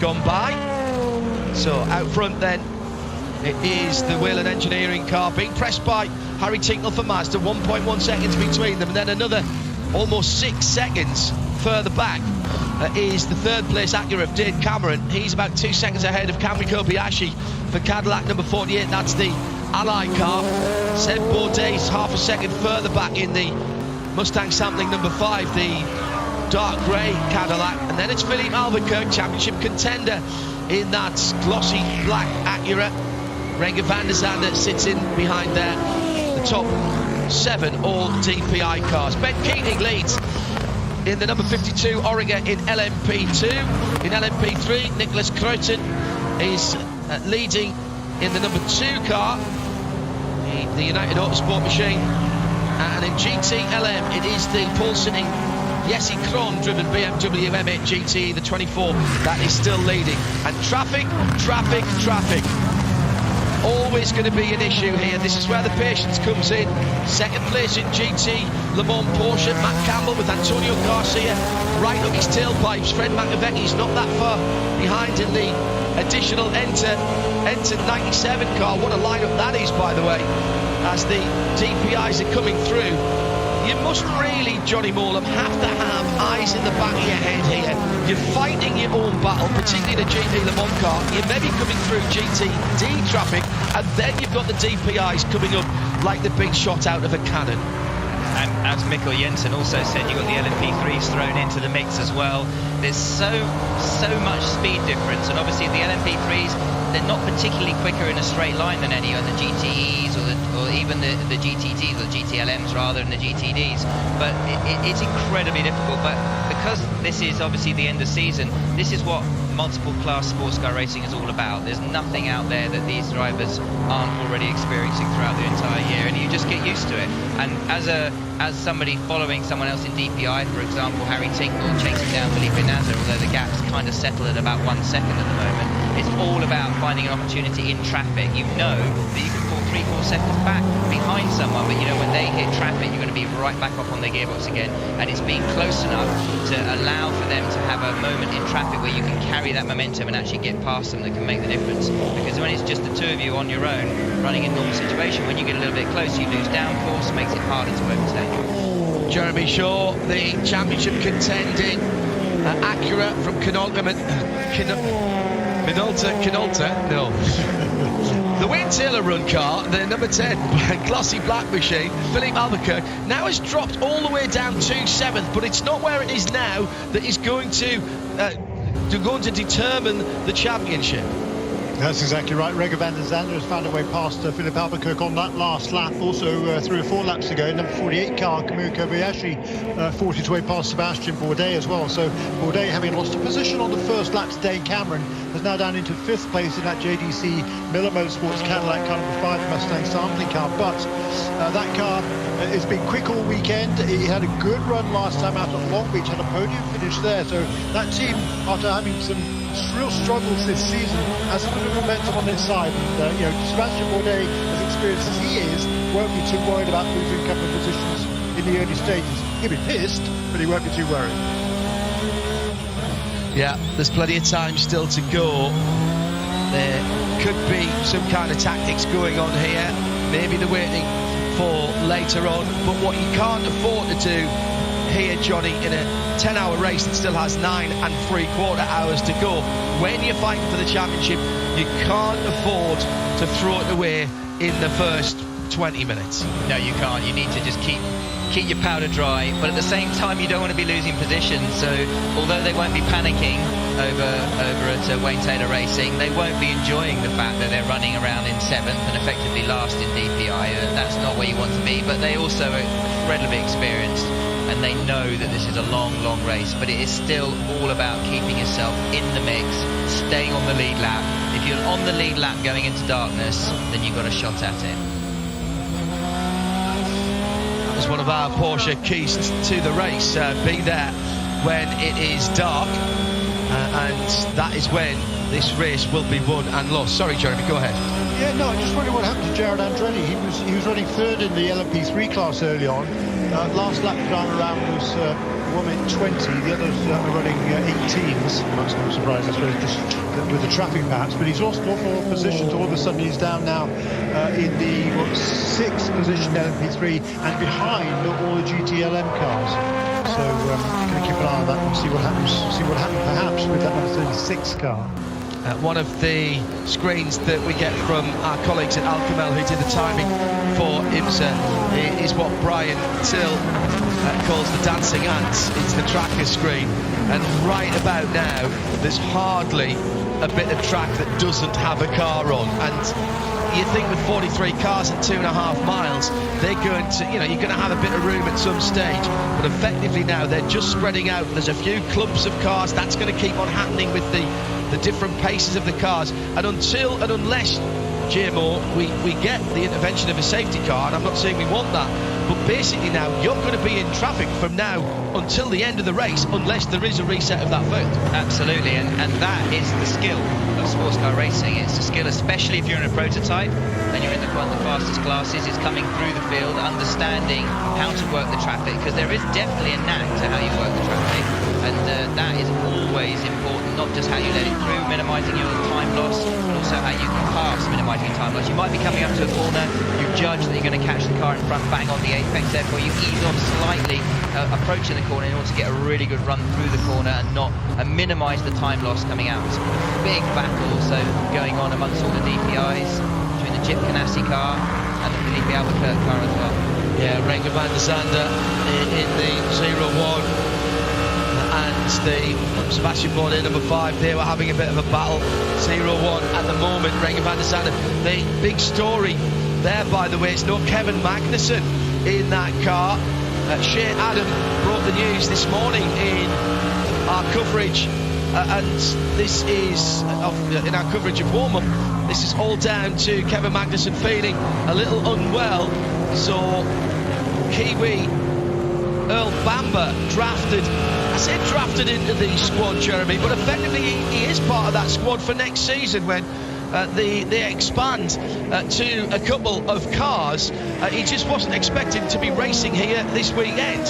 gone by. So out front then, it is the Whelen Engineering car being pressed by Harry Tincknell for Mazda, 1.1 seconds between them, and then another almost 6 seconds further back is the third place Acura of Dane Cameron. He's about 2 seconds ahead of Cameron Kobayashi for Cadillac number 48. That's the Ally car. Seb Bourdais half a second further back in the Mustang sampling number 5, the dark grey Cadillac. And then it's Philippe Albuquerque, championship contender in that glossy black Acura. Renger van der Zande sits in behind there. The top 7 all DPI cars. Ben Keating leads in the number 52 Oregon in LMP2. In LMP3, Nicholas Cruiten is leading in the number 2 car, the United Autosport machine. And in GT-LM, it is the pole-sitting Jesse Krohn driven BMW M8 GT, the 24, that is still leading. And traffic. Always going to be an issue here. This is where the patience comes in. Second place in GT Le Mans Porsche, Matt Campbell with Antonio Garcia right up his tailpipes. Fred McAvecchi's not that far behind in the additional Enter 97 car. What a lineup that is, by the way, as the DPIs are coming through. You must really, Johnny Morlam, have to have eyes in the back of your head here. You're fighting your own battle, particularly in a GT Le Mans car. You may be coming through GTD traffic, and then you've got the DPIs coming up like the big shot out of a cannon. And as Mikkel Jensen also said, you've got the LMP3s thrown into the mix as well. There's so much speed difference, and obviously the LMP3s, they're not particularly quicker in a straight line than any of the GTEs or even the GTTs, or GTLMs rather, than the GTDs. But it's incredibly difficult. But because this is obviously the end of season, this is what multiple class sports car racing is all about. There's nothing out there that these drivers aren't already experiencing throughout the entire year, and you just get used to it. And as somebody following someone else in DPI, for example, Harry Tincknell chasing down Felipe Nasr, although the gap's kind of settled at about 1 second at the moment, it's all about finding an opportunity in traffic. You know that you can fall 3-4 seconds back behind someone, but you know when they hit traffic, you're going to be right back up on their gearbox again. And it's being close enough to allow for them to have a moment in traffic where you can carry that momentum and actually get past them that can make the difference. Because when it's just the two of you on your own running in normal situation, when you get a little bit close, you lose downforce, makes it harder to overtake. Jeremy Shaw, the championship contending Acura from Minolta, no. The Wayne Taylor run car, the number 10 glossy black machine, Philippe Albuquerque, now has dropped all the way down to 7th, but it's not where it is now that is going to determine the championship. That's exactly right. Renger van der Zande has found a way past Philippe Albuquerque on that last lap. Also 3 or 4 laps ago, number 48 car, Cameron Kobayashi, forced his way past Sebastian Bourdais as well. So Bourdais, having lost a position on the first lap to Dane Cameron, is now down into 5th place in that JDC Miller Motorsports Cadillac car number 5 Mustang sampling car. But that car has been quick all weekend. He had a good run last time out at Long Beach, had a podium finish there. So that team, after having some real struggles this season, has a bit of momentum on its side. And, Sebastian Bourdais, as experienced as he is, won't be too worried about losing a couple of positions in the early stages. He'll be pissed, but he won't be too worried. Yeah, there's plenty of time still to go. There could be some kind of tactics going on here. Maybe they're waiting for later on. But what you can't afford to do here, Johnny, in a 10-hour race that still has 9 3/4 hours to go, when you're fighting for the championship, you can't afford to throw it away in the first 20 minutes. No, you can't. You need to just keep your powder dry, but at the same time you don't want to be losing positions. So although they won't be panicking over at Wayne Taylor Racing, they won't be enjoying the fact that they're running around in 7th and effectively last in DPI. That's not where you want to be, but they also are incredibly experienced, and they know that this is a long race, but it is still all about keeping yourself in the mix, staying on the lead lap. If you're on the lead lap going into darkness, then you've got a shot at it. As one of our Porsche keys to the race, be there when it is dark, and that is when this race will be won and lost. Sorry, Jeremy, go ahead. Yeah, no, I just wondering what happened to Jared Andretti. He was running 3rd in the LMP3 class early on. Last lap time around was one minute 20. The others are running 18s. Much no surprise, I suppose, just with the traffic perhaps. But he's lost an awful lot of positions. All of a sudden, he's down now in the 6th position LMP3 and behind all the GTLM cars. So going to keep an eye on that and see what happens. See what happens perhaps with that number 36 car. One of the screens that we get from our colleagues at Alcamel who did the timing for IMSA is what Brian Till calls the dancing ants. It's the tracker screen, and right about now there's hardly a bit of track that doesn't have a car on. And you think with 43 cars and 2.5 miles, they're going to, you're going to have a bit of room at some stage. But effectively now they're just spreading out. There's a few clumps of cars. That's going to keep on happening with the different paces of the cars. And until and unless, GMO, we get the intervention of a safety car, and I'm not saying we want that, but basically now you're going to be in traffic from now until the end of the race unless there is a reset of that field. Absolutely, and that is the skill of sports car racing. It's a skill, especially if you're in a prototype and you're in one of the fastest classes, is coming through the field, understanding how to work the traffic, because there is definitely a knack to how you work the traffic, and that is always important, not just how you let it through, minimising your time loss, but also how you can pass, minimising time loss. You might be coming up to a corner, you judge that you're going to catch the car in front, bang on the apex, therefore you ease off slightly, approaching the corner in order to get a really good run through the corner and minimise the time loss coming out. It's a big battle also going on amongst all the DPIs, between the Chip Ganassi car and the Felipe Albuquerque car as well. Yeah, Renger van der Zande in the 0-1 and the Sebastian Bourdais number 5, they were having a bit of a battle. 0-1 at the moment, Renger van der Zande. The big story there, by the way, it's no Kevin Magnussen in that car. Shane Adam brought the news this morning in our coverage, and this is in our coverage of warm-up. This is all down to Kevin Magnussen feeling a little unwell. So Kiwi Earl Bamber drafted into the squad, Jeremy, but effectively he is part of that squad for next season when they expand to a couple of cars. He just wasn't expected to be racing here this weekend.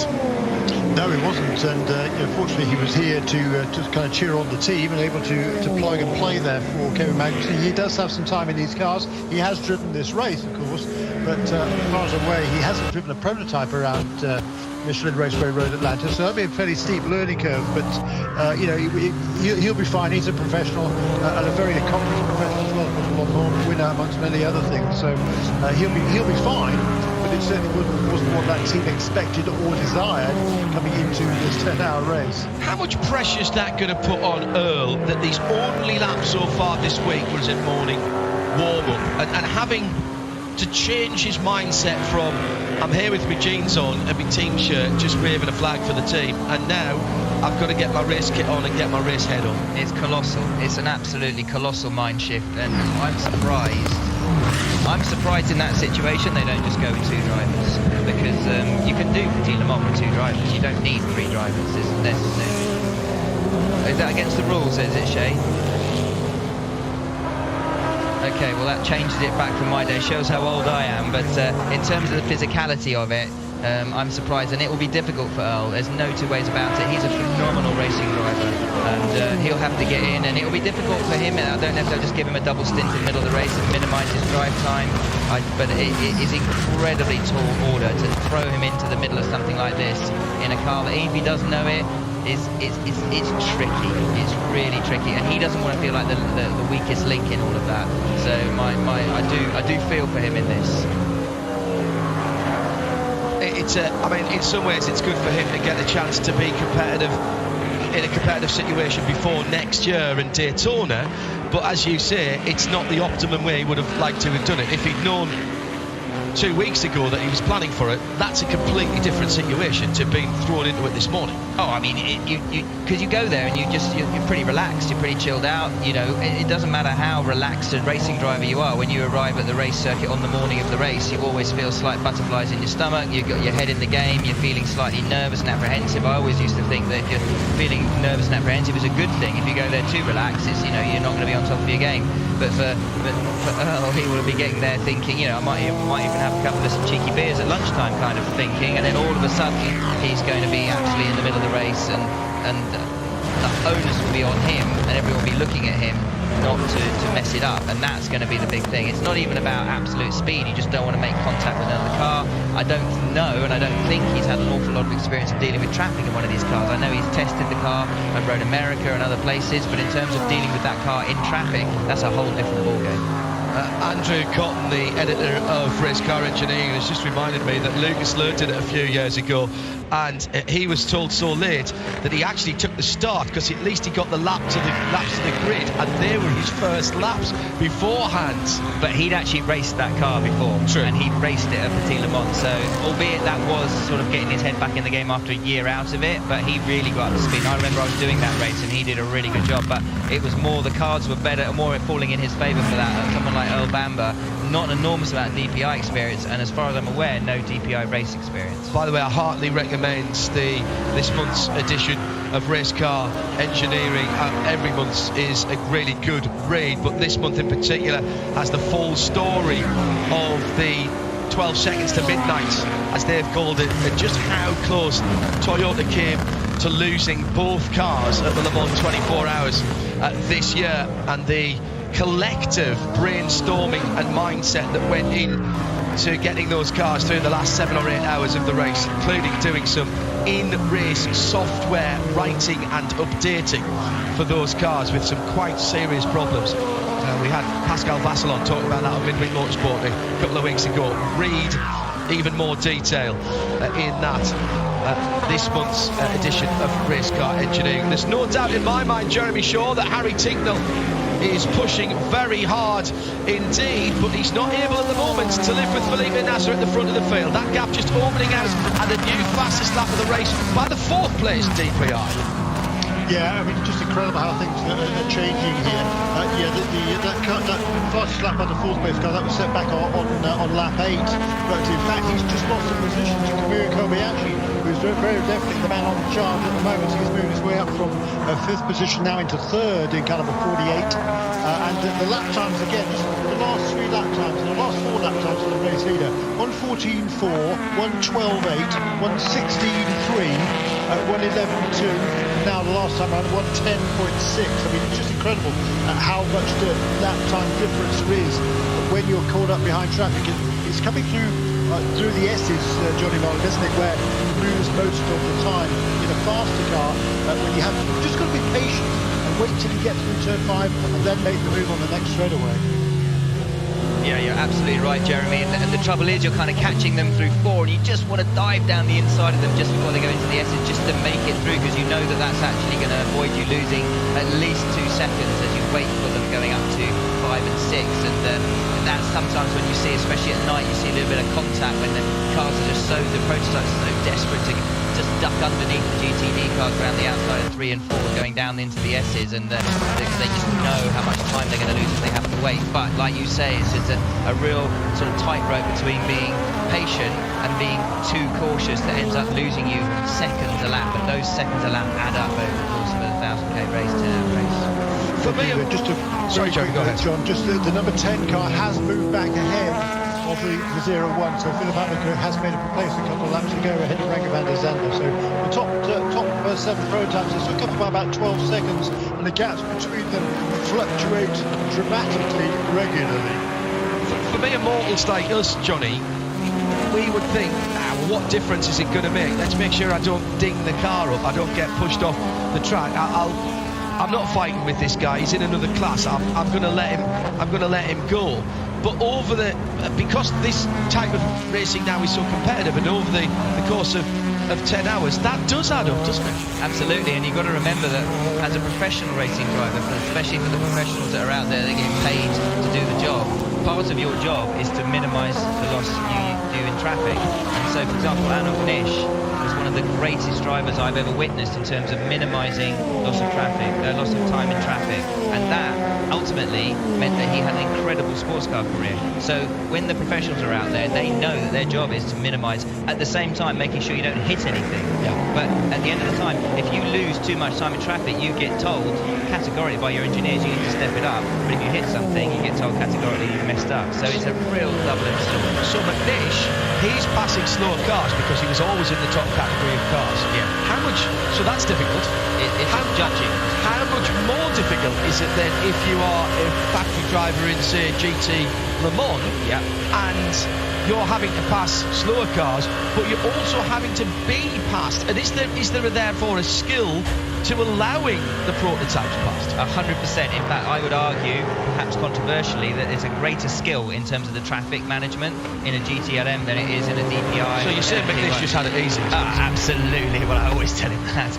No, he wasn't, and fortunately he was here to kind of cheer on the team and able to plug and play there for Kevin Magnussen. He does have some time in these cars. He has driven this race, of course, but as far as I'm aware, he hasn't driven a prototype around Michelin Raceway Road, Atlanta, so that'll be a fairly steep learning curve, but he'll be fine. He's a professional and a very accomplished professional as well, a lot more winner amongst many other things, so he'll be fine, but it certainly wasn't what that team expected or desired coming into this 10-hour race. How much pressure is that going to put on Earl that these only laps so far this week was in morning warm-up and having to change his mindset from I'm here with my jeans on and my team shirt just waving a flag for the team, and now I've got to get my race kit on and get my race head on? It's colossal. It's an absolutely colossal mind shift, and I'm surprised in that situation they don't just go with 2 drivers, because you can do Petit Le Mans with 2 drivers. You don't need 3 drivers. Isn't necessary. Is that against the rules, is it, Shay? Okay, well that changes it back from my day, shows how old I am, but in terms of the physicality of it, I'm surprised, and it will be difficult for Earl. There's no 2 ways about it. He's a phenomenal racing driver, and he'll have to get in, and it will be difficult for him. I don't know if they'll just give him a double stint in the middle of the race and minimise his drive time, but it is incredibly tall order to throw him into the middle of something like this in a car that, if he doesn't know it, it's tricky. It's really tricky, and he doesn't want to feel like the weakest link in all of that. So I do feel for him in this. In some ways it's good for him to get a chance to be competitive in a competitive situation before next year in Daytona, but as you say, it's not the optimum way he would have liked to have done it. If he'd known 2 weeks ago that he was planning for it, that's a completely different situation to being thrown into it this morning. Oh, I mean, because you go there and you're pretty relaxed, you're pretty chilled out. It doesn't matter how relaxed a racing driver you are. When you arrive at the race circuit on the morning of the race, you always feel slight butterflies in your stomach. You've got your head in the game. You're feeling slightly nervous and apprehensive. I always used to think that if you're feeling nervous and apprehensive, it's a good thing. If you go there too relaxed, it's you're not going to be on top of your game. But for Earl, he will be getting there thinking, I might even have a couple of cheeky beers at lunchtime kind of thinking, and then all of a sudden he's going to be actually in the middle of the race, and the onus will be on him, and everyone will be looking at him not to mess it up, and that's going to be the big thing. It's not even about absolute speed, you just don't want to make contact with another car. I don't know, and I don't think he's had an awful lot of experience in dealing with traffic in one of these cars. I know he's tested the car at Road America and other places, but in terms of dealing with that car in traffic, that's a whole different ballgame. Andrew Cotton, the editor of Race Car Engineering, has just reminded me that Lucas Luhr did it a few years ago, and he was told so late that he actually took the start because at least he got the laps to the grid, and they were his first laps beforehand. But he'd actually raced that car before. True. And he'd raced it at Petit Le Mans, so albeit that was sort of getting his head back in the game after a year out of it, but he really got up to speed. And I remember I was doing that race and he did a really good job, but it was more the cards were better and more falling in his favour for that. Someone like Earl Bamber, not an enormous amount of DPI experience, and as far as I'm aware, no DPI race experience. By the way, I heartily recommend this month's edition of Race Car Engineering. Every month is a really good read, but this month in particular has the full story of the 12 seconds to midnight, as they've called it, and just how close Toyota came to losing both cars at the Le Mans 24 Hours this year, and the collective brainstorming and mindset that went in to getting those cars through the last 7 or 8 hours of the race, including doing some in-race software writing and updating for those cars with some quite serious problems. We had Pascal Vasselon talking about that on Midweek Motorsport a couple of weeks ago. Read even more detail in that this month's edition of Race Car Engineering. There's no doubt in my mind, Jeremy Shaw, that Harry Tincknell is pushing very hard indeed, but he's not able at the moment to live with Felipe Nasr at the front of the field. That gap just opening out, and the new fastest lap of the race by the 4th place DPI. Yeah, I mean, just incredible how things are changing here. That fastest lap on the 4th place car, that was set back on lap 8. But in fact, he's just lost the position to Kamui Kobayashi, who's very definitely the man on charge at the moment. He's moved his way up from 5th position now into 3rd in caliber 48. And the lap times again, just the last 3 lap times, and the last 4 lap times for the race leader: 1:14.4, 1:12.8, 1:16.3, 1:11.2. Now the last time around 1:10.6. I mean, it's just incredible how much the lap time difference there is when you're caught up behind traffic. It's coming through the S's, Johnny Marlin, isn't it, where you lose most of the time in a faster car, when you have just got to be patient and wait till you get through turn 5 and then make the move on the next straightaway. Yeah, you're absolutely right, Jeremy, and the trouble is you're kind of catching them through 4, and you just want to dive down the inside of them just before they go into the S's, just to make it through, because you know that that's actually going to avoid you losing at least 2 seconds as you wait for them going up to 5 and 6, and that's sometimes when you see, especially at night, you see a little bit of contact when the cars are just the prototypes are so desperate to just duck underneath the GTD cars around the outside of 3 and 4 going down into the S's, and they just know how much time they're going to lose if they have to wait. But like you say, it's a real sort of tightrope between being patient and being too cautious that ends up losing you seconds a lap, and those seconds a lap add up over the course of a 1,000k race, 10-hour race. For me, sorry, Joe, go ahead. John, just the number 10 car has moved back ahead of the 0-1, so Philip Hamilton has made a place a couple of laps ago ahead of Renger van der Zande. So the top 7 prototypes are still coming by about 12 seconds, and the gaps between them fluctuate dramatically regularly. For me, immortals like us, Johnny, we would think, what difference is it going to make? Let's make sure I don't ding the car up, I don't get pushed off the track. I'm not fighting with this guy. He's in another class. I'm going to let him go. But because this type of racing now is so competitive, and over the course of 10 hours, that does add up, doesn't it? Absolutely, and you've got to remember that as a professional racing driver, especially for the professionals that are out there that get paid to do the job, part of your job is to minimise the loss you do in traffic. And so, for example, Arnaud Nish was one of the greatest drivers I've ever witnessed in terms of minimising loss of time in traffic, and that ultimately ultimately meant that he had an incredible sports car career. So when the professionals are out there, they know that their job is to minimise, at the same time making sure you don't hit anything. Yeah. But at the end of the time, if you lose too much time in traffic, you get told categorically by your engineers you need to step it up. But if you hit something, you get told categorically you've messed up. So it's a real double-edged sword. So McNish, he's passing slower cars because he was always in the top category of cars. Yeah. How much? So that's difficult. It's judging. How much more difficult is it then if you are a factory driver in, say, GT Le Mans, Yeah. and you're having to pass slower cars, but you're also having to be passed? And is there therefore a skill to allowing the prototypes passed? 100%. In fact, I would argue, perhaps controversially, that there's a greater skill in terms of the traffic management in a GTLM than it is in a DPI. So you're saying McNish just had it easy? Absolutely. Well, I always tell him that.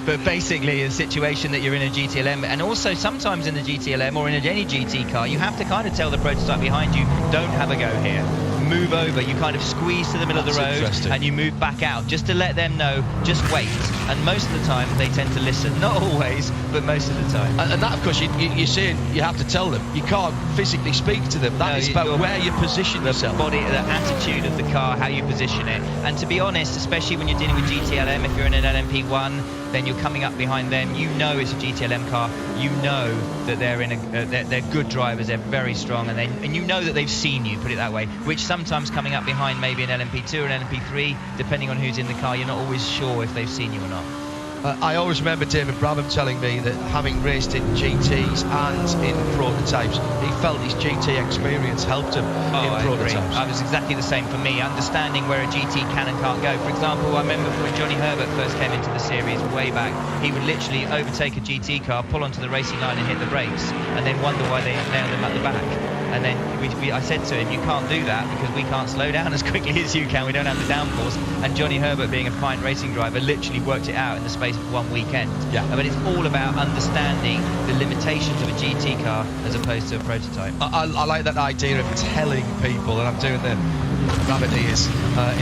But basically, a situation that you're in a GTLM, and also sometimes in the GTLM or in any GT car, you have to kind of tell the prototype behind you, don't have a go here. Move over. You kind of squeeze to the middle of the road and you move back out just to let them know, just wait. And most of the time they tend to listen. Not always, but most of the time. And that, of course, you're saying you have to tell them. You can't physically speak to them. That is about where you position yourself. The body, the attitude of the car, how you position it. And to be honest, especially when you're dealing with GTLM, if you're in an LMP1, then you're coming up behind them. You know it's a GTLM car. You know that they're good drivers. They're very strong, and you know that they've seen you. Put it that way. Which sometimes coming up behind maybe an LMP2 or an LMP3, depending on who's in the car, you're not always sure if they've seen you or not. I always remember David Brabham telling me that having raced in GTs and in prototypes, he felt his GT experience helped him in prototypes. It was exactly the same for me, understanding where a GT can and can't go. For example, I remember when Johnny Herbert first came into the series way back, he would literally overtake a GT car, pull onto the racing line and hit the brakes, and then wonder why they nailed him at the back. And then I said to him, you can't do that because we can't slow down as quickly as you can. We don't have the downforce. And Johnny Herbert, being a fine racing driver, literally worked it out in the space of one weekend. Yeah. But it's all about understanding the limitations of a GT car as opposed to a prototype. I like that idea of telling people, and I'm doing the rabbit ears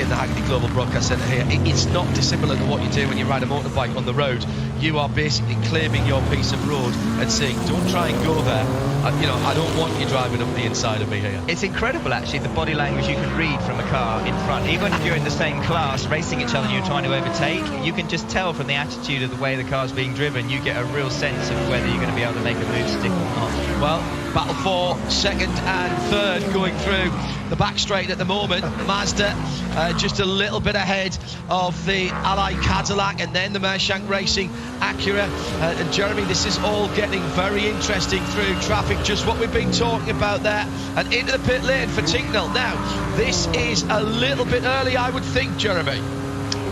in the Hackney Global Broadcast Centre here. It's not dissimilar to what you do when you ride a motorbike on the road. You are basically claiming your piece of road and saying, don't try and go there. I don't want you driving up the inside of me here. It's incredible, actually, the body language you can read from a car in front. Even if you're in the same class, racing each other and you're trying to overtake, you can just tell from the attitude of the way the car's being driven, you get a real sense of whether you're going to be able to make a move stick or not. Well, battle for second and third going through the back straight at the moment. Mazda just a little bit ahead of the Ally Cadillac, and then the Mershank Racing Acura. And Jeremy, this is all getting very interesting through traffic, just what we've been talking about there. And into the pit lane for Tincknell. Now, this is a little bit early, I would think, Jeremy.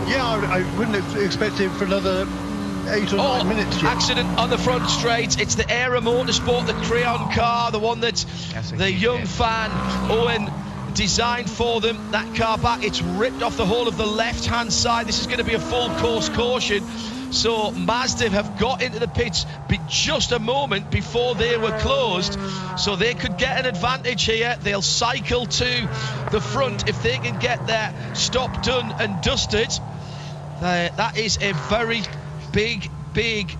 Yeah, I wouldn't expect him for another 8 or 9 minutes yet. Accident on the front straight. It's the Era Motorsport, the Crayon car, the one that the young fan Owen designed for them. That car back, it's ripped off the whole of the left-hand side. This is going to be a full course caution. So Mazda have got into the pits just a moment before they were closed, so they could get an advantage here. They'll cycle to the front if they can get their stop done and dusted. That is a very big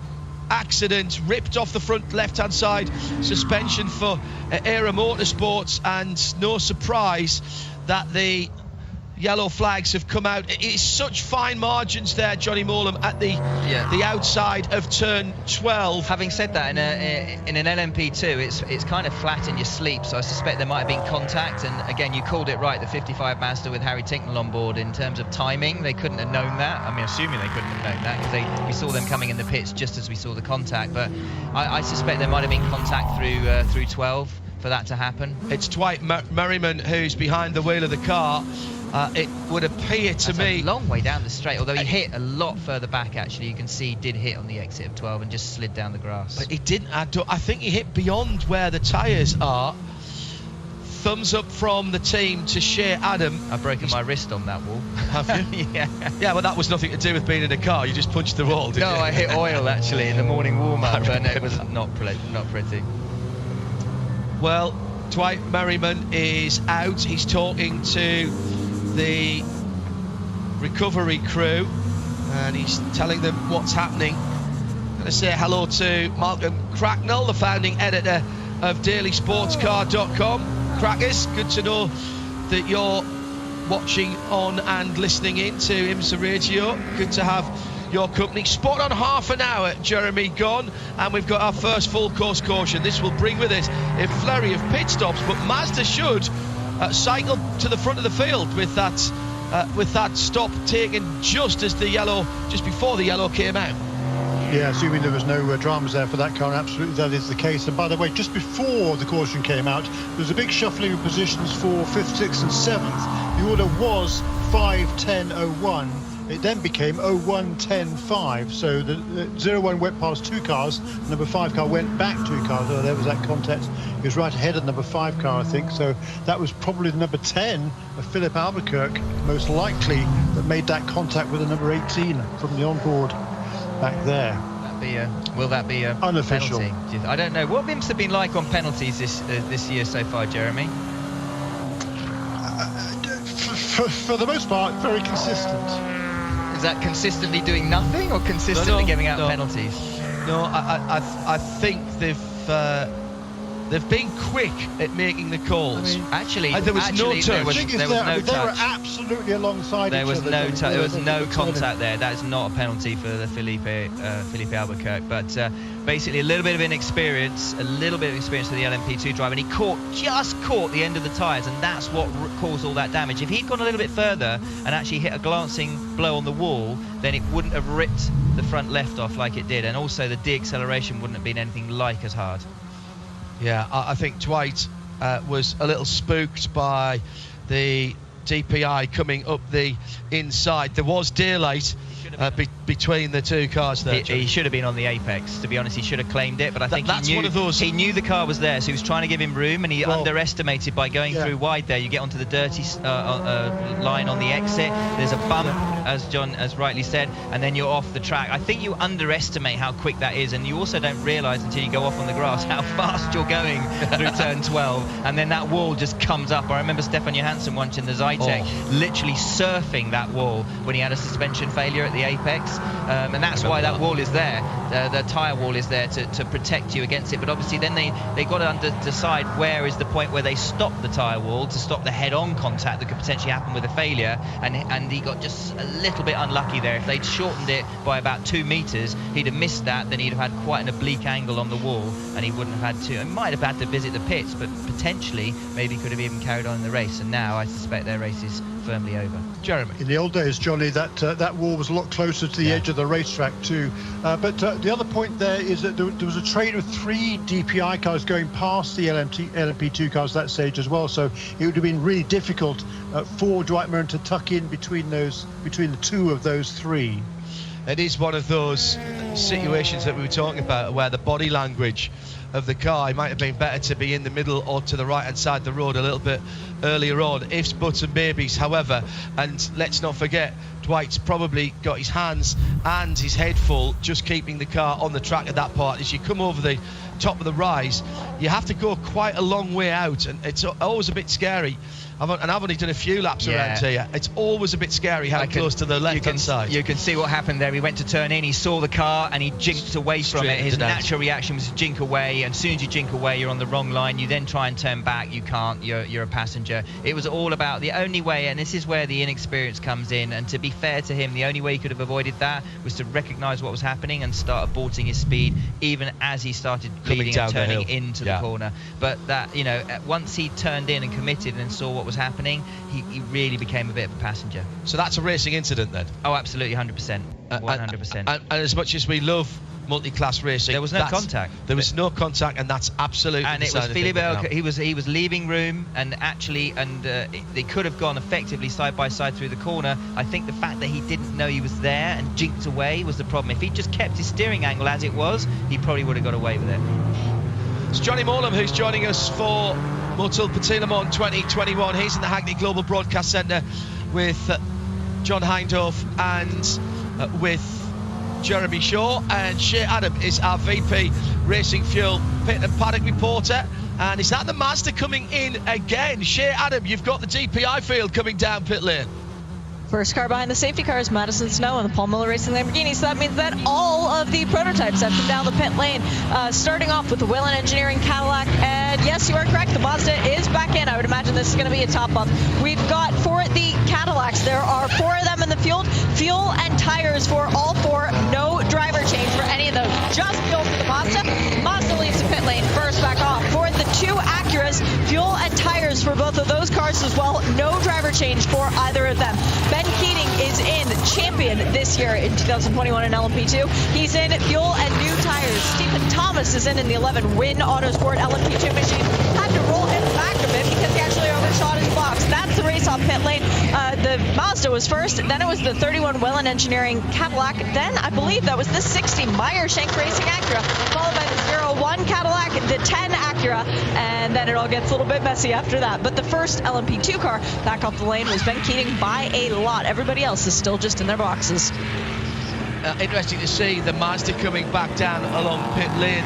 accident, ripped off the front left-hand side suspension for Era Motorsports, and no surprise that the yellow flags have come out. It's such fine margins there, Johnny Molam, at the outside of turn 12. Having said that, in an LMP2, it's kind of flat in your sleep, so I suspect there might have been contact. And again, you called it right, the 55 Mazda with Harry Tincknell on board. In terms of timing, they couldn't have known that. I mean, assuming they couldn't have known that, because we saw them coming in the pits just as we saw the contact. But I suspect there might have been contact through 12 for that to happen. It's Dwight Merriman who's behind the wheel of the car. It would appear to me a long way down the straight, although he hit a lot further back. Actually, you can see he did hit on the exit of 12 and just slid down the grass. But he didn't. I think he hit beyond where the tyres are. Thumbs up from the team to Shea Adam. I've broken my wrist on that wall. Have you? Yeah. Yeah, well, that was nothing to do with being in a car. You just punched the wall, didn't you? No, I hit oil actually in the morning warm-up, and it was not pretty. Well, Dwight Merriman is out. He's talking to the recovery crew, and he's telling them what's happening going to say hello to Malcolm Cracknell, the founding editor of dailysportscar.com. Crackers, good to know that you're watching on and listening in to IMSA Radio. Good to have your company. Spot on half an hour, Jeremy, gone, and we've got our first full course caution. This will bring with it a flurry of pit stops, but Mazda should cycle to the front of the field with that stop taken just before the yellow came out. Yeah, assuming there was no dramas there for that car, absolutely that is the case. And by the way, just before the caution came out, there was a big shuffling of positions for 5th, 6th and 7th. The order was 5-10-01. It then became 01-10-5. So the 01 went past 2 cars, number 5 car went back 2 cars. Oh, there was that contact. He was right ahead of number 5 car, I think. So that was probably the number 10 of Philip Albuquerque, most likely, that made that contact with the number 18 from the onboard back there. Will that be a unofficial penalty? I don't know. What have IMSA been like on penalties this year so far, Jeremy? For the most part, very consistent. Is that consistently doing nothing or consistently giving out penalties? No, I think they've been quick at making the calls. I mean, there was no touch. There was no touch. They were absolutely alongside there each was other. There was no contact there. That is not a penalty for the Felipe Albuquerque. But basically a little bit of inexperience, for the LMP2 driver, and he just caught the end of the tyres, and that's what caused all that damage. If he'd gone a little bit further and actually hit a glancing blow on the wall, then it wouldn't have ripped the front left off like it did, and also the de-acceleration wouldn't have been anything like as hard. Yeah, I think Dwight was a little spooked by the DPI coming up the inside. There was daylight between the 2 cars there. He should have been on the apex, to be honest. He should have claimed it, but I think he knew the car was there, so he was trying to give him room, and he underestimated by going through wide there. You get onto the dirty line on the exit, there's a bump, as John has rightly said, and then you're off the track. I think you underestimate how quick that is, and you also don't realise until you go off on the grass how fast you're going through turn 12, and then that wall just comes up. I remember Stefan Johansson once in the Zytek literally surfing that wall when he had a suspension failure at the apex, and that's why that wall is there. The tyre wall is there to protect you against it, but obviously then they got to decide where is the point where they stop the tyre wall to stop the head-on contact that could potentially happen with a failure, and he got just a little bit unlucky there. If they'd shortened it by about 2 metres, he'd have missed that, then he'd have had quite an oblique angle on the wall, and he wouldn't have had to. He might have had to visit the pits, but potentially maybe could have even carried on in the race, and now I suspect their race is firmly over. Jeremy? In the old days, Johnny, that wall was a lot closer to the edge of the racetrack too. But the other point there is that there was a train of 3 DPI cars going past the LMP2 cars at that stage as well. So it would have been really difficult for Dwight Murren to tuck in between the 2 of those 3. It is one of those situations that we were talking about where the body language of the car, it might have been better to be in the middle or to the right hand side of the road a little bit earlier on. Ifs, buts and maybes, however, and let's not forget, Dwight's probably got his hands and his head full just keeping the car on the track at that part. As you come over the top of the rise, you have to go quite a long way out, and it's always a bit scary. I've only done a few laps around here. It's always a bit scary how close to the left-hand side. You can see what happened there. He went to turn in, he saw the car, and he jinked away from it. His natural reaction was to jink away, and as soon as you jink away, you're on the wrong line. You then try and turn back. You can't. You're a passenger. It was all about the only way, and this is where the inexperience comes in, and to be fair to him, the only way he could have avoided that was to recognise what was happening and start aborting his speed, even as he started bleeding and turning into the corner. But that, once he turned in and committed and saw what was happening, he really became a bit of a passenger. So that's a racing incident then? Oh, absolutely, 100%. 100%. And as much as we love multi-class racing, there was no contact. There was no contact, and that's absolutely. And it was Philippe Albuquerque. He was leaving room, and they could have gone effectively side by side through the corner. I think the fact that he didn't know he was there and jinked away was the problem. If he just kept his steering angle as it was, he probably would have got away with it. It's Johnny Morlam who's joining us for Motul Petit Le Mans 2021. He's in the Hackney Global Broadcast Centre with John Hindhaugh and with Jeremy Shaw, and Shea Adam is our VP Racing Fuel Pit and Paddock reporter. And is that the Mazda coming in again? Shea Adam, you've got the DPI field coming down pit lane. First car behind the safety cars, Madison Snow and the Paul Miller Racing Lamborghini. So that means that all of the prototypes have come down the pit lane. Starting off with the Whelen Engineering Cadillac. And yes, you are correct. The Mazda is back in. I would imagine this is going to be a top up. We've got for the Cadillacs, there are 4 of them in the field. Fuel and tires for all 4. No driver change for any of those. Just fuel for the Mazda. Mazda leaves the pit lane first back off. For the 2 Acuras, fuel and tires for both of those cars as well. No driver change for either of them. Ben Keating is in champion this year in 2021 in LMP2. He's in fuel and new tires. Stephen Thomas is in the 11 Win Autosport LMP2 machine. Had to roll him back a bit because he actually overshot his box. That's the race off pit lane. The Mazda was first, then it was the 31 Whelen Engineering Cadillac, then I believe that was the 60 Meyer-Shank Racing Acura, followed by the 01 Cadillac, the 10 Acura, and then it all gets a little bit messy after that. But the first LMP2 car back off the lane was Ben Keating by a lot. Everybody else is still just in their boxes. Interesting to see the Mazda coming back down along pit lane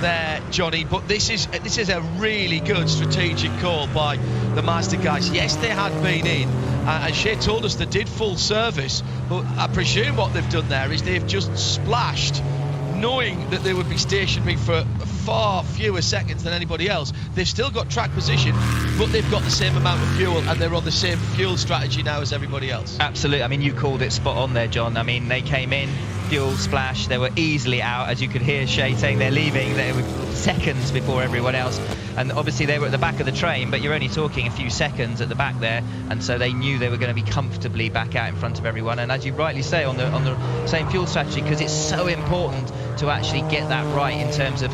there, Johnny, but this is a really good strategic call by the Mazda guys. Yes, they had been in, and Shea told us they did full service, but I presume what they've done there is they've just splashed, knowing that they would be stationary for far fewer seconds than anybody else. They've still got track position, but they've got the same amount of fuel, and they're on the same fuel strategy now as everybody else. Absolutely. I mean, you called it spot on there, John. I mean, they came in, fuel splash, they were easily out, as you could hear Shea saying they're leaving. They were seconds before everyone else, and obviously they were at the back of the train, but you're only talking a few seconds at the back there, and so they knew they were going to be comfortably back out in front of everyone. And as you rightly say, on the same fuel strategy, because it's so important to actually get that right in terms of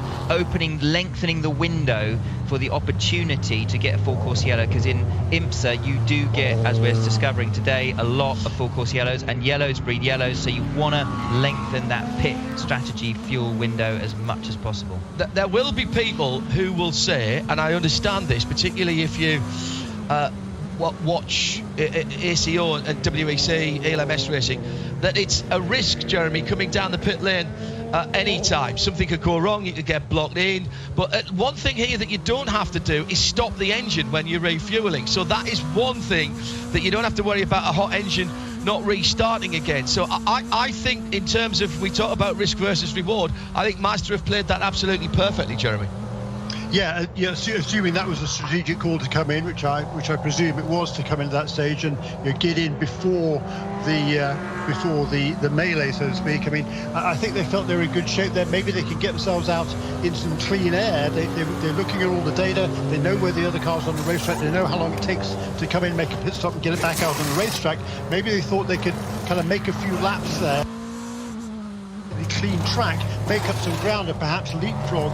lengthening the window for the opportunity to get a full course yellow, because in IMSA you do get, as we're discovering today, a lot of full course yellows, and yellows breed yellows, so you want to lengthen that pit strategy fuel window as much as possible. There will be people who will say, and I understand this, particularly if you watch ACO and WEC, ALMS racing, that it's a risk, Jeremy, coming down the pit lane any time. Something could go wrong, you could get blocked in, but one thing here that you don't have to do is stop the engine when you're refueling. So that is one thing that you don't have to worry about, a hot engine not restarting again. So I think in terms of, we talk about risk versus reward, I think Mazda have played that absolutely perfectly, Jeremy. Yeah, assuming that was a strategic call to come in, which I presume it was, to come into that stage and get in before the melee, so to speak. I mean, I think they felt they were in good shape there. Maybe they could get themselves out in some clean air. They're looking at all the data. They know where the other cars on the racetrack. They know how long it takes to come in, make a pit stop, and get it back out on the racetrack. Maybe they thought they could kind of make a few laps there. Clean track, make up some ground, and perhaps leapfrog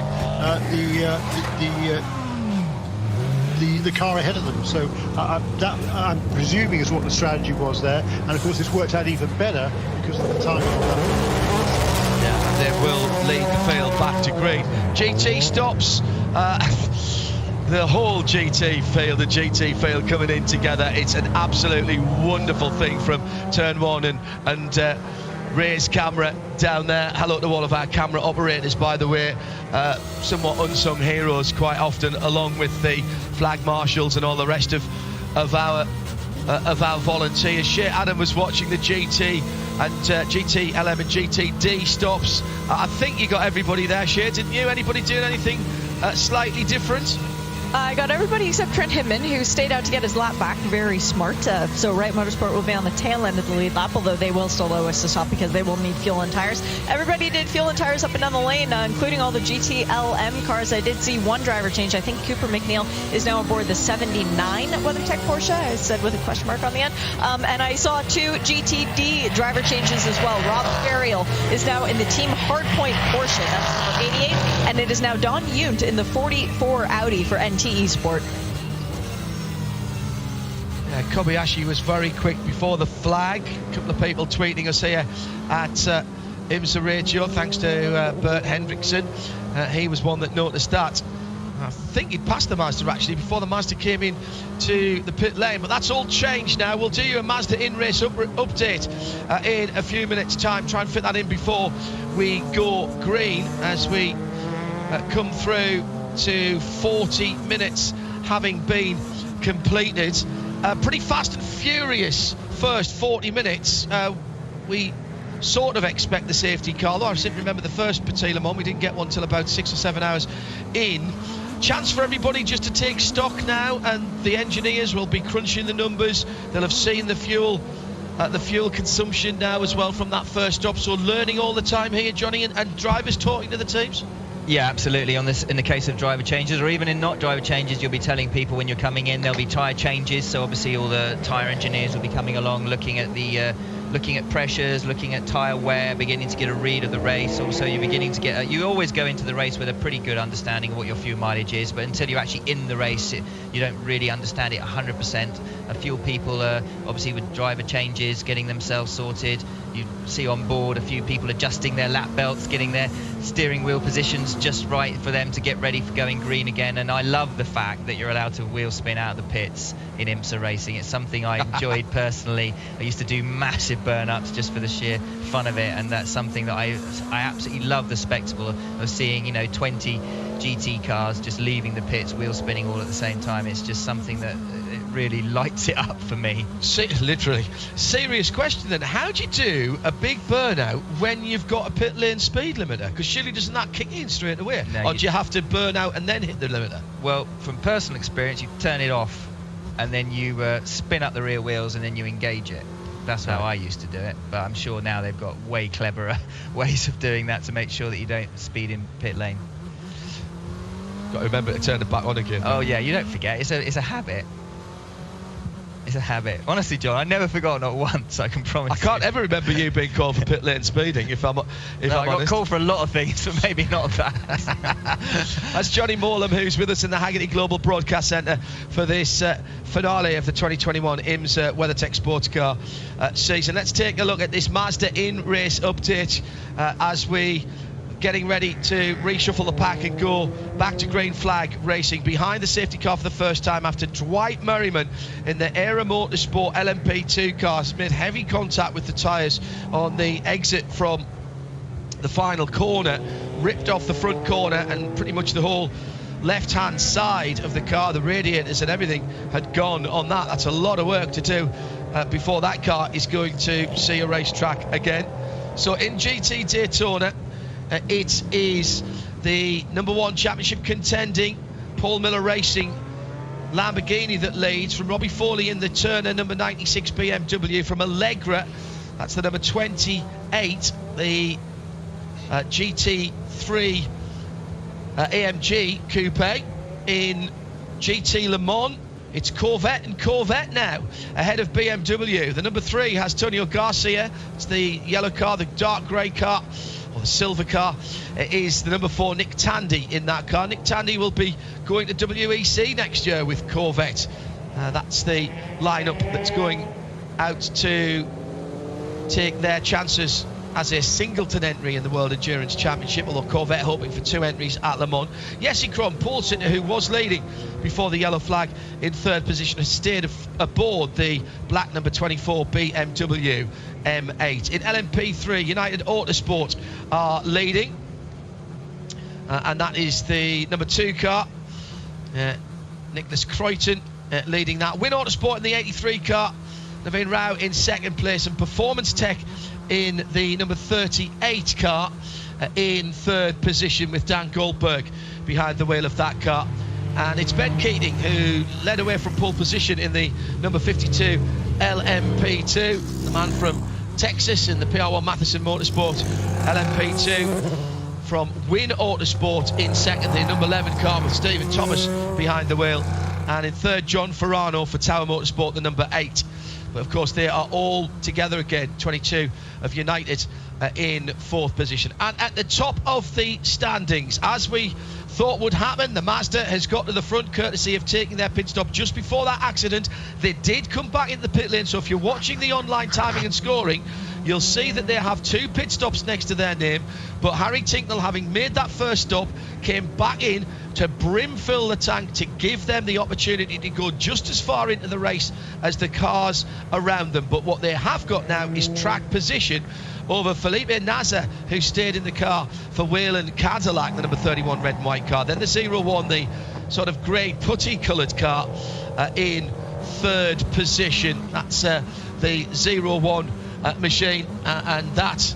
the car ahead of them. So that, I'm presuming, is what the strategy was there. And of course, it's worked out even better because of the timing of that. Yeah, they will lead the field back to green. GT stops. The whole GT field, the GT field coming in together. It's an absolutely wonderful thing from turn 1 and Ray's camera down there. Hello to all of our camera operators, by the way, somewhat unsung heroes quite often, along with the flag marshals and all the rest of our volunteers. Shea Adam was watching the GT and GT LM and GTD stops. I think you got everybody there, Shea, didn't you? Anybody doing anything slightly different? I got everybody except Trent Hinman, who stayed out to get his lap back. Very smart. So Wright Motorsport will be on the tail end of the lead lap, although they will still allow us to stop because they will need fuel and tires. Everybody did fuel and tires up and down the lane, including all the GTLM cars. I did see one driver change. I think Cooper McNeil is now aboard the 79 WeatherTech Porsche, I said with a question mark on the end. And I saw 2 GTD driver changes as well. Rob Ferriel is now in the Team Hardpoint Porsche. That's number 88. And it is now Don Yount in the 44 Audi for NTE Sport. Kobayashi was very quick before the flag. A couple of people tweeting us here at IMSA Radio, thanks to Bert Hendrickson. He was one that noticed that. I think he'd passed the Mazda actually before the Mazda came in to the pit lane, but that's all changed now. We'll do you a Mazda in-race update in a few minutes' time. Try and fit that in before we go green as we come through to 40 minutes having been completed. Pretty fast and furious first 40 minutes, we sort of expect the safety car. Though I simply remember the first Petit Le Mans, we didn't get one till about 6 or 7 hours in. Chance for everybody just to take stock now, and the engineers will be crunching the numbers. They'll have seen the fuel consumption now as well from that first stop. So learning all the time here, Johnny, and drivers talking to the teams. Yeah, absolutely. In the case of driver changes, or even in not driver changes, you'll be telling people when you're coming in there'll be tyre changes. So obviously all the tyre engineers will be coming along, looking at pressures, looking at tyre wear, beginning to get a read of the race. Also, you're beginning to get you always go into the race with a pretty good understanding of what your fuel mileage is, but until you're actually in the race, you don't really understand it 100%. Fuel people are obviously with driver changes, getting themselves sorted. You see on board a few people adjusting their lap belts, getting their steering wheel positions just right for them to get ready for going green again. And I love the fact that you're allowed to wheel spin out of the pits in IMSA racing. It's something I enjoyed personally. I used to do massive burn-ups just for the sheer fun of it, and that's something that I absolutely love, the spectacle of seeing 20 GT cars just leaving the pits, wheel spinning all at the same time. It's just something that it really lights it up for me. Literally. Serious question then. How do you do a big burnout when you've got a pit lane speed limiter? Because surely doesn't that kick in straight away? No, or do you have to burn out and then hit the limiter? Well, from personal experience, you turn it off and then you spin up the rear wheels and then you engage it. That's how I used to do it, but I'm sure now they've got way cleverer ways of doing that to make sure that you don't speed in pit lane. Got to remember to turn it back on again. Oh yeah, you don't forget. It's a habit. It's a habit. Honestly, John, I never forgot, not once. I can promise. I can't ever remember you being called for pit lane speeding. If I'm I got honest. called for a lot of things, but maybe not that. That's Johnny Morlam, who's with us in the Haggerty Global Broadcast Centre for this finale of the 2021 IMSA WeatherTech Sports Car season. Let's take a look at this Mazda in-race update as we getting ready to reshuffle the pack and go back to green flag racing behind the safety car for the first time after Dwight Merriman in the Era Motorsport LMP2 cars made heavy contact with the tyres on the exit from the final corner, ripped off the front corner, and pretty much the whole left-hand side of the car, the radiators and everything had gone on that. That's a lot of work to do before that car is going to see a racetrack again. So in GT Daytona, it is the #1 championship contending Paul Miller Racing Lamborghini that leads, from Robbie Foley in the Turner number 96 BMW, from Allegra, that's the number 28, the GT3 AMG Coupe. In GT Le Mans, it's Corvette and Corvette now, ahead of BMW. The number 3 has Antonio Garcia. It's the yellow car, the dark grey car, or the silver car. It is the number 4, Nick Tandy, in that car. Nick Tandy will be going to WEC next year with Corvette. That's the lineup that's going out to take their chances as a singleton entry in the World Endurance Championship, although Corvette hoping for 2 entries at Le Mans. Jesse Kron, Paul Sinter, who was leading before the yellow flag in 3rd position, has stayed aboard the black number 24 BMW M8. In LMP3, United Autosport are leading, and that is the number 2 car, Nicholas Croyton leading that. Win Autosport in the 83 car, Naveen Rao in 2nd place, and Performance Tech in the number 38 car in 3rd position, with Dan Goldberg behind the wheel of that car. And it's Ben Keating who led away from pole position in the number 52 LMP2, the man from Texas in the PR1 Matheson Motorsport LMP2. From Win Autosport in 2nd, the number 11 car with Stephen Thomas behind the wheel, and in 3rd, John Ferrano for Tower Motorsport, the number 8. But of course they are all together again, 22 of United in 4th position. And at the top of the standings, as we thought would happen, the Mazda has got to the front courtesy of taking their pit stop just before that accident. They did come back in the pit lane, so if you're watching the online timing and scoring, you'll see that they have 2 pit stops next to their name. But Harry Tincknell, having made that first stop, came back in to brim-fill the tank to give them the opportunity to go just as far into the race as the cars around them. But what they have got now is track position over Felipe Nasr, who stayed in the car for Whelen Cadillac, the number 31 red and white car. Then the 01, the sort of grey putty coloured car in 3rd position. That's the 0-1 machine, and that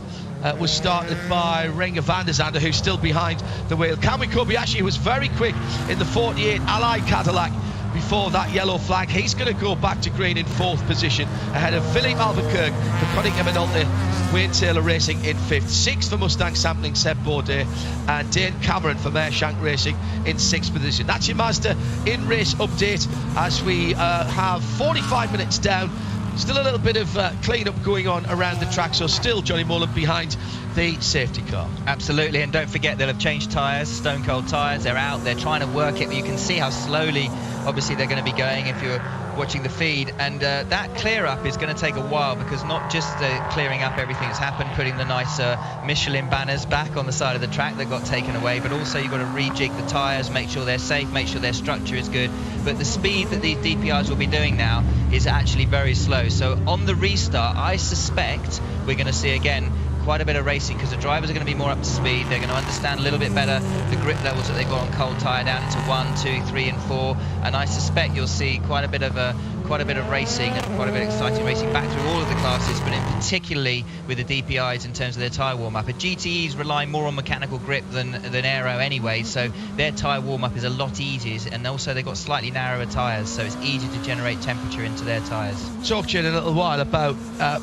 was started by Renger van der Zande, who's still behind the wheel. Kamui Kobayashi was very quick in the 48 Allied Cadillac before that yellow flag. He's going to go back to green in 4th position ahead of Philippe Albuquerque for Konica Minolta, Wayne Taylor Racing in 5th. 6th for Mustang Sampling, Seb Bourdais, and Dane Cameron for Mershank Racing in 6th position. That's your Mazda in-race update as we have 45 minutes down. Still a little bit of clean-up going on around the track, so still Johnny Mullen behind the safety car. Absolutely, and don't forget they'll have changed tyres, stone cold tyres. They're out, they're trying to work it, but you can see how slowly obviously they're going to be going if you're watching the feed, and that clear up is going to take a while, because not just clearing up everything that's happened, putting the nice Michelin banners back on the side of the track that got taken away, but also you've got to rejig the tyres, make sure they're safe, make sure their structure is good. But the speed that these DPIs will be doing now is actually very slow. So on the restart, I suspect we're going to see again quite a bit of racing, because the drivers are going to be more up to speed. They're going to understand a little bit better the grip levels that they've got on cold tyre down into 1, 2, 3 and 4, and I suspect you'll see quite a bit of racing and quite a bit of exciting racing back through all of the classes, but in particularly with the DPIs in terms of their tyre warm-up. A GTE's relying more on mechanical grip than aero anyway, so their tyre warm-up is a lot easier, and also they've got slightly narrower tyres, so it's easy to generate temperature into their tyres. Talk to you in a little while about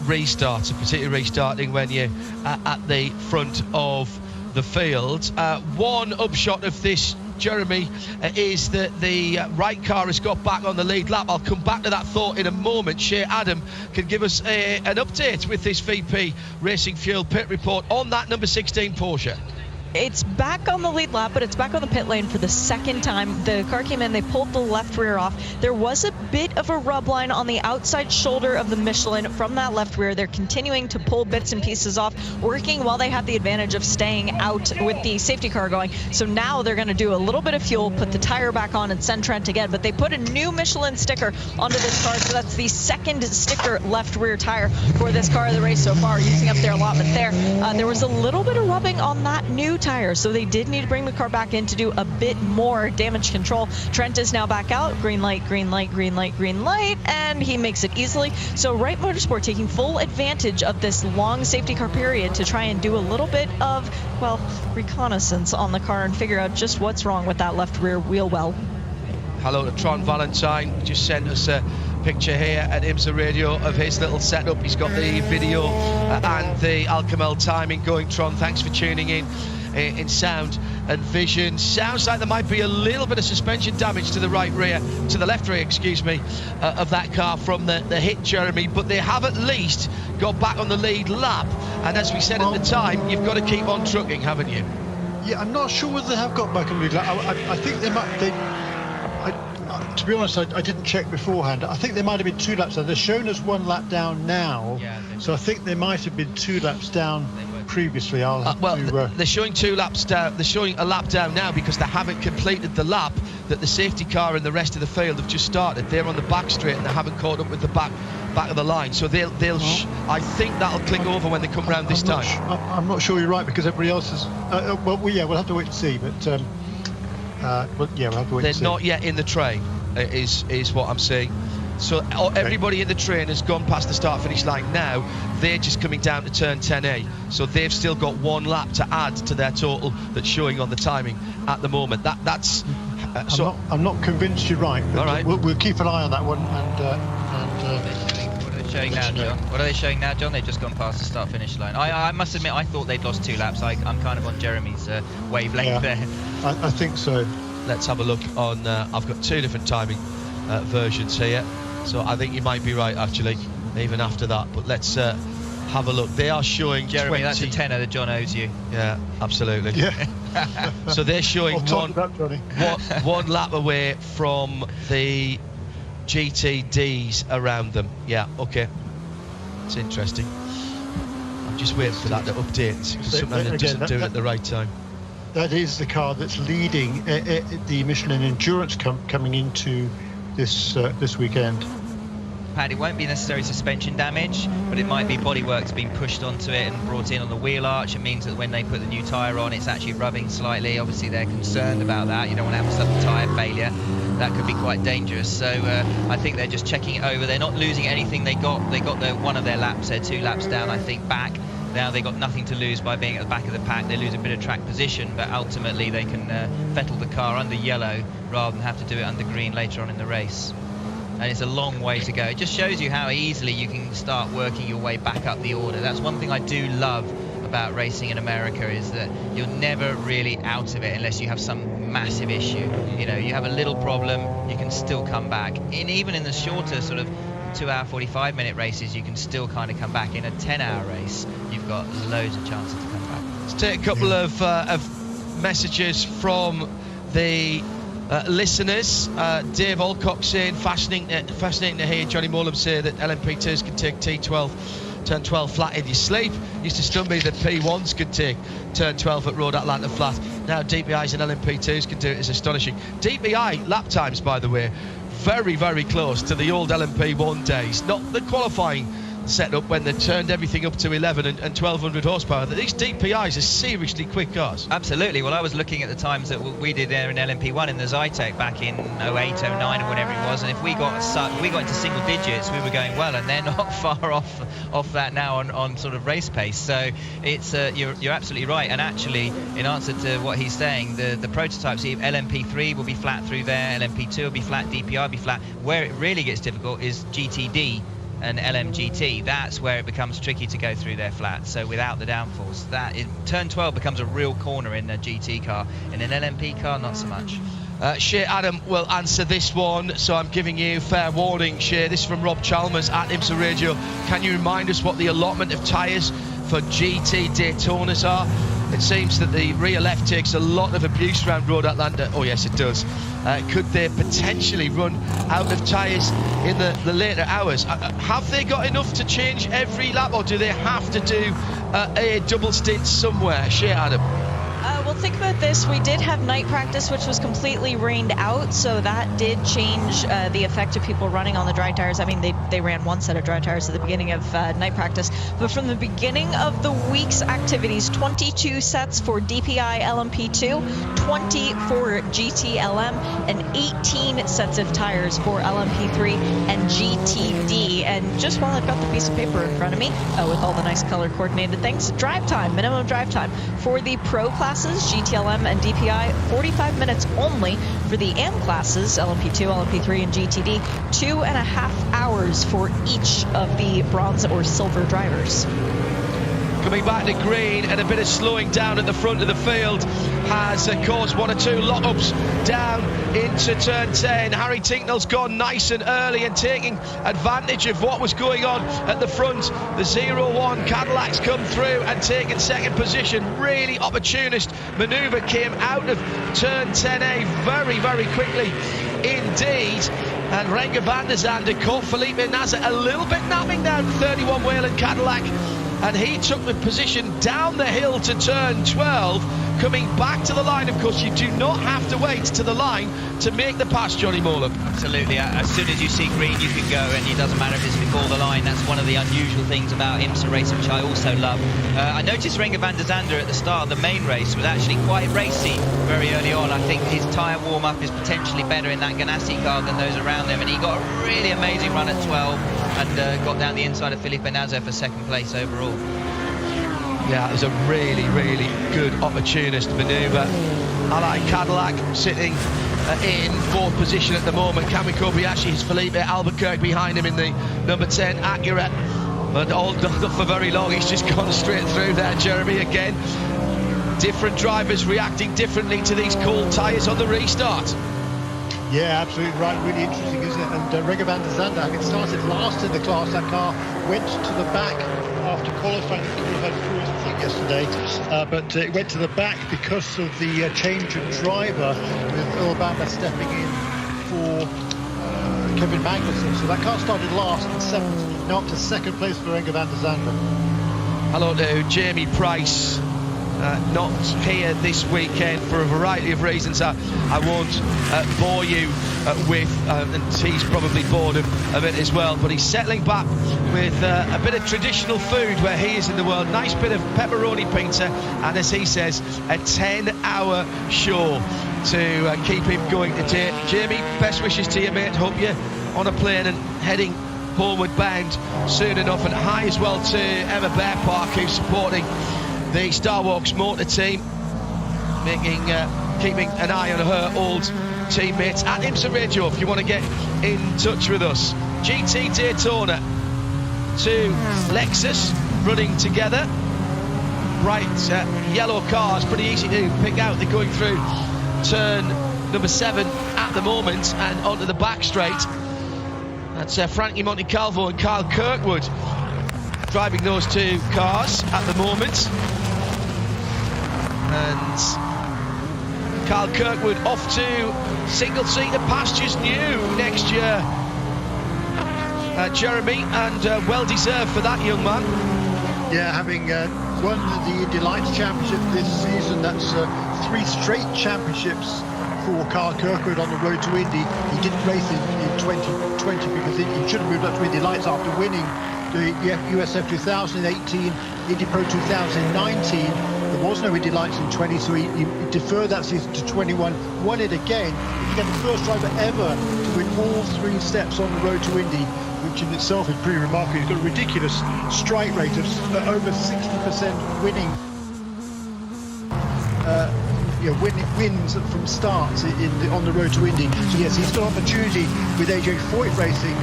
restarts, and particularly restarting when you're at the front of the field. One upshot of this, Jeremy, is that the right car has got back on the lead lap. I'll come back to that thought in a moment. Shea Adam can give us an update with this VP Racing Fuel pit report on that number 16 Porsche. It's back on the lead lap, but it's back on the pit lane for the second time. The car came in, they pulled the left rear off. There was a bit of a rub line on the outside shoulder of the Michelin from that left rear. They're continuing to pull bits and pieces off, working while they have the advantage of staying out with the safety car going. So now they're going to do a little bit of fuel, put the tire back on, and send Trent again. But they put a new Michelin sticker onto this car, so that's the second sticker left rear tire for this car of the race so far, using up their allotment there. There was a little bit of rubbing on that new tire, so they did need to bring the car back in to do a bit more damage control. Trent is now back out. Green light, green light, green light, green light, and he makes it easily. So Wright Motorsport taking full advantage of this long safety car period to try and do a little bit of, well, reconnaissance on the car and figure out just what's wrong with that left rear wheel well. Hello to Tron Valentine, just sent us a picture here at IMSA Radio of his little setup. He's got the video and the Alcamel timing going. Tron, thanks for tuning in sound and vision. Sounds like there might be a little bit of suspension damage to the left rear, excuse me, of that car from the hit, Jeremy, but they have at least got back on the lead lap, and as we said at the time, you've got to keep on trucking, haven't you? Yeah, I'm not sure whether they have got back on the lead lap. I think they might. To be honest, I didn't check beforehand. I think they might have been 2 laps down. They're shown as 1 lap down now, so I think they might have been 2 laps down previously. They're showing 2 laps down. They're showing a lap down now because they haven't completed the lap that the safety car and the rest of the field have just started. They're on the back straight and they haven't caught up with the back of the line. So they'll. I think that'll click over when they come round this time. I'm not sure you're right, because everybody else is. We'll have to wait and see. But we'll have to wait and see. They're not yet in the train, is what I'm saying. So everybody in the train has gone past the start-finish line now. They're just coming down to turn 10A. So they've still got 1 lap to add to their total that's showing on the timing at the moment. That's. I'm not convinced you're right. But all right. We'll keep an eye on that one. What are they showing now, John? What are they showing now, John? They've just gone past the start-finish line. I must admit, I thought they'd lost 2 laps. I'm kind of on Jeremy's wavelength there. I think so. Let's have a look on. I've got 2 different timing versions here. So I think you might be right, actually, even after that. But let's have a look. They are showing Jeremy, 20. that's a tenner that John owes you. Yeah, absolutely. Yeah. So they're showing one lap away from the GTDs around them. Yeah, okay. It's interesting. I'm just waiting for that to update, because sometimes it doesn't do it at the right time. That is the car that's leading the Michelin Endurance coming into this weekend. impact. It won't be necessarily suspension damage, but it might be bodywork's been pushed onto it and brought in on the wheel arch. It means that when they put the new tyre on, it's actually rubbing slightly. Obviously, they're concerned about that. You don't want to have a sudden tyre failure. That could be quite dangerous. So I think they're just checking it over. They're not losing anything. They got one of their laps. They're 2 laps down, I think, back. Now they've got nothing to lose by being at the back of the pack. They lose a bit of track position, but ultimately they can fettle the car under yellow rather than have to do it under green later on in the race. And it's a long way to go. It just shows you how easily you can start working your way back up the order. That's one thing I do love about racing in America, is that you're never really out of it unless you have some massive issue. You know, you have a little problem, you can still come back. Even in the shorter sort of 2-hour 45-minute races, you can still kind of come back. In a 10-hour race, you've got loads of chances to come back. Let's take a couple of messages from the listeners. Dave Alcock saying, fascinating to hear Johnny Molam say that LMP2s can take turn 12 flat in your sleep. Used to stun me that P1s could take turn 12 at Road Atlanta flat. Now DPIs and LMP2s can do it. It's astonishing. DPI lap times, by the way, very, very close to the old LMP1 days. Not the qualifying setup when they turned everything up to 11 and 1200 horsepower. These DPIs are seriously quick cars. Absolutely. Well, I was looking at the times that we did there in LMP1 in the Zytec back in 08, 09 or whatever it was, and if we got into single digits, we were going well, and they're not far off that now on sort of race pace. So it's you're absolutely right. And actually, in answer to what he's saying, the prototypes, LMP3 will be flat through there, LMP2 will be flat, DPI will be flat. Where it really gets difficult is GTD and LMGT. That's where it becomes tricky to go through their flat. So without the downforce, turn 12 becomes a real corner in a GT car. In an LMP car, not so much. Shea Adam will answer this one, so I'm giving you fair warning, Shea. This is from Rob Chalmers at IMSA Radio. Can you remind us what the allotment of tyres for GT Daytonas are? It seems that the rear left takes a lot of abuse around Road Atlanta. Oh yes, it does. Could they potentially run out of tyres in the later hours? Have they got enough to change every lap, or do they have to do a double stint somewhere? Shea Adam. Well, think about this. We did have night practice, which was completely rained out, so that did change the effect of people running on the dry tires. I mean, they ran one set of dry tires at the beginning of night practice, but from the beginning of the week's activities, 22 sets for DPI LMP2, 20 for GTLM, and 18 sets of tires for LMP3 and GTD. And just while I've got the piece of paper in front of me, with all the nice color coordinated things, drive time, minimum drive time for the pro classes, GTLM and DPI, 45 minutes only. For the AM classes, LMP2, LMP3, and GTD, 2.5 hours for each of the bronze or silver drivers. Coming back to green, and a bit of slowing down at the front of the field has caused 1 or 2 lock-ups down into turn 10. Harry Tincknell's gone nice and early and taking advantage of what was going on at the front. The 0-1 Cadillac's come through and taken second position. Really opportunist manoeuvre came out of turn 10A very, very quickly indeed. And Renger van der Zande caught Felipe Nasr a little bit napping down 31 Whelen Cadillac. And he took the position down the hill to turn 12, coming back to the line. Of course, you do not have to wait to the line to make the pass, Johnny Molam. Absolutely. As soon as you see green, you can go, and it doesn't matter if it's before the line. That's one of the unusual things about IMSA racing, which I also love. I noticed Renger van der Zande at the start of the main race was actually quite racy very early on. I think his tyre warm-up is potentially better in that Ganassi car than those around them, and he got a really amazing run at 12 and got down the inside of Felipe Nasr for second place overall. Yeah, it was a really, really good opportunist manoeuvre. Ally Cadillac sitting in fourth position at the moment. Cameron Kobayashi has Felipe Albuquerque behind him in the number 10 Acura. But all done up for very long. He's just gone straight through there, Jeremy, again. Different drivers reacting differently to these cold tyres on the restart. Yeah, absolutely right. Really interesting, isn't it? And Renger van der Zande, having started last in the class, that car went to the back after qualifying. It had cruised, I think, yesterday, but it went to the back because of the change of driver, with Urbana stepping in for Kevin Magnussen. So that car started last and seventh, now up to second place for Renger van der Zande. Hello to Jamie Price not here this weekend for a variety of reasons I won't bore you with, and he's probably bored of it as well, but he's settling back with a bit of traditional food where he is in the world. Nice bit of pepperoni pizza, and as he says, a 10-hour show to keep him going today. Jamie, best wishes to you, mate. Hope you're on a plane and heading homeward bound soon enough, and hi as well to Emma Bear Park, who's supporting the Starwalks motor team, keeping an eye on her old teammates. At IMSA Radio, if you want to get in touch with us. GT Daytona to Lexus running together. Bright yellow cars, pretty easy to pick out. They're going through turn number 7 at the moment and onto the back straight. That's Frankie Montecalvo and Kyle Kirkwood driving those two cars at the moment. And Kyle Kirkwood off to single-seater pastures new next year. Jeremy, and well-deserved for that young man. Yeah, having won the Indy Lights Championship this season, that's 3 straight championships for Kyle Kirkwood on the road to Indy. He didn't race in 2020 because he should have moved up to Indy Lights after winning the USF 2018, Indy Pro 2019. There was no Indy Lights in 20, so he deferred that season to 21, won it again. He became the first driver ever to win all 3 steps on the road to Indy, which in itself is pretty remarkable. He's got a ridiculous strike rate of over 60% winning. Wins from starts on the road to Indy. So yes, he's got an opportunity with AJ Foyt racing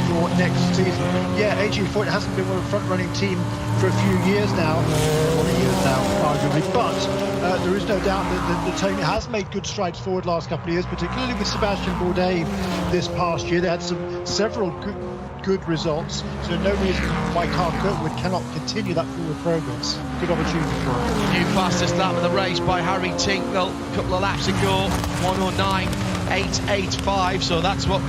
for next season. Yeah, AJ Foyt hasn't been with a front-running team for a few years now, arguably, but there is no doubt that the team has made good strides forward last couple of years, particularly with Sebastian Bourdais this past year. They had several good results, so no reason why Kyle Kirkwood cannot continue that forward progress. Good opportunity for him. New fastest lap of the race by Harry Tincknell a couple of laps ago, 109.885, so that's what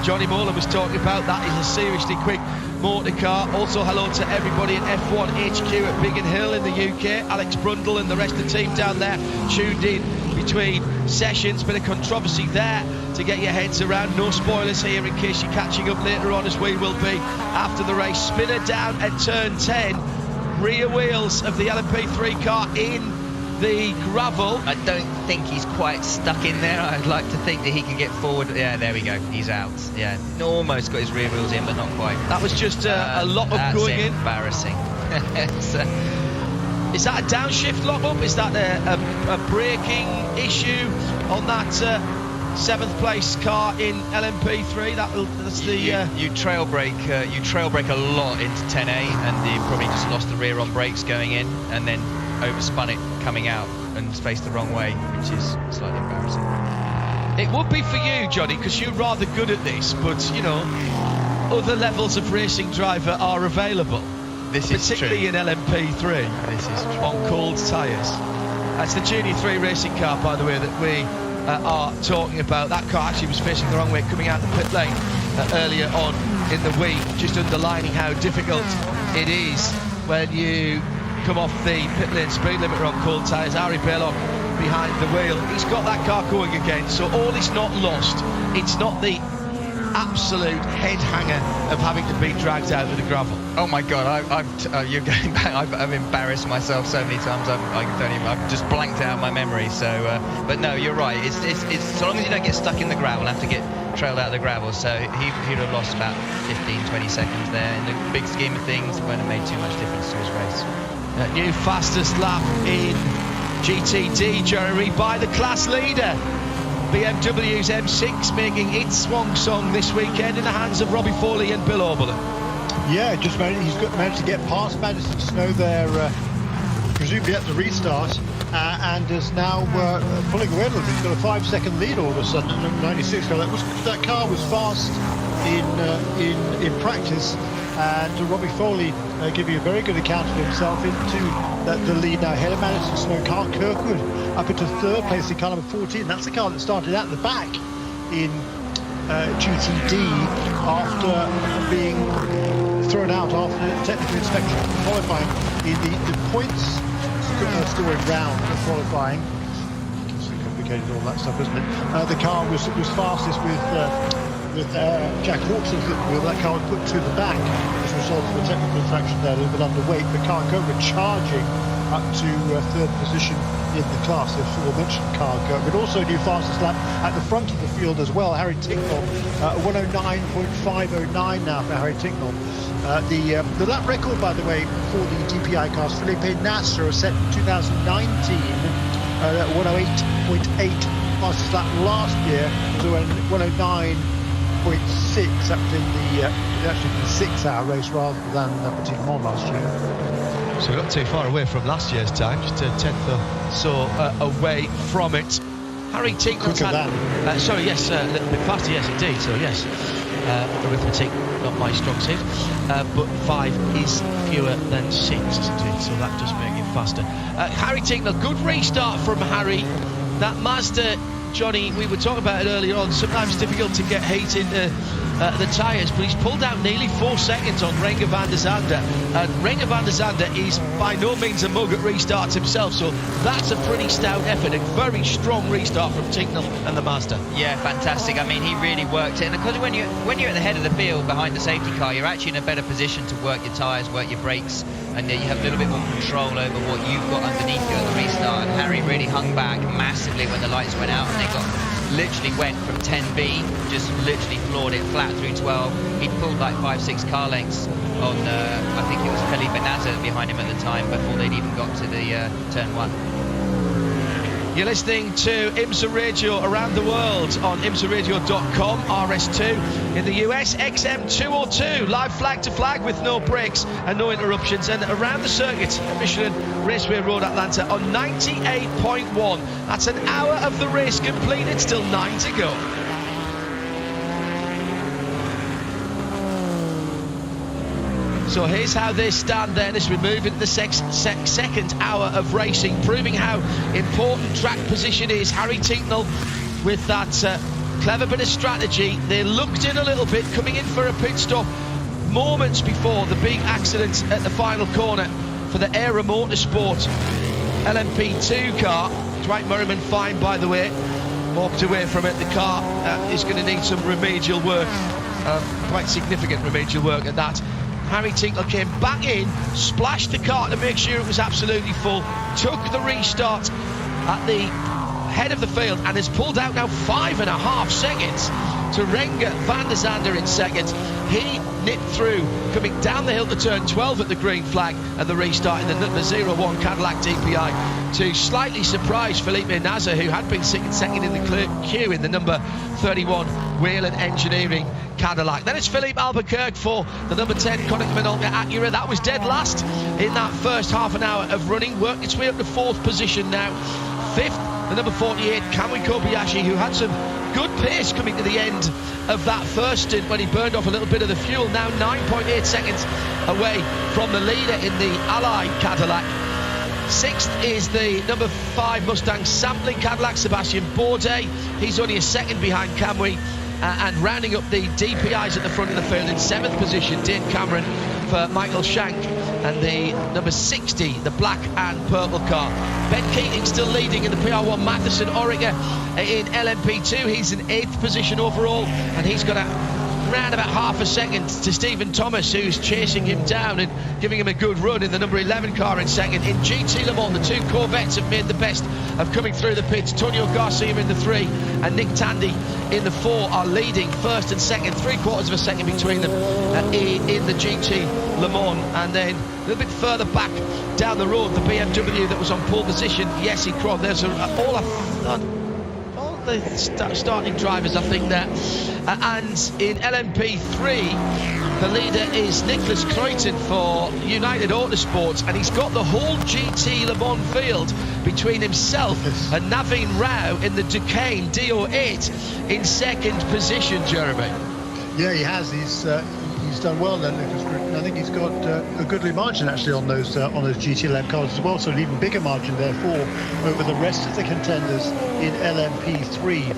Johnny Moore was talking about. That is a seriously quick motor car. Also hello to everybody at F1 HQ at Biggin Hill in the UK. Alex Brundle and the rest of the team down there tuned in between sessions. Bit of controversy there to get your heads around. No spoilers here in case you're catching up later on, as we will be after the race. Spinner down at turn 10. Rear wheels of the LMP3 car in the gravel. I don't think he's quite stuck in there. I'd like to think that he can get forward. Yeah, there we go. He's out. Yeah, almost got his rear wheels in, but not quite. That was just a lot of going in. Embarrassing. Is that a downshift lock-up? Is that a braking issue on that 7th place car in LMP3? That's the you trail brake a lot into 10A, and you probably just lost the rear on brakes going in, and then overspun it coming out and faced the wrong way, which is slightly embarrassing. It would be for you, Johnny, because you're rather good at this, but you know, other levels of racing driver are available. This is particularly true. in LMP3. This is true. On cold tyres. That's the Junior 3 racing car, by the way, that we are talking about. That car actually was facing the wrong way coming out the pit lane earlier on in the week, just underlining how difficult it is when you come off the pit lane speed limiter on cold tyres. Harry Baylock behind the wheel. He's got that car going again, so all is not lost. It's not the absolute head hanger of having to be dragged out of the gravel. Oh my God, you're going back. I've embarrassed myself so many times. I've just blanked out my memory. So, but no, you're right. It's so long as you don't get stuck in the gravel, have to get trailed out of the gravel. So he'd have lost about 15-20 seconds there. In the big scheme of things, wouldn't have made too much difference to his race. New fastest lap in GTD, Jeremy, by the class leader. BMW's M6 making its swan song this weekend in the hands of Robbie Foley and Bill Oberlin. Yeah, he's managed to get past Madison Snow there, presumably at the restart, and is now pulling away a little bit. He's got a 5-second lead all of a sudden. Number 96 car. That car was fast in practice, and Robbie Foley giving a very good account of himself into the lead now. Ahead of Madison Snow, Kyle Kirkwood up into 3rd place in car number 14. That's the car that started at the back in GTD after being thrown out after technical inspection qualifying in the points scoring round of qualifying. It's complicated, all that stuff, isn't it? The car was fastest with Jack Hawkson's wheel. That car was put to the back as a result of a technical infraction there, a little bit underweight. The car charging up to third position in the class, the aforementioned car. But also new fastest lap at the front of the field as well. Harry Tincknell, 109.509 now for Harry Tincknell. The lap record, by the way, for the DPI cars, Felipe Nasser was set in 2019, 108.8 fastest lap last year, so 109.6 up in the actually the 6-hour race rather than Petit last year. So we're not too far away from last year's time, just a tenth or so away from it. Harry Tincknell Quicker than. a little bit faster, yes indeed, so yes. Arithmetic, not my strong suit, but 5 is fewer than 6, isn't it? So that does make it faster. Harry Tincknell, good restart from Harry. That Mazda, Johnny, we were talking about it earlier on, sometimes difficult to get heat into the tyres, but he's pulled out nearly 4 seconds on Renger van der Zande, and Renger van der Zande is by no means a mug at restarts himself, so that's a pretty stout effort, a very strong restart from Tincknell and the Mazda. Yeah, fantastic. I mean, he really worked it, and because when you're at the head of the field behind the safety car, you're actually in a better position to work your tyres, work your brakes, and you have a little bit more control over what you've got underneath you at the restart. And Harry really hung back massively when the lights went out, and they literally went from 10B, just literally floored it flat through 12. He pulled like 5-6 car lengths on, I think it was Felipe Nasser behind him at the time before they'd even got to the turn 1. You're listening to IMSA Radio around the world on IMSARadio.com, RS2 in the US, XM202, live flag to flag with no breaks and no interruptions, and around the circuit at Michelin Raceway Road, Atlanta on 98.1. That's an hour of the race completed, still 9 to go. So here's how they stand then as we move into the second hour of racing, proving how important track position is. Harry Tincknell with that clever bit of strategy. They looked in a little bit, coming in for a pit stop moments before the big accident at the final corner for the Aero Motorsport LMP2 car. Dwight Merriman fine, by the way, walked away from it. The car is going to need some remedial work, quite significant remedial work at that. Harry Tincknell came back in, splashed the car to make sure it was absolutely full, took the restart at the head of the field and has pulled out now 5.5 seconds to Renger van der Zande in second. He nipped through, coming down the hill to turn 12 at the green flag and the restart in the number 01 Cadillac DPI to slightly surprise Felipe Nasser, who had been sitting second in the queue in the number 31 Wheel and Engineering Cadillac. Then it's Philippe Albuquerque for the number 10 Konica Minolta Acura. That was dead last in that first half an hour of running, worked its way up to 4th position now. 5th, the number 48 Kamui Kobayashi, who had some good pace coming to the end of that first stint when he burned off a little bit of the fuel. Now 9.8 seconds away from the leader in the Ally Cadillac. 6th is the number 5 Mustang sampling Cadillac, Sebastian Bourdais. He's only a second behind Kamui. And rounding up the DPIs at the front of the field in 7th position, Dane Cameron for Michael Shank, and the number 60, the black and purple car. Ben Keating still leading in the PR1. Matheson Orica in LMP2. He's in 8th position overall, and he's got around about half a second to Stephen Thomas, who's chasing him down and giving him a good run in the number 11 car in second. In GT Le Mans, the 2 Corvettes have made the best of coming through the pits. Tonio Garcia in the 3 and Nick Tandy in the 4 are leading first and second, 3/4 of a second between them in the GT Le Mans. And then a little bit further back down the road, the BMW that was on pole position, Jesse Krohn. There's all the starting drivers, I think, there. And in LMP3, the leader is Nicholas Creighton for United Autosports, and he's got the whole GT Le Mans field between himself and Naveen Rao in the Duquesne DO8 in 2nd position, Jeremy. Yeah, he has. He's done well then, Nicholas Creighton. I think he's got a goodly margin actually on those GT11 cars as well, so an even bigger margin therefore over the rest of the contenders in LMP3.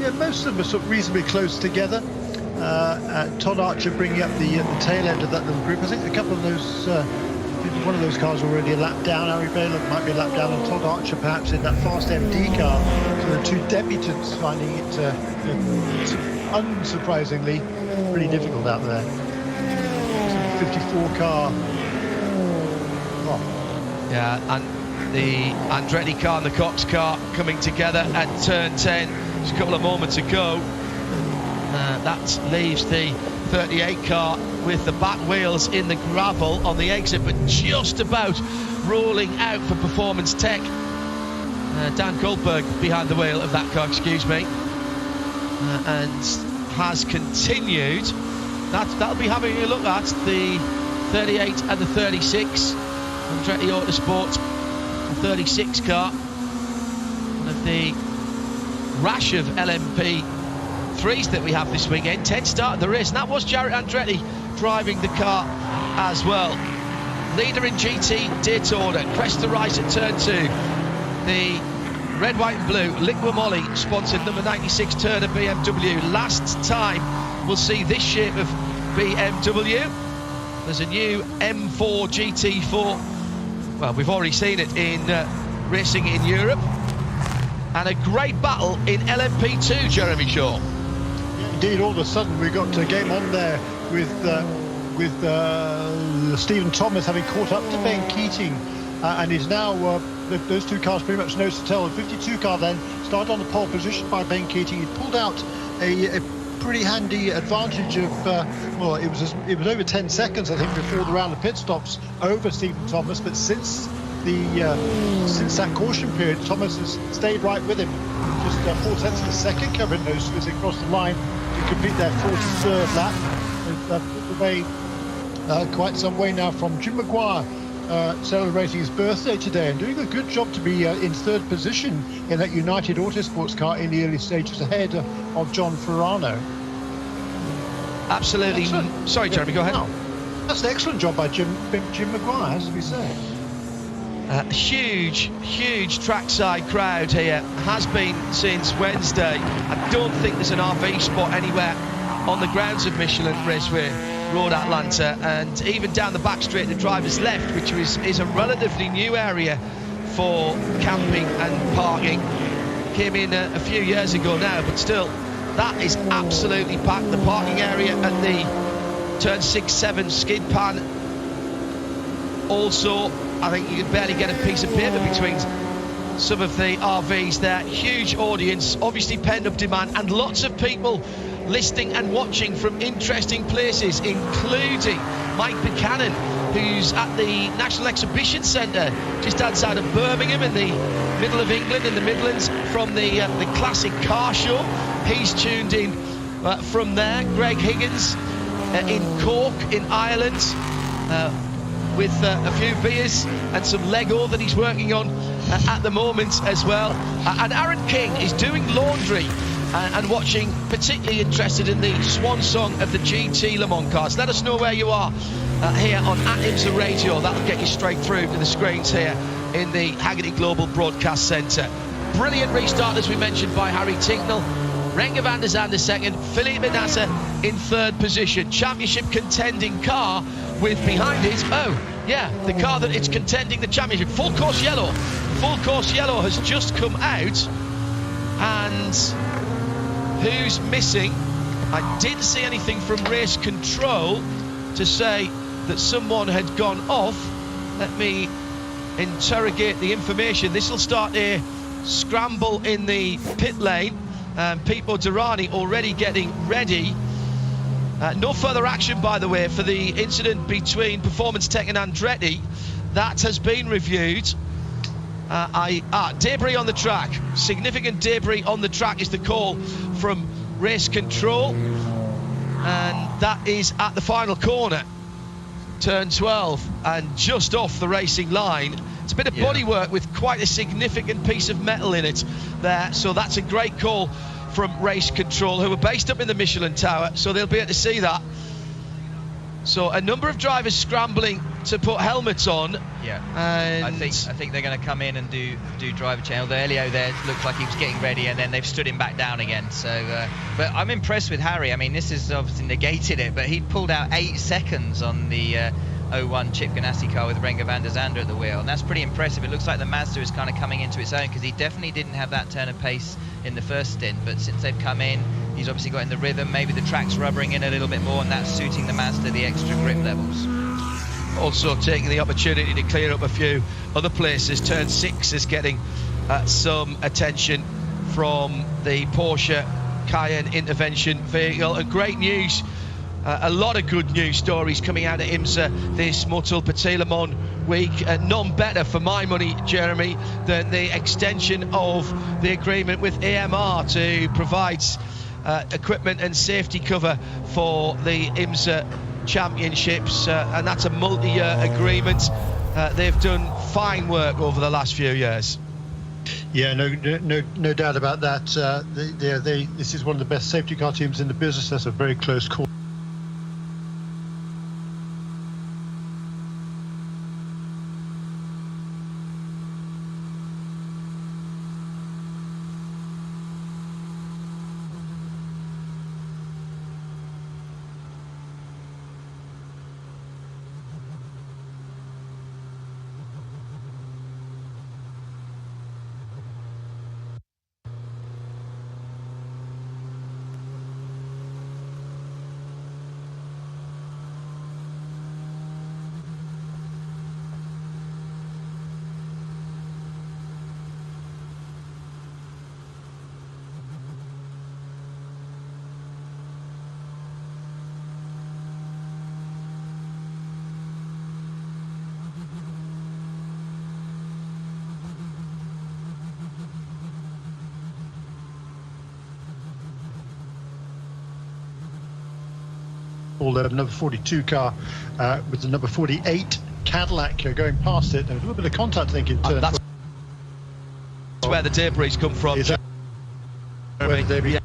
Yeah, most of them are sort of reasonably close together. Todd Archer bringing up the tail end of that little group. I think a couple of those one of those cars already a lap down. Harry Bailiff might be a lap down, and Todd Archer perhaps in that fast MD car. So the two debutants finding it unsurprisingly pretty difficult out there. 54 car. Oh. Yeah, and the Andretti car and the Cox car coming together at turn 10 just a couple of moments ago. That leaves the 38 car with the back wheels in the gravel on the exit, but just about rolling out for Performance Tech. Dan Goldberg behind the wheel of that car, excuse me, and has continued. That'll be having a look at the 38 and the 36. Andretti Autosport, the 36 car, one of the rash of LMP3s that we have this weekend. 10 started the race, and that was Jarrett Andretti driving the car as well. Leader in GT Daytona, crest to right at turn 2. The red, white and blue Liqui Moly sponsored number 96 Turner BMW. Last time we'll see this shape of BMW. There's a new M4 GT4. Well, we've already seen it in racing in Europe. And a great battle in LMP2, Jeremy Shaw. Yeah, indeed, all of a sudden we got a game on there with Stephen Thomas having caught up to Ben Keating, and is now those two cars pretty much nose to tail. The 52 car then started on the pole position by Ben Keating. He pulled out a pretty handy advantage of well, it was over 10 seconds I think before the round of pit stops over Stephen Thomas, but since that caution period, Thomas has stayed right with him, just 4 tenths of a second covering those as they crossed the line to complete their 43rd lap. They've put away quite some way now from Jim Maguire, celebrating his birthday today and doing a good job to be in third position in that United Autosports car in the early stages ahead of John Ferrano. Absolutely. Excellent. Sorry, Jeremy, go ahead. Wow. That's an excellent job by Jim Maguire, has to be said. Huge trackside crowd here, has been since Wednesday. I don't think there's an RV spot anywhere on the grounds of Michelin Raceway Road, Atlanta, and even down the back straight to driver's left, which is a relatively new area for camping and parking. Came in a few years ago now, but still, that is absolutely packed. The parking area at the turn 6-7 skid pan, also, I think you could barely get a piece of paper between some of the RVs there. Huge audience, obviously pent up demand, and lots of people listening and watching from interesting places, including Mike Buchanan, who's at the National Exhibition Centre just outside of Birmingham in the middle of England, in the Midlands, from the Classic Car Show. He's tuned in from there. Greg Higgins in Cork in Ireland, with a few beers and some Lego that he's working on at the moment as well. And Aaron King is doing laundry and watching, particularly interested in the swan song of the GT Le Mans cars. Let us know where you are here on IMSA Radio. That'll get you straight through to the screens here in the Haggerty Global Broadcast Centre. Brilliant restart, as we mentioned, by Harry Tincknell. Renger van der Zande second, Felipe Nasser in third position. Championship contending car with behind it, the car that it's contending the championship. Full course yellow has just come out, and who's missing? I didn't see anything from race control to say that someone had gone off. Let me interrogate the information. This will start a scramble in the pit lane. Pipo Durrani already getting ready. No further action, by the way, for the incident between Performance Tech and Andretti. That has been reviewed. Debris on the track. Significant debris on the track is the call from race control. And that is at the final corner, turn 12, and just off the racing line. It's a bit of bodywork with quite a significant piece of metal in it there. So that's a great call from race control, who are based up in the Michelin Tower, so they'll be able to see that. So a number of drivers scrambling to put helmets on. Yeah, and I think they're going to come in and do driver change. Although Elio there looked like he was getting ready, and then they've stood him back down again. So, but I'm impressed with Harry. I mean, this has obviously negated it, but he pulled out 8 seconds on the 01 Chip Ganassi car with Renger van der Zande at the wheel, and that's pretty impressive. It looks like the Mazda is kind of coming into its own, because he definitely didn't have that turn of pace in the first stint, but since they've come in, he's obviously got in the rhythm. Maybe the track's rubbering in a little bit more, and that's suiting the Mazda the extra grip levels. Also taking the opportunity to clear up a few other places. Turn 6 is getting some attention from the Porsche Cayenne intervention vehicle, and great news. A lot of good news stories coming out of IMSA this Motul Petit Le Mans week. None better for my money, Jeremy, than the extension of the agreement with AMR to provide equipment and safety cover for the IMSA championships, and that's a multi-year agreement. They've done fine work over the last few years. Yeah, no doubt about that. This is one of the best safety car teams in the business. That's a very close call. The number 42 car with the number 48 Cadillac going past it. There was a little bit of contact, I think, in turn. That's where the debris come from. Is that where the debris?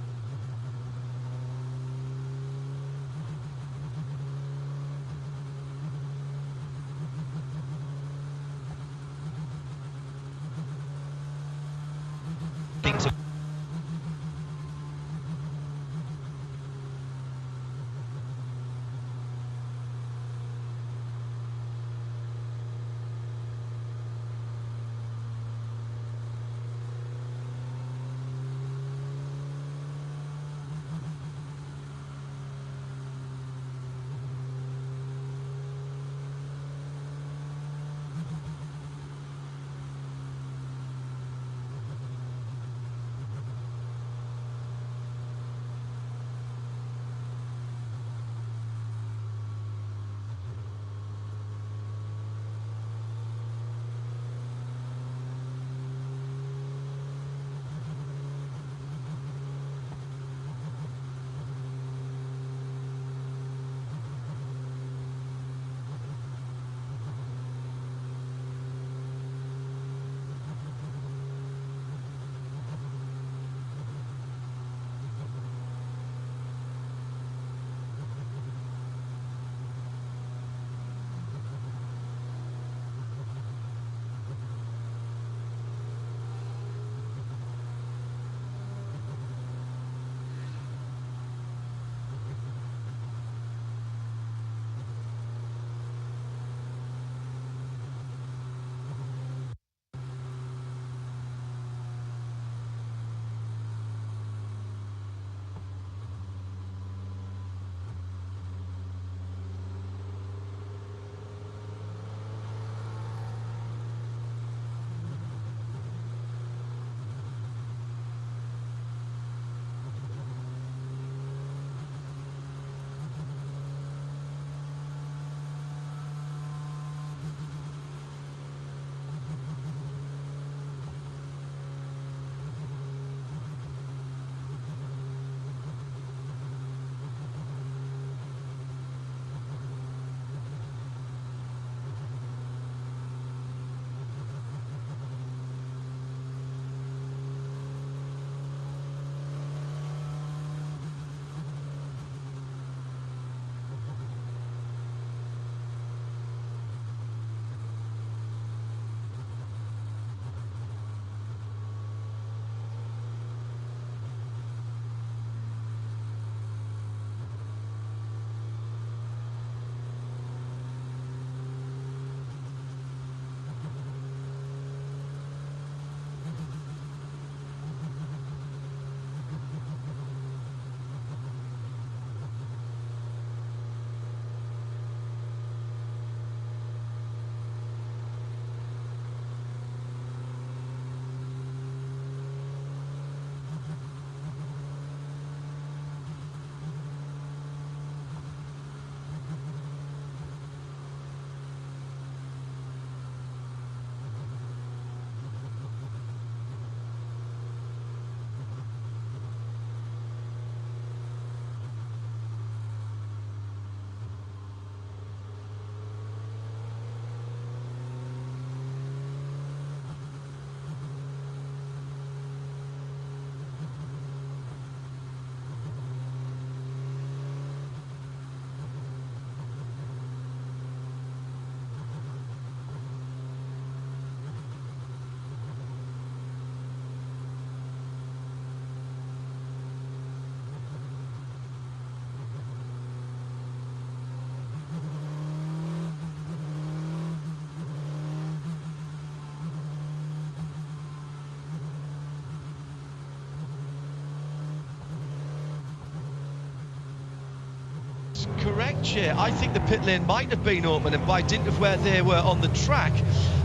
correct, Jay. I think the pit lane might have been open, and by dint of where they were on the track,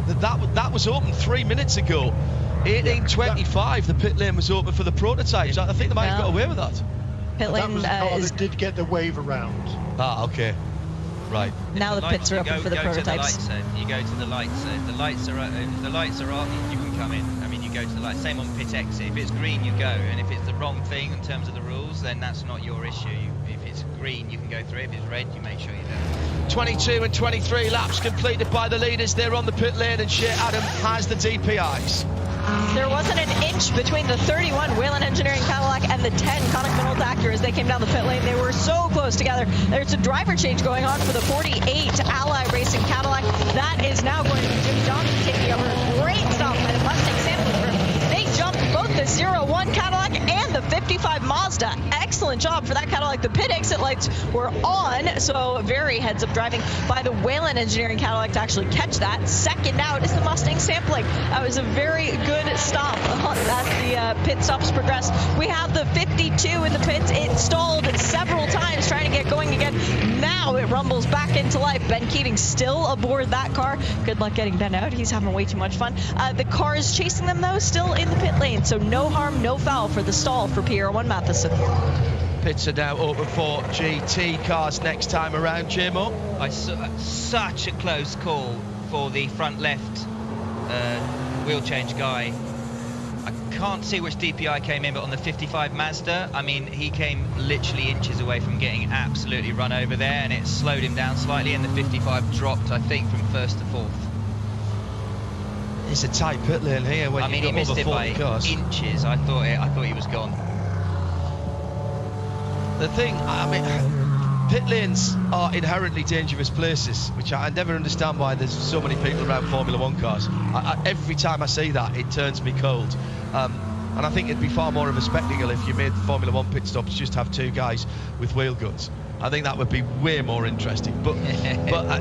that was open 3 minutes ago. 18:25, the pit lane was open for the prototypes. I think they might have got away with that. Pit That lane was the car that did get the wave around. Ah, okay. Right. now the pits are open for the prototypes. You go to the light zone. If the lights are off, you can come in. I mean, you go to the light. Same on pit exit. If it's green, you go. And if it's the wrong thing in terms of the rules, then that's not your issue. If it's green, you can go through. If it's red, you make sure you don't. 22 and 23 laps completed by the leaders. They're on the pit lane, and Shea Adam has the DPIs. There wasn't an inch between the 31 Whelen Engineering Cadillac and the 10 Koenig Middle Acura as they came down the pit lane. They were so close together. There's a driver change going on for the 48 Ally Racing Cadillac. That is now going to be Jimmy Johnson taking over. Great stop by the Mustang sampling group. They jumped both the 01 Cadillac and the 55 Mazda. Excellent job for that Cadillac. The pit exit lights were on, so very heads-up driving by the Whelen Engineering Cadillac to actually catch that. Second out is the Mustang sampling. That was a very good stop as the pit stops progressed. We have the 52 in the pits. It stalled several times trying to get going again. Now it rumbles back into life. Ben Keating still aboard that car. Good luck getting Ben out. He's having way too much fun. The cars chasing them, though, still in the pit lane, so no harm, no foul for the stall for PR1 Matheson. Pits are now open for GT cars next time around, JMO. Such a close call for the front left wheel change guy. I can't see which DPI came in, but on the 55 Mazda, I mean, he came literally inches away from getting absolutely run over there, and it slowed him down slightly, and the 55 dropped, I think, from first to fourth. It's a tight pit lane here when he you've got missed over it 40 by cars. Inches. I thought he was gone. The thing, I mean, pit lanes are inherently dangerous places, which I never understand why there's so many people around Formula One cars. Every time I see that, it turns me cold. And I think it'd be far more of a spectacle if you made Formula One pit stops just have two guys with wheel guns. I think that would be way more interesting. But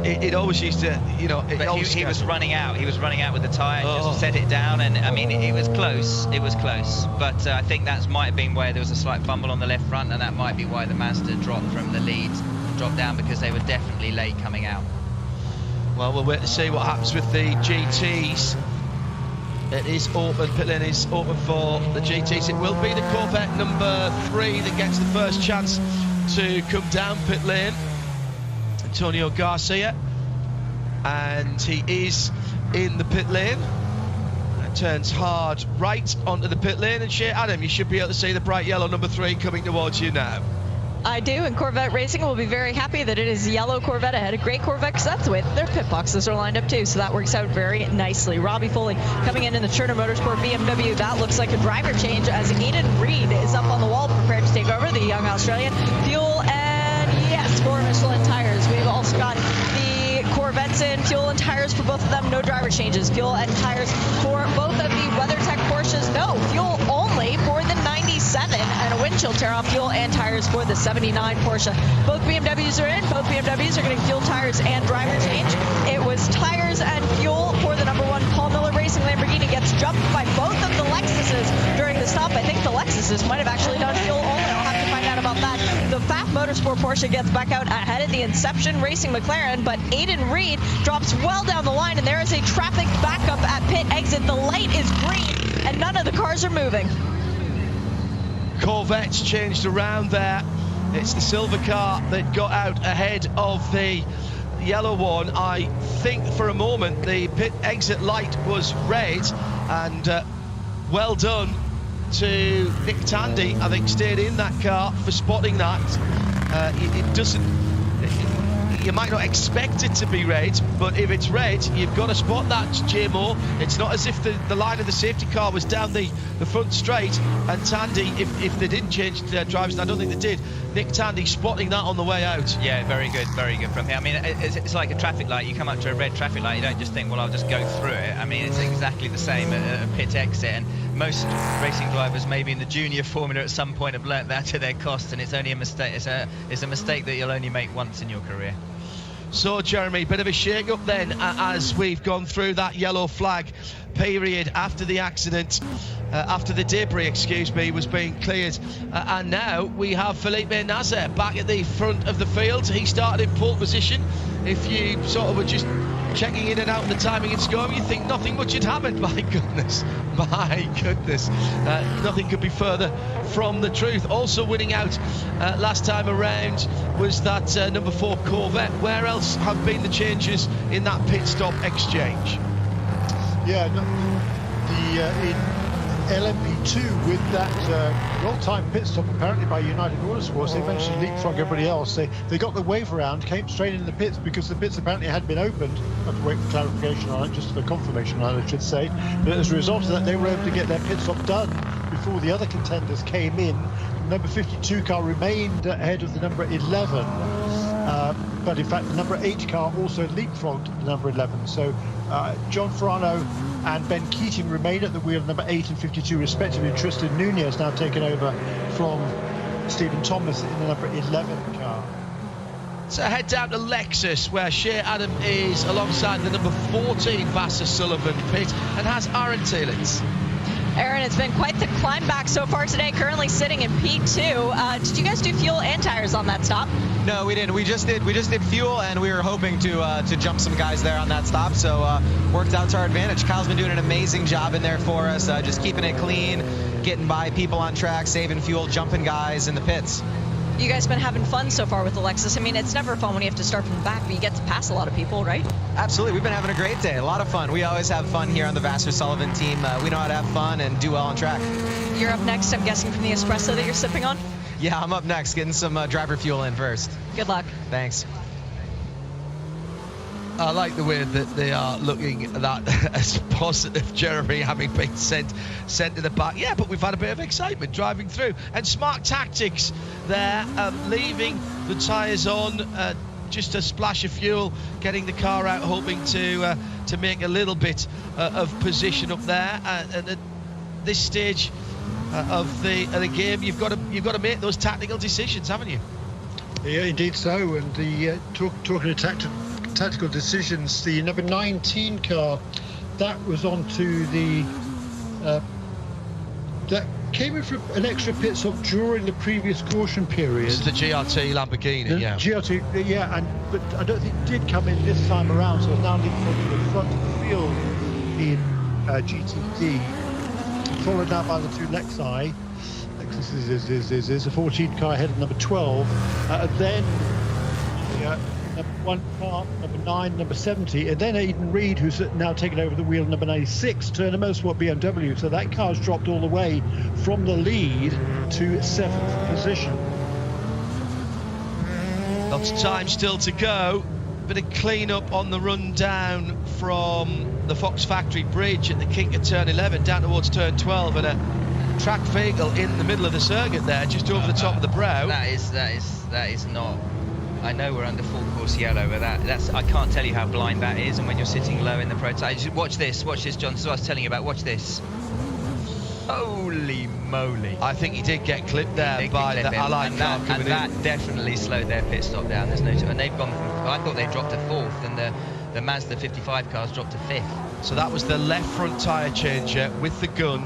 it always used to, you know. He was running out. He was running out with the tyre, just set it down, and I mean, it was close. It was close. But I think that might have been where there was a slight fumble on the left front, and that might be why the Mazda dropped from the lead, dropped down, because they were definitely late coming out. Well, we'll wait to see what happens with the GTs. It is open, pit lane is open for the GTs. It will be the Corvette number 3 that gets the first chance to come down pit lane. Antonio Garcia, and he is in the pit lane. Turns hard right onto the pit lane, and Shea Adam, you should be able to see the bright yellow number 3 coming towards you now. I do, and Corvette Racing will be very happy that it is yellow Corvette ahead. A great Corvette, because that's the way their pit boxes are lined up too, so that works out very nicely. Robbie Foley coming in the Turner Motorsport BMW. That looks like a driver change as Aiden Reed is up on the wall prepared to take over, the young Australian. Fuel and yes, for Michelin tires. We've also got the Corvettes in, fuel and tires for both of them, no driver changes. Fuel and tires for both of the WeatherTech Porsches, no, fuel only for the 97 and a windshield tear off, fuel and tires for the 79 Porsche. Both BMWs are in, both BMWs are getting fuel, tires and driver change. It was tires and fuel for the number 1 Paul Miller Racing Lamborghini, gets jumped by both of the Lexuses during the stop. I think the Lexuses might have actually done fuel only. I'll have to find out about that. The FAF Motorsport Porsche gets back out ahead of the Inception Racing McLaren, but Aiden Reed drops well down the line, and there is a traffic backup at pit exit. The light is green, and none of the cars are moving. Corvette's changed around there. It's the silver car that got out ahead of the yellow one. I think for a moment the pit exit light was red, and well done to Nick Tandy. I think stayed in that car for spotting that. It doesn't. You might not expect it to be red, but if it's red, you've got to spot that, JMO. It's not as if the line of the safety car was down the front straight, and Tandy, if they didn't change their drivers, and I don't think they did, Nick Tandy spotting that on the way out. Yeah, very good from him. I mean, it's like a traffic light. You come up to a red traffic light, you don't just think, well, I'll just go through it. I mean, it's exactly the same at a pit exit, and most racing drivers, maybe in the junior formula at some point, have learnt that to their cost, and it's only a mistake. It's a mistake that you'll only make once in your career. So, Jeremy, bit of a shake-up then as we've gone through that yellow flag period after the accident, after the debris, excuse me, was being cleared. And now we have Felipe Nasr back at the front of the field. He started in pole position. If you sort of were just checking in and out the timing and scoring, you think nothing much had happened. My goodness. Nothing could be further from the truth. Also winning out last time around was that number 4 Corvette. Where else have been the changes in that pit stop exchange? Yeah, in LMP2 with that well-timed pit stop apparently by United Autosports, they managed to leapfrog everybody else. They got the wave around, came straight in the pits because the pits apparently had been opened. I have to wait for clarification on it, just for confirmation on it, I should say. But as a result of that, they were able to get their pit stop done before the other contenders came in. The number 52 car remained ahead of the number 11. But in fact, the number 8 car also leapfrogged the number 11. So John Farano and Ben Keating remain at the wheel, number 8 and 52 respectively. Tristan Nunez now taken over from Stephen Thomas in the number 11 car. So head down to Lexus, where Shea Adam is alongside the number 14 Vassar Sullivan pit and has Aaron Taylor. Aaron, it's been quite the climb back so far today, currently sitting in P2. Did you guys do fuel and tires on that stop? No, we didn't. We just did fuel, and we were hoping to jump some guys there on that stop, so worked out to our advantage. Kyle's been doing an amazing job in there for us, just keeping it clean, getting by people on track, saving fuel, jumping guys in the pits. You guys been having fun so far with the Lexus. I mean, it's never fun when you have to start from the back, but you get to pass a lot of people, right? Absolutely. We've been having a great day. A lot of fun. We always have fun here on the Vassar Sullivan team. We know how to have fun and do well on track. You're up next, I'm guessing, from the espresso that you're sipping on? Yeah, I'm up next, getting some driver fuel in first. Good luck. Thanks. I like the way that they are looking at that as positive, Jeremy, having been sent to the back. Yeah, but we've had a bit of excitement driving through. And smart tactics there, leaving the tyres on, just a splash of fuel, getting the car out, hoping to make a little bit of position up there. And at this stage of the game, you've got to make those tactical decisions, haven't you? Yeah, indeed so. And the talking of tactical decisions, the number 19 car that was onto the that came in for an extra pit stop during the previous caution period. This is the GRT Lamborghini, yeah. GRT, yeah, but I don't think it did come in this time around, so it's now leaping from the front of the field in GTD, followed now by the 2 Lexi. Lexus is a 14 car ahead of number 12, then number 1 car, number 9, number 70, and then Aidan Reid, who's now taken over the wheel, number 96, Turner Motorsport BMW. So that car's dropped all the way from the lead to 7th position. Lots of time still to go. Bit of clean up on the run down from the Fox Factory Bridge at the kink at turn 11 down towards turn 12, and a track vehicle in the middle of the circuit there, just over the top of the brow. That is not. I know we're under full course yellow, but that's I can't tell you how blind that is. And when you're sitting low in the prototype, watch this, John. So I was telling you about. Watch this. Holy moly! I think he did get clipped there by the Allied car coming in. And that definitely slowed their pit stop down. There's no, and they've gone from. I thought they dropped to 4th, and the Mazda 55 cars dropped to 5th. So that was the left front tyre changer with the gun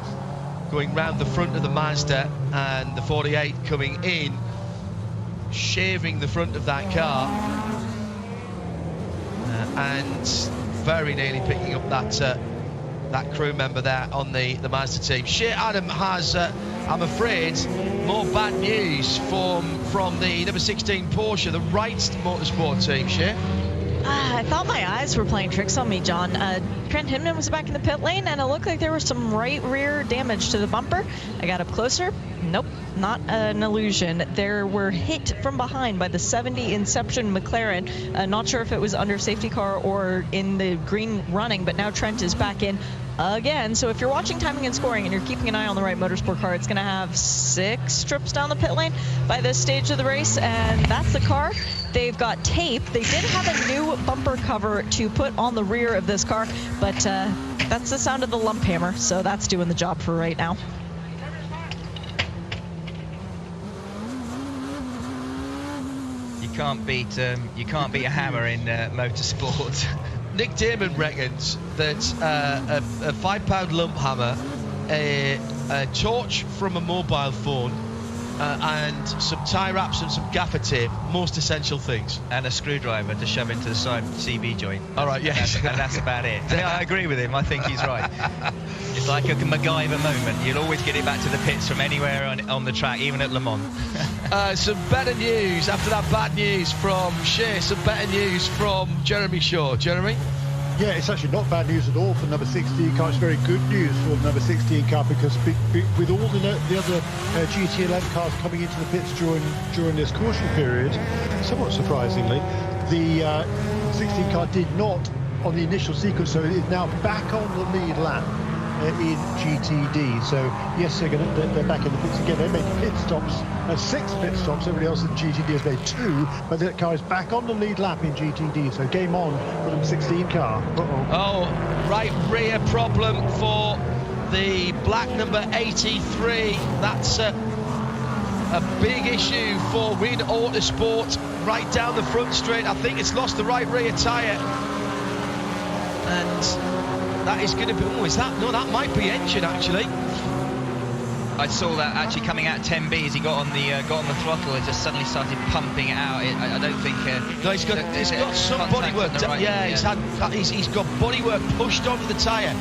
going round the front of the Mazda, and the 48 coming in, shaving the front of that car, and very nearly picking up that crew member there on the Mazda team. Shea Adam has, I'm afraid, more bad news from the number 16 Porsche, the Wright Motorsport team. Shea? I thought my eyes were playing tricks on me, John. Trent Hinman was back in the pit lane, and it looked like there was some right rear damage to the bumper. I got up closer. Nope, not an illusion. There were hit from behind by the 70 Inception McLaren. Not sure if it was under safety car or in the green running, but now Trent is back in again. So if you're watching timing and scoring and you're keeping an eye on the Wright Motorsport car, it's going to have 6 trips down the pit lane by this stage of the race, and that's the car. They've got tape. They did have a new bumper cover to put on the rear of this car, but that's the sound of the lump hammer, so that's doing the job for right now. You can't beat a hammer in motorsport. Nick Damon reckons that a £5 lump hammer, a torch from a mobile phone, and some tie wraps and some gaffer tape, most essential things. And a screwdriver to shove into the side CB joint. All right, yes. And that's about it. Yeah, I agree with him. I think he's right. It's like a MacGyver moment. You'll always get it back to the pits from anywhere on the track, even at Le Mans. Some better news after that bad news from Shea. Some better news from Jeremy Shaw. Jeremy? Yeah, it's actually not bad news at all for number 16 car. It's very good news for the number 16 car, because with all the other GT11 cars coming into the pits during this caution period, somewhat surprisingly, the 16 car did not on the initial sequence, so it is now back on the lead lap in GTD. So yes, they're back in the pits again. They made pit stops, 6 pit stops. Everybody else in GTD has made 2, but the car is back on the lead lap in GTD. So game on for the 16 car. Oh, right rear problem for the black number 83. That's a big issue for Win Autosport. Right down the front straight. I think it's lost the right rear tyre, and that is going to be. Oh, is that? No, that might be engine actually. I saw that actually coming out 10B as he got on the throttle. It just suddenly started pumping it out. I don't think. No, he's got some bodywork. Right, he's got bodywork pushed onto the tyre.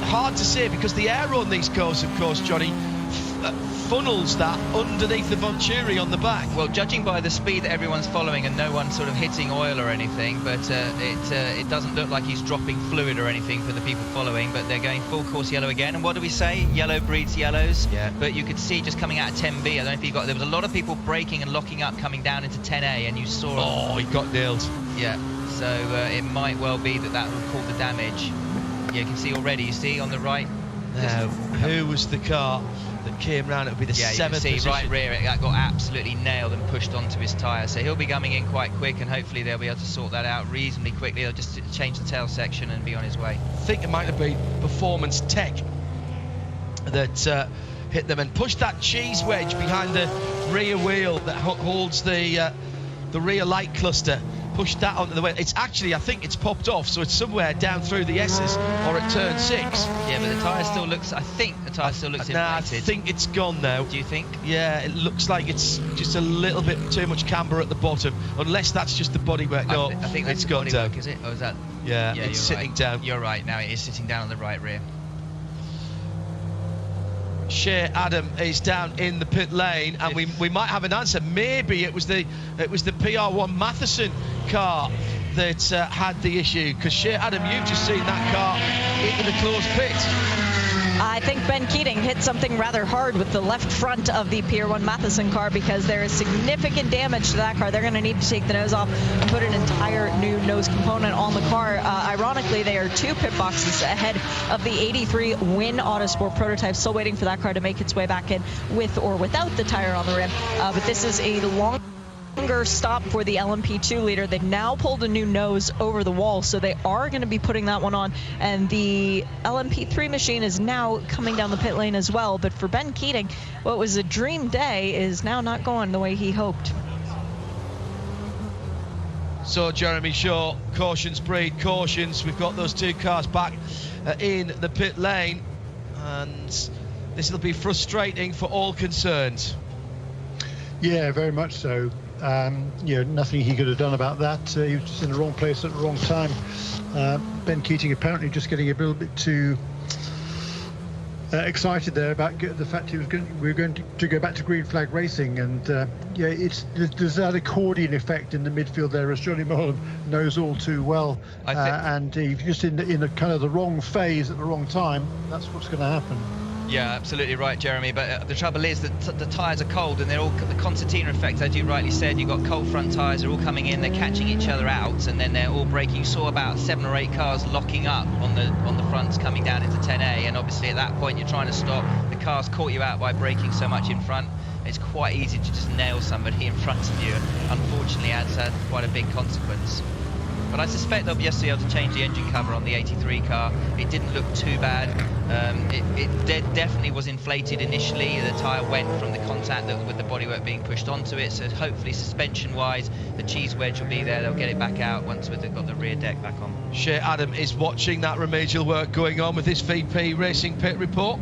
Hard to say because the air on these cars, of course, Johnny, funnels that underneath the Venturi on the back. Well, judging by the speed that everyone's following and no one sort of hitting oil or anything, but it doesn't look like he's dropping fluid or anything for the people following, but they're going full course yellow again. And what do we say? Yellow breeds yellows. Yeah. But you could see just coming out of 10B, I don't know if you got, there was a lot of people braking and locking up coming down into 10A, and you saw... Oh, he got nailed. Yeah, so it might well be that will cause the damage. Yeah, you can see already, you see on the right. Now, who was the car that came round? It would be the 7th position. position. Right rear, it got absolutely nailed and pushed onto his tyre. So he'll be coming in quite quick, and hopefully they'll be able to sort that out reasonably quickly. They'll just change the tail section and be on his way. I think it might have been Performance Tech that hit them and pushed that cheese wedge behind the rear wheel that holds the rear light cluster. Pushed that onto the way. It's actually, I think it's popped off, so it's somewhere down through the S's or at turn 6. Yeah, but the tyre still looks, I think the tyre still looks inflated. I think it's gone now. Do you think? Yeah, it looks like it's just a little bit too much camber at the bottom, unless that's just the bodywork. No, I think that's it's gone down. Is it? Or is that? Yeah, it's sitting right. down. You're right, now it is sitting down on the right rear. Shea Adam is down in the pit lane, and we might have an answer. Maybe it was the PR1 Matheson car that had the issue, because Shea Adam, you've just seen that car into the closed pit. I think Ben Keating hit something rather hard with the left front of the PR1 Matheson car, because there is significant damage to that car. They're going to need to take the nose off and put an entire new nose component on the car. Ironically, they are 2 pit boxes ahead of the 83 Win Autosport prototype, still waiting for that car to make its way back in with or without the tire on the rim. But this is a longer stop for the LMP2 leader. They've now pulled a new nose over the wall, so they are going to be putting that one on, and the LMP3 machine is now coming down the pit lane as well. But for Ben Keating, what was a dream day is now not going the way he hoped. So Jeremy Shaw, cautions breed cautions. We've got those 2 cars back in the pit lane, and this will be frustrating for all concerned. Yeah, very much so. Nothing he could have done about that. He was just in the wrong place at the wrong time. Ben Keating apparently just getting a little bit too excited there about the fact we were going to go back to green flag racing, and there's that accordion effect in the midfield there, as Johnny Mullen knows all too well. And if you're just in a kind of the wrong phase at the wrong time, that's what's going to happen. Yeah, absolutely right, Jeremy. But the trouble is that the tyres are cold, and they're all the concertina effect, as you rightly said. You've got cold front tyres, they're all coming in, they're catching each other out, and then they're all braking. You saw about 7 or 8 cars locking up on the fronts coming down into 10A, and obviously at that point you're trying to stop. The car's caught you out by braking so much in front. It's quite easy to just nail somebody in front of you, and unfortunately that's had quite a big consequence. but I suspect they'll be able to change the engine cover on the 83 car. It didn't look too bad. It definitely was inflated initially. The tyre went from the contact with the bodywork being pushed onto it, so hopefully suspension-wise, the cheese wedge will be there. They'll get it back out once they've got the rear deck back on. Shea Adam is watching that remedial work going on with his VP Racing Pit Report.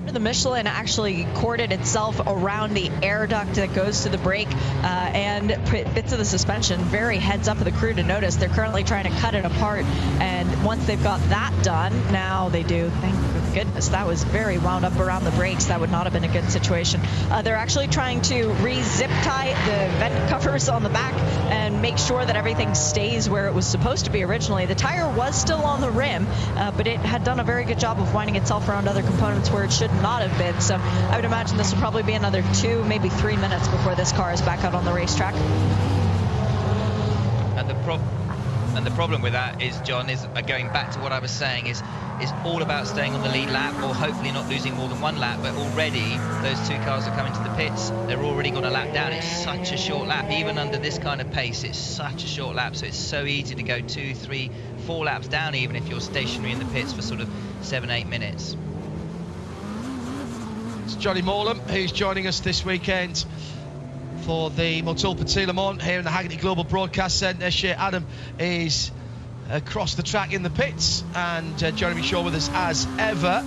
The Michelin actually corded itself around the air duct that goes to the brake and bits of the suspension. Very heads up of the crew to notice. They're currently trying to cut it apart, and once they've got that done, now they do. Thank goodness, that was very wound up around the brakes. That would not have been a good situation. They're actually trying to re-zip tie the vent covers on the back and make sure that everything stays where it was supposed to be originally. The tire was still on the rim, but it had done a very good job of winding itself around other components where it should not have been. So I would imagine this will probably be another 2, maybe 3 minutes before this car is back out on the racetrack. And the problem with that is, John, is going back to what I was saying, is all about staying on the lead lap, or hopefully not losing more than 1 lap. But already those 2 cars are coming to the pits. They're already got a lap down. It's such a short lap, even under this kind of pace. It's such a short lap, so it's so easy to go 2, 3, 4 laps down, even if you're stationary in the pits for sort of 7-8 minutes. It's Johnny Morlam who's joining us this weekend for the Motul Petit Le Mans here in the Hagerty Global Broadcast Centre. Shea Adam is across the track in the pits, and Jeremy Shaw with us as ever,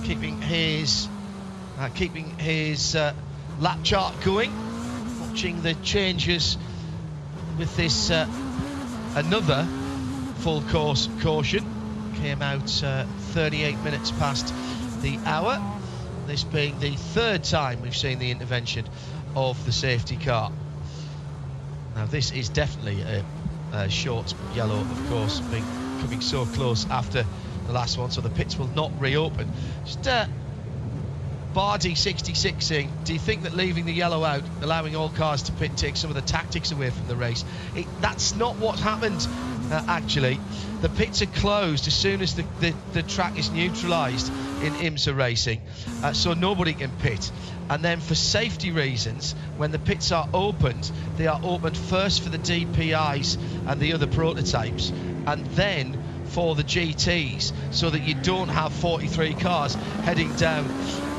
keeping his lap chart going, watching the changes with this another full course caution. Came out 38 minutes past the hour. This being the 3rd time we've seen the intervention of the safety car. Now this is definitely a short yellow, of course, coming so close after the last one, so the pits will not reopen. Just Bardi 66 saying, do you think that leaving the yellow out, allowing all cars to pit, takes some of the tactics away from the race? That's not what happened, actually. The pits are closed as soon as the track is neutralised in IMSA racing, so nobody can pit. And then for safety reasons, when the pits are opened, they are opened first for the DPIs and the other prototypes, and then for the GTs, so that you don't have 43 cars heading down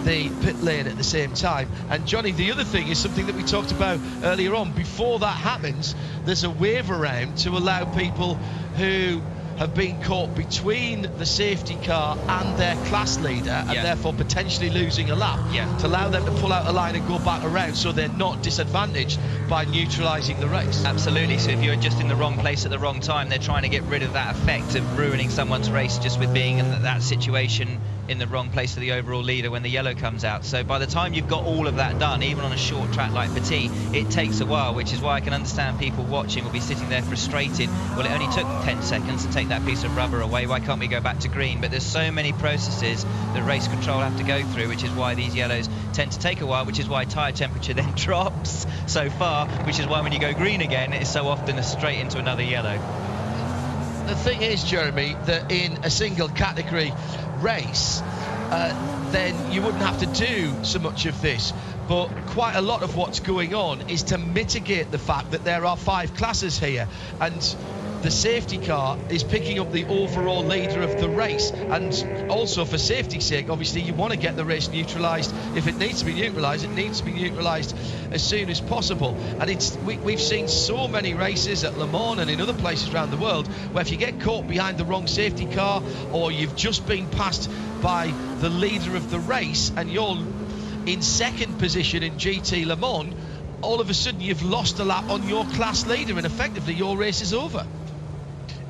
the pit lane at the same time. And Johnny, the other thing is something that we talked about earlier on. Before that happens, there's a wave around to allow people who have been caught between the safety car and their class leader, and therefore potentially losing a lap, to allow them to pull out a line and go back around, so they're not disadvantaged by neutralising the race. Absolutely. So if you're just in the wrong place at the wrong time, they're trying to get rid of that effect of ruining someone's race just with being in that situation in the wrong place for the overall leader when the yellow comes out. So by the time you've got all of that done, even on a short track like Petit, it takes a while, which is why I can understand people watching will be sitting there frustrated. Well, it only took 10 seconds to take that piece of rubber away. Why can't we go back to green? But there's so many processes that race control have to go through, which is why these yellows tend to take a while, which is why tyre temperature then drops so far, which is why when you go green again, it's so often straight into another yellow. The thing is, Jeremy, that in a single category race, then you wouldn't have to do so much of this. But quite a lot of what's going on is to mitigate the fact that there are 5 classes here, and the safety car is picking up the overall leader of the race. And also, for safety's sake, obviously you want to get the race neutralised. If it needs to be neutralised, it needs to be neutralised as soon as possible. And we've seen so many races at Le Mans and in other places around the world where if you get caught behind the wrong safety car, or you've just been passed by the leader of the race and you're in second position in GT Le Mans, all of a sudden you've lost a lap on your class leader, and effectively your race is over.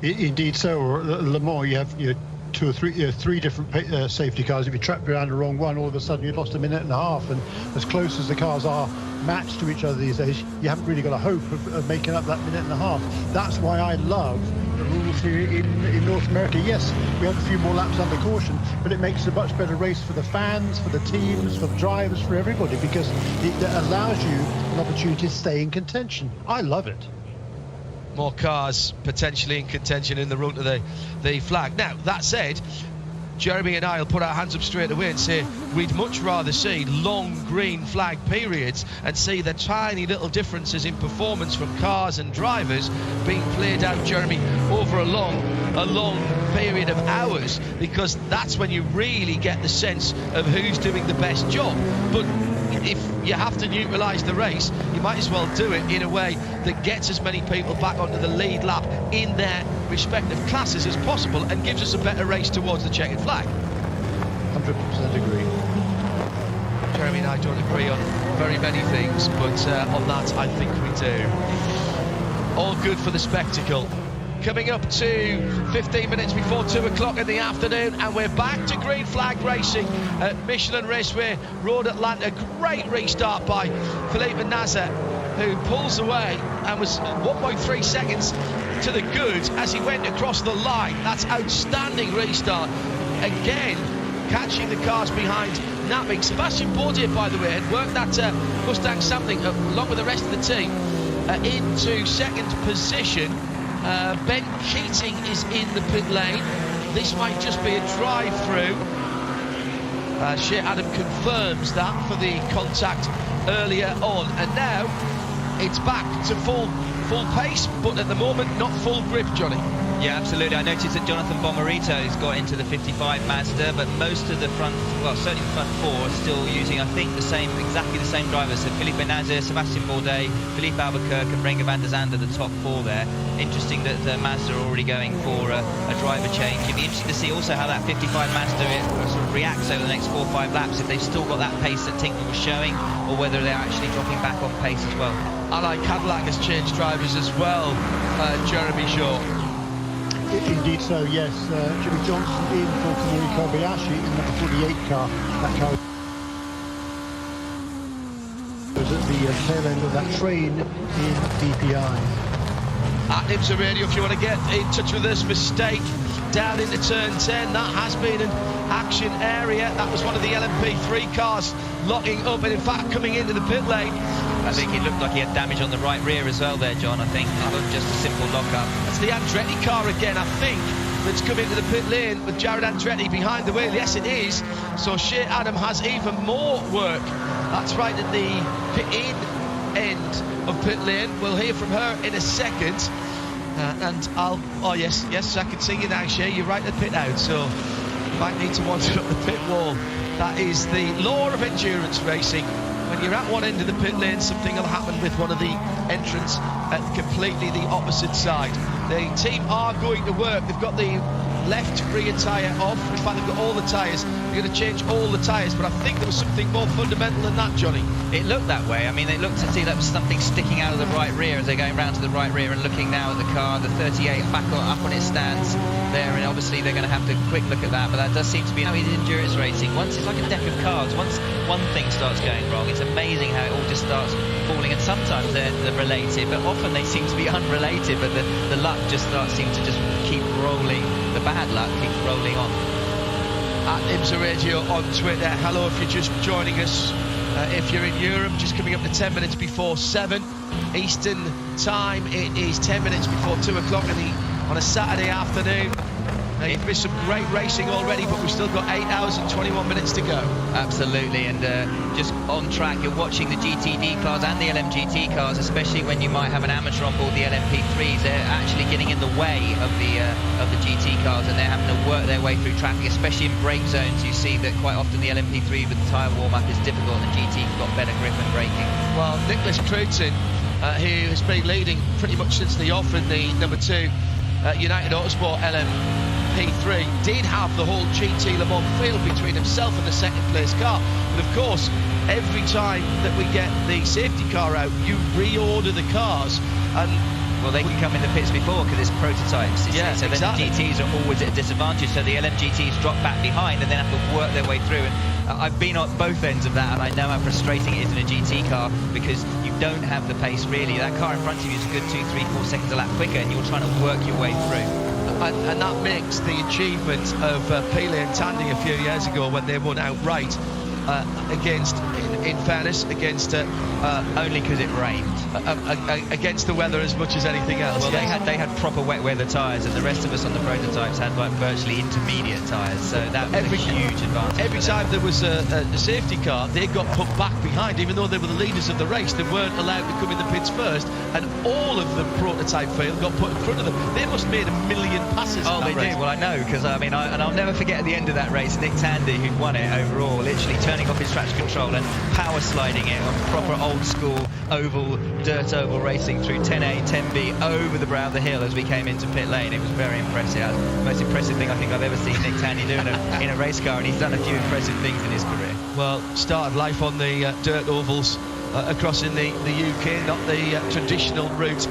Indeed so. Le Mans, you have 2 or 3 different safety cars. If you trap behind the wrong one, all of a sudden you've lost a minute and a half. And as close as the cars are matched to each other these days, you haven't really got a hope of making up that minute and a half. That's why I love the rules here in North America. Yes, we have a few more laps under caution, but it makes a much better race for the fans, for the teams, for the drivers, for everybody, because it allows you an opportunity to stay in contention. I love it. More cars potentially in contention in the run to the flag. Now, that said, Jeremy and I will put our hands up straight away and say we'd much rather see long green flag periods and see the tiny little differences in performance from cars and drivers being played out, Jeremy, over a long period of hours, because that's when you really get the sense of who's doing the best job. But if you have to neutralise the race, you might as well do it in a way that gets as many people back onto the lead lap in their respective classes as possible and gives us a better race towards the checkered flag. 100% agree. Jeremy and I don't agree on very many things, but on that I think we do. All good for the spectacle. Coming up to 15 minutes before 2 o'clock in the afternoon, and we're back to green flag racing at Michelin Raceway, Road Atlanta. Great restart by Felipe Nasr, who pulls away and was 1.3 seconds to the good as he went across the line. That's outstanding restart. Again, catching the cars behind, napping. Sebastian Bourdais, by the way, had worked that Mustang sampling along with the rest of the team into second position. Ben Keating is in the pit lane. This might just be a drive-through. Shea Adam confirms that for the contact earlier on, and now it's back to full pace, but at the moment not full grip, Johnny. Yeah, absolutely. I noticed that Jonathan Bomarito has got into the 55 Mazda, but most of the front, well, certainly the front four are still using, I think, exactly the same drivers. So Felipe Nasr, Sebastian Bourdais, Philippe Albuquerque and Renger van der Zande, the top four there. Interesting that Mazda are already going for a driver change. It'd be interesting to see also how that 55 Mazda sort of reacts over the next 4 or 5 laps, if they've still got that pace that Tincknell was showing, or whether they're actually dropping back on pace as well. Allied Cadillac has changed drivers as well, Jeremy Shaw. Indeed so, yes. Jimmy Johnson in for Kamui Kobayashi in the 48 car. That car was at the tail end of that train in DPI. At IMSA Radio, if you want to get in touch with us, mistake down into turn 10. That has been an action area. That was one of the LMP3 cars locking up, and in fact coming into the pit lane. I think it looked like he had damage on the right rear as well there, John. I think it looked just a simple lock-up. That's the Andretti car again, I think, that's come into the pit lane with Jared Andretti behind the wheel. Yes, it is. So Shea Adam has even more work. That's right at the pit-in end of pit lane. We'll hear from her in a second. Oh yes, I can see you now, Shea. You're right at the pit out, so you might need to wander up the pit wall. That is the law of endurance racing. When you're at one end of the pit lane, something will happen with one of the entrants at completely the opposite side. The team are going to work. They've got the left rear tyre off. In fact, they've got all the tyres. They're going to change all the tyres, but I think there was something more fundamental than that, Johnny. It looked that way. I mean, it looked to see that was something sticking out of the right rear as they're going round to the right rear and looking now at the car. The 38 back up on its stance there, and obviously they're going to have to quick look at that, but that does seem to be how it is endurance racing. Once it's like a deck of cards. Once one thing starts going wrong, it's amazing how it all just starts falling, and sometimes they're related, but often they seem to be unrelated, but the luck just seems to just keep rolling. The bad luck keeps rolling on. At IMSA Radio on Twitter. Hello if you're just joining us. If you're in Europe, just coming up to 10 minutes before 7 Eastern time. It is 10 minutes before 2 o'clock on a Saturday afternoon. Now, you've missed some great racing already, but we've still got 8 hours and 21 minutes to go. Absolutely, and just on track, you're watching the GTD cars and the LMGT cars, especially when you might have an amateur on board the LMP3s. They're actually getting in the way of the GT cars, and they're having to work their way through traffic, especially in brake zones. You see that quite often the LMP3 with the tyre warm-up is difficult, and the GT's got better grip and braking. Well, Nicholas Crutzen, who has been leading pretty much since the off in the number 2 United Autosport LMP3, did have the whole GT Le Mans field between himself and the second place car. But of course, every time that we get the safety car out, you reorder the cars, and well, they can come in the pits before because it's prototypes. Yeah, so exactly. Then the GTs are always at a disadvantage, so the LMGTs drop back behind and then have to work their way through. And I've been on both ends of that, and I know how frustrating it is in a GT car because you don't have the pace really. That car in front of you is a good 2, 3, 4 seconds a lap quicker, and you're trying to work your way through. And that makes the achievement of Pele and Tandy a few years ago when they won outright against, in fairness, against only because it rained. Against the weather as much as anything else. Well, yes. they had proper wet weather tyres, and the rest of us on the prototypes had like virtually intermediate tyres, so that was a huge advantage. Every time there was a safety car, they got put back behind, even though they were the leaders of the race. They weren't allowed to come in the pits first, and all of the prototype field got put in front of them. They must have made 1 million passes. Oh, they did. Well, I know, because I mean, and I'll never forget at the end of that race, Nick Tandy, who'd won it overall, literally turning off his traction control and power sliding it on proper old school oval, dirt oval racing through 10A, 10B over the brow of the hill as we came into pit lane. It was very impressive. That was the most impressive thing I think I've ever seen Nick Tandy do in a race car, and he's done a few impressive things in his career. Well, started life on the dirt ovals across in the UK, not the traditional route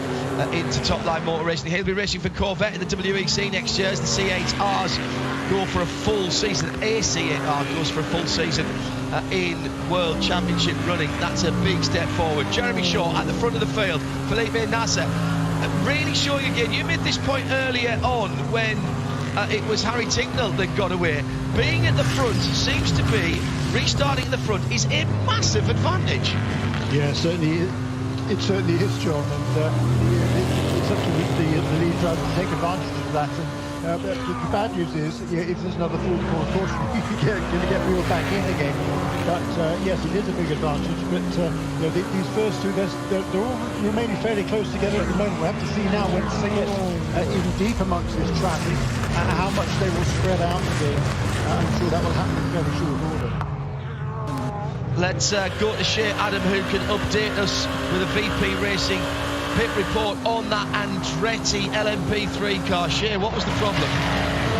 into top-line motor racing. He'll be racing for Corvette in the WEC next year as the C8Rs go for a full season. A C8R goes for a full season in World Championship running. That's a big step forward. Jeremy Shaw at the front of the field. Felipe Nasser really showing again. You made this point earlier on when it was Harry Tincknell that got away. Being at the front seems to be, restarting at the front is a massive advantage. Yeah, certainly. It certainly is, John, and it's up to the lead driver to take advantage of that. And the bad news is, if there's another full caution, you're going to get reeled back in again. But yes, it is a big advantage. But these first two, they're all remaining fairly close together at the moment. We'll have to see now when they get even deep amongst this traffic and how much they will spread out again. I'm sure that will happen in very short order. Let's go to Shea Adam, who can update us with a VP Racing pit report on that Andretti LMP3 car. Shea, what was the problem?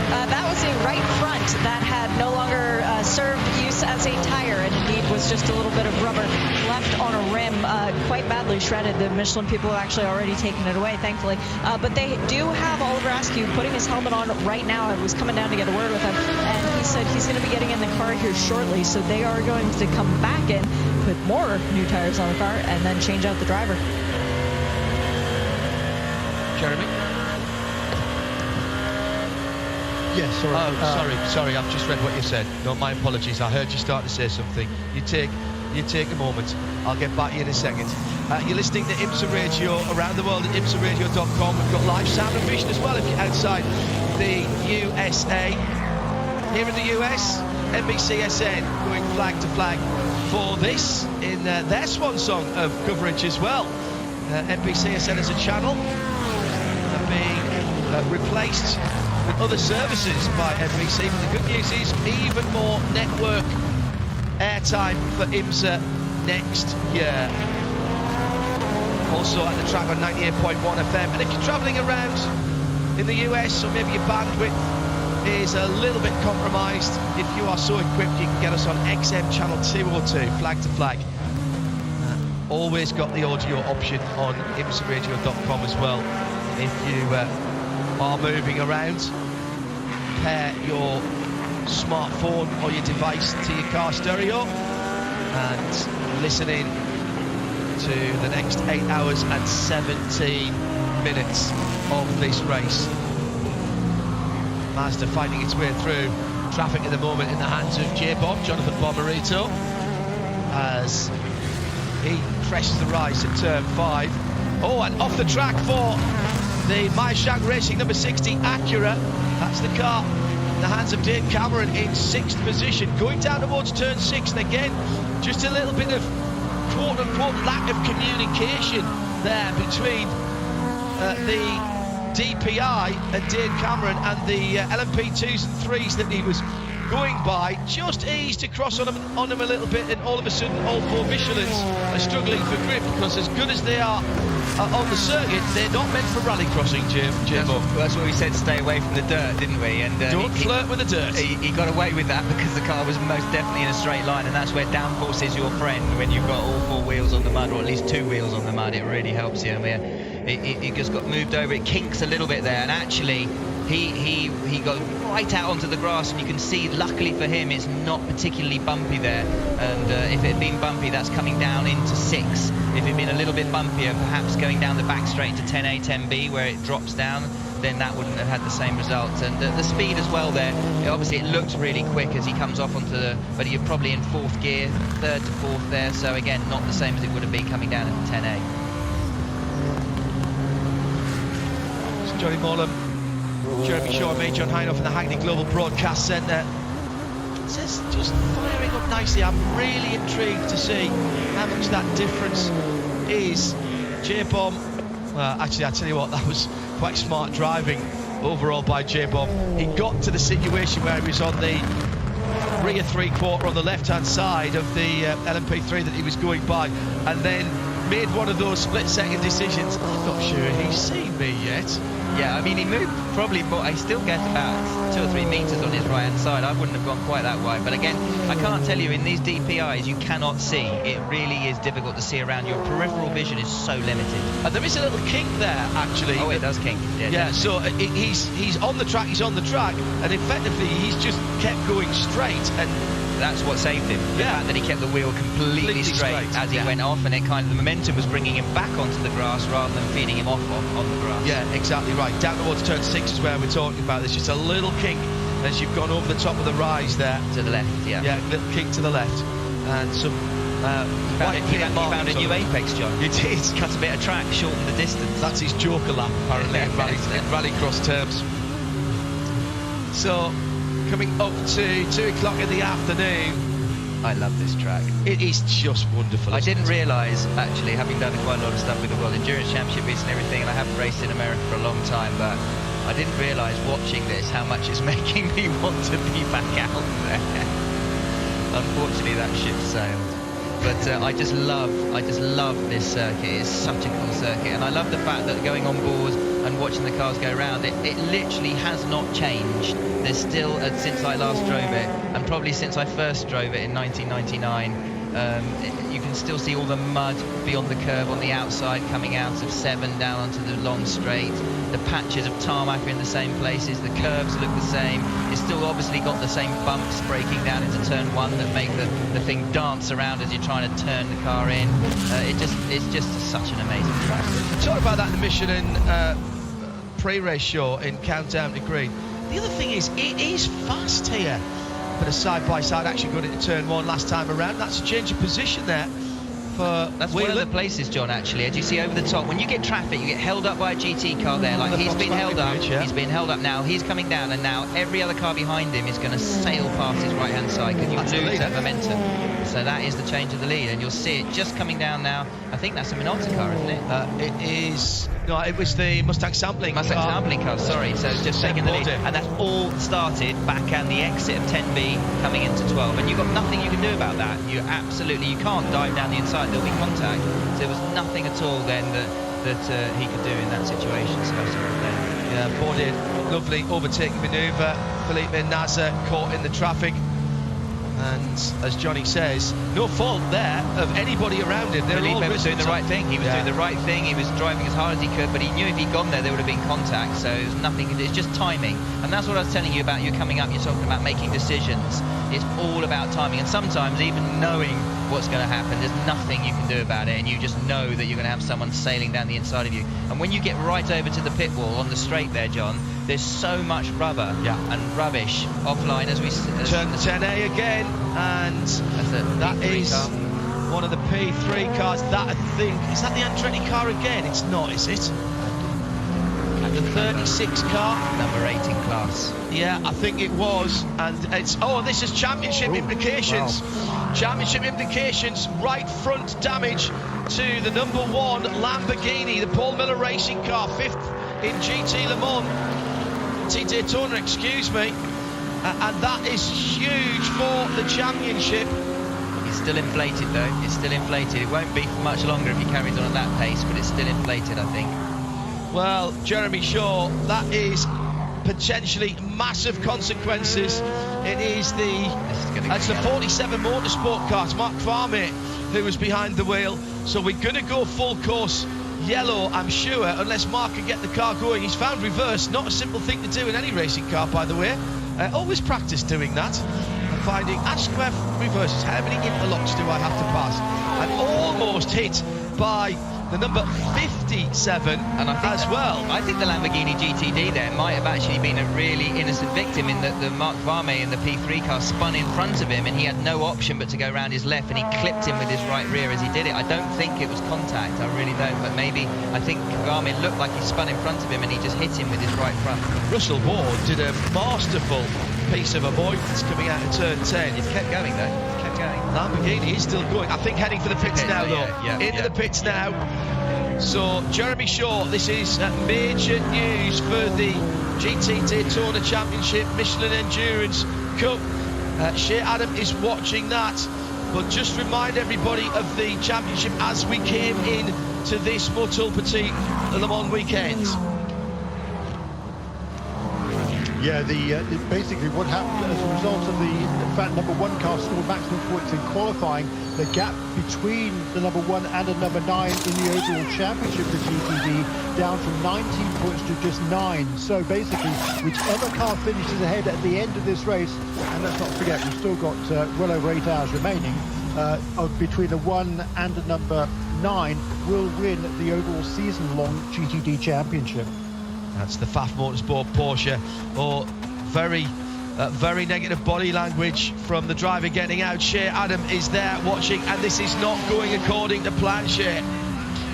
That was a right front that had no longer served use as a tire, and indeed was just a little bit of rubber left on a rim, quite badly shredded. The Michelin people have actually already taken it away, thankfully. But they do have Oliver Askew putting his helmet on right now. I was coming down to get a word with him, and he said he's going to be getting in the car here shortly, so they are going to come back in, put more new tires on the car, and then change out the driver. Jeremy? Yes, sorry. Oh, sorry, I've just read what you said. No, my apologies. I heard you start to say something. You take a moment. I'll get back to you in a second. You're listening to IMSA Radio around the world at IMSARadio.com. We've got live sound and vision as well if you're outside the USA. Here in the US, NBCSN going flag to flag for this in their swan song of coverage as well. NBCSN as a channel being replaced with other services by NBC, but the good news is even more network airtime for IMSA next year. Also at the track on 98.1 FM, and if you're travelling around in the US, or maybe your bandwidth is a little bit compromised, if you are so equipped, you can get us on XM channel 202, flag to flag. Always got the audio option on IMSARadio.com as well. If you are moving around, pair your smartphone or your device to your car stereo and listen in to the next 8 hours and 17 minutes of this race. Mazda finding its way through traffic at the moment in the hands of J-Bob, Jonathan Bomarito, as he presses the rise at turn 5. Oh, and off the track for the Meyershank Racing number 60 Acura. That's the car in the hands of Dave Cameron in 6th position. Going down towards turn 6, and again, just a little bit of quote-unquote lack of communication there between the DPI and Dave Cameron and the LMP2s and 3s that he was going by. Just eased across on him a little bit, and all of a sudden all 4 Michelins are struggling for grip, because as good as they are on the circuit, they're not meant for rally crossing, Jim. That's what we said, stay away from the dirt, didn't we? And don't flirt with the dirt. He got away with that because the car was most definitely in a straight line, and that's where downforce is your friend when you've got all 4 wheels on the mud, or at least 2 wheels on the mud. It really helps you. It just got moved over. It kinks a little bit there, and actually he got right out onto the grass, and you can see, luckily for him, it's not particularly bumpy there. And if it had been bumpy, that's coming down into 6. If it had been a little bit bumpier, perhaps going down the back straight to 10A, 10B, where it drops down, then that wouldn't have had the same result. And the speed as well there, obviously it looks really quick as he comes off onto the, but you're probably in 4th gear, 3rd to 4th there, so again, not the same as it would have been coming down into 10A. It's Johnny Morlam, Jeremy Shaw, and me, John Hinoff in the Hackney Global Broadcast Centre. It's just firing up nicely. I'm really intrigued to see how much that difference is. J-Bomb, well, actually, I tell you what, that was quite smart driving overall by J-Bomb. He got to the situation where he was on the rear 3/4 on the left-hand side of the LMP3 that he was going by, and then made one of those split-second decisions. I'm not sure he's seen me yet. Yeah, I mean, he moved probably, but I still get about 2 or 3 metres on his right-hand side. I wouldn't have gone quite that wide. But again, I can't tell you, in these DPIs, you cannot see. It really is difficult to see around. Your peripheral vision is so limited. And there is a little kink there, actually. Oh, it does kink. Yeah, so he's on the track, and effectively he's just kept going straight, and that's what saved him. The fact that he kept the wheel completely straight as he went off, and it kind of, the momentum was bringing him back onto the grass rather than feeding him off on the grass. Yeah, exactly right. Down towards turn 6 is where we're talking about. There's just a little kink as you've gone over the top of the rise there. To the left, yeah. Yeah, little kink to the left. And some he found a new apex, John. He did. Cut a bit of track, shortened the distance. That's his joker lap, apparently, in rallycross terms. So, coming up to 2 o'clock in the afternoon. I love this track. It is just wonderful. I didn't realise, actually, having done quite a lot of stuff with the World Endurance Championship and everything, and I haven't raced in America for a long time, but I didn't realise watching this how much it's making me want to be back out there. Unfortunately, that ship sailed. But I just love this circuit. It's such a cool circuit, and I love the fact that going on board and watching the cars go around, it literally has not changed. There's still, since I last drove it, and probably since I first drove it in 1999, you can still see all the mud beyond the curve on the outside coming out of 7 down onto the long straight. The patches of tarmac are in the same places, the curves look the same. It's still obviously got the same bumps breaking down into turn 1 that make the thing dance around as you're trying to turn the car in. It's just such an amazing track. Talk about that in the Michelin pre-race show in Countdown to Green. The other thing is, it is fast here. But a side-by-side action going into turn 1 last time around. That's a change of position there for That's Whelan. one of the places, John, actually, as you see over the top. When you get traffic, you get held up by a GT car there. Like, he's been held up. He's been held up now. He's coming down, and now every other car behind him is going to sail past his right-hand side because you lose that momentum. So that is the change of the lead, and you'll see it just coming down now. I think that's a Minolta car, isn't it? It is... No, it was the Mustang sampling car. Sampling car, sorry. So it's just taking the lead. And that's all started back at the exit of 10B coming into 12. And you've got nothing you can do about that. You can't dive down the inside. There'll be contact. So there was nothing at all then that he could do in that situation. So yeah, boarded. Lovely overtaking manoeuvre. Felipe Nasr caught in the traffic. And as Johnny says, no fault there of anybody around him. Felipe was doing the right thing. He was doing the right thing. He was driving as hard as he could, but he knew if he'd gone there, there would have been contact. So there's nothing. It's just timing. And that's what I was telling you about. You coming up, you're talking about making decisions. It's all about timing. And sometimes even knowing what's going to happen, there's nothing you can do about it, and you just know that you're going to have someone sailing down the inside of you. And when you get right over to the pit wall on the straight there, John, there's so much rubber and rubbish offline as we turn 10A again, and that is one of the P3 cars. That, I think, is that the Andretti car again? It's not, is it? The 36 car, number 8 in class. Yeah, I think it was, and it's this is championship implications. Wow. Championship implications. Right front damage to the number 1 Lamborghini, the Paul Miller racing car, 5th in GT Le Mans. Daytona, excuse me, and that is huge for the championship. It's still inflated though. It's still inflated. It won't be for much longer if he carries on at that pace, but it's still inflated, I think. Well, Jeremy Shaw, that is potentially massive consequences. It is the 47 Motorsport car. It's Mark Farmate who was behind the wheel. So we're going to go full course yellow, I'm sure, unless Mark can get the car going. He's found reverse, not a simple thing to do in any racing car, by the way. Always practice doing that. And finding square reverses. How many interlocks do I have to pass? And almost hit by the number 57 and I think as well. I think the Lamborghini GTD there might have actually been a really innocent victim in that the Mark Varme in the P3 car spun in front of him and he had no option but to go around his left and he clipped him with his right rear as he did it. I don't think it was contact, I really don't, but maybe I think Varme looked like he spun in front of him and he just hit him with his right front. Russell Ward did a masterful piece of avoidance coming out of turn 10. He's kept going though, he's kept going. Lamborghini is still going. I think heading for the pits now though. Into the pits now. So Jeremy Shaw, this is major news for the GT Daytona Championship Michelin Endurance Cup. Shea Adam is watching that, but just remind everybody of the championship as we came in to this Motul Petit Le Mans weekend. Yeah, basically what happened as a result of the fact number 1 car scored maximum points in qualifying, the gap between the number 1 and the number 9 in the overall championship, the GTD, down from 19 points to just 9. So basically, whichever car finishes ahead at the end of this race, and let's not forget, we've still got well over 8 hours remaining, between the 1 and the number 9 will win the overall season-long GTD championship. That's the FAF Motorsport Porsche. Oh, very negative body language from the driver getting out. Shea Adam is there watching, and this is not going according to plan, Shea.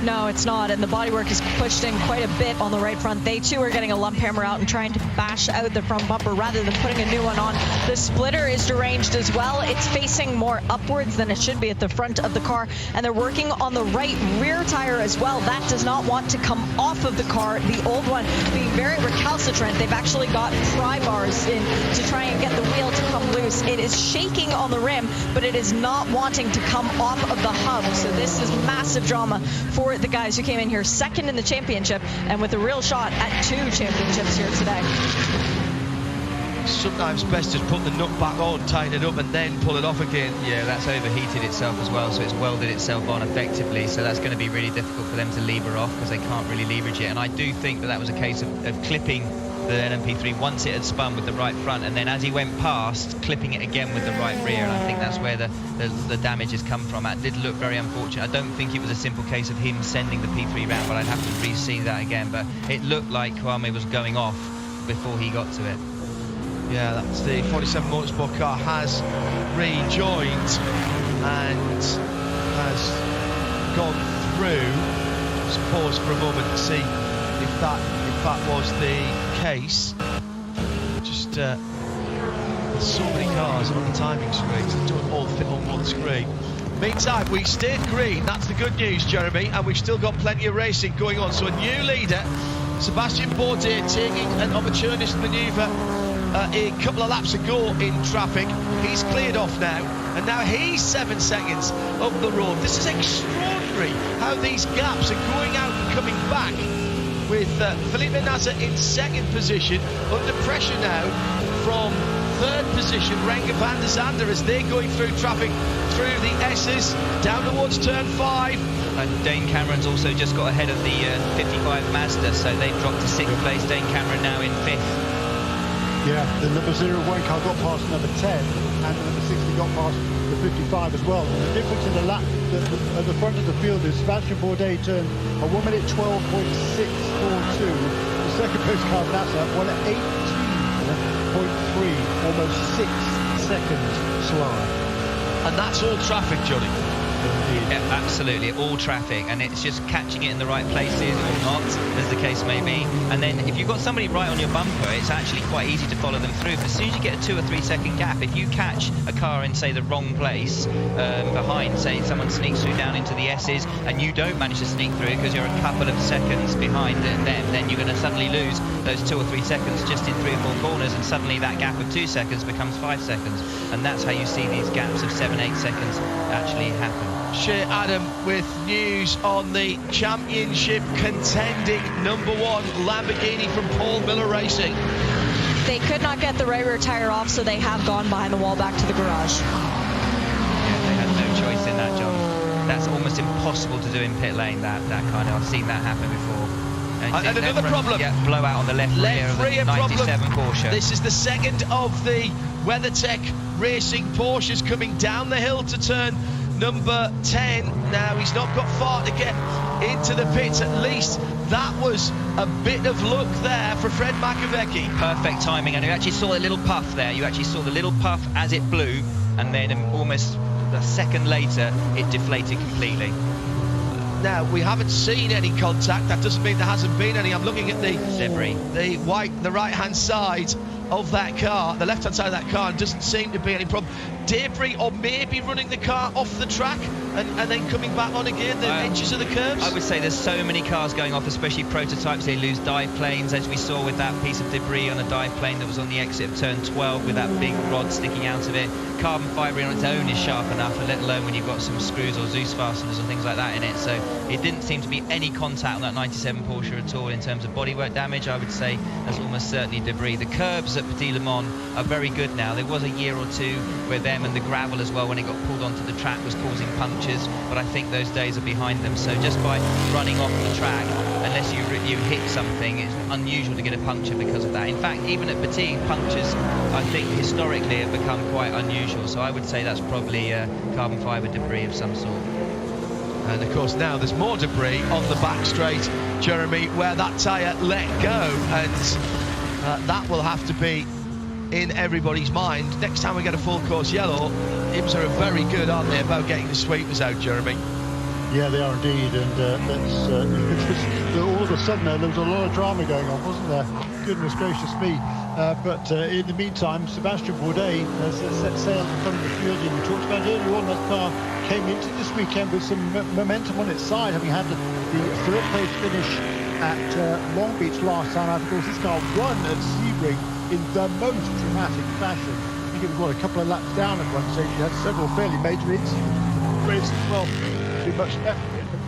No, it's not, and the bodywork is pushed in quite a bit on the right front. They too are getting a lump hammer out and trying to bash out the front bumper rather than putting a new one on. The splitter is deranged as well. It's facing more upwards than it should be at the front of the car, and they're working on the right rear tire as well. That does not want to come off of the car, the old one being very recalcitrant. They've actually got pry bars in to try and get the wheel to come loose. It is shaking on the rim, but it is not wanting to come off of the hub. So this is massive drama for the guys who came in here second in the championship and with a real shot at 2 championships here today. Sometimes best just put the nut back on, tighten it up and then pull it off again. Yeah, that's overheated itself as well, so it's welded itself on effectively, so that's going to be really difficult for them to lever off because they can't really leverage it. And I do think that was a case of clipping the LMP3 once it had spun with the right front, and then as he went past, clipping it again with the right rear, and I think that's where the damage has come from. It did look very unfortunate. I don't think it was a simple case of him sending the P3 round, but I'd have to re-see that again, but it looked like Kwame was going off before he got to it. Yeah, that's the 47 Motorsport car has rejoined and has gone through. Just pause for a moment to see if that was the case. Just there's so many cars on the timing screens that don't all fit on one screen. Meantime, we stayed green. That's the good news, Jeremy, and we've still got plenty of racing going on. So a new leader, Sebastian Bourdais, taking an opportunist manoeuvre a couple of laps ago in traffic. He's cleared off now, and now he's 7 seconds up the road. This is extraordinary how these gaps are going out and coming back, with Felipe Nasr in second position, under pressure now from third position Renger van der Zande as they're going through traffic through the S's down towards turn 5. And Dane Cameron's also just got ahead of the 55 Mazda, so they've dropped to 6th place. Dane Cameron now in 5th. Yeah, the number 01 car got past number 10, and the number 60 got past the 55 as well. The difference in the lap at the front of the field is Sebastian Bourdais turned a 1 minute 12.642. The second place car, Nasr, won at 18.3, almost 6 seconds slower. And that's all traffic, Johnny. Yeah, absolutely, all traffic, and it's just catching it in the right places or not, as the case may be. And then if you've got somebody right on your bumper, it's actually quite easy to follow them through. But as soon as you get a 2 or 3 second gap, if you catch a car in, say, the wrong place behind, say someone sneaks through down into the S's, and you don't manage to sneak through because you're a couple of seconds behind them, then you're going to suddenly lose those 2 or 3 seconds just in 3 or 4 corners, and suddenly that gap of 2 seconds becomes 5 seconds. And that's how you see these gaps of 7-8 seconds actually happen. Shea Adam with news on the championship contending number 1 Lamborghini from Paul Miller Racing. They could not get the right rear tire off, so they have gone behind the wall back to the garage. Yeah, they had no choice in that, John. That's almost impossible to do in pit lane, that kind of. I've seen that happen before. And another problem. Yeah, blowout on the left rear of the 97 Porsche. This is the second of the WeatherTech Racing Porsches coming down the hill to turn number 10. Now, he's not got far to get into the pits. At least that was a bit of luck there for Fred McAvecchi. Perfect timing, and you actually saw a little puff there. You actually saw the little puff as it blew, and then almost a second later, it deflated completely. Now, we haven't seen any contact. That doesn't mean there hasn't been any. I'm looking at the debris, the right-hand side of that car, the left-hand side of that car, and doesn't seem to be any problem. Debris, or maybe running the car off the track and then coming back on again, the edges of the curves? I would say there's so many cars going off, especially prototypes. They lose dive planes, as we saw with that piece of debris on a dive plane that was on the exit of turn 12 with that big rod sticking out of it. Carbon fibre on its own is sharp enough, let alone when you've got some screws or Zeus fasteners and things like that in it. So it didn't seem to be any contact on that 97 Porsche at all in terms of bodywork damage. I would say that's almost certainly debris. The curbs at Petit Le Mans are very good now. There was a year or two where them and the gravel as well, when it got pulled onto the track, was causing punctures, but I think those days are behind them. So just by running off the track, unless you hit something, it's unusual to get a puncture because of that. In fact, even at Petit, punctures, I think historically have become quite unusual. So I would say that's probably carbon fibre debris of some sort. And of course now there's more debris on the back straight, Jeremy, where that tyre let go, and that will have to be in everybody's mind. Next time we get a full course yellow, IMSA are very good, aren't they, about getting the sweepers out, Jeremy? Yeah, they are indeed, and all of a sudden there was a lot of drama going on, wasn't there? Goodness gracious me. But in the meantime, Sebastian Bourdais has set sail in front of the field. We talked about earlier on, that car came into this weekend with some momentum on its side, having had the third place finish at Long Beach last time. Of course, this car won at Sebring in the most dramatic fashion. I think it was, a couple of laps down at one stage. She had several fairly major incidents. Well, too much left.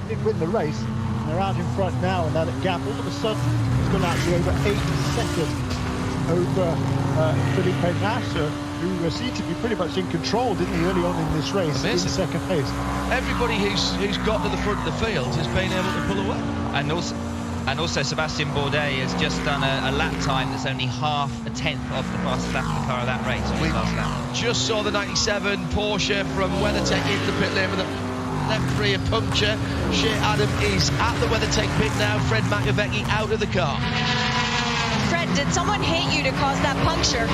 They did win the race. And they're out in front now, and that gap all of a sudden has gone out to over 8 seconds over Felipe Nasser, who seemed to be pretty much in control, didn't he, early on in this race? Amazing. In second place. Everybody who's got to the front of the field has been able to pull away. And also Sebastian Bourdais has just done a lap time that's only half a tenth of the fastest lap of the car of that race. We just saw the 97 Porsche from WeatherTech into the pit lane with a left rear puncture. Shea Adam is at the WeatherTech pit now. Fred McAvecchi out of the car. Fred, did someone hit you to cause that puncture?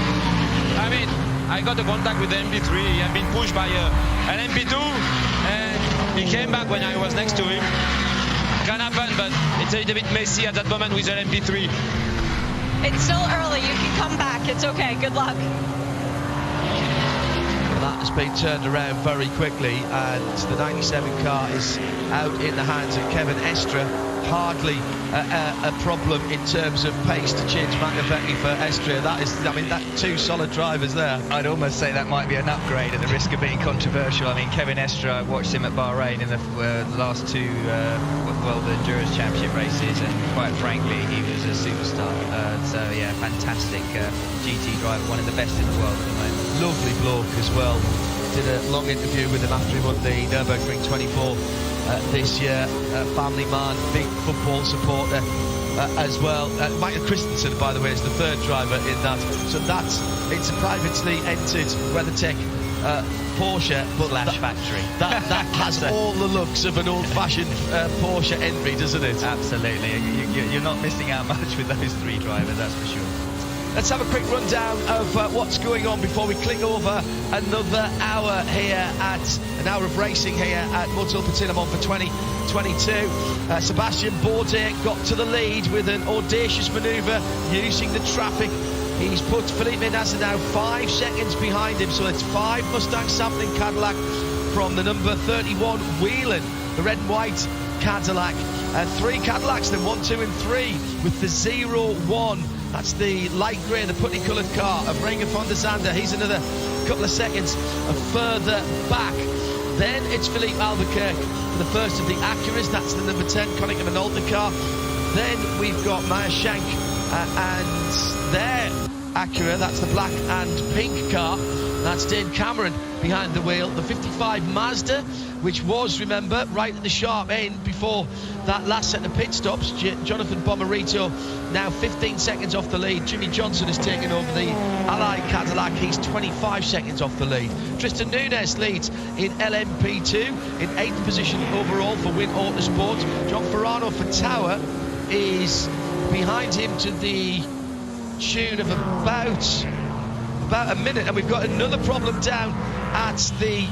I mean, I got a contact with the MP3. He had been pushed by an MP2, and he came back when I was next to him. Can happen, but it's a little bit messy at that moment with an MP3. It's still early. You can come back. It's okay. Good luck. That has been turned around very quickly, and the 97 car is out in the hands of Kevin Estre. Hardly a problem in terms of pace to change McAvecchi for Estre. That is, I mean, that two solid drivers there. I'd almost say that might be an upgrade at the risk of being controversial. I mean, Kevin Estre, I watched him at Bahrain in the last two World Endurance Championship races, and quite frankly, he was a superstar. So yeah, fantastic GT driver, one of the best in the world at the moment. Lovely bloke as well. Did a long interview with him after he won the Nürburgring 24 this year. Family man, big football supporter as well. Michael Christensen, by the way, is the third driver in that. So it's a privately entered WeatherTech Porsche, but factory. That has all the looks of an old-fashioned Porsche Envy, doesn't it? Absolutely. You're not missing out much with those three drivers, that's for sure. Let's have a quick rundown of what's going on before we click over another hour here an hour of racing here at Motul Petit Le Mans for 2022. Sebastian Bourdais got to the lead with an audacious manoeuvre using the traffic. He's put Felipe Nasser now 5 seconds behind him, so it's 5 Mustang sampling Cadillac from the number 31 Whelan, the red and white Cadillac, and 3 Cadillacs then, 1, 2 and 3 with the 01. That's the light grey, the putty coloured car of Renger van der Zande. He's another couple of seconds further back. Then it's Philippe Albuquerque for the first of the Acuras. That's the number 10 Konica Minolta car. Then we've got Meyer Shank and their Acura. That's the black and pink car. That's Dave Cameron behind the wheel. The 55 Mazda, which was, remember, right at the sharp end before that last set of pit stops. Jonathan Bomarito now 15 seconds off the lead. Jimmy Johnson has taken over the Allied Cadillac. He's 25 seconds off the lead. Tristan Nunez leads in LMP2 in 8th position overall for Win Autosport. John Ferrano for Tower is behind him to the tune of about a minute, and we've got another problem down at the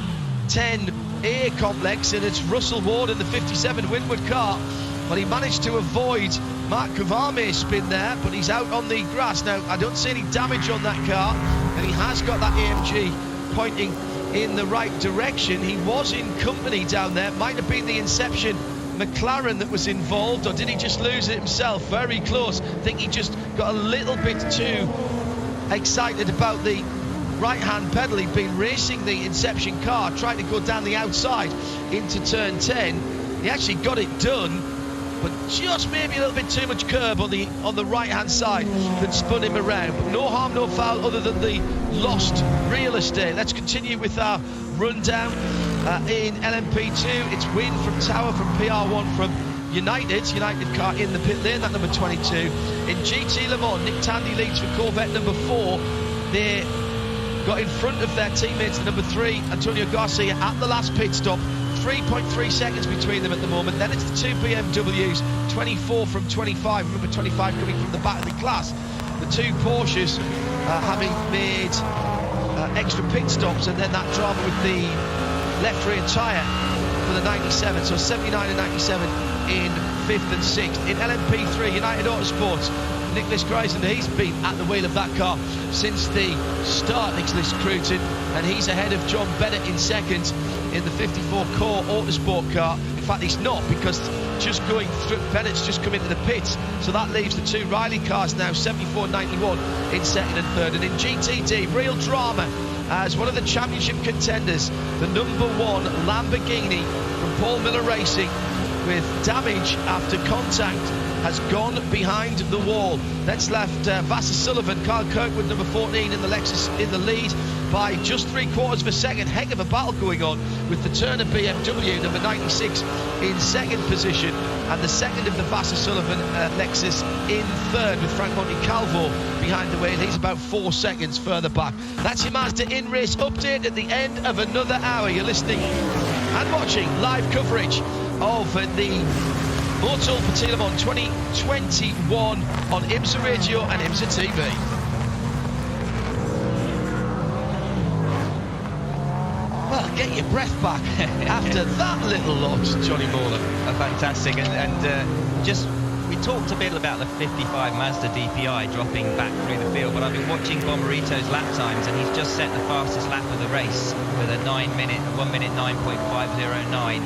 10A complex, and it's Russell Ward in the 57 Winward car. Well, he managed to avoid Mark Kavame's spin there, but he's out on the grass. Now, I don't see any damage on that car, and he has got that AMG pointing in the right direction. He was in company down there. Might have been the Inception McLaren that was involved, or did he just lose it himself? Very close. I think he just got a little bit too excited about the right-hand pedal. He'd been racing the Inception car, trying to go down the outside into turn 10. He actually got it done, but just maybe a little bit too much curb on the right-hand side that spun him around. But no harm, no foul, other than the lost real estate. Let's continue with our rundown. In LMP2, it's Win from Tower, from PR1 from United car in the pit lane, that number 22. In GT Le Mans, Nick Tandy leads for Corvette number 4. They got in front of their teammates, number 3, Antonio Garcia, at the last pit stop. 3.3 seconds between them at the moment. Then it's the 2 BMWs, 24 from 25. Remember, 25 coming from the back of the class. The 2 Porsches having made extra pit stops, and then that drama with the left rear tyre for the 97. So 79 and 97 in 5th and 6th. In LMP3, United Autosports, Nicholas Greisen, he's been at the wheel of that car since the start, Nicholas Cruton, and he's ahead of John Bennett in 2nd in the 54 Core Autosport car. In fact, he's not, because just going through, Bennett's just come into the pits, so that leaves the 2 Riley cars now 74-91 in 2nd and 3rd. And in GTD, real drama as one of the championship contenders, the number 1 Lamborghini from Paul Miller Racing, with damage after contact, has gone behind the wall. That's left Vassar Sullivan, Kyle Kirkwood, number 14 in the Lexus, in the lead by just 3/4 of a second. Heck of a battle going on with the Turner BMW, number 96 in 2nd position, and the 2nd of the Vassar Sullivan Lexus in 3rd, with Frank Montecalvo behind the wheel. He's about 4 seconds further back. That's your Mazda in-race update at the end of another hour. You're listening and watching live coverage of the Motul Petit Le Mans 2021 on IMSA Radio and IMSA TV. Well, get your breath back after that little lot, Johnny Moore. Fantastic, and just we talked a bit about the 55 Mazda DPI dropping back through the field, but I've been watching Bomarito's lap times, and he's just set the fastest lap of the race with a 1 minute 9.509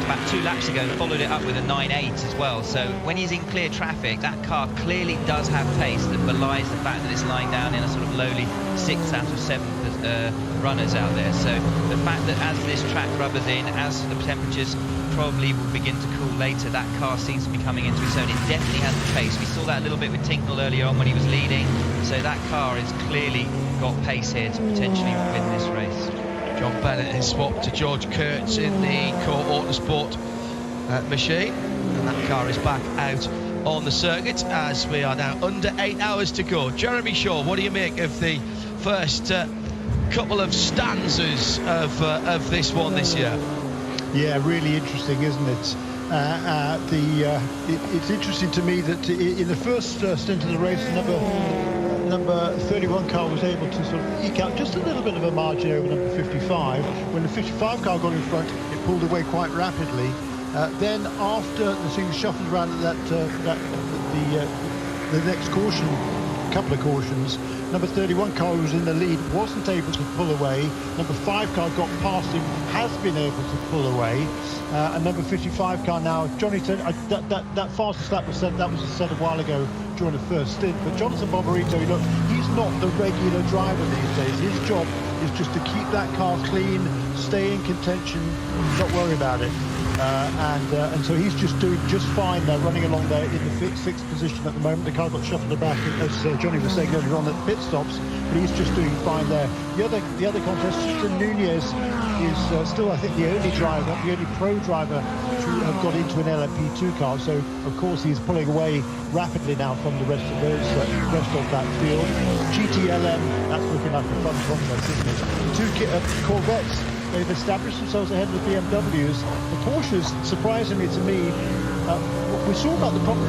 about 2 laps ago, and followed it up with a 9.8 as well. So when he's in clear traffic, that car clearly does have pace that belies the fact that it's lying down in a sort of lowly 6 out of 7 runners out there. So the fact that as this track rubbers in, as the temperatures probably will begin to cool later, that car seems to be coming into its own. It definitely has the pace. We saw that a little bit with Tincknell earlier on when he was leading. So that car has clearly got pace here to potentially win this race. John Bennett has swapped to George Kurtz in the Core Autosport machine, and that car is back out on the circuit as we are now under 8 hours to go. Jeremy Shaw, what do you make of the first couple of stanzas of this one this year? Yeah, really interesting, isn't it? It's interesting to me that in the first stint of the race, number 31 car was able to sort of eke out just a little bit of a margin over number 55. When the 55 car got in front, it pulled away quite rapidly. Then after the thing shuffled around at the next caution, couple of cautions, number 31 car, who was in the lead, wasn't able to pull away. Number 5 car got past him, has been able to pull away. And number 55 car now, Johnny said that fastest lap was set a while ago during the first stint. But Jonathan Bomarito, look, he's not the regular driver these days. His job is just to keep that car clean, stay in contention, not worry about it. and so he's just doing just fine there, running along there in the sixth position at the moment. The car got shuffled back, as Johnny was saying earlier on, at pit stops, but he's just doing fine there. The other contest, Tristan Nunez is still, I think, the only pro driver to have got into an LMP2 car. So of course he's pulling away rapidly now from the rest of that field. GTLM, that's looking like a fun contest, isn't it? The two Corvettes, they've established themselves ahead of the BMWs. The Porsches, surprisingly to me, we saw about the problem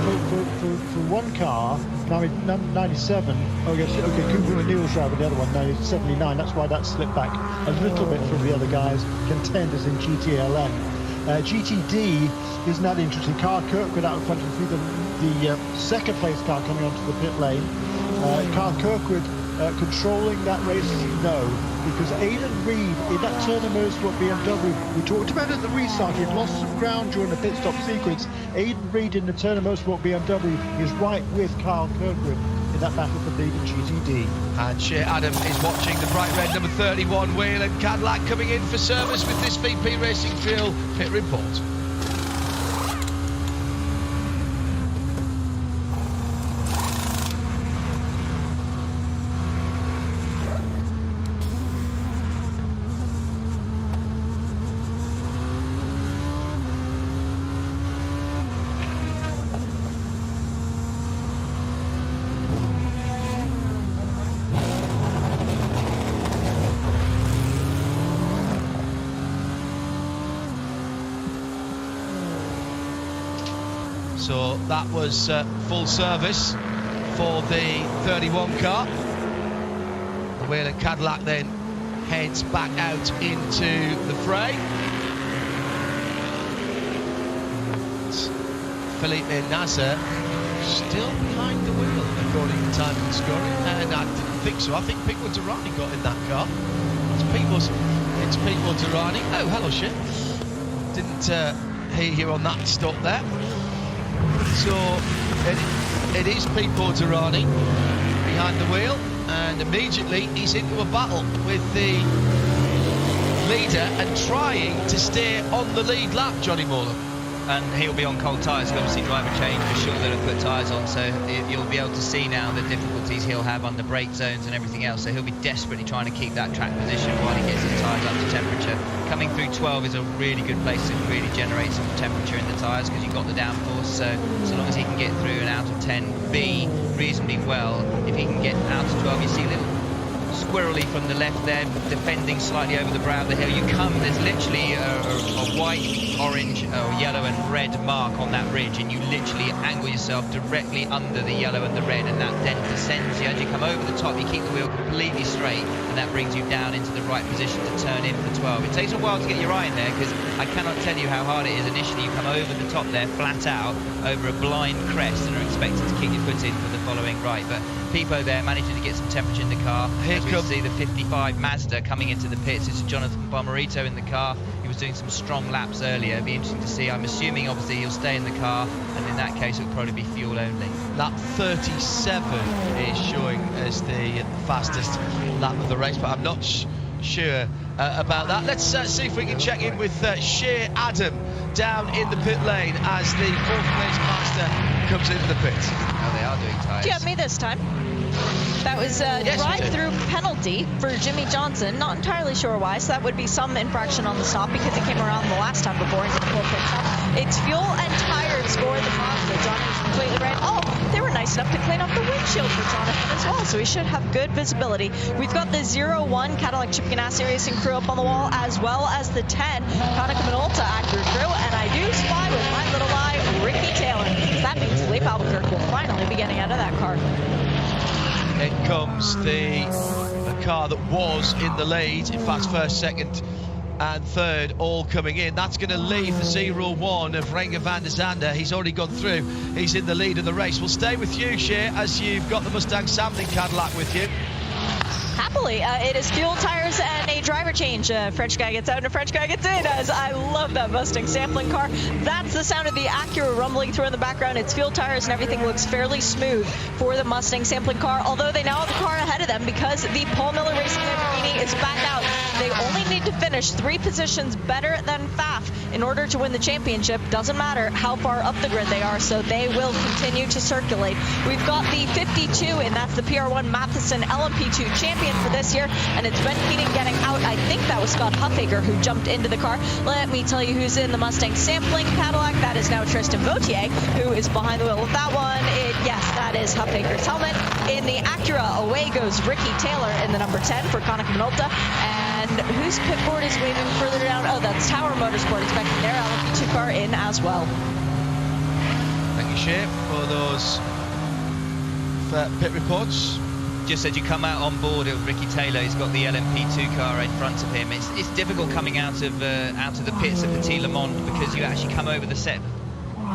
for one car, 97. Oh yes, okay, Cooper and Neal's driving the other one, 79. That's why that slipped back a little bit from the other guys, contenders in GTLM. GTD is not interesting. Carl Kirkwood out in front of the second place car coming onto the pit lane. Carl Kirkwood controlling that race, no, because Aidan Reed in that Turner Motorsport BMW, we talked about it at the restart, he'd lost some ground during the pit stop sequence. Aidan Reed in the Turner Motorsport BMW is right with Carl Kirkwood in that battle for lead in GTD. And Shea Adam is watching the bright red number 31 Whelen Cadillac coming in for service with this VP Racing Fuel pit report. So that was full service for the 31 car. The Whelen Cadillac then heads back out into the fray. Felipe Nasser still behind the wheel according to time and scoring, and I didn't think so. I think Pico Durrani got in that car. It's Pico Durrani. Oh, hello, shit. Didn't hear you on that stop there. So it is Pico Durrani behind the wheel, and immediately he's into a battle with the leader and trying to stay on the lead lap, Johnny Moore. And he'll be on cold tyres, obviously driver change for sure that he'll put tyres on, so you'll be able to see now the difficulties he'll have under brake zones and everything else, so he'll be desperately trying to keep that track position while he gets his tyres up to temperature. Coming through 12 is a really good place to really generate some temperature in the tyres because you've got the downforce, so long as he can get through an out of 10B reasonably well, if he can get out to 12, you see a little squirrely from the left there, defending slightly over the brow of the hill. There's literally a white, orange, yellow and red mark on that ridge, and you literally angle yourself directly under the yellow and the red, and that then descends you. As you come over the top, you keep the wheel completely straight, and that brings you down into the right position to turn in for 12. It takes a while to get your eye in there, because I cannot tell you how hard it is. Initially, you come over the top there, flat out, over a blind crest, and are expected to kick your foot in for the following right. But Pipo there managing to get some temperature in the car. Here we see the 55 Mazda coming into the pits. This is Jonathan Bomarito in the car. He was doing some strong laps earlier. It'll be interesting to see. I'm assuming obviously he'll stay in the car, and in that case it'll probably be fuel only. Lap 37 is showing as the fastest lap of the race, but I'm not sure about that. Let's see if we can check in with Shea Adam down in the pit lane as the fourth place master comes into the pits. Oh, they are doing tyres. Do you have me this time? That was a drive-through penalty for Jimmy Johnson. Not entirely sure why, so that would be some infraction on the stop because it came around the last time before he did a full pit stop. It's fuel and tires for the Mazda. Johnny was completely right. Oh, they were nice enough to clean up the windshield for Jonathan as well, so he should have good visibility. We've got the 01 Cadillac Chip Ganassi Racing crew up on the wall, as well as the 10 Konica Minolta Acura crew, and I do spy with my little eye Ricky Taylor. That means Leif Albuquerque will finally be getting out of that car. In comes the car that was in the lead, in fact first, second and third all coming in. That's going to leave the 01 of Renger van der Zande. He's already gone through, he's in the lead of the race. We'll stay with you, Shea, as you've got the Mustang sampling Cadillac with you. Happily, it is fuel, tires, and a driver change. French guy gets out and a French guy gets in, as I love that Mustang sampling car. That That's the sound of the Acura rumbling through in the background. It's fuel tires and everything looks fairly smooth for the Mustang sampling car, although they now have the car ahead of them because the Paul Miller Racing Lamborghini is back out. They only need to finish 3 positions better than Pfaff in order to win the championship. Doesn't matter how far up the grid they are, so they will continue to circulate. We've got the 52, and that's the PR1 Matheson LMP2 champion for this year, and it's Ben Keating getting out. I think that was Scott Huffaker who jumped into the car. Let me tell you who's in the Mustang sampling Cadillac. That is now Tristan Vautier, who is behind the wheel of that one. Yes, that is Huffaker's helmet. In the Acura, away goes Ricky Taylor in the number 10 for Konica Minolta. And whose pit board is waving further down? Oh, that's Tower Motorsport expecting their LMP2 car in as well. Thank you, Shea, for those pit reports. Just as you come out on board of Ricky Taylor, he's got the LMP2 car in front of him. It's difficult coming out of the pits at Petit Le Mans because you actually come over the set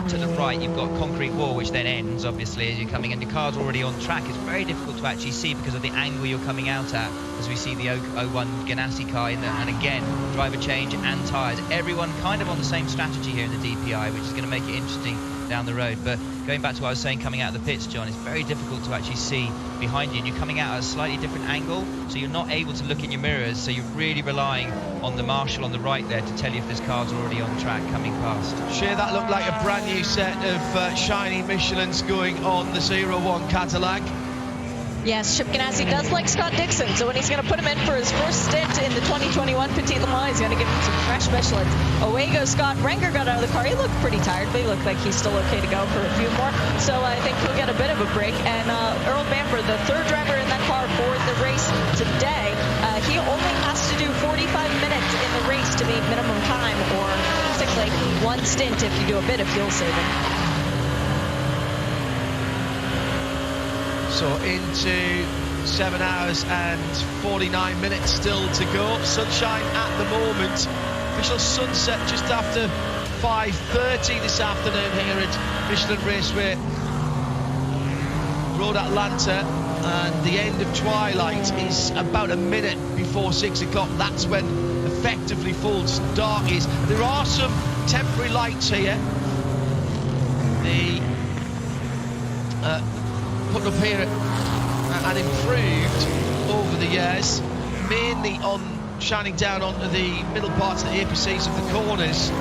to the right. You've got concrete wall, which then ends obviously as you're coming in. Your car's already on track. It's very difficult to actually see because of the angle you're coming out at, as we see the 01 Ganassi car in there. And again, driver change and tyres. Everyone kind of on the same strategy here in the DPI, which is going to make it interesting down the road. But going back to what I was saying, coming out of the pits, John, it's very difficult to actually see behind you, and you're coming out at a slightly different angle, so you're not able to look in your mirrors, so you're really relying on the marshal on the right there to tell you if this car's already on track coming past. Sure, that looked like a brand new set of shiny Michelins going on the 01 Cadillac. Yes, Chip Ganassi does like Scott Dixon, so when he's going to put him in for his first stint in the 2021 Petit Le Mans, he's going to give him some fresh Michelins. Away goes Scott. Renger got out of the car. He looked pretty tired, but he looked like he's still okay to go for a few more. So I think he'll get a bit of a break. And Earl Bamford, the third driver in that car for the race today, he only has to do 45 minutes in the race to meet minimum time, or basically 1 stint if you do a bit of fuel saving. So into 7 hours and 49 minutes still to go. Sunshine at the moment. Official sunset just after 5:30 this afternoon here at Michelin Raceway Road Atlanta. And the end of twilight is about a minute before 6 o'clock. That's when effectively full dark is. There are some temporary lights here. The put up here and improved over the years, mainly on shining down onto the middle parts of the apeces of the corners,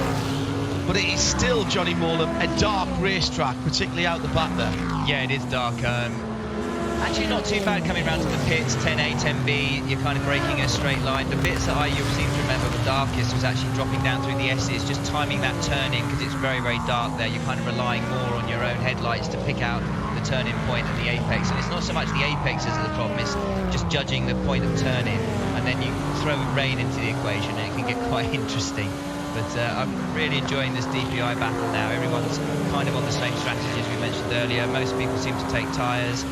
but it is still, Johnny Morlam, a dark racetrack, particularly out the back there. Yeah, it is dark. Actually not too bad coming around to the pits, 10A, 10B, you're kind of breaking a straight line. The bits that I seem to remember the darkest was actually dropping down through the S's, just timing that turn in, because it's very, very dark there. You're kind of relying more on your own headlights to pick out the turning point and the apex. And it's not so much the apex as the problem, it's just judging the point of turning. And then you throw rain into the equation and it can get quite interesting. But I'm really enjoying this DPI battle now. Everyone's kind of on the same strategy as we mentioned earlier. Most people seem to take tyres.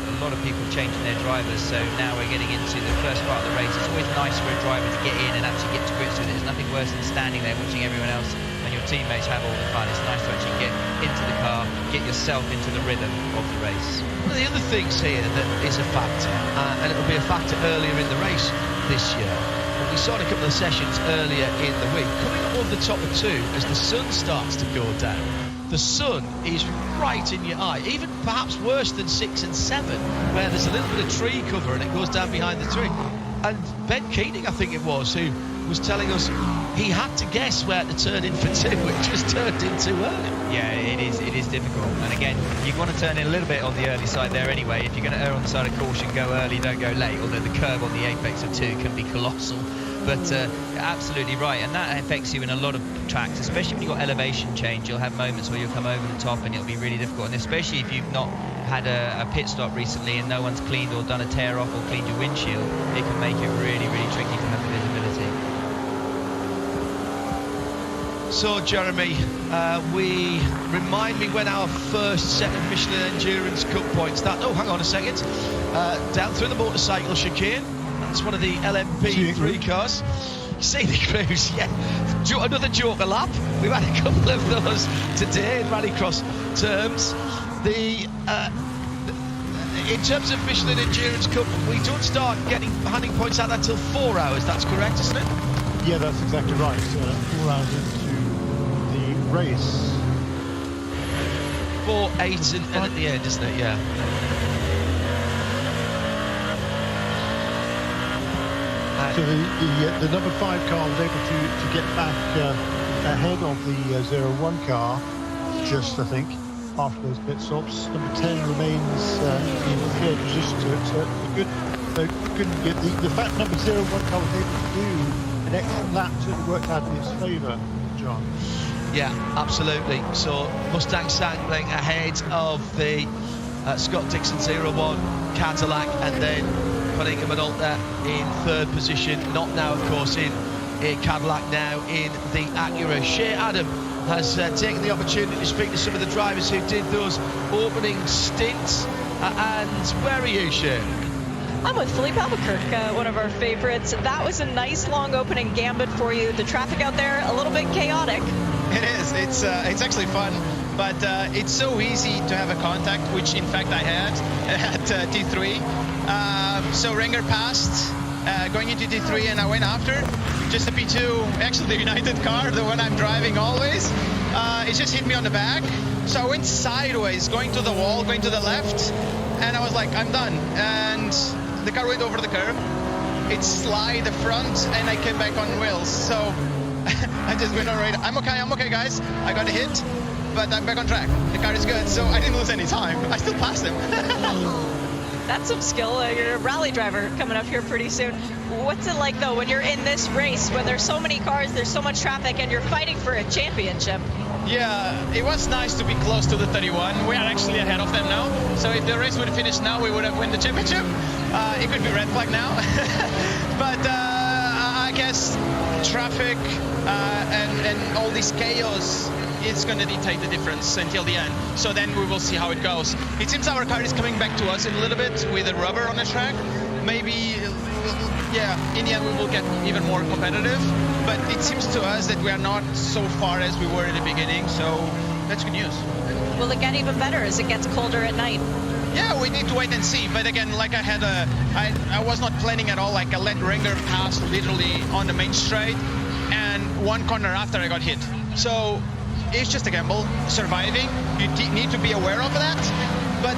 A lot of people changing their drivers, so now we're getting into the first part of the race. It's always nice for a driver to get in and actually get to grips with it. There's nothing worse than standing there watching everyone else when your teammates have all the fun. It's nice to actually get into the car, get yourself into the rhythm of the race. One of the other things here that is a factor, and it'll be a factor earlier in the race this year, and we saw in a couple of sessions earlier in the week, coming up over the top of 2 as the sun starts to go down. The sun is right in your eye, even perhaps worse than 6 and 7, where there's a little bit of tree cover and it goes down behind the tree. And Ben Keating, I think it was, who was telling us he had to guess where to turn in for 2, which was turned in too early. Yeah, it is difficult. And again, you want to turn in a little bit on the early side there anyway. If you're going to err on the side of caution, go early, don't go late, although the curve on the apex of 2 can be colossal. But absolutely right, and that affects you in a lot of tracks, especially when you've got elevation change. You'll have moments where you'll come over the top and it'll be really difficult, and especially if you've not had a pit stop recently and no one's cleaned or done a tear off or cleaned your windshield, it can make it really, really tricky to have the visibility. So Jeremy, remind me when our first set of Michelin Endurance Cup points start. Oh, hang on a second. Down through the motorcycle chicane. That's one of the LMP3 cars. See the crews, yeah. Another joker lap. We've had a couple of those today in Rallycross terms. In terms of Michelin Endurance Cup, we don't start handing points out until 4 hours. That's correct, isn't it? Yeah, that's exactly right. 4 hours into the race. 4, 8, and at the end, isn't it? Yeah. So the number 5 car was able to get back ahead of the 01 car, just I think, after those pit stops. Number 10 remains in third position, so it's good. The fact number 01 car was able to do an extra lap certainly worked out in its favour, John. Yeah, absolutely. So Mustang Sangling ahead of the Scott Dixon 01 Cadillac, and then Cunningham and Alter in third position. Not now, of course, in a Cadillac, now in the Acura. Shea Adam has taken the opportunity to speak to some of the drivers who did those opening stints. And where are you, Shea? I'm with Philippe Albuquerque, one of our favorites. That was a nice long opening gambit for you. The traffic out there, a little bit chaotic. It is. It's actually fun, but it's so easy to have a contact, which in fact I had at T3. So Renger passed going into T3, and I went after. Just a P2, actually the United car, the one I'm driving always. It just hit me on the back. So I went sideways, going to the wall, going to the left, and I was like, I'm done. And the car went over the curb. It slid the front, and I came back on wheels. So I just went on right. I'm okay, guys. I got a hit, but I'm back on track. The car is good, so I didn't lose any time. I still passed him. That's some skill. You're a rally driver coming up here pretty soon. What's it like, though, when you're in this race, when there's so many cars, there's so much traffic, and you're fighting for a championship? Yeah, it was nice to be close to the 31. We are actually ahead of them now. So if the race would have finished now, we would have won the championship. It could be red flag now. But I guess traffic and all this chaos, it's going to dictate the difference until the end. So then we will see how it goes. It seems our car is coming back to us a little bit with the rubber on the track. Maybe, yeah, in the end we will get even more competitive. But it seems to us that we are not so far as we were in the beginning. So that's good news. Will it get even better as it gets colder at night? Yeah, we need to wait and see. But again, like I was not planning at all. Like I let Renger pass literally on the main straight, and one corner after I got hit. So it's just a gamble, surviving. You need to be aware of that. But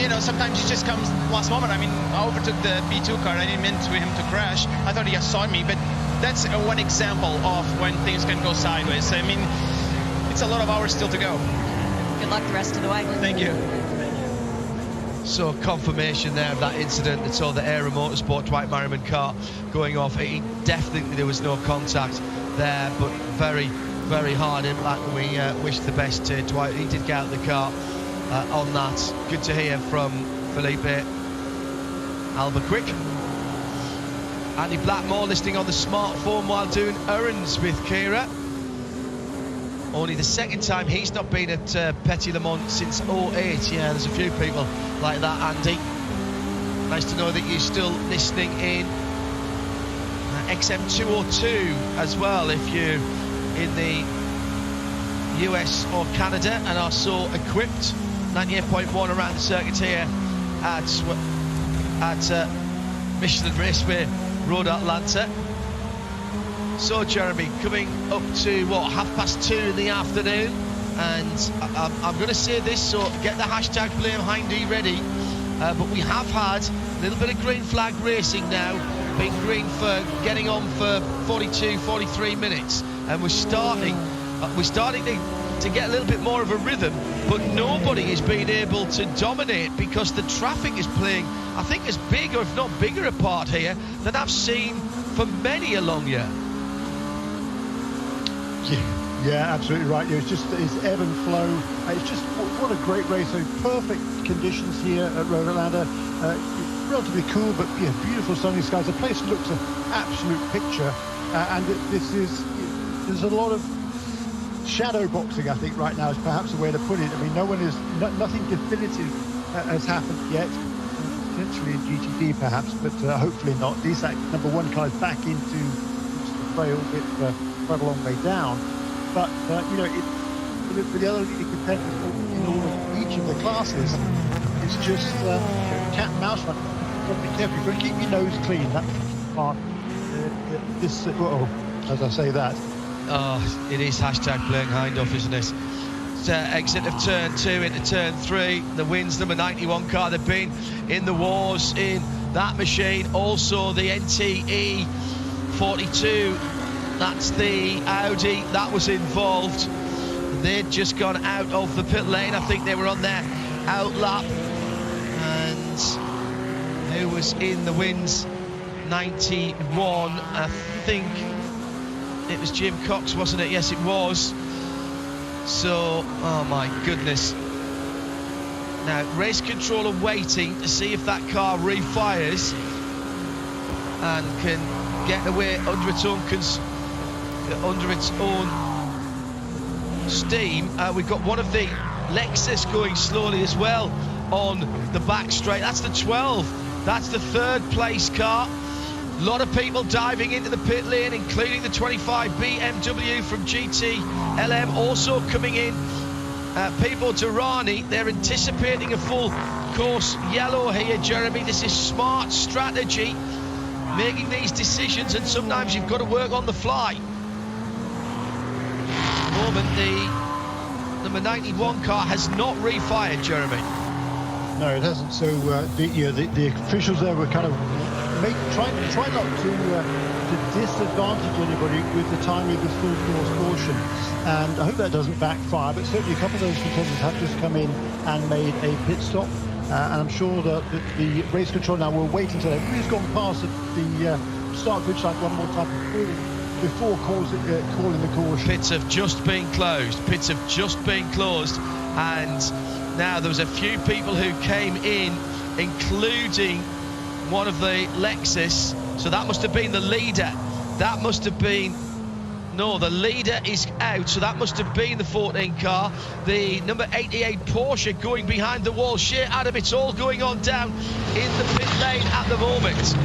you know, sometimes it just comes last moment. I mean, I overtook the P2 car. I didn't mean for him to crash. I thought he saw me, but that's one example of when things can go sideways. I mean, it's a lot of hours still to go. Good luck the rest of the way. Thank you. So confirmation there of that incident that saw the Aero Motorsport Dwight Merriman car going off. Definitely there was no contact there, but very, very hard impact, and we wish the best to Dwight. He did get out of the car on that. Good to hear from Felipe Albuquerque. Andy Blackmore listening on the smartphone while doing errands with Kira. Only the second time he's not been at Petit Le Mans since 08. Yeah, there's a few people like that, Andy. Nice to know that you're still listening in. XM202 as well, if you're in the US or Canada and are so equipped. 98.1 around the circuit here at Michelin Raceway Road, Atlanta. So Jeremy, coming up to what, 2:30 in the afternoon, and I'm going to say this, so get the hashtag blame Hindy ready, but we have had a little bit of green flag racing now, being green for getting on for 43 minutes, and we're starting to get a little bit more of a rhythm, but nobody is being able to dominate because the traffic is playing, I think, as big or if not bigger a part here than I've seen for many a long year. Yeah, absolutely right. It's just it's ebb and flow. It's just what a great race. So perfect conditions here at Road Atlanta. Relatively cool, but yeah, beautiful sunny skies. The place looks an absolute picture, and there's a lot of shadow boxing, I think, right now is perhaps the way to put it. I mean, nothing definitive has happened yet. Potentially in GTD perhaps, but hopefully not. DSAC number 1 car is back into the fray a bit. Quite a long way down, but you know, for the other leading competitors in all of each of the classes, it's just cat and mouse run. You've got to be careful. You've got to keep your nose clean. That's part. As I say that. Oh, it is hashtag playing Hindhoff, isn't it? just exit of turn 2 into turn 3. The wins number 91 car. They've been in the wars in that machine. Also the NTE 42, that's the Audi that was involved. They'd just gone out of the pit lane. I think they were on their out lap. And who was in the wins? 91, I think it was Jim Cox, wasn't it? Yes, it was. So, oh my goodness. Now, race controller waiting to see if that car refires and can get away under its own steam. We've got one of the Lexus going slowly as well on the back straight. That's the 12. That's the third place car. A lot of people diving into the pit lane, including the 25 BMW from GT-LM also coming in. Pipo Derani, they're anticipating a full course yellow here, Jeremy. This is smart strategy, making these decisions, and sometimes you've got to work on the fly. At the moment, the number 91 car has not refired, Jeremy. No, it hasn't. So the officials there were kind of try not to disadvantage anybody with the timing of this full course caution, and I hope that doesn't backfire. But certainly a couple of those contenders have just come in and made a pit stop, and I'm sure that the race control now will wait until everybody's gone past the start grid line one more time before calling the caution. Pits have just been closed. And now there was a few people who came in, including one of the Lexus. So that must have been the leader. That must have been... No, the leader is out. So that must have been the 14 car. The number 88 Porsche going behind the wall. Shea Adam, it's all going on down in the pit lane at the moment.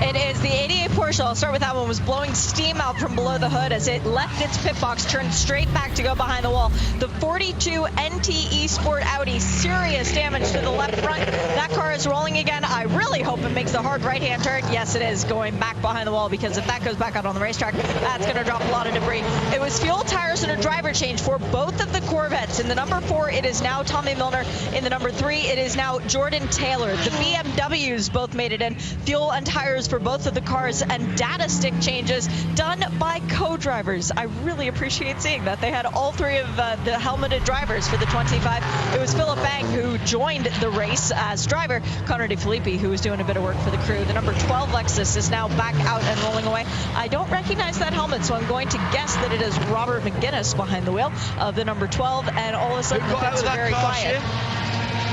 It is the 88 Porsche. I'll start with that one. Was blowing steam out from below the hood as it left its pit box, turned straight back to go behind the wall. The 42 NTE Sport Audi, serious damage to the left front. That car is rolling again. I really hope it makes the hard right-hand turn. Yes, it is going back behind the wall, because if that goes back out on the racetrack, that's going to drop a lot of debris. It was fuel, tires, and a driver change for both of the Corvettes. In the number 4, it is now Tommy Milner. In the number 3, it is now Jordan Taylor. The BMWs both made it in. Fuel and tires for both of the cars, and data stick changes done by co-drivers. I really appreciate seeing that. They had all 3 of the helmeted drivers for the 25. It was Philip Bang who joined the race as driver, Connor DeFilippi, who was doing a bit of work for the crew. The number 12 Lexus is now back out and rolling away. I don't recognize that helmet, so I'm going to guess that it is Robert McGuinness behind the wheel of the number 12, and all of a sudden the pits are very quiet.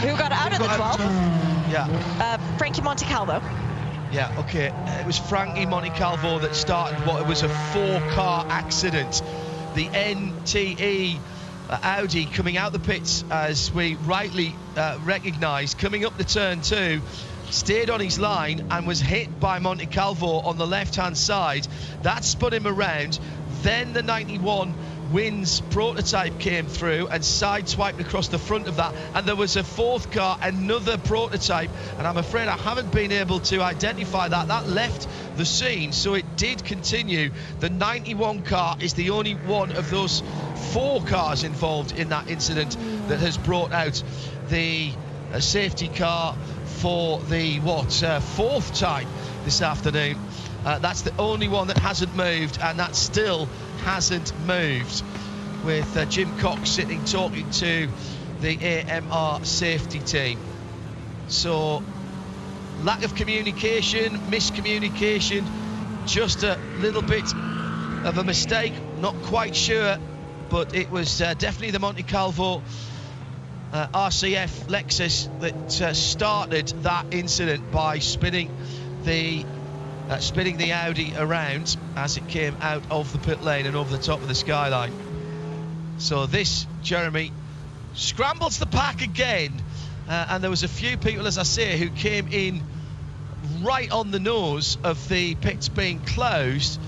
Who got out of the 12? Yeah. Frankie Montecalvo. Yeah, okay. It was Frankie Montecalvo that started what was a 4-car accident. The NTE Audi coming out the pits, as we rightly recognised, coming up the turn 2, stayed on his line and was hit by Montecalvo on the left-hand side. That spun him around. Then the 91 Wins prototype came through and sideswiped across the front of that, and there was a 4th car, another prototype, and I'm afraid I haven't been able to identify that left the scene, so it did continue. The 91 car is the only one of those 4 cars involved in that incident that has brought out the safety car for the 4th time this afternoon. That's the only one that hasn't moved, and that still hasn't moved, with Jim Cox sitting talking to the AMR safety team. So lack of communication, miscommunication, just a little bit of a mistake, not quite sure, but it was definitely the Montecalvo RCF Lexus that started that incident by spinning the Audi around as it came out of the pit lane and over the top of the skyline. So this, Jeremy, scrambles the pack again, and there was a few people, as I say, who came in right on the nose of the pits being closed.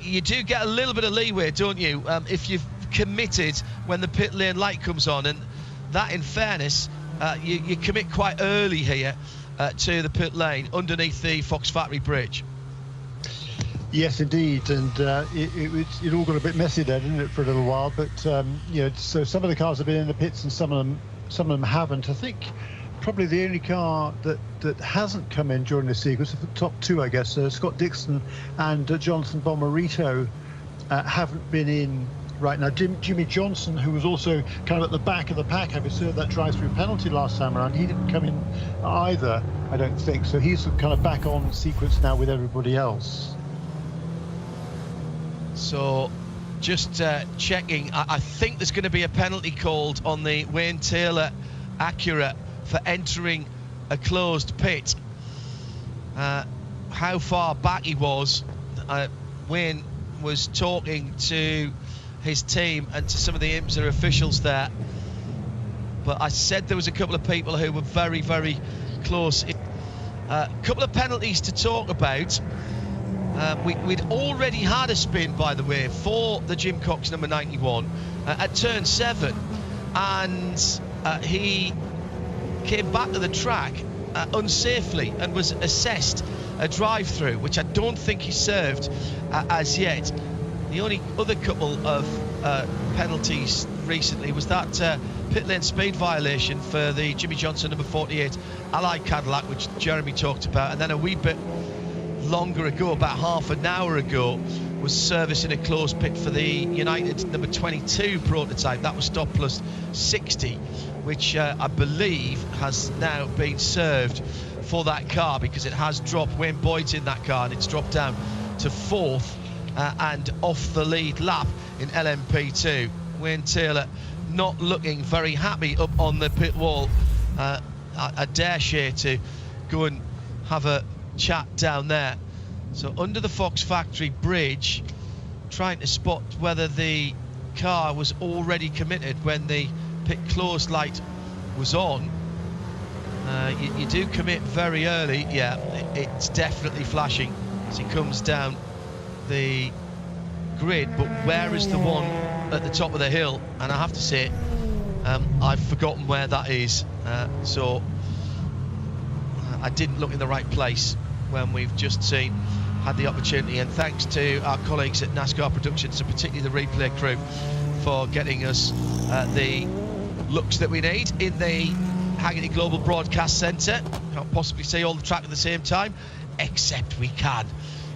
You do get a little bit of leeway, don't you, if you've committed when the pit lane light comes on, and that, in fairness, you commit quite early here to the pit lane underneath the Fox Factory Bridge. Yes, indeed, and it all got a bit messy there, didn't it, for a little while? But you know, so some of the cars have been in the pits, and some of them haven't. I think probably the only car that hasn't come in during the sequence, the top two, I guess, Scott Dixon and Jonathan Bomarito haven't been in right now. Jimmy Johnson, who was also kind of at the back of the pack, having served that drive-through penalty last time around, he didn't come in either, I don't think. So he's kind of back on sequence now with everybody else. So just checking, I think there's going to be a penalty called on the Wayne Taylor Acura for entering a closed pit. How far back he was, Wayne was talking to his team and to some of the IMSA officials there, but I said there was a couple of people who were very, very close. A couple of penalties to talk about. We'd already had a spin, by the way, for the Jim Cox number 91 at turn 7, and he came back to the track unsafely and was assessed a drive-through, which I don't think he served as yet. The only other couple of penalties recently was that pit lane speed violation for the Jimmy Johnson number 48 Allied Cadillac, which Jeremy talked about, and then a wee bit longer ago, about half an hour ago, was service in a closed pit for the United number 22 prototype. That was stop plus 60, which I believe has now been served for that car, because it has dropped. Wayne Boyd's in that car and it's dropped down to 4th and off the lead lap in LMP2. Wayne Taylor not looking very happy up on the pit wall. I dare share to go and have a chat down there. So under the Fox Factory Bridge, trying to spot whether the car was already committed when the pit closed light was on. You do commit very early. Yeah, it's definitely flashing as he comes down the grid, but where is the one at the top of the hill? And I have to say, I've forgotten where that is, so I didn't look in the right place when we've just had the opportunity, and thanks to our colleagues at NASCAR Productions, and particularly the replay crew, for getting us the looks that we need in the Haggerty Global Broadcast Centre. Can't possibly see all the track at the same time, except we can,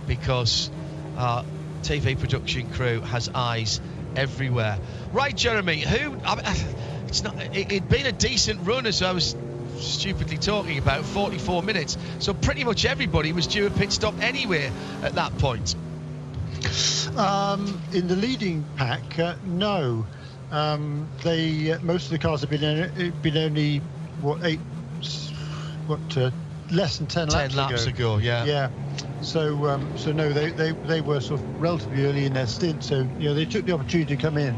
because our TV production crew has eyes everywhere. Right, Jeremy, it'd been a decent run, as I was stupidly talking about, 44 minutes, so pretty much everybody was due a pit stop anywhere at that point. In the leading pack, no. Most of the cars have been only less than 10 laps ago. Yeah. So no, they were sort of relatively early in their stint, so they took the opportunity to come in.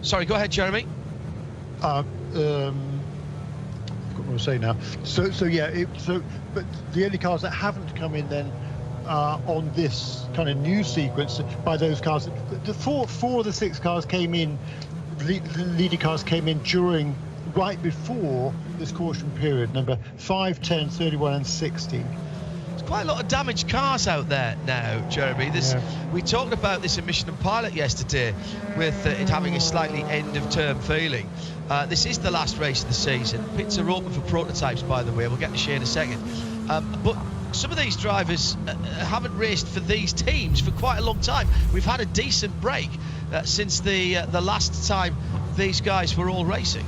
Sorry, go ahead, Jeremy. I've got what to say now. But the only cars that haven't come in then on this kind of new sequence by those cars, the four of the 6 cars came in. The leading cars came in right before this caution period, number 5, 10, 31 and 60. Quite a lot of damaged cars out there now, Jeremy. We talked about this in Mission and Pilot yesterday, with it having a slightly end-of-term feeling. This is the last race of the season. Pits are open for prototypes, by the way. We'll get to Shea in a second. But some of these drivers haven't raced for these teams for quite a long time. We've had a decent break since the last time these guys were all racing.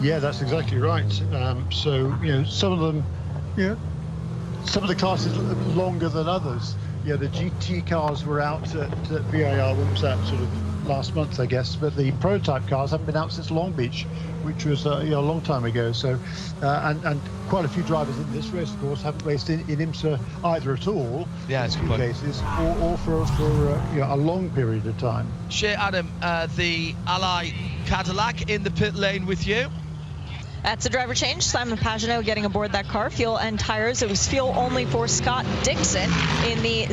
Yeah, that's exactly right. Some of them, some of the classes longer than others. Yeah, the GT cars were out at VIR, when was that, sort of last month, I guess, but the prototype cars haven't been out since Long Beach, which was a long time ago. So, and quite a few drivers in this race, of course, haven't raced in IMSA either at all. Yeah, it's in some cases, or for a long period of time. Shea, Adam, the Ally Cadillac in the pit lane with you. That's a driver change. Simon Pagenaud getting aboard that car. Fuel and tires. It was fuel only for Scott Dixon in the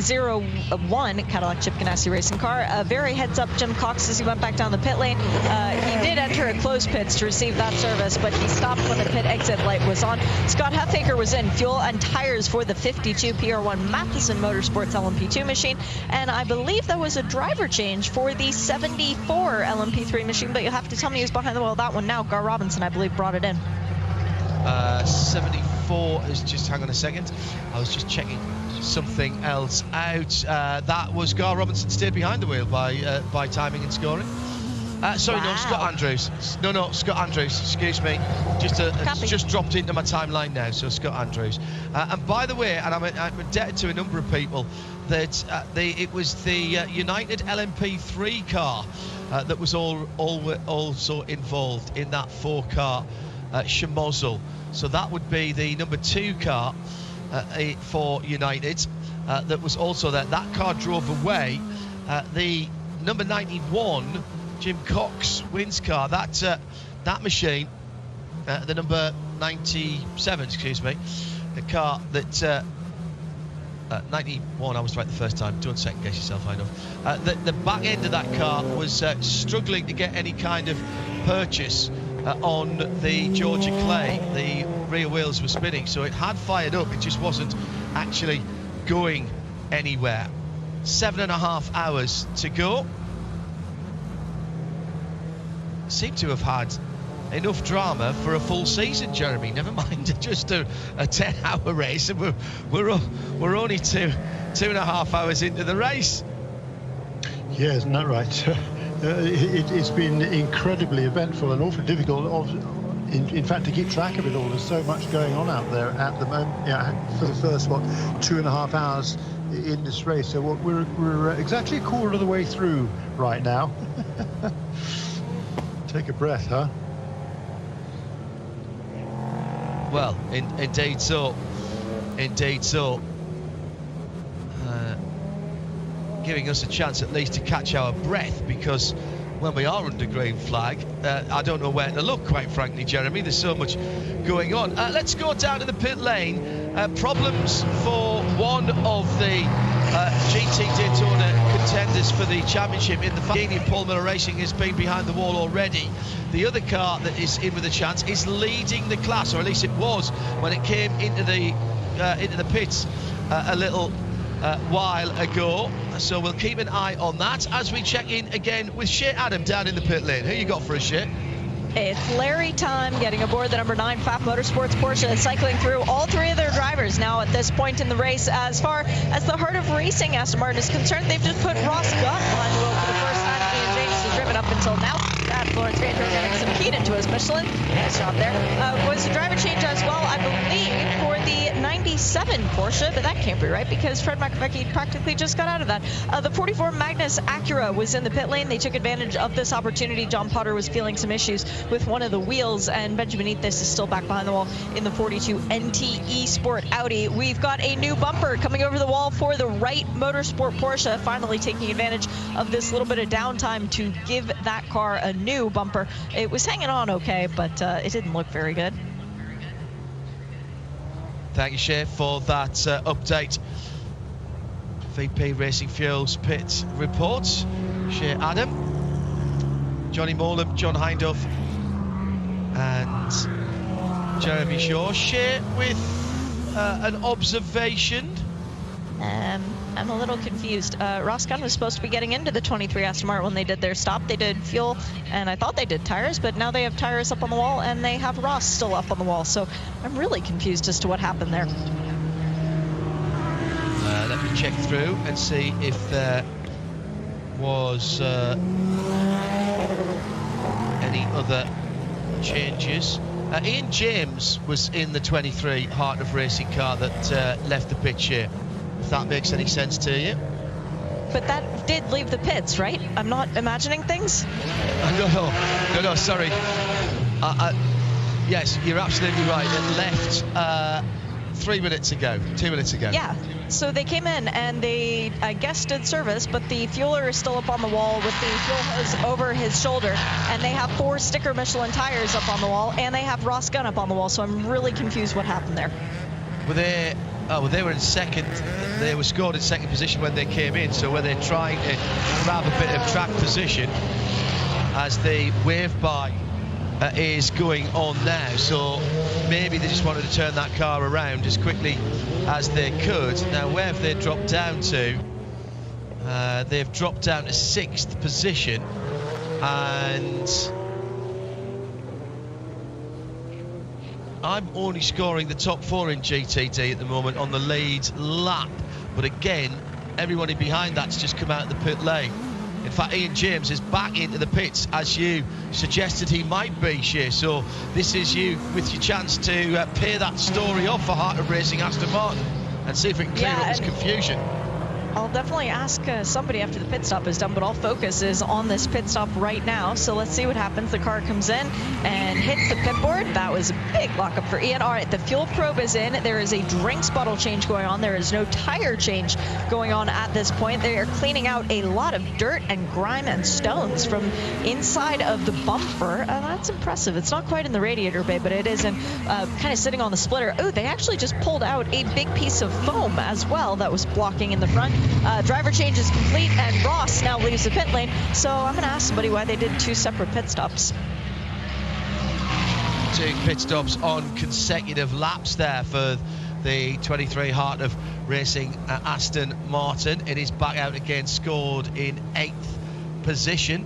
01 Cadillac Chip Ganassi racing car. Very heads up Jim Cox as he went back down the pit lane. He did enter a closed pits to receive that service, but he stopped when the pit exit light was on. Scott Huffaker was in. Fuel and tires for the 52 PR1 Matheson Motorsports LMP2 machine. And I believe there was a driver change for the 74 LMP3 machine, but you'll have to tell me who's behind the wheel of that one now. Gar Robinson, I believe, brought it in. 74 is just, hang on a second, I was just checking something else out. That was Gar Robinson stayed behind the wheel by timing and scoring. Sorry, wow. No, Scott Andrews. No, Scott Andrews, excuse me. It's just dropped into my timeline now, so Scott Andrews. And by the way, and I'm indebted to a number of people, that it was the United LMP3 car that was also involved in that 4-car Schmozzle. So that would be the number 2 car for United that was also there. That car drove away. The number 91 Jim Cox wins car. That machine, the number 97, excuse me, the car that 91, I was right the first time. Don't second guess yourself, I know. The back end of that car was struggling to get any kind of purchase on the Georgia clay. The rear wheels were spinning, so it had fired up. It just wasn't actually going anywhere. 7.5 hours to go. Seem to have had enough drama for a full season, Jeremy. Never mind just a 10-hour race, and we're only 2.5 hours into the race. Yeah, isn't that right? It's been incredibly eventful and awfully difficult, in fact, to keep track of it all. There's so much going on out there at the moment. Yeah, for the first 2.5 hours in this race. So we're exactly a quarter of the way through right now. Take a breath, huh? Well, indeed so. Indeed so. Giving us a chance at least to catch our breath, because when we are under green flag, I don't know where to look, quite frankly, Jeremy. There's so much going on. Let's go down to the pit lane. Problems for one of the GT Daytona contenders for the championship in the Lamborghini. Paul Miller Racing has been behind the wall already. The other car that is in with a chance is leading the class, or at least it was when it came into the pits a little while ago. So we'll keep an eye on that as we check in again with Shea Adam down in the pit lane. Who you got for us, Shea? It's Larry Time getting aboard the number 9 FAP Motorsports Porsche, cycling through all 3 of their drivers now at this point in the race. As far as the heart of racing Aston Martin is concerned, they've just put Ross Gott behind the wheel for the first time. Ian James has driven up until now. Florence Vander getting some heat into his Michelin. Nice job there. Was a driver change as well, I believe, for the 97 Porsche, but that can't be right because Fred McAfee practically just got out of that. The 44 Magnus Acura was in the pit lane. They took advantage of this opportunity. John Potter was feeling some issues with one of the wheels, and Benjamin Eathis is still back behind the wall in the 42 NTE Sport Audi. We've got a new bumper coming over the wall for the Wright Motorsport Porsche, finally taking advantage of this little bit of downtime to give that car a new bumper. It was hanging on okay, but it didn't look very good. Thank you, Shea, for that update. VP Racing Fuels pit reports. Shea Adam, Johnny Morlam, John Hindhoff, and Jeremy Shaw. Shea with an observation. I'm a little confused. Ross Gunn was supposed to be getting into the 23 Aston Martin when they did their stop. They did fuel, and I thought they did tires, but now they have tires up on the wall, and they have Ross still up on the wall. So I'm really confused as to what happened there. Let me check through and see if there was any other changes. Ian James was in the 23 Heart of Racing car that left the pit, Shea, if that makes any sense to you. But that did leave the pits, right? I'm not imagining things? No, sorry. Yes, you're absolutely right. It left 2 minutes ago. Yeah. So they came in and they, I guess, did service, but the fueler is still up on the wall with the fuel hose over his shoulder, and they have 4 sticker Michelin tires up on the wall, and they have Ross Gunn up on the wall, so I'm really confused what happened there. They were in second. They were scored in second position when they came in, so were they trying to grab a bit of track position as the wave by is going on now, so maybe they just wanted to turn that car around as quickly as they could. Now, where have they dropped down to? They've dropped down to 6th position, and I'm only scoring the top 4 in GTD at the moment on the lead lap, but again, everybody behind that's just come out of the pit lane. In fact, Ian James is back into the pits, as you suggested he might be, Shea. So this is you with your chance to pay that story off for Heart of Racing Aston Martin and see if we can clear up this confusion. I'll definitely ask somebody after the pit stop is done, but all focus is on this pit stop right now. So let's see what happens. The car comes in and hits the pit board. That was a big lockup for Ian. All right, the fuel probe is in. There is a drinks bottle change going on. There is no tire change going on at this point. They are cleaning out a lot of dirt and grime and stones from inside of the bumper. That's impressive. It's not quite in the radiator bay, but it is in kind of sitting on the splitter. Oh, they actually just pulled out a big piece of foam as well that was blocking in the front. Driver change is complete, and Ross now leaves the pit lane. So I'm going to ask somebody why they did 2 separate pit stops. 2 pit stops on consecutive laps there for the 23 Heart of Racing Aston Martin. It is back out again, scored in 8th position.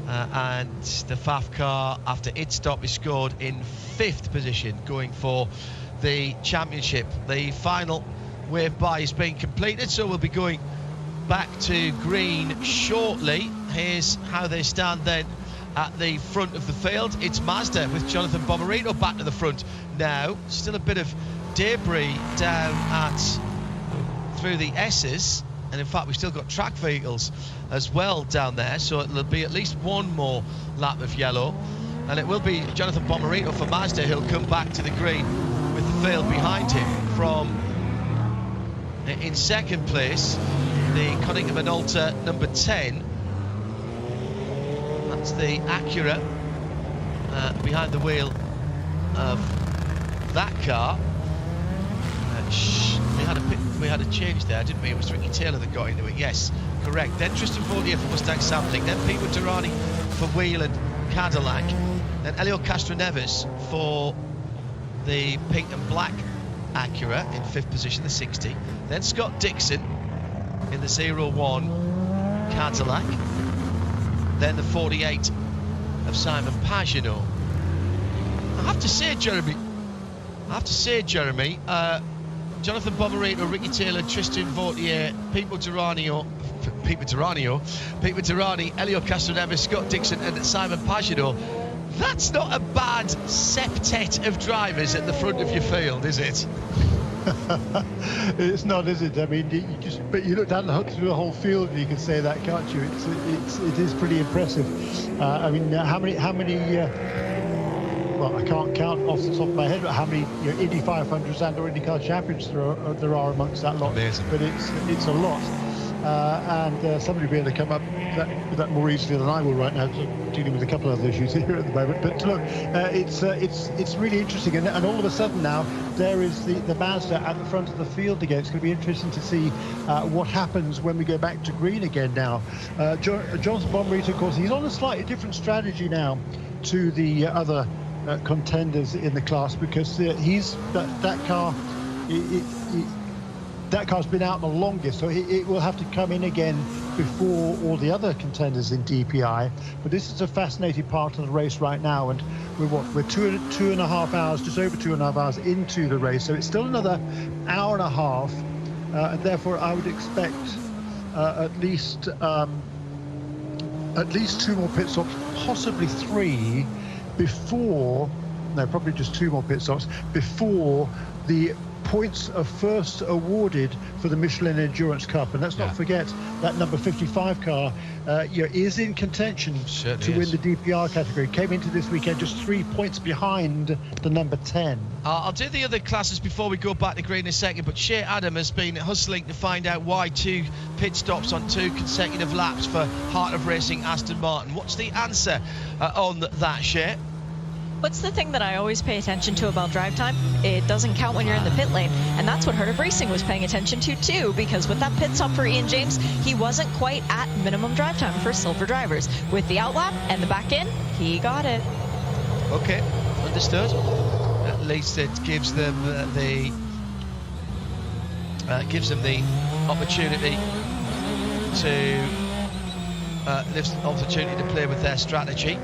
And the FAF car, after its stop, is scored in 5th position, going for the championship. The final wave by is being completed, so we'll be going back to green shortly. Here's how they stand then at the front of the field. It's Mazda with Jonathan Bomarito back to the front now. Still a bit of debris down through the S's, and in fact we've still got track vehicles as well down there, so it'll be at least one more lap of yellow, and it will be Jonathan Bomarito for Mazda who'll come back to the green with the field behind him. From in second place, the Cunningham Minolta number 10. That's the Acura behind the wheel of that car. We had a change there, didn't we? It was Ricky Taylor that got into it. Yes, correct. Then Tristan Vautier for Mustang Sampling. Then Peter Durrani for Wheeland Cadillac. Then Elio Castroneves for the pink and black Acura in 5th position, the 60. Then Scott Dixon in the 01 Cadillac. Then the 48 of Simon Pagenaud. I have to say, Jeremy, Jonathan Bomarito, Ricky Taylor, Tristan Vautier, Pipo Durrani, Elio Castroneves, Scott Dixon and Simon Pagenaud. That's not a bad septet of drivers at the front of your field, is it? It's not, is it? I mean, but you look down the hook through the whole field and you can say that, can't you? It is pretty impressive. I mean, how many? Well, I can't count off the top of my head, but how many Indy 500s and or IndyCar champions there are amongst that lot. Amazing. But it's a lot. And somebody will be able to come up with that more easily than I will right now, dealing with a couple of other issues here at the moment. But look, it's really interesting, and all of a sudden now there is the Mazda at the front of the field again. It's going to be interesting to see what happens when we go back to green again now. Jonathan Bomarito, of course, he's on a slightly different strategy now to the other contenders in the class, because that car. That car's been out the longest, so it will have to come in again before all the other contenders in DPI. But this is a fascinating part of the race right now, and we're two and a half hours, just over 2.5 hours into the race, so it's still another hour and a half, and therefore I would expect at least 2 more pit stops, possibly 3, before, no, probably just 2 more pit stops before the points are first awarded for the Michelin Endurance Cup, and let's not forget that number 55 car is in contention to win the DPR category. Came into this weekend just 3 points behind the number 10. I'll do the other classes before we go back to green in a second, but Shea Adam has been hustling to find out why 2 pit stops on 2 consecutive laps for Heart of Racing Aston Martin. What's the answer on that, Shea? What's the thing that I always pay attention to about drive time? It doesn't count when you're in the pit lane, and that's what Heart of Racing was paying attention to too, because with that pit stop for Ian James, he wasn't quite at minimum drive time for silver drivers. With the outlap and the back in, he got it. Okay, understood. At least it gives them the opportunity to play with their strategy.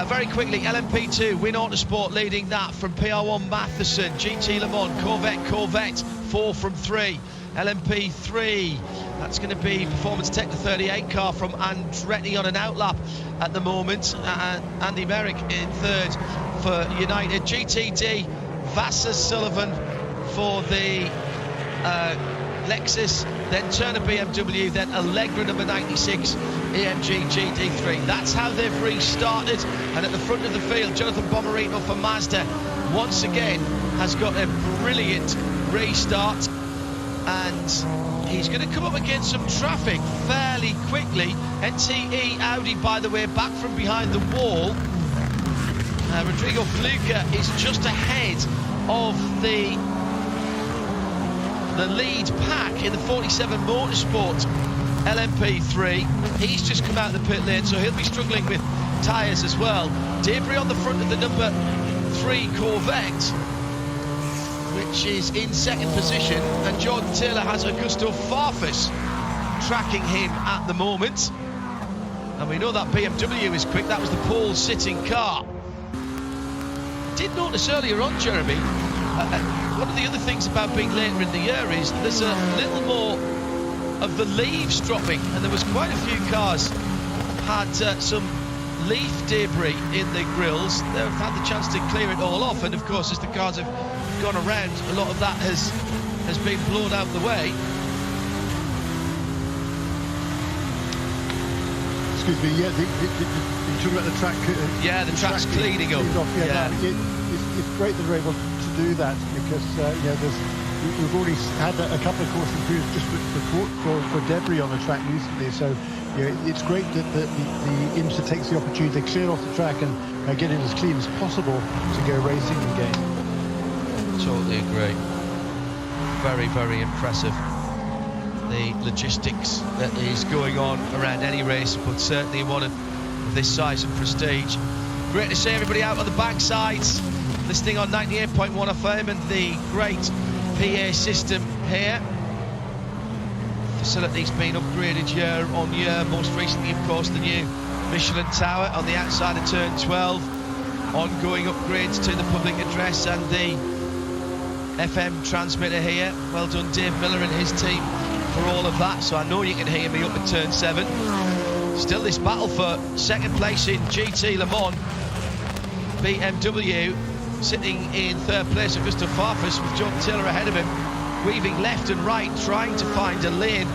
Very quickly, LMP2, Win Autosport leading that from PR1 Matheson, GT Le Mans, Corvette, 4 from 3. LMP3, that's going to be Performance Tech, the 38 car from Andretti on an outlap at the moment. Andy Merrick in 3rd for United. GTD, Vassar Sullivan for the Lexus, then Turner BMW, then Allegra number 96, AMG GT3. That's how they've restarted. And at the front of the field, Jonathan Bomarito for Mazda once again has got a brilliant restart, and he's going to come up against some traffic fairly quickly. NTE Audi, by the way, back from behind the wall. Rodrigo Fluka is just ahead of the lead pack in the 47 Motorsport LMP3. He's just come out of the pit lane, so he'll be struggling with tyres as well. Debris on the front of the number 3 Corvette, which is in 2nd position, and Jordan Taylor has Augusto Farfus tracking him at the moment. And we know that BMW is quick. That was the pole sitting car. Did notice earlier on, Jeremy, one of the other things about being later in the year is there's a little more of the leaves dropping, and there was quite a few cars had some leaf debris in the grills. They've had the chance to clear it all off, and of course as the cars have gone around, a lot of that has been blown out the way. Excuse me, you're talking about the track. The track's cleaning up. It's great that we're able to do that, because we've already had a couple of caution periods just for debris on the track recently. So it's great that the IMSA takes the opportunity to clear off the track and get it as clean as possible to go racing again. Totally agree. Very, very impressive, the logistics that is going on around any race, but certainly one of this size and prestige. Great to see everybody out on the backsides, listening on 98.1 FM and the great PA system here. Facilities being upgraded year on year, most recently of course the new Michelin Tower on the outside of turn 12, ongoing upgrades to the public address and the FM transmitter here. Well done Dave Miller and his team for all of that, so I know you can hear me up at turn 7. Still this battle for 2nd place in GT Le Mans. BMW sitting in 3rd place, Augusto Farfus, with Jordan Taylor ahead of him, weaving left and right, trying to find a lane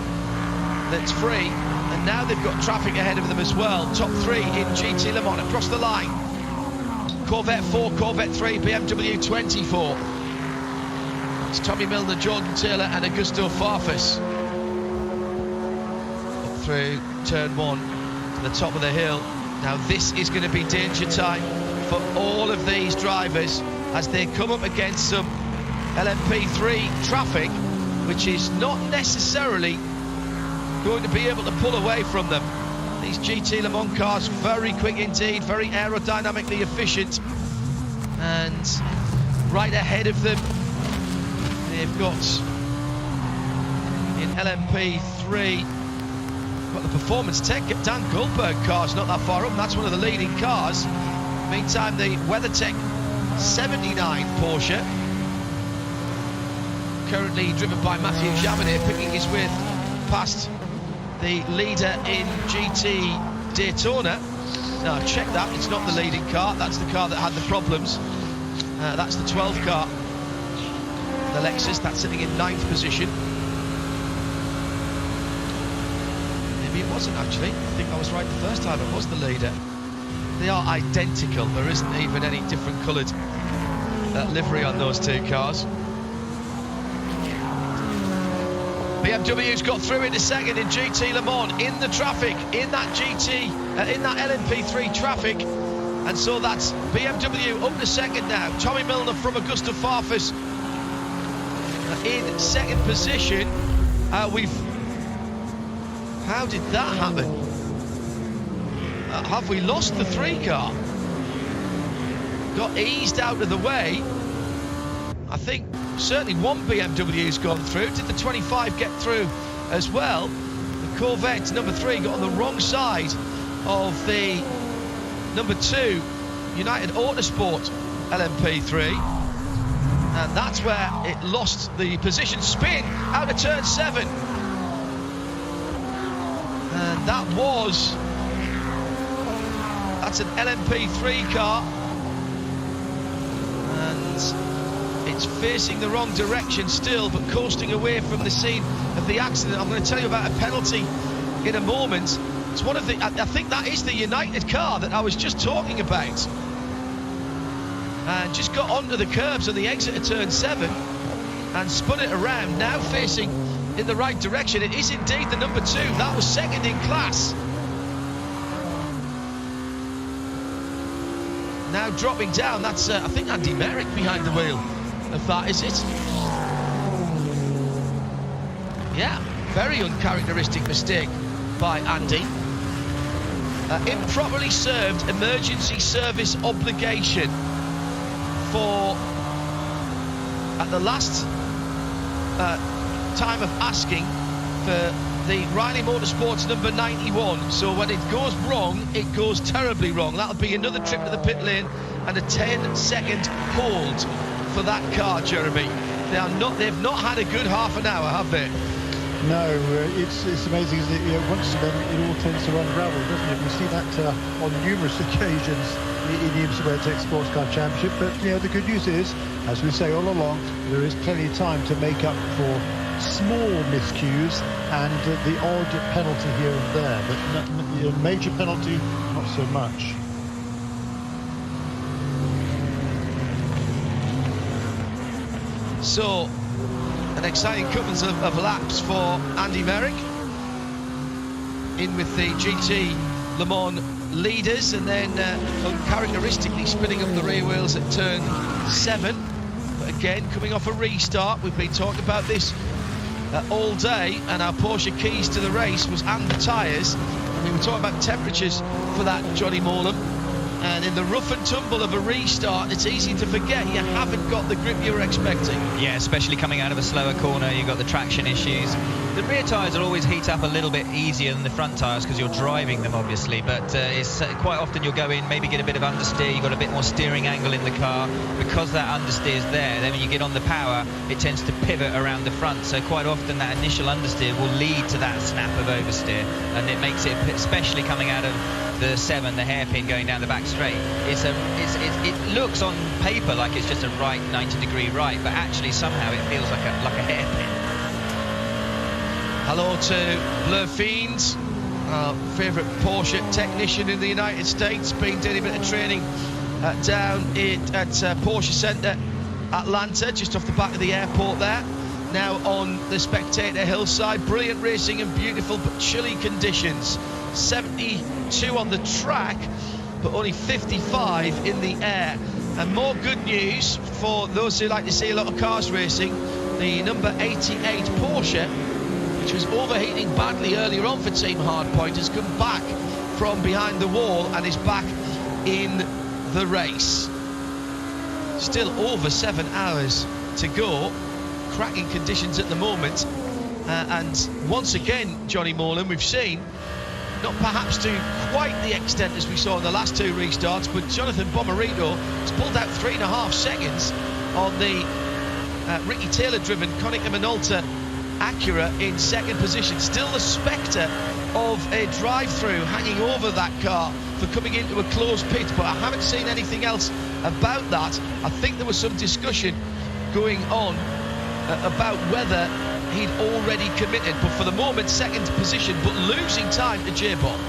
that's free, and now they've got traffic ahead of them as well. Top 3 in GT Le Mans across the line. Corvette 4, Corvette 3, BMW 24. It's Tommy Milner, Jordan Taylor and Augusto Farfus. Up through turn 1 to the top of the hill. Now this is going to be danger time for all of these drivers as they come up against some LMP3 traffic, which is not necessarily going to be able to pull away from them. These GT Le Mans cars, very quick indeed, very aerodynamically efficient, and right ahead of them they've got in LMP3 got the Performance Tech Dan Goldberg car's not that far up, and that's one of the leading cars. Meantime, the WeatherTech 79 Porsche, currently driven by Matthew Jaminet, picking his way past the leader in GT Daytona. Now I've checked that, it's not the leading car, that's the car that had the problems. That's the 12 car. the Lexus. That's sitting in 9th position. Maybe it wasn't actually. I think I was right the first time. It was the leader. They are identical. There isn't even any different coloured livery on those two cars. BMW's got through into second in GT Le Mans, in the traffic, in that LMP3 traffic. And so that's BMW up to second now. Tommy Milner from Augusta Farfus in second position. How did that happen? Have we lost the 3 car? Got eased out of the way. I think certainly one BMW's gone through. Did the 25 get through as well? The Corvette number 3 got on the wrong side of the number 2 United Autosport LMP3, and that's where it lost the position. Spin out of turn 7, and that's an LMP3 car, and it's facing the wrong direction still, but coasting away from the scene of the accident. I'm going to tell you about a penalty in a moment. It's one of the, I think that is the United car that I was just talking about. And just got onto the curbs on the exit of turn 7 and spun it around, now facing in the right direction. It is indeed the number 2. That was second in class. Now dropping down, that's I think Andy Merrick behind the wheel of that, is it? Yeah, very uncharacteristic mistake by Andy. Improperly served emergency service obligation for, at the last time of asking, for the Riley Motorsports number 91. So when it goes wrong, it goes terribly wrong. That'll be another trip to the pit lane and a 10-second hold for that car, Jeremy. They've not had a good half an hour, have they? No, it's amazing, isn't it? You know, once it all tends to unravel, doesn't it? We see that on numerous occasions in the IMSA WeatherTech Sports Car Championship. But you know, the good news is, as we say all along, there is plenty of time to make up for small miscues and the odd penalty here and there. But a major penalty, not so much. So, an exciting couple of laps for Andy Merrick, in with the GT Le Mans leaders, and then uncharacteristically spinning up the rear wheels at turn 7. But again, coming off a restart, we've been talking about this all day, and our Porsche keys to the race was and the tyres. And we were talking about temperatures for that, Johnny Morlam. And in the rough and tumble of a restart, it's easy to forget you haven't got the grip you were expecting. Yeah, especially coming out of a slower corner, you've got the traction issues. The rear tyres will always heat up a little bit easier than the front tyres because you're driving them, obviously. But it's quite often you'll go in, maybe get a bit of understeer, you've got a bit more steering angle in the car. Because that understeer is there, then when you get on the power, it tends to pivot around the front. So quite often that initial understeer will lead to that snap of oversteer. And it makes it, especially coming out of the 7, the hairpin going down the back straight, it looks on paper like it's just a right 90-degree right, but actually somehow it feels like a hairpin. Hello to Blur Fiends, our favourite Porsche technician in the United States, been doing a bit of training down at Porsche Centre Atlanta, just off the back of the airport there. Now on the spectator hillside, brilliant racing and beautiful but chilly conditions. 72 on the track, but only 55 in the air. And more good news for those who like to see a lot of cars racing. The number 88 Porsche, which was overheating badly earlier on for Team Hardpoint, has come back from behind the wall and is back in the race. Still over 7 hours to go. Cracking conditions at the moment. And once again, Johnny Morland, we've seen, not perhaps to quite the extent as we saw in the last 2 restarts, but Jonathan Bomarito has pulled out 3.5 seconds on the Ricky Taylor-driven Konica Minolta Acura in second position. Still the spectre of a drive-through hanging over that car for coming into a closed pit, but I haven't seen anything else about that. I think there was some discussion going on about whether he'd already committed, but for the moment, second position, but losing time to J-Bomb.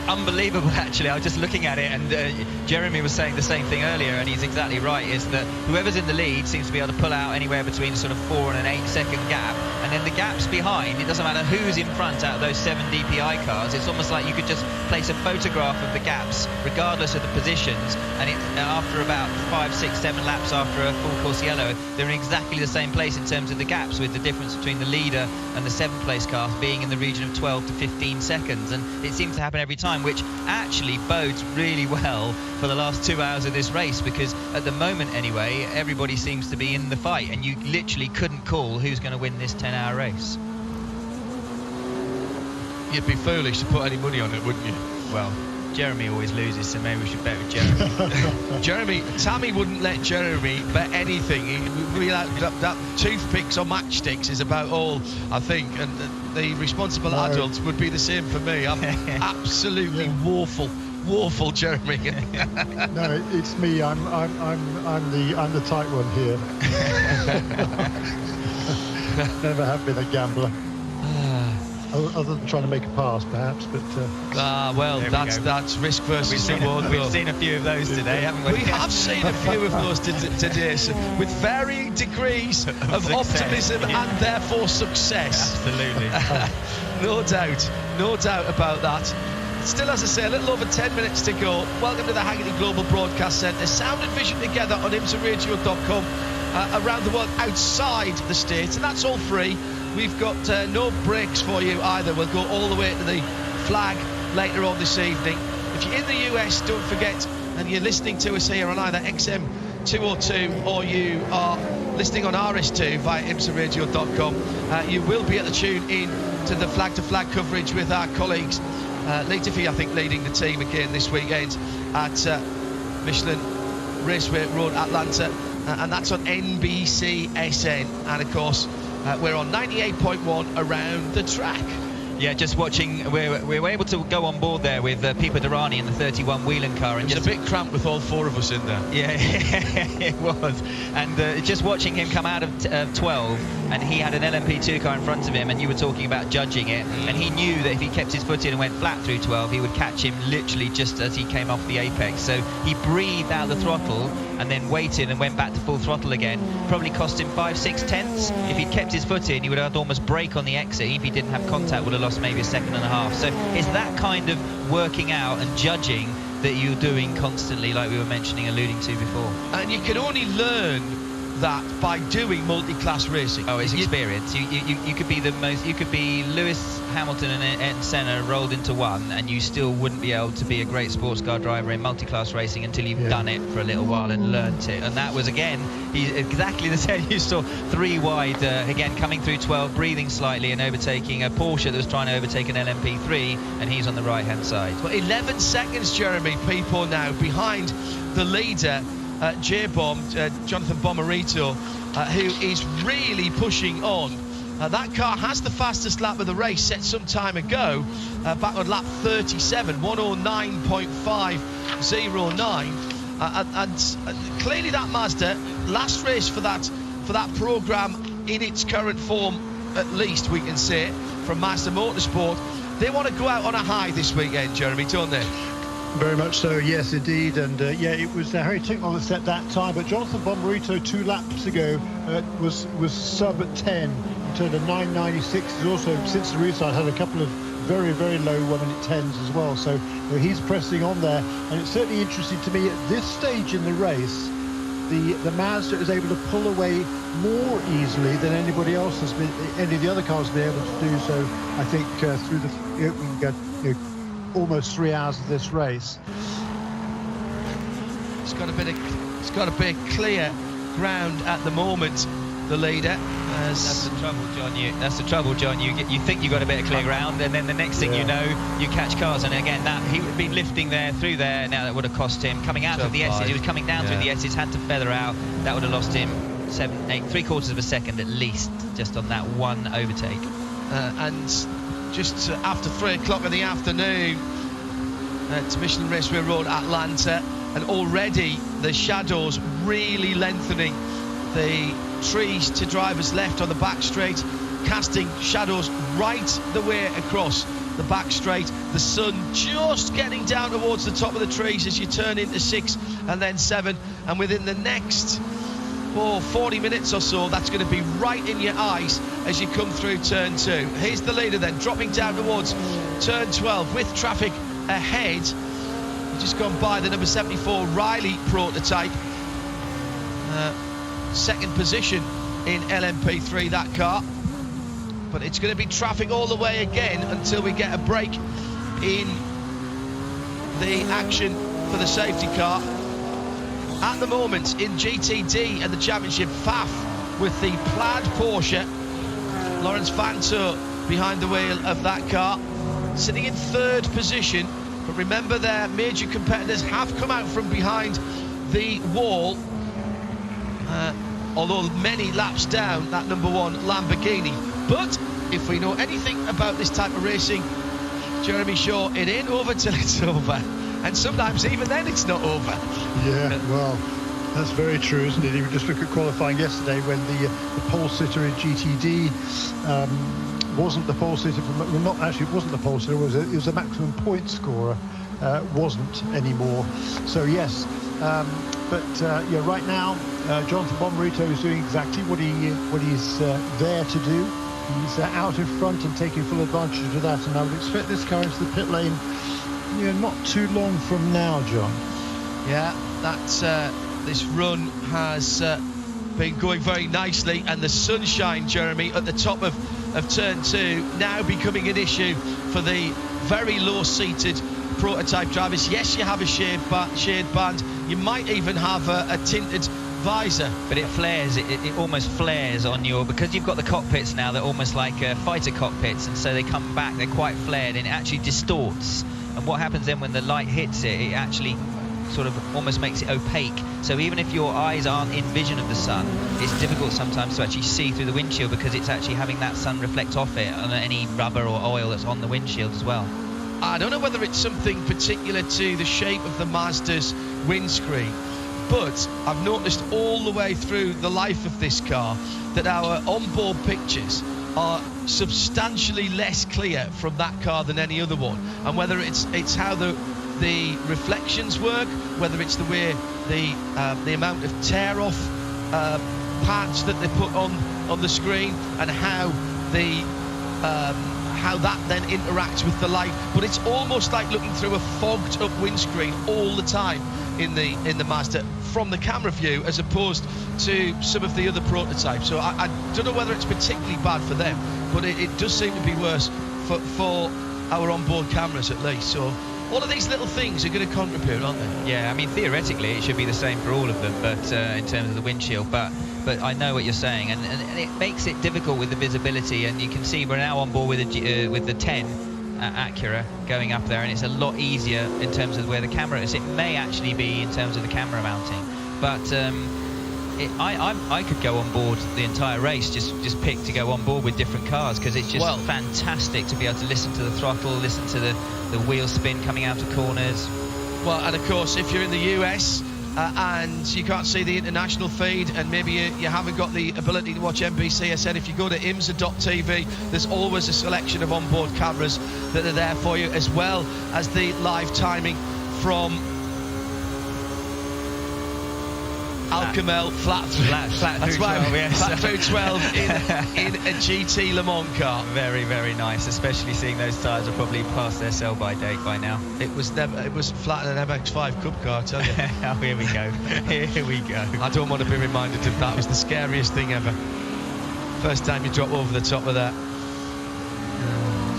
Unbelievable, actually. I was just looking at it, and Jeremy was saying the same thing earlier, and he's exactly right, is that whoever's in the lead seems to be able to pull out anywhere between sort of 4 and an 8 second gap, and then the gaps behind, it doesn't matter who's in front out of those 7 DPI cars. It's almost like you could just place a photograph of the gaps regardless of the positions, and after about 5, 6, 7 laps after a full course yellow, they're in exactly the same place in terms of the gaps, with the difference between the leader and the 7th place car being in the region of 12 to 15 seconds, and it seems to happen every time, which actually bodes really well for the last 2 hours of this race, because at the moment anyway, everybody seems to be in the fight, and you literally couldn't call who's going to win this 10-hour race. You'd be foolish to put any money on it, wouldn't you? Well, Jeremy always loses, so maybe we should bet with Jeremy. Tammy wouldn't let Jeremy bet anything. That toothpicks or matchsticks is about all, I think, and the responsible adults would be the same for me. I'm absolutely woeful, Jeremy. No, it's me. I'm the tight one here. Never have been a gambler. Other than trying to make a pass, perhaps, but... well, that's risk versus reward. We've seen a few of those today, haven't we? We have seen a few of those today, so with varying degrees of optimism and therefore success. Absolutely. No doubt about that. Still, as I say, a little over 10 minutes to go. Welcome to the Haggerty Global Broadcast Centre. Sound and vision together on IMSARadio.com around the world outside the States, and that's all free. We've got no breaks for you either. We'll go all the way to the flag later on this evening. If you're in the US, don't forget, and you're listening to us here on either XM 202 or you are listening on RS2 via IMSARadio.com, you will be able to tune in to the flag-to-flag coverage with our colleagues. Lee Diffie, I think, leading the team again this weekend at Michelin Raceway Road, Atlanta, and that's on NBCSN. And of course, we're on 98.1 around the track. Yeah, just watching, we were able to go on board there with Pipo Derani in the 31 Whelan car. And it was a bit cramped with all 4 of us in there. Yeah, it was. And just watching him come out of 12, and he had an LMP2 car in front of him, and you were talking about judging it, and he knew that if he kept his foot in and went flat through 12, he would catch him literally just as he came off the apex. So he breathed out the throttle and then waited and went back to full throttle again. Probably cost him 5-6 tenths. If he'd kept his foot in, he would have almost brake on the exit. If he didn't have contact, would have lost maybe a second and a half. So it's that kind of working out and judging that you're doing constantly, like we were alluding to before. And you can only learn that by doing multi-class racing. Oh, it's experience. You could be you could be Lewis Hamilton and Senna rolled into one, and you still wouldn't be able to be a great sports car driver in multi-class racing until you've done it for a little while and learnt it. And that was, again, exactly the same. You saw 3 wide, again, coming through 12, breathing slightly and overtaking a Porsche that was trying to overtake an LMP3, and he's on the right-hand side. Well, 11 seconds, Jeremy, people now behind the leader, J-Bomb, Jonathan Bomarito, who is really pushing on. That car has the fastest lap of the race set some time ago, back on lap 37, 109.509. And clearly that Mazda, last race for that programme in its current form, at least we can say, from Mazda Motorsport, they want to go out on a high this weekend, Jeremy, don't they? Very much so, yes, indeed. And it was Harry Tincknell that set that time, but Jonathan Bomarito 2 laps ago was sub at 10, turned a 9.96. He's also, since the restart, had a couple of very, very low 1-minute 10s as well. So he's pressing on there, and it's certainly interesting to me at this stage in the race, the Mazda is able to pull away more easily than anybody else has been, any of the other cars have been able to do so. I think through the almost 3 hours of this race. It's got a bit of clear ground at the moment, the leader. That's the trouble, John. You think you've got a bit of clear ground, and then the next thing you know, you catch cars. And again, that he would have been lifting through there. Now that would have cost him coming out of the S's. He was coming down through the S's, had to feather out. That would have lost him 7, 8, 3/4 of a second at least, just on that one overtake. And just after 3 o'clock in the afternoon at Michelin Raceway Road, Atlanta, and already the shadows really lengthening the trees to drivers left on the back straight, casting shadows right the way across the back straight. The sun just getting down towards the top of the trees as you turn into 6 and then 7, and within the next 40 minutes or so, that's going to be right in your eyes as you come through turn 2. Here's the leader then, dropping down towards turn 12 with traffic ahead. We've just gone by the number 74 Riley prototype. Second position in LMP3, that car. But it's going to be traffic all the way again until we get a break in the action for the safety car. At the moment in GTD and the championship, Faf with the plaid Porsche. Lawrence Fanto behind the wheel of that car, sitting in third position. But remember, their major competitors have come out from behind the wall, although many laps down that number 1 Lamborghini. But if we know anything about this type of racing, Jeremy Shaw, it ain't over till it's over. And sometimes even then it's not over. Yeah, well, that's very true, isn't it? Even just look at qualifying yesterday when the pole sitter in GTD wasn't the pole sitter, well, not actually, it wasn't the pole sitter, it was a maximum point scorer, wasn't anymore. So yes, yeah, right now, Jonathan Bomarito is doing exactly what he's there to do. He's out in front and taking full advantage of that, and I would expect this car into the pit lane, not too long from now, John. Yeah, that's this run has been going very nicely, and the sunshine, Jeremy, at the top of turn 2 now becoming an issue for the very low-seated prototype drivers. Yes, you have a shade band. You might even have a tinted visor, but it flares. It almost flares on your, because you've got the cockpits now. They're almost like fighter cockpits, and so they come back. They're quite flared, and it actually distorts. And what happens then when the light hits it, it actually sort of almost makes it opaque. So even if your eyes aren't in vision of the sun, it's difficult sometimes to actually see through the windshield, because it's actually having that sun reflect off it on any rubber or oil that's on the windshield as well. I don't know whether it's something particular to the shape of the Mazda's windscreen, but I've noticed all the way through the life of this car that our onboard pictures are substantially less clear from that car than any other one. And whether it's how the reflections work, whether it's the way the amount of tear off pads that they put on the screen, and how that then interacts with the light, but it's almost like looking through a fogged up windscreen all the time in the Mazda from the camera view, as opposed to some of the other prototypes. So I don't know whether it's particularly bad for them, but it does seem to be worse for our onboard cameras at least. So all of these little things are going to contribute, aren't they? Yeah, I mean, theoretically it should be the same for all of them, but in terms of the windshield, but I know what you're saying, and it makes it difficult with the visibility. And you can see we're now on board with the 10 Acura going up there, and it's a lot easier in terms of where the camera is. It may actually be in terms of the camera mounting, but I could go on board the entire race, just pick to go on board with different cars, because it's just fantastic to be able to listen to the throttle, listen to the wheel spin coming out of corners. Well, and of course, if you're in the US and you can't see the international feed, and maybe you haven't got the ability to watch NBCSN, if you go to IMSA.tv, there's always a selection of onboard cameras that are there for you, as well as the live timing from Alcamel flat through 12, yes. Flat through 12 in a GT Le Mans car. Very, very nice, especially seeing those tyres are probably past their sell-by date by now. It was flat in an MX-5 Cup car, I tell you. Oh, here we go. Here we go. I don't want to be reminded of that. It was the scariest thing ever. First time you drop over the top of that.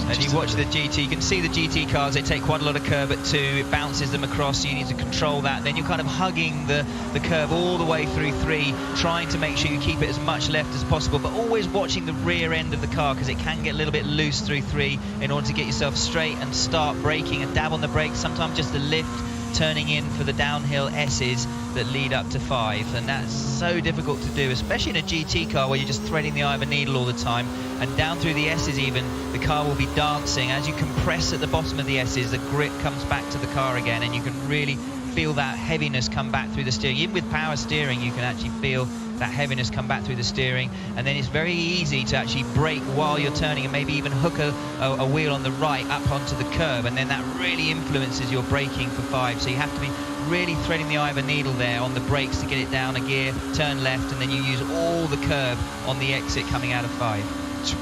And you watch the GT, you can see the GT cars, they take quite a lot of curve at 2, it bounces them across, so you need to control that. Then you're kind of hugging the curve all the way through 3, trying to make sure you keep it as much left as possible, but always watching the rear end of the car, because it can get a little bit loose through 3 in order to get yourself straight and start braking and dab on the brakes, sometimes just a lift, turning in for the downhill S's that lead up to 5, and that's so difficult to do, especially in a GT car where you're just threading the eye of a needle all the time. And down through the S's even, the car will be dancing. As you compress at the bottom of the S's, the grip comes back to the car again, and you can really feel that heaviness come back through the steering. Even with power steering, you can actually feel that heaviness come back through the steering, and then it's very easy to actually brake while you're turning and maybe even hook a wheel on the right up onto the curb, and then that really influences your braking for 5. So you have to be really threading the eye of a needle there on the brakes to get it down a gear, turn left, and then you use all the curb on the exit coming out of 5.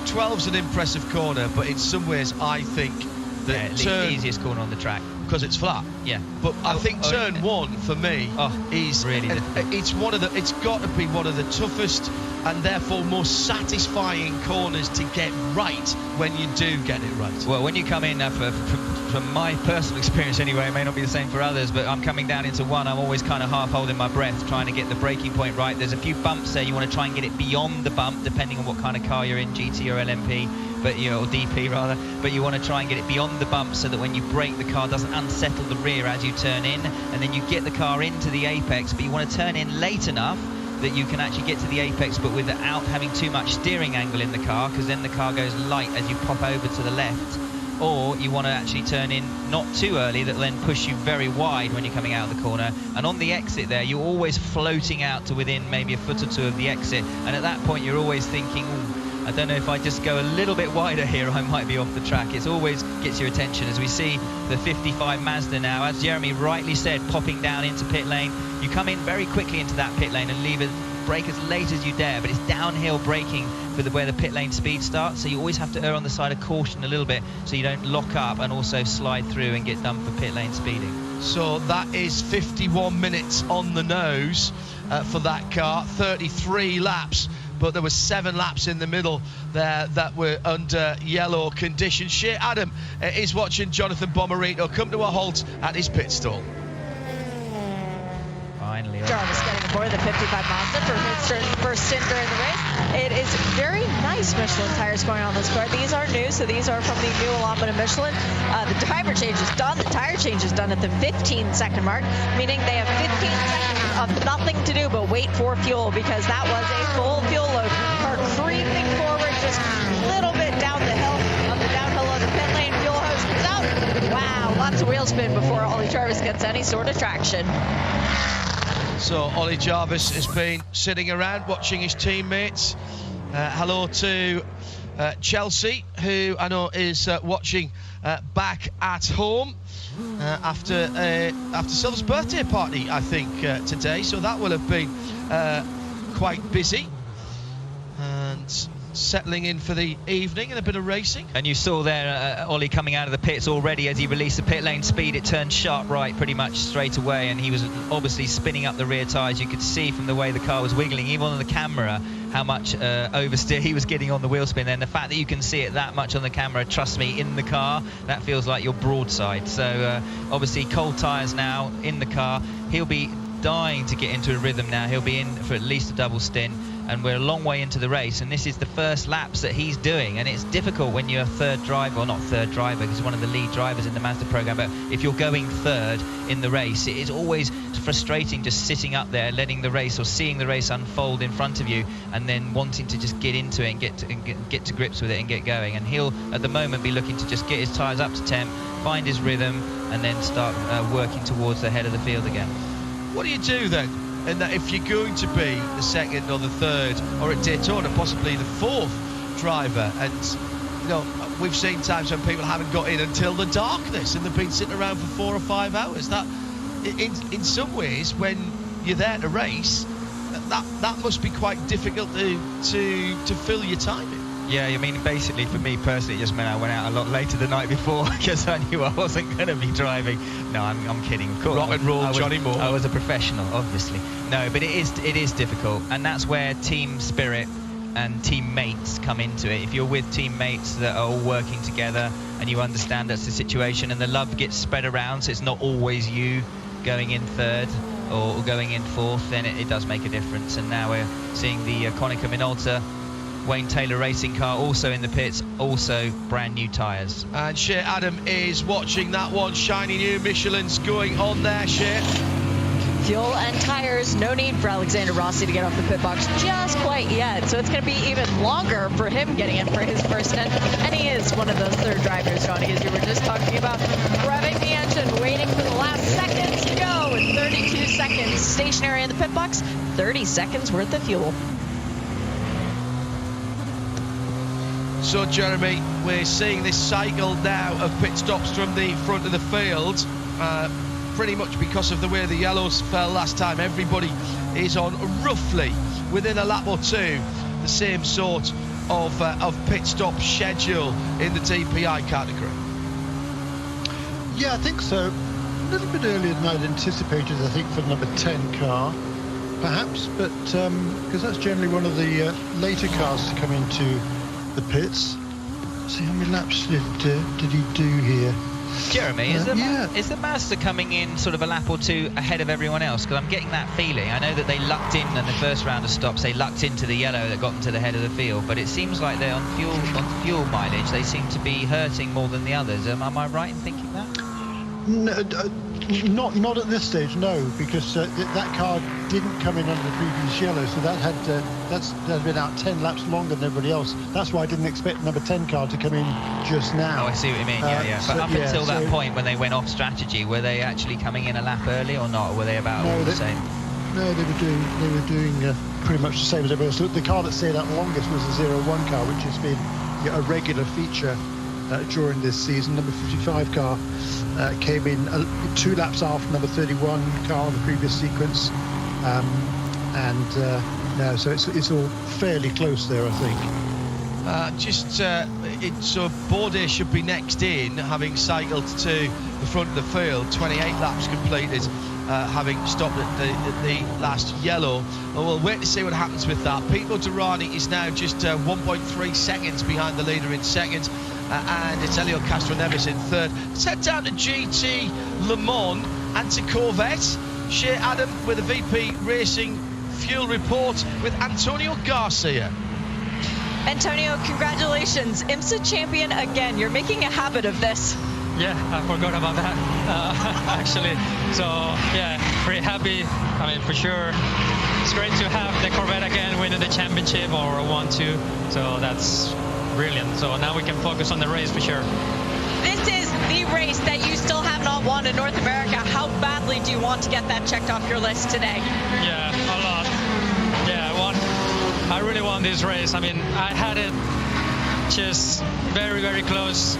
12's an impressive corner, but in some ways I think that the easiest corner on the track. Because it's flat. Yeah. But I think turn 1 for me is really difficult. It's got to be one of the toughest and therefore most satisfying corners to get right when you do get it right. Well, when you come in, from my personal experience anyway, it may not be the same for others, but I'm coming down into 1, I'm always kind of half holding my breath, trying to get the braking point right. There's a few bumps there, you want to try and get it beyond the bump, depending on what kind of car you're in, GT or LMP, but or DP rather, but you want to try and get it beyond the bump so that when you brake, the car doesn't unsettle the rear as you turn in, and then you get the car into the apex, but you want to turn in late enough that you can actually get to the apex, but without having too much steering angle in the car, because then the car goes light as you pop over to the left. Or you want to actually turn in not too early, that will then push you very wide when you're coming out of the corner. And on the exit there, you're always floating out to within maybe a foot or two of the exit, and at that point you're always thinking, I don't know if I just go a little bit wider here, I might be off the track. It always gets your attention. As we see the 55 Mazda now, as Jeremy rightly said, popping down into pit lane. You come in very quickly into that pit lane and leave it, brake as late as you dare, but it's downhill braking for where the pit lane speed starts, so you always have to err on the side of caution a little bit so you don't lock up and also slide through and get done for pit lane speeding. So that is 51 minutes on the nose for that car, 33 laps. But there were 7 laps in the middle there that were under yellow conditions. Shea Adam is watching Jonathan Bomarito come to a halt at his pit stall. Finally. Jarvis getting aboard the 55 Mazda for his first stint during the race. It is very nice Michelin tires going on this car. These are new, so these are from the new allotment of Michelin. The driver change is done. The tire change is done at the 15-second mark, meaning they have 15 seconds of nothing to do but wait for fuel, because that was a full fuel load. Car creeping forward just a little bit down the hill. On the downhill of the pit lane, fuel hose comes out. Wow, lots of wheel spin before Ollie Jarvis gets any sort of traction. So Ollie Jarvis has been sitting around watching his teammates. Hello to Chelsea, who I know is watching back at home after Silver's birthday party, I think, today. So that will have been quite busy. And settling in for the evening and a bit of racing. And you saw there Ollie coming out of the pits already as he released the pit lane speed. It turned sharp right pretty much straight away, and he was obviously spinning up the rear tyres. You could see from the way the car was wiggling, even on the camera, how much oversteer he was getting on the wheel spin. And the fact that you can see it that much on the camera, trust me, in the car, that feels like you're broadside. So obviously cold tyres now in the car. He'll be dying to get into a rhythm now. He'll be in for at least a double stint, and we're a long way into the race, and this is the first laps that he's doing, and it's difficult when you're a third driver, or not third driver because he's one of the lead drivers in the Mazda program, but if you're going third in the race, it is always frustrating just sitting up there letting the race, or seeing the race unfold in front of you, and then wanting to just get into it and get to grips with it and get going. And he'll at the moment be looking to just get his tyres up to temp, find his rhythm, and then start working towards the head of the field again. What do you do then? And that if you're going to be the second or the third, or at Daytona possibly the fourth driver, and you know, we've seen times when people haven't got in until the darkness and they've been sitting around for 4 or 5 hours. That in some ways, when you're there to race, that must be quite difficult to fill your time in. Yeah, I mean, basically for me personally, it just meant I went out a lot later the night before because I knew I wasn't going to be driving. No, I'm kidding. Of course, rock and roll, Johnny Moore. I was a professional, obviously. No, but it is difficult, and that's where team spirit and teammates come into it. If you're with teammates that are all working together and you understand that's the situation, and the love gets spread around, so it's not always you going in third or going in fourth, then it does make a difference. And now we're seeing the Konica Minolta Wayne Taylor racing car also in the pits, also brand new tyres. And Shea Adam is watching that one. Shiny new Michelin's going on there, Shea. Fuel and tires, no need for Alexander Rossi to get off the pit box just quite yet. So it's going to be even longer for him getting in for his first stint. And he is one of those third drivers, Johnny, as you were just talking about, revving the engine, waiting for the last seconds to go, with 32 seconds stationary in the pit box, 30 seconds worth of fuel. So, Jeremy, we're seeing this cycle now of pit stops from the front of the field. Pretty much because of the way the yellows fell last time, everybody is on roughly within a lap or two the same sort of pit stop schedule in the DPI category. Yeah, I think so. A little bit earlier than I'd anticipated, I think, for the number 10 car, perhaps, but because that's generally one of the later cars to come into the pits. Let's see how many laps did he do here? Jeremy, is the Mazda coming in sort of a lap or two ahead of everyone else? Because I'm getting that feeling. I know that they lucked in the first round of stops. They lucked into the yellow that got them to the head of the field. But it seems like they're on fuel mileage. They seem to be hurting more than the others. Am I right in thinking that? No, not at this stage, no, because that car didn't come in under the previous yellow, so that's been out 10 laps longer than everybody else. That's why I didn't expect number 10 car to come in just now. Oh, I see what you mean. Yeah. But up until that point, when they went off strategy, were they actually coming in a lap early or not? Or were they about all the same? No, they were doing pretty much the same as everybody else. So the car that stayed out longest was the 01 car, which has been a regular feature during this season. Number 55 car came in 2 laps after number 31 car in the previous sequence, no, so it's all fairly close there, I think. So Bourdais should be next in, having cycled to the front of the field, 28 laps completed, having stopped at the last yellow. Well, we'll wait to see what happens with that. Pipo Derani is now just 1.3 seconds behind the leader in second, and it's Elio Castroneves in third. Let's head down to GT Le Mans and to Corvette. Shea Adam with a VP Racing Fuel Report with Antonio Garcia. Antonio, congratulations. IMSA champion again. You're making a habit of this. Yeah, I forgot about that, actually. So, yeah, pretty happy. I mean, for sure, it's great to have the Corvette again winning the championship or 1-2. So that's brilliant. So now we can focus on the race for sure. This is the race that you still have not won in North America. How badly do you want to get that checked off your list today? Yeah, a lot. Yeah, I really want this race. I mean, I had it just very, very close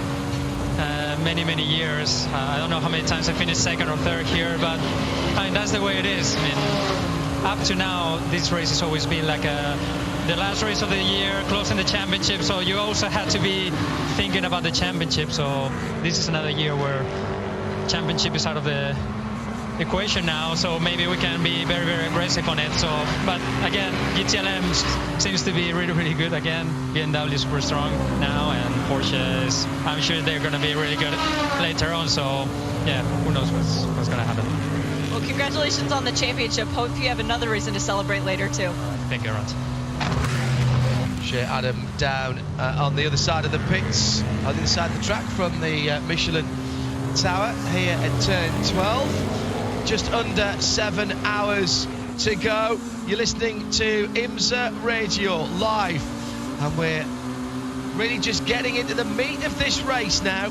many years. I don't know how many times I finished second or third here, but I mean, that's the way it is. I mean, up to now, this race has always been like the last race of the year, closing the championship, so you also had to be thinking about the championship. So this is another year where championship is out of the equation now, so maybe we can be very, very aggressive on it. So, but again, GTLM seems to be really, really good again. BMW is super strong now, and Porsche is, I'm sure they're going to be really good later on. So yeah, who knows what's going to happen. Well, congratulations on the championship. Hope you have another reason to celebrate later too. Thank you, Rod. Shea Adam down on the other side of the pits, on the other side of the track from the Michelin Tower here at turn 12. Just under 7 hours to go. You're listening to IMSA Radio live, and we're really just getting into the meat of this race now.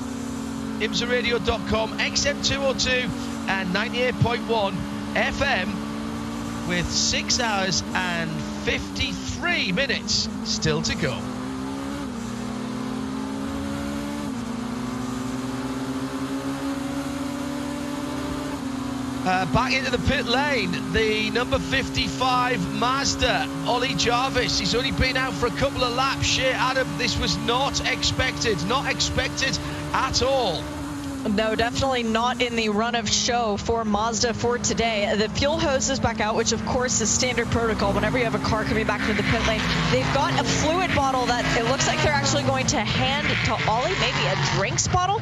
IMSARadio.com, XM202 and 98.1 FM, with 6 hours and 53 minutes still to go. Back into the pit lane, the number 55 Mazda, Ollie Jarvis. He's only been out for a couple of laps. Shea Adam, this was not expected at all. No, definitely not in the run of show for Mazda for today. The fuel hose is back out, which of course is standard protocol whenever you have a car coming back into the pit lane. They've got a fluid bottle that it looks like they're actually going to hand to Ollie, maybe a drinks bottle,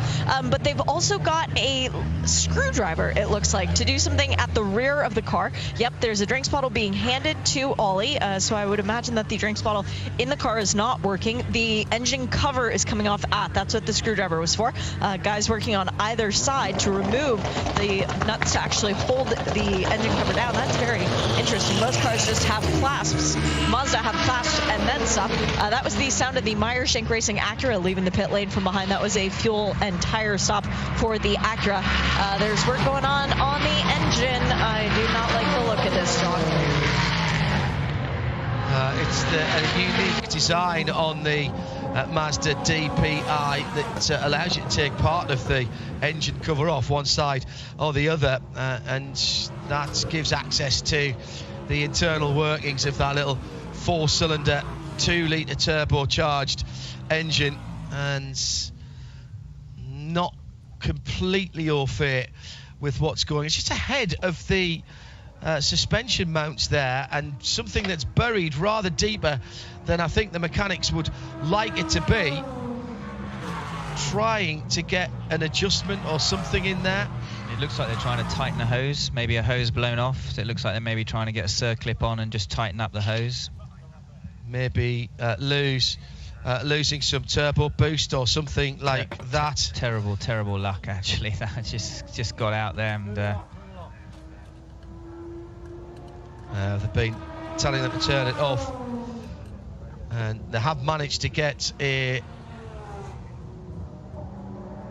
but they've also got a screwdriver, it looks like, to do something at the rear of the car. Yep, there's a drinks bottle being handed to Ollie, so I would imagine that the drinks bottle in the car is not working. The engine cover is coming off. That's what the screwdriver was for. Guys working on either side to remove the nuts to actually hold the engine cover down. That's very interesting. Most cars just have clasps. Mazda have clasps and then stop. That was the sound of the Meyer-Shank Racing Acura leaving the pit lane from behind. That was a fuel and tire stop for the Acura. There's work going on the engine. I do not like the look of this, John. It's a unique design on the Mazda DPI that allows you to take part of the engine cover off one side or the other, and that gives access to the internal workings of that little 4-cylinder 2-litre turbocharged engine, and not completely au fait with what's going. It's just ahead of the suspension mounts there, and something that's buried rather deeper than I think the mechanics would like it to be, trying to get an adjustment or something in there. It looks like they're trying to tighten a hose, maybe a hose blown off, so it looks like they're maybe trying to get a circlip on and just tighten up the hose. Maybe losing some turbo boost or something like that. Terrible luck, actually. That just got out there, and they've been telling them to turn it off, and they have managed to get a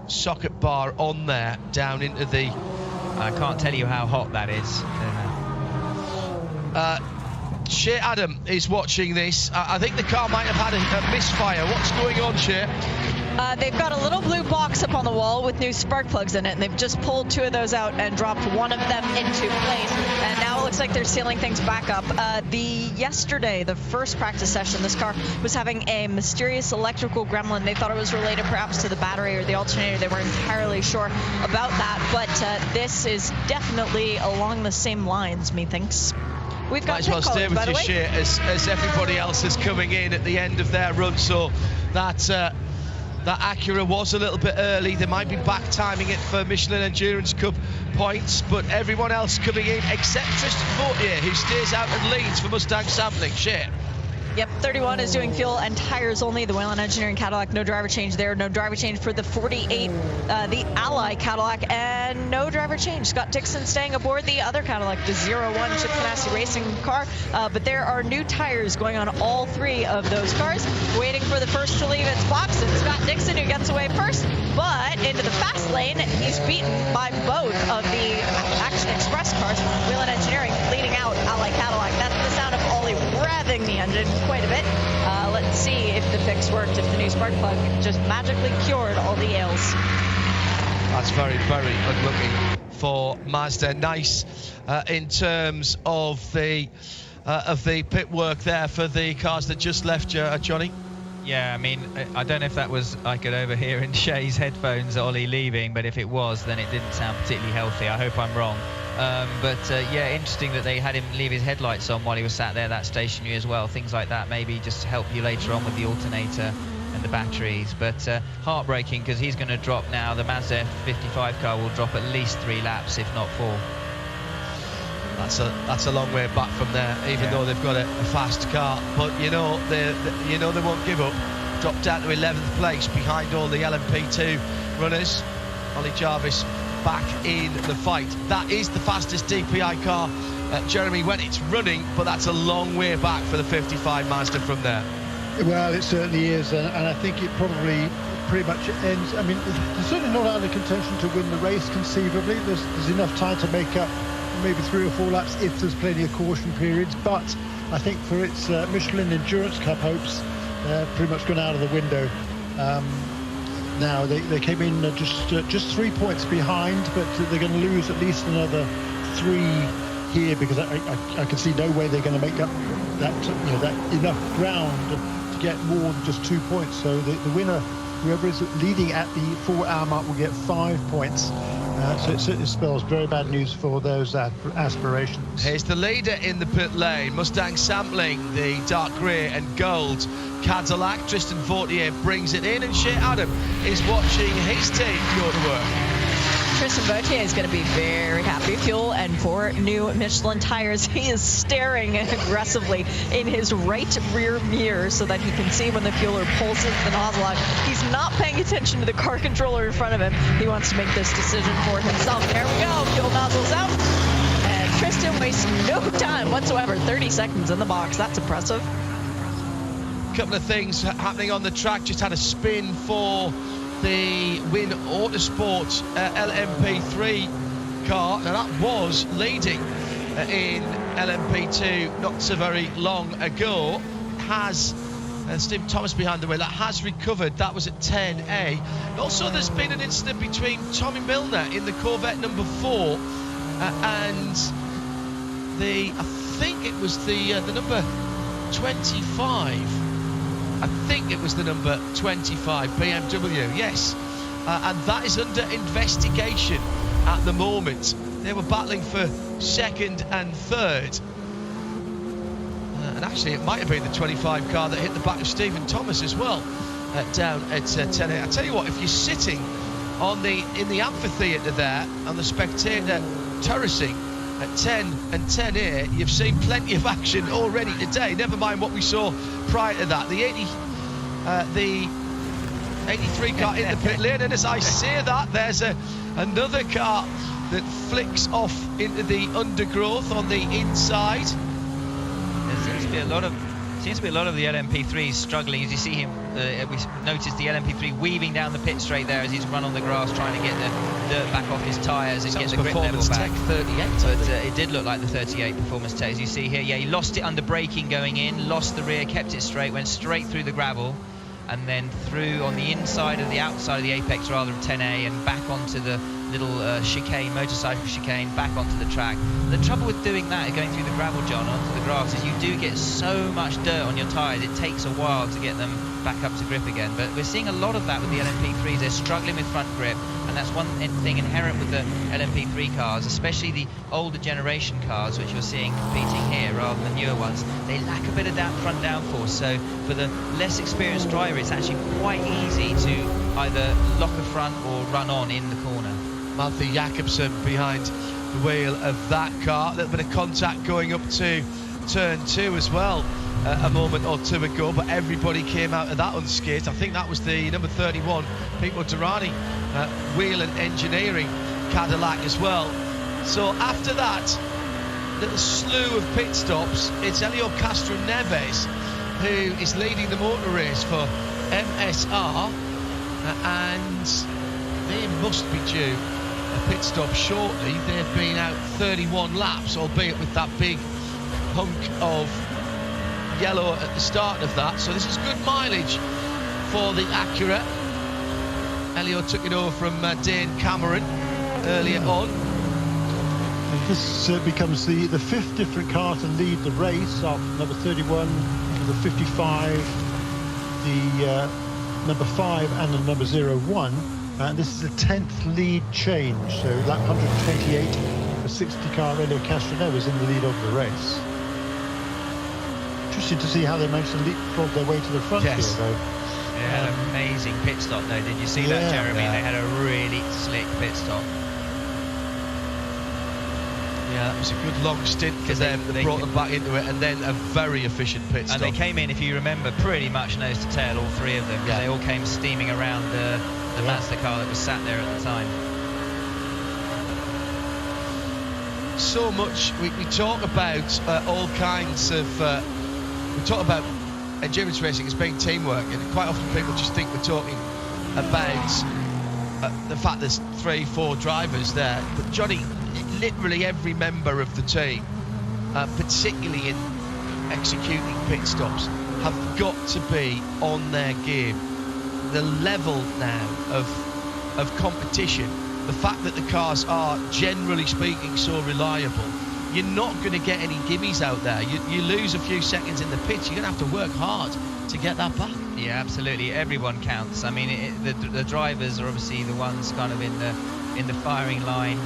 socket bar on there down into the... I can't tell you how hot that is. Shea Adam is watching this. I think the car might have had a misfire. What's going on, Shea? They've got a little blue box up on the wall with new spark plugs in it, and they've just pulled 2 of those out and dropped one of them into place. And now it looks like they're sealing things back up. Yesterday, the first practice session, this car was having a mysterious electrical gremlin. They thought it was related perhaps to the battery or the alternator. They weren't entirely sure about that, but this is definitely along the same lines, methinks. We've got might as well stay with you, Shea, as everybody else is coming in at the end of their run, so that Acura was a little bit early. They might be back timing it for Michelin Endurance Cup points, but everyone else coming in except Tristan Fortier, who stays out and leads for Mustang Sampling. Shea. Yep, 31 is doing fuel and tires only. The Whelen Engineering Cadillac, no driver change there. No driver change for the 48, the Ally Cadillac, and no driver change. Scott Dixon staying aboard the other Cadillac, the 01 Chip Ganassi racing car. But there are new tires going on all 3 of those cars. Waiting for the first to leave its box. It's Scott Dixon who gets away first, but into the fast lane, he's beaten by both of the Action Express cars. Whelen Engineering leading out Ally Cadillac. That's the sound of Ollie revving the engine quite a bit. Let's see if the fix worked, if the new spark plug just magically cured all the ails. That's very, very unlucky for Mazda. Nice in terms of the pit work there for the cars that just left, Johnny. Yeah, I mean, I don't know if that was, I could overhear in Shea's headphones Ollie leaving, but if it was, then it didn't sound particularly healthy. I hope I'm wrong. Yeah, interesting that they had him leave his headlights on while he was sat there that stationary as well. Things like that maybe just help you later on with the alternator and the batteries. But heartbreaking, because he's going to drop now. The Mazda 55 car will drop at least 3 laps, if not 4. That's a long way back from there, even though they've got a fast car. But they won't give up. Dropped down to 11th place behind all the LMP2 runners. Ollie Jarvis back in the fight. That is the fastest DPI car, Jeremy, when it's running, but that's a long way back for the 55 Mazda from there. Well, it certainly is, and I think it probably pretty much ends. I mean, they're certainly not out of contention to win the race conceivably. There's enough time to make up maybe 3 or 4 laps if there's plenty of caution periods, but I think for its Michelin Endurance Cup hopes, pretty much gone out of the window. Now they came in just 3 points behind, but they're going to lose at least another 3 here, because I can see no way they're going to make up that enough ground to get more than just 2 points. So the winner, whoever is leading at the 4-hour mark, will get 5 points. So it certainly spells very bad news for those aspirations. Here's the leader in the pit lane, Mustang Sampling, the dark grey and gold Cadillac. Tristan Fortier brings it in, and Shea Adam is watching his team go to work. Tristan Vautier is going to be very happy. Fuel and 4 new Michelin tires. He is staring aggressively in his right rear mirror so that he can see when the fueler pulses the nozzle out. He's not paying attention to the car controller in front of him. He wants to make this decision for himself. There we go. Fuel nozzles out. And Tristan wastes no time whatsoever. 30 seconds in the box. That's impressive. Couple of things happening on the track. Just had a spin for the Win Autosport LMP3 car. Now that was leading in LMP2 not so very long ago. Has Steve Thomas behind the wheel. That has recovered. That was at 10A. Also, there's been an incident between Tommy Milner in the Corvette number 4 and I think it was the number 25. I think it was the number 25 BMW, yes. And that is under investigation at the moment. They were battling for second and third. And actually, it might have been the 25 car that hit the back of Stephen Thomas as well, down at 10A. I tell you what, if you're sitting in the amphitheatre there on the spectator terracing at 10 and 10A, you've seen plenty of action already today. Never mind what we saw prior to that. The 83 car in the pit lane, and as I say that, there's another car that flicks off into the undergrowth on the inside. There seems to be a lot of the LMP3s struggling. As you see him, we noticed the LMP3 weaving down the pit straight there as he's run on the grass trying to get the dirt back off his tyres and get the grip level back. Tech 38, but it did look like the 38 Performance Tech, as you see here. Yeah, he lost it under braking going in, lost the rear, kept it straight, went straight through the gravel, and then through on the inside of the outside of the apex rather of 10A and back onto the little chicane, motorcycle chicane, back onto the track. The trouble with doing that, going through the gravel, John, onto the grass, is you do get so much dirt on your tyres. It takes a while to get them back up to grip again. But we're seeing a lot of that with the LMP3s. They're struggling with front grip, and that's one thing inherent with the LMP3 cars, especially the older generation cars, which you're seeing competing here rather than newer ones. They lack a bit of that front downforce. So for the less experienced driver, it's actually quite easy to either lock a front or run on in the corner. Matthew Jakobsen behind the wheel of that car. A little bit of contact going up to turn 2 as well a moment or two ago, but everybody came out of that unscathed. I think that was the number 31 Pipo Derani wheel and engineering Cadillac as well. So after that little slew of pit stops, it's Helio Castro Neves who is leading the motor race for MSR, and they must be due a pit stop shortly. They've been out 31 laps, albeit with that big hunk of yellow at the start of that. So this is good mileage for the Acura. Helio took it over from Dane Cameron earlier on. And this becomes the 5th different car to lead the race, after number 31, the 55, the number 5 and the number 01. And this is the 10th lead change, so lap 128, the 60 car Helio Castro Neves in the lead of the race. Interesting to see how they managed to leapfrog their way to the front here, though. They had an amazing pit stop, though. Did you see that, Jeremy? Yeah. They had a really slick pit stop. Yeah, that was a good long stint for them. They brought them back into it, and then a very efficient pit stop. And they came in, if you remember, pretty much nose to tail, all three of them. Yeah. They all came steaming around the Mazda car that was sat there at the time. So much we talk about all kinds of we talk about endurance racing as being teamwork, and quite often people just think we're talking about the fact there's 3-4 drivers there, but Johnny, literally every member of the team, particularly in executing pit stops, have got to be on their game. The level now of competition, the fact that the cars are generally speaking so reliable, you're not going to get any gimmies out there. You lose a few seconds in the pits, you're going to have to work hard to get that back. Yeah, absolutely. Everyone counts. I mean, the drivers are obviously the ones kind of in the firing line,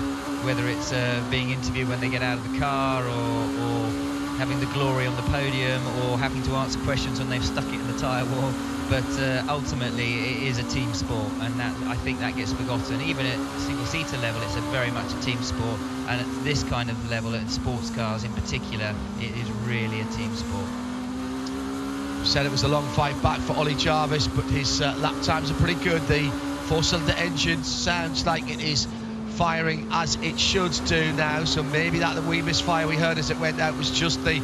whether it's being interviewed when they get out of the car or having the glory on the podium or having to answer questions when they've stuck it in the tyre wall. But ultimately, it is a team sport, and that, I think that gets forgotten. Even at single-seater level, it's very much a team sport, and at this kind of level, at sports cars in particular, it is really a team sport. Said it was a long fight back for Ollie Jarvis, but his lap times are pretty good. The four-cylinder engine sounds like it is firing as it should do now, so maybe that the wee misfire we heard as it went out was just the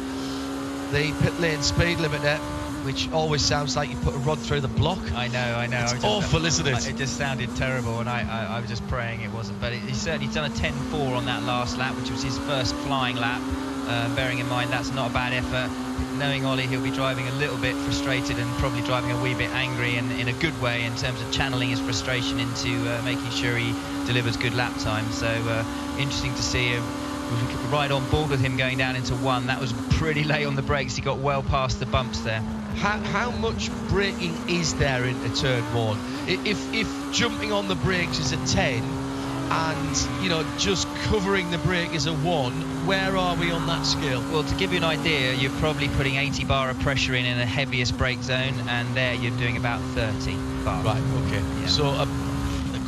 pit lane speed limiter, which always sounds like you put a rod through the block. I know. It's awful, isn't it? It just sounded terrible, and I was just praying it wasn't. But he's certainly done a 10.4 on that last lap, which was his first flying lap. Bearing in mind that's not a bad effort. Knowing Ollie, he'll be driving a little bit frustrated and probably driving a wee bit angry, and in a good way in terms of channeling his frustration into making sure he delivers good lap time. So interesting to see him. We could ride on board with him going down into one. That was pretty late on the brakes. He got well past the bumps there. How much braking is there into turn one? If jumping on the brakes is a 10 and just covering the brake is a 1, where are we on that scale? Well, to give you an idea, you're probably putting 80 bar of pressure in the heaviest brake zone, and there you're doing about 30 bar. Right, okay. Yeah. So a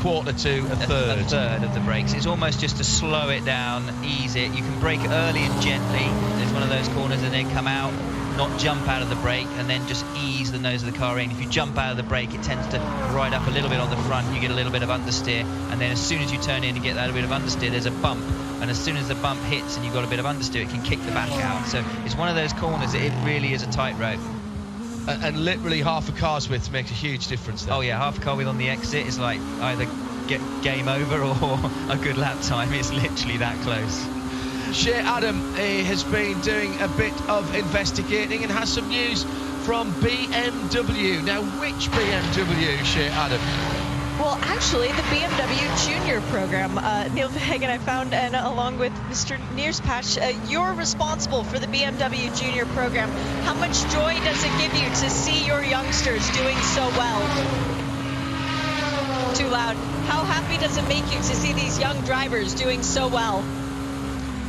quarter to a third. A third of the brakes. It's almost just to slow it down, ease it. You can brake early and gently. There's one of those corners, and then come out, not jump out of the brake, and then just ease the nose of the car in. If you jump out of the brake, it tends to ride up a little bit on the front. You get a little bit of understeer, and then as soon as you turn in and get that bit of understeer, there's a bump, and as soon as the bump hits and you've got a bit of understeer, it can kick the back out. So it's one of those corners that it really is a tightrope. And literally half a car's width makes a huge difference there. Oh yeah, half a car width on the exit is like either get game over or a good lap time. It's literally that close. Shea Adam has been doing a bit of investigating and has some news from BMW. Now, which BMW, Shea Adam? Well, actually, the BMW Junior program. Neil Verhagen, I found, and along with Mr. Nearspatch, you're responsible for the BMW Junior program. How much joy does it give you to see your youngsters doing so well? Too loud. How happy does it make you to see these young drivers doing so well?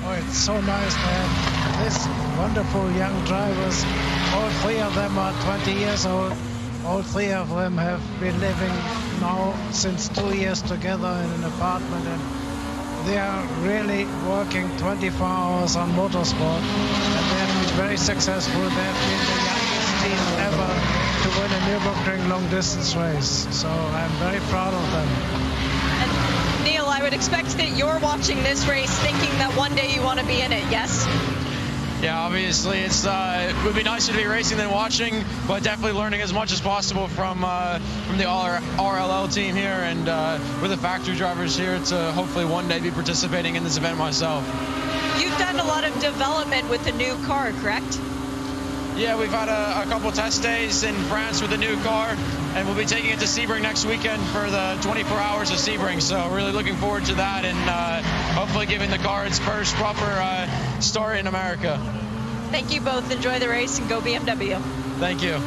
Oh, it's so nice to have these wonderful young drivers. All three of them are 20 years old. All three of them have been living now since 2 years together in an apartment, and they are really working 24 hours on motorsport, and they have been very successful. They have been the youngest team ever to win a Nürburgring long distance race, so I'm very proud of them. And Neil, I would expect that you're watching this race thinking that one day you want to be in it, yes? Yeah, obviously it would be nicer to be racing than watching, but definitely learning as much as possible from the RLL team here and with the factory drivers here to hopefully one day be participating in this event myself. You've done a lot of development with the new car, correct? Yeah, we've had a couple test days in France with the new car, and we'll be taking it to Sebring next weekend for the 24 hours of Sebring. So really looking forward to that, and hopefully giving the car its first proper start in America. Thank you both. Enjoy the race and go BMW. Thank you.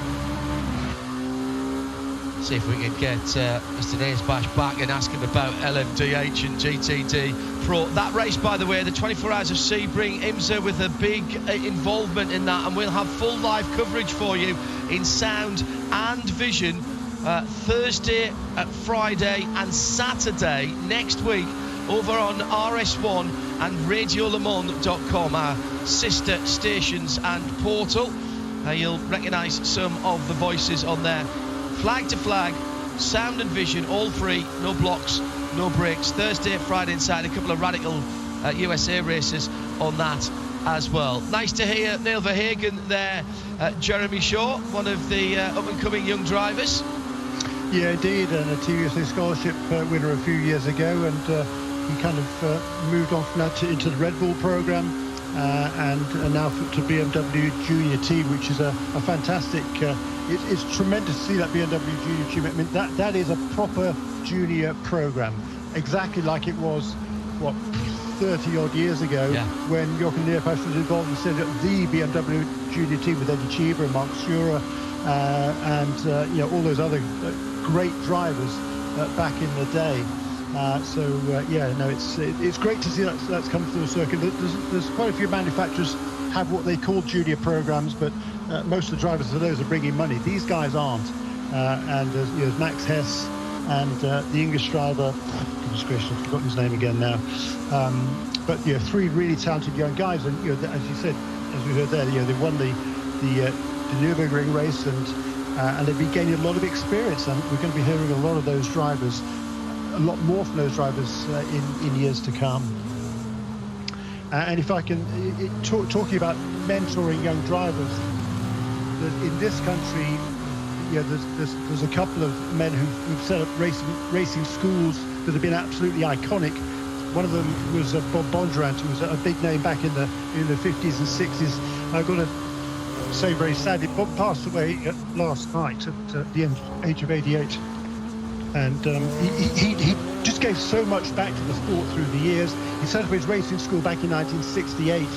See if we can get Mr. Nearspatch back and ask him about LMDH and GTD Pro. That race, by the way, the 24 Hours of Sebring, IMSA with a big involvement in that, and we'll have full live coverage for you in sound and vision Thursday, Friday and Saturday next week over on RS1 and RadioLeMans.com, our sister stations and portal. You'll recognise some of the voices on there. Flag to flag, sound and vision, all free, no blocks, no breaks. Thursday, Friday and Saturday, a couple of radical USA races on that as well. Nice to hear Neil Verhagen there, Jeremy Shaw, one of the up-and-coming young drivers. Yeah, indeed, and a TUSA scholarship winner a few years ago, and he kind of moved on from that into the Red Bull program. And now to BMW Junior team, which is a fantastic. It's tremendous to see that BMW Junior team. I mean, that is a proper junior program, exactly like it was 30 odd years ago, when Jochen Nearpasch was involved and set up the BMW Junior team with Eddie Cheever and Mark Schurer and all those other great drivers back in the day. It's great to see that's come through the circuit. There's quite a few manufacturers have what they call junior programs, but most of the drivers of those are bringing money. These guys aren't. And there's Max Hess and the English driver, goodness gracious, I've forgotten his name again now. But three really talented young guys, and as you said, as we heard there, they won the Nürburgring race, and they've been gaining a lot of experience, and we're going to be hearing a lot of those drivers, a lot more from those drivers in years to come. And if I can, talking about mentoring young drivers, in this country, there's a couple of men who've set up racing schools that have been absolutely iconic. One of them was Bob Bondurant, who was a big name back in the 50s and 60s. I've got to say very sadly, Bob passed away last night at the age of 88. And he just gave so much back to the sport through the years. He set up his racing school back in 1968.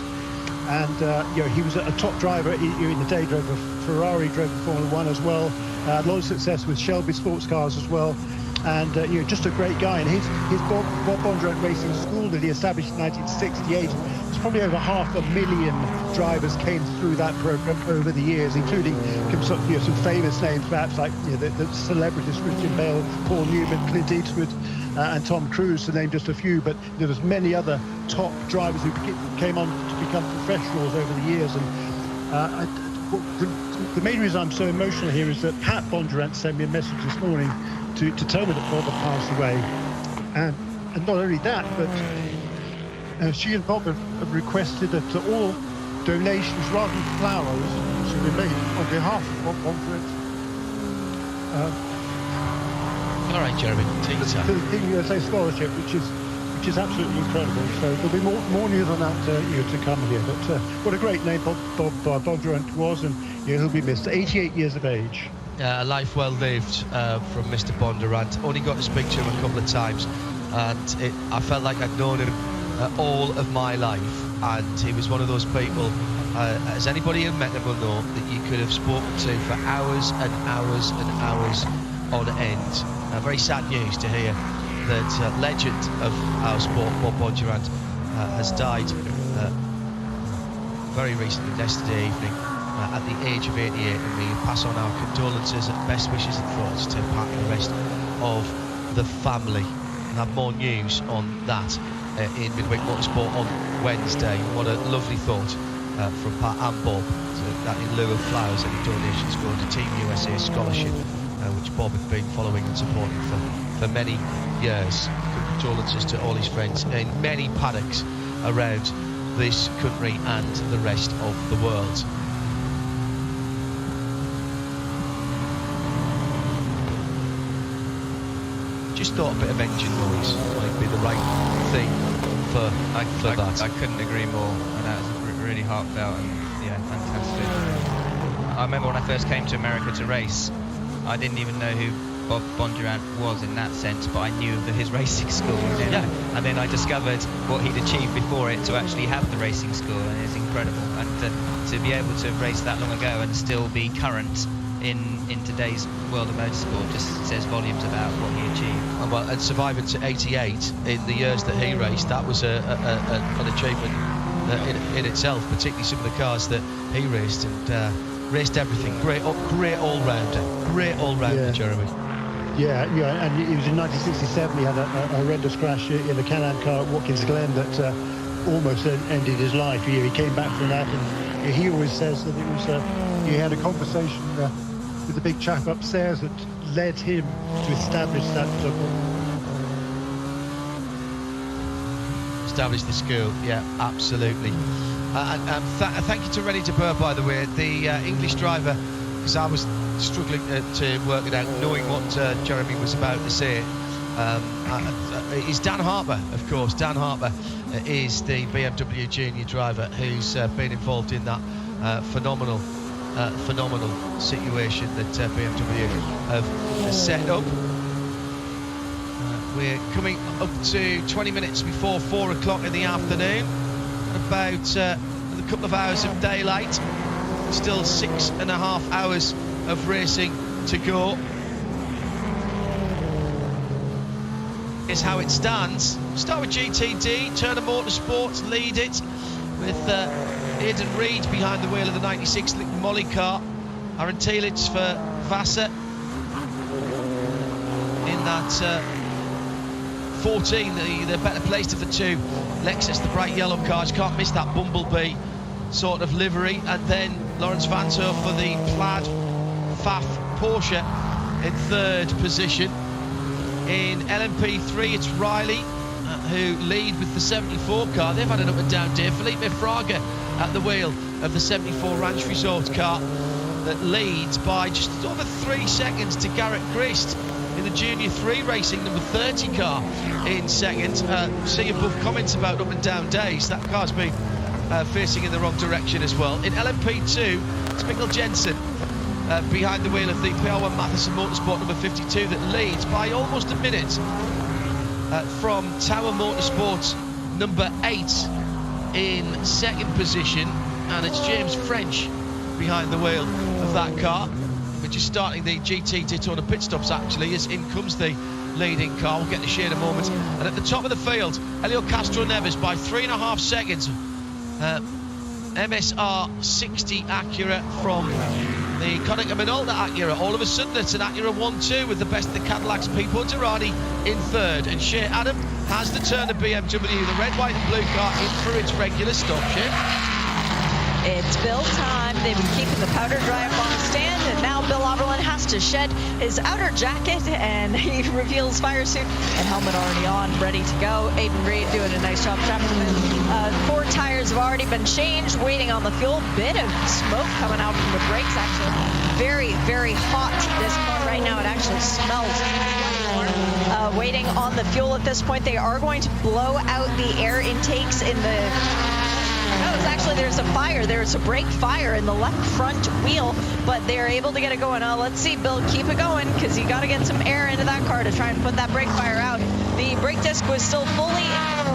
And he was a top driver in the day, drove a Ferrari, drove a Formula One as well. A lot of success with Shelby sports cars as well. And just a great guy. And his Bob Bondurant Racing School that he established in 1968, it's probably over 500,000 drivers came through that program over the years, including some famous names, perhaps like the celebrities Christian Bale, Paul Newman, Clint Eastwood, and Tom Cruise, to name just a few. But there was many other top drivers who came on to become professionals over the years. And the main reason I'm so emotional here is that Pat Bondurant sent me a message this morning to tell me that Bob had passed away, and not only that, but she and Bob have requested that all donations rather than flowers should be made on behalf of Bob Bondurant. All right, Jeremy, take your time. To the Team USA Scholarship, which is absolutely incredible. So there'll be more news on that to come here. But what a great name Bob Bondurant was, and he'll be missed. 88 years of age. A life well lived from Mr. Bondurant. Only got to speak to him a couple of times, and I felt like I'd known him all of my life. And he was one of those people, as anybody who met him will know, that you could have spoken to for hours and hours and hours on end. Very sad news to hear that legend of our sport, Bob Bondurant, has died very recently, yesterday evening, at the age of 88, and we pass on our condolences and best wishes and thoughts to Pat and the rest of the family. And have more news on that in Midweek Motorsport on Wednesday. What a lovely thought from Pat and Bob, that in lieu of flowers, any donations go to Team USA Scholarship, which Bob had been following and supporting for many years. Condolences to all his friends in many paddocks around this country and the rest of the world. Just thought a bit of engine noise might be the right thing for that. I couldn't agree more, and that was really heartfelt and fantastic. I remember when I first came to America to race, I didn't even know who Bob Bondurant was in that sense, but I knew of his racing school. And then I discovered what he'd achieved before it to actually have the racing school, and it's incredible. And to be able to have raced that long ago and still be current in today's world of motorsport just says volumes about what he achieved. Well, and surviving to 88 in the years that he raced, that was an achievement in itself, particularly some of the cars that he raced, and raced everything. Great all-rounder, Jeremy. Yeah, and he was in 1967. He had a horrendous crash in a Can-Am car at Watkins Glen that almost ended his life. He came back from that, and he always says that it was he had a conversation with the big chap upstairs that led him to establish that. Establish the school, yeah, absolutely. Thank you to Ready to Burr, by the way, the English driver, because I was struggling to work it out, knowing what Jeremy was about to say. Is Dan Harper, of course. Dan Harper is the BMW junior driver who's been involved in that phenomenal situation that BMW have set up. We're coming up to 20 minutes before 4 o'clock in the afternoon. About a couple of hours of daylight. Still 6.5 hours of racing to go. is how it stands. Start with GTD, Turner Motorsports lead it with Aidan Reid behind the wheel of the 96 Liqui Moly car. Aaron Telitz for Vassar in that 14, the better placed of the two. Lexus, the bright yellow cars, can't miss that bumblebee sort of livery. And then Lawrence Vanthoor for the plaid Pfaff Porsche in third position. In LMP3, it's Riley who lead with the 74 car. They've had an up and down day. Felipe Fraga at the wheel of the 74 Ranch Resort car that leads by just over 3 seconds to Garrett Grist in the Junior 3 Racing number 30 car in second. See above comments about up and down days. That car's been facing in the wrong direction as well. In LMP2, it's Mikkel Jensen behind the wheel of the PR1 Matheson Motorsport number 52 that leads by almost a minute from Tower Motorsports number 8 in second position, and it's James French behind the wheel of that car, which is starting the GT Daytona pit stops actually, as in comes the leading car. We'll get to share in a moment. And at the top of the field, Helio Castro Neves by 3.5 seconds. MSR 60 Acura from the Konica Minolta Acura. All of a sudden it's an Acura 1-2 with the best of the Cadillacs. Pipo Derani in third, and Shea Adam has the Turner BMW, the red, white and blue car, in for its regular stop. Shea? It's Bill time. They've been keeping the powder dry up on the stand, and now Bill Oberlin has to shed his outer jacket, and he reveals fire suit and helmet already on, ready to go. Aidan Reid doing a nice job trapping them. 4 tires have already been changed, waiting on the fuel. Bit of smoke coming out from the brakes, actually. Very, very hot this car right now. It actually smells. Waiting on the fuel at this point. They are going to blow out the air intakes in the... No, it's actually, there's a fire. There's a brake fire in the left front wheel, but they're able to get it going. Let's see, Bill, keep it going, because you got to get some air into that car to try and put that brake fire out. The brake disc was still fully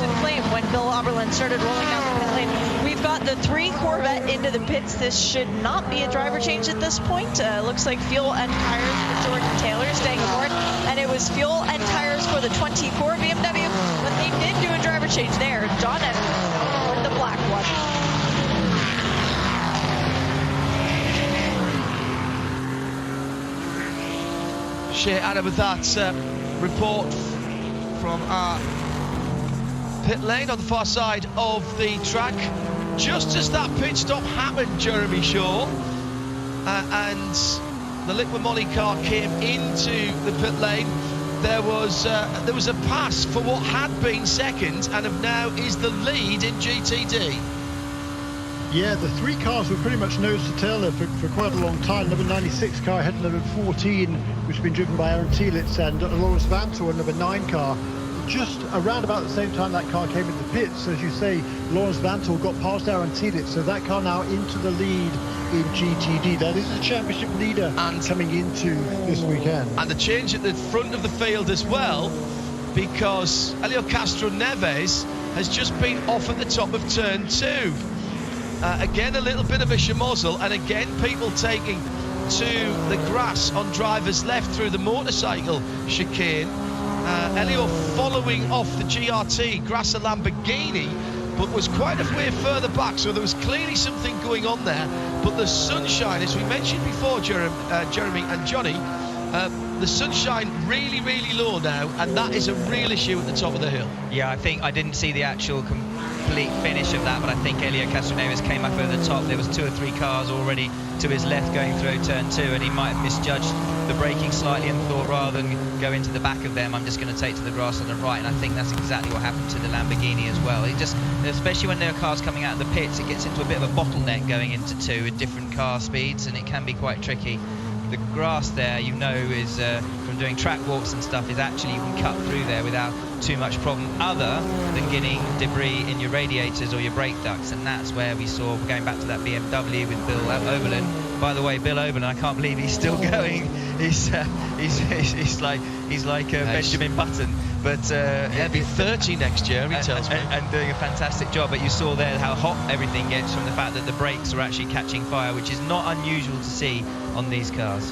in flame when Bill Oberlin started rolling down the pit lane. We've got the 3 Corvette into the pits. This should not be a driver change at this point. Looks like fuel and tires for Jordan Taylor staying aboard, and it was fuel and tires for the 24 BMW, but they did do a driver change there. John Edwards, the black one. Shea Adam with that report from our pit lane on the far side of the track. Just as that pit stop happened, Jeremy Shaw, and the Liqui Moly car came into the pit lane, there was a pass for what had been second and now is the lead in GTD. Yeah, the 3 cars were pretty much nose to tail there for quite a long time. Number 96 car ahead of number 14, which has been driven by Aaron Telitz, and Lawrence Vanthoor, number 9 car. Just around about the same time that car came into the pits, as you say, Lawrence Vanthoor got past Aaron Telitz, so that car now into the lead in GTD. Now, this is a championship leader and coming into this weekend. And the change at the front of the field as well, because Helio Castro Neves has just been off at the top of turn 2. Again, a little bit of a schmozzle, and again, people taking to the grass on driver's left through the motorcycle chicane. Helio following off the GRT Grasser Lamborghini, but was quite a way further back, so there was clearly something going on there. But the sunshine, as we mentioned before, Jeremy and Johnny, the sunshine really, really low now, and that is a real issue at the top of the hill. Yeah, I think I didn't see the actual complete finish of that, but I think Helio Castro Neves came up over the top. There was 2 or 3 cars already to his left going through turn 2, and he might have misjudged the braking slightly and thought rather than go into the back of them, I'm just going to take to the grass on the right, and I think that's exactly what happened to the Lamborghini as well. It just, especially when there are cars coming out of the pits, it gets into a bit of a bottleneck going into 2 with different car speeds, and it can be quite tricky. The grass there, you know, is from doing track walks and stuff, is actually, you can cut through there without too much problem, other than getting debris in your radiators or your brake ducts, and that's where we saw, going back to that BMW with Bill Oberlin. By the way, Bill Oberlin, I can't believe he's still going. He's like Benjamin Button, but he'll be 30 next year, he tells me, and doing a fantastic job. But you saw there how hot everything gets from the fact that the brakes are actually catching fire, which is not unusual to see on these cars.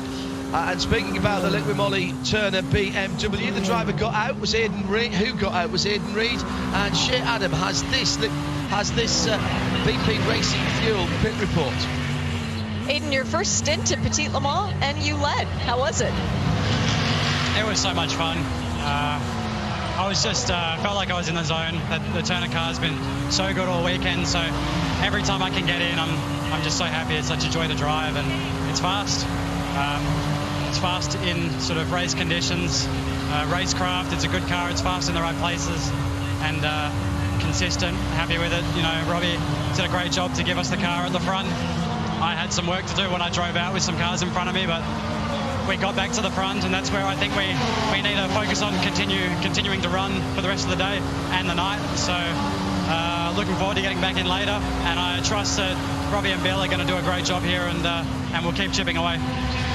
And speaking about the Liquid Molly Turner BMW, the driver got out was Aidan Reid. Who got out was Aidan Reid, and Shea Adam has this BP Racing Fuel pit report. Aidan, your first stint at Petit Le Mans, and you led. How was it? It was so much fun. I was just felt like I was in the zone. The Turner car's been so good all weekend, so every time I can get in, I'm just so happy. It's such a joy to drive, and it's fast. It's fast in sort of race conditions, racecraft. It's a good car. It's fast in the right places, and consistent. Happy with it. You know, Robbie did a great job to give us the car at the front. I had some work to do when I drove out with some cars in front of me, but we got back to the front, and that's where I think we need to focus on continuing to run for the rest of the day and the night. So looking forward to getting back in later, and I trust that Robbie and Bill are going to do a great job here, and we'll keep chipping away.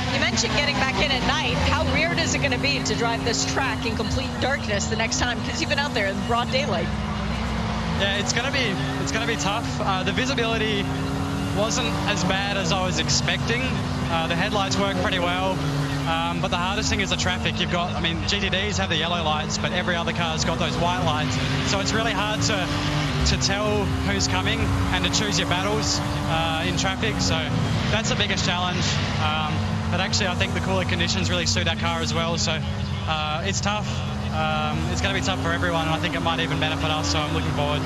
You mentioned getting back in at night. How weird is it going to be to drive this track in complete darkness the next time? Because you've been out there in broad daylight. Yeah, it's going to be tough. The visibility wasn't as bad as I was expecting. The headlights work pretty well, but the hardest thing is the traffic. You've got, I mean, GTDs have the yellow lights, but every other car's got those white lights. So it's really hard to tell who's coming and to choose your battles in traffic. So that's the biggest challenge. But actually, I think the cooler conditions really suit that car as well. So it's tough. It's going to be tough for everyone, and I think it might even benefit us. So I'm looking forward.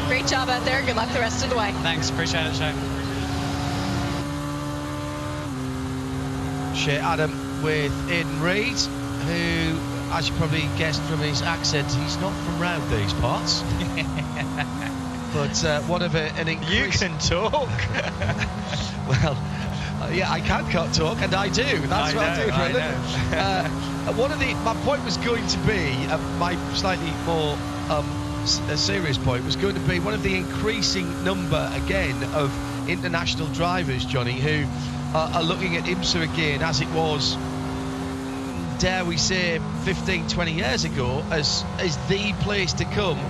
Great job out there. Good luck the rest of the way. Thanks. Appreciate it, Shay. Shea Adam with Aidan Reid, who, as you probably guessed from his accent, he's not from round these parts. But what of an increase... You can talk. Well, yeah, I can talk, and I do. That's what I do for a living. My point was going to be, my slightly more serious point was going to be one of the increasing number again of international drivers, Johnny, who are looking at IMSA again as it was, dare we say, 15, 20 years ago, as the place to come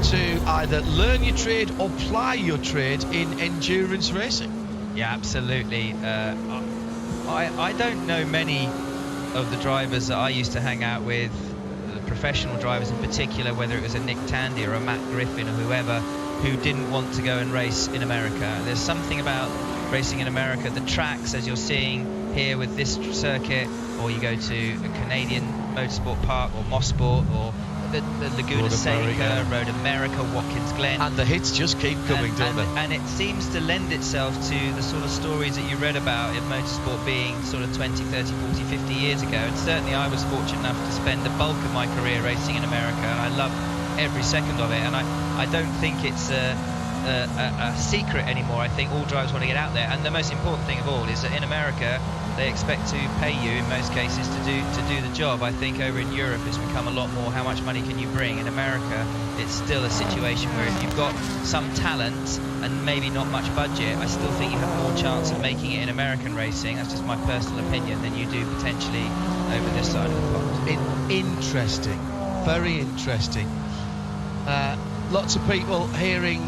to either learn your trade or ply your trade in endurance racing. Yeah, absolutely. I don't know many of the drivers that I used to hang out with, the professional drivers in particular, whether it was a Nick Tandy or a Matt Griffin or whoever, who didn't want to go and race in America. There's something about racing in America, the tracks, as you're seeing here with this circuit, or you go to a Canadian motorsport park or Mosport or the Laguna Seca, Road America, Watkins Glen. And the hits just keep coming, don't they? And it seems to lend itself to the sort of stories that you read about in motorsport being sort of 20, 30, 40, 50 years ago. And certainly I was fortunate enough to spend the bulk of my career racing in America, and I love every second of it. And I don't think it's a secret anymore. I think all drivers want to get out there, and the most important thing of all is that in America they expect to pay you in most cases to do the job. I think over in Europe it's become a lot more how much money can you bring. In America it's still a situation where if you've got some talent and maybe not much budget, I still think you have more chance of making it in American racing, that's just my personal opinion, than you do potentially over this side of the pond. Interesting, very interesting. Lots of people hearing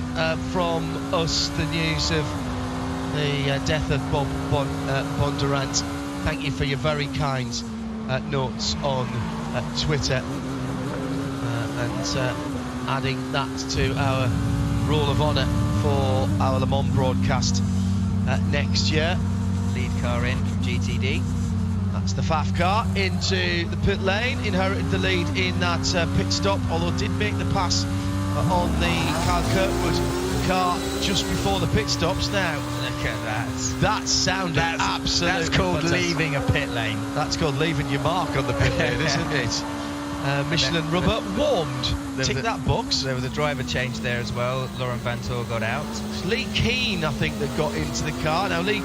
from us the news of the death of Bob Bondurant. Thank you for your very kind notes on Twitter and adding that to our Roll of Honour for our Le Mans broadcast next year. Lead car in from GTD. That's the FAF car into the pit lane, inherited the lead in that pit stop, although did make the pass on the Kyle Kirkwood car just before the pit stops. Now look at that. That sounded absolutely That's called fantastic. leaving a pit lane. That's called leaving your mark on the pit lane, isn't it? Michelin rubber warmed. Tick that box. There was a driver change there as well. Laurent Vantour got out. It's Lee Keane, I think, that got into the car. Now Lee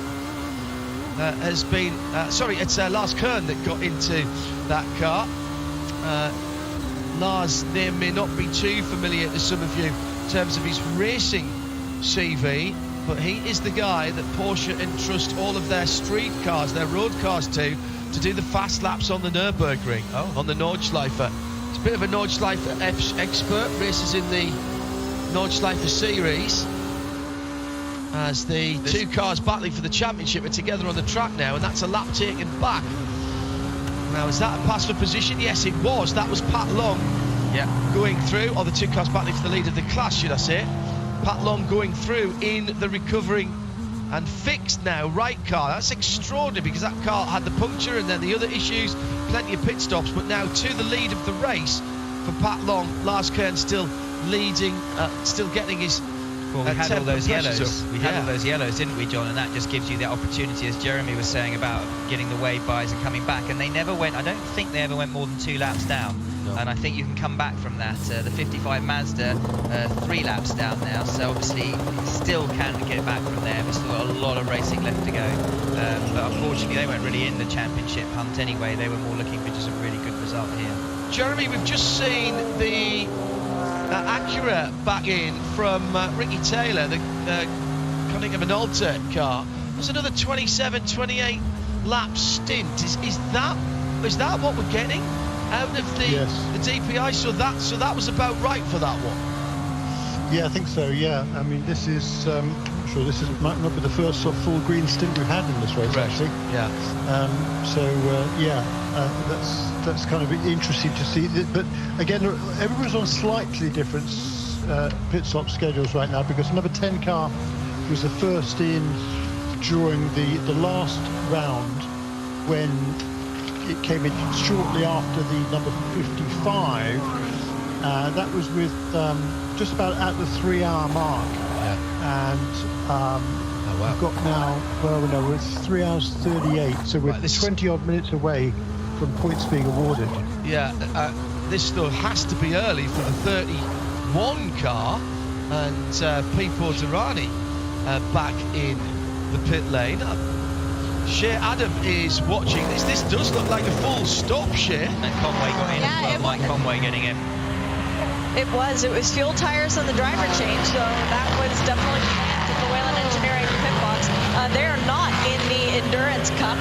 has been it's Lars Kern that got into that car. Lars' name may not be too familiar to some of you in terms of his racing CV, but he is the guy that Porsche entrust all of their street cars, their road cars to do the fast laps on the Nürburgring, on the Nordschleife. He's a bit of a Nordschleife expert, races in the Nordschleife series, as the two cars battling for the championship are together on the track now, and that's a lap taken back Now, is that a pass for position? Yes, it was. That was Pat Long going through, or the two cars battling for the lead of the class, should I say. Pat Long going through in the recovering and fixed now right car. That's extraordinary, because that car had the puncture and then the other issues, plenty of pit stops, but now to the lead of the race for Pat Long. Lars Kern still leading, still getting his Well, we had all those yellows. We had Yeah. all those yellows, didn't we, John? And that just gives you the opportunity, as Jeremy was saying, about getting the wave bys and coming back. And they never went, I don't think they ever went more than 2 laps down. No. And I think you can come back from that. The 55 Mazda, 3 laps down now. So obviously, still can get back from there. We've still got a lot of racing left to go. But unfortunately, they weren't really in the championship hunt anyway. They were more looking for just a really good result here. Jeremy, we've just seen the Acura back in from Ricky Taylor, the Cunningham and Alter car. There's another 27, 28 lap stint. Is that what we're getting out of the DPI? So that was about right for that one. Yeah, I think so. Yeah, I mean, this is. I'm sure this might not be the first sort of full green stint we've had in this race, actually. Yeah. That's kind of interesting to see. But again, everyone's on slightly different pit stop schedules right now, because number 10 car was the first in during the last round, when it came in shortly after the number 55. That was with just about at the 3-hour mark. Yeah. And we've got now, well, no, it's 3 hours 38, so we're 20 odd minutes away from points being awarded. Yeah, this still has to be early for the 31 car, and Pipo Durrani back in the pit lane. Shea Adam is watching this. This does look like a full stop, Shea. And Conway got in as well. Mike Conway getting in. It was fuel, tires, and the driver change, so that was definitely planned at the Whelen Engineering pit box. They are not in the Endurance Cup.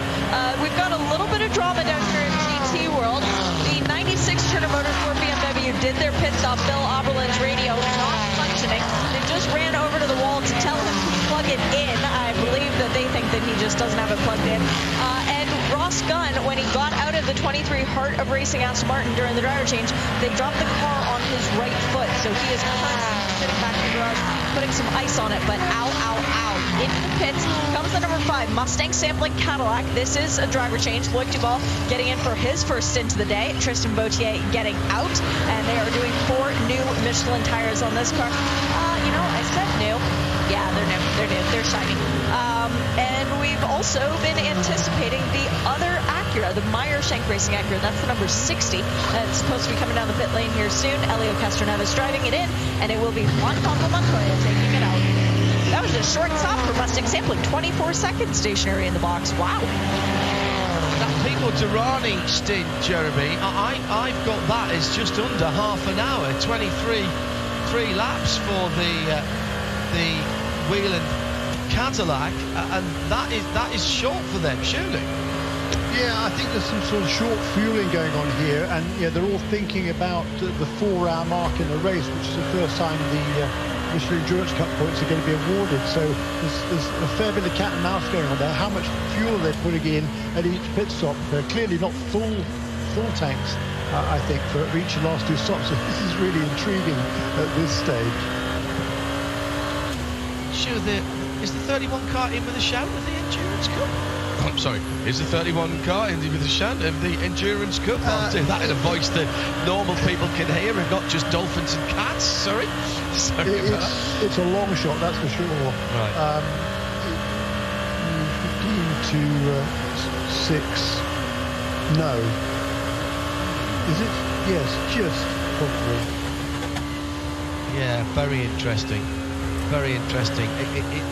We've got a little bit of drama down here in GT World. The 96 Turner Motorsport BMW did their pit stop. Bill Oberlin's radio not functioning. They just ran over to the wall to tell him to plug it in. I believe that they think that he just doesn't have it plugged in. And Ross Gunn, when he got out of the 23 Heart of Racing Aston Martin during the driver change, they dropped the car on his right foot. So he is currently sitting back in the garage, putting some ice on it. But ow, ow, ow. Into the pits comes the number 5 Mustang sampling Cadillac. This is a driver change. Loic Duval getting in for his first stint of the day. Tristan Vautier getting out. And they are doing 4 new Michelin tires on this car. I said new. Yeah, they're new. They're new. They're shiny. And we've also been anticipating the other Acura, the Meyer Shank Racing Acura. That's the number 60. It's supposed to be coming down the pit lane here soon. Elio Castroneves driving it in, and it will be Juan Pablo Montoya taking it out. That was a short stop for Mustang sampling. 24 seconds stationary in the box. Wow. That Pipo Durrani stint, Jeremy, I've got that as just under half an hour. 3 laps for the Whelen Cadillac, and that is short for them, surely. Yeah, I think there's some sort of short fueling going on here, and they're all thinking about the 4-hour mark in the race, which is the first time the Michelin Endurance Cup points are going to be awarded. So there's a fair bit of cat and mouse going on there. How much fuel they're putting in at each pit stop? They're clearly not full tanks, I think, for each of the last 2 stops. So this is really intriguing at this stage. Sure, is the 31 car in with a shout of the Endurance Cup? I'm sorry, is the 31 car in with a shout of the Endurance Cup? I'll do that in a voice that normal people can hear, and not just dolphins and cats. Sorry about that. It's a long shot, that's for sure. Right. 15 to 6. No. Is it? Yes, just probably. Yeah, very interesting. Very interesting.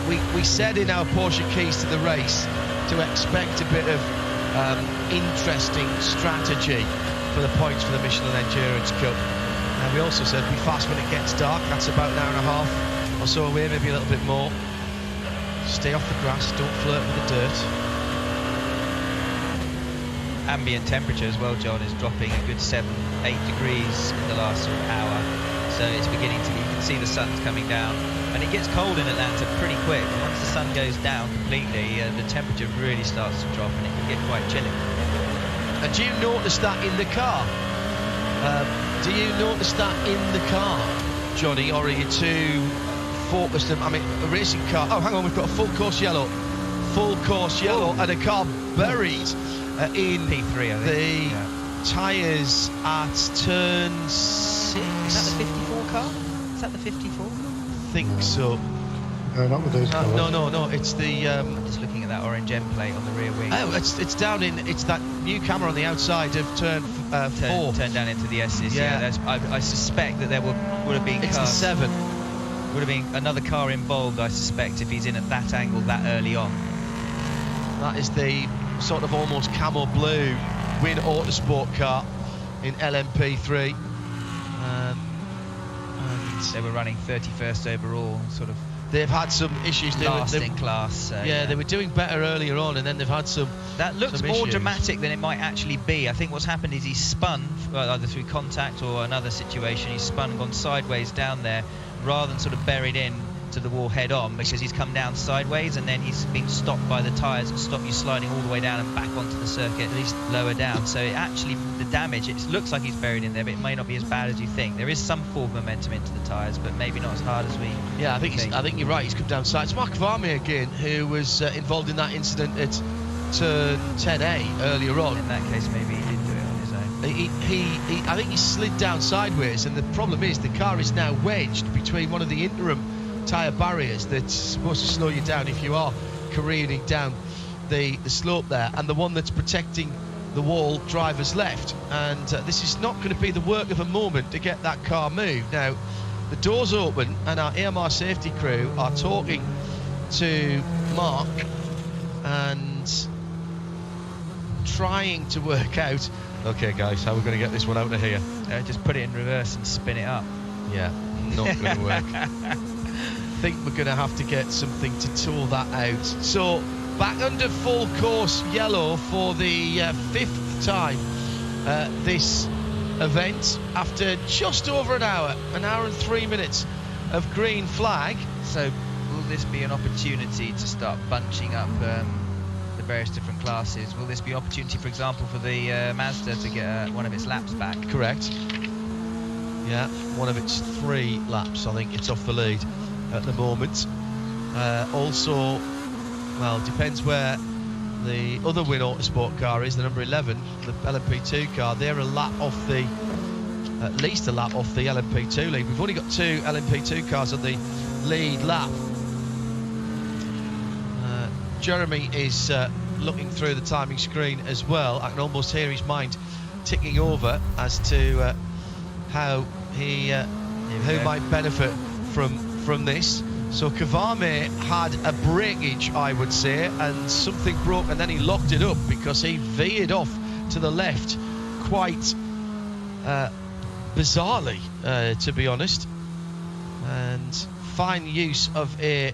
We said in our Porsche Keys to the Race to expect a bit of interesting strategy for the points for the Michelin Endurance Cup. And we also said be fast when it gets dark. That's about an hour and a half or so away, maybe a little bit more. Stay off the grass, don't flirt with the dirt. Ambient temperature as well, John, is dropping a good 7-8 degrees in the last hour. So it's beginning to, you can see the sun's coming down, and it gets cold in Atlanta pretty quick. Once the sun goes down completely, the temperature really starts to drop, and it can get quite chilly. And do you notice that in the car? Do you notice that in the car, Johnny, or are you too focused? I mean, a racing car. Oh, hang on, we've got a full course yellow. Full course yellow, and a car buried in P3, I think. the tyres at turn 6. Is that the 54 car? Is that the 54? I think so. No, not with those colours. No, it's the... I'm just looking at that orange end plate on the rear wing. Oh, it's down in... It's that new camera on the outside of turn 4. Turn down into the S's, Yeah. I suspect that there would have been It's cars. the 7. Would have been another car involved, I suspect, if he's in at that angle that early on. That is the sort of almost camo blue Win Autosport car in LMP3. And They were running 31st overall, sort of they've had some issues. last in class. So, yeah, they were doing better earlier on, and then they've had some. That looks some more issues. dramatic than it might actually be. I think what's happened is he's spun, either through contact or another situation. He's spun and gone sideways down there, rather than sort of buried in to the wall head on, because he's come down sideways and then he's been stopped by the tyres and stopped you sliding all the way down and back onto the circuit, and he's lower down. So it actually, the damage, it looks like he's buried in there, but it may not be as bad as you think. There is some forward momentum into the tyres, but maybe not as hard as we Yeah, I think you're right. He's come down side. It's Mark Varmey again, who was involved in that incident at turn 10A earlier on. In that case, maybe he did do it on his own. I think he slid down sideways, and the problem is the car is now wedged between one of the interim tyre barriers that's supposed to slow you down if you are careening down the slope there, and the one that's protecting the wall driver's left. And this is not going to be the work of a moment to get that car moved. Now, the doors open, and our AMR safety crew are talking to Mark and trying to work out, okay guys, how we're going to get this one out of here. Just put it in reverse and spin it up. Yeah, not going to work. I think we're going to have to get something to tool that out. So back under full course yellow for the 5th time this event, after just over an hour and 3 minutes of green flag. So will this be an opportunity to start bunching up the various different classes? Will this be an opportunity, for example, for the Mazda to get one of its laps back? Correct. Yeah, one of its 3 laps. I think it's off the lead at the moment. Also, well, depends where the other Win Autosport car is, the number 11, the LMP2 car. They're a lap off the, at least a lap off the LMP2 lead. We've only got 2 LMP2 cars on the lead lap. Jeremy is looking through the timing screen as well. I can almost hear his mind ticking over as to how he who might benefit from this. So Kavame had a breakage, I would say, and something broke, and then he locked it up because he veered off to the left quite bizarrely, to be honest. And fine use of a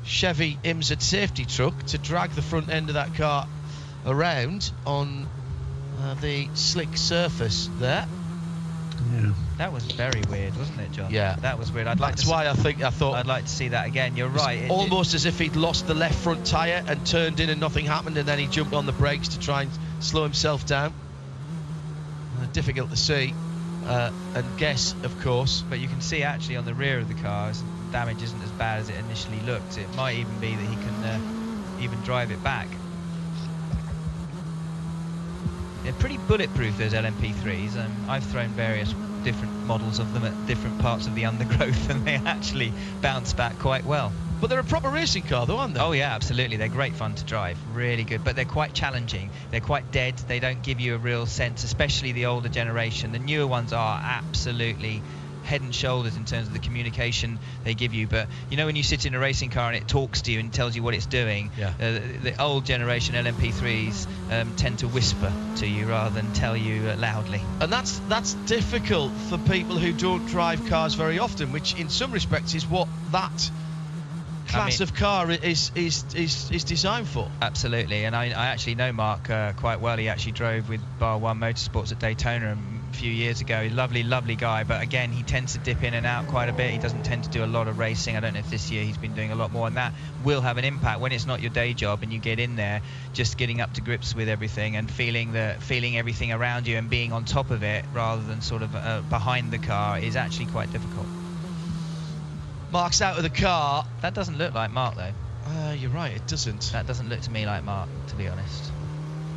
Chevy IMSA safety truck to drag the front end of that car around on the slick surface there. Yeah. That was very weird, wasn't it, John? Yeah, that was weird. That's why I thought I'd like to see that again. You're right. Almost as if he'd lost the left front tyre and turned in and nothing happened, and then he jumped on the brakes to try and slow himself down. Difficult to see and guess, of course. But you can see actually on the rear of the car, damage isn't as bad as it initially looked. It might even be that he can even drive it back. They're pretty bulletproof, those LMP3s. I've thrown various different models of them at different parts of the undergrowth, and they actually bounce back quite well. But they're a proper racing car, though, aren't they? Oh yeah, absolutely. They're great fun to drive, really good. But they're quite challenging. They're quite dead. They don't give you a real sense, especially the older generation. The newer ones are absolutely head and shoulders in terms of the communication they give you. But you know, when you sit in a racing car and it talks to you and tells you what it's doing, yeah. The old generation LMP3s tend to whisper to you rather than tell you loudly. And that's difficult for people who don't drive cars very often, which in some respects is what that class of car is designed for. Absolutely. And I actually know Mark quite well. He actually drove with Bar 1 Motorsports at Daytona, and few years ago. Lovely guy, but again, he tends to dip in and out quite a bit. He doesn't tend to do a lot of racing. I don't know if this year he's been doing a lot more, and that will have an impact when it's not your day job and you get in there, just getting up to grips with everything and feeling everything around you and being on top of it rather than sort of behind the car is actually quite difficult. Mark's out of the car. That doesn't look like Mark though. You're right, it doesn't. That doesn't look to me like Mark, to be honest.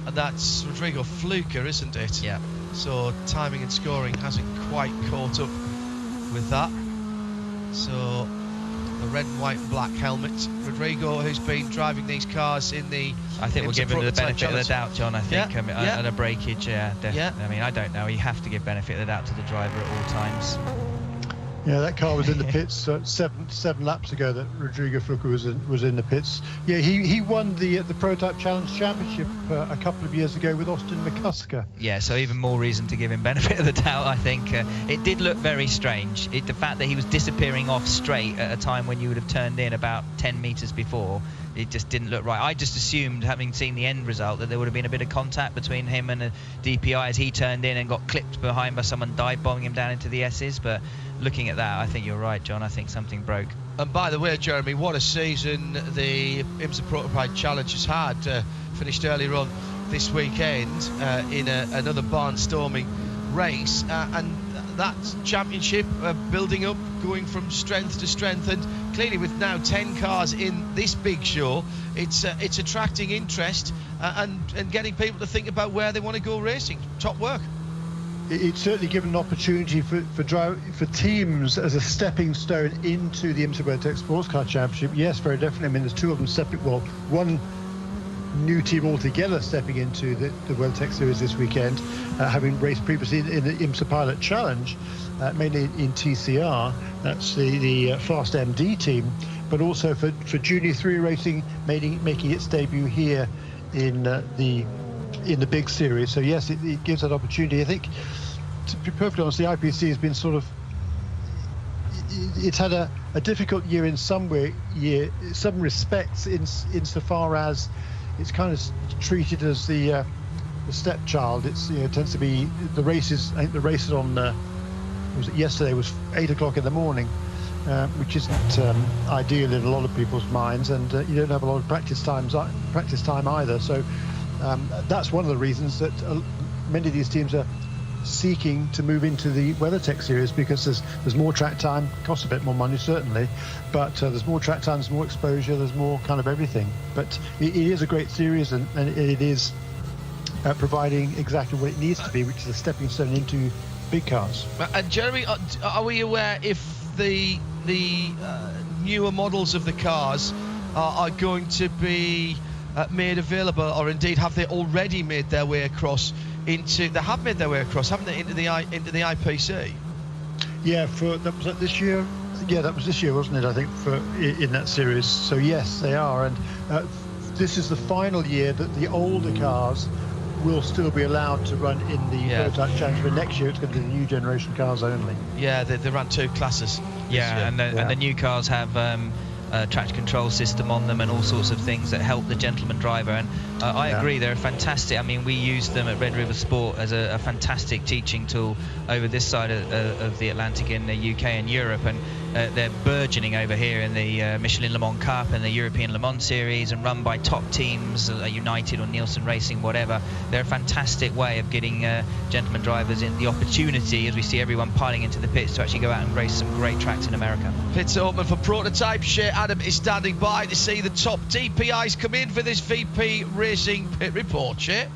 And that's Rodrigo Fluker, isn't it? Yeah. So timing and scoring hasn't quite caught up with that. So the red, white, and black helmet. Rodrigo, who's been driving these cars in the... I think we'll give him the benefit of the doubt, John. I think yeah. at a breakage, definitely. Yeah. I mean, I don't know. You have to give benefit of the doubt to the driver at all times. Yeah, that car was in the pits seven laps ago. That Rodrigo Fluker was in the pits. Yeah, he won the Prototype Challenge Championship a couple of years ago with Austin McCusker. Yeah, so even more reason to give him benefit of the doubt. I think it did look very strange. The fact that he was disappearing off straight at a time when you would have turned in about 10 meters before, it just didn't look right. I just assumed, having seen the end result, that there would have been a bit of contact between him and a DPI as he turned in and got clipped behind by someone dive bombing him down into the S's. But looking at that, I think you're right, John. I think something broke. And by the way, Jeremy, what a season the IMSA Prototype Challenge has had. Finished earlier on this weekend in another barnstorming race. And that championship building up, going from strength to strength, and clearly with now 10 cars in this big show, it's attracting interest and getting people to think about where they want to go racing. Top work. It's certainly given an opportunity for teams as a stepping stone into the IMSA WeatherTech Sports Car Championship. Yes, very definitely. I mean, there's two of them stepping. Well, one new team altogether stepping into the WeatherTech Series this weekend, having raced previously in the IMSA Pilot Challenge, mainly in TCR. That's the Fast MD team, but also for Junior 3 racing, making its debut here in the big series. So yes, it gives that opportunity. I think, to be perfectly honest, the IPC has been sort of, it's had a difficult year in some respects, insofar as it's kind of treated as the stepchild. It's tends to be the races. I think the races on was it yesterday was 8 o'clock in the morning, which isn't ideal in a lot of people's minds, and you don't have a lot of practice time either. So that's one of the reasons that many of these teams are seeking to move into the WeatherTech series, because there's more track time, costs a bit more money certainly, but there's more track time, there's more exposure, there's more kind of everything. But it is a great series, and it is providing exactly what it needs to be, which is a stepping stone into big cars. And Jeremy, are we aware if the newer models of the cars are going to be made available, or indeed have they already made their way across into? They have made their way across, haven't they, into the IPC? Yeah, was that this year? Yeah, that was this year, wasn't it? I think in that series. So yes, they are, and this is the final year that the older cars will still be allowed to run in the Prototype Challenge, but next year it's going to be the new generation cars only. Yeah, they run 2 classes. Yeah, and the new cars have traction control system on them and all sorts of things that help the gentleman driver, and I agree, they're fantastic. I mean, we use them at Red River Sport as a fantastic teaching tool over this side of the Atlantic in the UK and Europe, and they're burgeoning over here in the Michelin Le Mans Cup and the European Le Mans Series, and run by top teams, United or Nielsen Racing, whatever. They're a fantastic way of getting gentleman drivers in the opportunity, as we see everyone piling into the pits, to actually go out and race some great tracks in America. Pits open for Prototype. Shea Adam is standing by to see the top DPIs come in for this VP Racing pit report. Shea?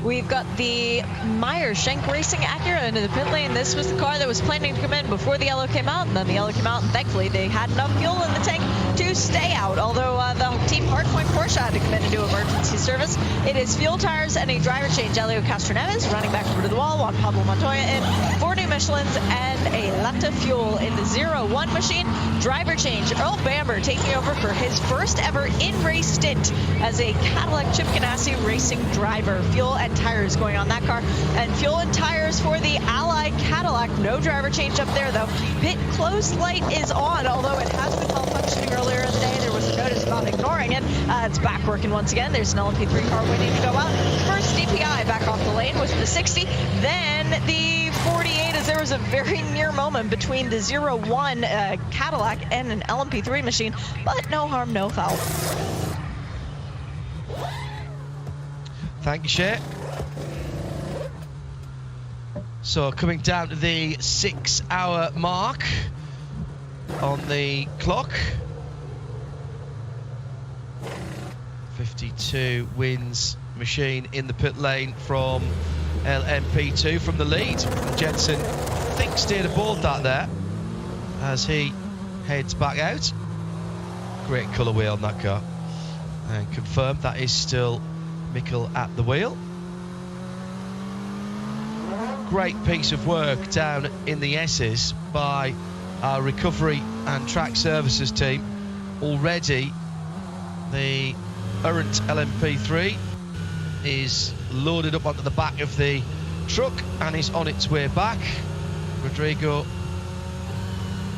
We've got the Meyer Schenk Racing Acura into the pit lane. This was the car that was planning to come in before the yellow came out, and then the yellow came out, and thankfully they had enough fuel in the tank to stay out, although the team Hardpoint Porsche had to come in and do emergency service. It is fuel, tires, and a driver change. Elio Castroneves running back over to the wall, Juan Pablo Montoya in, 4 new Michelins, and a Letta Fuel in the 0-1 machine. Driver change, Earl Bamber taking over for his first ever in-race stint as a Cadillac Chip Ganassi racing driver. Fuel and tires going on that car, and fuel and tires for the Ally Cadillac. No driver change up there though. Pit close light is on, although it has been malfunctioning earlier in the day. There was a notice just not ignoring it. It's back working once again. There's an LMP3 car waiting to go out. First DPI back off the lane was the 60, then the 48, as there was a very near moment between the 01 Cadillac and an LMP3 machine, but no harm, no foul. Thank you, Shay. So coming down to the 6 hour mark on the clock. 52 wins machine in the pit lane from LMP2 from the lead. Jensen, I think, steered aboard that there as he heads back out. Great colourway on that car. And confirmed that is still Mikkel at the wheel. Great piece of work down in the S's by our recovery and track services team. Already the errant LMP3 is loaded up onto the back of the truck and is on its way back. Rodrigo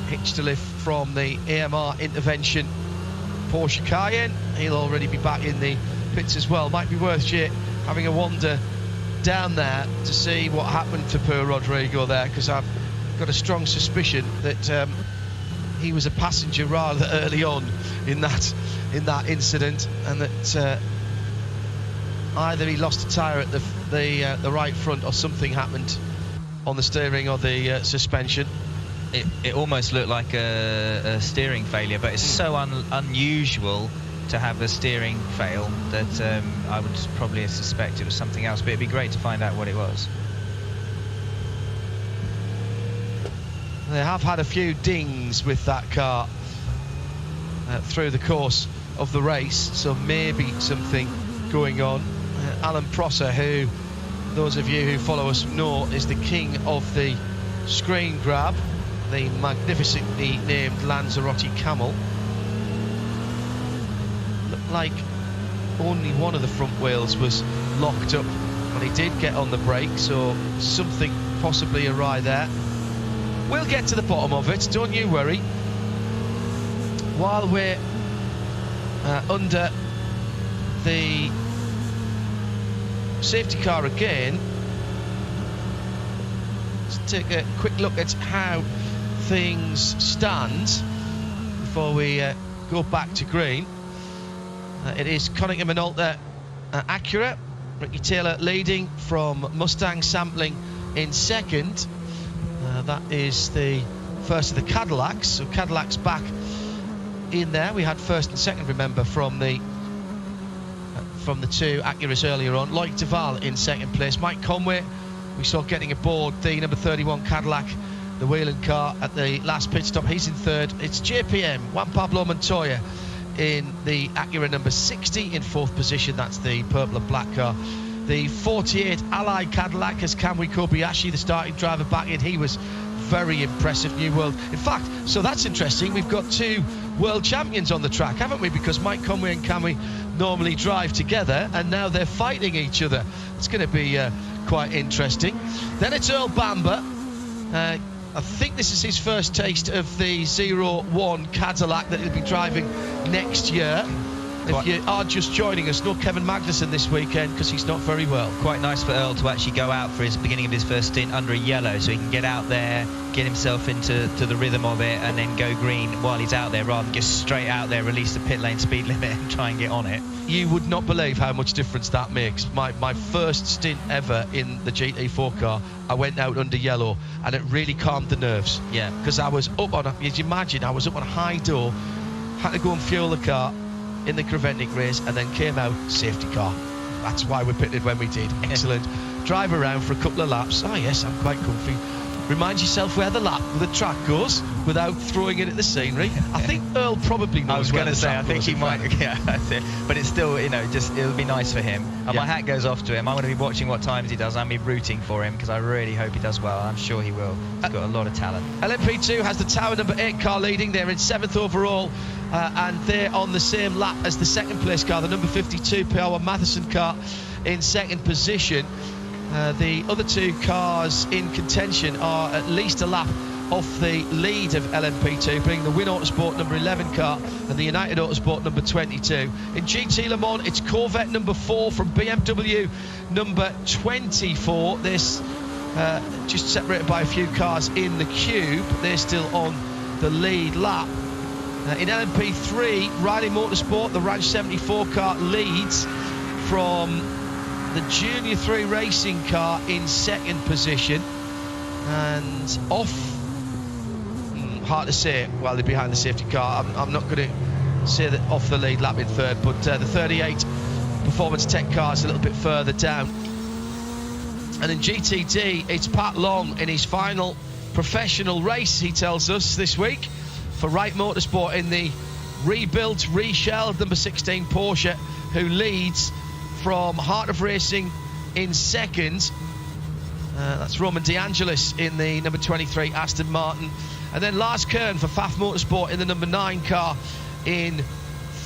hitched a lift from the AMR intervention Porsche Cayenne. He'll already be back in the pits as well. Might be worth having a wander down there to see what happened to poor Rodrigo there, because I've got a strong suspicion that he was a passenger rather early on in that incident, and that either he lost a tyre at the right front or something happened on the steering or the suspension. It almost looked like a steering failure, but it's so unusual to have a steering fail that I would probably suspect it was something else, but it'd be great to find out what it was. They have had a few dings with that car through the course of the race, so maybe something going on. Alan Prosser, who those of you who follow us know is the king of the screen grab, the magnificently named Lanzarote Camel. Looked like only one of the front wheels was locked up when he did get on the brake, so something possibly awry there. We'll get to the bottom of it, don't you worry. While we're under the safety car again, let's take a quick look at how things stand before we go back to green. It is Konica Minolta Acura, Ricky Taylor leading from Mustang sampling in second. That is the first of the Cadillacs, so Cadillacs back in there. We had first and second, remember, from the two Acuras earlier on. Lloyd Duval in second place. Mike Conway we saw getting aboard the number 31 Cadillac, the wheeling car, at the last pit stop. He's in third. It's JPM, Juan Pablo Montoya, in the Acura number 60 in fourth position. That's the purple and black car. The 48 Allied Cadillac has Kamui Kobayashi, the starting driver, back in. He was very impressive. New world. In fact, so that's interesting. We've got two world champions on the track, haven't we? Because Mike Conway and Kamui normally drive together, and now they're fighting each other. It's going to be quite interesting. Then it's Earl Bamber. I think this is his first taste of the 01 Cadillac that he'll be driving next year. If you are just joining us, no Kevin Magnussen this weekend because he's not very well. Quite nice for Earl to actually go out for his beginning of his first stint under a yellow, so he can get out there, get himself into the rhythm of it, and then go green while he's out there, rather than just straight out there, release the pit lane speed limit and try and get on it. You would not believe how much difference that makes. My first stint ever in the GT4 car, I went out under yellow, and it really calmed the nerves. Yeah. Because I was up on, as you imagine, I was up on a high door, had to go and fuel the car in the Creventic race, and then came out safety car. That's why we pitted when we did. Excellent. Drive around for a couple of laps. Oh yes, I'm quite comfy. Remind yourself where the track goes without throwing it at the scenery. I think Earl probably knows. I was going to say, I think he might. Yeah, that's it. But it's still, it'll be nice for him. And my hat goes off to him. I'm going to be watching what times he does. I'm be rooting for him because I really hope he does well. I'm sure he will. He's got a lot of talent. LMP2 has the Tower number 8 car leading. They're in 7th overall, and they're on the same lap as the second place car, the number 52 P.R. Matheson car, in second position. The other two cars in contention are at least a lap off the lead of LMP2, being the Win Autosport number 11 car and the United Autosport number 22. In GT Le Mans, it's Corvette number 4 from BMW number 24. This just separated by a few cars in the cube. They're still on the lead lap. In LMP3, Riley Motorsport, the Ranch 74 car, leads from the Junior 3 racing car in second position. And off, hard to say while they're behind the safety car. I'm not going to say that off the lead lap in third, but the 38 Performance Tech car is a little bit further down. And in GTD, it's Pat Long in his final professional race, he tells us, this week for Wright Motorsport in the rebuilt, reshelled number 16 Porsche, who leads from Heart of Racing in second. That's Roman De Angelis in the number 23 Aston Martin. And then Lars Kern for Pfaff Motorsport in the number 9 car in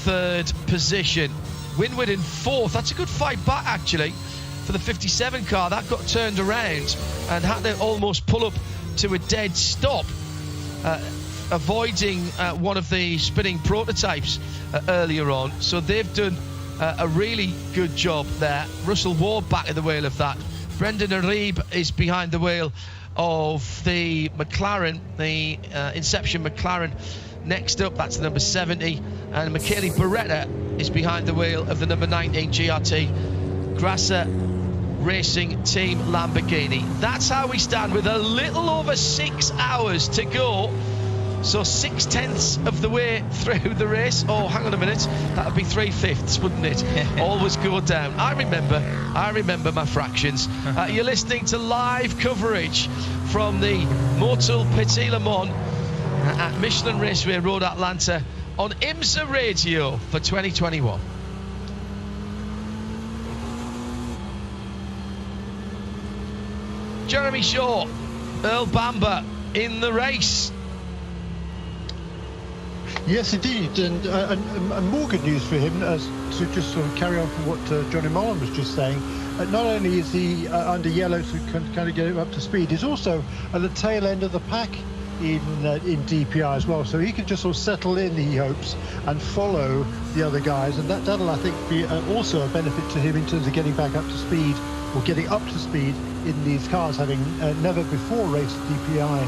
third position. Winward in fourth. That's a good fight back, actually, for the 57 car. That got turned around and had to almost pull up to a dead stop, avoiding one of the spinning prototypes earlier on. So they've done a really good job there. Russell Ward back at the wheel of that. Brendan Aribe is behind the wheel of the McLaren, the Inception McLaren. Next up, that's the number 70, and Michele Beretta is behind the wheel of the number 19 GRT Grasser Racing Team Lamborghini. That's how we stand with a little over 6 hours to go. So 6/10 of the way through the race. Oh, hang on a minute. That would be 3/5, wouldn't it? Always go down. I remember my fractions. You're listening to live coverage from the Motul Petit Le Mans at Michelin Raceway Road, Atlanta, on IMSA Radio for 2021. Jeremy Shaw, Earl Bamber in the race. Yes, indeed, and more good news for him, as to just sort of carry on from what Johnny Mullen was just saying. Not only is he under yellow to kind of get him up to speed, he's also at the tail end of the pack in DPI as well, so he can just sort of settle in, he hopes, and follow the other guys, and that'll, I think, be also a benefit to him in terms of getting back up to speed, or getting up to speed in these cars, having never before raced DPI.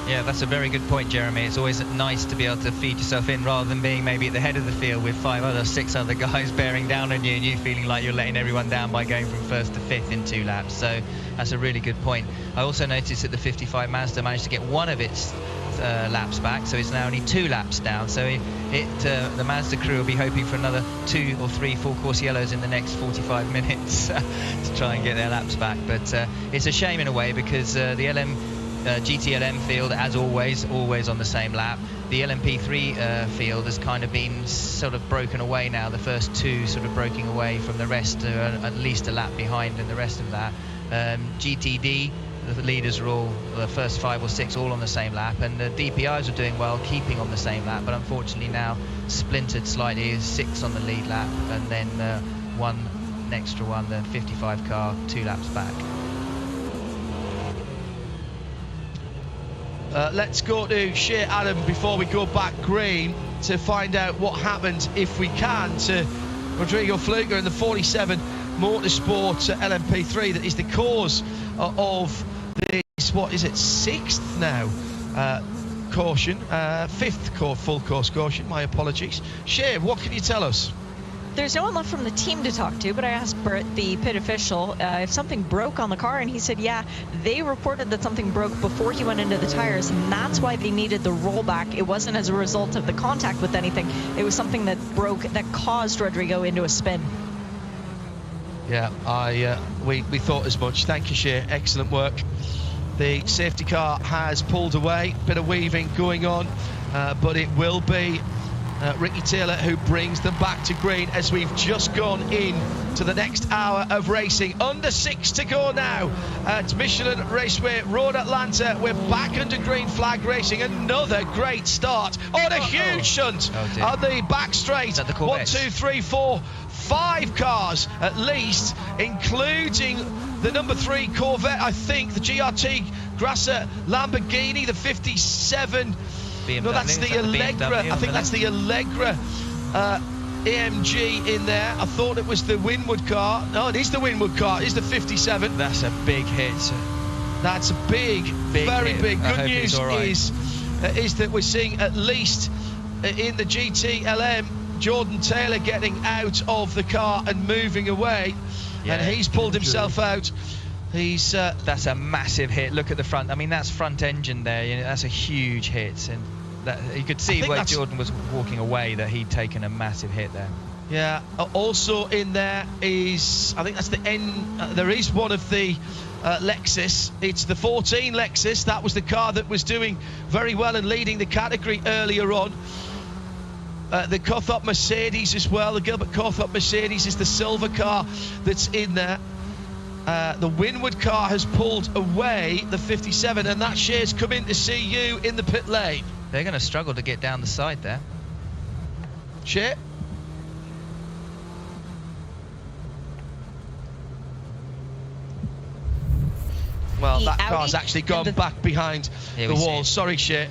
Yeah, that's a very good point, Jeremy. It's always nice to be able to feed yourself in rather than being maybe at the head of the field with 6 other guys bearing down on you and you feeling like you're letting everyone down by going from first to fifth in 2 laps. So that's a really good point. I also noticed that the 55 Mazda managed to get one of its laps back, so it's now only 2 laps down. So the Mazda crew will be hoping for another 2 or 3 full course yellows in the next 45 minutes to try and get their laps back. But it's a shame in a way, because the GTLM field, as always on the same lap. The LMP3 field has kind of been sort of broken away now. The first 2 sort of breaking away from the rest, at least a lap behind in the rest of that. GTD, the leaders are all, the first 5 or 6 all on the same lap, and the DPIs are doing well, keeping on the same lap, but unfortunately now splintered slightly, 6 on the lead lap, and then one extra one, the 55 car, 2 laps back. Let's go to Shea Adam before we go back green to find out what happened, if we can, to Rodrigo Fluker in the 47 Motorsport LMP3 that is the cause of this, what is it, 6th now caution, 5th full course caution, my apologies. Shea, what can you tell us? There's no one left from the team to talk to, but I asked Bert, the pit official, if something broke on the car, and he said, yeah, they reported that something broke before he went into the tires, and that's why they needed the rollback. It wasn't as a result of the contact with anything. It was something that broke, that caused Rodrigo into a spin. Yeah, we thought as much. Thank you, Shea. Excellent work. The safety car has pulled away. Bit of weaving going on, but it will be Ricky Taylor who brings them back to green as we've just gone in to the next hour of racing. Under 6 to go now at Michelin Raceway Road, Atlanta. We're back under green flag racing. Another great start. A huge shunt on the back straight. 1, 2, 3, 4, 5 cars at least, including the number 3 Corvette, I think, the GRT Grasser Lamborghini, the 57. BMW, No, that's the Allegra. I think that's the Allegra AMG in there. I thought it was the Winwood car. No, it is the Winwood car. It is the 57. That's a big hit. That's a big very hit. big. I Good hope news he's all right. is that we're seeing at least in the GT LM Jordan Taylor getting out of the car and moving away, and he's pulled himself out. He's that's a massive hit. Look at the front. I mean, that's front engine there. You know, that's a huge hit, and that, you could see where Jordan was walking away that he'd taken a massive hit there. Yeah. Also in there is, I think that's the N. There is one of the Lexus. It's the 14 Lexus. That was the car that was doing very well and leading the category earlier on. The Cothop Mercedes as well. The Gilbert Cothop Mercedes is the silver car that's in there. The Winwood car has pulled away, the 57, and that Shea's come in to see you in the pit lane. They're going to struggle to get down the side there. Shea? Well, that car's actually gone back behind the wall. Sorry, Shea.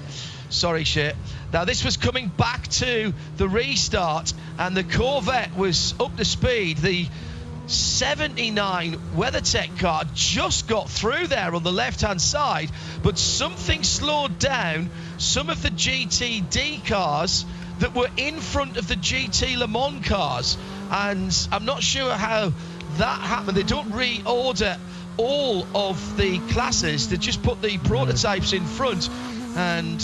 Sorry, Shea. Now, this was coming back to the restart, and the Corvette was up to speed. The 79 WeatherTech car just got through there on the left-hand side, but something slowed down some of the GTD cars that were in front of the GT Le Mans cars, and I'm not sure how that happened. They don't reorder all of the classes, they just put the prototypes in front, and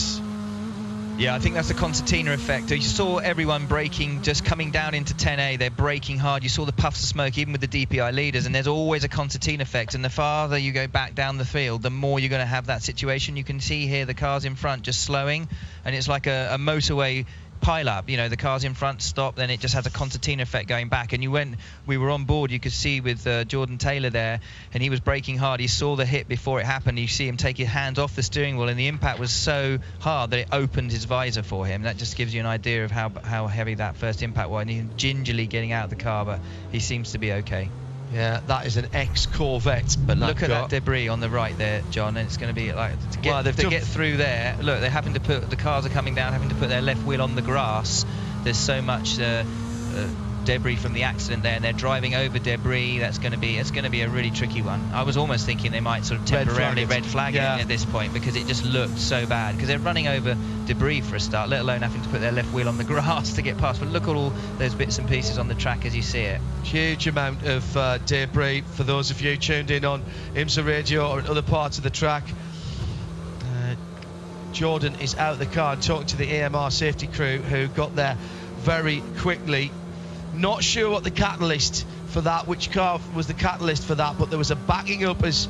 yeah, I think that's the concertina effect. You saw everyone braking, just coming down into 10A, they're braking hard. You saw the puffs of smoke, even with the DPI leaders, and there's always a concertina effect. And the farther you go back down the field, the more you're going to have that situation. You can see here the cars in front just slowing, and it's like a motorway pile-up. You know, the cars in front stop, then it just has a concertina effect going back. And we were on board, you could see with Jordan Taylor there, and he was braking hard. He saw the hit before it happened. You see him take his hands off the steering wheel, and the impact was so hard that it opened his visor for him. That just gives you an idea of how heavy that first impact was. And he's gingerly getting out of the car, but he seems to be okay. Yeah, that is an ex-Corvette. But look at that debris on the right there, John, and it's going to be like to get through there. Look, they're having to put, the cars are coming down, having to put their left wheel on the grass. There's so much debris from the accident there, and they're driving over debris. It's going to be a really tricky one. I was almost thinking they might sort of temporarily red flag it at this point, because it just looked so bad, because they're running over debris for a start, let alone having to put their left wheel on the grass to get past. But look at all those bits and pieces on the track as you see it. Huge amount of debris for those of you tuned in on IMSA Radio or in other parts of the track. Jordan is out of the car and talking to the AMR safety crew, who got there very quickly. Not sure what the catalyst for that, which car was the catalyst for that, but there was a backing up, as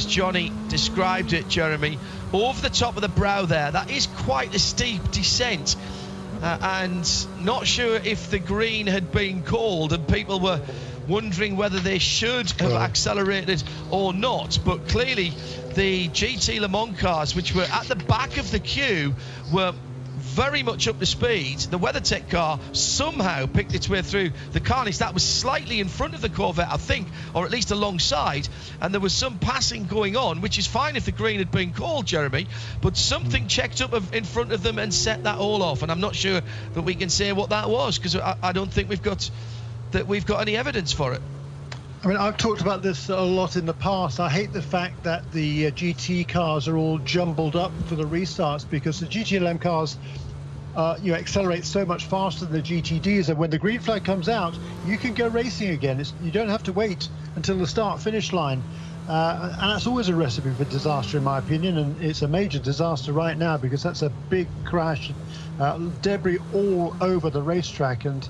Johnny described it, Jeremy, over the top of the brow there. That is quite a steep descent, and not sure if the green had been called and people were wondering whether they should have accelerated or not. But clearly the GT Le Mans cars, which were at the back of the queue, were very much up to speed. The WeatherTech car somehow picked its way through the carnage. That was slightly in front of the Corvette, I think, or at least alongside, and there was some passing going on, which is fine if the green had been called, Jeremy, but something checked up in front of them and set that all off, and I'm not sure that we can say what that was, because I don't think we've got any evidence for it. I mean, I've talked about this a lot in the past. I hate the fact that the GT cars are all jumbled up for the restarts, because the GTLM cars accelerate so much faster than the GTDs, and when the green flag comes out, you can go racing again. You don't have to wait until the start-finish line, and that's always a recipe for disaster, in my opinion, and it's a major disaster right now, because that's a big crash, debris all over the racetrack, and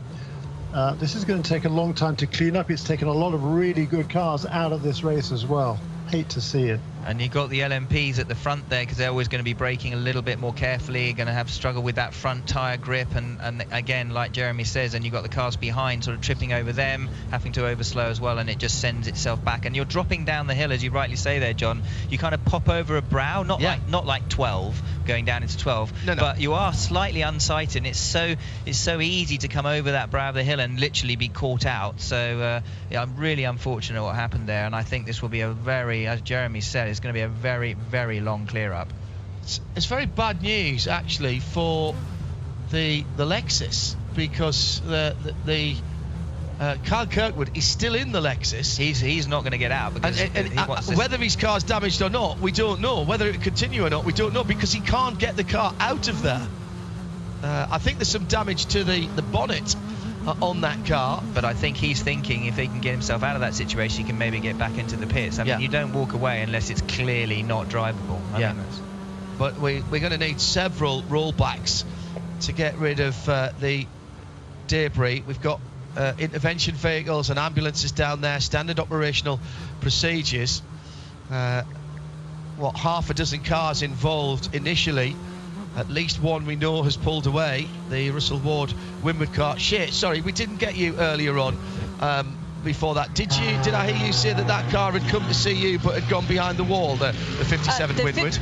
this is going to take a long time to clean up. It's taken a lot of really good cars out of this race as well. Hate to see it. And you got the LMPs at the front there, because they're always going to be braking a little bit more carefully, going to have struggle with that front tyre grip, and again, like Jeremy says, and you've got the cars behind sort of tripping over them, having to overslow as well, and it just sends itself back. And you're dropping down the hill, as you rightly say there, John. You kind of pop over a brow, not like 12, going down into 12, but you are slightly unsighted. It's so easy to come over that brow of the hill and literally be caught out. So I'm really unfortunate what happened there, and I think this will be a very, as Jeremy said, it's going to be a very, very long clear up. It's very bad news actually for the Lexus, because the Kyle Kirkwood is still in the Lexus. He's not going to get out, because whether his car's damaged or not, we don't know. Whether it will continue or not, we don't know, because he can't get the car out of there. I think there's some damage to the bonnet on that car. But I think he's thinking if he can get himself out of that situation, he can maybe get back into the pits. I mean, you don't walk away unless it's clearly not drivable. But we're going to need several rollbacks to get rid of the debris. We've got intervention vehicles and ambulances down there, standard operational procedures. Half a dozen cars involved initially. At least one we know has pulled away, the Russell Ward Winward car. Shit, sorry, we didn't get you earlier on. Before that, did I hear you say that car had come to see you but had gone behind the wall, the 57 Winward?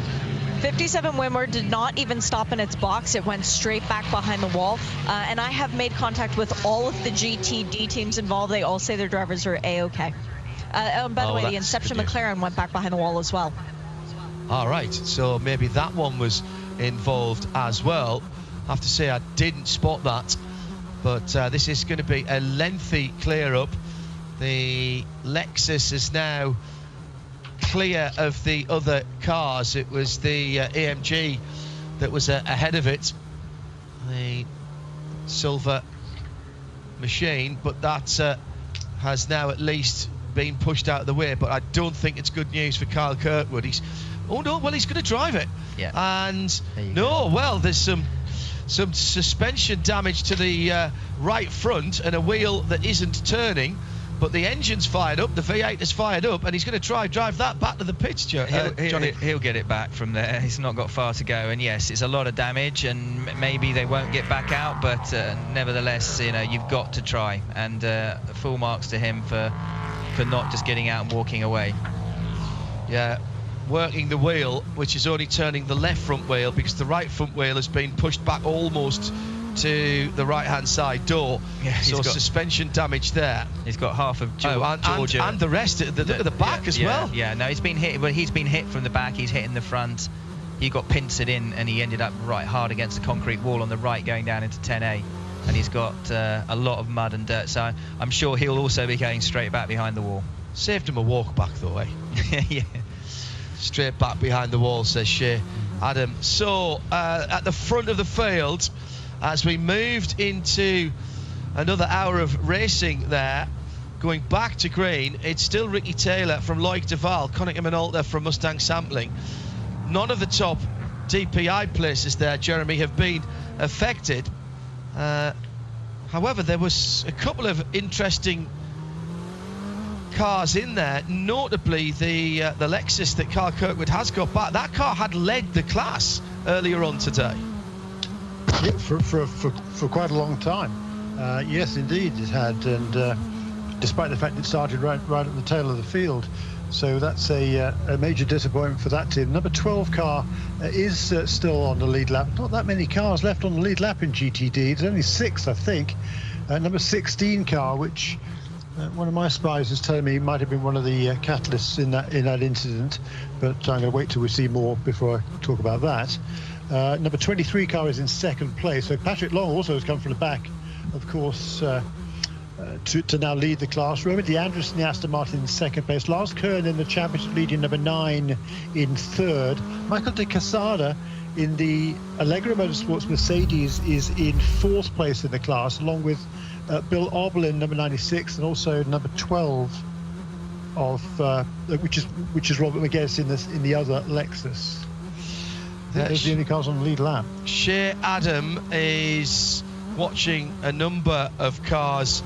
57 Winward did not even stop in its box. It went straight back behind the wall. And I have made contact with all of the GTD teams involved. They all say their drivers are A-OK. By the way, the Inception McLaren went back behind the wall as well. All right, so maybe that one was involved as well. I have to say I didn't spot that. But this is going to be a lengthy clear-up. The Lexus is now clear of the other cars. It was the AMG that was ahead of it, the silver machine, but that has now at least been pushed out of the way. But I don't think it's good news for Kyle Kirkwood. He's going to drive it. And there's some suspension damage to the right front and a wheel that isn't turning. But the engine's fired up, the V8 is fired up, and he's going to drive that back to the pits, Johnny. He'll get it back from there. He's not got far to go. And yes, it's a lot of damage, and maybe they won't get back out, but nevertheless, you've got to try. And full marks to him for not just getting out and walking away. Yeah, working the wheel, which is only turning the left front wheel, because the right front wheel has been pushed back almost to the right-hand side door. So suspension damage there. He's got half of Georgia and the rest at the back as well. Yeah, no, he's been hit, but he's been hit from the back. He's hit in the front. He got pincered in, and he ended up right hard against the concrete wall on the right, going down into 10A. And he's got a lot of mud and dirt, so I'm sure he'll also be going straight back behind the wall. Saved him a walk back though, eh? Yeah. Straight back behind the wall, says Shea Adam. So at the front of the field, as we moved into another hour of racing there, going back to green, it's still Ricky Taylor from Loic Duval, Konica Minolta from Mustang Sampling. None of the top DPI places there, Jeremy, have been affected. However, there was a couple of interesting cars in there, notably the Lexus that Kyle Kirkwood has got back. That car had led the class earlier on today. Yeah, for quite a long time. Yes, indeed it had, and despite the fact it started right at the tail of the field. So that's a major disappointment for that team. Number 12 car is still on the lead lap. Not that many cars left on the lead lap in GTD. There's only 6, I think. Number 16 car, which one of my spies is telling me might have been one of the catalysts in that incident, but I'm going to wait till we see more before I talk about that. Number 23 car is in second place. So Patrick Long also has come from the back, of course, to now lead the class. Roman DeAndres in the Aston Martin in second place. Lars Kern in the championship leading number 9 in third. Michael de Quesada in the Allegra Motorsports Mercedes is in fourth place in the class, along with Bill Oberlin, number 96, and also number 12 of which is Robert McGuinness in the other Lexus. Those are the only cars on the lead lap. Shea Adam is watching a number of cars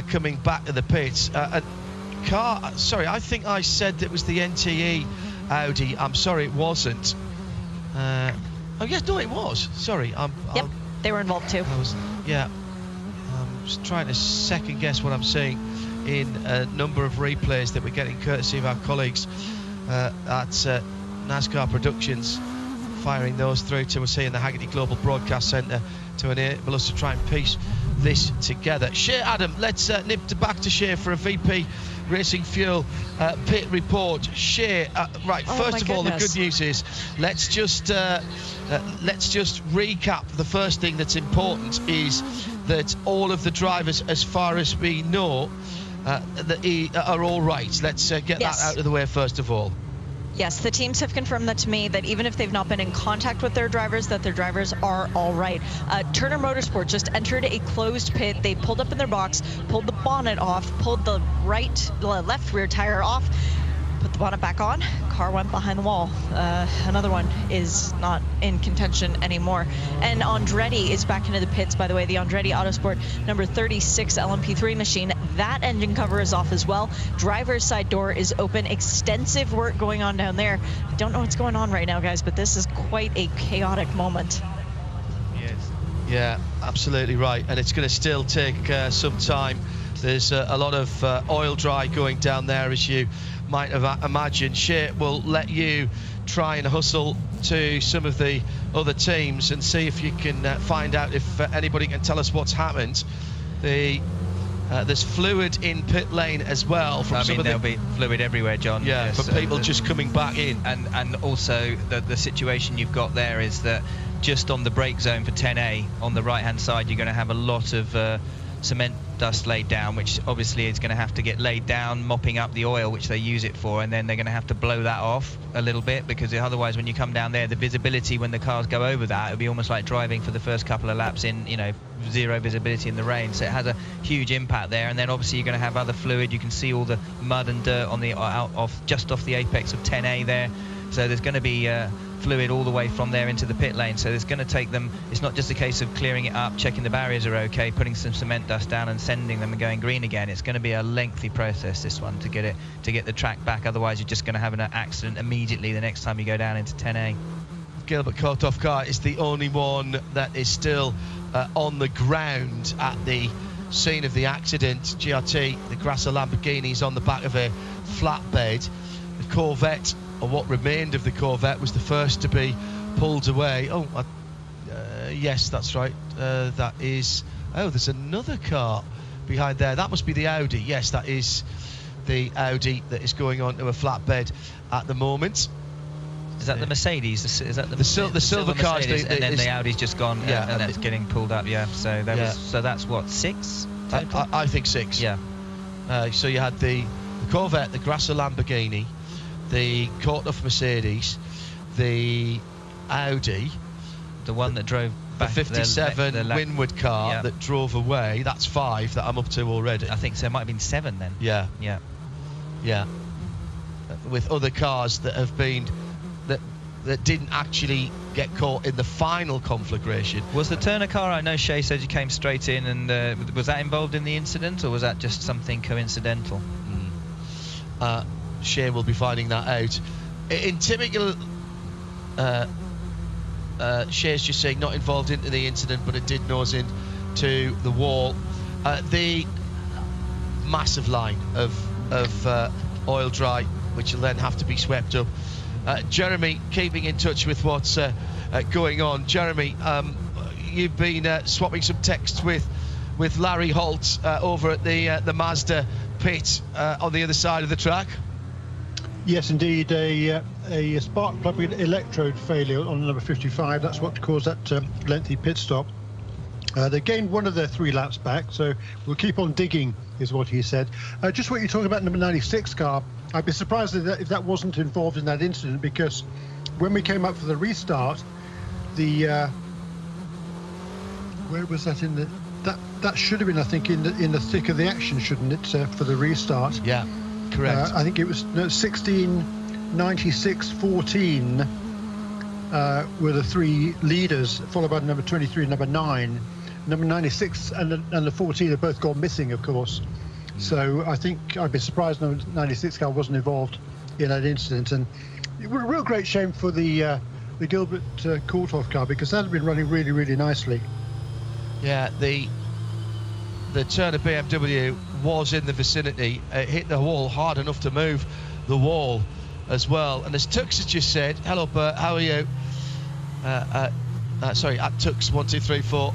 coming back to the pits. I think I said it was the NTE Audi. I'm sorry, it wasn't. It was. Sorry. They were involved too. I'm just trying to second guess what I'm saying in a number of replays that we're getting courtesy of our colleagues at NASCAR Productions, firing those through to us here in the Haggerty Global Broadcast Centre to enable us to try and piece this together. Shea Adam, let's nip back to Shea for a VP Racing Fuel pit report. Shea, right, first of all, the good news is let's just recap. The first thing that's important is that all of the drivers, as far as we know, are all right. Let's get that out of the way first of all. Yes, the teams have confirmed that to me, that even if they've not been in contact with their drivers, that their drivers are all right. Turner Motorsport just entered a closed pit. They pulled up in their box, pulled the bonnet off, pulled the left rear tire off, put the bonnet back on, car went behind the wall. Another one is not in contention anymore. And Andretti is back into the pits, by the way. The Andretti Autosport number 36 LMP3 machine, that engine cover is off as well. Driver's side door is open. Extensive work going on down there. I don't know what's going on right now, guys, but this is quite a chaotic moment. Yes. Yeah, absolutely right. And it's going to still take some time. There's a lot of oil dry going down there, as you might have imagined. Shea will let you try and hustle to some of the other teams and see if you can find out if anybody can tell us what's happened. There's fluid in pit lane as well. There'll be fluid everywhere, John. Yeah, yes, for people just coming back in. And also the situation you've got there is that just on the brake zone for 10A, on the right-hand side, you're going to have a lot of cement dust laid down, which obviously is going to have to get laid down, mopping up the oil, which they use it for, and then they're going to have to blow that off a little bit, because otherwise when you come down there, the visibility when the cars go over that, it'll be almost like driving for the first couple of laps in, zero visibility in the rain. So it has a huge impact there. And then obviously you're going to have other fluid. You can see all the mud and dirt on the just off the apex of 10A there. So there's going to be fluid all the way from there into the pit lane. So it's going to take them, it's not just a case of clearing it up, checking the barriers are okay, putting some cement dust down and sending them and going green again. It's going to be a lengthy process, this one, to get the track back. Otherwise you're just going to have an accident immediately the next time you go down into 10A. Gilbert Korthoff car is the only one that is still on the ground at the scene of the accident. GRT, the Grasser Lamborghini, is on the back of a flatbed. The Corvette, or what remained of the Corvette, was the first to be pulled away. Yes, that's right. That is... there's another car behind there. That must be the Audi. Yes, that is the Audi that is going on to a flatbed at the moment. Is that the Mercedes? Is that the silver car? And then the Audi's just gone, and it's getting pulled up. Yeah. So that's what, 6? I think 6. Yeah. So you had the Corvette, the Grasser Lamborghini, the Korthoff Mercedes, the Audi, the one that drove back, the 57 Winward car that drove away. That's 5 that I'm up to already. I think so. It might have been 7 then. Yeah. With other cars that have been that didn't actually get caught in the final conflagration. Was the Turner car, I know Shea said you came straight in, and was that involved in the incident, or was that just something coincidental? Shea will be finding that out. In typical, Shea's just saying not involved into the incident, but it did nose into the wall. The massive line of oil dry, which will then have to be swept up. Jeremy, keeping in touch with what's going on. Jeremy, you've been swapping some texts with Larry Holt over at the Mazda pit on the other side of the track. Yes, indeed. A spark plug electrode failure on number 55. That's what caused that lengthy pit stop. They gained one of their 3 laps back, so we'll keep on digging, is what he said. Just what you're talking about, number 96 car, I'd be surprised if that wasn't involved in that incident, because when we came up for the restart, where was that in the... That should have been, I think, in the thick of the action, shouldn't it, for the restart? Yeah, correct. I think it was 16, 96, 14 were the 3 leaders, followed by number 23 and number 9. Number 96 and the 14 have both gone missing, of course. So I think I'd be surprised number 96 car wasn't involved in that incident. And it was a real great shame for the Gilbert Korthoff car, because that had been running really, really nicely. Yeah, the Turner BMW was in the vicinity. It hit the wall hard enough to move the wall as well. And as Tux has just said, hello Bert, how are you? Sorry, at Tux1234.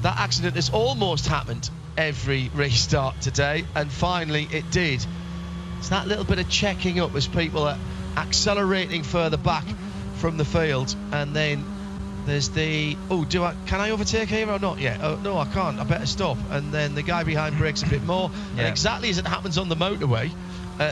That accident has almost happened every restart today, and finally it did. It's that little bit of checking up as people are accelerating further back from the field, and then there's the can I overtake here or not? Yeah, oh, no, I can't. I better stop. And then the guy behind brakes a bit more. Yeah. And exactly as it happens on the motorway,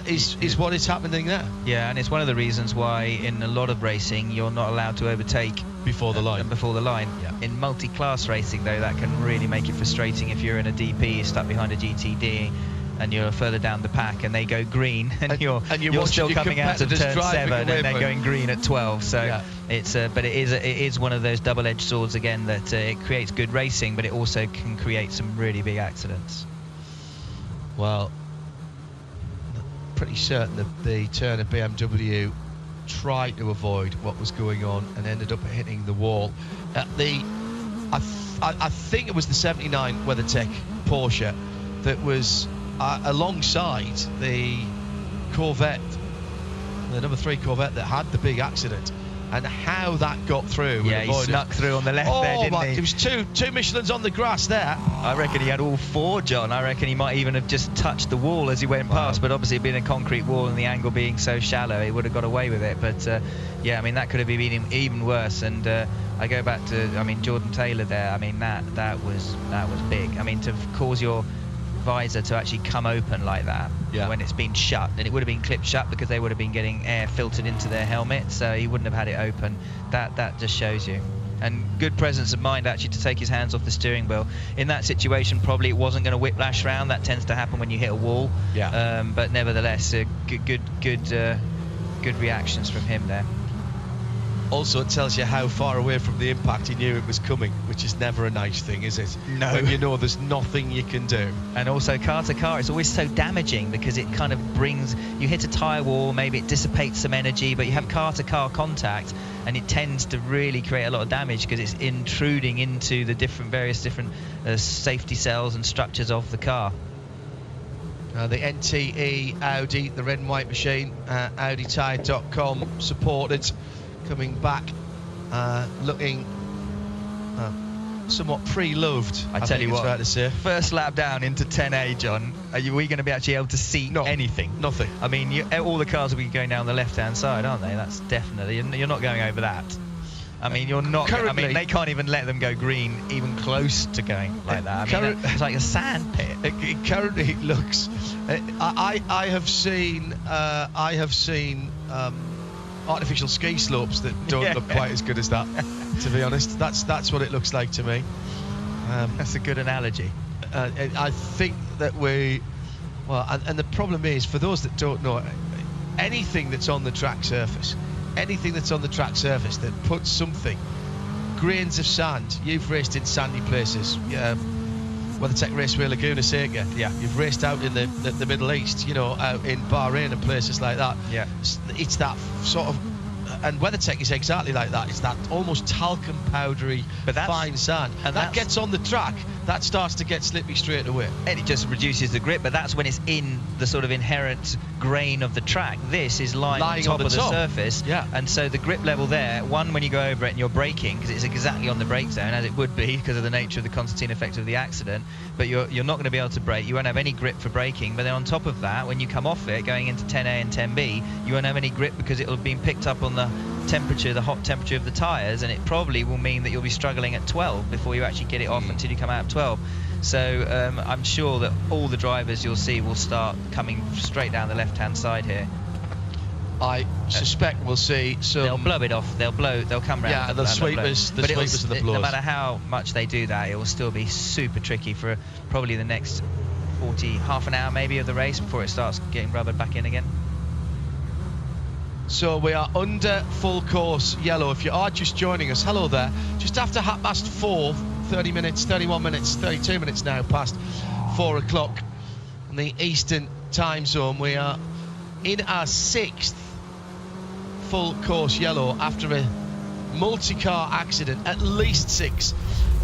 is what is happening there. Yeah, and it's one of the reasons why in a lot of racing you're not allowed to overtake before the line. Yeah. In multi-class racing, though, that can really make it frustrating if you're in a DP, you're stuck behind a GTD, and you're further down the pack, and they go green, and you're still coming out of turn 7, and they're going green at 12. So yeah. it's but it is one of those double-edged swords again that it creates good racing, but it also can create some really big accidents. Well, pretty certain that the Turner BMW tried to avoid what was going on and ended up hitting the wall. I think it was the 79 WeatherTech Porsche that was alongside the Corvette, the number 3 Corvette that had the big accident, and how that got through. Yeah, he snuck through on the left there, didn't he? It was two Michelins on the grass there. I reckon he had all 4, John. I reckon he might even have just touched the wall as he went past, but obviously being a concrete wall and the angle being so shallow, he would have got away with it. But yeah, I mean, that could have been even worse. And I go back to, Jordan Taylor there. I mean, that was big. I mean, to cause your visor to actually come open like that when it's been shut, and it would have been clipped shut because they would have been getting air filtered into their helmet, so he wouldn't have had it open. That just shows you. And good presence of mind actually to take his hands off the steering wheel. In that situation, probably it wasn't going to whiplash round. That tends to happen when you hit a wall. Yeah. But nevertheless, good reactions from him there. Also, it tells you how far away from the impact he knew it was coming, which is never a nice thing, is it? No. When you know there's nothing you can do. And also, car to car, it's always so damaging because it kind of you hit a tyre wall, maybe it dissipates some energy, but you have car to car contact, and it tends to really create a lot of damage because it's intruding into the various different safety cells and structures of the car. The NTE Audi, the red and white machine, AudiTire.com supported. Coming back, looking somewhat pre-loved. I tell you what, fair to say. First lap down into 10A, John. Are we going to be actually able to see anything? Nothing. I mean, all the cars will be going down the left-hand side, aren't they? That's definitely. You're not going over that. I mean, you're not. Currently, I mean, they can't even let them go green, even close to going like that. I mean, it's like a sand pit. It currently looks. I have seen. Artificial ski slopes that don't look quite as good as that, to be honest. That's what it looks like to me. That's a good analogy. I think that and the problem is, for those that don't know, anything that's on the track surface that puts something, grains of sand. You've raced in sandy places. WeatherTech Raceway Laguna Seca. Yeah. You've raced out in the Middle East, out in Bahrain and places like that. Yeah. It's that sort of, and WeatherTech is exactly like that. It's that almost talcum powdery, fine sand. And that gets on the track, that starts to get slippy straight away. And it just reduces the grip, but that's when it's in the sort of inherent grain of the track. This is lying on top of the surface. Yeah. And so the grip level there, when you go over it and you're braking, because it's exactly on the brake zone, as it would be because of the nature of the Constantine effect of the accident, but you're not going to be able to brake. You won't have any grip for braking. But then on top of that, when you come off it, going into 10A and 10B, you won't have any grip because it'll have been picked up on the hot temperature of the tyres, and it probably will mean that you'll be struggling at 12 before you actually get it off until you come out of 12. So I'm sure that all the drivers you'll see will start coming straight down the left-hand side here. I suspect we'll see some. They'll blow it off. They'll come round. Yeah, the sweepers and the blowers. No matter how much they do that, it will still be super tricky for probably the next half an hour maybe of the race before it starts getting rubbered back in again. So we are under full course yellow. If you are just joining us, hello there. Just after 4:30, 30 minutes, 31 minutes, 32 minutes now past 4 o'clock in the Eastern time zone. We are in our 6th full course yellow after a multi-car accident, at least 6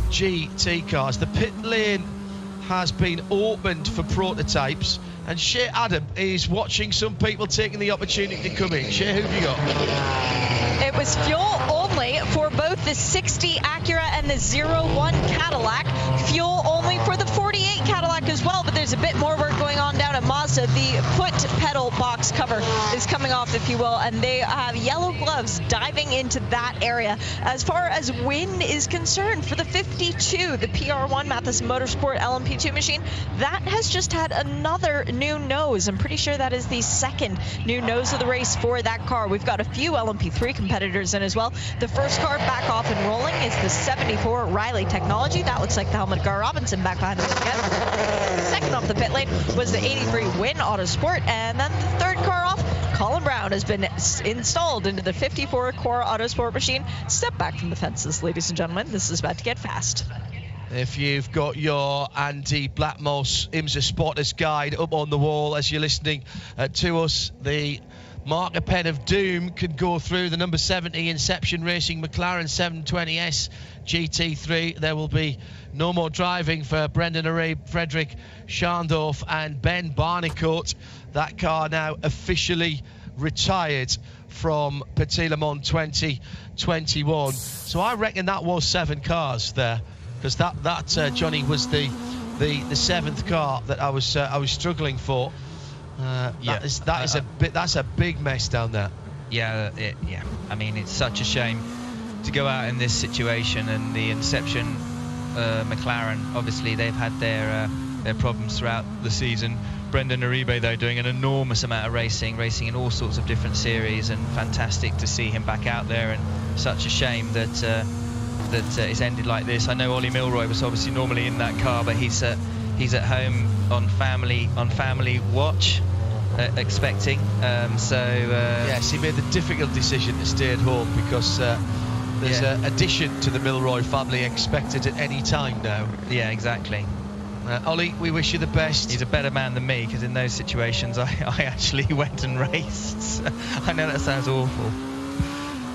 GT cars. The pit lane has been opened for prototypes, and Shea Adam is watching some people taking the opportunity to come in. Shea, who have you got? It was fuel only for both the 60 Acura and the 01 Cadillac. Fuel only for the 48 Cadillac as well, but there's a bit more work going on down at Mazda. The foot pedal box cover is coming off, if you will, and they have yellow gloves diving into that area. As far as wind is concerned, for the 52, the PR1 Matheson Motorsport LMP2 machine, that has just had another new nose. I'm pretty sure that is the second new nose of the race for that car. We've got a few LMP3 competitors in as well. The first car back off and rolling is the 74 Riley Technology. That looks like the helmet Gar Robinson back behind the wheel again. Second off the pit lane was the 83 Win Autosport, and then the third car off, Colin Brown has been installed into the 54 Cora Autosport machine. Step back from the fences, ladies and gentlemen. This is about to get fast. If you've got your Andy Blackmore's IMSA Spotters Guide up on the wall as you're listening to us, the marker pen of doom could go through the number 70 Inception Racing McLaren 720S GT3. There will be no more driving for Brendan Arabe, Frederick Scharndorf and Ben Barnicoat. That car now officially retired from Petit Le Mans 2021. So I reckon that was 7 cars there, because that Johnny was the 7th car that I was struggling for. That's a big mess down there. Yeah. I mean, it's such a shame to go out in this situation. And the Inception McLaren, obviously they've had their problems throughout the season. Brendan Uribe, though, doing an enormous amount of racing in all sorts of different series, and fantastic to see him back out there. And such a shame that it's ended like this. I know Ollie Milroy was obviously normally in that car, but he's at home on family watch, expecting. Yes, he made the difficult decision to stay at home, because there's an addition to the Milroy family expected at any time now. Yeah, exactly. Ollie, we wish you the best. He's a better man than me, because in those situations I actually went and raced. I know that sounds awful.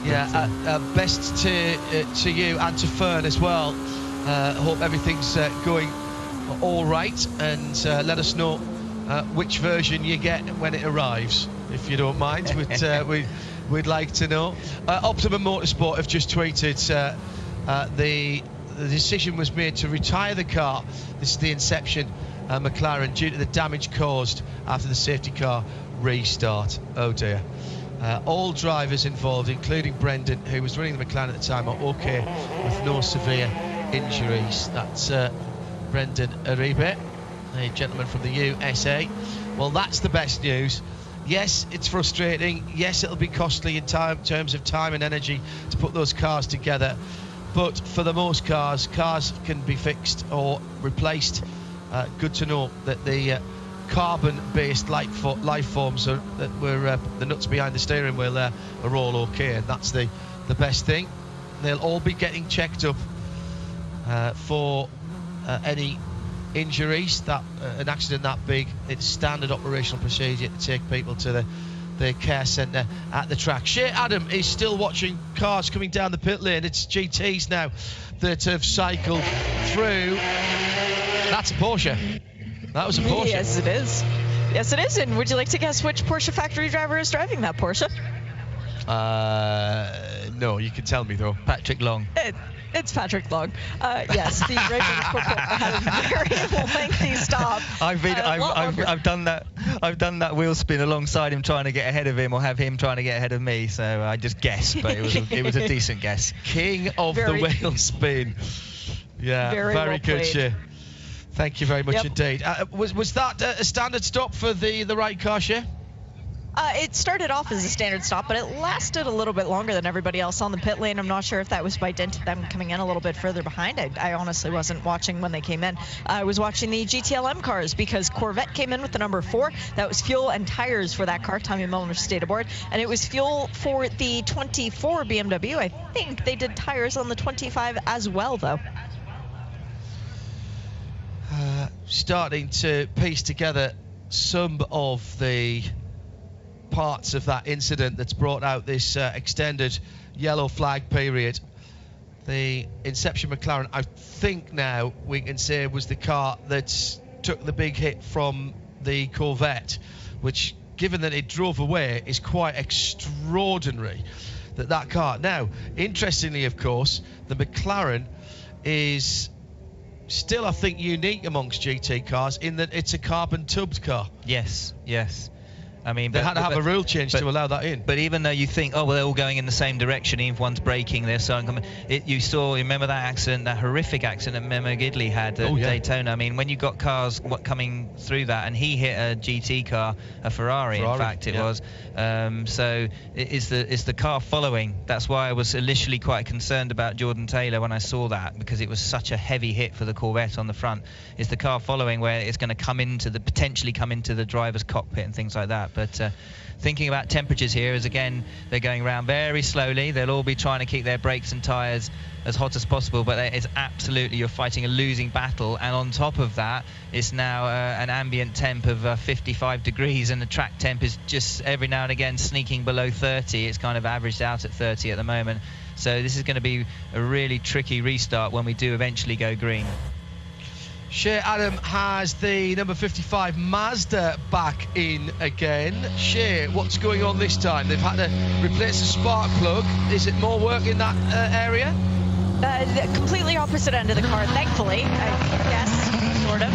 Yeah, best to you and to Fern as well. Hope everything's going all right, and let us know which version you get when it arrives, if you don't mind. We'd like to know. Optimum Motorsport have just tweeted the decision was made to retire the car. This is the Inception McLaren, due to the damage caused after the safety car restart. Oh dear. All drivers involved, including Brendan, who was running the McLaren at the time, are okay with no severe injuries. That's Brendan Uribe, a gentleman from the USA. Well, that's the best news. Yes, it's frustrating. Yes, it'll be costly in terms of time and energy to put those cars together. But for the most cars can be fixed or replaced. Good to know that the carbon-based life forms that were the nuts behind the steering wheel there are all okay, and that's the best thing. They'll all be getting checked up for any injuries. An accident that big, it's standard operational procedure to take people to the care centre at the track. Shea Adam is still watching cars coming down the pit lane. It's GTs now that have cycled through. That's a Porsche. That was a Porsche. Yes, it is. Yes, it is. And would you like to guess which Porsche factory driver is driving that Porsche? No, you can tell me though. Patrick Long. It's Patrick Long. Yes, the Ravens corporate had a very lengthy stop. I've done that wheel spin alongside him, trying to get ahead of him, or have him trying to get ahead of me. So I just guessed, but it was a decent guess. King of the wheel spin. Yeah, very well good, Shea. Thank you very much indeed. Was that a standard stop for the right car, Shea? It started off as a standard stop, but it lasted a little bit longer than everybody else on the pit lane. I'm not sure if that was by dint of them coming in a little bit further behind. I honestly wasn't watching when they came in. I was watching the GTLM cars, because Corvette came in with the number 4. That was fuel and tires for that car. Tommy Milner stayed aboard. And it was fuel for the 24 BMW. I think they did tires on the 25 as well, though. Starting to piece together some of the parts of that incident that's brought out this extended yellow flag period. The Inception McLaren, I think now we can say, was the car that took the big hit from the Corvette, which, given that it drove away, is quite extraordinary that car. Now, interestingly, of course, the McLaren is still, I think, unique amongst GT cars in that it's a carbon tubbed car. Yes, yes. I mean, they had to have a rule change to allow that in. But even though you think, oh, well, they're all going in the same direction, even if one's braking, they're starting coming. You remember that accident, that horrific accident that Memo Gidley had at Daytona? I mean, when you got cars coming through that, and he hit a GT car, a Ferrari in fact it was. So it's the car following. That's why I was initially quite concerned about Jordan Taylor when I saw that, because it was such a heavy hit for the Corvette on the front. It's the car following where it's going to potentially come into the driver's cockpit and things like that. But thinking about temperatures here, as again they're going around very slowly. They'll all be trying to keep their brakes and tyres as hot as possible, but it's absolutely, you're fighting a losing battle. And on top of that, it's now an ambient temp of 55 degrees, and the track temp is just every now and again sneaking below 30. It's kind of averaged out at 30 at the moment. So this is going to be a really tricky restart when we do eventually go green. Shea Adam has the number 55 Mazda back in again. Shea, what's going on this time? They've had to replace the spark plug. Is it more work in that area? The completely opposite end of the car, thankfully. Yes, sort of.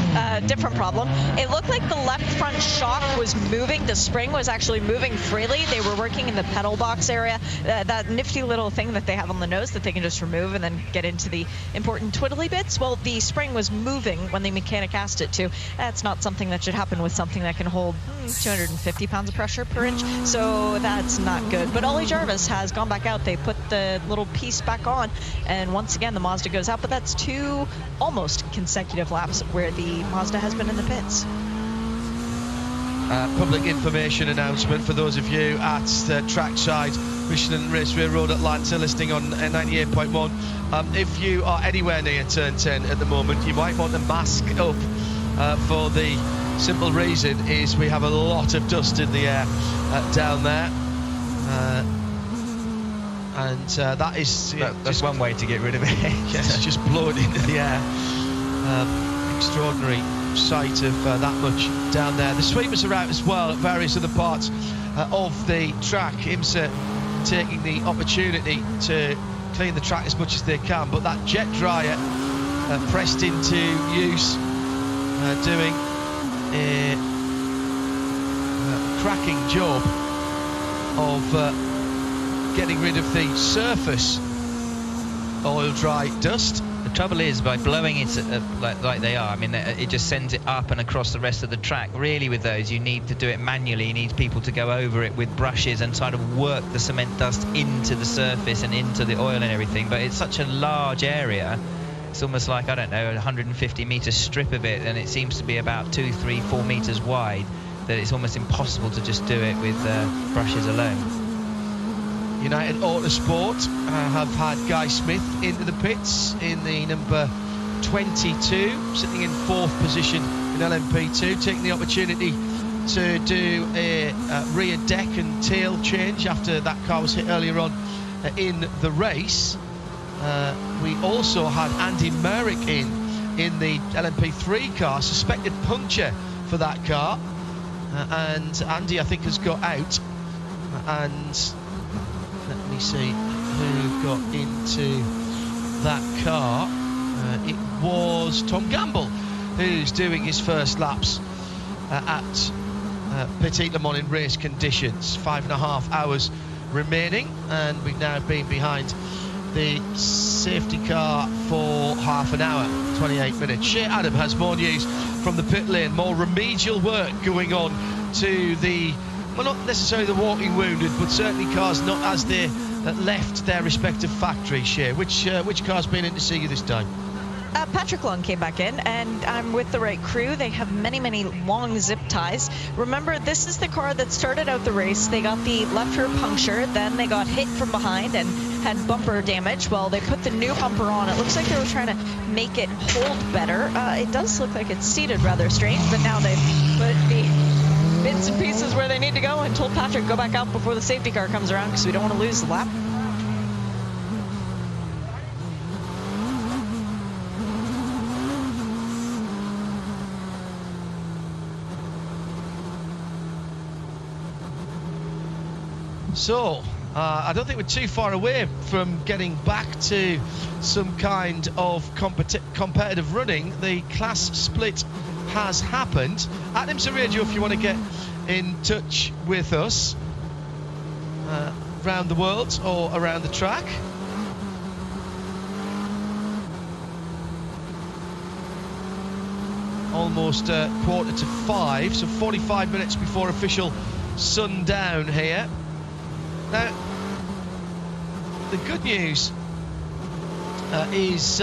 Different problem. It looked like the left front shock was moving. The spring was actually moving freely. They were working in the pedal box area. That nifty little thing that they have on the nose that they can just remove and then get into the important twiddly bits. Well, the spring was moving when the mechanic asked it to. That's not something that should happen with something that can hold 250 pounds of pressure per inch. So that's not good. But Ollie Jarvis has gone back out. They put the little piece back on, and once again the Mazda goes out. But that's 2 almost consecutive laps where the Mazda has been in the pits. Public information announcement for those of you at trackside Michelin Raceway Road Atlanta listening on 98.1. If you are anywhere near turn 10 at the moment, you might want to mask up for the simple reason is we have a lot of dust in the air down there. And that is that's one way to get rid of it. Yes, just blow it into the air. Extraordinary sight of that much down there. The sweepers are out as well at various other parts of the track. IMSA taking the opportunity to clean the track as much as they can, but that jet dryer pressed into use, doing a cracking job of getting rid of the surface oil dry dust. The trouble is, by blowing it like they are, I mean, it just sends it up and across the rest of the track. Really, with those, you need to do it manually. You need people to go over it with brushes and sort of work the cement dust into the surface and into the oil and everything. But it's such a large area. It's almost like, I don't know, a 150-metre strip of it, and it seems to be about 2, 3, 4 metres wide, that it's almost impossible to just do it with brushes alone. United Autosport have had Guy Smith into the pits in the number 22, sitting in 4th position in LMP2, taking the opportunity to do a rear deck and tail change after that car was hit earlier on in the race. We also had Andy Merrick in the LMP3 car, suspected puncture for that car, and Andy, I think, has got out. And let me see who got into that car. It was Tom Gamble, who's doing his first laps at Petit Le Mans in race conditions. 5.5 hours remaining, and we've now been behind the safety car for half an hour, 28 minutes. Shea Adam has more news from the pit lane, more remedial work going on to the, well, not necessarily the walking wounded, but certainly cars not as they left their respective factories. Shea, which car's been in to see you this time? Patrick Long came back in, and I'm with the right crew. They have many long zip ties. Remember, this is the car that started out the race. They got the left rear puncture, then they got hit from behind and had bumper damage. Well, they put the new bumper on. It looks like they were trying to make it hold better. It does look like it's seated rather strange, but now they've put the bits and pieces where they need to go and told Patrick, go back out before the safety car comes around because we don't want to lose the lap. So, I don't think we're too far away from getting back to some kind of competitive running. The class split has happened. At IMSA Radio, if you want to get in touch with us around the world or around the track. Almost 4:45, so 45 minutes before official sundown here. Now, the good news is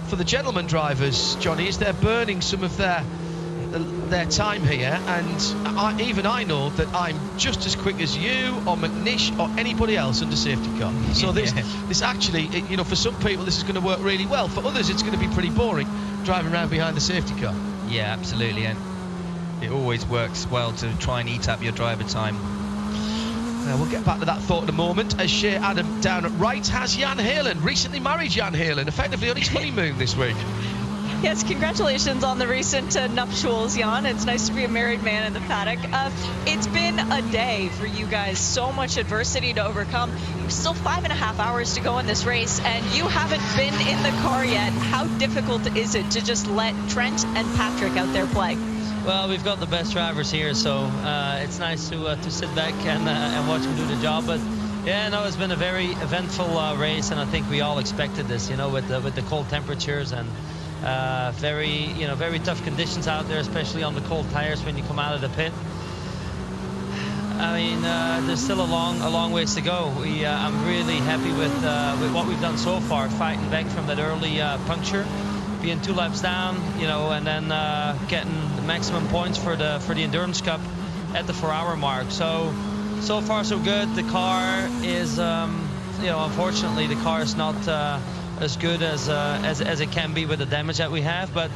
for the gentleman drivers, Johnny, is they're burning some of their time here, and even I know that I'm just as quick as you or McNish or anybody else under safety car. So this actually, you know, for some people this is going to work really well. For others, it's going to be pretty boring driving around behind the safety car. Yeah, absolutely, and it always works well to try and eat up your driver time. We'll get back to that thought in a moment. As Shea Adam down at right has Jan Halen, recently married Jan Halen, effectively on his honeymoon this week. Yes, congratulations on the recent nuptials, Jan. It's nice to be a married man in the paddock. It's been a day for you guys. So much adversity to overcome. Still 5.5 hours to go in this race, and you haven't been in the car yet. How difficult is it to just let Trent and Patrick out there play? Well, we've got the best drivers here, so it's nice to sit back and watch them do the job. But yeah, no, it's been a very eventful race, and I think we all expected this, you know, with the cold temperatures and very tough conditions out there, especially on the cold tires when you come out of the pit. I mean, there's still a long ways to go. I'm really happy with what we've done so far, fighting back from that early puncture, being 2 laps down, you know, and then getting the maximum points for the Endurance Cup at the 4-hour mark. So far so good. The car is, unfortunately, the car is not as good as it can be with the damage that we have, but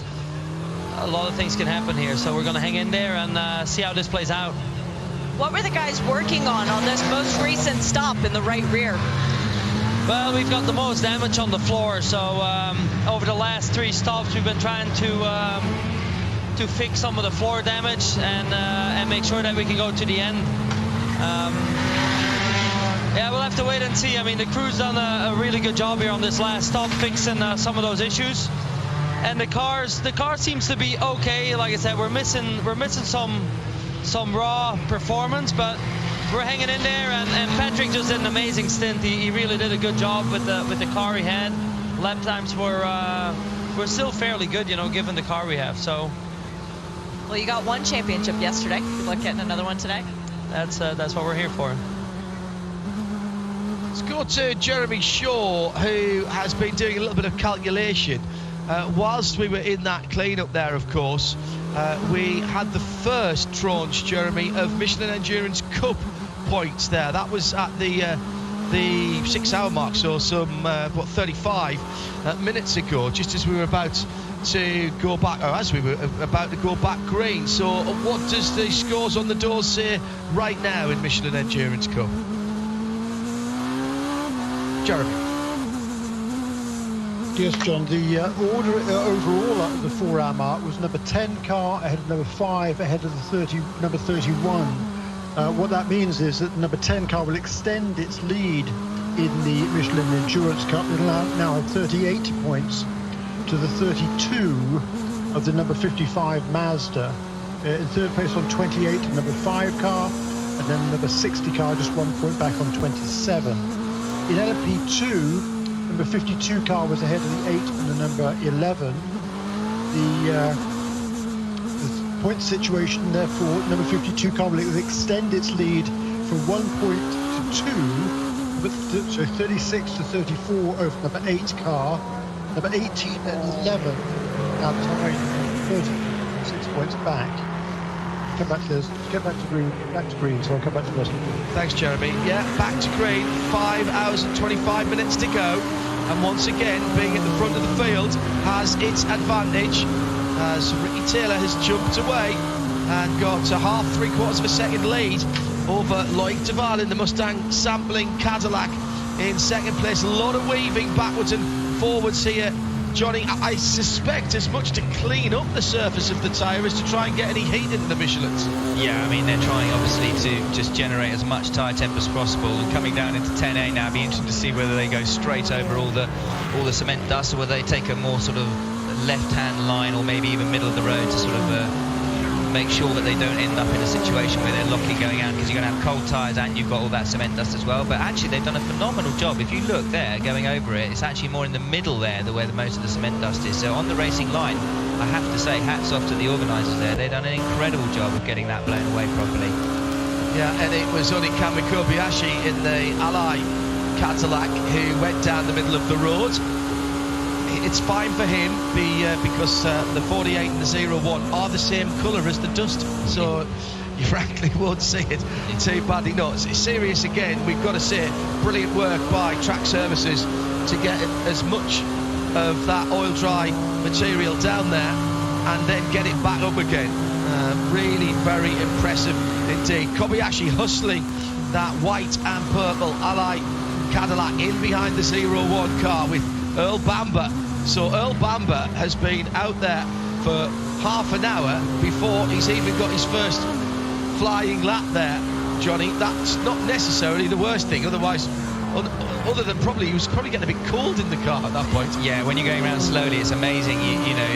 a lot of things can happen here. So we're going to hang in there and see how this plays out. What were the guys working on this most recent stop in the right rear? Well, we've got the most damage on the floor, so over the last 3 stops we've been trying to fix some of the floor damage and make sure that we can go to the end. Yeah, we'll have to wait and see. I mean, the crew's done a really good job here on this last stop, fixing some of those issues. And the car seems to be okay. Like I said, we're missing some raw performance, but we're hanging in there. And Patrick just did an amazing stint. He really did a good job with the car he had. Lap times were still fairly good, you know, given the car we have. So. Well, you got 1 championship yesterday. Good luck getting another one today. That's what we're here for. Let's go to Jeremy Shaw, who has been doing a little bit of calculation. Whilst we were in that clean-up there, of course, we had the first tranche, Jeremy, of Michelin Endurance Cup points there. That was at the 6-hour mark, so some 35 minutes ago, just as we were about to go back, or as we were about to go back green. So what does the scores on the doors say right now in Michelin Endurance Cup? Jeremy. Yes, John, the order overall at the 4-hour mark was number 10 car ahead of number 5 ahead of the number 31. What that means is that number 10 car will extend its lead in the Michelin Endurance Cup. It'll now have 38 points to the 32 of the number 55 Mazda. In third place on 28, number 5 car, and then number 60 car just 1 point back on 27. In LMP2, number 52 car was ahead of the 8 and the number 11. The point situation, therefore, number 52 car will extend its lead from 1 point to 2, so 36 to 34 over number 8 car. Number 18 and 11 now tied 36 points back. Get back to green, so I'll come back to the rest of it. Thanks, Jeremy. Yeah, back to green, 5 hours and 25 minutes to go. And once again, being at the front of the field has its advantage, as Ricky Taylor has jumped away and got a half, 3/4 of a second lead over Loic Duval in the Mustang sampling Cadillac in second place. A lot of weaving backwards and forwards here Johnny, I suspect as much to clean up the surface of the tyre as to try and get any heat into the Michelins. Yeah, I mean, they're trying obviously to just generate as much tyre temp as possible, and coming down into 10A now, it'll be interesting to see whether they go straight over all the cement dust, or whether they take a more sort of left-hand line, or maybe even middle of the road to sort of make sure that they don't end up in a situation where they're locking going out, because you're going to have cold tyres and you've got all that cement dust as well. But actually they've done a phenomenal job. If you look there going over it, it's actually more in the middle there where most of the cement dust is. So on the racing line, I have to say hats off to the organisers there. They've done an incredible job of getting that blown away properly. Yeah, and it was only Cameron Kobayashi in the Ally Cadillac who went down the middle of the road. It's fine for him because the 48 and the 01 are the same colour as the dust, so you frankly won't see it too badly. No, it's serious again. We've got to say, brilliant work by Track Services to get as much of that oil dry material down there and then get it back up again. Really very impressive indeed. Kobayashi hustling that white and purple Ally Cadillac in behind the 01 car with Earl Bamber. So Earl Bamber has been out there for half an hour before he's even got his first flying lap there, Johnny. That's not necessarily the worst thing, otherwise, other than probably he was probably getting a bit cold in the car at that point. Yeah, when you're going around slowly, it's amazing. You know,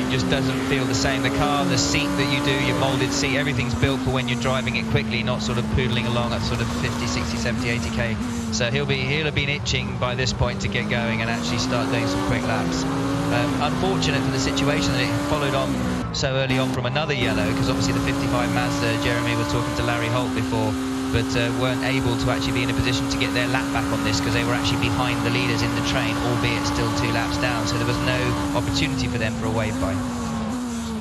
it just doesn't feel the same. The car, the seat that you do, your moulded seat, everything's built for when you're driving it quickly, not sort of poodling along at sort of 50, 60, 70, 80k. So he'll have been itching by this point to get going and actually start doing some quick laps. Unfortunate for the situation that it followed on so early on from another yellow, because obviously the 55 Mazda, Jeremy was talking to Larry Holt before, but weren't able to actually be in a position to get their lap back on this because they were actually behind the leaders in the train, albeit still 2 laps down, so there was no opportunity for them for a wave fight.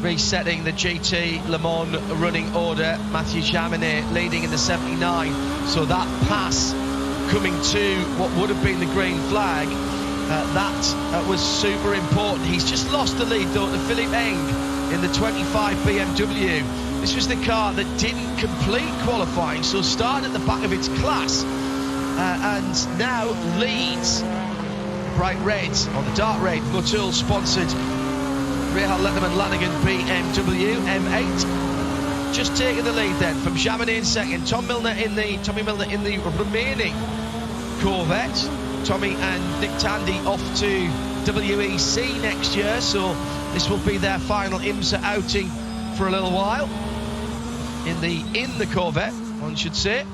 Resetting the GT Le Mans running order, Mathieu Jaminet leading in the 79, so that pass coming to what would have been the green flag, that was super important. He's just lost the lead though to Philippe Eng in the 25 BMW. This was the car that didn't complete qualifying, so started at the back of its class and now leads bright red, or the dark red, Motul sponsored Rahal Letterman Lanigan BMW M8. Just taking the lead then from Jaminet in second, Tommy Milner in the remaining Corvette. Tommy and Nick Tandy off to WEC next year, so this will be their final IMSA outing for a little while in the Corvette, one should say.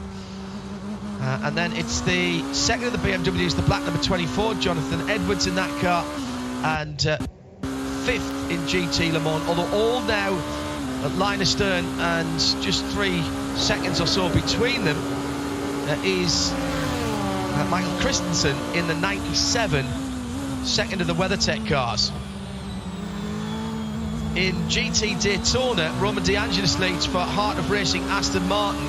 And then it's the second of the BMWs, the black number 24, Jonathan Edwards in that car, and fifth in GT Le Mans, although all now at line astern and just 3 seconds or so between them is Michael Christensen in the 97, second of the WeatherTech cars. In GT Daytona, Roman De Angelis leads for Heart of Racing Aston Martin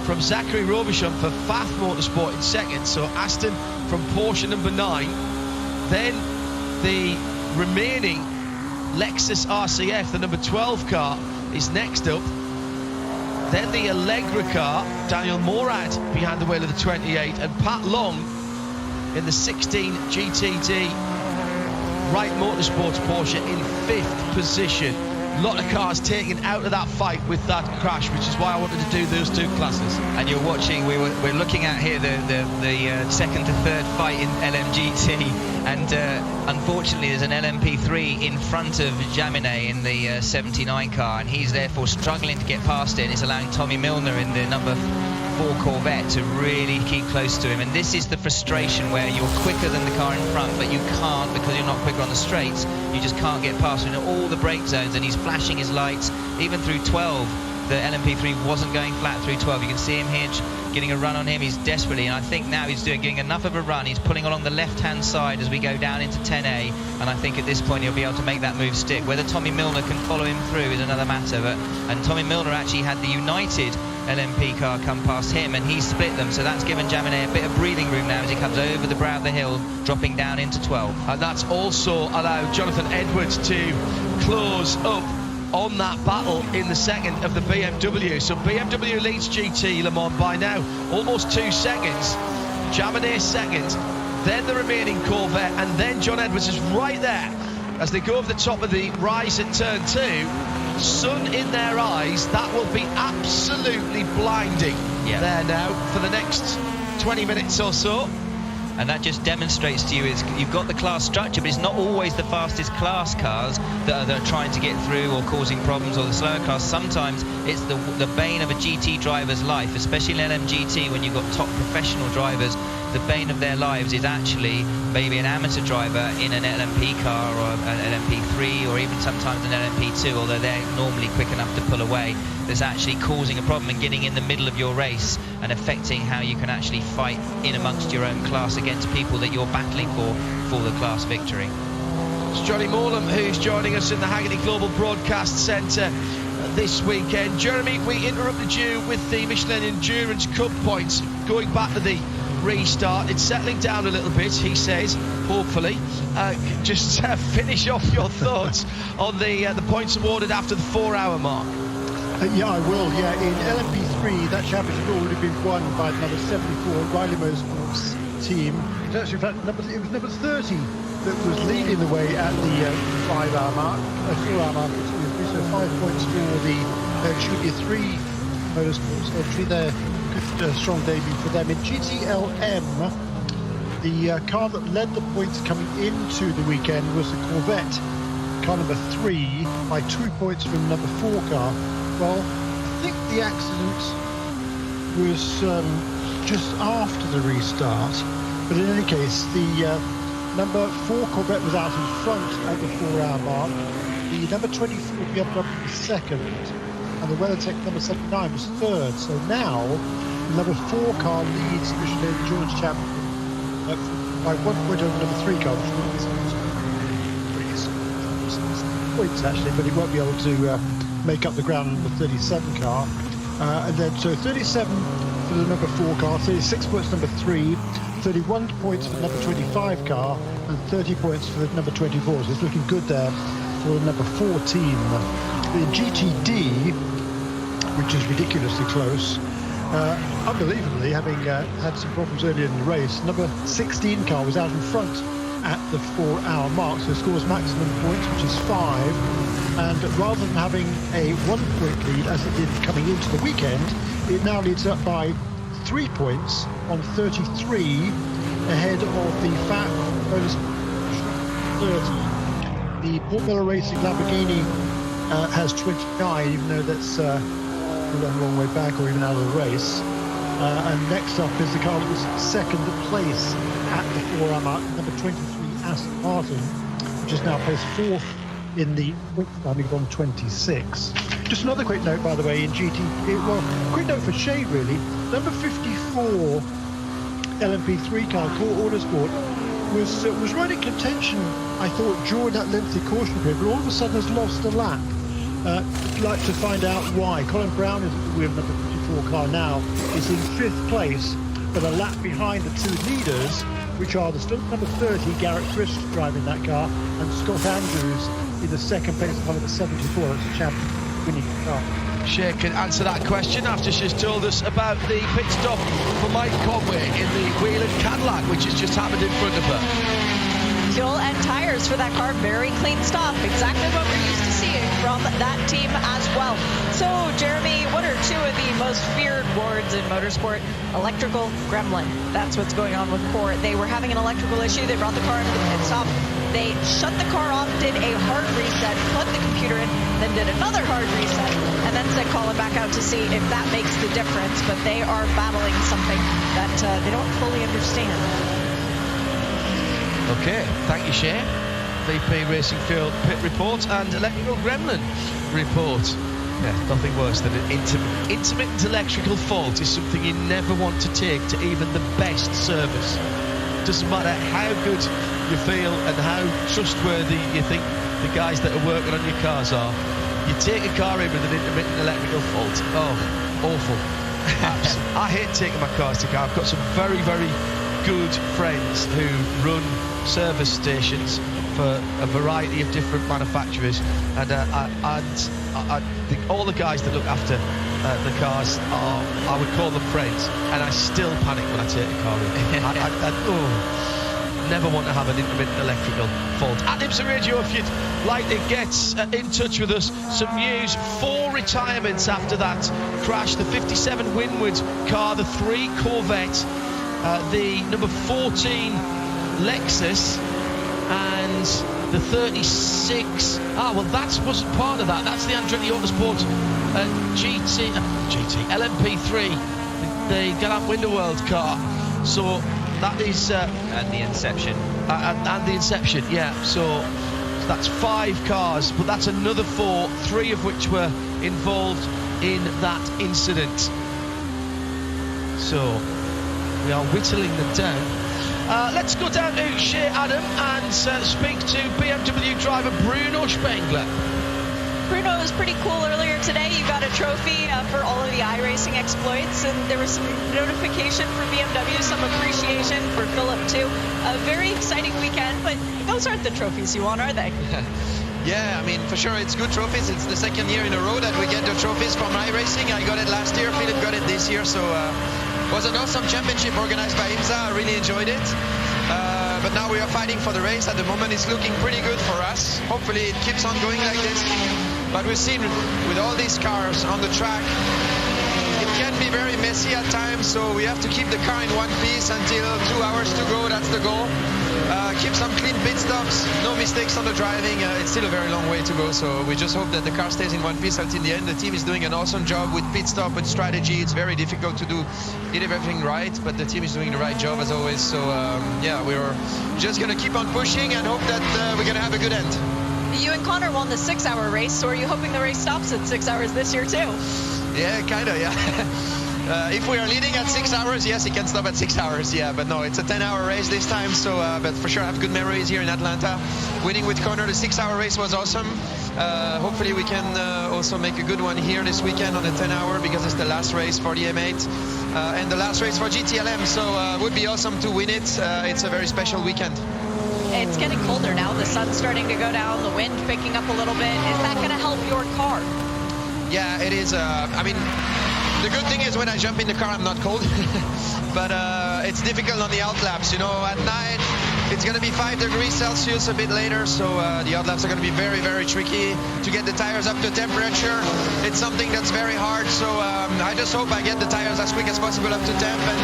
from Zachary Robichon for Pfaff Motorsport in second. So Aston from Porsche number 9. Then the remaining Lexus RCF, the number 12 car, is next up. Then the Allegra car, Daniel Morad behind the wheel of the 28, and Pat Long in the 16 GTD Wright Motorsports Porsche in 5th position. A lot of cars taken out of that fight with that crash, which is why I wanted to do those 2 classes. And you're watching, we're looking at here the second to third fight in LMGT, and unfortunately there's an LMP3 in front of Jaminet in the 79 car, and he's therefore struggling to get past it, and it's allowing Tommy Milner in the number 4 Corvette to really keep close to him. And this is the frustration where you're quicker than the car in front, but you can't, because you're not quicker on the straights, you just can't get past him in all the brake zones, and he's flashing his lights even through 12. The LMP3 wasn't going flat through 12. You can see him here getting a run on him. He's desperately, and I think now he's getting enough of a run. He's pulling along the left-hand side as we go down into 10A, and I think at this point he'll be able to make that move stick. Whether Tommy Milner can follow him through is another matter, and Tommy Milner actually had the United LMP car come past him, and he split them, so that's given Jaminet a bit of breathing room now as he comes over the brow of the hill, dropping down into 12. And that's also allowed Jonathan Edwards to close up on that battle in the second of the BMW. So BMW leads GT Le Mans by now almost 2 seconds. Jaminet second, then the remaining Corvette, and then John Edwards is right there as they go over the top of the rise at turn 2. Sun in their eyes, that will be absolutely blinding there now for the next 20 minutes or so. And that just demonstrates to you is you've got the class structure, but it's not always the fastest class cars that are trying to get through or causing problems, or the slower cars. Sometimes it's the bane of a GT driver's life, especially in LMGT when you've got top professional drivers. The bane of their lives is actually maybe an amateur driver in an LMP car or an LMP3 or even sometimes an LMP2, although they're normally quick enough to pull away. That's actually causing a problem and getting in the middle of your race and affecting how you can actually fight in amongst your own class against people that you're battling for the class victory. It's Johnny Morlam who's joining us in the Hagerty Global Broadcast Centre this weekend. Jeremy, we interrupted you with the Michelin Endurance Cup points. Going back to the restart, it's settling down a little bit, he says, hopefully. Just finish off your thoughts on the points awarded after the 4-hour mark. Yeah, I will. Yeah, in LMP3, that championship had already been won by the number 74 Riley Motorsports team. It was actually, in fact, it was number 30 that was leading the way at the 4-hour mark. So 5 points for the GT3 Motorsports entry there. Good, strong debut for them. In GTLM, the car that led the points coming into the weekend was the Corvette, car number 3, by 2 points from number 4 car. Well, I think the accident was just after the restart, but in any case, the number 4 Corvette was out in front at the 4-hour mark. The number 24 jumped up in second, and the WeatherTech number 79 was third. So now, the number 4 car leads the Michelin Endurance Championship by 1 point over number 3 car, which is points actually, but he won't be able to make up the ground on the 37 car. And then so 37 for the number 4 car, 36 points number 3, 31 points for the number 25 car, and 30 points for the number 24. So it's looking good there for the number 4 team. The GTD, which is ridiculously close, unbelievably, having had some problems earlier in the race, number 16 car was out in front at the 4-hour mark, so scores maximum points, which is 5. And rather than having a 1-point lead as it did coming into the weekend, it now leads up by 3 points on 33 ahead of the Fat bonus 30. The Port Miller Racing Lamborghini has 29, even though that's a long way back or even out of the race. And next up is the car that was second place at the 4-hour mark, number 23 Aston Martin, which is now placed 4th in the having gone 26. Just another quick note, by the way, in GT. Well, quick note for Shea, really. Number 54 LMP3 car, Core Autosport, was right in contention, I thought, during that lengthy caution period, but all of a sudden has lost a lap. I'd like to find out why. Colin Brown is at the wheel of number 54 car now, is in 5th place, but a lap behind the 2 leaders, which are the still number 30, Garrett Frist driving that car, and Scott Andrews in the 2nd place of number 74. That's a champion winning car. Shea can answer that question after she's told us about the pit stop for Mike Conway in the Wheeler Cadillac, which has just happened in front of her. Fuel and tires for that car, very clean stop. Exactly what we're used to seeing from that team as well. So, Jeremy, what are 2 of the most feared words in motorsport? Electrical gremlin. That's what's going on with Core. They were having an electrical issue. They brought the car into the pit stop. They shut the car off, did a hard reset, plugged the computer in, then did another hard reset, and then sent Colin back out to see if that makes the difference. But they are battling something that they don't fully understand. Okay, thank you, Shea. VP Racing Fuel pit report and electrical gremlin report. Yeah, nothing worse than an intermittent electrical fault is something you never want to take to even the best service. Doesn't matter how good you feel and how trustworthy you think the guys that are working on your cars are. You take a car in with an intermittent electrical fault. Oh, awful. I hate taking my cars to car. I've got some very, very good friends who run service stations for a variety of different manufacturers, and I think all the guys that look after the cars I would call them friends, and I still panic when I take a car in. never want to have an intermittent electrical fault. At IMSA Radio, if you'd like to get in touch with us, some news: 4 retirements after that crash. The 57 Winward car, the 3 Corvette, the number 14 Lexus, and the 36. That wasn't part of that. That's the Andretti Autosport GT LMP3, the Galant Winterworld car. So that is and the Inception. And the Inception, yeah. So that's 5 cars, but that's another 4, 3 of which were involved in that incident. So we are whittling them down. Let's go down to Shea Adam and speak to BMW driver Bruno Spengler. Bruno, it was pretty cool earlier today. You got a trophy for all of the iRacing exploits, and there was some notification for BMW, some appreciation for Philip too. A very exciting weekend, but those aren't the trophies you want, are they? Yeah, I mean, for sure, it's good trophies. It's the second year in a row that we get the trophies from iRacing. I got it last year, Philip got it this year, so it was an awesome championship organized by IMSA. I really enjoyed it. But now we are fighting for the race. At the moment, it's looking pretty good for us. Hopefully, it keeps on going like this. But we've seen with all these cars on the track, it can be very messy at times, so we have to keep the car in one piece until 2 hours to go. That's the goal. Keep some clean pit stops, no mistakes on the driving. It's still a very long way to go, so we just hope that the car stays in one piece until the end. The team is doing an awesome job with pit stop, with strategy. It's very difficult to get everything right, but the team is doing the right job as always. So yeah, we're just going to keep on pushing and hope that we're going to have a good end. You and Connor won the 6-hour race, so are you hoping the race stops at 6 hours this year too? Yeah, kind of, yeah. If we are leading at 6 hours, yes, it can stop at 6 hours, yeah. But no, it's a 10-hour race this time, so but for sure I have good memories here in Atlanta. Winning with Connor, the 6-hour race was awesome. Hopefully we can also make a good one here this weekend on the 10-hour, because it's the last race for the M8 and the last race for GTLM, so it would be awesome to win it. It's a very special weekend. It's getting colder now. The sun's starting to go down, the wind picking up a little bit. Is that going to help your car? Yeah, it is. I mean, the good thing is when I jump in the car, I'm not cold. But it's difficult on the outlaps. You know, at night, it's going to be 5 degrees Celsius a bit later. So the outlaps are going to be very, very tricky to get the tires up to temperature. It's something that's very hard. So I just hope I get the tires as quick as possible up to temp and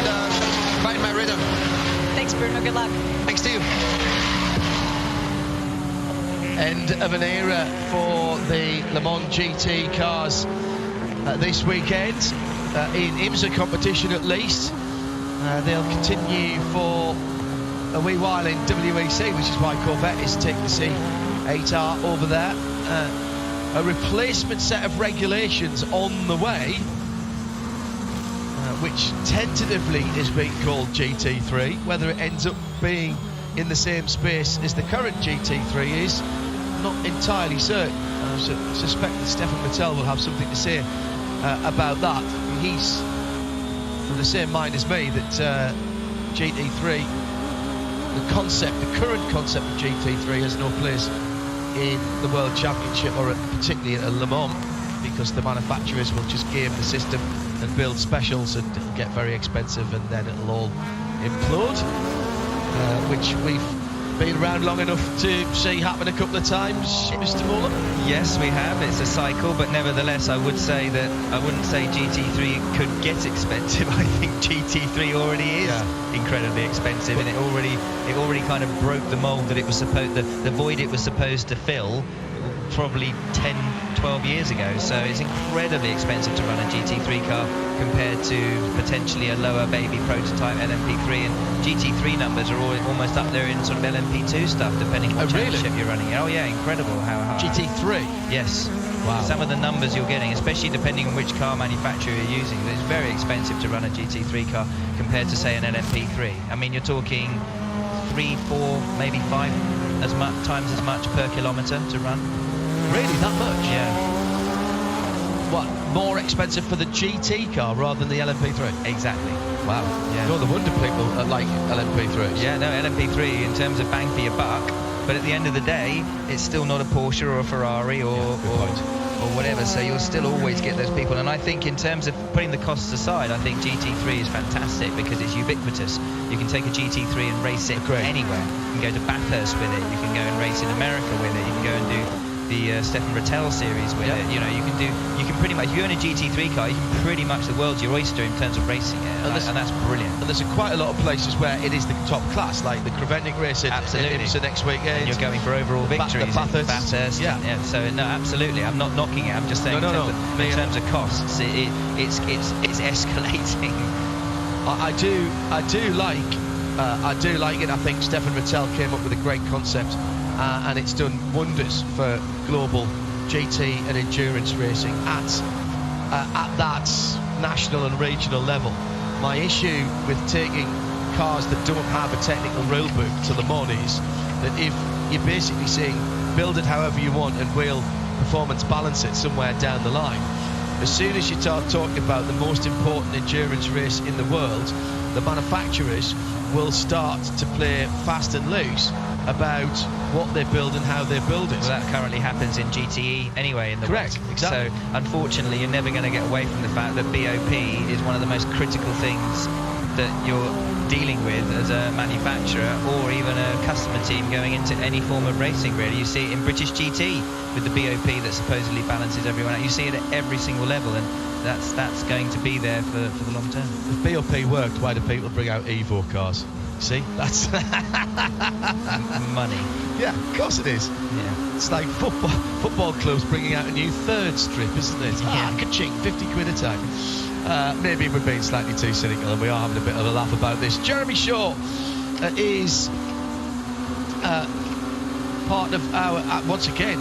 find my rhythm. Thanks, Bruno. Good luck. Thanks to you. End of an era for the Le Mans GT cars this weekend, in IMSA competition at least. They'll continue for a wee while in WEC, which is why Corvette is taking the C8R over there. A replacement set of regulations on the way, which tentatively is being called GT3. Whether it ends up being in the same space as the current GT3 is not entirely certain. I suspect that Stefan Mattel will have something to say about that. He's of the same mind as me that GT3, the current concept of GT3 has no place in the World Championship, or particularly at Le Mans, because the manufacturers will just game the system and build specials, and it'll get very expensive, and then it'll all implode, which we've been around long enough to see happen a couple of times, Mr. Muller. Yes, we have. It's a cycle, but nevertheless, I wouldn't say GT3 could get expensive. I think GT3 already is incredibly expensive, and it already kind of broke the mold that it was supposed, the void it was supposed to fill, probably 10-12 years ago. So it's incredibly expensive to run a GT3 car compared to potentially a lower baby prototype LMP3, and GT3 numbers are almost up there in sort of LMP2 stuff, depending on what championship you're running. Oh yeah, incredible how high. GT3? Yes. Wow. Some of the numbers you're getting, especially depending on which car manufacturer you're using, it's very expensive to run a GT3 car compared to, say, an LMP3. I mean, you're talking 3, 4, maybe 5 times as much per kilometre to run. Really, that much? Yeah. What, more expensive for the GT car rather than the LMP3? Exactly. Wow. Yeah. No wonder people like LMP3s. Yeah, no, LMP3 in terms of bang for your buck, but at the end of the day, it's still not a Porsche or a Ferrari or or whatever, so you'll still always get those people. And I think in terms of putting the costs aside, I think GT3 is fantastic because it's ubiquitous. You can take a GT3 and race it anywhere. You can go to Bathurst with it, you can go and race in America with it, you can go and do the Stefan Rattel series with it. You know, you can pretty much, if you own a GT3 car, you can pretty much, the world's your oyster in terms of racing it, and that's brilliant. And there's quite a lot of places where it is the top class, like the Krevennik race at IMSA next weekend. And you're going for overall victories. Bathurst. Yeah. So no, absolutely. I'm not knocking it. I'm just saying in terms of costs, it's escalating. I do like it. I think Stefan Rattel came up with a great concept. And it's done wonders for global GT and endurance racing at that national and regional level. My issue with taking cars that don't have a technical rule book to Le Mans is that if you're basically saying build it however you want and we'll performance balance it somewhere down the line, as soon as you start talking about the most important endurance race in the world, the manufacturers will start to play fast and loose about what they build and how they build it. Well, that currently happens in GTE anyway in the Correct, West. exactly. So unfortunately you're never going to get away from the fact that BOP is one of the most critical things that you're dealing with as a manufacturer or even a customer team going into any form of racing, really. You see it in British GT with the BOP that supposedly balances everyone out. You see it at every single level, and that's going to be there for the long term. If BOP worked, why do people bring out Evo cars? See, that's money. Yeah, of course it is. Yeah, it's like football clubs bringing out a new third strip, isn't it? Yeah, ka-ching, 50 quid a time. Maybe we're being slightly too cynical, and we are having a bit of a laugh about this. Jeremy Shaw is part of our once again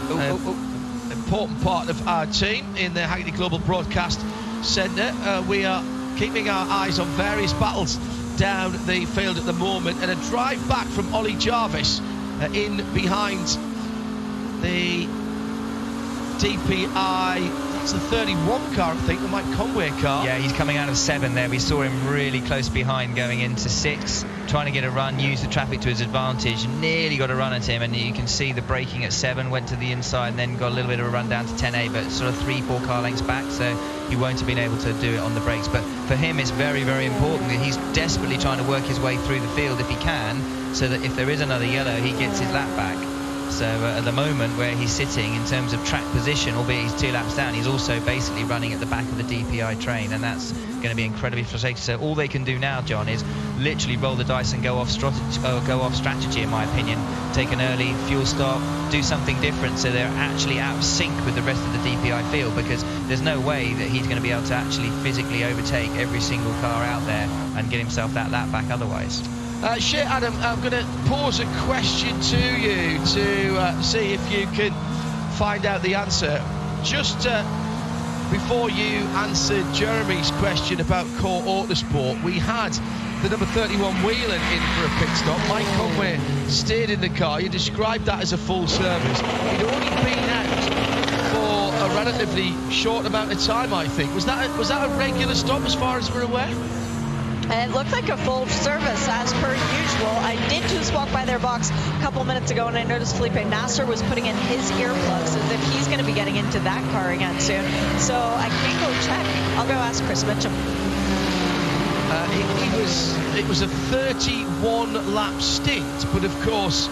important part of our team in the Hackney Global Broadcast Centre. We are keeping our eyes on various battles down the field at the moment, and a drive back from Ollie Jarvis in behind the DPI. That's the 31 car, I think, the Mike Conway car. Yeah, he's coming out of 7 there. We saw him really close behind going into 6, trying to get a run, use the traffic to his advantage. Nearly got a run at him, and you can see the braking at 7, went to the inside, and then got a little bit of a run down to 10A, but sort of 3-4 car lengths back, so he won't have been able to do it on the brakes. But for him, it's very, very important that he's desperately trying to work his way through the field if he can, so that if there is another yellow, he gets his lap back. So at the moment where he's sitting in terms of track position, albeit he's 2 laps down, he's also basically running at the back of the DPI train, and that's going to be incredibly frustrating. So all they can do now, John, is literally roll the dice and go off strategy, in my opinion. Take an early fuel stop, do something different so they're actually out of sync with the rest of the DPI field, because there's no way that he's going to be able to actually physically overtake every single car out there and get himself that lap back otherwise. Adam, I'm going to pose a question to you to see if you can find out the answer. Just before you answered Jeremy's question about Core Autosport, we had the number 31 Whelan in for a pit stop. Mike Conway stayed in the car. You described that as a full service. He'd only been out for a relatively short amount of time, I think. Was that a regular stop as far as we're aware? It looked like a full service as per usual. I did just walk by their box a couple minutes ago, and I noticed Felipe Nasser was putting in his earplugs as if he's going to be getting into that car again soon. So I can go check. I'll go ask Chris Mitchum. It was a 31 lap stint, but of course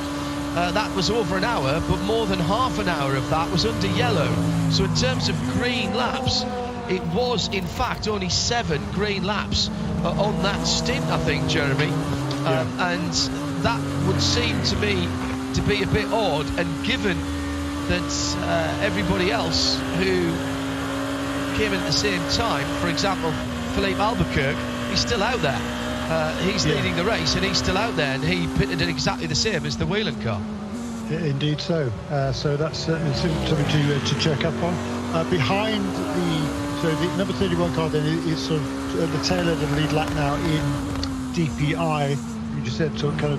that was over an hour, but more than half an hour of that was under yellow. So in terms of green laps, it was in fact only 7 green laps on that stint, I think, Jeremy. And that would seem to me to be a bit odd, and given that everybody else who came in at the same time, for example, Philippe Albuquerque, he's still out there. He's leading the race, and he's still out there, and he pitted at exactly the same as the Whelan car. Indeed so. So that's certainly something to check up on. Behind the number 31 car then is sort of at the tail end of the lead lap now in DPI. You just said sort of kind of,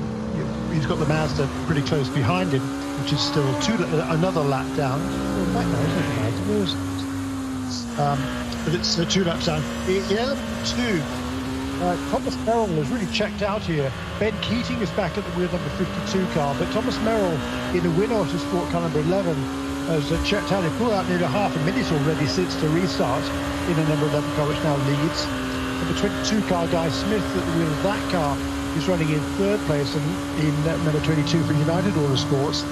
he's got the Mazda pretty close behind him, which is still another lap down. But it's 2 laps down. In element 2, Thomas Merrill has really checked out here. Ben Keating is back at the wheel, number 52 car, but Thomas Merrill in the Win Autosport car number 11 has checked out. He pulled out nearly half a minute already since the restart in the number 11 car, which now leads. Number 22 car, Guy Smith, at the wheel of that car, is running in third place in number 22 for United Autosports.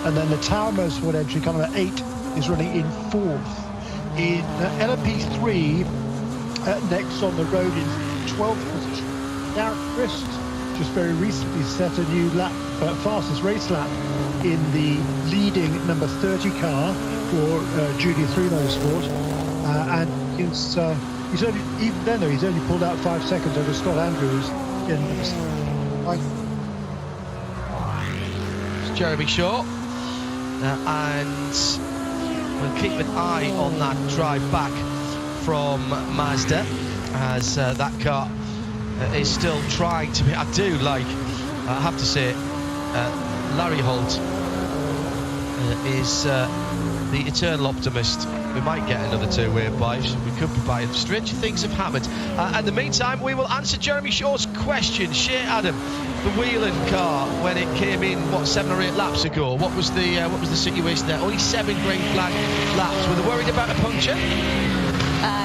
And then the Tower Motorsport entry, car number 8, is running in fourth. In LMP3, next on the road in 12th position, Darren Christ just very recently set a new lap, fastest race lap in the leading number 30 car for Junior 3 Motorsport, and he's only, even then though, he's only pulled out 5 seconds over Scott Andrews in this. It's Jeremy Shaw, and we'll keep an eye on that drive back from Mazda as that car is still trying to be. I do like, I have to say, Larry Holt is the eternal optimist. We might get another two-way buy. We could be buying. Strange things have happened. In the meantime, we will answer Jeremy Shaw's question. Shea Adam, the Whelan car, when it came in, what, 7 or 8 laps ago? What was the situation there? Only 7 green flag laps. Were they worried about a puncture?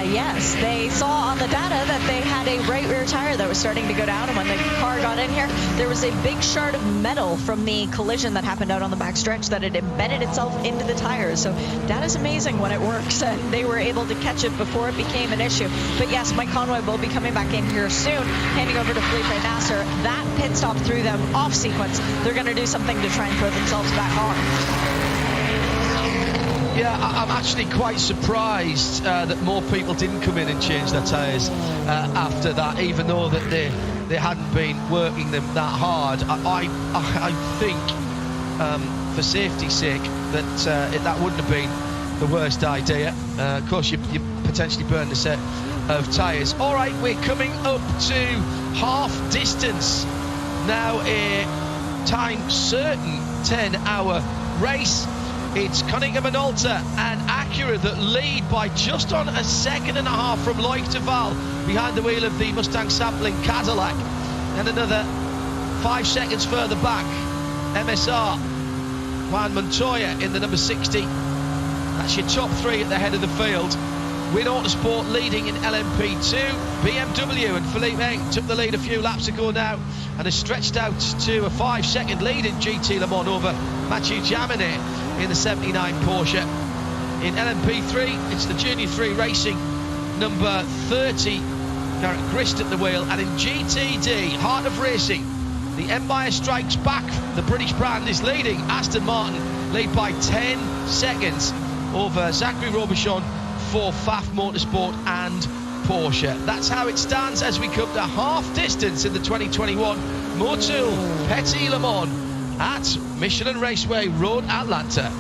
Yes, they saw on the data that they had a right rear tire that was starting to go down, and when the car got in here, there was a big shard of metal from the collision that happened out on the back stretch that had embedded itself into the tires. So that is amazing when it works, and they were able to catch it before it became an issue. But yes, Mike Conway will be coming back in here soon, handing over to Felipe Nasser. That pit stop threw them off sequence. They're going to do something to try and throw themselves back on. Yeah, I'm actually quite surprised that more people didn't come in and change their tyres after that, even though that they hadn't been working them that hard. I think, for safety's sake, that that wouldn't have been the worst idea. Of course, you potentially burned a set of tyres. All right, we're coming up to half distance now. A time certain 10-hour race. It's Cunningham and Alta and Acura that lead by just on 1.5 seconds from Loic Duval behind the wheel of the Mustang sampling Cadillac, and another 5 seconds further back, MSR Juan Montoya in the number 60. That's your top 3 at the head of the field. Win Autosport leading in LMP2. BMW and Philippe Eng took the lead a few laps ago now and has stretched out to a 5-second lead in GT Le Mans over Mathieu Jaminet in the 79 Porsche. In LMP3, it's the Junior 3 Racing number 30, Garrett Grist at the wheel, and in GTD, Heart of Racing, the Empire Strikes Back, the British brand, is leading. Aston Martin lead by 10 seconds over Zachary Robichon for Pfaff Motorsport and Porsche. That's how it stands as we come to half distance in the 2021 Motul Petit Le Mans at Michelin Raceway Road, Atlanta.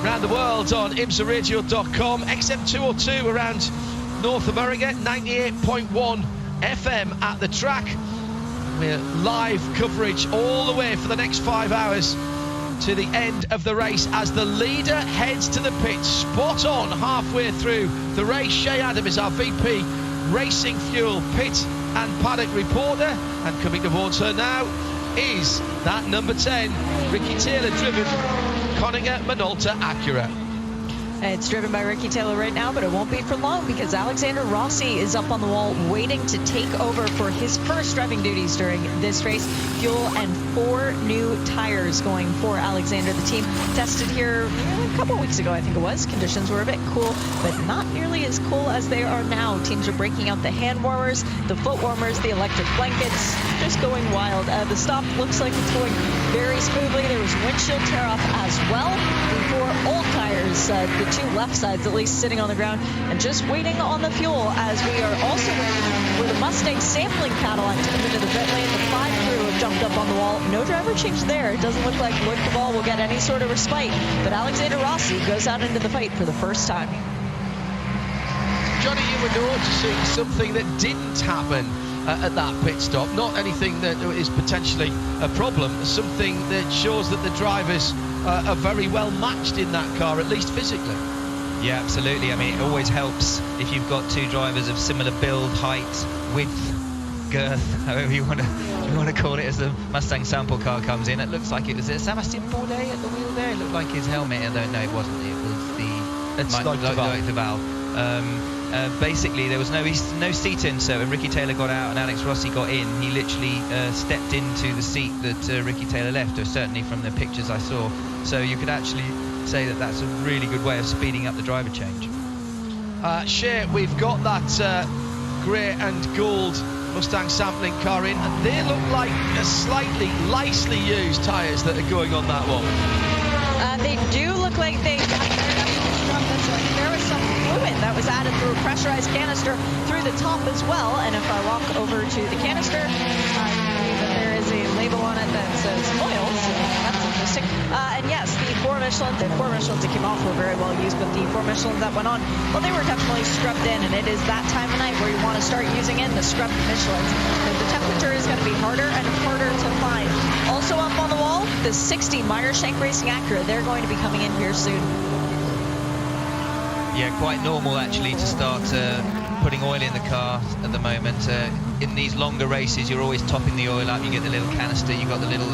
Around the world on IMSARadio.com, XM202 around North America, 98.1 FM at the track. We're live coverage all the way for the next 5 hours to the end of the race as the leader heads to the pits, spot on halfway through the race. Shea Adam is our VP Racing Fuel pit and paddock reporter, and coming towards her now is that number 10 Ricky Taylor driven Koninger Minolta Acura. It's driven by Ricky Taylor right now, but it won't be for long because Alexander Rossi is up on the wall waiting to take over for his first driving duties during this race. Fuel and 4 new tires going for Alexander. The team tested here a couple weeks ago, I think it was. Conditions were a bit cool, but not nearly as cool as they are now. Teams are breaking out the hand warmers, the foot warmers, the electric blankets, just going wild. The stop looks like it's going very smoothly. There was windshield tear off as well. The 4 old tires, the 2 left sides at least, sitting on the ground and just waiting on the fuel, as we are also waiting for the Mustang sampling Cadillac to come into the pit lane. The 5 crew have jumped up on the wall. No driver change there. It doesn't look like Loic Duval will get any sort of respite, but Alexander Rossi goes out into the fight for the first time. Johnny, you were noticing something that didn't happen at that pit stop. Not anything that is potentially a problem, something that shows that the drivers are very well matched in that car, at least physically. Yeah, absolutely. I mean, it always helps if you've got 2 drivers of similar build, height, width, girth, however you want to call it, as the Mustang sample car comes in. It looks like it was Sébastien Bourdais at the wheel there. It looked like his helmet. No, it wasn't. It was the valve. Basically, there was no seat insert when Ricky Taylor got out and Alex Rossi got in. He literally stepped into the seat that Ricky Taylor left, or certainly from the pictures I saw. So you could actually say that that's a really good way of speeding up the driver change. Shea, we've got that grey and gold Mustang sampling car in, and they look like slightly lightly used tyres that are going on that one. They do look like they got fired up in the drum. There was some fluid that was added through a pressurized canister through the top as well. And if I walk over to the canister, I believe that there is a label on it that says oil, so that's interesting. And yes, the four Michelins that came off were very well used, but the four Michelins that went on, well, they were definitely scrubbed in, and it is that time of night where you want to start using in the scrubbed Michelins. The temperature is going to be harder and harder to find. Also up on the wall, the 60 Meyershank Racing Acura. They're going to be coming in here soon. Yeah, quite normal actually to start putting oil in the car at the moment. In these longer races, you're always topping the oil up. You get the little canister, you've got the little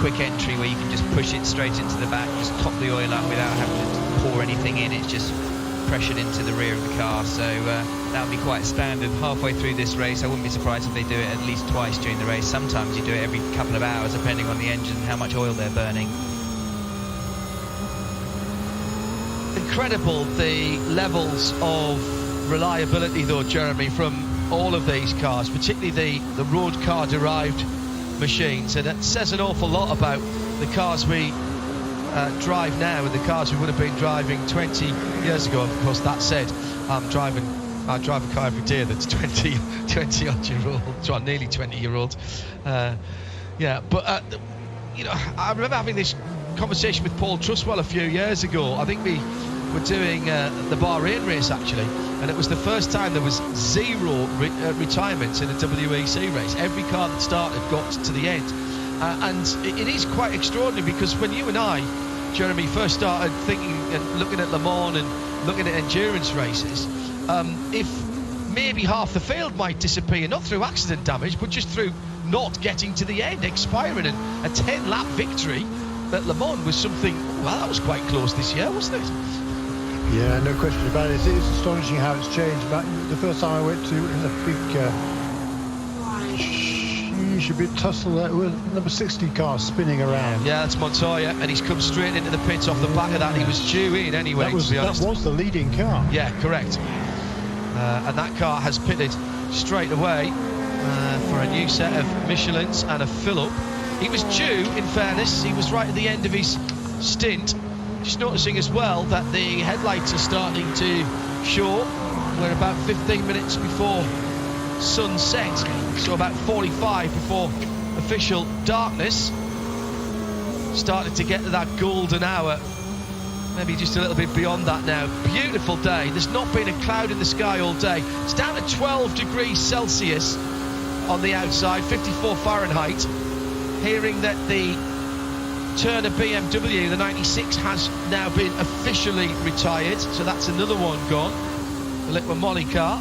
quick entry where you can just push it straight into the back, just top the oil up without having to pour anything in. It's just pressured into the rear of the car, so that would be quite standard halfway through this race. I wouldn't be surprised if they do it at least twice during the race. Sometimes you do it every couple of hours depending on the engine and how much oil they're burning. Incredible the levels of reliability though, Jeremy, from all of these cars, particularly the road car derived machines, and it says an awful lot about the cars we drive now and the cars we would have been driving 20 years ago. Of course, that said, I drive a car every day that's 20 odd year old, well, nearly 20 year old. Yeah, but you know, I remember having this conversation with Paul Truswell a few years ago. I think we were doing the Bahrain race actually, and it was the first time there was zero retirements in a WEC race. Every car that started got to the end, and it is quite extraordinary, because when you and I, Jeremy, first started thinking and looking at Le Mans and looking at endurance races, if maybe half the field might disappear, not through accident damage but just through not getting to the end, expiring, and a 10-lap victory at Le Mans was something, well, that was quite close this year, wasn't it? Yeah, no question about it. It's astonishing how it's changed. But the first time I went to, it was a big should be tussle with number 60 car spinning around. Yeah, that's Montoya, and he's come straight into the pits off the back of that. He was due in anyway, to be honest. That was the leading car. Yeah, correct. And that car has pitted straight away for a new set of Michelins and a fill-up. He was due, in fairness, he was right at the end of his stint. Just noticing as well that the headlights are starting to show. We're about 15 minutes before sunset, so about 45 before official darkness. Started to get to that golden hour, maybe just a little bit beyond that now. Beautiful day. There's not been a cloud in the sky all day. It's down to 12 degrees Celsius on the outside, 54 Fahrenheit. Hearing that the Turner BMW, the 96, has now been officially retired, so that's another one gone. The little Molly car.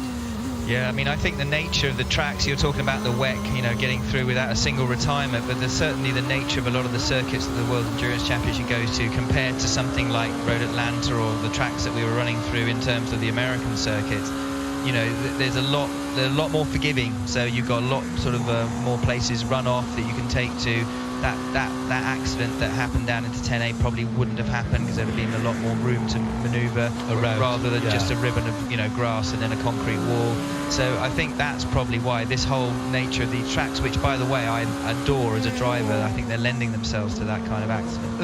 Yeah, I mean, I think the nature of the tracks, you're talking about the WEC, you know, getting through without a single retirement, but there's certainly the nature of a lot of the circuits that the World Endurance Championship goes to, compared to something like Road Atlanta or the tracks that we were running through in terms of the American circuits. You know, they're a lot more forgiving, so you've got a lot sort of more places run off that you can take to. That accident that happened down into 10A probably wouldn't have happened, because there'd have been a lot more room to manoeuvre around, rather than just a ribbon of, you know, grass and then a concrete wall. So I think that's probably why this whole nature of these tracks, which by the way I adore as a driver, I think they're lending themselves to that kind of accident.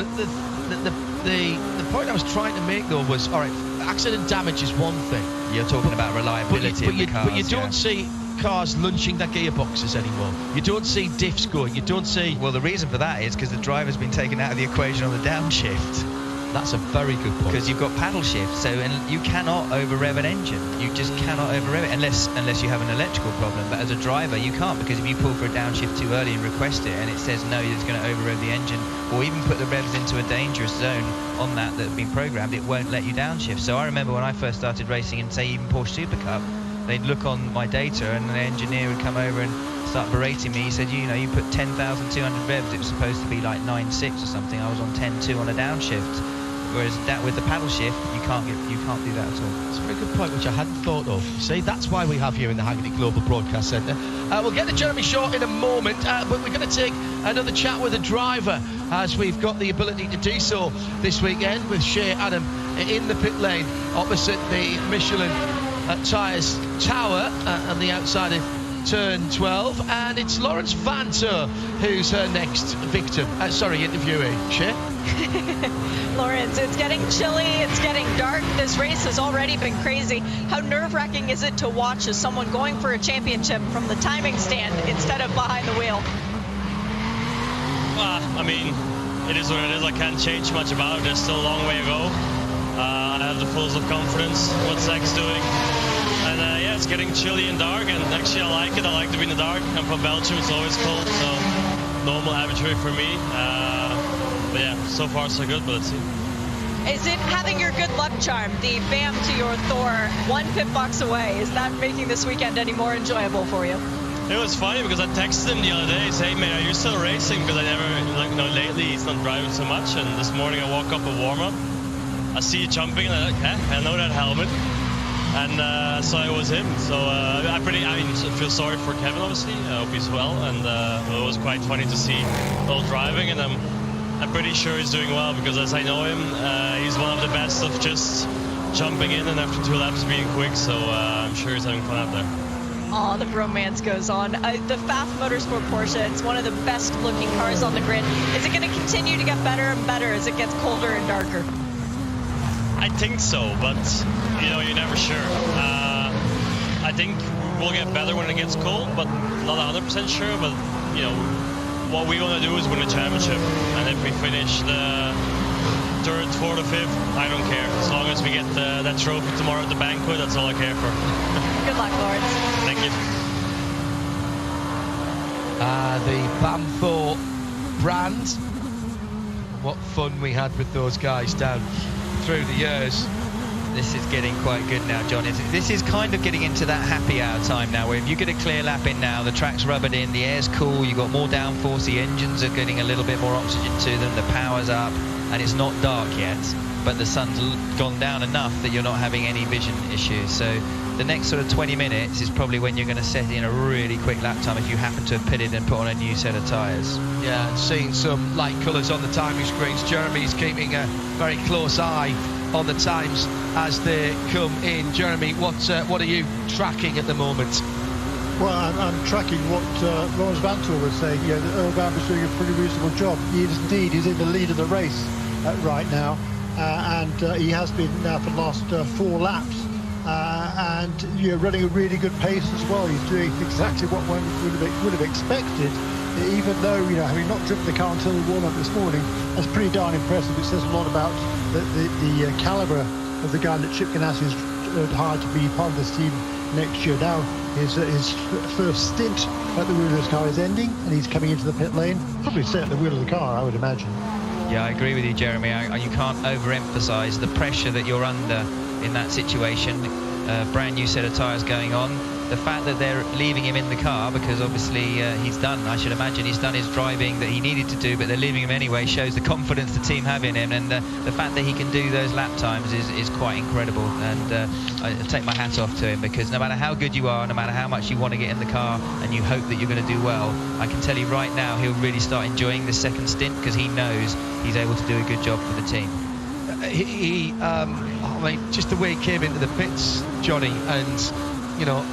The point I was trying to make though was, all right, accident damage is one thing. You're talking about reliability of the cars. But you don't see cars lunching their gearboxes anymore. You don't see diffs going. You don't see. Well, the reason for that is because the driver's been taken out of the equation on the downshift. That's a very good point. Because you've got paddle shift, so and you cannot over-rev an engine. You just cannot over-rev it unless you have an electrical problem. But as a driver, you can't, because if you pull for a downshift too early and request it, and it says no, it's going to over-rev the engine, or even put the revs into a dangerous zone on that have been programmed, it won't let you downshift. So I remember when I first started racing in, say, even Porsche Super Cup, they'd look on my data, and the engineer would come over and start berating me. He said, you know, you put 10,200 revs, it was supposed to be like 9.6 or something. I was on 10.2 on a downshift. Whereas that with the paddle shift, you can't do that at all. It's a very good point, which I hadn't thought of. See, that's why we have you in the Hagerty Global Broadcast Centre. We'll get to Jeremy Shaw in a moment, but we're going to take another chat with a driver, as we've got the ability to do so this weekend with Shea Adam in the pit lane opposite the Michelin Tyres Tower on the outside of turn 12, and it's Lawrence Vanter who's her next victim. Interviewee. Shea? Lawrence, it's getting chilly, it's getting dark. This race has already been crazy. How nerve-wracking is it to watch as someone going for a championship from the timing stand instead of behind the wheel? Well, I mean, it is what it is. I can't change much about it. There's still a long way to go. I have the full of confidence what Zach's doing. And yeah, it's getting chilly and dark, and actually I like it. I like to be in the dark. I'm from Belgium, it's always cold, so normal average way for me. But yeah, so far so good, but let's see. Is it having your good luck charm, the BAM to your Thor, 1 pit box away? Is that making this weekend any more enjoyable for you? It was funny because I texted him the other day, say, hey man, are you still racing? Because I never, lately he's not driving so much. And this morning I woke up a warm up. I see you jumping, and I'm like, I know that helmet. And so it was him. So I feel sorry for Kevin, obviously. I hope he's well. And it was quite funny to see all driving. And I'm pretty sure he's doing well, because as I know him, he's one of the best of just jumping in and after 2 laps being quick. So I'm sure he's having fun out there. Oh, the bromance goes on. The Pfaff Motorsport Porsche, it's one of the best looking cars on the grid. Is it going to continue to get better and better as it gets colder and darker? I think so, but you know, you're never sure. I think we'll get better when it gets cold, but not 100% sure. But you know, what we want to do is win the championship, and if we finish the 3rd, 4th, or 5th, I don't care. As long as we get that trophy tomorrow at the banquet, that's all I care for. Good luck, Lawrence. Thank you. The Bamfo brand. What fun we had with those guys down through the years. This is getting quite good now, John. This is kind of getting into that happy hour time now, where if you get a clear lap in now, the track's rubbered in, the air's cool, you've got more downforce, the engines are getting a little bit more oxygen to them, the power's up, and it's not dark yet, but the sun's gone down enough that you're not having any vision issues. So the next sort of 20 minutes is probably when you're going to set in a really quick lap time if you happen to have pitted and put on a new set of tyres. Yeah, and seeing some light colours on the timing screens. Jeremy's keeping a very close eye on the times as they come in. Jeremy, what are you tracking at the moment? Well, I'm tracking what Lawrence Vantor was saying. Yeah, Earl Bamb is doing a pretty reasonable job. He is indeed. He's in the lead of the race right now, and he has been now for the last 4 laps. And you're running a really good pace as well. He's doing exactly what one would have expected, even though, you know, having not driven the car until the warm-up this morning, that's pretty darn impressive. It says a lot about the calibre of the guy that Chip Ganassi has hired to be part of this team next year. Now his first stint at the wheel of his car is ending, and he's coming into the pit lane, probably stay at the wheel of the car, I would imagine. Yeah, I agree with you, Jeremy. You can't overemphasise the pressure that you're under in that situation. Brand new set of tyres going on. The fact that they're leaving him in the car, because obviously he's done, I should imagine he's done his driving that he needed to do, but they're leaving him anyway, shows the confidence the team have in him, and the fact that he can do those lap times is quite incredible. And I take my hat off to him, because no matter how good you are, no matter how much you want to get in the car and you hope that you're going to do well, I can tell you right now he'll really start enjoying this second stint, because he knows he's able to do a good job for the team. I mean, just the way he came into the pits, Johnny, and, you know,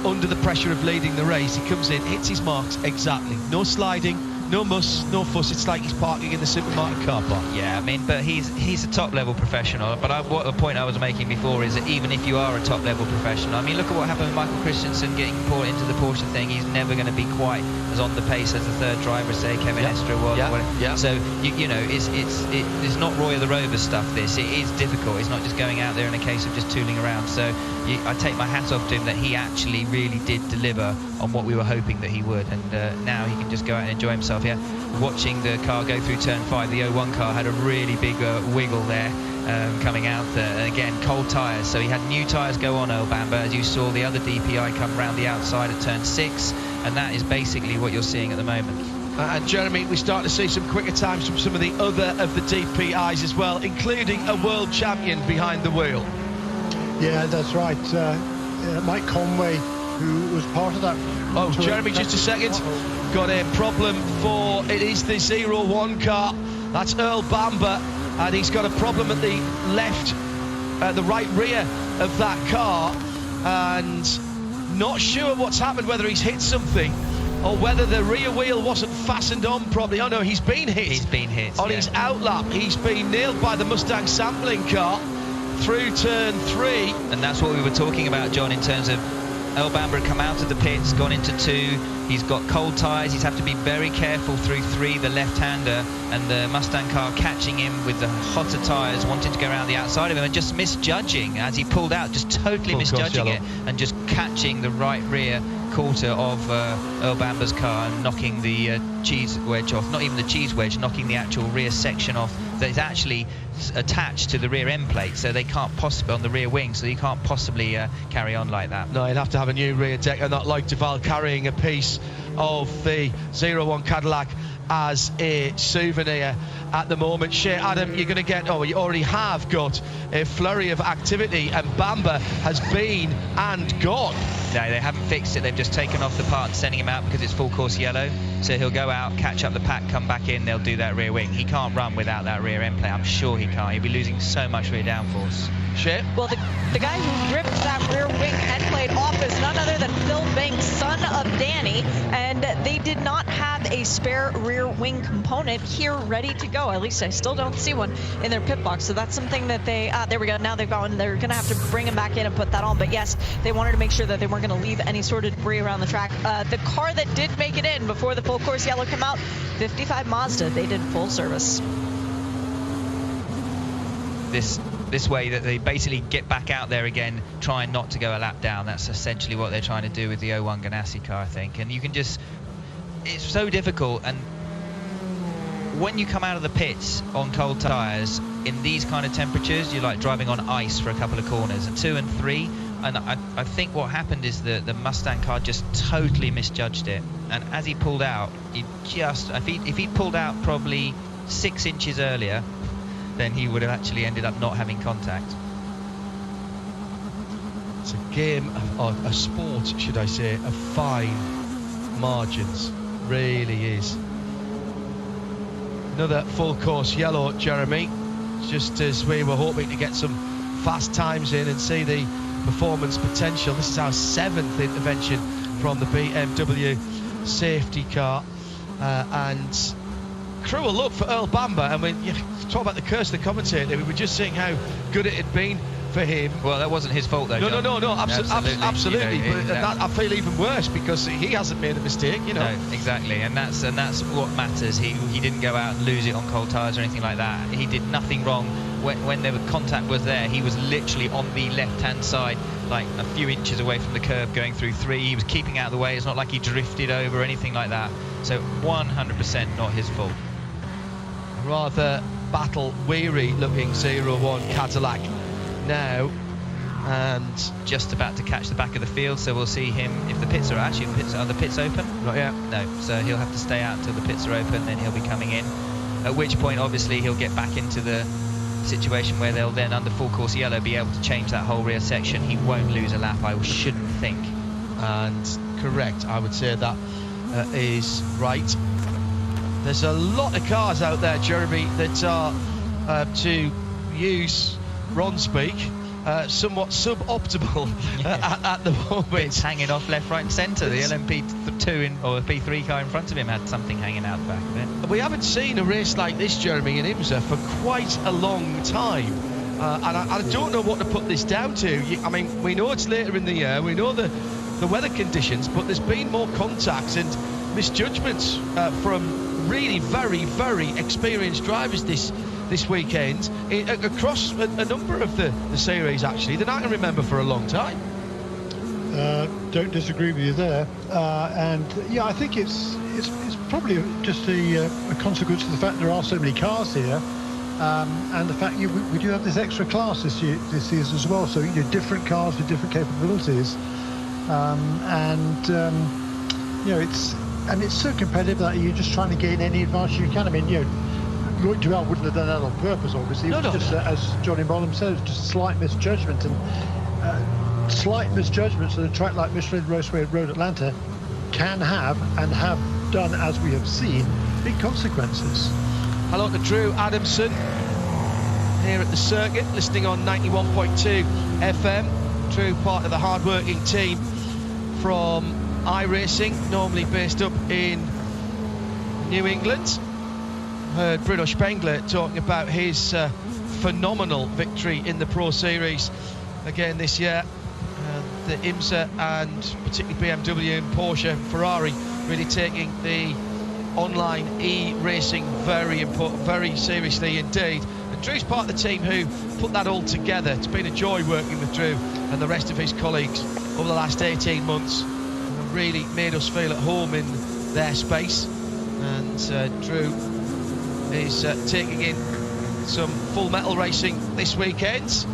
under the pressure of leading the race, he comes in, hits his marks exactly. No sliding, no muss, no fuss. It's like he's parking in the supermarket car park. Yeah, I mean, but he's a top-level professional. But what the point I was making before is that even if you are a top-level professional, I mean, look at what happened with Michael Christensen getting pulled into the Porsche thing. He's never going to be quite as on the pace as the third driver, say Kevin Estre was. Yeah. So you know, it's not Roy of the Rovers stuff. This it is difficult. It's not just going out there in a case of just tooling around. So I take my hat off to him that he actually really did deliver on what we were hoping that he would, and now he can just go out and enjoy himself. Yeah, watching the car go through turn 5, the 01 car had a really big wiggle there. coming out there. And again, cold tyres, so he had new tyres go on Earl Bamber, as you saw the other DPI come round the outside at turn 6, and that is basically what you're seeing at the moment. And Jeremy, we start to see some quicker times from some of the other of the DPIs as well, including a world champion behind the wheel. Yeah, that's right. Mike Conway, who was part of that. Oh, Jeremy, just a second. Got a problem for, it is the 01 car. That's Earl Bamber, and he's got a problem at the left, the right rear of that car, and not sure what's happened, whether he's hit something or whether the rear wheel wasn't fastened on properly. Oh no, he's been hit. He's been hit on his outlap. He's been nailed by the Mustang sampling car through turn 3. And that's what we were talking about, John, in terms of Earl Bamber had come out of the pits, gone into 2. He's got cold tyres. He's have to be very careful through 3, the left-hander, and the Mustang car catching him with the hotter tyres, wanting to go around the outside of him and just misjudging as he pulled out, just totally misjudging it and just catching the right rear quarter of Earl Bamber's car and knocking the cheese wedge off. Not even the cheese wedge, knocking the actual rear section off that is actually attached to the rear end plate, so they can't possibly, on the rear wing, so you can't possibly carry on like that. No, you'd have to have a new rear deck, and not like Duval carrying a piece of the 01 Cadillac as a souvenir at the moment. Shea, Adam, you're going to get, you already have got a flurry of activity, and Bamber has been and gone. No, they haven't fixed it. They've just taken off the part, sending him out because it's full course yellow. So he'll go out, catch up the pack, come back in, they'll do that rear wing. He can't run without that rear end plate. I'm sure he can't. He'll be losing so much rear downforce. Shea? Well, the guy who ripped that rear wing end plate off is none other than Phil Banks, son of Danny, and they did not have a spare rear wing component here ready to go. At least I still don't see one in their pit box. So that's something that they, there we go, now they're going, they're going to have to bring him back in and put that on. But yes, they wanted to make sure that they weren't going to leave any sort of debris around the track. The car that did make it in before the full course yellow came out, 55 Mazda, they did full service. This way that they basically get back out there again, trying not to go a lap down. That's essentially what they're trying to do with the 01 Ganassi car, I think. And you can just, it's so difficult. And when you come out of the pits on cold tyres in these kind of temperatures, you're like driving on ice for a couple of corners, and 2 and 3. And I think what happened is the Mustang car just totally misjudged it. And as he pulled out, if he'd pulled out probably 6 inches earlier, then he would have actually ended up not having contact. It's a game, of a sport, should I say, of fine margins. Really is. Another full course yellow, Jeremy, just as we were hoping to get some fast times in and see the performance potential. This is our 7th intervention from the BMW safety car, and cruel luck for Earl Bamber. I mean, you talk about the curse of the commentator. We were just seeing how good it had been for him. Well, that wasn't his fault, though. No, John. absolutely. You know, but I feel even worse because he hasn't made a mistake, you know. No, exactly, and that's what matters. He didn't go out and lose it on cold tyres or anything like that. He did nothing wrong. When the contact was there, he was literally on the left-hand side, like a few inches away from the curb, going through 3. He was keeping out of the way. It's not like he drifted over or anything like that. So 100% not his fault. Rather battle-weary looking 01 Cadillac now, and just about to catch the back of the field, so we'll see him if the pits are are the pits open? Not yet. No, so he'll have to stay out until the pits are open, then he'll be coming in, at which point obviously he'll get back into the situation where they'll then, under full course yellow, be able to change that whole rear section. He won't lose a lap, I shouldn't think. And correct, I would say that is right. There's a lot of cars out there, Jeremy, that are, to use Ron speak, somewhat suboptimal at the moment. It's hanging off left, right and centre. The LMP2 or P3 car in front of him had something hanging out the back of it. We haven't seen a race like this, Jeremy, in IMSA for quite a long time. And I don't know what to put this down to. I mean, we know it's later in the year, we know the weather conditions, but there's been more contacts and misjudgments from really very, very experienced drivers this weekend across a number of the series, actually, that I can remember for a long time. Don't disagree with you there. And yeah, I think it's probably just a consequence of the fact there are so many cars here. And the fact we do have this extra class this season as well, so different cars with different capabilities, it's so competitive that you're just trying to gain any advantage you can. I mean, Lloyd Duell wouldn't have done that on purpose, obviously. It was just, as Johnny Bolam said, just slight misjudgment, and slight misjudgments at a track like Michelin Raceway Road Atlanta can have, and have done, as we have seen, big consequences. Hello to Drew Adamson here at the circuit, listening on 91.2 FM. Drew, part of the hard-working team from iRacing, normally based up in New England. Heard Bruno Spengler talking about his phenomenal victory in the Pro Series again this year. The IMSA and particularly BMW and Porsche and Ferrari really taking the online e-racing very important, very seriously indeed. And Drew's part of the team who put that all together. It's been a joy working with Drew and the rest of his colleagues over the last 18 months. And really made us feel at home in their space. And Drew is taking in some full metal racing this weekend.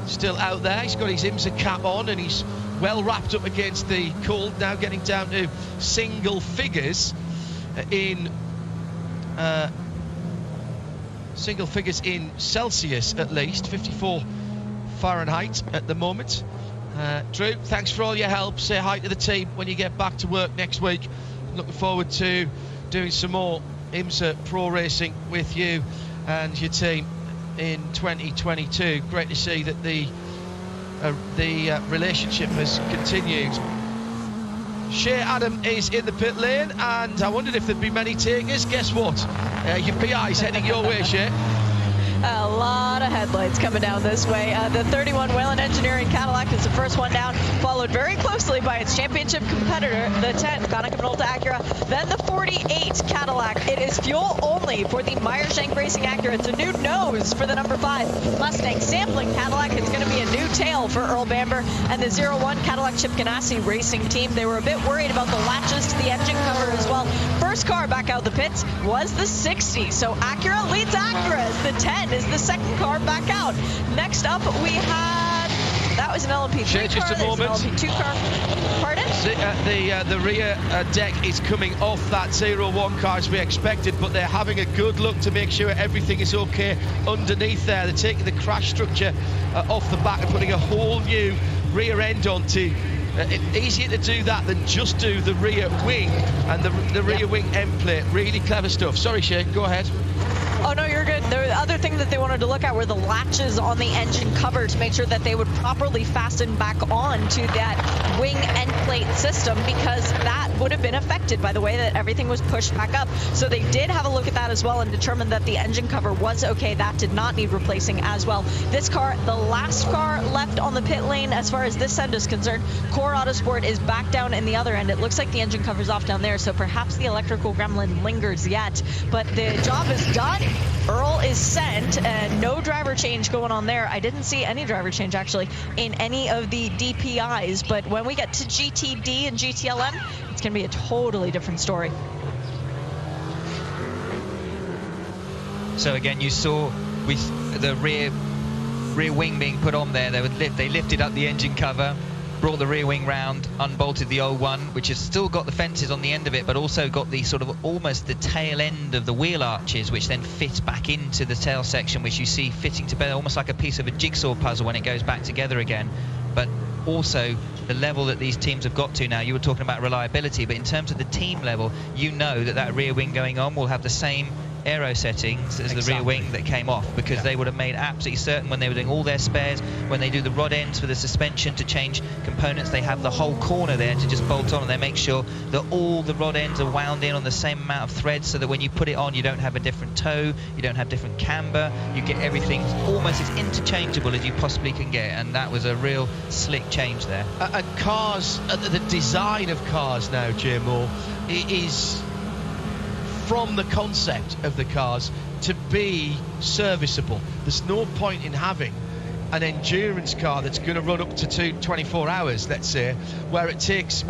Still out there, he's got his IMSA cap on and he's well wrapped up against the cold, now getting down to single figures in Celsius, at least 54 Fahrenheit at the moment. Drew, thanks for all your help. Say hi to the team when you get back to work next week. Looking forward to doing some more IMSA Pro Racing with you and your team in 2022. Great to see that the relationship has continued. Shea Adam is in the pit lane, and I wondered if there'd be many takers. Guess what? Your PI's heading your way, Shea. A lot of headlights coming down this way. The 31 Whelen Engineering Cadillac is the first one down, followed very closely by its championship competitor, the 10 Konica Minolta Acura, then the 48 Cadillac. It is fuel only for the Meyershank Racing Acura. It's a new nose for the number 5 Mustang Sampling Cadillac. It's going to be a new tail for Earl Bamber and the 01 Cadillac Chip Ganassi Racing Team. They were a bit worried about the latches to the engine cover as well. First car back out the pits was the 60, so Acura leads Acura as the 10 is the second car back out. Next up, we had, that was an LMP3 just car, a moment. an LMP2 car. Pardon? The rear deck is coming off that 01 car as we expected, but they're having a good look to make sure everything is okay underneath there. They're taking the crash structure off the back and putting a whole new rear end onto. Easier to do that than just do the rear wing and the rear wing end plate. Really clever stuff. Sorry, Shea, go ahead. Oh, no, you're good. The other thing that they wanted to look at were the latches on the engine cover to make sure that they would properly fasten back on to that wing end plate system, because that would have been affected by the way that everything was pushed back up. So they did have a look at that as well and determined that the engine cover was okay. That did not need replacing as well. This car, the last car left on the pit lane as far as this end is concerned. Core Autosport is back down in the other end. It looks like the engine cover's off down there, so perhaps the electrical gremlin lingers yet. But the job is done. Earl is sent, no driver change going on there. I didn't see any driver change actually in any of the DPIs, but when we get to GTD and GTLM, it's going to be a totally different story. So again, you saw with the rear wing being put on there, they lifted up the engine cover, brought the rear wing round, unbolted the old one, which has still got the fences on the end of it, but also got the sort of almost the tail end of the wheel arches, which then fit back into the tail section, which you see fitting together almost like a piece of a jigsaw puzzle when it goes back together again. But also the level that these teams have got to now, you were talking about reliability, but in terms of the team level, you know that rear wing going on will have the same aero settings as the rear wing that came off, because they would have made absolutely certain when they were doing all their spares, when they do the rod ends for the suspension to change components, they have the whole corner there to just bolt on, and they make sure that all the rod ends are wound in on the same amount of threads, so that when you put it on, you don't have a different toe, you don't have different camber, you get everything almost as interchangeable as you possibly can get, and that was a real slick change there. And cars, the design of cars now, Jim Moore, is from the concept of the cars to be serviceable. There's no point in having an endurance car that's going to run up to 24 hours, let's say, where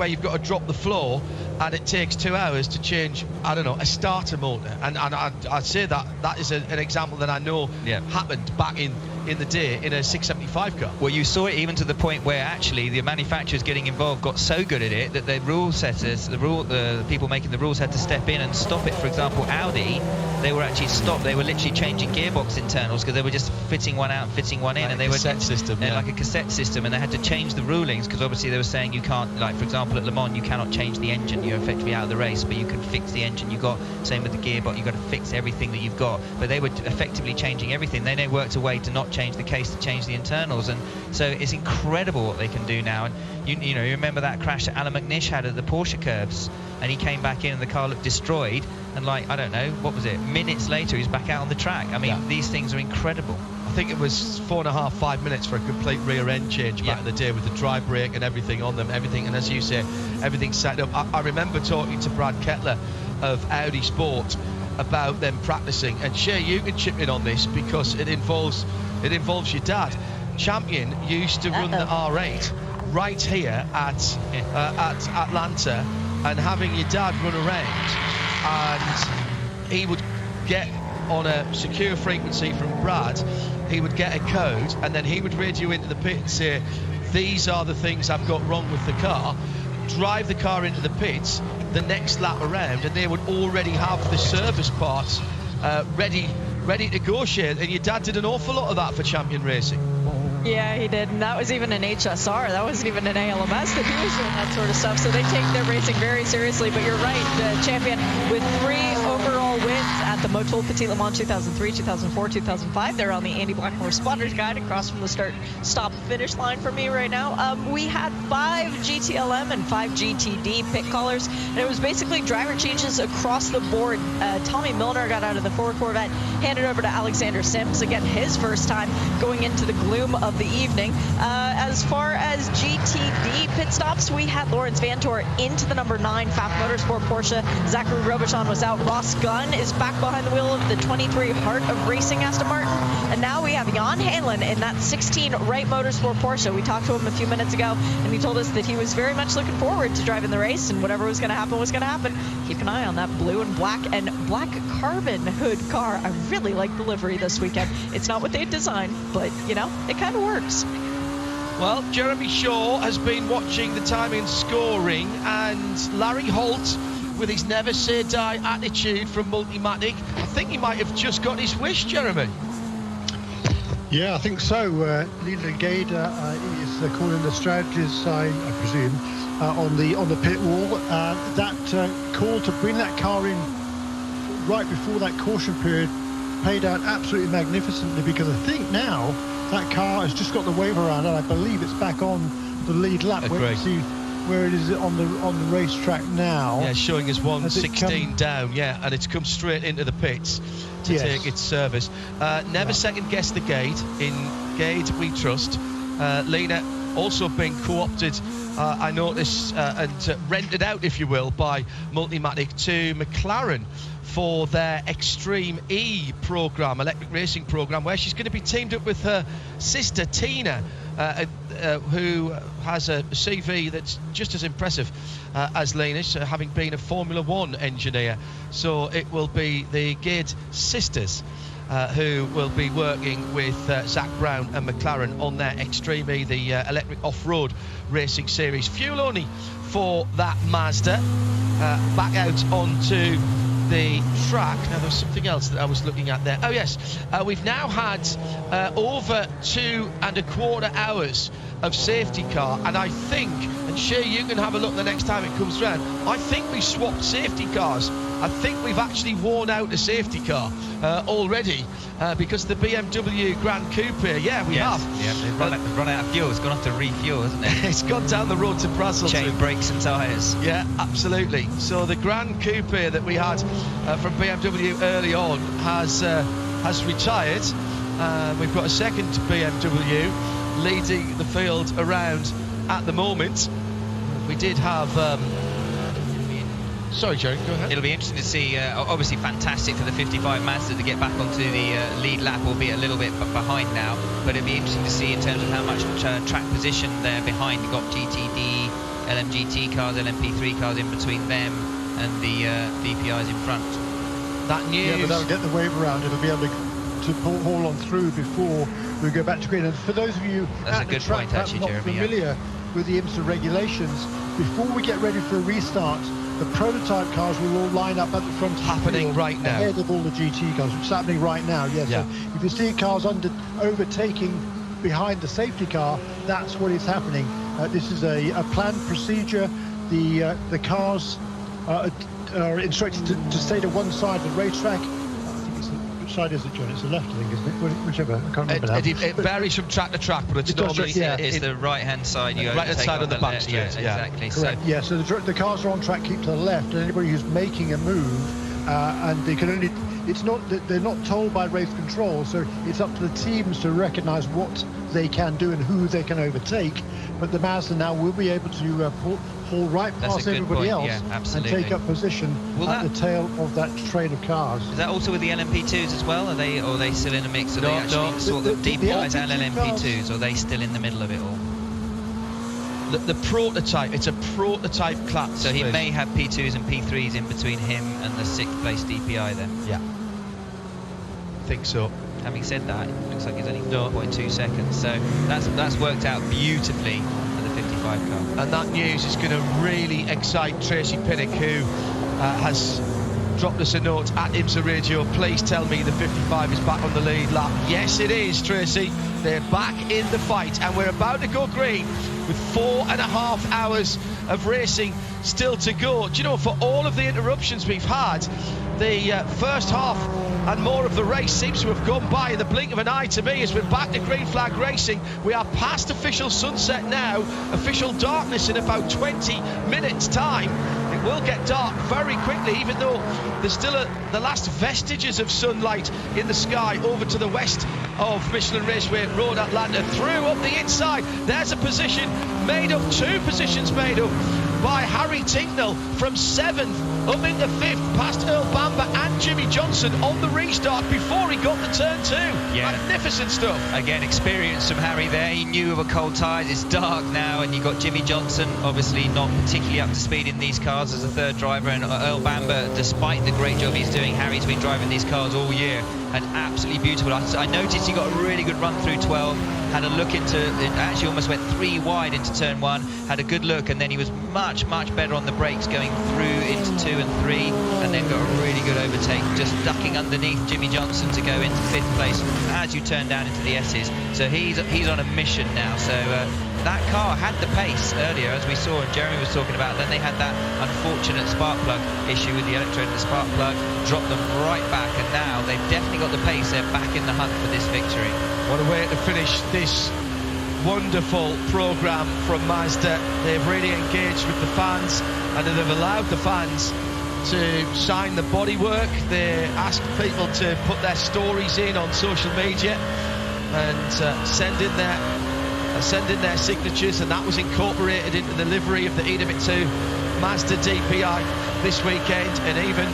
you've got to drop the floor and it takes 2 hours to change, I don't know, a starter motor. And I'd say that is an example that I know happened back in the day in a 675 car. Well, you saw it even to the point where actually the manufacturers getting involved got so good at it that the rule setters, the people making the rules had to step in and stop it. For example, Audi, they were actually stopped. They were literally changing gearbox internals because they were just fitting one out and fitting one in, like and they were system, like a cassette system, and they had to change the rulings because obviously they were saying you can't, like for example at Le Mans, you cannot change the engine. You're effectively out of the race, but you can fix the engine you got. Same with the gearbox, you've got to fix everything that you've got. But they were effectively changing everything. Then they worked a way to not change the case, to change the internals, and so it's incredible what they can do now. And you remember that crash that Alan McNish had at the Porsche curbs, and he came back in and the car looked destroyed, and like, I don't know, what was it, minutes later he's back out on the track. I mean, these things are incredible. I think it was 4.5-5 minutes for a complete rear end change back in the day with the dry brake and everything on them, and as you say, everything set up. I remember talking to Brad Kettler of Audi Sport about them practicing, and Shay, you can chip in on this because it involves your dad. Champion used to run the R8 right here at Atlanta, and having your dad run around, and he would get on a secure frequency from Brad, he would get a code, and then he would radio into the pit and say, these are the things I've got wrong with the car, drive the car into the pits the next lap around, and they would already have the service parts ready to go, Shane. And your dad did an awful lot of that for Champion Racing. Yeah, he did, and that was even an HSR. That wasn't even an ALMS that he was doing that sort of stuff. So they take their racing very seriously. But you're right, the Champion with 3 overall wins at the Motul Petit Le Mans 2003, 2004, 2005. They're on the Andy Blackmore Spotters Guide across from the stop-finish line for me right now. We had 5 GTLM and 5 GTD pit callers, and it was basically driver changes across the board. Tommy Milner got out of the Ford Corvette, handed over to Alexander Sims, again his first time going into the gloom of the evening. As far as GTD pit stops, we had Lawrence Vantor into the number 9 FAF Motorsport Porsche. Zachary Robichon was out. Ross Gunn is back behind the wheel of the 23 Heart of Racing Aston Martin. And now we have Jan Hanlon in that 16 Wright Motorsport Porsche. We talked to him a few minutes ago, and he told us that he was very much looking forward to driving the race, and whatever was going to happen was going to happen. Keep an eye on that blue and black carbon hood car. I really like the livery this weekend. It's not what they designed, but, you know, it kind of works. Well, Jeremy Shaw has been watching the time and scoring, and Larry Holt, with his never say die attitude from Multimatic, I think he might have just got his wish, Jeremy. Yeah, I think so. Leland Gade is calling the strategist, I presume, on the pit wall. That call to bring that car in right before that caution period paid out absolutely magnificently, because I think now that car has just got the wave around, and I believe it's back on the lead lap. We'll see where it is on the racetrack now. Yeah, showing us 1:16 down. Yeah, and it's come straight into the pits to take its service. Never second guess the Gade. In Gade we trust. Lena also being co-opted, I noticed, and rented out, if you will, by Multimatic to McLaren for their Extreme E program, electric racing program, where she's going to be teamed up with her sister Tina, who has a CV that's just as impressive as Lena's, having been a Formula One engineer. So it will be the Gade sisters who will be working with Zach Brown and McLaren on their Extreme E, the electric off-road racing series. Fuel only for that Mazda. Back out onto the track. Now, there was something else that I was looking at there. Oh yes, we've now had over 2.25 hours of safety car, and I think, and Shay, you can have a look the next time it comes round, I think we've swapped safety cars. I think we've actually worn out a safety car already, because the BMW Grand Coupe, we have. Yeah, they've run out of fuel. It's gone off to refuel, hasn't it? It's gone down the road to Brussels. Chain brakes and tyres. Yeah, absolutely. So the Grand Coupe that we had from BMW early on has retired. We've got a second BMW leading the field around at the moment. We did have Sorry, Jerry, go ahead. It'll be interesting to see, obviously fantastic for the 55 Mazda to get back onto the lead lap, albeit a little bit behind now, but it'll be interesting to see in terms of how much track position they're behind. You've got GTD, LMGT cars, LMP3 cars in between them and the DPIs in front. That news... Yeah, but that'll get the wave around. It'll be able to haul on through before we go back to green. And for those of you That's at a good the track point, actually, not Jeremy, familiar with the IMSA regulations, before we get ready for a restart, the prototype cars will all line up at the front of the Happening field right now. ahead of all the GT cars, which is happening right now. Yes. Yeah. So if you see cars overtaking behind the safety car, that's what is happening. This is a planned procedure. The cars are instructed to stay to one side of the racetrack. Which side is it, John? It's the left, I think, isn't it? Whichever. I can't remember now. It varies from track to track, but it's It does, normally... yeah. It's the right-hand side. You Right-hand overtake side on of the back left. straight, yeah. Exactly. Correct. So, Yeah, so the cars are on track, keep to the left, and anybody who's making a move, and they can only... It's not that they're not told by race control, so it's up to the teams to recognise what they can do and who they can overtake. But the Mazda now will be able to haul right That's a past good everybody point, else yeah, and absolutely. take up position at the tail of that train of cars. is that also with the LMP2s as well? Are they still in the mix? Are they actually sort of the DPIs and LMP2 LMP2s, or are they still in the middle of it all? The prototype, it's a prototype class. So he may have P2s and P3s in between him and the 6th place DPI then? Yeah. I think so. Having said that, it looks like it's only 4.2 seconds, so that's worked out beautifully for the 55 car. And that news is going to really excite Tracy Pinnock, who has dropped us a note at IMSA Radio. Please tell me the 55 is back on the lead lap. Yes, it is, Tracy. They're back in the fight, and we're about to go green with 4.5 hours of racing still to go. Do you know, for all of the interruptions we've had, the first half and more of the race seems to have gone by in the blink of an eye to me as we're back to green flag racing. We are past official sunset now, official darkness in about 20 minutes time. It will get dark very quickly, even though there's still the last vestiges of sunlight in the sky over to the west of Michelin Raceway Road, Atlanta, through up the inside. There's a position made up, 2 positions made up by Harry Tincknell from 7th up into 5th, past Earl Bamber and Jimmy Johnson on the restart before he got the turn 2. Yeah. Magnificent stuff. Again, experience from Harry there. He knew of a cold tyres. It's dark now, and you've got Jimmy Johnson, obviously not particularly up to speed in these cars as a third driver, and Earl Bamber, despite the great job he's doing, Harry's been driving these cars all year, and absolutely beautiful. I noticed he got a really good run through 12, had a look into it, actually almost went 3 wide into turn 1, had a good look, and then he was much better on the brakes going through into 2 and 3, and then got a really good overtake, just ducking underneath Jimmy Johnson to go into 5th place as you turn down into the S's. So he's on a mission now. So that car had the pace earlier, as we saw and Jeremy was talking about. Then they had that unfortunate spark plug issue with the electrode and the spark plug, dropped them right back, and now they've definitely got the pace. They're back in the hunt for this victory. What a way to finish this wonderful programme from Mazda. They've really engaged with the fans, and they've allowed the fans to sign the bodywork. They asked people to put their stories in on social media and send in their signatures, and that was incorporated into the livery of the IMSA 2 Mazda DPI this weekend. And even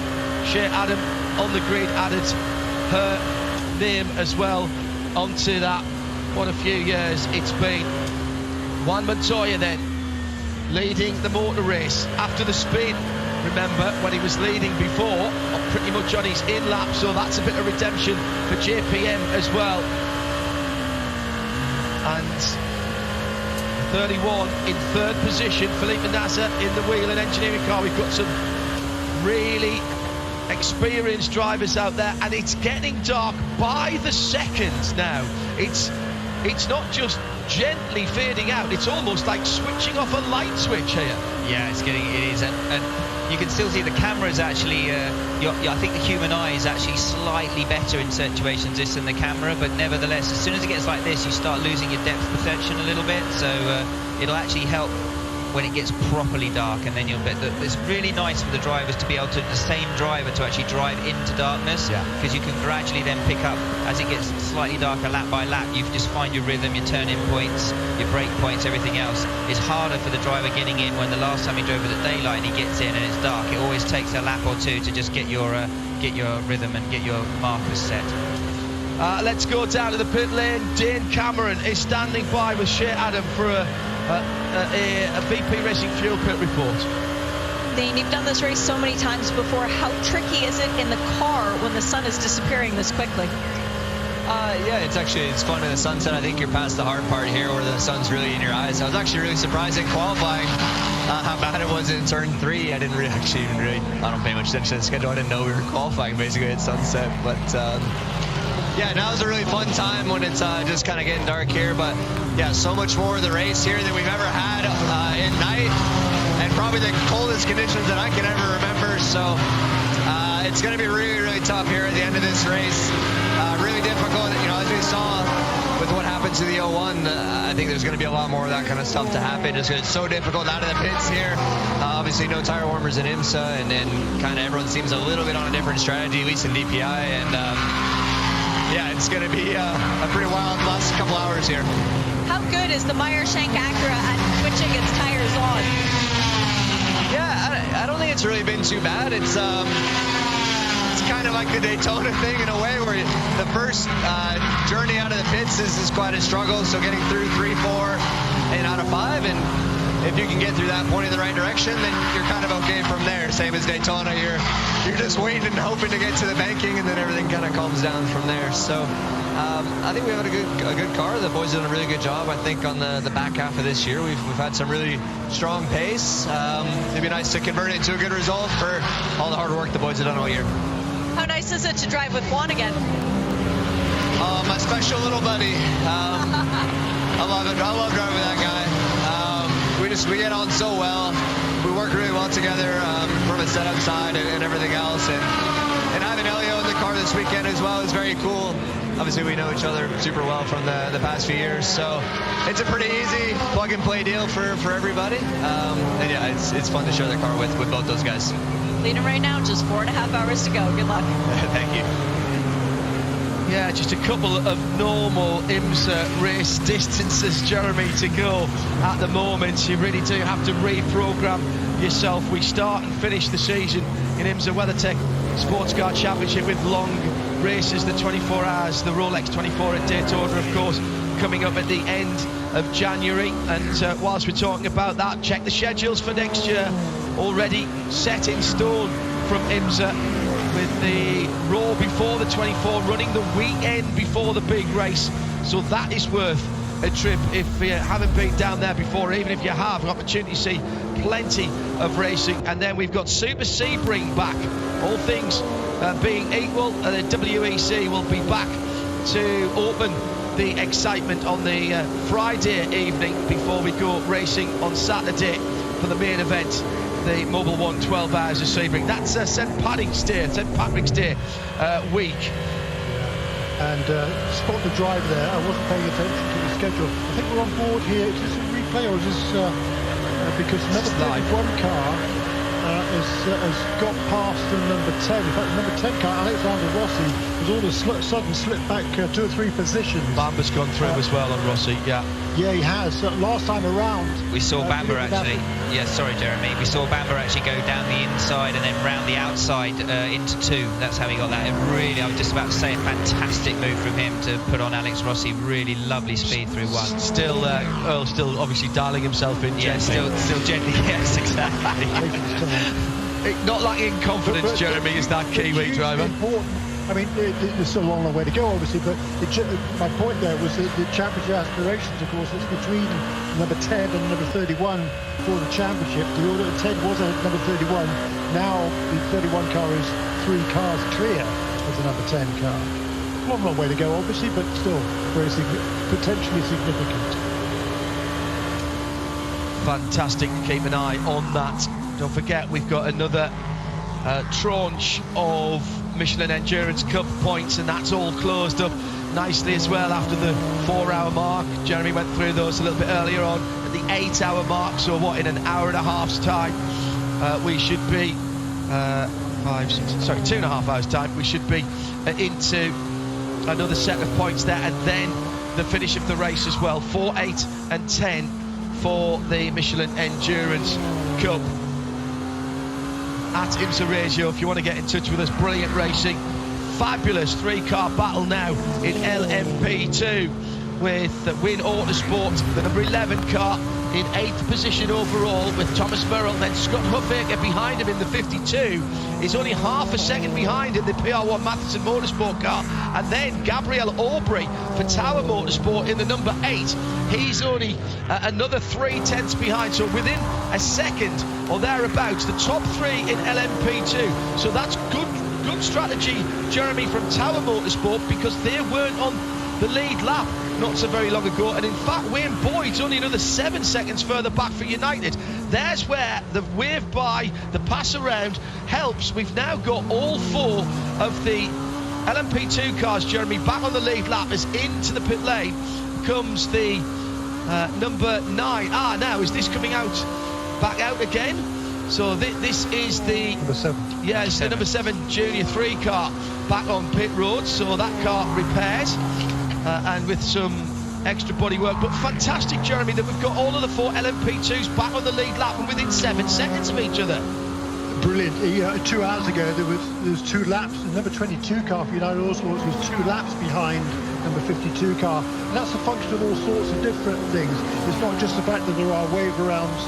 Shea Adam on the grid added her name as well onto that. What a few years it's been. Juan Montoya then leading the motor race after the spin. Remember when he was leading before, pretty much on his in lap, so that's a bit of redemption for JPM as well. And 31 in 3rd position, Felipe Nasser in the wheel and engineering car. We've got some really experienced drivers out there, and it's getting dark by the second now. It's not just gently fading out, it's almost like switching off a light switch here. Yeah, it is, and you can still see the cameras actually, I think the human eye is actually slightly better in situations this than the camera, but nevertheless, as soon as it gets like this, you start losing your depth perception a little bit, so it'll actually help when it gets properly dark, and then it's really nice for the drivers to be able to, the same driver to actually drive into darkness, because you can gradually then pick up as it gets slightly darker lap by lap. You just find your rhythm, your turn-in points, your brake points, everything else. It's harder for the driver getting in when the last time he drove at daylight and he gets in and it's dark. It always takes a lap or two to just get your rhythm and get your markers set. Let's go down to the pit lane. Dane Cameron is standing by with Shea Adam for a BP Racing Fuel Pit report. Dane, you've done this race so many times before. How tricky is it in the car when the sun is disappearing this quickly? Yeah, it's fun in the sunset. I think you're past the hard part here where the sun's really in your eyes. I was actually really surprised in qualifying how bad it was in turn 3. I didn't really I don't pay much attention to the schedule. I didn't know we were qualifying basically at sunset. But yeah, now is a really fun time when it's just kind of getting dark here. But yeah, so much more of the race here than we've ever had at night, and probably the coldest conditions that I can ever remember. So it's going to be really, really tough here at the end of this race. Really difficult, as we saw with what happened to the 01. I think there's going to be a lot more of that kind of stuff to happen. It's so difficult out of the pits here. Obviously, no tire warmers in IMSA, and then kind of everyone seems a little bit on a different strategy, at least in DPI. And yeah, it's going to be a pretty wild last couple hours here. How good is the Meyer-Shank Acura at switching its tires on? Yeah, I don't think it's really been too bad. It's kind of like the Daytona thing in a way, where the first journey out of the pits is quite a struggle. So getting through 3, 4, and out of 5, and if you can get through that point in the right direction, then you're kind of okay from there. Same as Daytona, you're just waiting and hoping to get to the banking, and then everything kind of calms down from there. So I think we have a good car. The boys have done a really good job, I think, on the back half of this year. We've had some really strong pace. It'd be nice to convert it into a good result for all the hard work the boys have done all year. How nice is it to drive with Juan again? My special little buddy. I love it. I love driving with that guy. We get on so well. We work really well together from a setup side and everything else. And having Elio in the car this weekend as well is very cool. Obviously, we know each other super well from the past few years, so it's a pretty easy plug-and-play deal for everybody. And yeah, it's fun to share the car with both those guys. Leading right now, just 4.5 hours to go. Good luck. Thank you. Yeah, just a couple of normal IMSA race distances, Jeremy, to go at the moment. You really do have to reprogram yourself. We start and finish the season in IMSA WeatherTech Sports Car Championship with long races, the 24 hours, the Rolex 24 at Daytona, of course, coming up at the end of January. And whilst we're talking about that, check the schedules for next year, already set in stone from IMSA, with the Raw before the 24 running the weekend before the big race. So that is worth a trip if you haven't been down there before. Even if you have, an opportunity to see plenty of racing. And then we've got Super Sebring back. All things being equal, the WEC will be back to open the excitement on the Friday evening before we go racing on Saturday for the main event, the Mobil 1 12 hours of Sebring. That's St Patrick's Day week. And spot the drive there. I wasn't paying attention to the schedule. I think we're on board here. Is this a replay or is this because number 31 car has got past the number 10. In fact, the number 10 car, Alexander Rossi, has all of a sudden slipped back 2 or 3 positions. Bamber's gone through as well on Rossi, yeah. Yeah, he has. Last time around, we saw Bamber actually. Yeah, sorry, Jeremy. We saw Bamber actually go down the inside and then round the outside into 2. That's how he got that. I was just about to say, a fantastic move from him to put on Alex Rossi. Really lovely speed through 1. Still, Earl still obviously dialing himself in. Yeah, gently. still gently. Yes, exactly. Not lacking confidence, Jeremy, is that Kiwi driver. Important. I mean, there's still a long way to go, obviously, but my point there was that the championship aspirations, of course, it's between number 10 and number 31 for the championship. The order 10 was at number 31. Now the 31 car is 3 cars clear of the number 10 car. Long way to go, obviously, but still very potentially significant. Fantastic to keep an eye on that. Don't forget, we've got another tranche of Michelin Endurance Cup points, and that's all closed up nicely as well after the 4-hour mark. Jeremy went through those a little bit earlier on at the 8-hour mark. So what, in an hour and a half's time, we should be 2.5 hours time, we should be into another set of points there, and then the finish of the race as well. 4, 8 and 10 for the Michelin Endurance Cup at IMSA Radio if you want to get in touch with us. Brilliant racing, fabulous 3-car battle now in LMP2 with Win Autosport, the number 11 car, in 8th position overall with Thomas Merrill. Then Scott Huffaker behind him in the 52. He's only half a second behind in the PR1 Matheson Motorsport car. And then Gabriel Aubrey for Tower Motorsport in the number 8. He's only another 3 tenths behind. So within a second or thereabouts, the top 3 in LMP2. So that's good strategy, Jeremy, from Tower Motorsport, because they weren't on the lead lap not so very long ago, and in fact Wayne Boyd's only another 7 seconds further back for United. There's where the wave by, the pass around helps. We've now got all 4 of the LMP2 cars, Jeremy, back on the lead lap. As into the pit lane comes the number 9. Now is this coming out, back out again? So this is the number 7. Yeah, it's the number 7 Junior 3 car back on pit road. So that car repaired. And with some extra bodywork, but fantastic, Jeremy, that we've got all of the 4 LMP2s back on the lead lap and within 7 seconds of each other. Brilliant. 2 hours ago there was 2 laps. The number 22 car for United Autosports was 2 laps behind number 52 car, and that's a function of all sorts of different things. It's not just the fact that there are wave arounds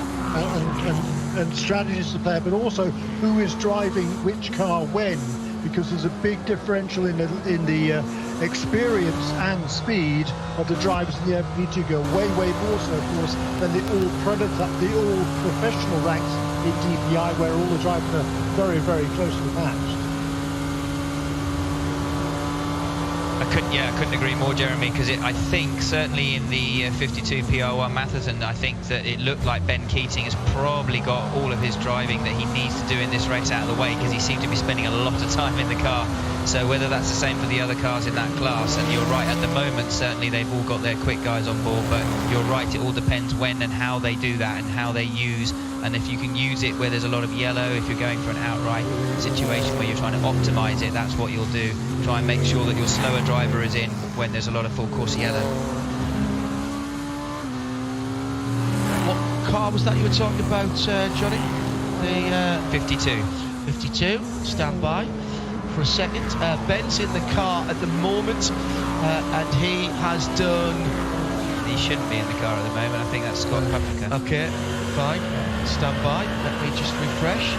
and strategies to play, but also who is driving which car when, because there's a big differential in the experience and speed of the drivers in the LMP2 go way more so, of course, than the all professional ranks in DPI, where all the drivers are very closely matched. I couldn't agree more, Jeremy, because I think certainly in the 52 PR1 Matheson, I think that it looked like Ben Keating has probably got all of his driving that he needs to do in this race out of the way, because he seemed to be spending a lot of time in the car. So whether that's the same for the other cars in that class, and you're right, at the moment certainly they've all got their quick guys on board, but you're right, it all depends when and how they do that and how they use. And if you can use it where there's a lot of yellow, if you're going for an outright situation where you're trying to optimise it, that's what you'll do. Try and make sure that your slower driver is in when there's a lot of full course yellow. What car was that you were talking about, Johnny? The 52. 52, stand by for a second. Ben's in the car at the moment, and he has done... He shouldn't be in the car at the moment. I think that's Scott Paprika. Okay, fine. Stand by. Let me just refresh.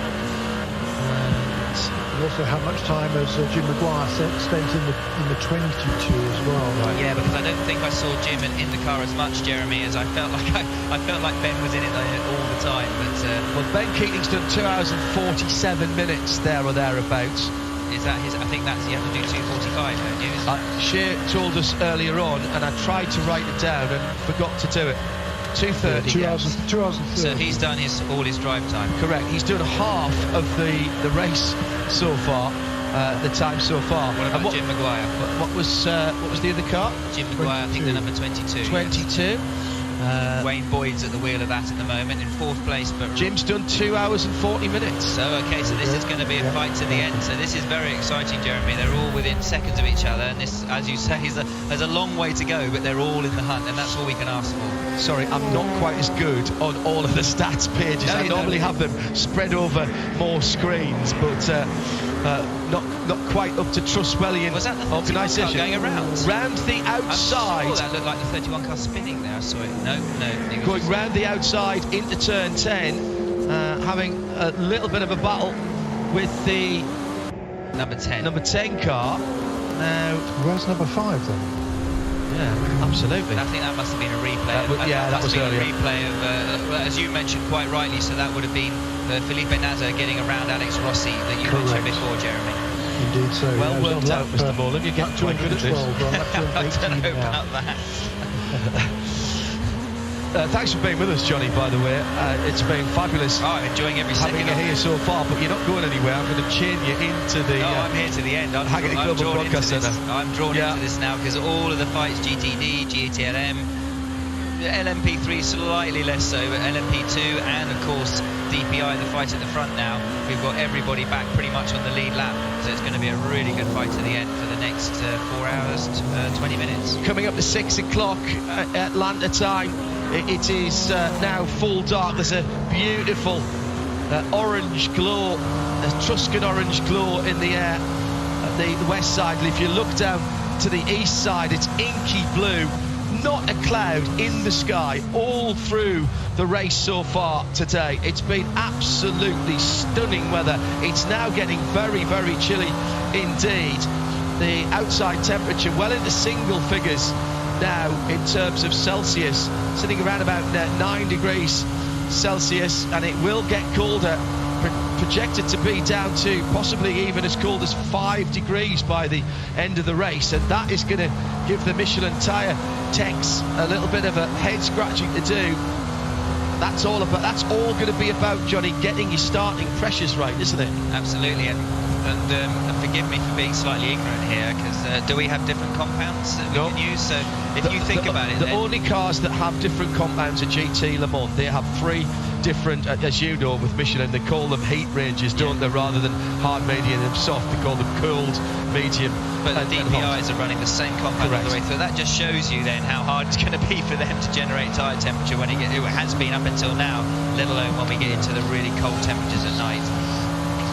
And also, how much time has Jim Maguire spent in the 22 as well? Right? Yeah, because I don't think I saw Jim in the car as much, Jeremy, as I felt like Ben was in it all the time. But well, Ben Keating's done 2 hours and 47 minutes there or thereabouts. Is that his? I think that's, you have to do 2:45, don't you? Shea told us earlier on, and I tried to write it down and forgot to do it. 2:30. 2 hours and 30. So he's done all his drive time. Correct. He's done half of the race so far, the time so far. What about Jim Maguire? What was the other car? Jim Maguire, I think the number 22. 22. Wayne Boyd's at the wheel of that at the moment in 4th place, but Jim's done 2 hours and 40 minutes. So okay, so this is going to be a fight to the end. So this is very exciting, Jeremy. They're all within seconds of each other, and this, as you say, there's a long way to go, but they're all in the hunt, and that's all we can ask for. Sorry, I'm not quite as good on all of the stats pages. I normally have them spread over more screens, but not quite up to Trustwellian Was that the 31 organisation. car going around? Round the outside. I'm sure that looked like the 31 car spinning there. I saw it. No. Going round the outside into turn 10, having a little bit of a battle with the number 10 car. Now, where's number 5 then? Yeah, absolutely. I think that must have been a replay. That was earlier. A replay of, as you mentioned quite rightly. So that would have been Felipe Nasr getting around Alex Rossi that you mentioned before, Jeremy. Indeed, so well worked out, Mr. Morland. You're getting quite good at this. I don't know about that. thanks for being with us, Johnny, by the way. It's been fabulous. Oh, I'm enjoying every second. Having you here so far, but you're not going anywhere. I'm going to chain you into the... I'm here to the end. I'm Global Broadcast Centre. I'm drawn into this now because all of the fights, GTD, GTLM, LMP3 slightly less so, but LMP2 and of course DPI, the fight at the front now. We've got everybody back pretty much on the lead lap, so it's going to be a really good fight to the end for the next 4 hours, 20 minutes. Coming up to 6 o'clock Atlanta time, it is now full dark. There's a beautiful orange glow, a Tuscan orange glow in the air at the west side. If you look down to the east side, it's inky blue. Not a cloud in the sky all through the race so far today. It's been absolutely stunning weather. It's now getting very, very chilly indeed. The outside temperature well into single figures now in terms of Celsius, sitting around about 9 degrees Celsius, and it will get colder. Projected to be down to possibly even as cold as 5 degrees by the end of the race, and that is going to give the Michelin tyre techs a little bit of a head scratching to do. That's all going to be about, Johnny, getting your starting pressures right, isn't it? Absolutely, and forgive me for being slightly ignorant here, because do we have different compounds that we can use? So if you think about it, the only cars that have different compounds are GT Le Mans. They have 3 different, as you know, with Michelin, they call them heat ranges, don't they, rather than hard, medium and soft. They call them cold, medium. But the DPIs are running the same compound all the way through. That just shows you then how hard it's going to be for them to generate tyre temperature when it has been up until now, let alone when we get into the really cold temperatures at night.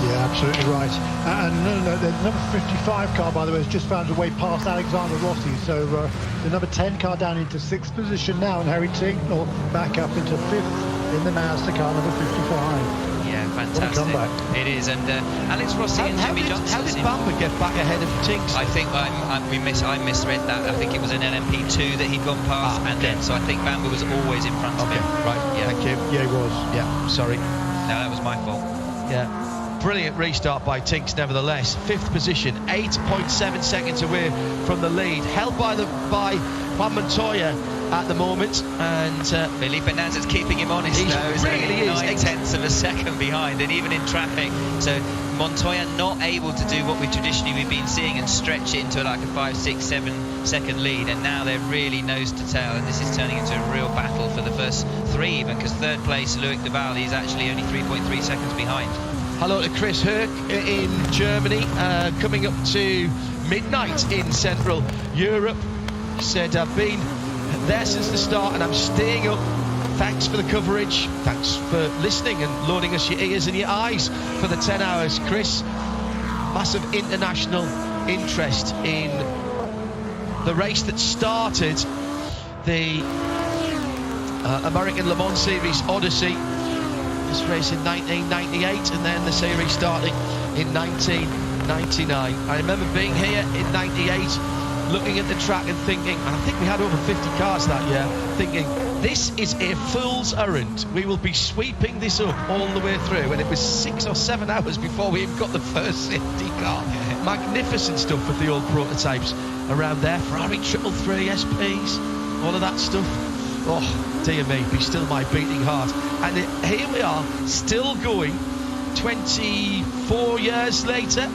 Yeah, absolutely right. And the number 55 car, by the way, has just found a way past Alexander Rossi. So the number 10 car down into 6th position now, and Harry Tincknell back up into 5th in the Mazda car, number 55. Yeah, fantastic. It is, and Alex Rossi and Jimmy Johnson. How did Bamber get back ahead of Tinks? I think I misread that. I think it was an LMP2 that he'd gone past, and then so I think Bamber was always in front of him. Right. Yeah. Thank you. Yeah, he was. Yeah. Sorry. No, that was my fault. Yeah. Brilliant restart by Tinks, nevertheless. 5th position, 8.7 seconds away from the lead, held by Juan Montoya at the moment, and Felipe Nasr's keeping him honest. He's really 9/10 of a second behind, and even in traffic. So Montoya not able to do what we've been seeing and stretch it into like a 5, 6, 7 second lead, and now they're really nose to tail, and this is turning into a real battle for the first 3 even, because 3rd place Loic de Waal is actually only 3.3 seconds behind. Hello to Chris Herc in Germany, coming up to midnight in Central Europe. He said, I've been there since the start and I'm staying up. Thanks for the coverage. Thanks for listening and loaning us your ears and your eyes for the 10 hours, Chris. Massive international interest in the race that started the American Le Mans Series Odyssey. This race in 1998, and then the series started in 1999. I remember being here in 98, looking at the track and thinking, and I think we had over 50 cars that year, thinking, this is a fool's errand. We will be sweeping this up all the way through, and it was 6 or 7 hours before we even got the first safety car. Magnificent stuff with the old prototypes around there. Ferrari 333 SPs, all of that stuff. Oh, dear me, be still my beating heart. And here we are, still going, 24 years later,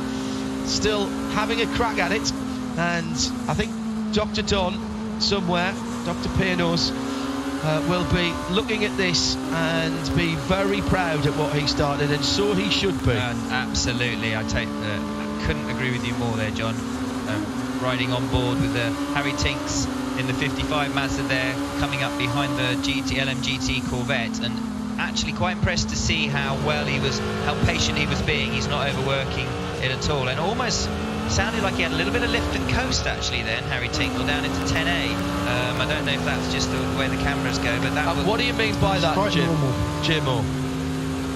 still having a crack at it. And I think Dr. Don, somewhere, Dr. Paynos, will be looking at this and be very proud at what he started, and so he should be. Absolutely, I couldn't agree with you more there, John. Riding on board with Harry Tinks in the 55 Mazda there, coming up behind the LMGT Corvette, and actually quite impressed to see how patient he was being. He's not overworking it at all, and almost sounded like he had a little bit of lift and coast actually then, Harry Tincknell, down into 10A. I don't know if that's just the way the cameras go, but that was... What do you mean by that, Jim?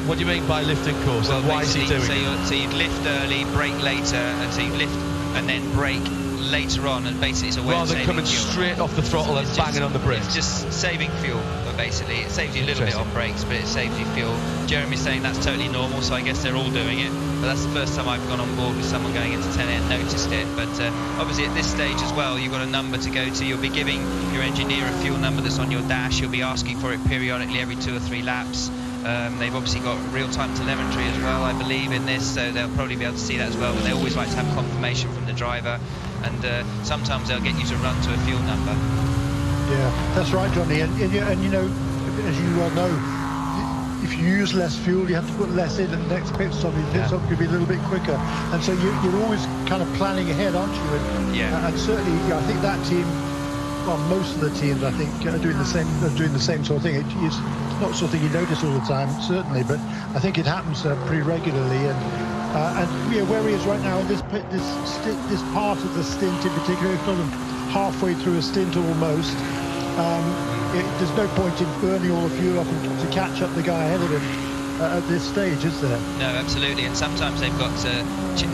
What do you mean by lift and coast? Well, why is he doing it? So you'd lift early, brake later, and so you'd lift and then brake later on, and basically it's a way rather than coming straight off the throttle and banging on the brakes. It's just saving fuel, but basically it saves you a little bit on brakes, but it saves you fuel. Jeremy's saying that's totally normal, so I guess they're all doing it. but that's the first time I've gone on board with someone going into 10 and noticed it. But obviously at this stage as well, you've got a number to go to. You'll be giving your engineer a fuel number that's on your dash. You'll be asking for it periodically every 2 or 3 laps. They've obviously got real-time telemetry as well, I believe, in this, so they'll probably be able to see that as well. But they always like to have confirmation from the driver, and sometimes they'll get you to run to a fuel number. Yeah, that's right, Johnny. And you know, as you well know, if you use less fuel, you have to put less in at the next pit stop. Your pit stop could be a little bit quicker, and so you're always kind of planning ahead, aren't you? And certainly, I think that team, well, most of the teams, I think, are doing the same sort of thing. It's not sort of thing you notice all the time, certainly, but I think it happens pretty regularly. And yeah, where he is right now in this part of the stint in particular, it's sort of halfway through a stint almost. There's no point in burning all the fuel up to catch up the guy ahead of him at this stage, is there? No, absolutely. And sometimes they've got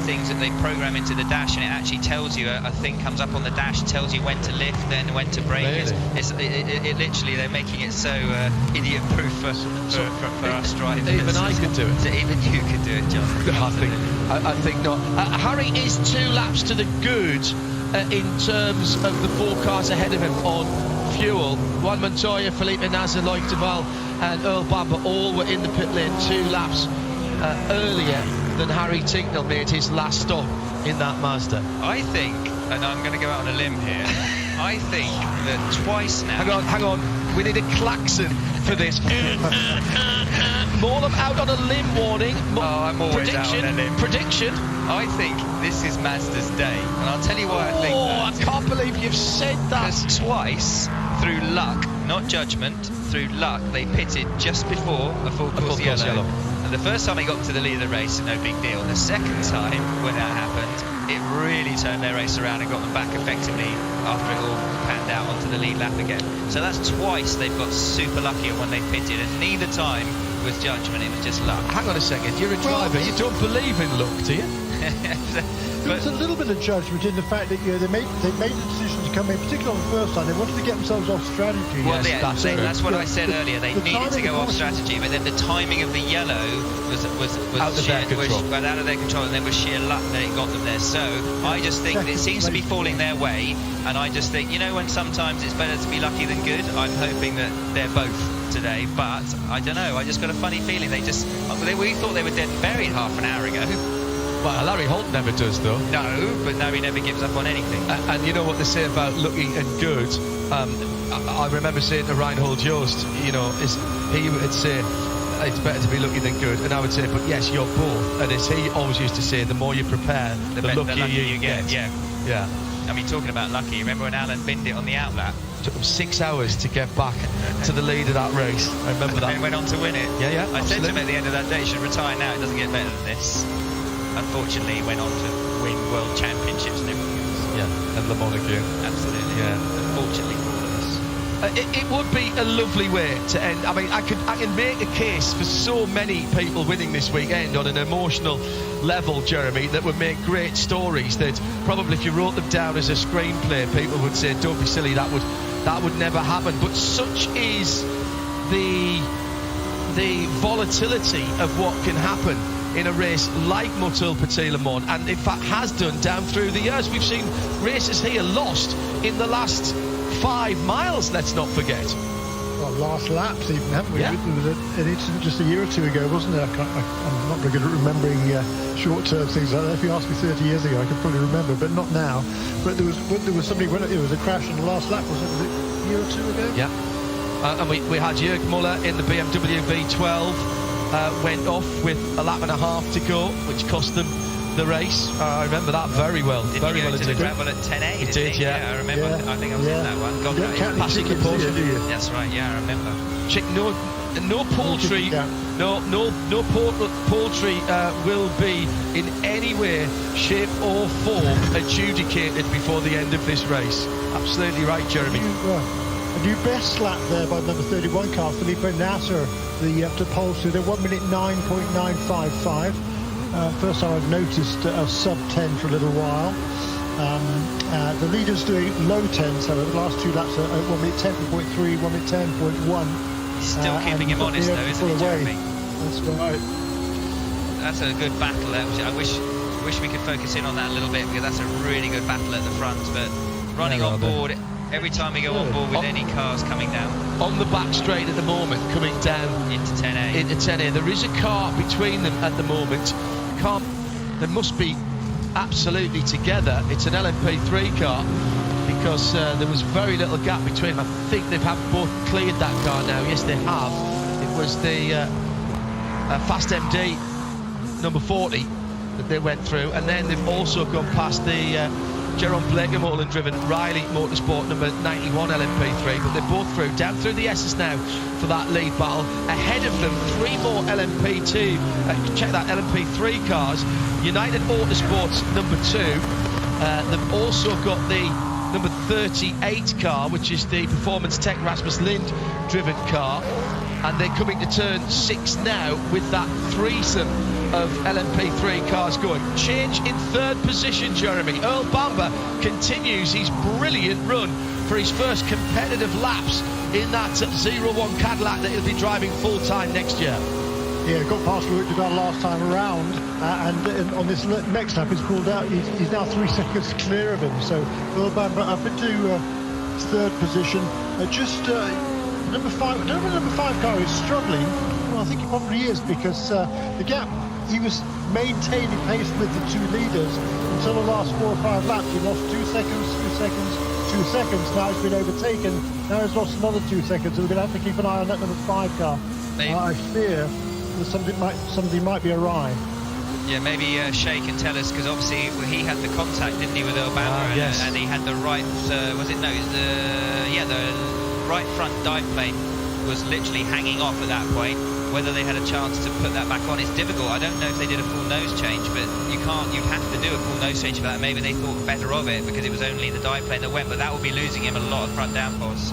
things that they program into the dash, and it actually tells you, a thing comes up on the dash, tells you when to lift, then when to brake. Really? It literally, they're making it so idiot-proof for us drivers. Even I could do it. So even you could do it, John. I think not. Harry is 2 laps to the good in terms of the 4 cars ahead of him on fuel. Juan Montoya, Felipe Nasr, Loic Duval and Earl Bamber all were in the pit lane 2 laps earlier than Harry Tincknell made his last stop in that Mazda. I think, and I'm going to go out on a limb here, I think that twice now... Hang on, we need a klaxon for this. Morlem out on a limb warning. I'm always out on a limb. Prediction. I think this is Mazda's day, and I'll tell you why I think that. I can't believe you've said that. Because twice, through luck, not judgment, through luck, they pitted just before a full course yellow. And the first time they got to the lead of the race, no big deal. The second time, when that happened, it really turned their race around and got them back effectively after it all panned out onto the lead lap again. So that's twice they've got super lucky when they pitted, and neither time was judgment, it was just luck. Hang on a second, you're a driver, you don't believe in luck, do you? There's a little bit of judgment in the fact that they made the decision to come in, particularly on the first time. They wanted to get themselves off strategy. Well, that's what I said earlier. They needed to go off strategy, but then the timing of the yellow was out of their control. Was out of their control, and then was sheer luck that it got them there. So I just think that it seems to be falling their way, and I just think, you know, when sometimes it's better to be lucky than good. I'm hoping that they're both today, but I don't know. I just got a funny feeling we thought they were dead and buried half an hour ago. Well, Larry Holt never does, though. No, but no, he never gives up on anything. And you know what they say about lucky and good? I remember saying to Reinhold Joost, you know, he would say, it's better to be lucky than good. And I would say, but yes, you're both. And as he always used to say, the more you prepare, the luckier you get. Yeah. I mean, talking about lucky, remember when Alan binned it on the outlap? It took him 6 hours to get back to the lead of that race. I remember that. And went on to win it. Yeah, I said to him at the end of that day, you should retire now, it doesn't get better than this. Unfortunately, he went on to win world championships and everything else. Yeah, and Le Mans again. Absolutely. Yeah. Unfortunately for all of us. It would be a lovely way to end. I mean, I can make a case for so many people winning this weekend on an emotional level, Jeremy, that would make great stories that probably if you wrote them down as a screenplay, people would say, don't be silly, that would never happen. But such is the volatility of what can happen in a race like Motul Petit Le Mans, and in fact has done down through the years. We've seen races here lost in the last 5 miles, let's not forget. Well, last laps even, haven't we? Yeah. There was an incident just a year or two ago, wasn't there? I'm not very good at remembering short-term things like that. If you asked me 30 years ago, I could probably remember, but not now. But there was somebody, it was a crash on the last lap, was it a year or two ago? Yeah. And we had Jörg Muller in the BMW V12. Went off with a lap and a half to go, which cost them the race. I remember that very well. Did he go into the gravel at 10A? He did, yeah. I remember. Yeah. I think I was in that one. God, passing the Porsche, do you? That's right. Yeah, I remember. No poultry. No poultry will be in any way, shape or form adjudicated before the end of this race. Absolutely right, Jeremy. A new best lap there by number 31 car, Felipe Nasr, the up to pole, so they're 1 minute 9.955. First time I've noticed a sub 10 for a little while. The leader's doing low 10s, however, the last 2 laps are 1 minute 10.3, 1 minute 10.1. Still keeping him honest though, isn't he, Jeremy? That's right. that's a good battle. I wish we could focus in on that a little bit, because that's a really good battle at the front. But running on board, every time we go on board with any cars coming down. On the back straight at the moment, coming down into 10A. Into 10A. There is a car between them at the moment. They must be absolutely together. It's an LMP3 car, because there was very little gap between them. I think they've both cleared that car now. Yes, they have. It was the Fast MD number 40 that they went through, and then they've also gone past the Jerome Blakemore driven Riley Motorsport number 91 LMP3, but they're both through, down through the S's now for that lead battle. Ahead of them, 3 more LMP2, check that, LMP3 cars. United Autosports number 2. They've also got the number 38 car, which is the Performance Tech Rasmus Lind driven car, and they're coming to turn 6 now with that threesome of LMP3 cars going. Change in third position, Jeremy. Earl Bamber continues his brilliant run for his first competitive laps in that 01 Cadillac that he'll be driving full-time next year. Yeah, got past Luke Duval last time around, and on this next lap he's pulled out. He's now 3 seconds clear of him, so Earl Bamber up into third position. Number 5, I don't know if the number 5 car is struggling. Well, I think he probably is, because the gap, he was maintaining pace with the 2 leaders until the last 4 or 5 laps. He lost 2 seconds, 2 seconds, 2 seconds. Now he's been overtaken. Now he's lost another 2 seconds. So we're going to have to keep an eye on that number 5 car. I fear that something might be awry. Yeah, maybe Shay can tell us, because obviously he had the contact, didn't he, with Earl Bamber, yes. and he had the right, the right front dive plane was literally hanging off at that point. Whether they had a chance to put that back on, it's difficult. I don't know if they did a full nose change, but you'd have to do a full nose change for that. Maybe they thought better of it because it was only the dive plane that went, but that would be losing him a lot of front downforce.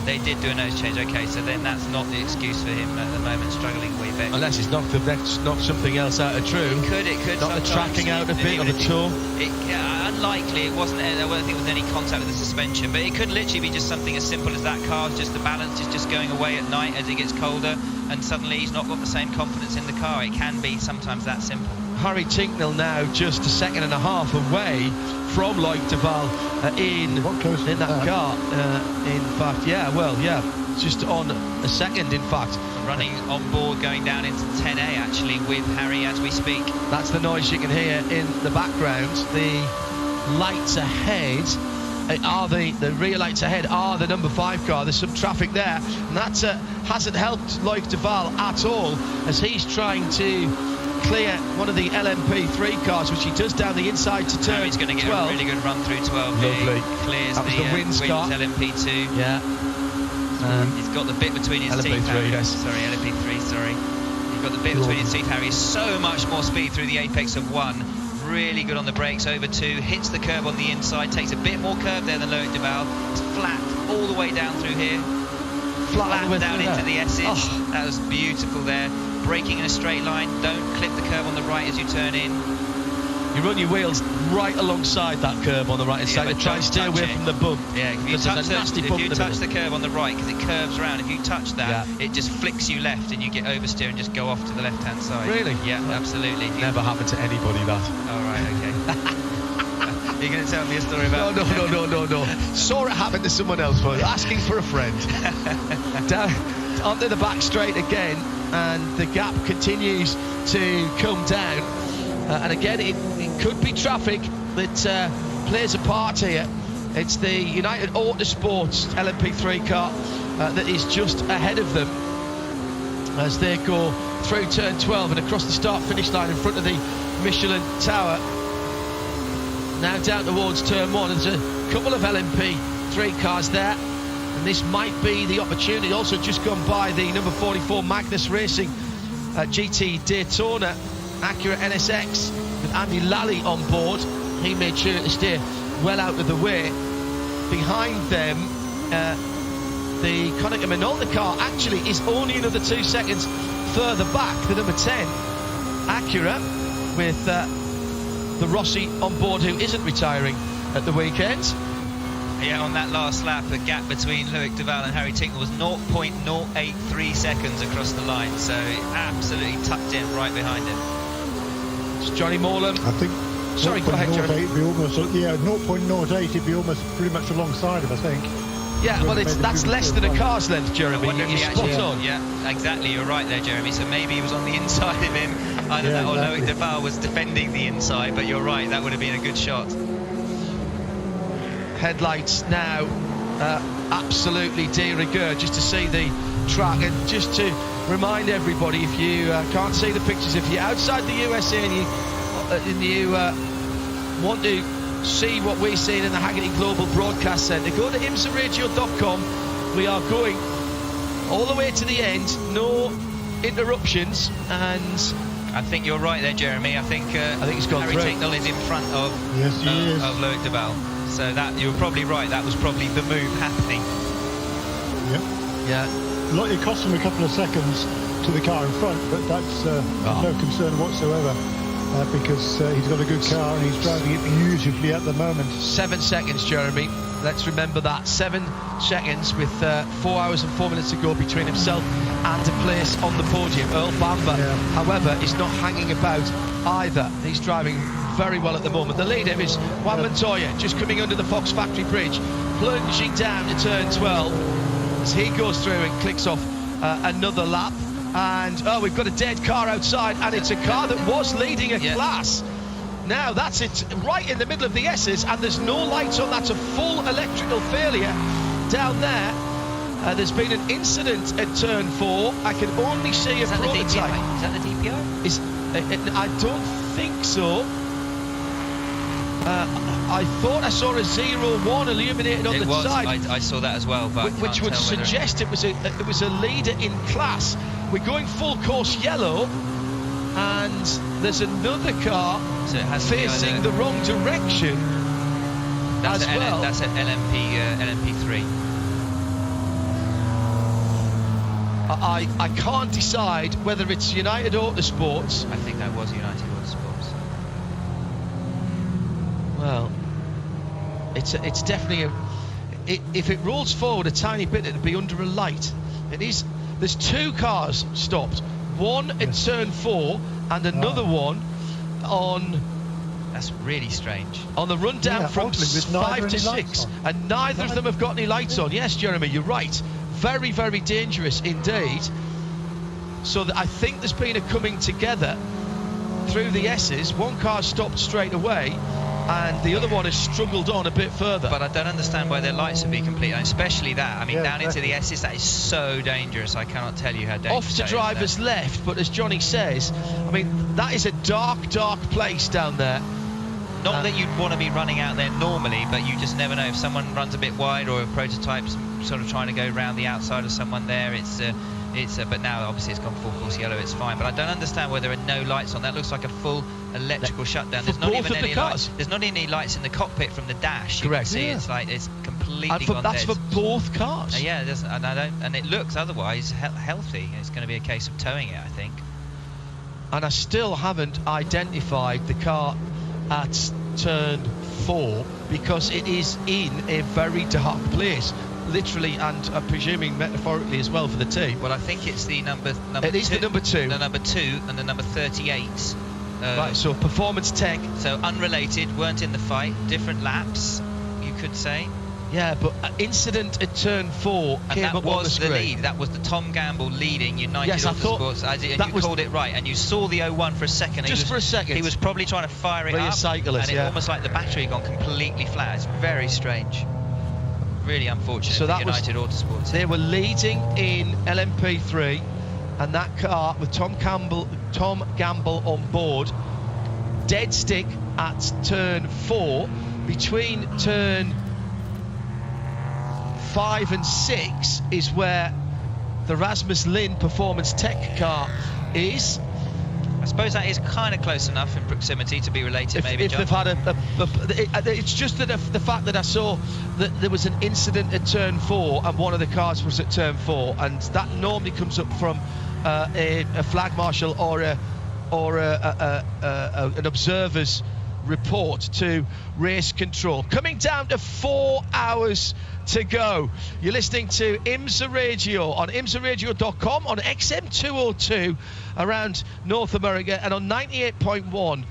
They did do a nose change, okay, so then that's not the excuse for him at the moment, struggling a wee bit. Unless it's knocked something else out of true. It could. Not the tracking out a bit, or the toe. Unlikely, it wasn't, I don't think there was any contact with the suspension, but it could literally be just something as simple as that car, just the balance is just going away at night as it gets colder, and suddenly he's not got the same confidence in the car. It can be sometimes that simple. Harry Tincknell now just 1.5 seconds away from Loic Duval in that car. In fact, just on a second, in fact. Running on board, going down into 10A actually with Harry as we speak. That's the noise you can hear in the background. The lights ahead are the rear lights ahead are the number 5 car. There's some traffic there, and that hasn't helped Loic Duval at all, as he's trying to clear one of the LMP3 cars, which he does down the inside to turn 12. He's going to get a really good run through 12. Lovely. Clears that was the Wins car. LMP2. Yeah. He's got the bit between his teeth, Harry. Yes. Sorry, LMP3, sorry. He's got the bit between his teeth, Harry. So much more speed through the apex of 1. Really good on the brakes, over 2. Hits the curb on the inside, takes a bit more curve there than Loic Duval. It's flat all the way down through here. Flat down into the S's. Oh. That was beautiful there. Braking in a straight line. Don't clip the curb on the right as you turn in. You run your wheels right alongside that curb on the right side to try and steer away from the bump. Yeah, if you touch the curb on the right, because it curves around, if you touch that, it just flicks you left and you get oversteer and just go off to the left-hand side. Really? Yeah, absolutely. Never happened to anybody, that. All right, okay. You're going to tell me a story about... No. Saw it happen to someone else, but asking for a friend. Down onto the back straight again, and the gap continues to come down. And again, it could be traffic that plays a part here. It's the United Autosports LMP3 car that is just ahead of them as they go through turn 12 and across the start-finish line in front of the Michelin Tower. Now down towards turn 1. There's a couple of LMP3 cars there, and this might be the opportunity. Also just gone by the number 44 Magnus Racing GT Daytona Acura NSX with Andy Lally on board. He made sure to stay well out of the way. Behind them, the Konica Minolta car actually is only another 2 seconds further back. The number 10 Acura with the Rossi on board, who isn't retiring at the weekend. Yeah, on that last lap, the gap between Loic Duval and Harry Tincknell was 0.083 seconds across the line, so absolutely tucked in right behind him. It's Johnny Morlam. I think. Sorry, go ahead, Jeremy. 0.08 be almost, 0.08 it'd be almost pretty much alongside him, I think. Yeah, well, that's less than a car's length, Jeremy. You're spot on. Yeah, exactly. You're right there, Jeremy. So maybe he was on the inside of him. Either that or Loic de Waal was defending the inside, but you're right. That would have been a good shot. Headlights now absolutely de rigueur, just to see the track. And just to remind everybody, if you can't see the pictures, if you're outside the USA and you want to see what we're seeing in the Hagerty Global Broadcast Centre, go to imsaradio.com. We are going all the way to the end, no interruptions, and I think you're right there, Jeremy. I think he's gone Harry through. Tincknell is in front of Loic de Waal. So that you were probably right. That was probably the move happening. Yeah. It cost him a couple of seconds to the car in front, but that's no concern whatsoever. Because he's got a good car and he's driving it beautifully at the moment. 7 seconds, Jeremy. Let's remember that. 7 seconds with 4 hours and 4 minutes to go between himself and a place on the podium. Earl Bamber, however, is not hanging about either. He's driving very well at the moment. The leader is Juan Montoya, just coming under the Fox Factory Bridge, plunging down to turn 12 as he goes through and clicks off another lap. And we've got a dead car outside, and it's a car that was leading a class. Now that's it, right in the middle of the S's, and there's no lights on. That's a full electrical failure down there. There's been an incident at turn 4. I can only see a prototype. Is that the DPI? I don't think so. I thought I saw a 0-1 illuminated on the side. I saw that as well, but which would suggest it was a leader in class. We're going full course yellow, and there's another car facing the wrong direction. That's as well. That's at LMP3. I can't decide whether it's United Autosports. I think that was United Autosports. Well, it's definitely if it rolls forward a tiny bit, it'll be under a light. It is. There's 2 cars stopped. One at turn 4 and another one on. That's really strange. On the run down from 5 to 6, and neither of them have got any lights on. Yes, Jeremy, you're right. Very, very dangerous indeed. So I think there's been a coming together through the S's. One car stopped straight away, and the other one has struggled on a bit further. But I don't understand why their lights would be complete, especially that. I mean, down into the S's, that is so dangerous. I cannot tell you how dangerous. Off to driver's left, but as Johnny says, I mean, that is a dark, dark place down there. Not that you'd want to be running out there normally, but you just never know if someone runs a bit wide or a prototype's sort of trying to go around the outside of someone there. But now obviously it's gone full course yellow, it's fine. But I don't understand why there are no lights on. That looks like a full electrical shutdown. There's not even any lights. There's not any lights in the cockpit from the dash. Correct. You can see it's like it's completely gone that's dead. for both cars. Yeah, and it looks otherwise healthy. It's going to be a case of towing it, I think. And I still haven't identified the car at turn 4 because it is in a very dark place. Literally and I'm presuming metaphorically as well for the team. Well, I think it's the number it is two, the number 2. The number 2 and the number 38. Right, so Performance Tech. So unrelated, weren't in the fight, different laps, you could say. Yeah, but incident at turn 4 and came that up on the was screen. the lead. That was the Tom Gamble leading United Autosports. And you called it right, and you saw the 01 for a second. For a second. He was probably trying to fire it up, cyclist, and it almost like the battery had gone completely flat. It's very strange. Really unfortunate for United Autosports. They were leading in LMP3, and that car with Tom Gamble on board, dead stick at turn 4, between turn 5 and 6 is where the Rasmus Lynn Performance Tech car is. I suppose that is kind of close enough in proximity to be related, maybe. If they've had it's just that the fact that I saw that there was an incident at turn 4 and one of the cars was at turn 4, and that normally comes up from a flag marshal or an observer's report to race control. Coming down to 4 hours to go. You're listening to IMSA Radio on IMSARadio.com, on XM202 around North America, and on 98.1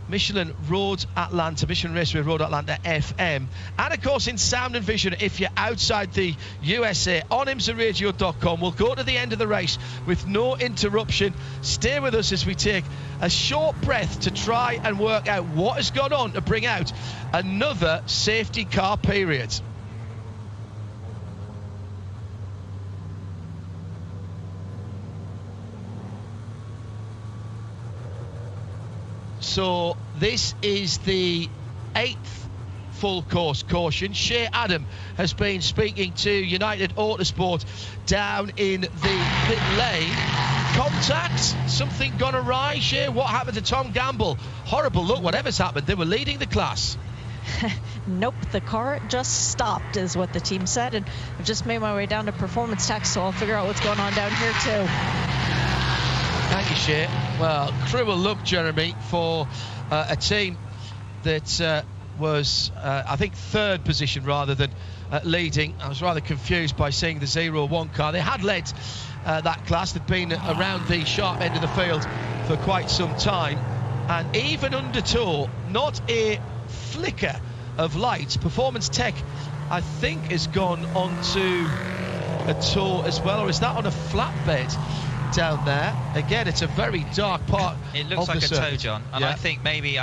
Michelin Raceway Road Atlanta FM, and of course in sound and vision if you're outside the USA on IMSARadio.com. We'll go to the end of the race with no interruption. Stay with us as we take a short breath to try and work out what has gone on to bring out another safety car period. So this is the 8th full course caution. Shea Adam has been speaking to United Autosport down in the pit lane. Contact, something gone awry, Shea? What happened to Tom Gamble? Horrible look, whatever's happened. They were leading the class. Nope, the car just stopped is what the team said, and I've just made my way down to performance tech, so I'll figure out what's going on down here too. Thank you, Shea. Well, cruel look, Jeremy, for a team that was, I think, third position rather than leading. I was rather confused by seeing the 0-1 car. They had led that class. They'd been around the sharp end of the field for quite some time. And even under tow, not a flicker of light. Performance Tech, I think, has gone onto a tow as well, or is that on a flatbed down there? Again, it's a very dark part. It looks like a tow, John, and yeah. I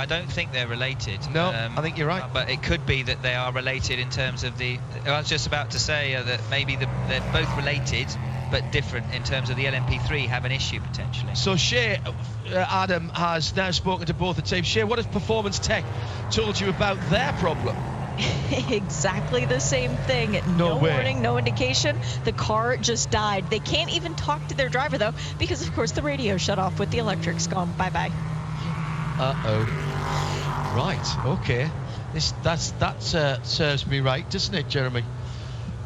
don't think they're related. No, I think you're right. But it could be that they are related in terms of the. I was just about to say that maybe they're both related, but different in terms of the LMP3 have an issue potentially. So Shea, Adam has now spoken to both the teams. Shea, what has Performance Tech told you about their problem? Exactly the same thing. No warning, no indication. The car just died. They can't even talk to their driver though, because of course the radio shut off with the electrics gone. Bye bye. Right. Okay. That serves me right, doesn't it, Jeremy?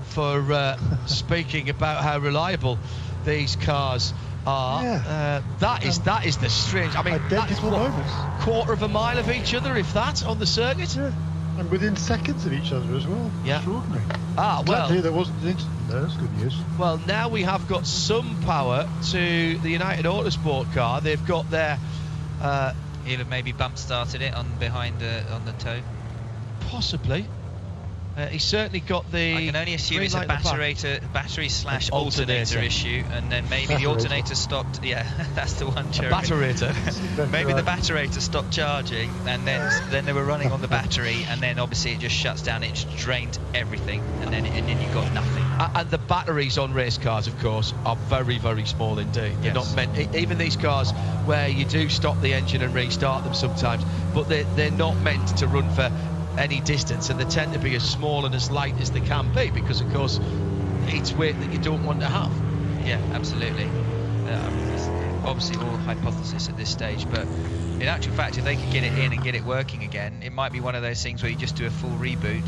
For speaking about how reliable these cars are. Yeah. That is the strange. I mean, that is what, quarter of a mile of each other, if that, on the circuit. Yeah. And within seconds of each other as well. Yeah. Extraordinary. Well, there wasn't an incident there. That's good news. Well, now we have got some power to the United Autosport car. They've got their. He'll have maybe bump started it on the toe. Possibly. He's certainly got the. I can only assume it's a battery/alternator issue, and then maybe the alternator stopped. Yeah, that's the one. Batterinator. Maybe the batterinator stopped charging, and then they were running on the battery, and then obviously it just shuts down. It just drained everything, and then you got nothing. And the batteries on race cars, of course, are very, very small indeed. They're not meant. Even these cars where you do stop the engine and restart them sometimes, but they're not meant to run for any distance, and they tend to be as small and as light as they can be, because of course it's weight that you don't want to have. Yeah, absolutely. It's obviously all hypothesis at this stage, but in actual fact, if they could get it in and get it working again, it might be one of those things where you just do a full reboot,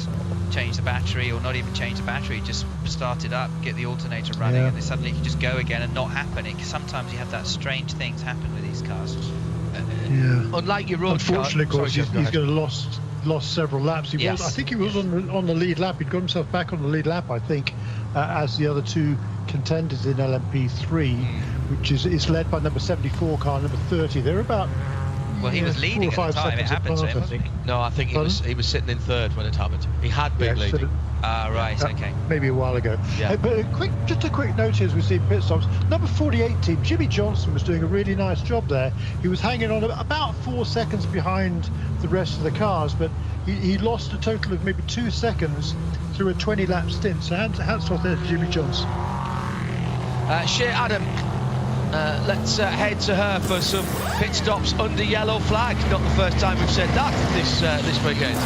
change the battery, or not even change the battery, just start it up, get the alternator running, and then suddenly it can just go again and not happen. Sometimes you have that strange things happen with these cars. Unlike your road car. Unfortunately, of course, he's going to lost several laps. I think he was on the lead lap. He'd got himself back on the lead lap, I think, as the other two contenders in LMP3, which is led by number 74 car, number 30. They're about. Well, he was leading at the time it happened to him, I think. No, I think he was sitting in third when it happened. He had been leading. Right, okay. Maybe a while ago. Yeah. But just a quick note here as we see pit stops. Number 48 team, Jimmy Johnson, was doing a really nice job there. He was hanging on about 4 seconds behind the rest of the cars, but he lost a total of maybe 2 seconds through a 20-lap stint. So hats off there to Jimmy Johnson. Shea Adam, let's head to her for some pit stops under yellow flag. Not the first time we've said that this weekend.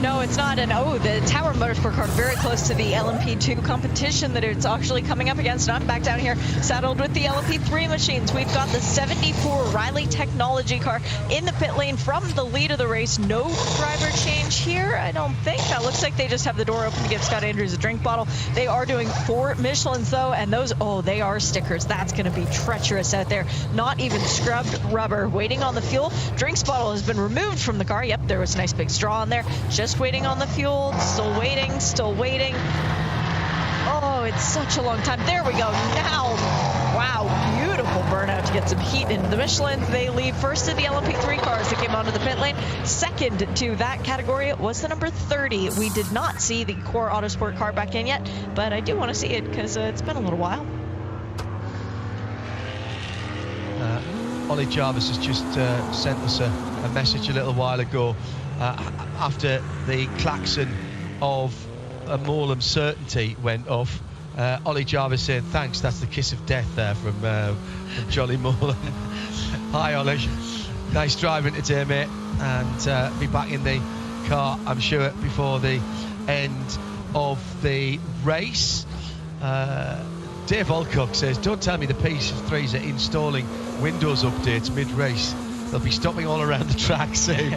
No, it's not. And the Tower Motorsport car very close to the LMP2 competition that it's actually coming up against. And I'm back down here saddled with the LMP3 machines. We've got the 74 Riley Technology car in the pit lane from the lead of the race. No driver change here, I don't think. It looks like they just have the door open to give Scott Andrews a drink bottle. They are doing 4 Michelins though, and those, they are stickers. That's going to be treacherous out there. Not even scrubbed rubber. Waiting on the fuel. Drinks bottle has been removed from the car. Yep, there was a nice big straw in there. Just waiting on the fuel. Still waiting, still waiting. Oh, it's such a long time. There we go. Now, wow, beautiful burnout to get some heat into the Michelin. They lead first of the LMP3 cars that came onto the pit lane. Second to that category was the number 30. We did not see the Core Autosport car back in yet, but I do want to see it because it's been a little while. Ollie Jarvis has just sent us a message a little while ago after the klaxon of a Morlem certainty went off. Ollie Jarvis saying thanks, that's the kiss of death there from Jolly Morlem. Hi Ollie, nice driving today mate, and be back in the car I'm sure before the end of the race. Dave Alcock says, don't tell me the PS3s are installing Windows updates mid-race. They'll be stopping all around the track soon.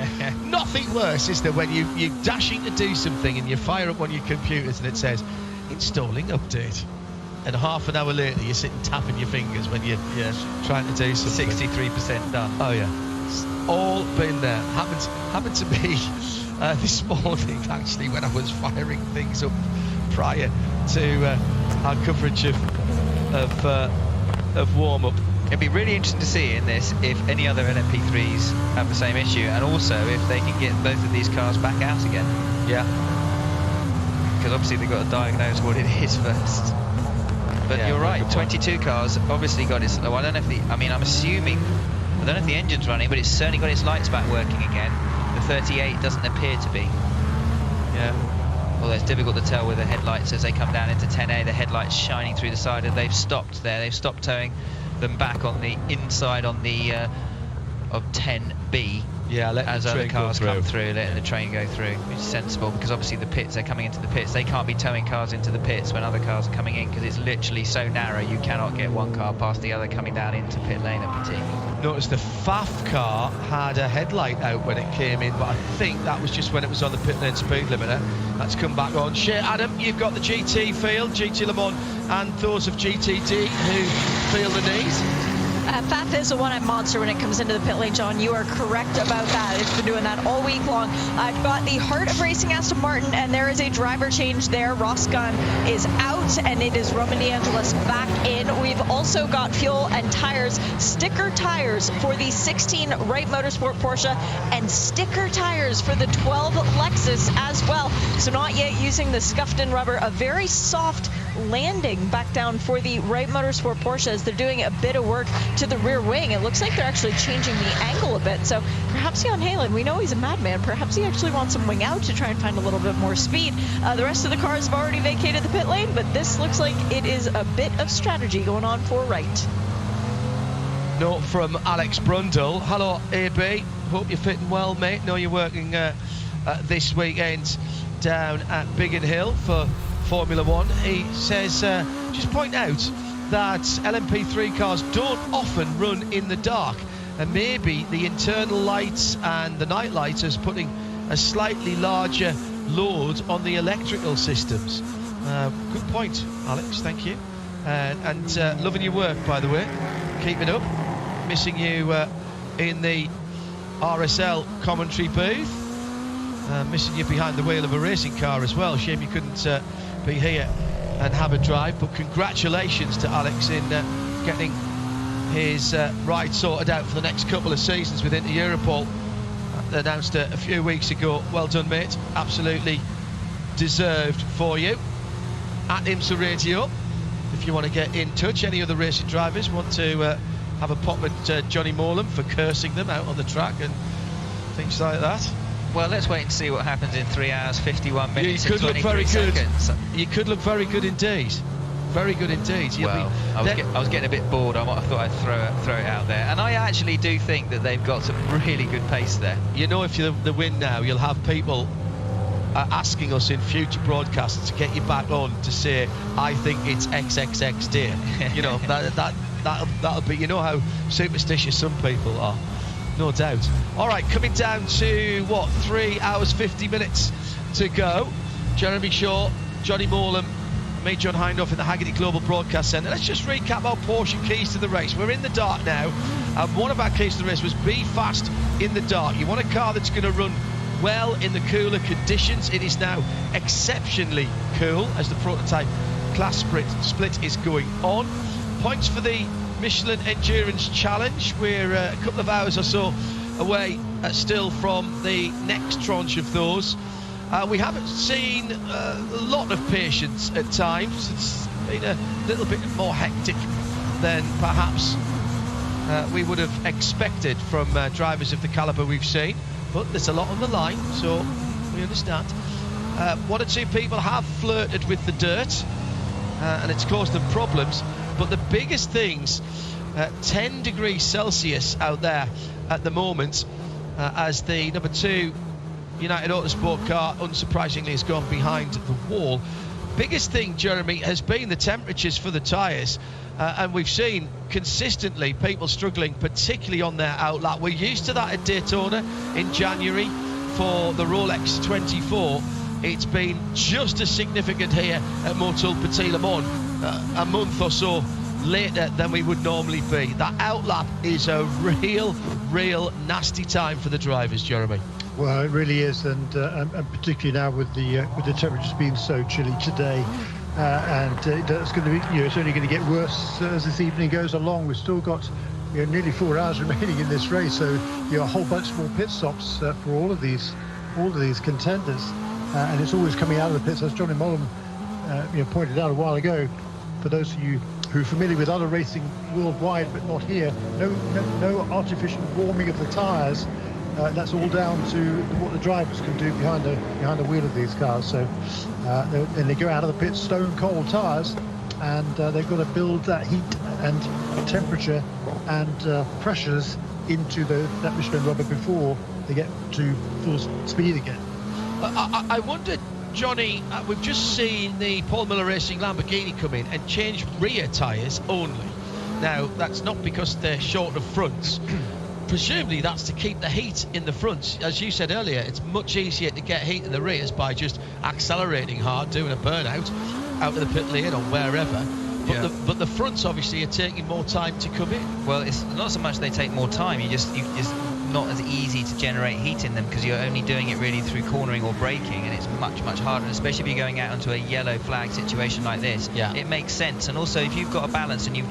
Nothing worse, is there, when you're dashing to do something and you fire up on your computers and it says, installing update. And half an hour later, you're sitting tapping your fingers when you're trying to do something. 63% done. Oh, yeah. It's all been there. Happened to me this morning, actually, when I was firing things up prior to our coverage of warm-up. It'd be really interesting to see in this if any other LMP3s have the same issue, and also if they can get both of these cars back out again. Yeah. Because obviously they've got to diagnose what it is first. But you're right, 22 cars obviously got its... Oh, I don't know if the... I mean, I'm assuming... I don't know if the engine's running, but it's certainly got its lights back working again. The 38 doesn't appear to be. Yeah. Although it's difficult to tell with the headlights as they come down into 10A, the headlights shining through the side, and they've stopped there. They've stopped towing them back on the inside on the of 10B. Yeah, as other cars come through, letting the train go through, which is sensible, because obviously the pits, they're coming into the pits. They can't be towing cars into the pits when other cars are coming in, because it's literally so narrow you cannot get one car past the other coming down into pit lane at Petit. Notice the FAF car had a headlight out when it came in, but I think that was just when it was on the pit lane speed limiter. That's come back on. Shea Adam, you've got the GT field, GT Le Mans, and those of GTD who feel the need. FAF is the one at Monster when it comes into the pit lane, John. You are correct about that. It's been doing that all week long. I've got the Heart of Racing Aston Martin, and there is a driver change there. Ross Gunn is out, and it is Roman DeAngelis back in. We've also got fuel and tires, sticker tires for the 16 Wright Motorsport Porsche, and sticker tires for the 12 Lexus as well. So not yet using the scuffed-in rubber. A very soft landing back down for the Wright Motorsport Porsche as they're doing a bit of work to the rear wing. It looks like they're actually changing the angle a bit. So perhaps Jan Halen, we know he's a madman, perhaps he actually wants some wing out to try and find a little bit more speed. The rest of the cars have already vacated the pit lane, but this looks like it is a bit of strategy going on for Wright. Note from Alex Brundle. Hello, AB. Hope you're fitting well, mate. Know you're working this weekend down at Biggin Hill for Formula One. He says, just point out that LMP3 cars don't often run in the dark, and maybe the internal lights and the night lights is putting a slightly larger load on the electrical systems. Good point, Alex, thank you. And loving your work, by the way. Keep it up. Missing you in the RSL commentary booth. Missing you behind the wheel of a racing car as well. Shame you couldn't be here and have a drive, but congratulations to Alex in getting his ride sorted out for the next couple of seasons with Inter Europol. Announced a few weeks ago. Well done, mate. Absolutely deserved for you. At IMSA Radio, if you want to get in touch, any other racing drivers want to have a pop at Johnny Morlem for cursing them out on the track and things like that. Well, let's wait and see what happens in 3 hours, 51 minutes and 23 seconds. You could look very good indeed. Very good indeed. Well, I was getting a bit bored. I thought I'd throw it out there. And I actually do think that they've got some really good pace there. You know, if you're the win now, you'll have people asking us in future broadcasts to get you back on to say, I think it's XXX day. You know, that'll be, you know how superstitious some people are. No doubt. All right, coming down to, 3 hours, 50 minutes to go. Jeremy Shaw, Johnny Morlam, me, John Hindhaugh in the Haggerty Global Broadcast Centre. Let's just recap our Porsche keys to the race. We're in the dark now, and one of our keys to the race was be fast in the dark. You want a car that's going to run well in the cooler conditions. It is now exceptionally cool as the prototype class split is going on. Points for the Michelin Endurance Challenge. We're a couple of hours or so away still from the next tranche of those. We haven't seen a lot of patience at times. It's been a little bit more hectic than perhaps we would have expected from drivers of the calibre we've seen. But there's a lot on the line, so we understand. One or two people have flirted with the dirt, and it's caused them problems. But the biggest things, 10 degrees Celsius out there at the moment, as the number 2 United Autosport car, unsurprisingly, has gone behind the wall. Biggest thing, Jeremy, has been the temperatures for the tyres. And we've seen consistently people struggling, particularly on their outlap. We're used to that at Daytona in January for the Rolex 24. It's been just as significant here at Motul Petit Le Mans, a month or so later than we would normally be. That outlap is a real nasty time for the drivers, Jeremy. Well, it really is, and particularly now with the temperatures being so chilly today, and it's going to be, it's only going to get worse as this evening goes along. We've still got nearly 4 hours remaining in this race, so a whole bunch more pit stops for all of these contenders, and it's always coming out of the pits, as Johnny Mullen pointed out a while ago. For those of you who are familiar with other racing worldwide, but not here, no artificial warming of the tyres. That's all down to what the drivers can do behind the wheel of these cars. So then they go out of the pit stone cold tyres, and they've got to build that heat and temperature and pressures into that Michelin rubber before they get to full speed again. I wondered, Johnny, we've just seen the Paul Miller Racing Lamborghini come in and change rear tyres only. Now, that's not because they're short of fronts. Presumably that's to keep the heat in the front. As you said earlier, it's much easier to get heat in the rears by just accelerating hard, doing a burnout out of the pit lane or wherever. But the fronts obviously are taking more time to come in. Well, it's not so much they take more time, you just not as easy to generate heat in them because you're only doing it really through cornering or braking, and it's much harder, especially if you're going out onto a yellow flag situation like this. It makes sense. And also, if you've got a balance and you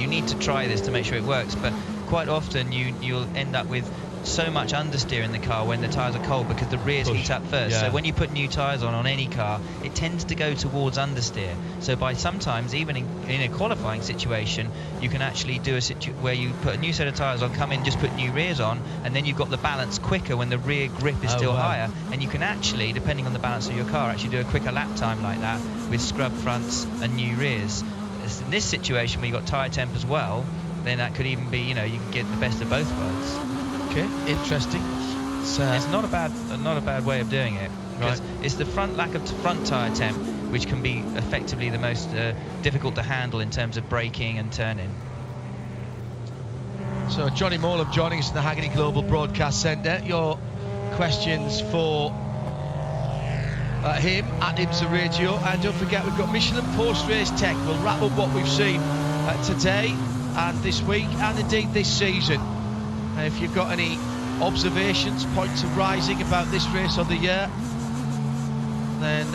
need to try this to make sure it works, but quite often you'll end up with so much understeer in the car when the tyres are cold because the rears heat up first. So when you put new tyres on any car, it tends to go towards understeer. So by sometimes, even in a qualifying situation, you can actually do where you put a new set of tyres on, come in, just put new rears on, and then you've got the balance quicker when the rear grip is still higher. And you can actually, depending on the balance of your car, actually do a quicker lap time like that with scrub fronts and new rears. In this situation where you've got tyre temp as well, then that could even be, you can get the best of both worlds. Okay, interesting. It's not a bad way of doing it. Because it's the lack of front tyre temp which can be effectively the most difficult to handle in terms of braking and turning. So Johnny Morlam joining us in the Haggerty Global Broadcast Centre. Your questions for him at IMSA Radio, and don't forget we've got Michelin post-race tech. We'll wrap up what we've seen today and this week and indeed this season. If you've got any observations, points of rising about this race of the year, then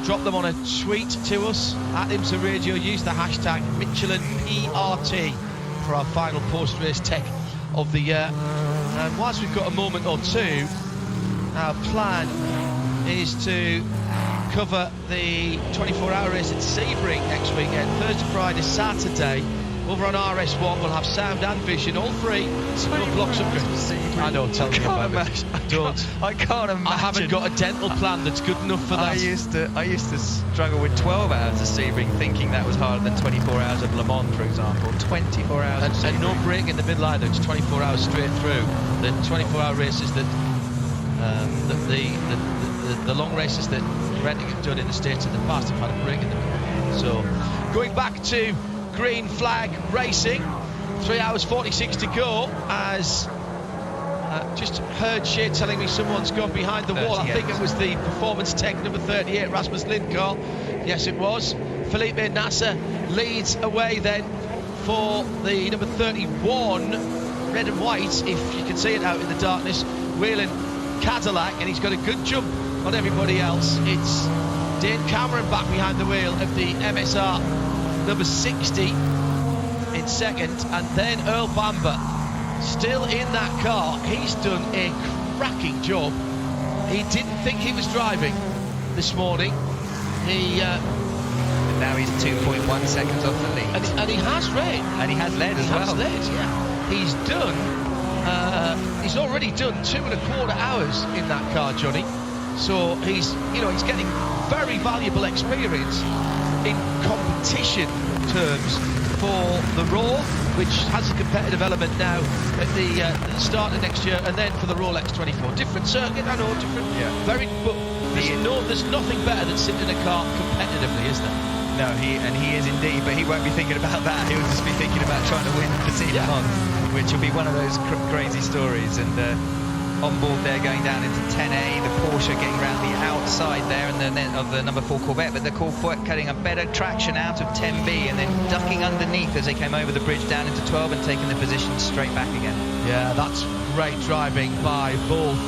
drop them on a tweet to us at IMSA Radio. Use the hashtag MichelinPRT for our final post-race tech of the year. And whilst we've got a moment or two, our plan is to cover the 24-hour race at Sebring next weekend, Thursday, Friday, Saturday. Over on RS1, we'll have sound and vision, all three. No blocks of I don't tell me about it. Don't. I can't imagine. I haven't got a dental plan that's good enough for that. I used to struggle with 12 hours of Sebring, thinking that was harder than 24 hours of Le Mans, for example. 24 hours and no break in the middle either. It's 24 hours straight through. The 24-hour races that the the long races that Redding have done in the States in the past have had a break in them. So, going back to green flag racing, 3 hours 46 to go, as just heard Shea telling me someone's gone behind the wall. I think it was the performance tech number 38, Rasmus Lindkarl. Yes, it was. Felipe Nasser leads away then for the number 31, red and white, if you can see it out in the darkness, Whelen Cadillac, and he's got a good jump on everybody else. It's Dane Cameron back behind the wheel of the MSR number 60 in second, and then Earl Bamber still in that car. He's done a cracking job. He didn't think he was driving this morning. Now he's 2.1 seconds off the lead. And he has led. And he has led as well. He has led, yeah. He's done, he's already done 2.25 hours in that car, Johnny. So he's getting very valuable experience in competition terms for the Raw, which has a competitive element now at the start of next year, and then for the Rolex 24. Different circuit, I know, different. Yeah. But there's nothing better than sitting in a car competitively, is there? No, he is indeed, but he won't be thinking about that. He'll just be thinking about trying to win Petit Le Mans, which will be one of those crazy stories. And on board there, going down into 10A, the Porsche getting around the outside there, and of the number 4 Corvette, but the Corvette cutting a better traction out of 10B, and then ducking underneath as they came over the bridge down into 12 and taking the position straight back again. Yeah, that's great driving by both.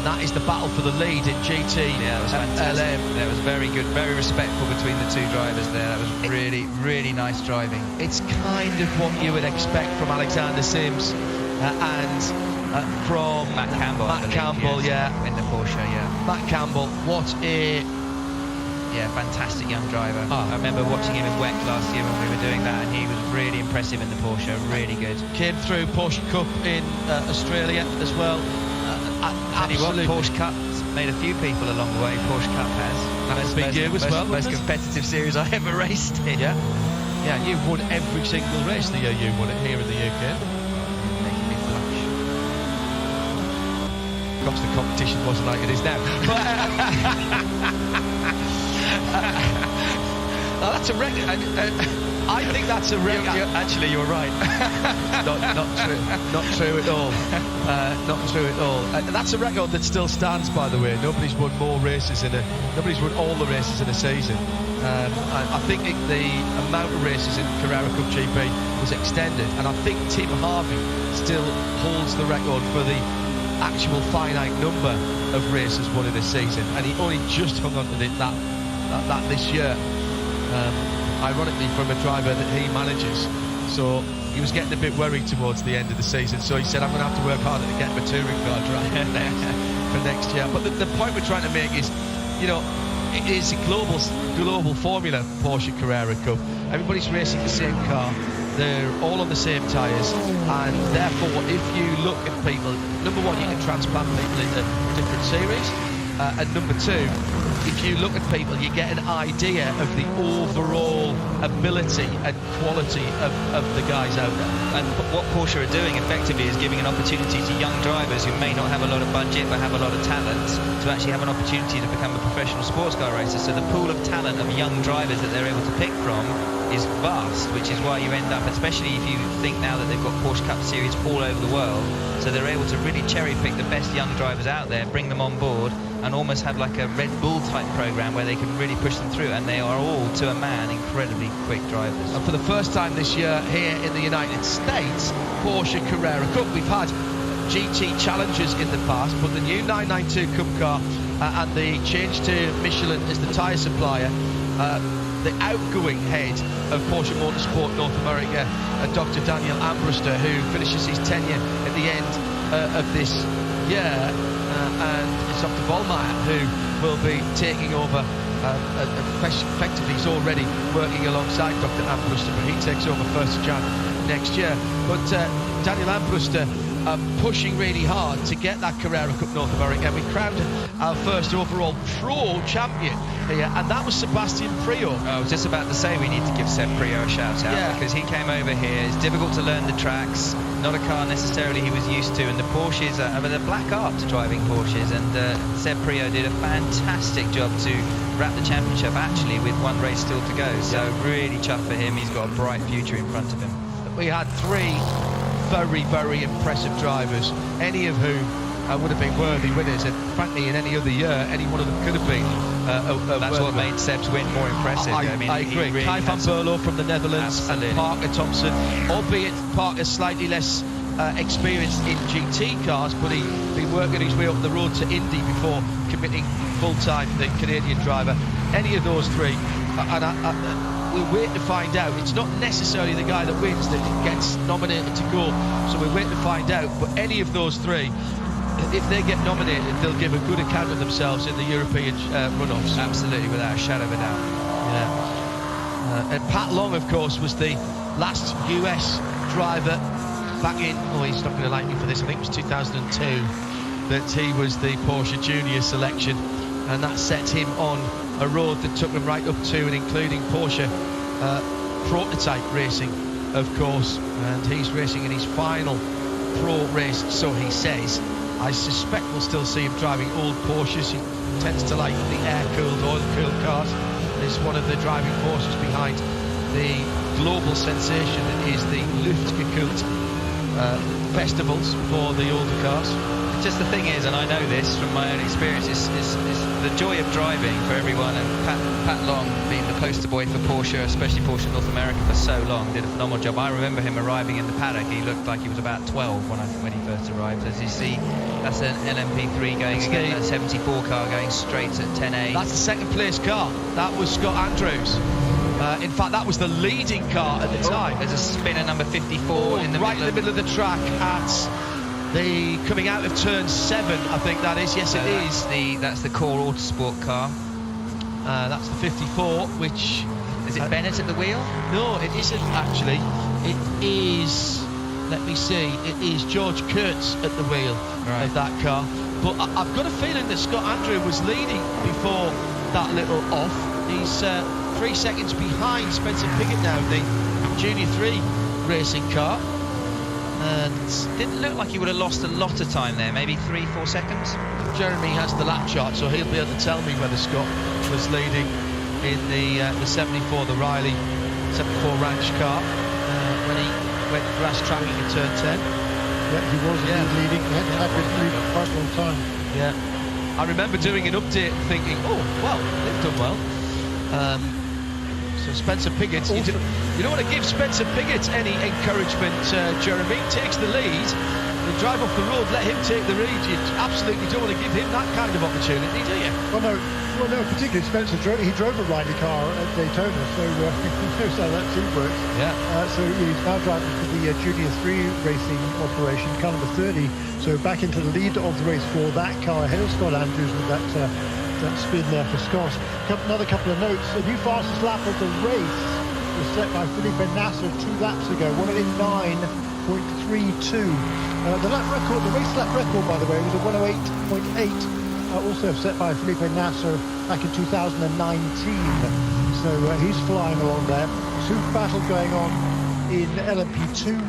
That is the battle for the lead in GT. Yeah, it was fantastic. That was very good, very respectful between the two drivers there. That was really, really nice driving. It's kind of what you would expect from Alexander Sims and from Matt Campbell. Matt Campbell, yes, in the Porsche, yeah. Matt Campbell, what a fantastic young driver. I remember watching him in WEC last year when we were doing that, and he was really impressive in the Porsche. Really good. Came through Porsche Cup in Australia as well. Absolutely. Porsche Cup's made a few people along the way. Porsche Cup has. And it's big year as well. Most competitive series I ever raced in. Yeah, you won every single race the year you won it here in the UK. Making me blush. Of course, the competition wasn't like it is now. But, that's a record. I think that's a record. Actually, you're right. Not true at all. Not true at all. That's a record that still stands, by the way. Nobody's won all the races in a season. I think the amount of races in Carrera Cup GP was extended, and I think Tim Harvey still holds the record for the actual finite number of races won in a season, and he only just hung on to that this year. Ironically, from a driver that he manages. So he was getting a bit worried towards the end of the season, so he said, I'm going to have to work harder to get my touring car driving for next year. But the point we're trying to make is, it is a global formula, Porsche Carrera Cup. Everybody's racing the same car. They're all on the same tyres, and therefore, if you look at people, number one, you can transplant people into different series, and number two, if you look at people, you get an idea of the overall ability and quality of the guys out there. And what Porsche are doing effectively is giving an opportunity to young drivers who may not have a lot of budget but have a lot of talent to actually have an opportunity to become a professional sports car racer. So the pool of talent of young drivers that they're able to pick from is vast, which is why you end up, especially if you think now that they've got Porsche Cup series all over the world, so they're able to really cherry pick the best young drivers out there, bring them on board, and almost have like a Red Bull type program where they can really push them through, and they are all, to a man, incredibly quick drivers. And for the first time this year here in the United States, Porsche Carrera Cup, we've had GT Challengers in the past, but the new 992 Cup car and the change to Michelin as the tyre supplier, the outgoing head of Porsche Motorsport North America, Dr. Daniel Ambruster, who finishes his tenure at the end of this year, and it's Dr. Vollmeyer, who will be taking over. Effectively, he's already working alongside Dr. Ambruster, but he takes over 1st of January next year. But Daniel Ambruster pushing really hard to get that Carrera Cup North America. We crowned our first overall pro champion here, and that was Sebastian Priaulx. I was just about to say we need to give Seb Priaulx a shout out, because he came over here. It's difficult to learn the tracks, not a car necessarily he was used to, and the Porsches are a black art to driving Porsches, and Seb Priaulx did a fantastic job to wrap the championship actually with one race still to go. So really chuffed for him. He's got a bright future in front of him. We had 3 very, very impressive drivers, any of whom would have been worthy winners, and frankly in any other year any one of them could have been that's what made Seb's win more impressive. I agree. Really Kai van Berlo from the Netherlands and Parker Thompson, albeit Parker slightly less experienced in GT cars, but he'd been working his way up the road to Indy before committing full-time, the Canadian driver. Any of those 3, and we'll wait to find out. It's not necessarily the guy that wins that gets nominated to go, so we'll wait to find out. But any of those 3, if they get nominated, they'll give a good account of themselves in the European runoffs. Absolutely, without a shadow of a doubt. Yeah. And Pat Long, of course, was the last US driver back in, he's not going to like me for this, I think it was 2002, that he was the Porsche Junior selection, and that set him on a road that took him right up to and including Porsche prototype racing, of course, and he's racing in his final pro race, so he says. I suspect we'll still see him driving old Porsches. He tends to like the air-cooled, oil-cooled cars. He's one of the driving forces behind the global sensation that is the Luftgekühlt festivals for the older cars. Just the thing is, and I know this from my own experience, is the joy of driving for everyone, and Pat Long being the poster boy for Porsche, especially Porsche North America, for so long, did a phenomenal job. I remember him arriving in the paddock. He looked like he was about 12 when he first arrived. As you see, that's an LMP3 going against a 74 car going straight at 10A. That's the second place car. That was Scott Andrews. In fact, that was the leading car at the time. There's a spinner number 54 in the middle of the track at the coming out of turn 7, I think that is. Yes, it is. That's the core Autosport car. That's the 54, which is it Bennett at the wheel? No, it isn't actually. It is. Let me see. It is George Kurtz at the wheel of that car. But I've got a feeling that Scott Andrew was leading before that little off. He's 3 seconds behind Spencer Pigot now, the Junior 3 racing car. And didn't look like he would have lost a lot of time there, maybe 3-4 seconds. Jeremy has the lap chart, so he'll be able to tell me whether Scott was leading in the 74, the Riley 74 Ranch car, when he went grass tracking in turn 10. Yeah, he was leading. He had been leading for quite a long time. Yeah. I remember doing an update and thinking, oh, well, they've done well. So Spencer Pigot, you don't want to give Spencer Pigot any encouragement, Jeremy. Takes the lead, you drive off the road, let him take the lead. You absolutely don't want to give him that kind of opportunity, do you? Well, no, particularly Spencer he drove a Riley car at Daytona, so he knows how that team works. Yeah. So he's now driving for the Junior 3 racing operation, car number 30. So back into the lead of the race for that car ahead of Scott Andrews with that spin there for Scott. Another couple of notes. The new fastest lap of the race was set by Felipe Nasser 2 laps ago, 1:09.32. The lap record, the race lap record, by the way, was a 1:08.8. Also set by Felipe Nasser back in 2019. So he's flying along there. Super battle going on in LMP2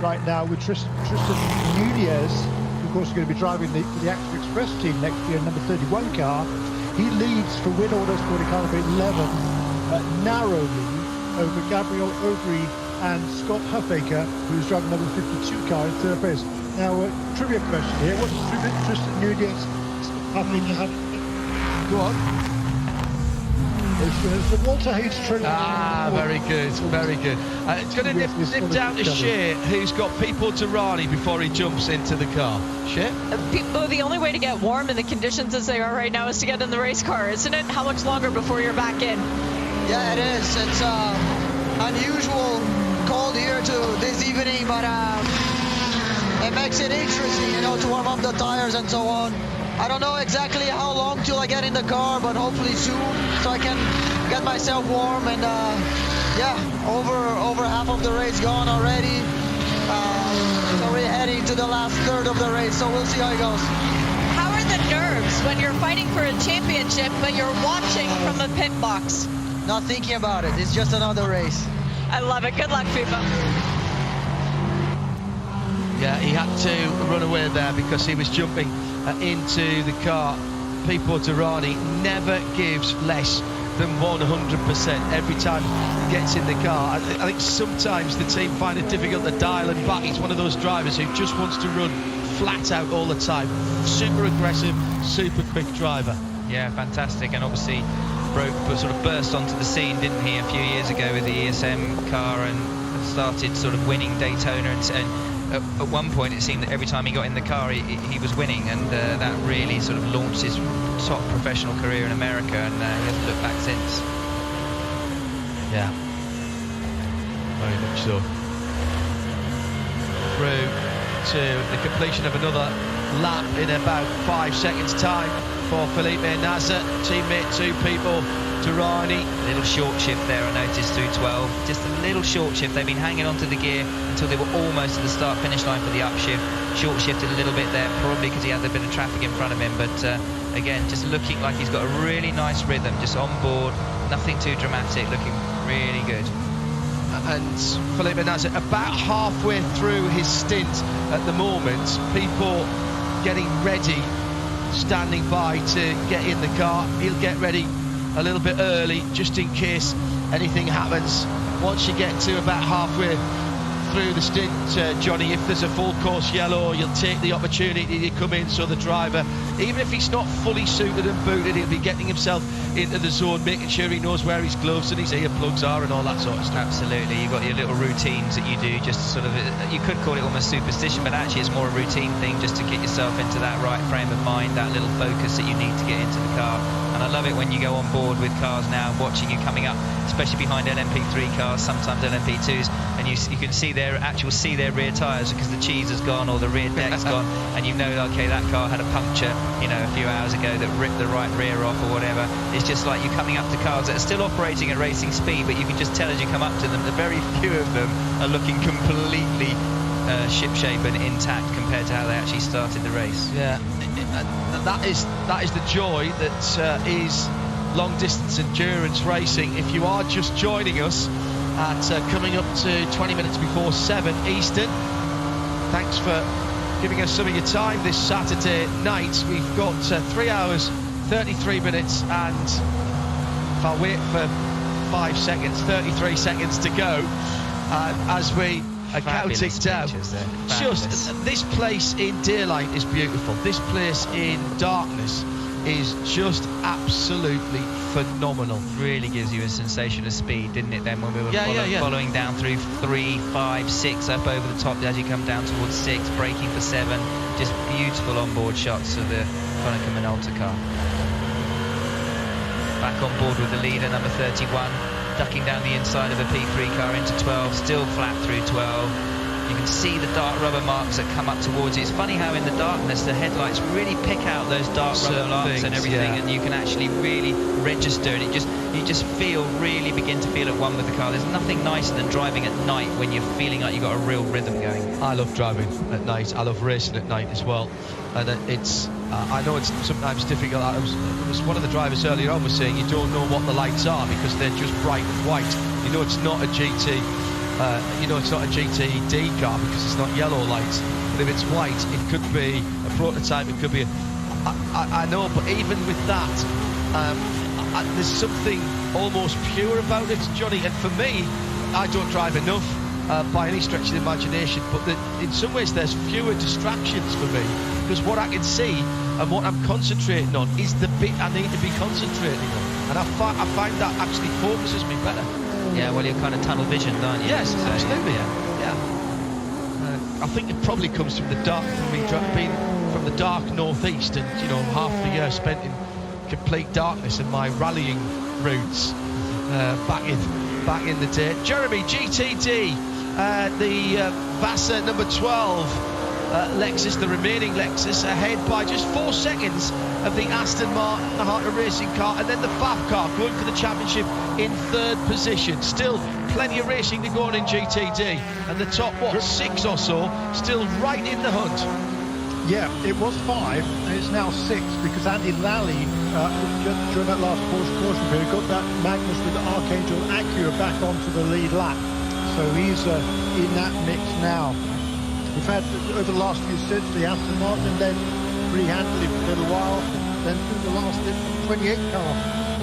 right now with Tristan Nunez, who of course is going to be driving for the Active Express team next year, number 31 car. He leads for Win Autosport car number 11 narrowly over Gabriel Aubry and Scott Huffaker, who's driving number 52 car in third place. Now, trivia question here. What does Tristan Nunez have? Go on. It's the Walter Hayes Trinity. Very good, very good. It's going to nip down to Shea, who's got Pipo Tirani before he jumps into the car. Shea? The only way to get warm in the conditions as they are right now is to get in the race car, isn't it? How much longer before you're back in? Yeah, it is. It's unusual cold here this evening, but it makes it interesting, to warm up the tires and so on. I don't know exactly how long till I get in the car, but hopefully soon, so I can get myself warm. And over half of the race gone already. So we're heading to the last third of the race, so we'll see how it goes. How are the nerves when you're fighting for a championship, but you're watching from a pit box? Not thinking about it. It's just another race. I love it. Good luck, FIFA. Yeah, he had to run away there because he was jumping into the car. Pipo Derani never gives less than 100% every time he gets in the car. I think sometimes the team find it difficult to dial him back. He's one of those drivers who just wants to run flat out all the time. Super aggressive, super quick driver. Yeah, fantastic. And obviously sort of burst onto the scene, didn't he, a few years ago with the ESM car, and started sort of winning Daytona, and at one point it seemed that every time he got in the car he was winning, and that really sort of launched his top professional career in America, and he hasn't looked back since. Yeah, very much so. Through to the completion of another lap in about 5 seconds time for Felipe Nasr, teammate to Pipo Derani. Little short shift there, I noticed, through 12. Just a little short shift. They've been hanging onto the gear until they were almost at the start-finish line for the upshift. Short shifted a little bit there, probably because he had a bit of traffic in front of him. But again, just looking like he's got a really nice rhythm, just on board, nothing too dramatic, looking really good. And Felipe Nasr about halfway through his stint at the moment. People getting ready, standing by to get in the car. He'll get ready a little bit early just in case anything happens. Once you get to about halfway through the stint, Johnny, if there's a full course yellow, you'll take the opportunity to come in, so the driver, even if he's not fully suited and booted, he'll be getting himself into the zone, making sure he knows where his gloves and his earplugs are and all that sort of stuff. Absolutely. You've got your little routines that you do, just sort of, you could call it almost superstition, but actually it's more a routine thing, just to get yourself into that right frame of mind, that little focus that you need to get into the car. And I love it when you go on board with cars now, watching you coming up, especially behind LMP3 cars, sometimes LMP2s, and you can see their rear tyres because the cheese has gone or the rear deck's gone, and you know, okay, that car had a puncture, you know, a few hours ago that ripped the right rear off or whatever. It's just like you coming up to cars that are still operating at racing speed, but you can just tell as you come up to them, the very few of them are looking completely ship-shape and intact compared to how they actually started the race. Yeah, and that is the joy that is long-distance endurance racing. If you are just joining us at coming up to 20 minutes before 7 Eastern, thanks for giving us some of your time this Saturday night. We've got 3 hours, 33 minutes, and if I wait for 5 seconds, 33 seconds to go as we are counting down. Just this place in daylight is beautiful. This place in darkness is just absolutely phenomenal. Really gives you a sensation of speed, didn't it, then, when we were following down through 3, 5, 6, up over the top as you come down towards 6, braking for 7. Just beautiful onboard shots of the Konica Minolta car. Back on board with the leader, number 31, ducking down the inside of a P3 car into 12, still flat through 12. You can see the dark rubber marks that come up towards it. It's funny how in the darkness the headlights really pick out those dark rubber marks and everything, and you can actually really register, and you just really begin to feel at one with the car. There's nothing nicer than driving at night when you're feeling like you've got a real rhythm going. I love driving at night. I love racing at night as well. And I know it's sometimes difficult. It was one of the drivers earlier on was saying you don't know what the lights are because they're just bright white. You know it's not a GT. It's not a GTD car because it's not yellow lights. But if it's white, it could be a prototype. It could be I know, but even with that, there's something almost pure about it, Johnny. And for me, I don't drive enough by any stretch of the imagination, but in some ways there's fewer distractions for me because what I can see and what I'm concentrating on is the bit I need to be concentrating on, and I find that actually focuses me better. Yeah, well, you're kind of tunnel vision, aren't you? Yes, absolutely. Yeah. I think it probably comes from the dark, being from the dark northeast, and half the year spent in complete darkness and my rallying routes back in the day. Jeremy, GTD, the Vasa number 12 Lexus, the remaining Lexus, ahead by just 4 seconds of the Aston Martin, the Harter Racing car, and then the FAF car going for the championship in 3rd position. Still plenty of racing to go on in GTD, and the top, 6 or so, still right in the hunt. Yeah, it was 5, and it's now 6, because Andy Lally, during that last caution period, got that Magnus with the Archangel Acura back onto the lead lap. So he's in that mix now. We've had, over the last few stints, the Aston Martin then pretty handily for a little while. Then through the last 28 car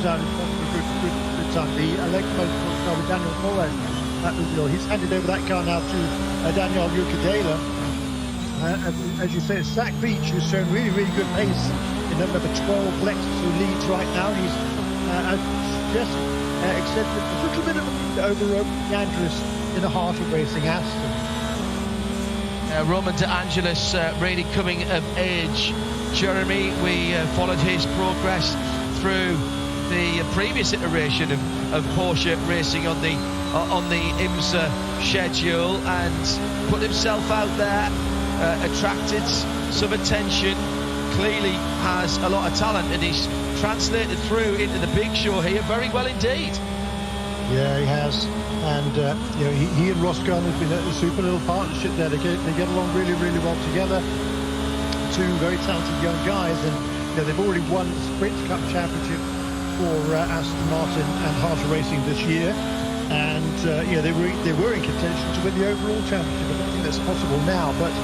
down in front for a good time. The electric motorsport car with Daniel Torres, he's handed over that car now to Daniel Yucadela. As you say, Zach Beach, who's shown really, really good pace in number 12 Lexus, who leads right now. He's just accepted a little bit of over Andrews in the Harter Racing Aston. Roman De Angelis really coming of age. Jeremy, we followed his progress through the previous iteration of Porsche racing on the IMSA schedule, and put himself out there, attracted some attention, clearly has a lot of talent, and he's translated through into the big show here very well indeed. Yeah, he has. And he and Ross Gunn have been a super little partnership there. They get along really, really well together. 2 very talented young guys, and they've already won the Sprint Cup Championship for Aston Martin and Harter Racing this year. And they were in contention to win the overall championship. I don't think that's possible now, but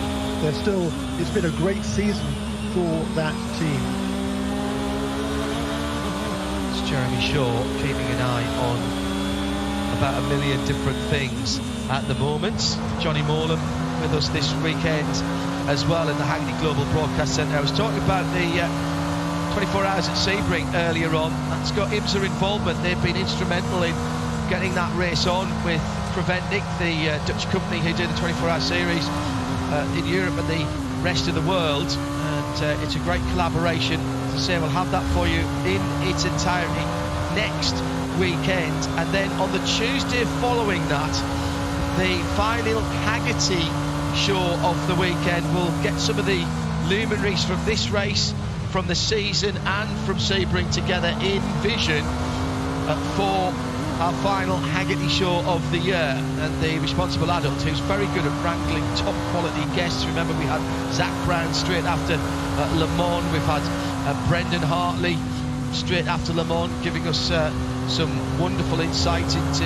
it's been a great season for that team. It's Jeremy Shaw keeping an eye on about a million different things at the moment. Johnny Morlam with us this weekend as well in the Hackney Global Broadcast Centre. I was talking about the 24 Hours at Sebring earlier on. That's got IMSA involvement. They've been instrumental in getting that race on with Preventic, the Dutch company who do the 24-hour series in Europe and the rest of the world. And it's a great collaboration. As I say, we'll have that for you in its entirety next weekend, and then on the Tuesday following that, the final Haggerty show of the weekend. We'll get some of the luminaries from this race, from the season and from Sebring together in vision for our final Haggerty show of the year. And the responsible adult, who's very good at wrangling top quality guests. Remember, we had Zach Brown straight after Le Mans. We've had Brendan Hartley straight after Le Mans, giving us some wonderful insight into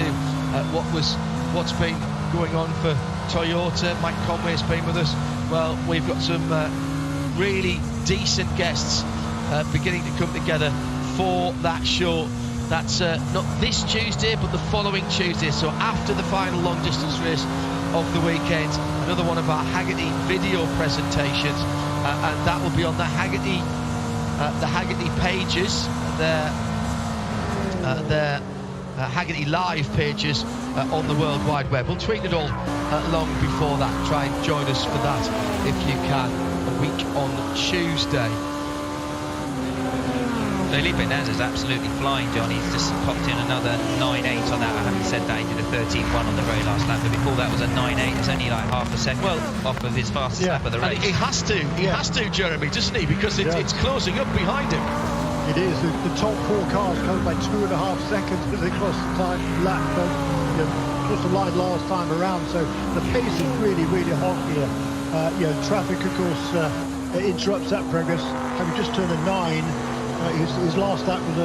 what's been going on for Toyota. Mike Conway's been with us. Well, we've got some really decent guests beginning to come together for that show. That's not this Tuesday, but the following Tuesday. So after the final long distance race of the weekend, another one of our Haggerty video presentations, and that will be on the Haggerty pages. Their Haggerty Live pages on the World Wide Web. We'll tweet it all long before that. Try and join us for that if you can, a week on Tuesday. Felipe Nasr's absolutely flying, John. He's just popped in another 9.8 on that. I haven't said that, he did a 13.1 on the very last lap, but before that was a 9.8. It's only like half a second, well, off of his fastest lap of the race. And he has to, Jeremy, doesn't he? Because it's closing up behind him. It is. The top 4 cars covered by 2.5 seconds as they cross the lap, crossed the line last time around. So the pace is really, really hot here. Traffic, of course, interrupts that progress. Having just turned a 9, his last lap was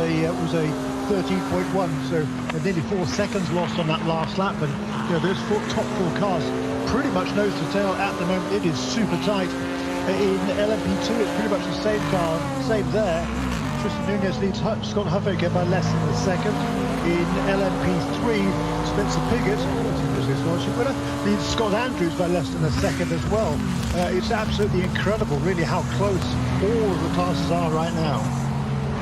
a 13.1, so nearly 4 seconds lost on that last lap. And those top 4 cars pretty much nose to tail at the moment. It is super tight. In LMP2, it's pretty much the same car, same there. Tristan Nunez leads Scott Huffaker by less than a second. In LMP3, Spencer Piggott, winner, leads Scott Andrews by less than a second as well. It's absolutely incredible, really, how close all of the classes are right now.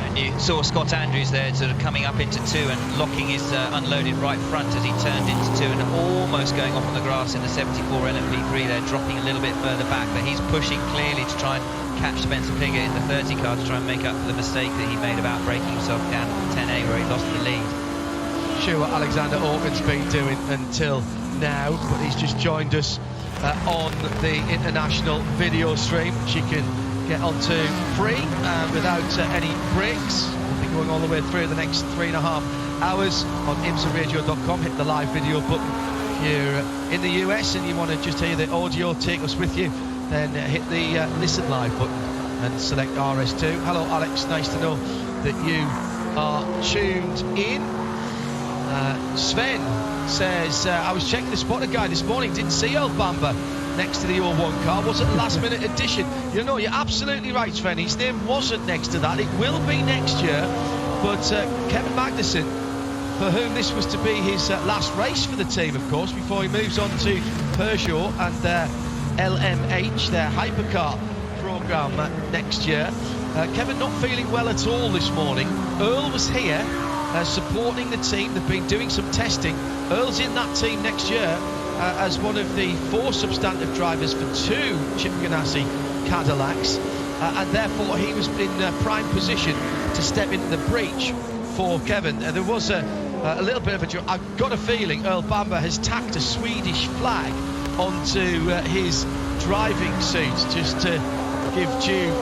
And you saw Scott Andrews there sort of coming up into 2 and locking his unloaded right front as he turned into 2 and almost going off on the grass in the 74 LMP3 there, dropping a little bit further back, but he's pushing clearly to try and catch Spencer Piggott in the 30 car to try and make up for the mistake that he made about breaking himself down at 10A where he lost the lead. Sure what Alexander Organ's been doing until now, but he's just joined us on the international video stream, which you can get onto free without any breaks. We'll be going all the way through the next 3.5 hours on IMSARadio.com. Hit the live video button. If you're in the US and you want to just hear the audio, take us with you, then hit the listen live button and select RS2. Hello Alex, nice to know that you are tuned in. Sven says, I was checking the spotter guide this morning, didn't see Earl Bamber next to the 01 car. Was it a last minute addition? You know, you're absolutely right, Sven. His name wasn't next to that. It will be next year. But Kevin Magnussen, for whom this was to be his last race for the team, of course, before he moves on to Peugeot and their LMH, their hypercar program next year. Kevin not feeling well at all this morning. Earl was here supporting the team. They've been doing some testing. Earl's in that team next year as one of the 4 substantive drivers for 2 Chip Ganassi Cadillacs, and therefore he was in prime position to step into the breach for Kevin. There was a little bit of a... I've got a feeling Earl Bamber has tacked a Swedish flag onto his driving suit just to give due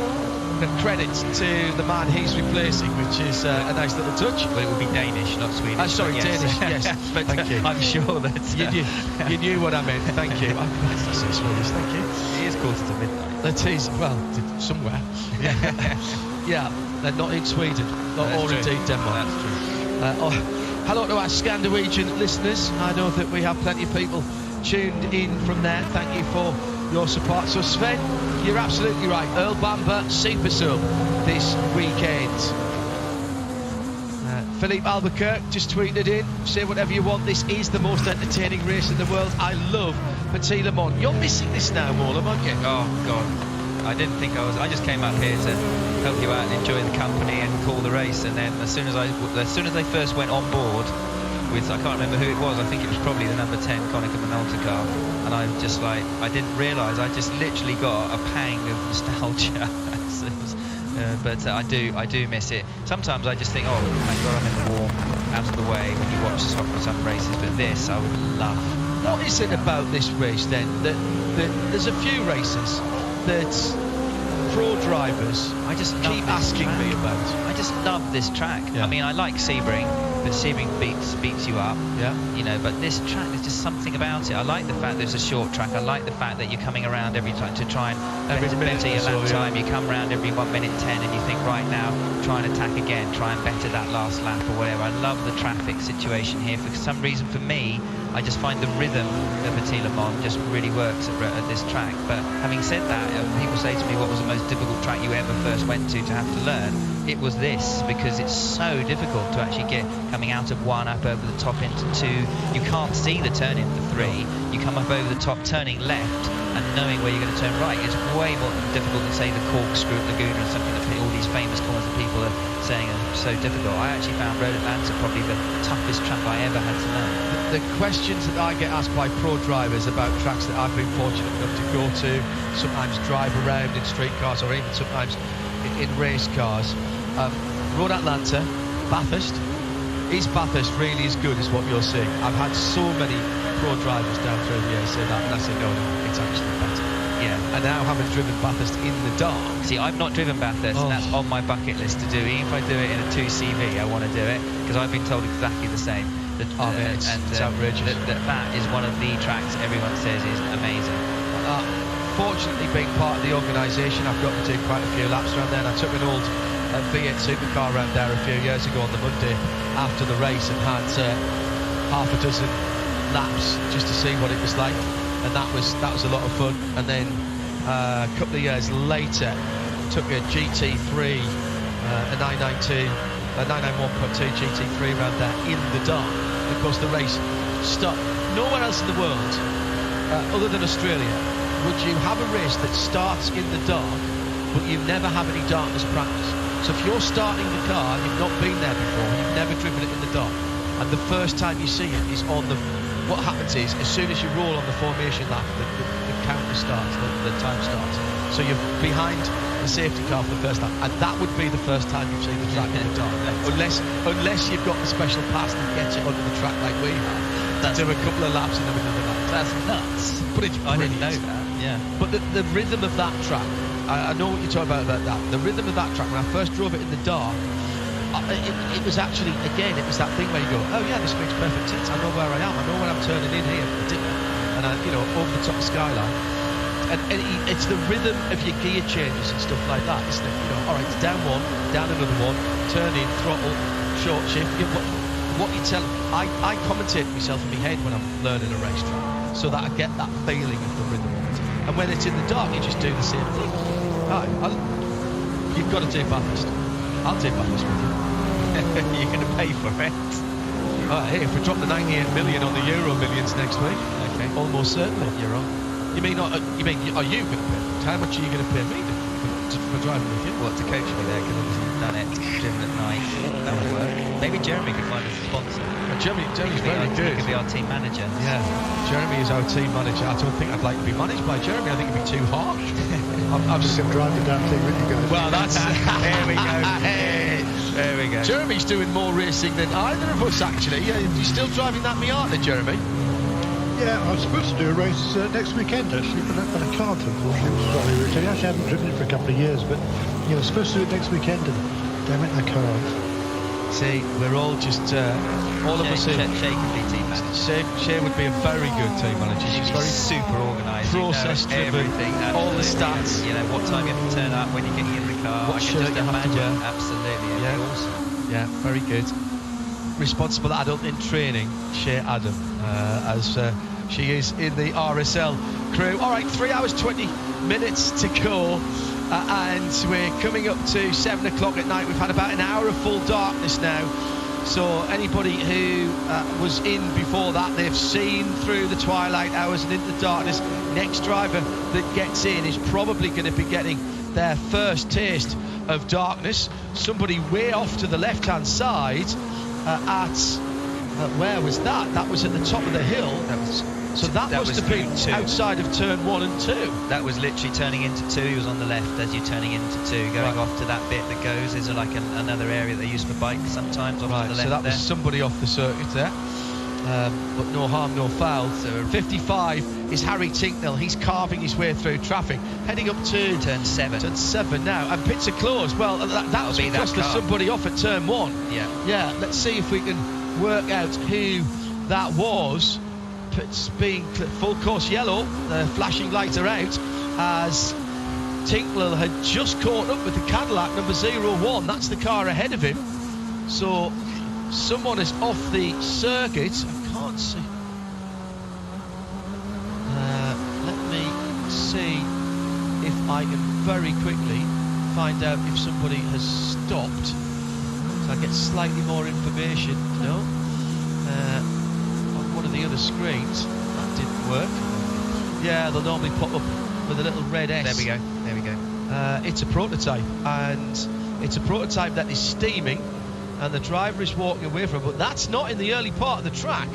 credit to the man he's replacing, which is a nice little touch. Well, it would be Danish, not Swedish. Sorry, yes. Danish, yes. But thank you. I'm sure that... You knew what I meant, thank you. I say Swedish, thank you. It is quarter to midnight. That is, well, somewhere. Yeah, they're not in Sweden, or indeed Denmark. That's true. Hello to our Scandinavian listeners. I know that we have plenty of people tuned in from there. Thank you for your support. So Sven, you're absolutely right. Earl Bamber, Super Sub this weekend. Philippe Albuquerque just tweeted in, say whatever you want, this is the most entertaining race in the world. I love Petit Le Mans. You're missing this now, Morlem, aren't you? Oh God, I didn't think I was. I just came up here to help you out and enjoy the company and call the race, and then as soon as they first went on board with, I can't remember who it was, I think it was probably the number 10 Konica Minolta car, and I'm just like, I didn't realise, I just literally got a pang of nostalgia. But I do miss it. Sometimes I just think, oh thank God I'm in the warm, out of the way when you watch some races, but this I would love. What is it about this race then that there's a few races that pro drivers I just keep asking me about? I just love this track. Yeah. I mean, I like Sebring, but Sebring beats you up. Yeah. You know, but this track, there's just something about it. I like the fact that it's a short track. I like the fact that you're coming around every time to try and better your lap time. You come around every 1 minute 10 and you think, right now, try and attack again, try and better that last lap or whatever. I love the traffic situation here. For some reason, for me, I just find the rhythm of Petit Le Mans just really works at this track. But having said that, people say to me, what was the most difficult track you ever first went to have to learn? It was this, because it's so difficult to actually get coming out of 1 up over the top into 2. You can't see the turn into 3. You come up over the top, turning left and knowing where you're going to turn right. It's way more difficult than, say, the Corkscrew Lagoon or something that all these famous corners that people are saying are so difficult. I actually found Road Atlanta probably the toughest track I ever had to learn. The questions that I get asked by pro drivers about tracks that I've been fortunate enough to go to, sometimes drive around in street cars or even sometimes in race cars. Road Atlanta, Bathurst. Is Bathurst really as good as what you're seeing? I've had so many pro drivers down through the years say that, and I say no, it's actually better. Yeah. And now having driven Bathurst in the dark. See, I've not driven Bathurst, and that's on my bucket list to do. Even if I do it in a 2CV, I want to do it, because I've been told exactly the same. That, it's outrageous. That is one of the tracks everyone says is amazing. Fortunately, being part of the organisation, I've got to do quite a few laps around there, and I took an old V8 supercar around there a few years ago on the Monday after the race and had half a dozen laps just to see what it was like, and that was a lot of fun. And then a couple of years later took a GT3, a 991.2 GT3 around there in the dark. Of course the race stopped. Nowhere else in the world other than Australia would you have a race that starts in the dark but you never have any darkness practice. So if you're starting the car and you've not been there before, you've never driven it in the dark, and the first time you see it is on the... What happens is, as soon as you roll on the formation lap, the counter starts, the time starts. So you're behind the safety car for the first time, and that would be the first time you've seen the track in the dark. Unless you've got the special pass that gets it onto the track like we have. to do a couple of laps in the middle of the night. That's nuts. But it's I didn't know brilliant. that. Yeah. But the rhythm of that track, I know what you're talking about that. The rhythm of that track, when I first drove it in the dark, it was actually, again, it was that thing where you go, oh yeah, this makes perfect sense. I know where I am. I know when I'm turning in here. And over the top of Skyline. And it's the rhythm of your gear changes and stuff like that, isn't it? All right, it's down one, down another one, turn in, throttle, short shift. What you tell, I commentate myself in my head when I'm learning a racetrack, so that I get that feeling of the rhythm of it. And when it's in the dark, you just do the same thing. All right, you've got to do Bathurst. I'll do Bathurst with you. You're going to pay for it. Hey, if we drop the 98 million on the Euro Millions next week, okay, almost certainly. You're on. You mean, are you going to pay? How much are you going to pay me for driving with you? What, to coach me there? Because obviously you've done it, driven at night. That would work. Maybe Jeremy could find us a sponsor. Jeremy's very good. He could be our team manager. Yeah, Jeremy is our team manager. I don't think I'd like to be managed by Jeremy. I think it'd be too harsh. I'm just going to drive the damn thing with you guys. Well, that's... There we go. Hey, there we go. Jeremy's doing more racing than either of us, actually. Yeah, you're still driving that Miata, Jeremy? Yeah, I was supposed to do a race next weekend, actually, but I can't, unfortunately. I actually haven't driven it for a couple of years, but I was supposed to do it next weekend, and damn it, I can't. See, we're all just, all of us here. Shay can be team manager. Shay would be a very good team manager. She's very super organised. Process-driven, everything. all the stats. You know, what time you have to turn up, when you're getting in the car. What I shirt can just you have to imagine. wear. Absolutely, Yeah. awesome. Yeah, very good. Responsible adult in training, Shay Adam, as she is in the RSL crew. All right, 3 hours 20 minutes to go, and we're coming up to 7 o'clock at night. We've had about an hour of full darkness now, so anybody who was in before that, they've seen through the twilight hours and into the darkness. Next driver that gets in is probably going to be getting their first taste of darkness. Somebody way off to the left-hand side where was that? That was at the top of the hill. That must have been outside of turn 1 and 2. That was literally turning into 2. He was on the left as you're turning into 2, going off to that bit that goes. There's like another area they use for bikes sometimes off to the left. So that was somebody off the circuit there. But no harm, no foul. So 55 is Harry Tincknell. He's carving his way through traffic, heading up to turn 7. Turn 7 now, and pits are closed. Well, that'll be because there's somebody off at turn 1. Yeah. Let's see if we can work out who that was. It's being full course yellow. The flashing lights are out as Tincknell had just caught up with the Cadillac number 01. That's the car ahead of him. So someone is off the circuit. I can't see. Let me see if I can very quickly find out if somebody has stopped, so I get slightly more information. No. On one of the other screens, that didn't work. Yeah, they'll normally pop up with a little red S. There we go. It's a prototype, and it's a prototype that is steaming, and the driver is walking away from it, but that's not in the early part of the track,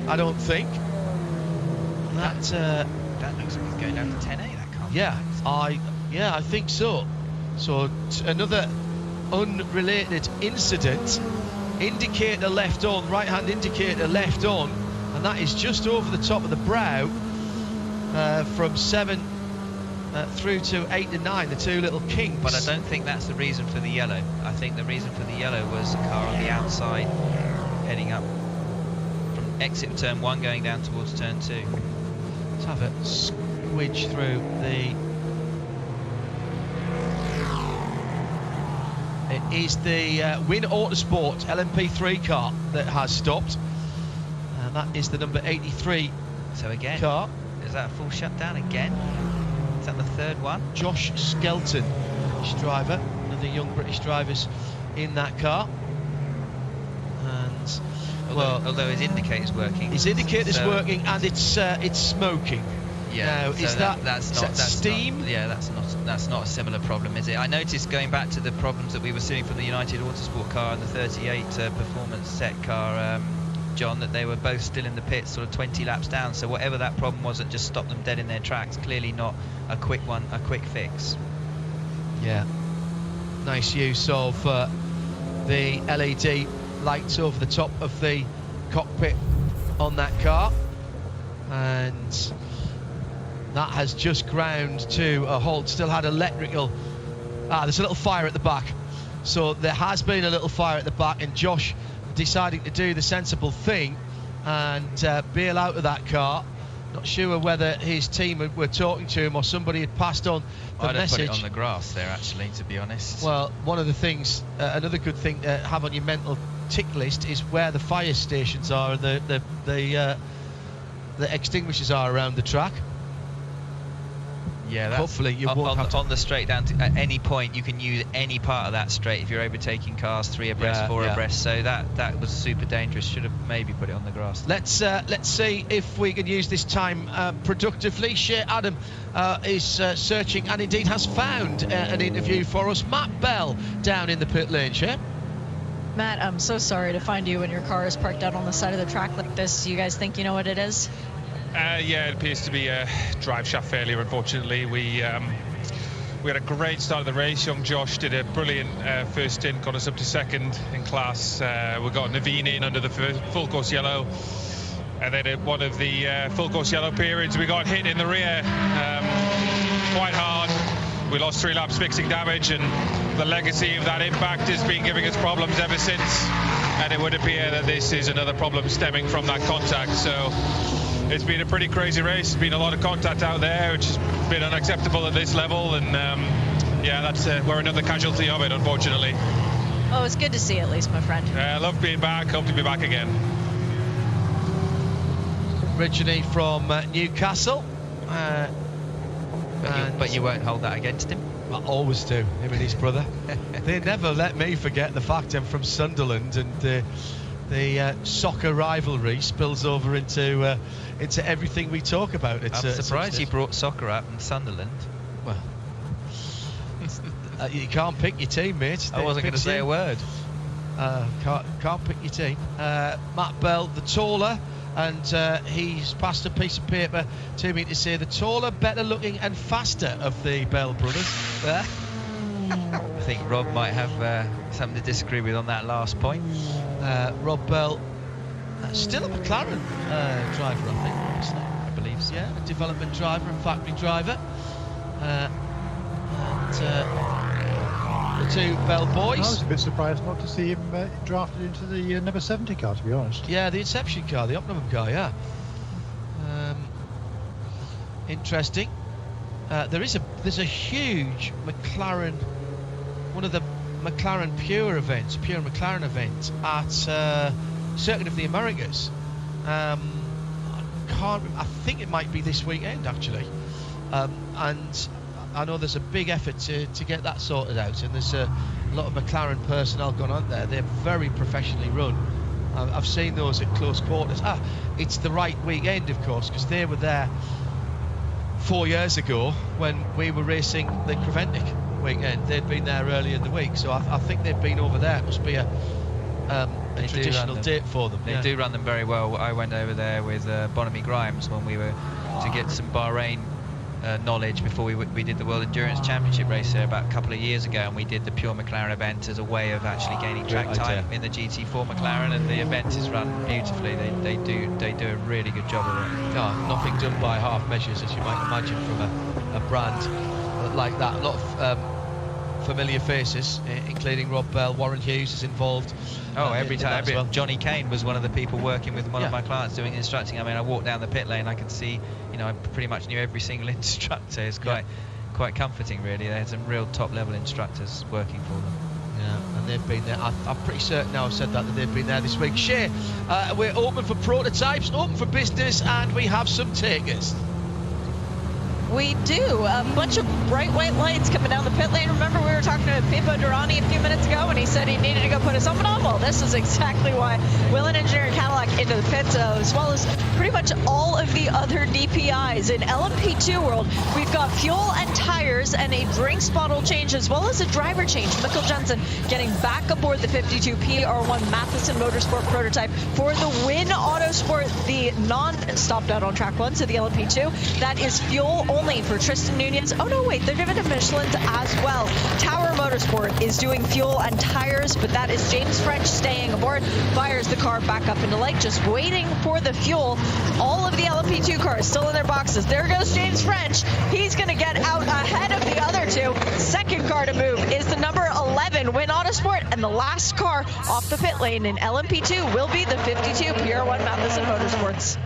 I don't think. That looks like it's going down to 10A, that car. Yeah, I think so. So another unrelated incident. Indicator left on, right-hand indicator left on, and that is just over the top of the brow from 7 through to 8 and 9, the two little kinks. But I don't think that's the reason for the yellow. I think the reason for the yellow was a car on the outside heading up from exit of turn 1 going down towards turn 2. Let's have a squidge through the... It is the Win Autosport LMP3 car that has stopped, and that is the number 83 so again, car. Is that a full shutdown again? Is that the third one? Josh Skelton, British driver, another young British drivers in that car. And although his indicator's working. His indicator's working, and it's smoking. Yeah. Now, is that steam? That's not a similar problem, is it? I noticed going back to the problems that we were seeing from the United Autosport car and the 38 performance set car, John, that they were both still in the pits, sort of 20 laps down. So whatever that problem was that just stopped them dead in their tracks, clearly not a quick fix. Yeah. Nice use of the LED lights over the top of the cockpit on that car, and that has just ground to a halt. Still had electrical. There's a little fire at the back. So there has been a little fire at the back, and Josh deciding to do the sensible thing and bail out of that car. Not sure whether his team were talking to him or somebody had passed on the message. I'd have put it on the grass there, actually, to be honest. Well, one of the things, another good thing to have on your mental tick list is where the fire stations are and the extinguishers are around the track. Yeah, that's hopefully you won't have to... on the straight down to at any point you can use any part of that straight if you're overtaking cars 3 abreast, 4 abreast. So that was super dangerous. Should have maybe put it on the grass. Let's see if we can use this time productively. Shea Adam is searching and indeed has found an interview for us. Matt Bell down in the pit lane. Shea? Matt, I'm so sorry to find you when your car is parked out on the side of the track like this. You guys think you know what it is? Yeah, it appears to be a drive shaft failure, unfortunately. We had a great start of the race. Young Josh did a brilliant first stint, got us up to second in class. We got Naveen in under the full course yellow. And then at one of the full course yellow periods, we got hit in the rear quite hard. We lost 3 laps fixing damage, and the legacy of that impact has been giving us problems ever since. And it would appear that this is another problem stemming from that contact. So it's been a pretty crazy race. There's been a lot of contact out there, which has been unacceptable at this level. And yeah, that's we're another casualty of it, unfortunately. Oh, it's good to see at least, my friend. I love being back. Hope to be back again. Originally from Newcastle. But you won't hold that against him? I always do, him and his brother. They never let me forget the fact I'm from Sunderland, and the soccer rivalry spills over into everything we talk about. I'm surprised you brought soccer up in Sunderland. Well, you can't pick your team, mate. I wasn't going to say a word. Can't pick your team. Matt Bell, the taller, and he's passed a piece of paper to me to say the taller, better looking and faster of the Bell brothers. I think Rob might have something to disagree with on that last point. Rob Bell, still a McLaren driver, I think. Obviously. I believe so. Yeah, a development driver and factory driver. The 2 Bell boys. I was a bit surprised not to see him drafted into the number 70 car, to be honest. Yeah, the Inception car, the Optimum car, yeah. Interesting. There's a huge McLaren, one of the McLaren Pure McLaren event at Circuit of the Americas. I think it might be this weekend actually, and I know there's a big effort to get that sorted out, and there's a lot of McLaren personnel gone on there. They're very professionally run. I've seen those at close quarters. It's the right weekend, of course, because they were there 4 years ago when we were racing the Creventic weekend. They'd been there earlier in the week, so I think they've been over there. It must be a traditional date for them. They do run them very well. I went over there with Bonamy Grimes when we were to get some Bahrain knowledge before we did the World Endurance Championship race there about a couple of years ago, and we did the pure McLaren event as a way of actually gaining track time in the GT4 McLaren, and the event is run beautifully. They do a really good job of it. Nothing done by half measures, as you might imagine from a brand like that. A lot of familiar faces, including Rob Bell. Warren Hughes is involved. Every time. Well. Johnny Kane was one of the people working with one of my clients doing instructing. I mean, I walked down the pit lane, I could see, I pretty much knew every single instructor. It's quite comforting, really. They had some real top-level instructors working for them. Yeah, and they've been there. I'm pretty certain now I've said that they've been there this week. Shea, we're open for prototypes, open for business, and we have some takers. We do. A bunch of bright white lights coming down the pit lane. Remember, we were talking to Pippo Durrani a few minutes ago, and he said he needed to go put his helmet on. Well, this is exactly why Whelen Engineering Cadillac into the pits, as well as pretty much all of the other DPIs. In LMP2 world, we've got fuel and tires and a drinks bottle change, as well as a driver change. Mikkel Jensen getting back aboard the 52P R1 Matheson Motorsport prototype for the Win Autosport, the non-stopped out on track one, so the LMP2. That is fuel only for Tristan Nunez. Oh no, wait, they're giving him Michelin's as well. Tower Motorsport is doing fuel and tires, but that is James French staying aboard, fires the car back up into light, just waiting for the fuel. All of the LMP2 cars still in their boxes. There goes James French. He's going to get out ahead of the other two. Second car to move is the number 11 Win Autosport, and the last car off the pit lane in LMP2 will be the 52 PR1 Matheson Motorsports.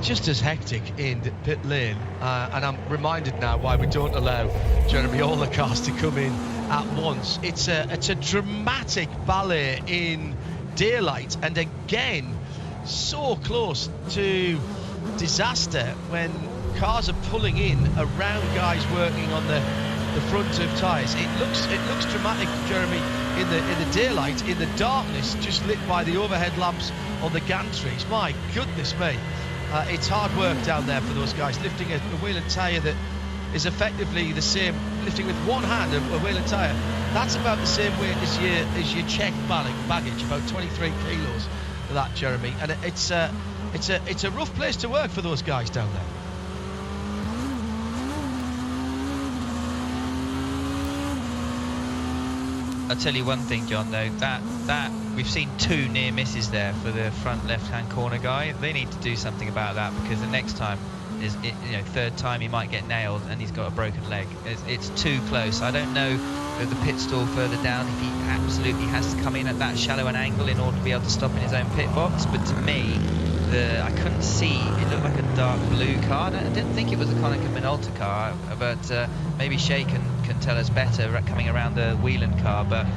Just as hectic in pit lane, and I'm reminded now why we don't allow, Jeremy, all the cars to come in at once. It's a dramatic ballet in daylight, and again so close to disaster when cars are pulling in around guys working on the front of tyres. It looks dramatic, Jeremy, in the daylight, in the darkness, just lit by the overhead lamps on the gantries. My goodness me. It's hard work down there for those guys, lifting a wheel and tyre that is effectively the same, lifting with one hand a wheel and tyre. That's about the same weight as your checked baggage, about 23 kilos for that, Jeremy. And it's a rough place to work for those guys down there. I'll tell you one thing, John, though, that we've seen 2 near misses there for the front left-hand corner guy. They need to do something about that, because the next time is, third time he might get nailed and he's got a broken leg. It's too close. I don't know with the pit stall further down if he absolutely has to come in at that shallow an angle in order to be able to stop in his own pit box, but to me, I couldn't see. It looked like a dark blue car. I didn't think it was a Konica Minolta car, but maybe Shay can tell us better coming around the Whelan car. But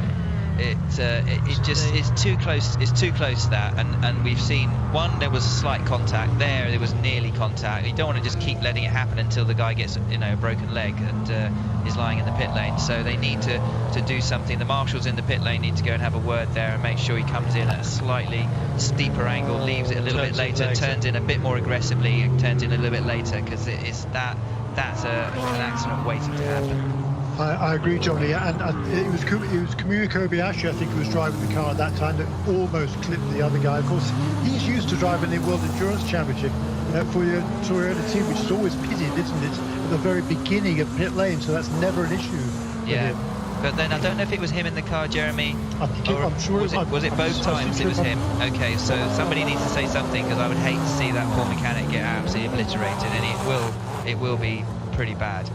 it's too close. It's too close to that. And we've seen one. There was a slight contact. There was nearly contact. You don't want to just keep letting it happen until the guy gets a broken leg and is lying in the pit lane. So they need to do something. The marshals in the pit lane need to go and have a word there and make sure he comes in at a slightly steeper angle, leaves it a little bit later, turns in a bit more aggressively, and turns in a little bit later, because that's an accident waiting to happen. I agree, Johnny, and it was Kamui Kobayashi, I think, who was driving the car at that time, that almost clipped the other guy. Of course, he's used to driving the World Endurance Championship for your Toyota team, which is always pitted, isn't it, at the very beginning of pit lane, so that's never an issue. Yeah, but then I don't know if it was him in the car, Jeremy. I'm sure was it both times it was him? Okay, so somebody needs to say something, because I would hate to see that poor mechanic get absolutely obliterated, and it will be pretty bad.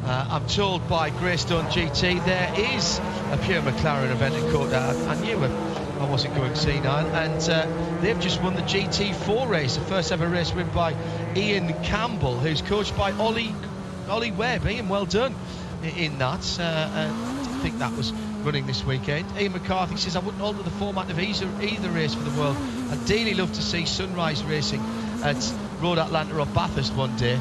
I'm told by Greystone GT there is a pure McLaren event in Kota. I knew I wasn't going senile, and they've just won the GT4 race, the first ever race win by Ian Campbell, who's coached by Ollie Webb. Ian, well done in that. I think that was running this weekend. Ian McCarthy says, I wouldn't alter the format of either race for the world. I'd dearly love to see Sunrise racing at Road Atlanta or Bathurst one day.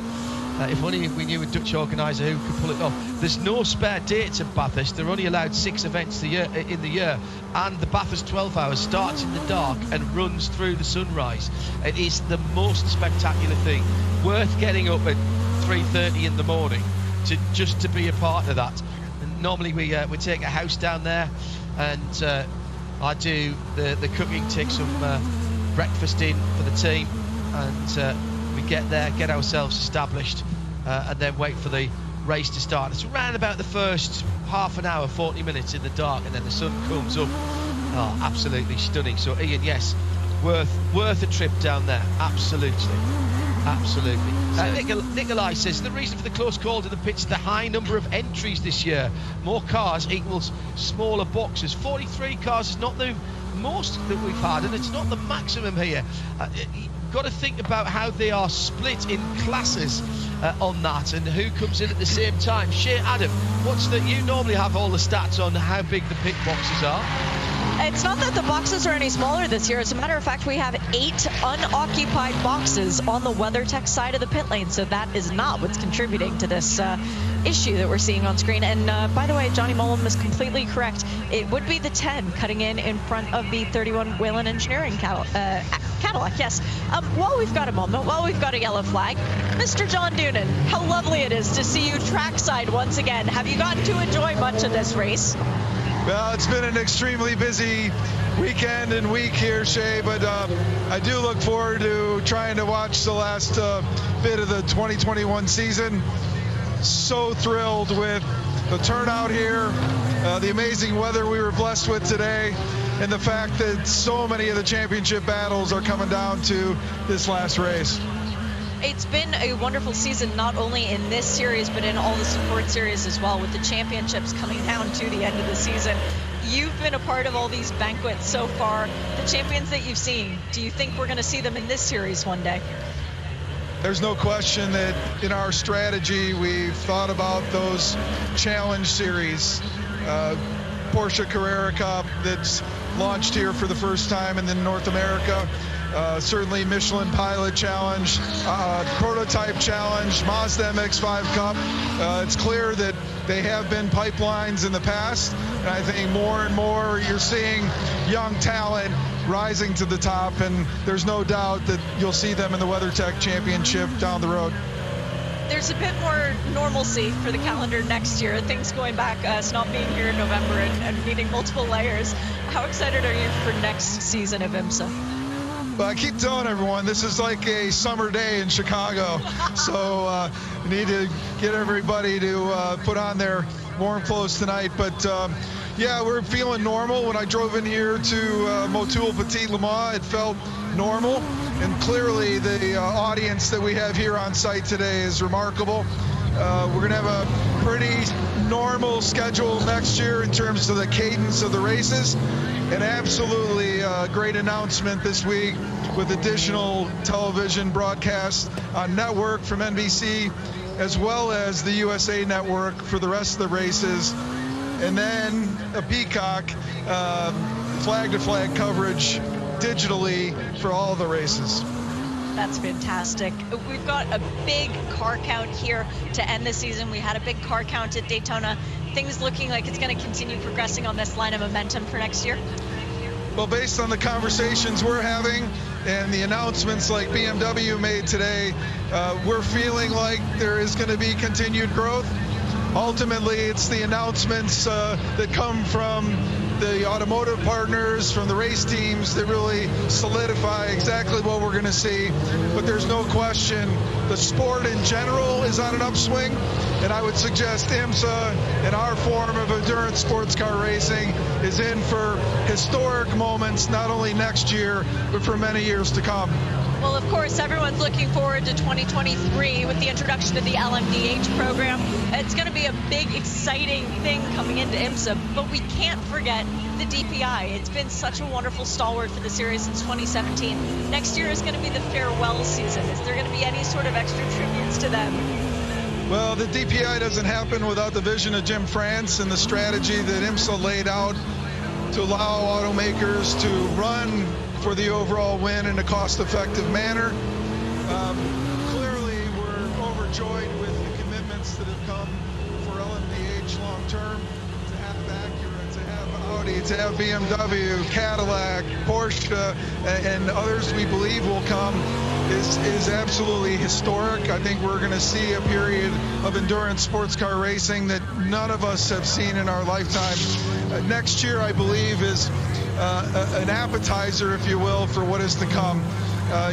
If only we knew a Dutch organiser who could pull it off. There's no spare dates at Bathurst. They're only allowed 6 events in the year, and the Bathurst 12 hours starts in the dark and runs through the sunrise. It is the most spectacular thing, worth getting up at 3:30 in the morning just to be a part of that. And normally we take a house down there, and I do the cooking, take some breakfast in for the team, and we get there, get ourselves established, and then wait for the race to start. It's around about the first half an hour, 40 minutes in the dark, and then the sun comes up. Oh, absolutely stunning. So Ian, yes, worth a trip down there. Absolutely. Nikolai says the reason for the close call to the pits is the high number of entries this year. More cars equals smaller boxes. 43 cars is not the most that we've had, and it's not the maximum here. Got to think about how they are split in classes on that, and who comes in at the same time. Shay Adam, you normally have all the stats on how big the pit boxes are. It's not that the boxes are any smaller this year. As a matter of fact, we have 8 unoccupied boxes on the WeatherTech side of the pit lane, so that is not what's contributing to this issue that we're seeing on screen. And by the way, Johnny Mullen was completely correct. It would be the 10 cutting in front of the 31 Whelen Engineering Cadillac, yes. While we've got a moment, while we've got a yellow flag, Mr. John Doonan, how lovely it is to see you trackside once again. Have you gotten to enjoy much of this race? Well, it's been an extremely busy weekend and week here, Shay, but I do look forward to trying to watch the last bit of the 2021 season. So thrilled with the turnout here, the amazing weather we were blessed with today, and the fact that so many of the championship battles are coming down to this last race. It's been a wonderful season, not only in this series, but in all the support series as well, with the championships coming down to the end of the season. You've been a part of all these banquets so far. The champions that you've seen, do you think we're going to see them in this series one day? There's no question that in our strategy, we've thought about those challenge series. Porsche Carrera Cup that's launched here for the first time in North America. Certainly Michelin Pilot Challenge, Prototype Challenge, Mazda MX-5 Cup. It's clear that they have been pipelines in the past, and I think more and more you're seeing young talent rising to the top, and there's no doubt that you'll see them in the WeatherTech Championship down the road. There's a bit more normalcy for the calendar next year, things going back, us not being here in November and needing multiple layers. How excited are you for next season of IMSA? Well, I keep telling everyone this is like a summer day in Chicago, so we need to get everybody to put on their warm clothes tonight. But yeah, we're feeling normal. When I drove in here to Motul Petit Le Mans, it felt normal, and clearly the audience that we have here on site today is remarkable. We're going to have a pretty normal schedule next year in terms of the cadence of the races, and absolutely a great announcement this week with additional television broadcasts on network from NBC, as well as the USA Network for the rest of the races, and then a Peacock flag-to-flag coverage digitally for all the races. That's fantastic. We've got a big car count here to end the season. We had a big car count at Daytona. Things looking like it's going to continue progressing on this line of momentum for next year? Well, based on the conversations we're having and the announcements like BMW made today, we're feeling like there is going to be continued growth. Ultimately, it's the announcements that come from the automotive partners, from the race teams, that really solidify exactly what we're going to see. But there's no question the sport in general is on an upswing, and I would suggest IMSA and our form of endurance sports car racing is in for historic moments, not only next year, but for many years to come. Well, of course, everyone's looking forward to 2023 with the introduction of the LMDH program. It's going to be a big, exciting thing coming into IMSA, but we can't forget the DPI. It's been such a wonderful stalwart for the series since 2017. Next year is going to be the farewell season. Is there going to be any sort of extra tributes to them? Well, the DPI doesn't happen without the vision of Jim France and the strategy that IMSA laid out to allow automakers to run for the overall win in a cost-effective manner. Clearly, we're overjoyed with the commitments that have come for LMDH long-term, to have Acura, to have Audi, to have BMW, Cadillac, Porsche, and others we believe will come is absolutely historic. I think we're going to see a period of endurance sports car racing that none of us have seen in our lifetime. Next year, I believe, is an appetizer, if you will, for what is to come.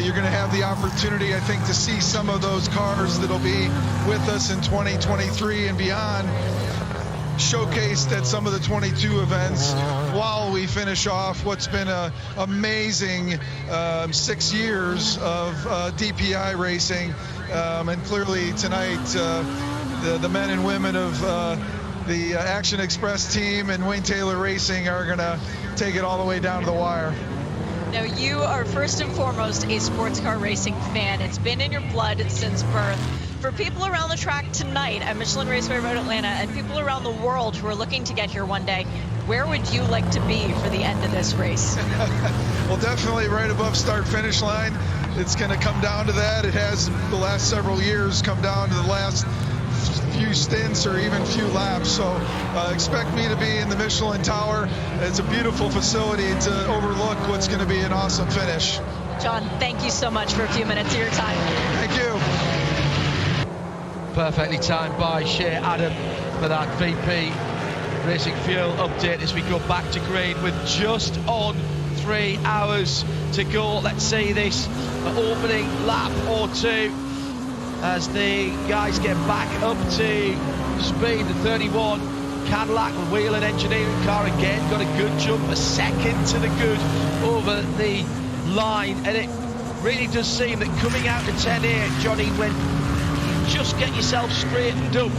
You're going to have the opportunity, I think, to see some of those cars that'll be with us in 2023 and beyond showcased at some of the 22 events while we finish off what's been an amazing 6 years of DPI racing. And clearly tonight, the men and women of the Action Express team and Wayne Taylor Racing are going to take it all the way down to the wire. Now, you are first and foremost a sports car racing fan. It's been in your blood since birth. For people around the track tonight at Michelin Raceway Road Atlanta and people around the world who are looking to get here one day, where would you like to be for the end of this race? Well, definitely right above start-finish line. It's going to come down to that. It has the last several years come down to the last few stints or even few laps. So expect me to be in the Michelin Tower. It's a beautiful facility to overlook what's going to be an awesome finish. John, thank you so much for a few minutes of your time. Thank you. Perfectly timed by Shea Adam for that VP Racing Fuel update as we go back to green with just on 3 hours to go. Let's see this opening lap or two as the guys get back up to speed. The 31 Cadillac wheel and engineering car again got a good jump, a second to the good over the line, and it really does seem that coming out to 10 here, Johnny, when you just get yourself straightened up,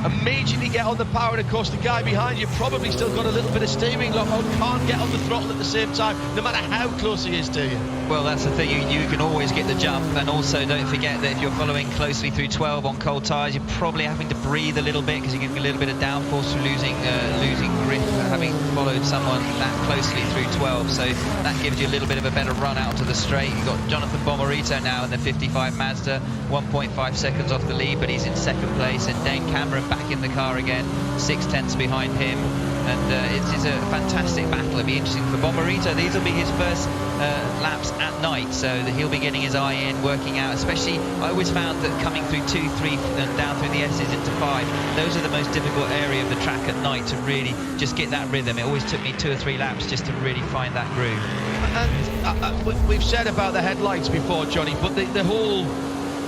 immediately get on the power, and of course the guy behind you probably still got a little bit of steering lock on, can't get on the throttle at the same time, no matter how close he is to you. Well, that's the thing, you can always get the jump, and also don't forget that if you're following closely through 12 on cold tyres, you're probably having to breathe a little bit because you're getting a little bit of downforce from losing grip, having followed someone that closely through 12, so that gives you a little bit of a better run out to the straight. You've got Jonathan Bomarito now in the 55 Mazda, 1.5 seconds off the lead, but he's in second place, and Dane Cameron back in the car again, 6/10 behind him, and it is a fantastic battle. It'll be interesting for Bomarito. These will be his first laps at night, so that he'll be getting his eye in, working out, especially I always found that coming through 2, 3 and down through the S's into 5, those are the most difficult area of the track at night to really just get that rhythm. It always took me 2 or 3 laps just to really find that groove. And we've said about the headlights before, Johnny, but the whole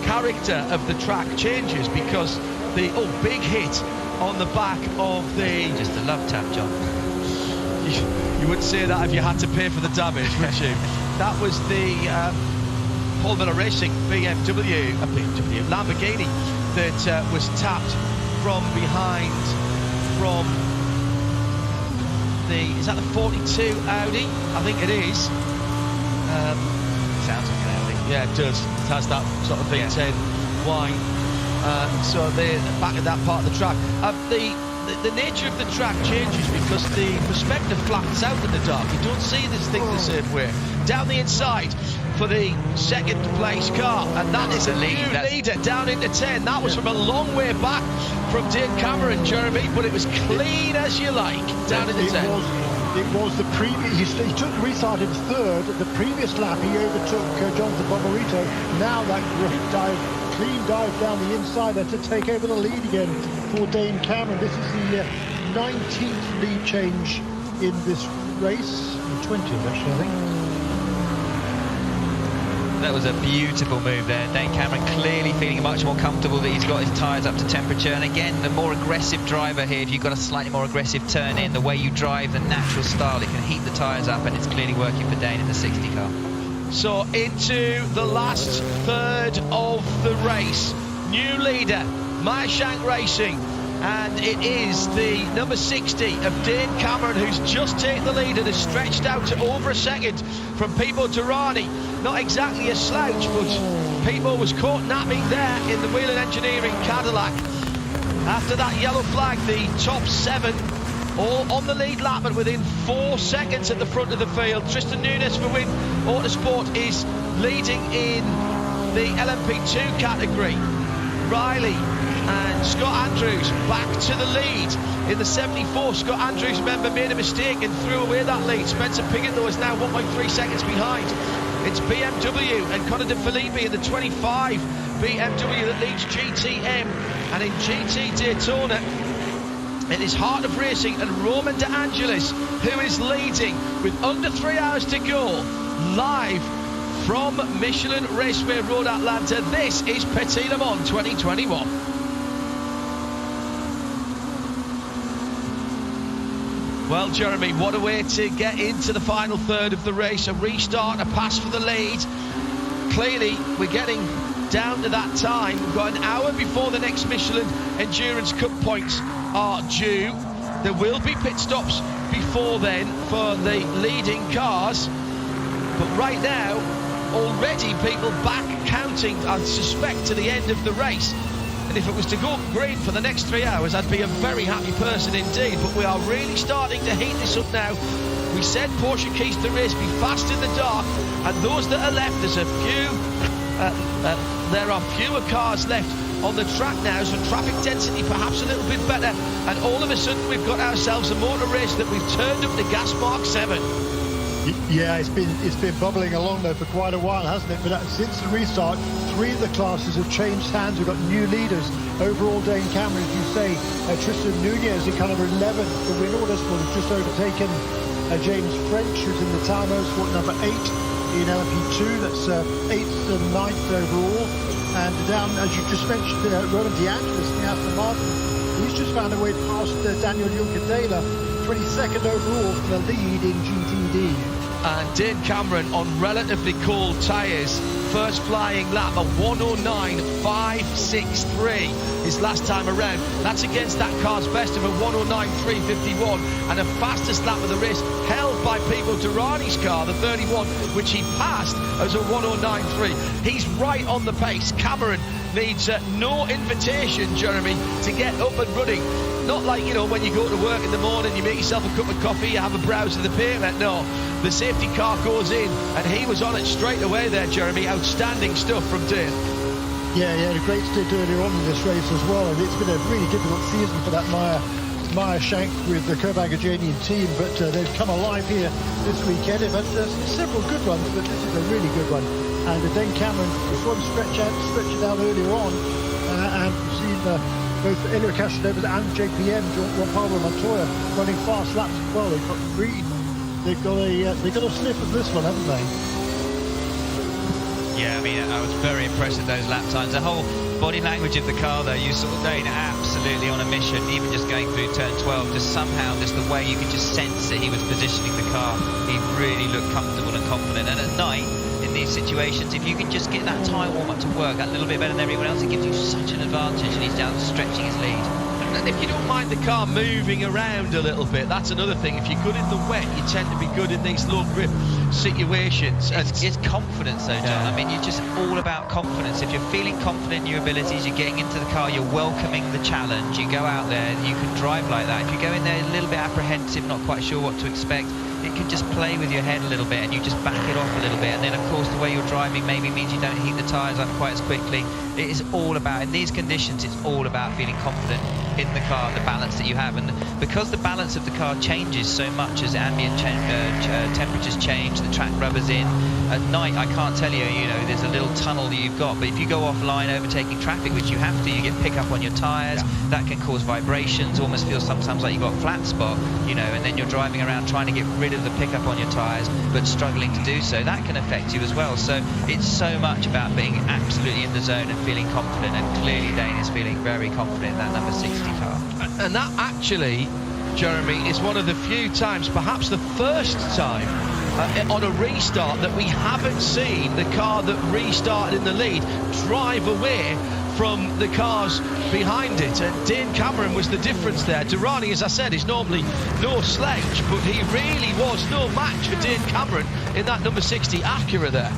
character of the track changes because the big hit on the back of the... Just a love tap, John. You wouldn't say that if you had to pay for the damage, would you? That was the Paul Miller Racing Lamborghini that was tapped from behind from the... Is that the 42 Audi? I think it is. Sounds like an Audi. Yeah, it does. It has that sort of V10 wine. So they're back at that part of the track. The nature of the track changes because the perspective flattens out in the dark. You don't see this thing the same way. Down the inside for the second place car, and that is a new leader down into 10. That was from a long way back from Dane Cameron, Jeremy, but it was clean as you like down into 10. It was the previous. He restarted third. The previous lap he overtook Jonathan Bomarito. Now that great dive, clean dive down the inside there to take over the lead again for Dane Cameron. This is the 19th lead change in this race. 20th actually, I think. That was a beautiful move there. Dane Cameron clearly feeling much more comfortable that he's got his tyres up to temperature. And again, the more aggressive driver here, if you've got a slightly more aggressive turn in, the way you drive, the natural style, it can heat the tyres up, and it's clearly working for Dane in the 60 car. So into the last third of the race. New leader, Meyershank Racing. And it is the number 60 of Dane Cameron who's just taken the lead and has stretched out to over a second from Pipo Derani. Not exactly a slouch, but Pipo was caught napping there in the wheel and engineering Cadillac. After that yellow flag, the top 7 all on the lead lap and within 4 seconds at the front of the field. Tristan Nunes for Win Autosport is leading in the LMP2 category. Riley and Scott Andrews back to the lead in the 74. Scott Andrews, remember, made a mistake and threw away that lead. Spencer Piggott, though, is now 1.3 seconds behind. It's BMW and Conor De Filippi in the 25 BMW that leads GTM. And in GT Daytona, it is Heart of Racing and Roman De Angelis who is leading with under 3 hours to go, live from Michelin Raceway Road, Atlanta. This is Petit Le Mans 2021. Well, Jeremy, what a way to get into the final third of the race. A restart, a pass for the lead. Clearly, we're getting down to that time. We've got an hour before the next Michelin Endurance Cup points are due. There will be pit stops before then for the leading cars. But right now, already people back counting, I suspect, to the end of the race. And if it was to go green for the next 3 hours, I'd be a very happy person indeed. But we are really starting to heat this up now. We said Porsche keys to race, be fast in the dark. And those that are left, there's a few, there are fewer cars left on the track now, so traffic density perhaps a little bit better. And all of a sudden, we've got ourselves a motor race that we've turned up to gas mark 7. Yeah, it's been bubbling along though for quite a while, hasn't it? But since the restart, 3 of the classes have changed hands. We've got new leaders. Overall, Dane Cameron, as you say, Tristan Nunez in kind of 11th. The Win Autosport has just overtaken James French, who's in the Tower Motorsport number 8 in LMP2. That's 8th and 9th overall. And down, as you just mentioned, Roman DeAngelis, the Aston Martin, he's just found a way past Daniel Juncadella, 22nd overall for the lead in GTD. And Dane Cameron on relatively cold tyres, first flying lap, a 109.563 his last time around. That's against that car's best of a 109.351, and the fastest lap of the race held by Pipo Derani's car, the 31, which he passed as a 109.3. He's right on the pace. Cameron needs no invitation, Jeremy, to get up and running. Not like, you know, when you go to work in the morning, you make yourself a cup of coffee, you have a browse of the pavement. No, the safety car goes in, and he was on it straight away there, Jeremy. Outstanding stuff from Dane. Yeah, he had a great stint earlier on in this race as well, and it's been a really difficult season for that Meyer Shank with the Kovac-Ajanian team, but they've come alive here this weekend. They've had several good runs, but this is a really good one. And then Cameron, this one stretched it out earlier on, and we've seen both Elio Castroneves and JPM, Juan Pablo Montoya, running fast laps as well. They've got green. They've got a sniff of this one, haven't they? Yeah, I mean, I was very impressed with those lap times. The whole body language of the car, though, you saw Dane absolutely on a mission, even just going through turn 12, just somehow, just the way you could just sense that he was positioning the car. He really looked comfortable and confident. And at night, in these situations, if you can just get that tyre warm up to work that little bit better than everyone else, it gives you such an advantage, and he's down stretching his lead. And if you don't mind the car moving around a little bit, that's another thing. If you're good in the wet, you tend to be good in these low grip situations. And it's confidence, though, John. Yeah. I mean, you're just all about confidence. If you're feeling confident in your abilities, you're getting into the car, you're welcoming the challenge, you go out there, you can drive like that. If you go in there a little bit apprehensive, not quite sure what to expect, it can just play with your head a little bit, and you just back it off a little bit. And then, of course, the way you're driving maybe means you don't heat the tyres up quite as quickly. It is all about, in these conditions, it's all about feeling confident in the car, the balance that you have. And because the balance of the car changes so much as ambient temperatures change, the track rubber's in. At night, I can't tell you, you know, there's a little tunnel that you've got, but if you go offline overtaking traffic, which you have to, you get pick up on your tyres. Yeah. That can cause vibrations, almost feels sometimes like you've got a flat spot, you know, and then you're driving around trying to get rid of the pickup on your tyres, but struggling to do so. That can affect you as well. So it's so much about being absolutely in the zone and feeling confident, and clearly Dane is feeling very confident in that number 60 car. And that actually, Jeremy, is one of the few times, perhaps the first time on a restart, that we haven't seen the car that restarted in the lead drive away from the cars behind it. And Dane Cameron was the difference there. Derani, as I said, is normally no sledge, but he really was no match for Dane Cameron in that number 60 Acura there.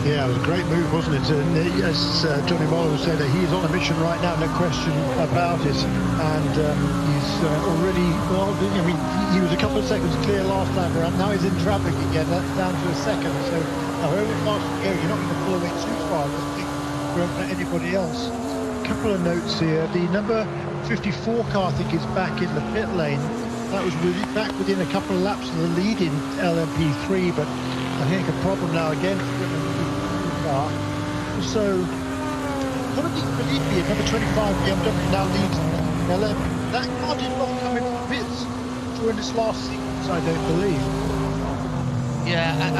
Yeah, it was a great move, wasn't it? And as Johnny Morrow said, he's on a mission right now, no question about it. And he's already, well, I mean, he was a couple of seconds clear last time around. Now he's in traffic again, that's down to a second. So however fast you go, you're not going to pull away too far, I think, from anybody else. A couple of notes here. The number 54 car, I think, is back in the pit lane. That was back within a couple of laps of the lead in LMP3, but I think a problem now again for the car. So, Conrad Felipe, number 25 BMW, now leads LM. That car did not come into the pits during this last sequence, I don't believe. Yeah, and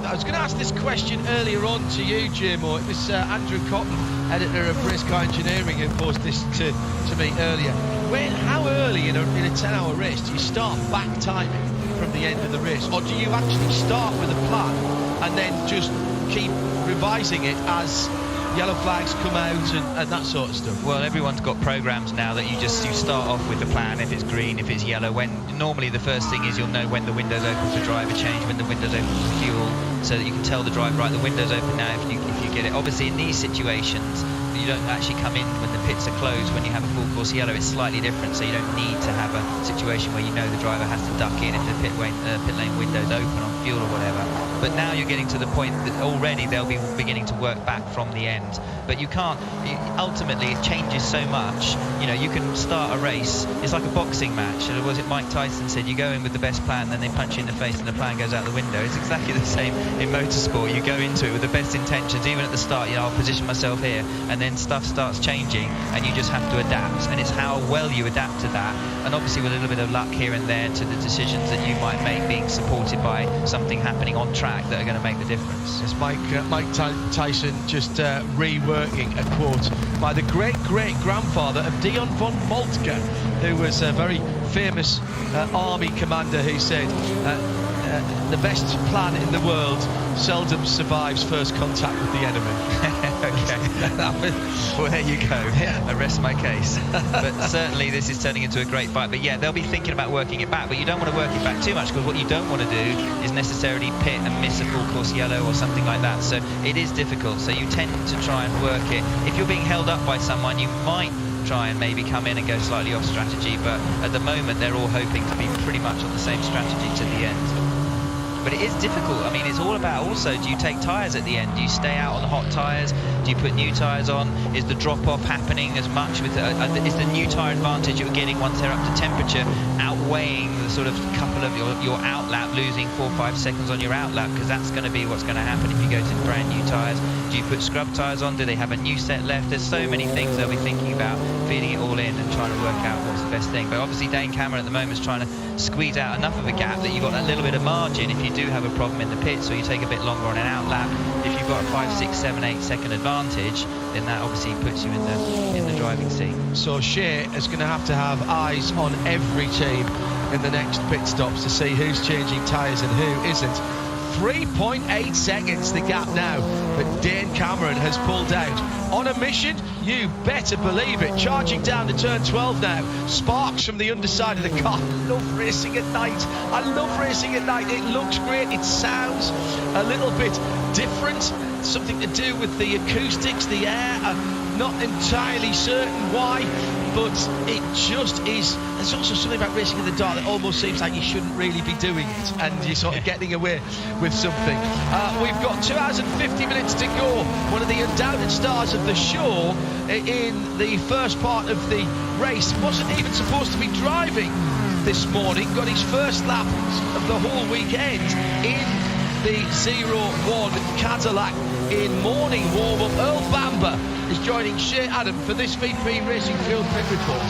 I was going to ask this question earlier on to you, Jim, or it was Andrew Cotton, editor of Race Car Engineering, who posed this to me earlier. How early in a 10-hour race do you start back timing from the end of the race, or do you actually start with a plan and then just keep revising it as yellow flags come out and that sort of stuff? Well, everyone's got programs now that you start off with the plan. If it's green, if it's yellow, when normally the first thing is you'll know when the window's open for driver change, when the window's open for fuel, so that you can tell the driver, right, the window's open now if you get it. Obviously in these situations you don't actually come in when the pits are closed. When you have a full course yellow, it's slightly different, so you don't need to have a situation where you know the driver has to duck in if the pit lane window's open on fuel or whatever. But now you're getting to the point that already they'll be beginning to work back from the end. But you can't, ultimately it changes so much. You know, you can start a race, it's like a boxing match. Was it Mike Tyson said, you go in with the best plan, then they punch you in the face and the plan goes out the window. It's exactly the same in motorsport. You go into it with the best intentions, even at the start, you know, I'll position myself here, and then stuff starts changing and you just have to adapt. And it's how well you adapt to that, and obviously with a little bit of luck here and there to the decisions that you might make, being supported by something happening on track that are going to make the difference. It's Mike Tyson just reworking a quote by the great-great-grandfather of Dion von Moltke, who was a very famous army commander who said the best plan in the world seldom survives first contact with the enemy. Okay. Well, there you go. I rest my case. But certainly this is turning into a great fight. But yeah, they'll be thinking about working it back, but you don't want to work it back too much, because what you don't want to do is necessarily pit and miss a full course yellow or something like that. So it is difficult. So you tend to try and work it. If you're being held up by someone, you might try and maybe come in and go slightly off strategy, but at the moment they're all hoping to be pretty much on the same strategy to the end. But it is difficult. I mean, it's all about also, do you take tyres at the end? Do you stay out on hot tyres? Do you put new tyres on? Is the drop-off happening as much with is the new tyre advantage you're getting once they're up to temperature outweighing the sort of couple of your outlap, losing 4 or 5 seconds on your outlap? Because that's going to be what's going to happen if you go to brand new tyres. Do you put scrub tyres on? Do they have a new set left? There's so many things they'll be thinking about, feeding it all in and trying to work out what's the best thing. But obviously Dane Cameron at the moment is trying to squeeze out enough of a gap that you've got a little bit of margin if you do have a problem in the pits, or you take a bit longer on an outlap. If you've got a 5, 6, 7, 8 second advantage, then that obviously puts you in the driving seat. So Shea is going to have eyes on every team in the next pit stops to see who's changing tyres and who isn't. 3.8 seconds the gap now, but Dane Cameron has pulled out on a mission, you better believe it. Charging down to turn 12 now, sparks from the underside of the car. I love racing at night. I love racing at night. It looks great, it sounds a little bit different, something to do with the acoustics, the air. I'm not entirely certain why, but it just is. There's also something about racing in the dark that almost seems like you shouldn't really be doing it, and you're sort of getting away with something. We've got 2 hours and 50 minutes to go. One of the undoubted stars of the show in the first part of the race wasn't even supposed to be driving this morning. Got his first lap of the whole weekend in the 01 Cadillac in morning warm-up. Earl Bamber is joining Shea Adam for this VP Racing Fuel Pit Report.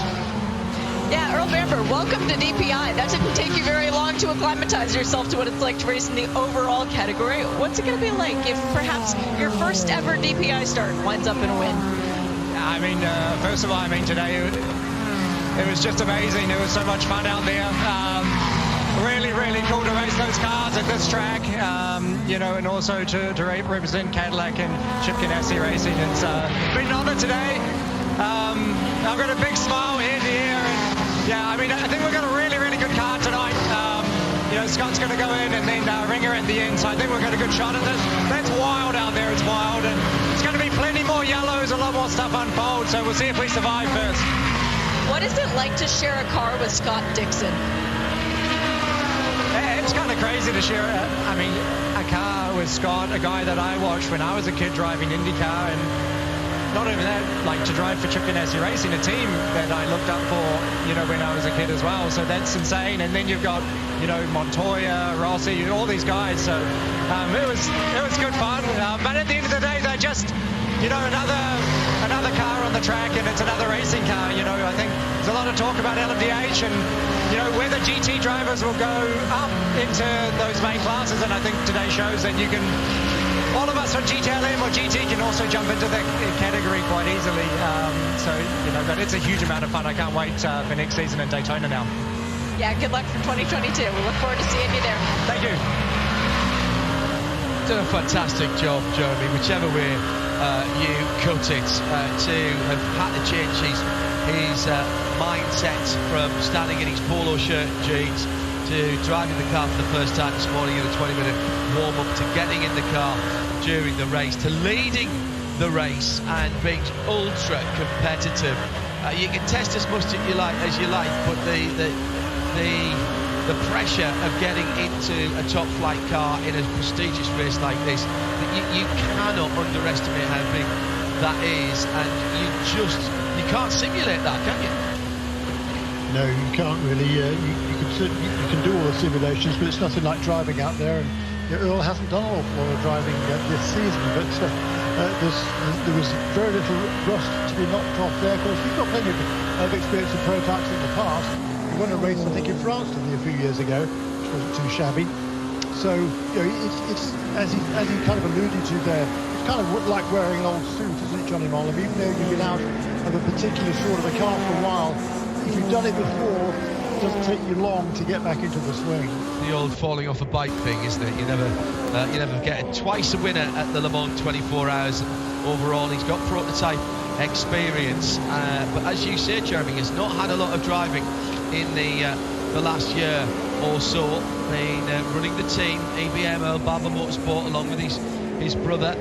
Yeah, Earl Bamber, welcome to DPI. That didn't take you very long to acclimatize yourself to what it's like to race in the overall category. What's it going to be like if perhaps your first ever DPI start winds up in a win? I mean, first of all, today it was just amazing. There was so much fun out there. Really, really cool to race those cars at this track, you know, and also to represent Cadillac and Chip Ganassi Racing. It's been an honor today. I've got a big smile ear to ear. And, yeah, I mean, I think we've got a really, really good car tonight. You know, Scott's going to go in and then Ringer at the end, so I think we've got a good shot at this. That's wild out there. It's wild, and it's going to be plenty more yellows, a lot more stuff unfold, so we'll see if we survive first. What is it like to share a car with Scott Dixon? It's kind of crazy to share, a car with Scott, a guy that I watched when I was a kid driving IndyCar, and not even that, like to drive for Chip Ganassi Racing, a team that I looked up for, you know, when I was a kid as well. So that's insane. And then you've got, you know, Montoya, Rossi, all these guys. So it was good fun. But at the end of the day, they're just, you know, another car on the track, and it's another racing car. You know, I think there's a lot of talk about LMDH and, you know, whether GT drivers will go up into those main classes. And I think today shows that you can, all of us on GTLM or GT can also jump into that category quite easily. So, you know, but it's a huge amount of fun. I can't wait for next season in Daytona now. Yeah, good luck for 2022. We look forward to seeing you there. Thank you. Done a fantastic job, Jeremy, whichever way you cut it, to have had to change his mindset from standing in his polo shirt and jeans to driving the car for the first time this morning in a 20-minute warm-up, to getting in the car during the race, to leading the race and being ultra competitive. You can test as much as you like, but the the pressure of getting into a top flight car in a prestigious race like this, you cannot underestimate how big that is, and you can't simulate that, can you? No, you can't really. You can do all the simulations, but it's nothing like driving out there. And Earl hasn't done an awful lot of driving this season, but there was very little rust to be knocked off there. Of course, he's got plenty of experience in prototypes in the past. He won a race, I think, in France a few years ago, which wasn't too shabby. So, it's as he kind of alluded to there, it's kind of like wearing an old suit, isn't it, Johnny Mollum? Even though you've been out of a particular sort of a car for a while, if you've done it before, it doesn't take you long to get back into the swing. The old falling off a bike thing, isn't it? You never get it. Twice a winner at the Le Mans 24 Hours overall. He's got prototype experience, but as you said, Jeremy, he's not had a lot of driving in the last year or so. Been running the team, ABM Barber Motorsport, along with his brother.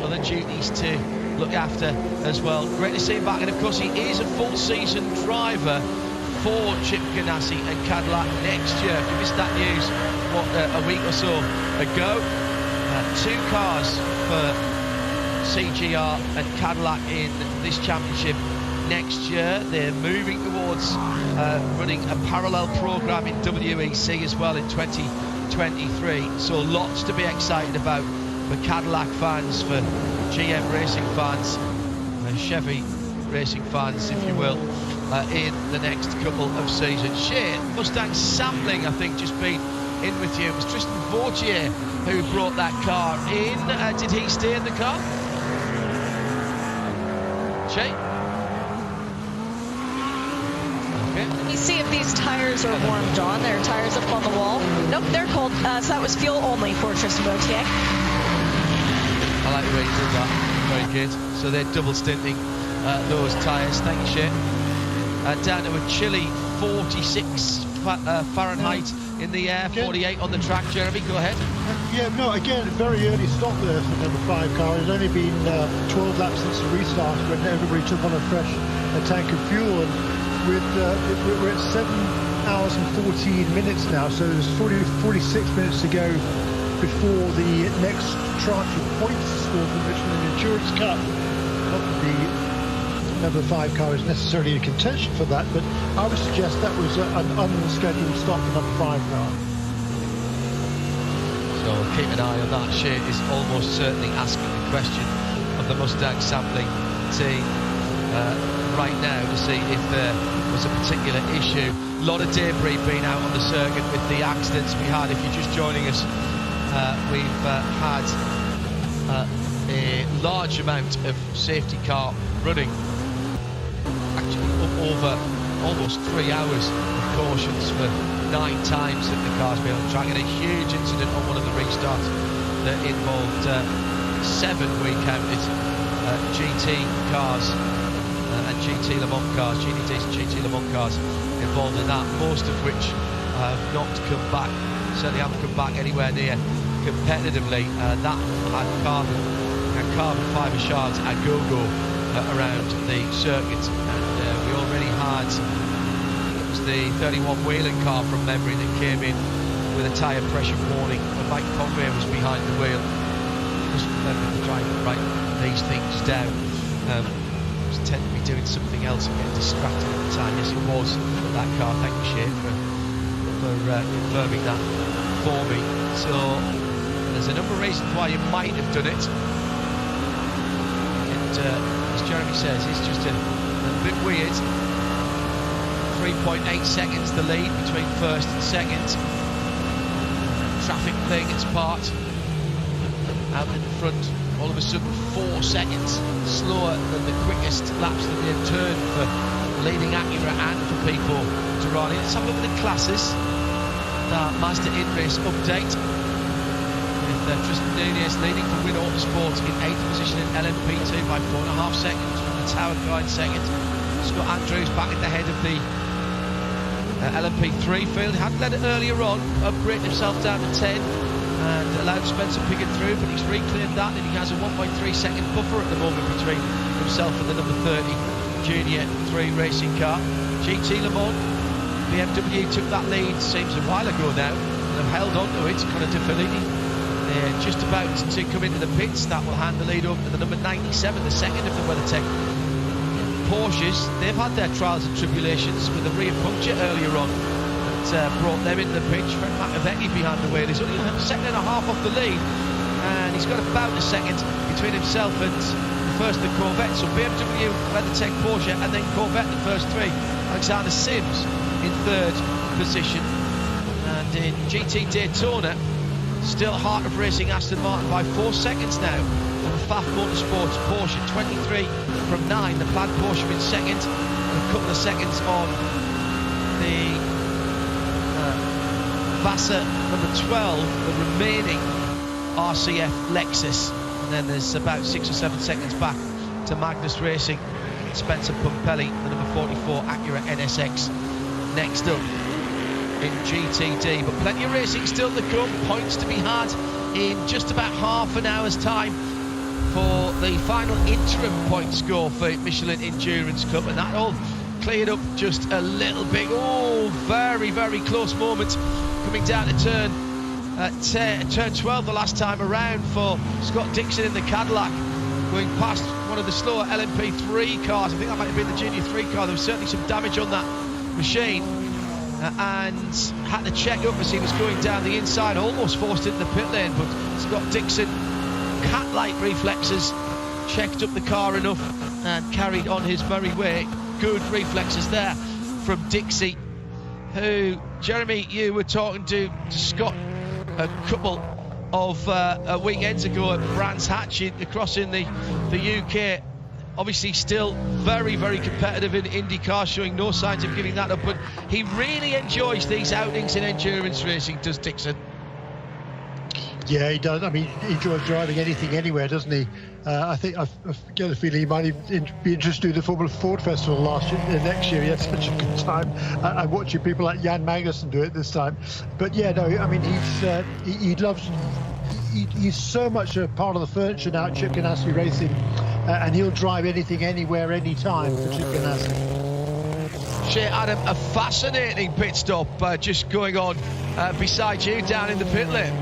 Other duties to look after as well. Great to see him back, and of course he is a full season driver for Chip Ganassi and Cadillac next year. If you missed that news a week or so ago, 2 cars for CGR and Cadillac in this championship next year. They're moving towards running a parallel program in WEC as well in 2023, so lots to be excited about for Cadillac fans, for GM racing fans, Chevy racing fans, if you will, in the next couple of seasons. Shane, Mustang sampling, I think, just been in with you. It was Tristan Vautier who brought that car in. Did he stay in the car? Shane? Okay. Let me see if these tires are warm, John. There are tires up on the wall. Nope, they're cold. So that was fuel only for Tristan Vautier. I like the way you did that. Very good. So they're double stinting those tyres. Thank you, Shane. Down to a chilly 46 Fahrenheit in the air, 48 on the track. Jeremy, go ahead. Yeah, no, again, very early stop there for number 5 car. It's only been 12 laps since the restart when everybody took on a fresh tank of fuel. And we're at 7 hours and 14 minutes now, so there's 46 minutes to go before the next tranche of points scored from Michelin Endurance Cup. Not that the number 5 car is necessarily in contention for that, but I would suggest that was an unscheduled stop for number 5 car. So keep an eye on that. Shane is almost certainly asking the question of the Mustang sampling team right now to see if there was a particular issue. A lot of debris being out on the circuit with the accidents we had. If you're just joining us, we've had a large amount of safety car running, actually over almost 3 hours of cautions for 9 times that the car's been on track, and a huge incident on one of the restarts that involved 7, we counted, GT cars and GT Le Mans cars, GTs and GT Le Mans cars involved in that, most of which have not come back, certainly haven't come back anywhere near competitively. That had carbon fibre shards a go-go around the circuit, and we already had, it was the 31 Whelen car from memory that came in with a tyre pressure warning, and Mike Conway was behind the wheel. Just remember to try and write these things down. Was tend to be doing something else and getting distracted at the time. Yes, it was that car. Thank you, Shane, for confirming that for me. So there's a number of reasons why you might have done it. And as Jeremy says, it's just a bit weird. 3.8 seconds the lead between first and second. Traffic playing its part. Out in front, all of a sudden 4 seconds slower than the quickest laps that they had turned for leading Acura and for people to run in. Let's have a look at the classes. The Mazda in-race update with Tristan Nunez leading for Win Autosport in 8th position in LMP2 by 4.5 seconds from the Tower car in second. Scott Andrews back at the head of the LMP3 field. Had led it earlier on, upgraded himself down to 10 and allowed Spencer Piggott through, but he's reclaimed that, and he has a 1.3 second buffer at the moment between himself and the number 30 Junior 3 racing car. GT Le Mans BMW took that lead, seems a while ago now, and have held on to it. Kind of Fellini. They're just about to come into the pits. That will hand the lead over to the number 97, the second of the WeatherTech Porsches. They've had their trials and tribulations with a rear puncture earlier on that brought them into the pitch. Fred McAvecchi behind the wheel. He's only a second and a half off the lead, and he's got about a second between himself and the first of the Corvette. So BMW, WeatherTech, Porsche, and then Corvette, the first three. Alexander Sims in third position. And in GT Daytona, still heart of racing Aston Martin by 4 seconds now on the Pfaff Motorsports Porsche 23 from 9. The planned Porsche in second, and a couple of seconds on the Vassar number 12, the remaining RCF Lexus. And then there's about 6 or 7 seconds back to Magnus Racing, Spencer Pumpelly, the number 44 Acura NSX next up in GTD. But plenty of racing still to come, points to be had in just about half an hour's time for the final interim point score for Michelin Endurance Cup, and that all cleared up just a little bit. Oh, very, very close moment coming down to turn 12 the last time around for Scott Dixon in the Cadillac, going past one of the slower LMP3 cars. I think that might have been the Junior 3 car. There was certainly some damage on that machine, and had to check up as he was going down the inside, almost forced into the pit lane, but Scott Dixon, cat-like reflexes, checked up the car enough and carried on his merry way. Good reflexes there from Dixie, who, Jeremy, you were talking to Scott a couple of weekends ago at Brands Hatch across in the UK. Obviously still very, very competitive in IndyCar, showing no signs of giving that up, but he really enjoys these outings in endurance racing, does Dixon? Yeah, he does. I mean, he enjoys driving anything, anywhere, doesn't he? I think I get a feeling he might even be interested in the Formula Ford Festival next year. He had such a good time. I'm watching people like Jan Magnussen do it this time. But yeah, no, I mean, he loves. He's so much a part of the furniture now at Chip Ganassi Racing, and he'll drive anything, anywhere, anytime for Chip Ganassi. Shea Adam, a fascinating pit stop just going on beside you down in the pit lane.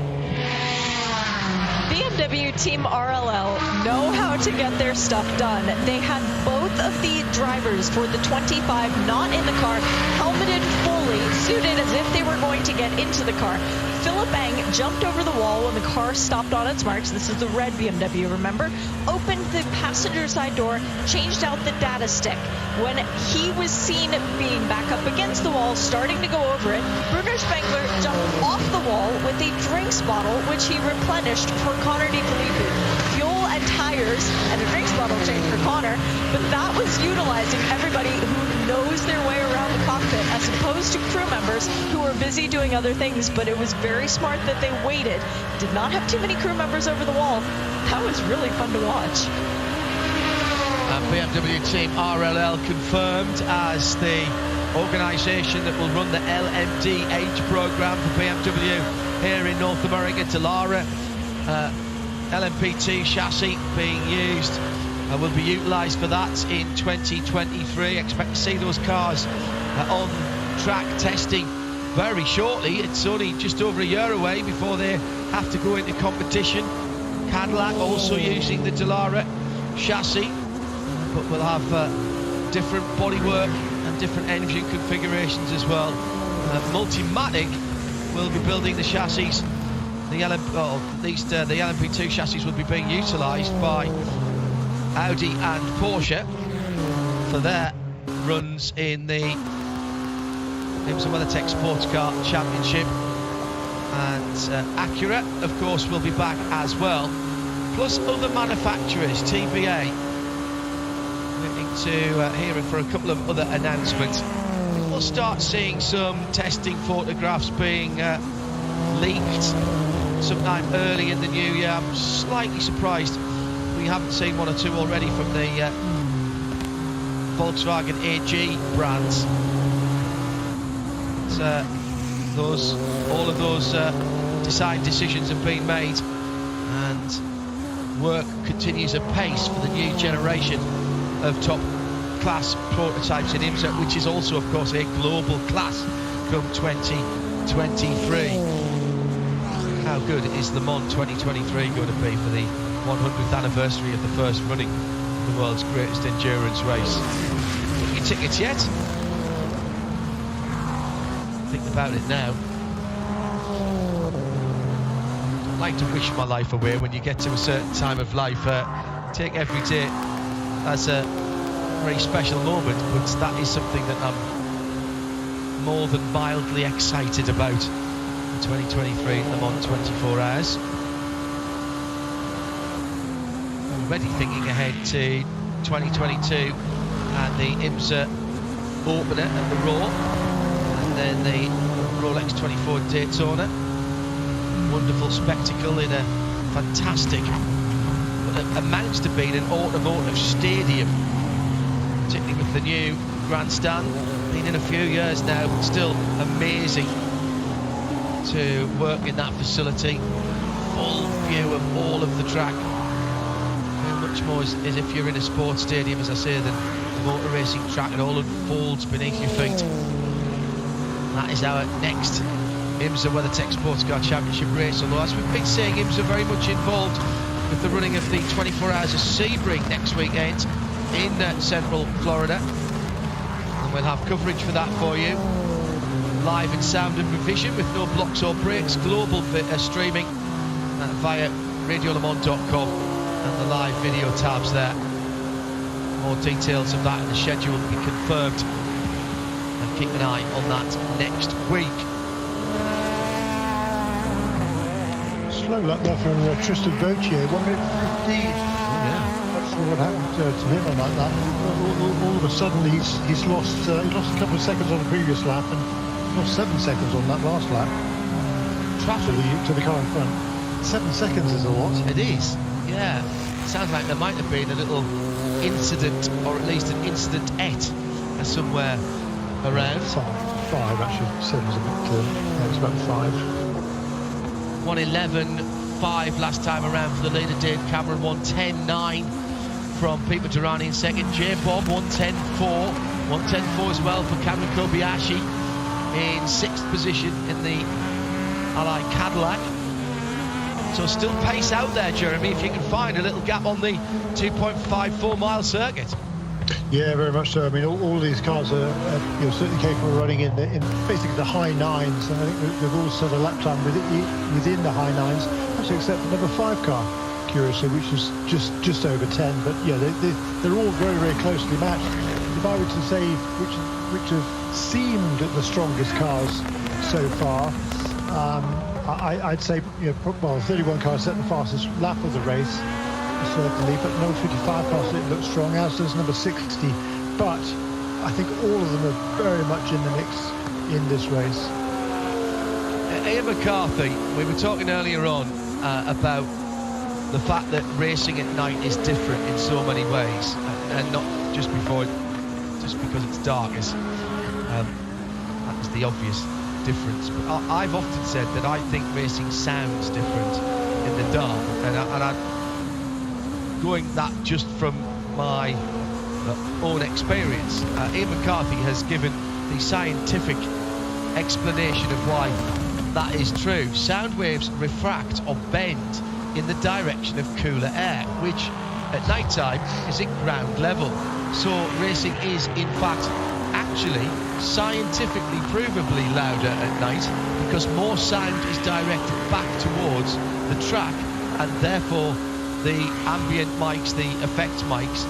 BMW Team RLL know how to get their stuff done. They had both of the drivers for the 25 not in the car, helmeted fully, suited as if they were going to get into the car. Philip Eng jumped over the wall when the car stopped on its marks. This is the red BMW, remember? Opened the passenger side door, changed out the data stick. When he was seen being back up against the wall, starting to go over it, Bruno Spengler jumped off the wall with a drinks bottle, which he replenished for Connor De Filippi. Fuel and tires and a drinks bottle change for Connor, but that was utilizing everybody who knows their way around the cockpit, as opposed to crew members who were busy doing other things. But it was very smart that they waited. Did not have too many crew members over the wall. That was really fun to watch. BMW Team RLL confirmed as the organisation that will run the LMDH programme for BMW here in North America. Dallara LMP2 chassis being used will be utilised for that in 2023. Expect to see those cars on track testing very shortly. It's only just over a year away before they have to go into competition. Cadillac also using the Dallara chassis, but we'll have different bodywork and different engine configurations as well. Multimatic will be building the chassis. The LMP2 chassis will be being utilised by Audi and Porsche for their runs in the IMSA WeatherTech Sports Car Championship. And Acura, of course, will be back as well. Plus other manufacturers, TBA. Waiting to hear for a couple of other announcements. We'll start seeing some testing photographs being leaked sometime early in the new year. I'm slightly surprised we haven't seen one or two already from the Volkswagen AG brands. All of those design decisions have been made, and work continues apace for the new generation of top class prototypes in IMSA, which is also, of course, a global class come 2023. How good is Le Mans 2023 going to be for the 100th anniversary of the first running of the world's greatest endurance race? Got your tickets yet? Think about it now. I like to wish my life away. When you get to a certain time of life, take every day as a very special moment, but that is something that I'm more than mildly excited about. 2023 Le Mans 24 hours. Already thinking ahead to 2022 and the IMSA opener at the Raw, and then the Rolex 24 Daytona. Wonderful spectacle in a fantastic, what amounts to being an automotive stadium, particularly with the new grandstand. Been in a few years now, but still amazing to work in that facility. Full view of all of the track. Much more as if you're in a sports stadium, as I say, than the motor racing track. It all unfolds beneath your feet. That is our next IMSA WeatherTech Sports Car Championship race, although as we've been saying, IMSA very much involved with the running of the 24 Hours of Sebring next weekend in Central Florida, and we'll have coverage for that for you, live in sound and vision with no blocks or breaks, global streaming via radiolemans.com and the live video tabs there. More details of that in the schedule will be confirmed, and keep an eye on that next week. Slow lap there from Tristan Vautier, 1 minute 15. That's what happened to him on that lap. All of a sudden he's lost a couple of seconds on the previous lap and lost 7 seconds on that last lap. To the car in front. 7 seconds is a lot. It is, yeah. Sounds like there might have been a little incident, or at least an incident-ette somewhere around. 5 actually. 7 was a bit, it was about 5. 1:11.5 last time around for the leader, Dave Cameron. 1:10.9 from Peter Durrani in second. J Bob 1:10.4. 1:10.4 as well for Cameron Kobayashi in 6th position in the Ally Cadillac. So still pace out there, Jeremy, if you can find a little gap on the 2.54 mile circuit. Yeah, very much so. I mean, all these cars are certainly capable of running in basically the high 9s. And I think they've all set a lap time within the high 9s, actually except the number 5 car, curiously, which is just over 10. But yeah, they're all very, very closely matched. If I were to say which have seemed the strongest cars so far, I'd say, 31 cars set the fastest lap of the race, certainly, but no 55 car it looks strong, as does number 60. But I think all of them are very much in the mix in this race. Ian McCarthy, we were talking earlier on about the fact that racing at night is different in so many ways, and not just because it's darkest. That is the obvious difference. But I've often said that I think racing sounds different in the dark, and I going that just from my own experience. Ian McCarthy has given the scientific explanation of why that is true. Sound waves refract or bend in the direction of cooler air, which at night time is at ground level. So racing is in fact actually scientifically provably louder at night, because more sound is directed back towards the track, and therefore the ambient mics, the effects mics,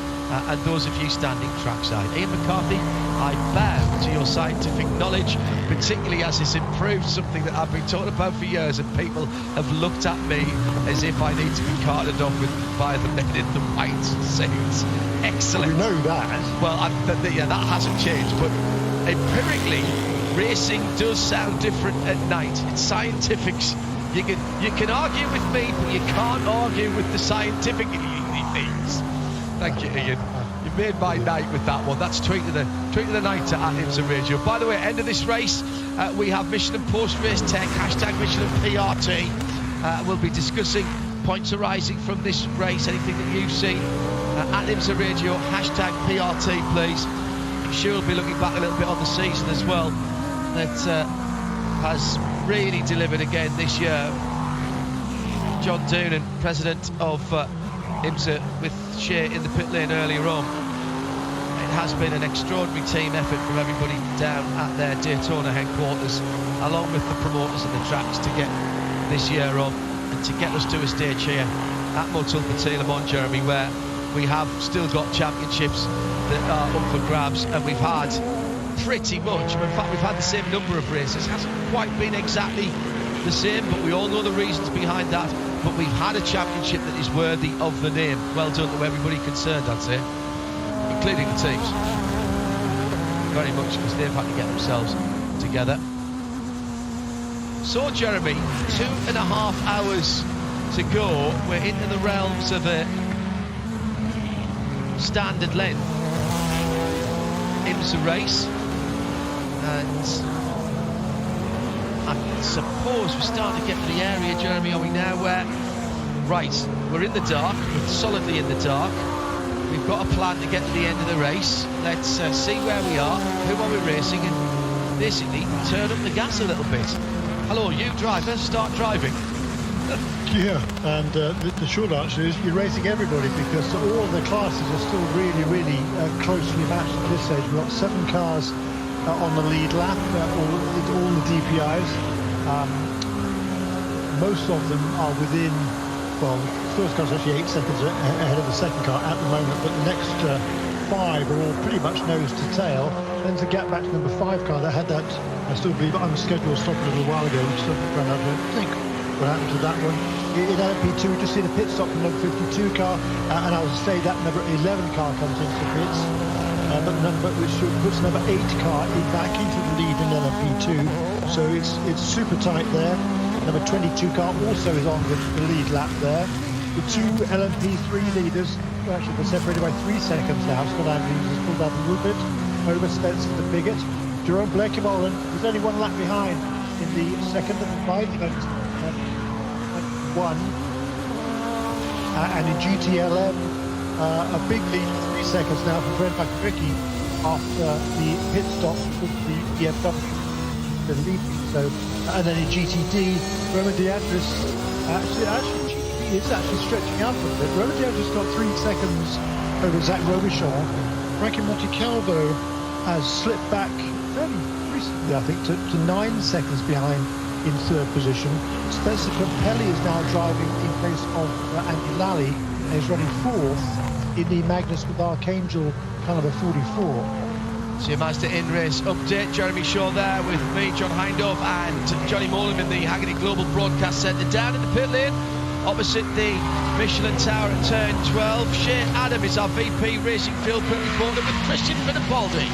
and those of you standing trackside. Ian McCarthy, I bow to your scientific knowledge, particularly as it's improved something that I've been talking about for years, and people have looked at me as if I need to be carted off by the men in the white suits. Excellent. We know that. Well, that hasn't changed, but empirically, racing does sound different at night. It's scientific. You can argue with me, but you can't argue with the scientific things. Thank you, Ian. You made my night with that one. That's tweet of the night at IMSA Radio. By the way, end of this race, we have Michelin post-race tech, hashtag Michelin PRT. We'll be discussing points arising from this race, anything that you've seen at IMSA Radio, hashtag PRT, please. I'm sure we'll be looking back a little bit on the season as well. That has really delivered again this year. John Doonan, president of IMSA, with Shea in the pit lane earlier on. It has been an extraordinary team effort from everybody down at their Daytona headquarters, along with the promoters and the tracks, to get this year on and to get us to a stage here at Motul Petit Le Mans, Jeremy, where we have still got championships that are up for grabs, and we've had pretty much, in fact we've had the same number of races. It hasn't quite been exactly the same, but we all know the reasons behind that. But we've had a championship that is worthy of the name. Well done to everybody concerned, I'd say, including the teams, very much, because they've had to get themselves together. So Jeremy, 2.5 hours to go. We're into the realms of a standard length IMSA race, and I suppose we're starting to get to the area, Jeremy, are we now, where, right, we're in the dark, we're solidly in the dark, we've got a plan to get to the end of the race. Let's see where we are, who are we racing, and basically turn up the gas a little bit. Hello, you driver, start driving. Yeah, and the short answer is you're racing everybody, because all the classes are still really closely matched at this stage. We've got 7 cars on the lead lap, all the DPIs. Most of them are within, well, the first car's actually 8 seconds ahead of the second car at the moment, but the next 5 are all pretty much nose to tail. Then to get back to number 5 car that had that, I still believe, unscheduled stop a little while ago, which ran out, I think what happened to that one. In LMP2, we just seen a pit stop from number 52 car, and I would say that number 11 car comes into the pits, which puts number 8 car back into the lead in LMP2, so it's super tight there. Number 22 car also is on the lead lap there. The 2 LMP3 leaders, well, actually they're separated by 3 seconds now. Scott Andrews has pulled out a little bit over Spencer the Bigot. Jerome Blekemolen is only 1 lap behind in the second and by one, and in GTLM a big lead of 3 seconds now from Brent McVicky after the pit stop with the BMW lead. So, and then in GTD, Roman DeAndres actually is stretching out a little bit. Roman DeAndres got 3 seconds over Zach Robichon. Frankie Montecalvo has slipped back fairly recently, I think, to 9 seconds behind in 3rd position. Spencer Campelli is now driving in place of Andy Lally, and is running 4th in the Magnus with Archangel Caliber 44. So your Mazda in-race update. Jeremy Shaw there with me, John Hindhaugh, and Johnny Molan in the Haggerty Global Broadcast Centre. Down in the pit lane, opposite the Michelin Tower at turn 12. Shea Adam is our VP Racing Field Pit reporter with Christian Fittipaldi.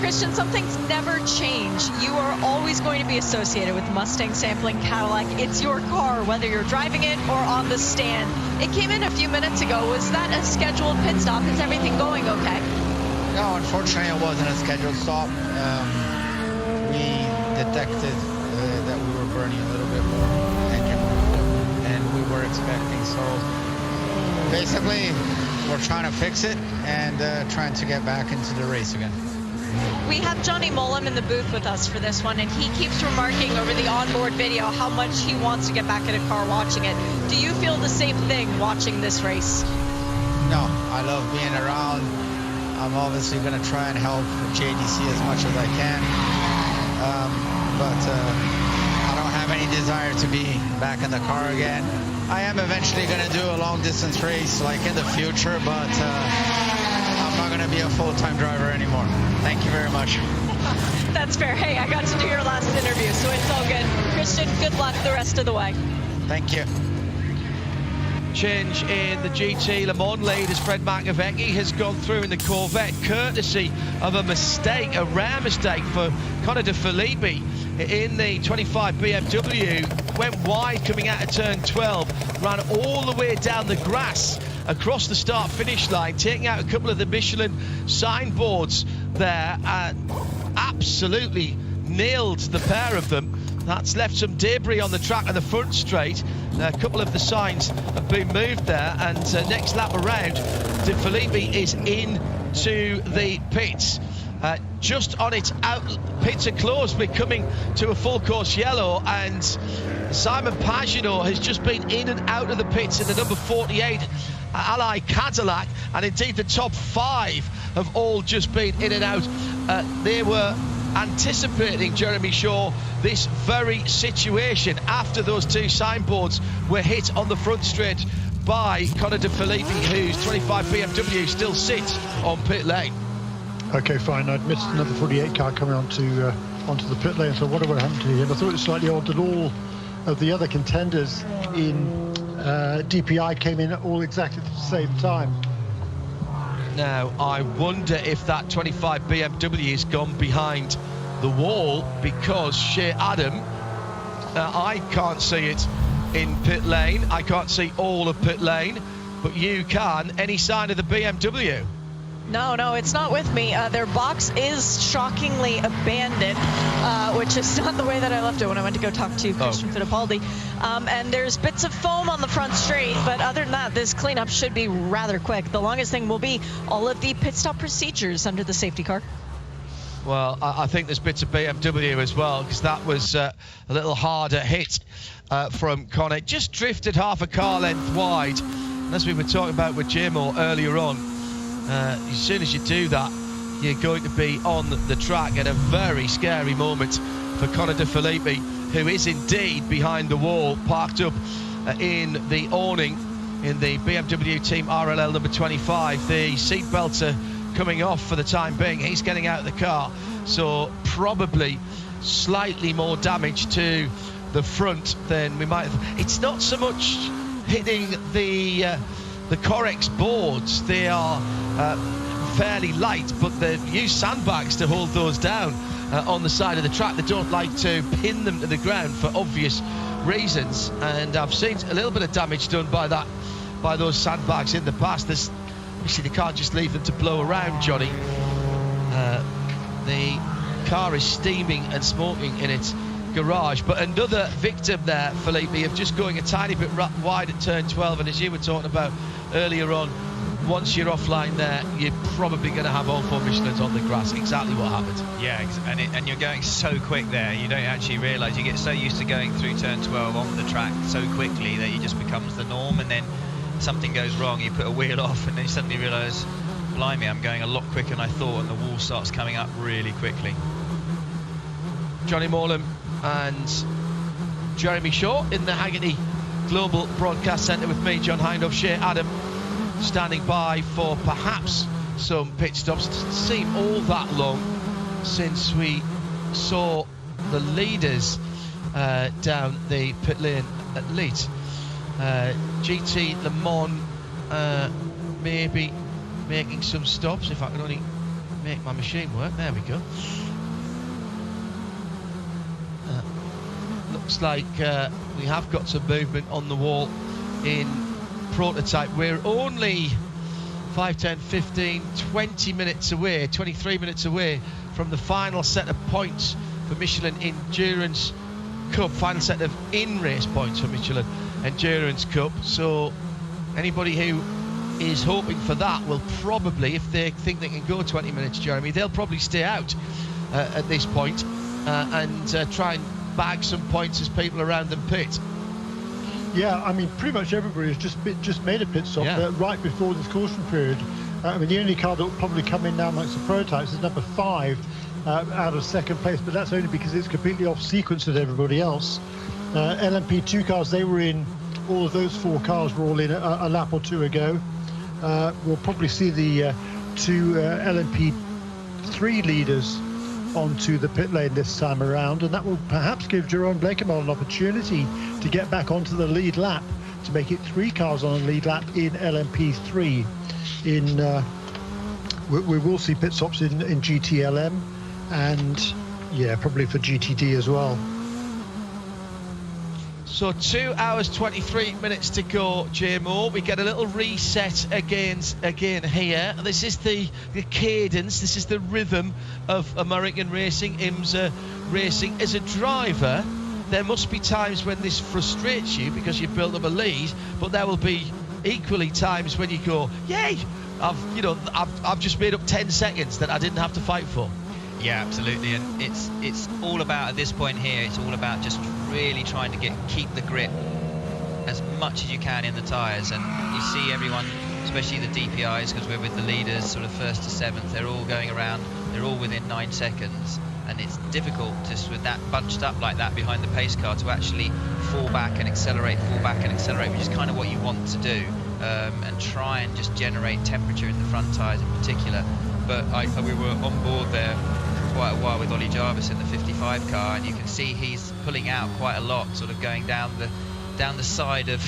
Christian, some things never change. You are always going to be associated with Mustang Sampling Cadillac. It's your car, whether you're driving it or on the stand. It came in a few minutes ago. Was that a scheduled pit stop? Is everything going okay? No, unfortunately it wasn't a scheduled stop. We detected that we were burning a little bit more engine than we were expecting. So basically we're trying to fix it and trying to get back into the race again. We have Johnny Molan in the booth with us for this one, and he keeps remarking over the onboard video how much he wants to get back in a car watching it. Do you feel the same thing watching this race? No, I love being around. I'm obviously going to try and help JDC as much as I can, but I don't have any desire to be back in the car again. I am eventually going to do a long distance race like in the future, but I'm not going to be a full-time driver anymore. Thank you very much. That's fair. Hey, I got to do your last interview, so it's all good. Christian, good luck the rest of the way. Thank you. Change in the GT Le Mans lead as Fred McAvecchi has gone through in the Corvette, courtesy of a mistake, a rare mistake for Connor De Filippi in the 25 BMW. Went wide coming out of turn 12, ran all the way down the grass across the start-finish line, taking out a couple of the Michelin signboards there, and absolutely nailed the pair of them. That's left some debris on the track and the front straight. A couple of the signs have been moved there, and next lap around, De Filippi is into the pits. Just on its out, pits are closed. We're coming to a full course yellow, and Simon Pagenaud has just been in and out of the pits in the number 48 Ally Cadillac, and indeed the top 5 have all just been in and out. They were anticipating, Jeremy Shaw, this very situation after those 2 signboards were hit on the front straight by Conor De Filippi, whose 25 BMW still sits on pit lane. Okay, fine. I'd missed another 48 car coming onto the pit lane, so whatever happened to him. I thought it was slightly odd that all of the other contenders in DPI came in all exactly at the same time. Now, I wonder if that 25 BMW has gone behind the wall, because Shea Adam, I can't see it in pit lane. I can't see all of pit lane, but you can. Any sign of the BMW? No, it's not with me. Their box is shockingly abandoned, which is not the way that I left it when I went to go talk to Christian Fittipaldi. And there's bits of foam on the front straight, but other than that, this cleanup should be rather quick. The longest thing will be all of the pit stop procedures under the safety car. Well, I think there's bits of BMW as well, because that was a little harder hit from Conor. Just drifted half a car length wide. And as we were talking about with Jimo earlier on, as soon as you do that, you're going to be on the track, at a very scary moment for Conor De Filippi, who is indeed behind the wall, parked up in the awning in the BMW Team RLL number 25. The seat belts are coming off for the time being. He's getting out of the car, so probably slightly more damage to the front than we might have. It's not so much hitting the Corex boards. They are fairly light, but they've used sandbags to hold those down on the side of the track. They don't like to pin them to the ground for obvious reasons, and I've seen a little bit of damage done by those sandbags in the past. Obviously they can't just leave them to blow around, Johnny. The car is steaming and smoking in its garage, but another victim there, Filippi, of just going a tiny bit wide at turn 12, and as you were talking about earlier on, once you're offline there, you're probably going to have all 4 Michelins on the grass. Exactly what happened. Yeah, and you're going so quick there, you don't actually realise. You get so used to going through turn 12 on the track so quickly that it just becomes the norm, and then something goes wrong, you put a wheel off, and then you suddenly realise, blimey, I'm going a lot quicker than I thought, and the wall starts coming up really quickly. Johnny Morland and Jeremy Shaw in the Haggerty Global Broadcast Centre with me, John Hindhaugh. Shea Adam standing by for perhaps some pit stops. It doesn't seem all that long since we saw the leaders down the pit lane at Leeds. GT Le Mans maybe making some stops, if I can only make my machine work. There we go. Looks like we have got some movement on the wall in prototype. We're only 5, 10, 15, 20 minutes away, 23 minutes away from the final set of points for Michelin Endurance Cup, final set of in-race points for Michelin Endurance Cup. So anybody who is hoping for that will probably, if they think they can go 20 minutes, Jeremy, they'll probably stay out at this point and try and bag some points as people around them pit. Yeah, I mean, pretty much everybody has just made a pit stop right before this caution period. I mean, the only car that will probably come in now amongst the prototypes is number 5 out of second place, but that's only because it's completely off sequence with everybody else. LMP2 cars, they were in, all of those 4 cars were all in a lap or 2 ago. We'll probably see the 2 LMP3 leaders onto the pit lane this time around, and that will perhaps give Jerome Blakemole an opportunity to get back onto the lead lap, to make it 3 cars on a lead lap in LMP3. We will see pit stops in GTLM, and yeah, probably for GTD as well. So 2 hours 23 minutes to go, JMO. We get a little reset again here. This is the cadence, this is the rhythm of American racing, IMSA racing. As a driver, there must be times when this frustrates you because you've built up a lead, but there will be equally times when you go, yay, I've just made up 10 seconds that I didn't have to fight for. Yeah, absolutely, and it's all about, at this point here, it's all about just really trying to keep the grip as much as you can in the tyres. And you see everyone, especially the DPIs, because we're with the leaders, sort of 1st to 7th, they're all going around, they're all within 9 seconds, and it's difficult just with that bunched up like that behind the pace car to actually fall back and accelerate, which is kind of what you want to do, and try and just generate temperature in the front tyres in particular. But we were on board there quite a while with Ollie Jarvis in the 55 car, and you can see he's pulling out quite a lot, sort of going down the side of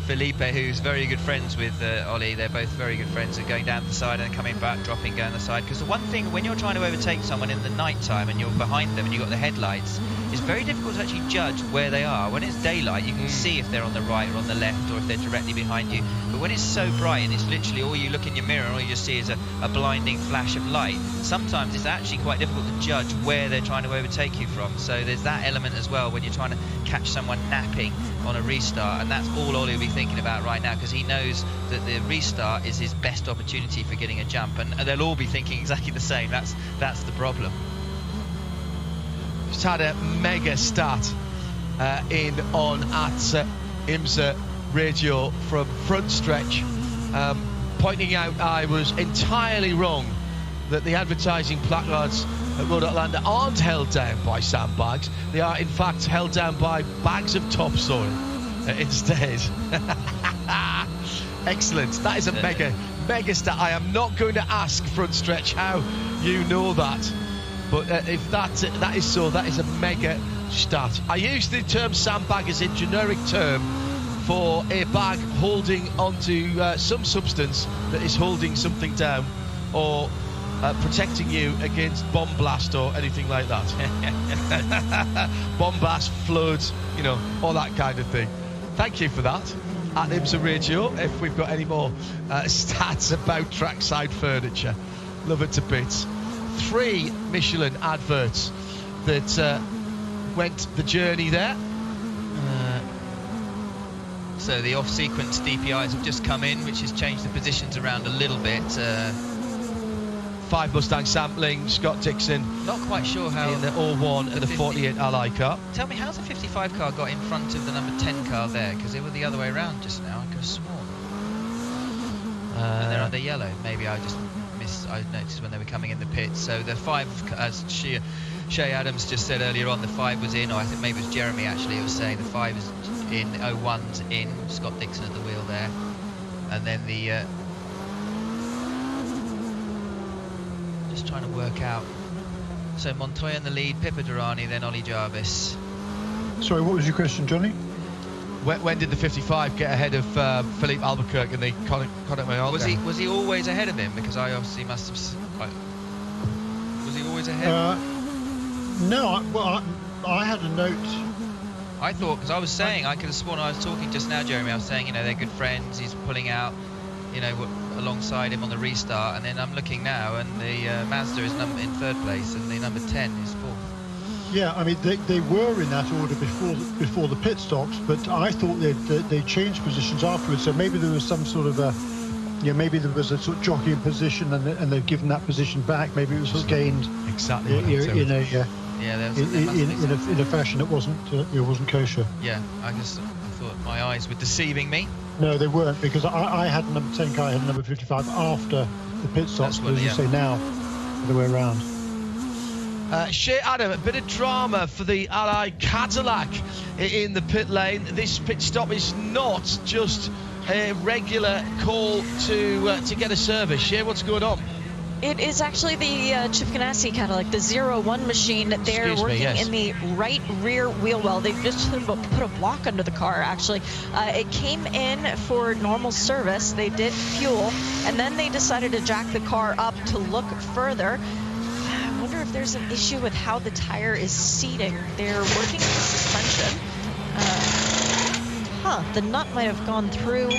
Felipe, who's very good friends with Ollie. They're both very good friends, and going down the side and coming back, dropping down the side. Because the one thing, when you're trying to overtake someone in the night time and you're behind them and you've got the headlights, it's very difficult to actually judge where they are. When it's daylight, you can see if they're on the right or on the left, or if they're directly behind you. But when it's so bright and it's literally all you look in your mirror and all you just see is a blinding flash of light, sometimes it's actually quite difficult to judge where they're trying to overtake you from. So there's that element as well when you're trying to catch someone napping on a restart, and that's all Ollie will be thinking about right now, because he knows that the restart is his best opportunity for getting a jump, and they'll all be thinking exactly the same. That's the problem. Just had a mega stat in on at IMSA Radio from front stretch, pointing out I was entirely wrong that the advertising placards at Road Atlanta aren't held down by sandbags. They are in fact held down by bags of topsoil instead. Excellent. That is a mega stat. I am not going to ask front stretch how you know that, but if that is so, that is a mega stat. I use the term sandbag as a generic term for a bag holding onto some substance that is holding something down, or protecting you against bomb blast or anything like that. Bomb blast, floods, all that kind of thing. Thank you for that. At IMSA Radio, if we've got any more stats about trackside furniture, love it to bits. 3 Michelin adverts that went the journey there. So the off-sequence DPIs have just come in, which has changed the positions around a little bit. 5 Mustang sampling, Scott Dixon. Not quite sure how. In the all-1 and the 48 Ally car. Tell me, how's the 55 car got in front of the number 10 car there? Because they were the other way around just now, I could have sworn. And they're under yellow. Maybe I just I noticed when they were coming in the pits. So the 5, as Shay Adams just said earlier on, the 5 was in, or I think maybe it was Jeremy actually who was saying the 5 is in, 01's in, Scott Dixon at the wheel there. And then the just trying to work out. So Montoya in the lead, Pippa Durrani, then Ollie Jarvis. Sorry, what was your question, Johnny? When did the 55 get ahead of Philippe Albuquerque and the Conor Mayotte? Was he always ahead of him? Because I obviously must have. Was he always ahead? No, I had a note. I thought, because I was saying, I could have sworn I was talking just now, Jeremy. I was saying, they're good friends. He's pulling out, alongside him on the restart, and then I'm looking now, and the Mazda is in 3rd place, and the number 10 is 4th. Yeah, I mean they were in that order before the pit stops, but I thought they changed positions afterwards. So maybe there was some sort of maybe there was a sort of jockeying position, and they've given that position back. Maybe it was sort of gained exactly in a fashion that wasn't kosher. Yeah, I thought my eyes were deceiving me. No, they weren't, because I had number 10 car, I had number 55 after the pit stops. As you say now, the other way around. Shay Adam, a bit of drama for the Ally Cadillac in the pit lane. This pit stop is not just a regular call to get a service. Shay, what's going on? It is actually the Chip Ganassi Cadillac, the 01 machine. They're working in the right rear wheel well. They've just put a block under the car, actually. It came in for normal service. They did fuel, and then they decided to jack the car up to look further. I wonder if there's an issue with how the tire is seating. They're working on the suspension. The nut might have gone through.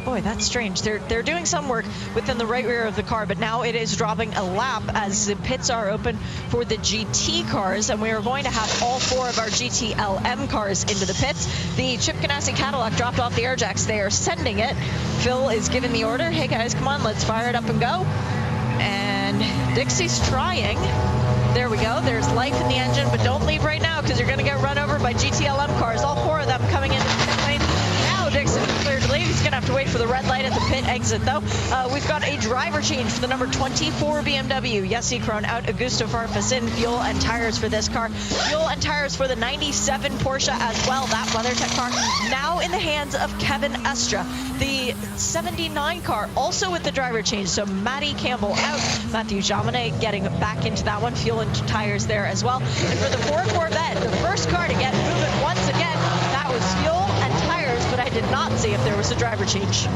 Boy, that's strange. They're doing some work within the right rear of the car, but now it is dropping a lap as the pits are open for the GT cars, and we are going to have all 4 of our GT-LM cars into the pits. The Chip Ganassi Cadillac dropped off the air jacks. They are sending it. Phil is giving the order. Hey guys, come on, let's fire it up and go. And Dixie's trying. There we go. There's life in the engine, but don't leave right now because you're going to get run over by GT-LM cars. All 4 of them coming into the pit lane. Now Dixon is cleared to leave. He's going to have to wait for the red light at the pit exit, though. We've got a driver change for the number 24 BMW. Jesse Krohn out, Augusto Farfus in. Fuel and tires for this car. Fuel and tires for the 97 Porsche as well. That WeatherTech car now in the hands of Kevin Estra. The 79 car also with the driver change. So Matty Campbell out. Matthew Jaminet getting back into that one. Fuel and tires there as well. And for the Ford Corvette, the first car to get moving once again, that was fuel and tires, but I did not see if there was a driver change.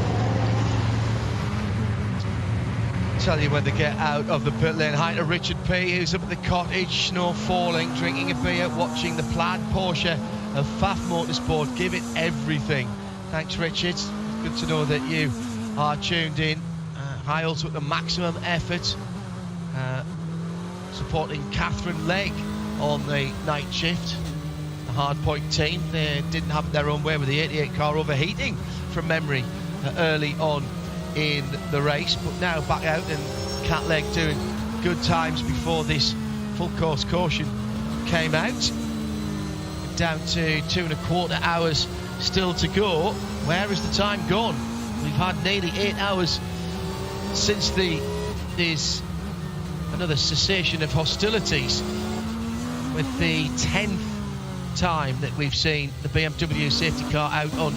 Tell you when they get out of the pit lane. Hi to Richard P, who's up at the cottage, snow falling, drinking a beer, watching the plaid Porsche of Pfaff Motorsport. Give it everything. Thanks, Richard. Good to know that you are tuned in. Hi also at the maximum effort, supporting Catherine Legg on the night shift. The Hardpoint team, they didn't have their own way with the 88 car overheating from memory early on in the race, but now back out, and Cat Legg doing good times before this full course caution came out. Down to 2.25 hours still to go. Where has the time gone? We've had nearly 8 hours since there's another cessation of hostilities, with the 10th time that we've seen the BMW safety car out on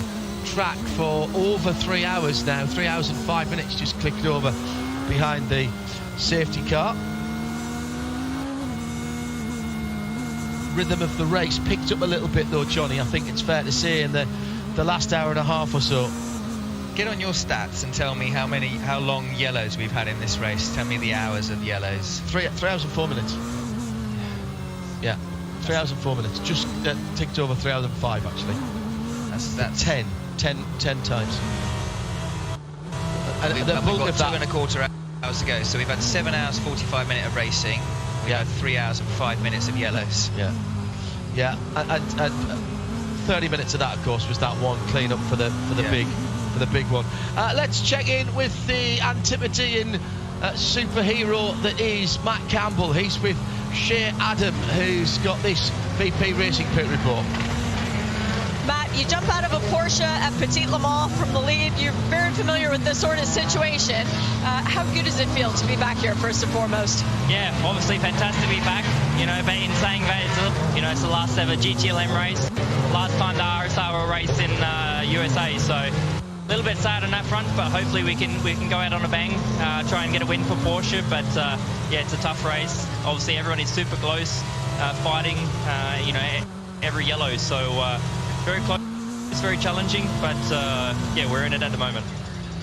track for over 3 hours now. 3 hours and 5 minutes just clicked over behind the safety car. Rhythm of the race picked up a little bit though, Johnny, I think it's fair to say, in the last hour and a half or so. Get on your stats and tell me how long yellows we've had in this race. Tell me the hours of yellows. 3 hours and 4 minutes. Yeah, 3 hours and 4 minutes. Just ticked over 3 hours and 5 actually. That's 10 times. And we've got 2.25 hours to go. So we've had 7 hours 45 minutes of racing. We had 3 hours and 5 minutes of yellows. Yeah. And 30 minutes of that, of course, was that one clean up for the big one. Let's check in with the Antipodean superhero that is Matt Campbell. He's with Shea Adam, who's got this VP Racing pit report. Matt, you jump out of a Porsche at Petit Le Mans from the lead. You're very familiar with this sort of situation. How good does it feel to be back here, first and foremost? Yeah, obviously fantastic to be back. You know, but in saying that, it's the last ever GTLM race, last time the RSR will race in USA. So a little bit sad on that front, but hopefully we can go out on a bang, try and get a win for Porsche. But yeah, it's a tough race. Obviously, everyone is super close, fighting. Every yellow. So. Very close, it's very challenging, but yeah, we're in it at the moment.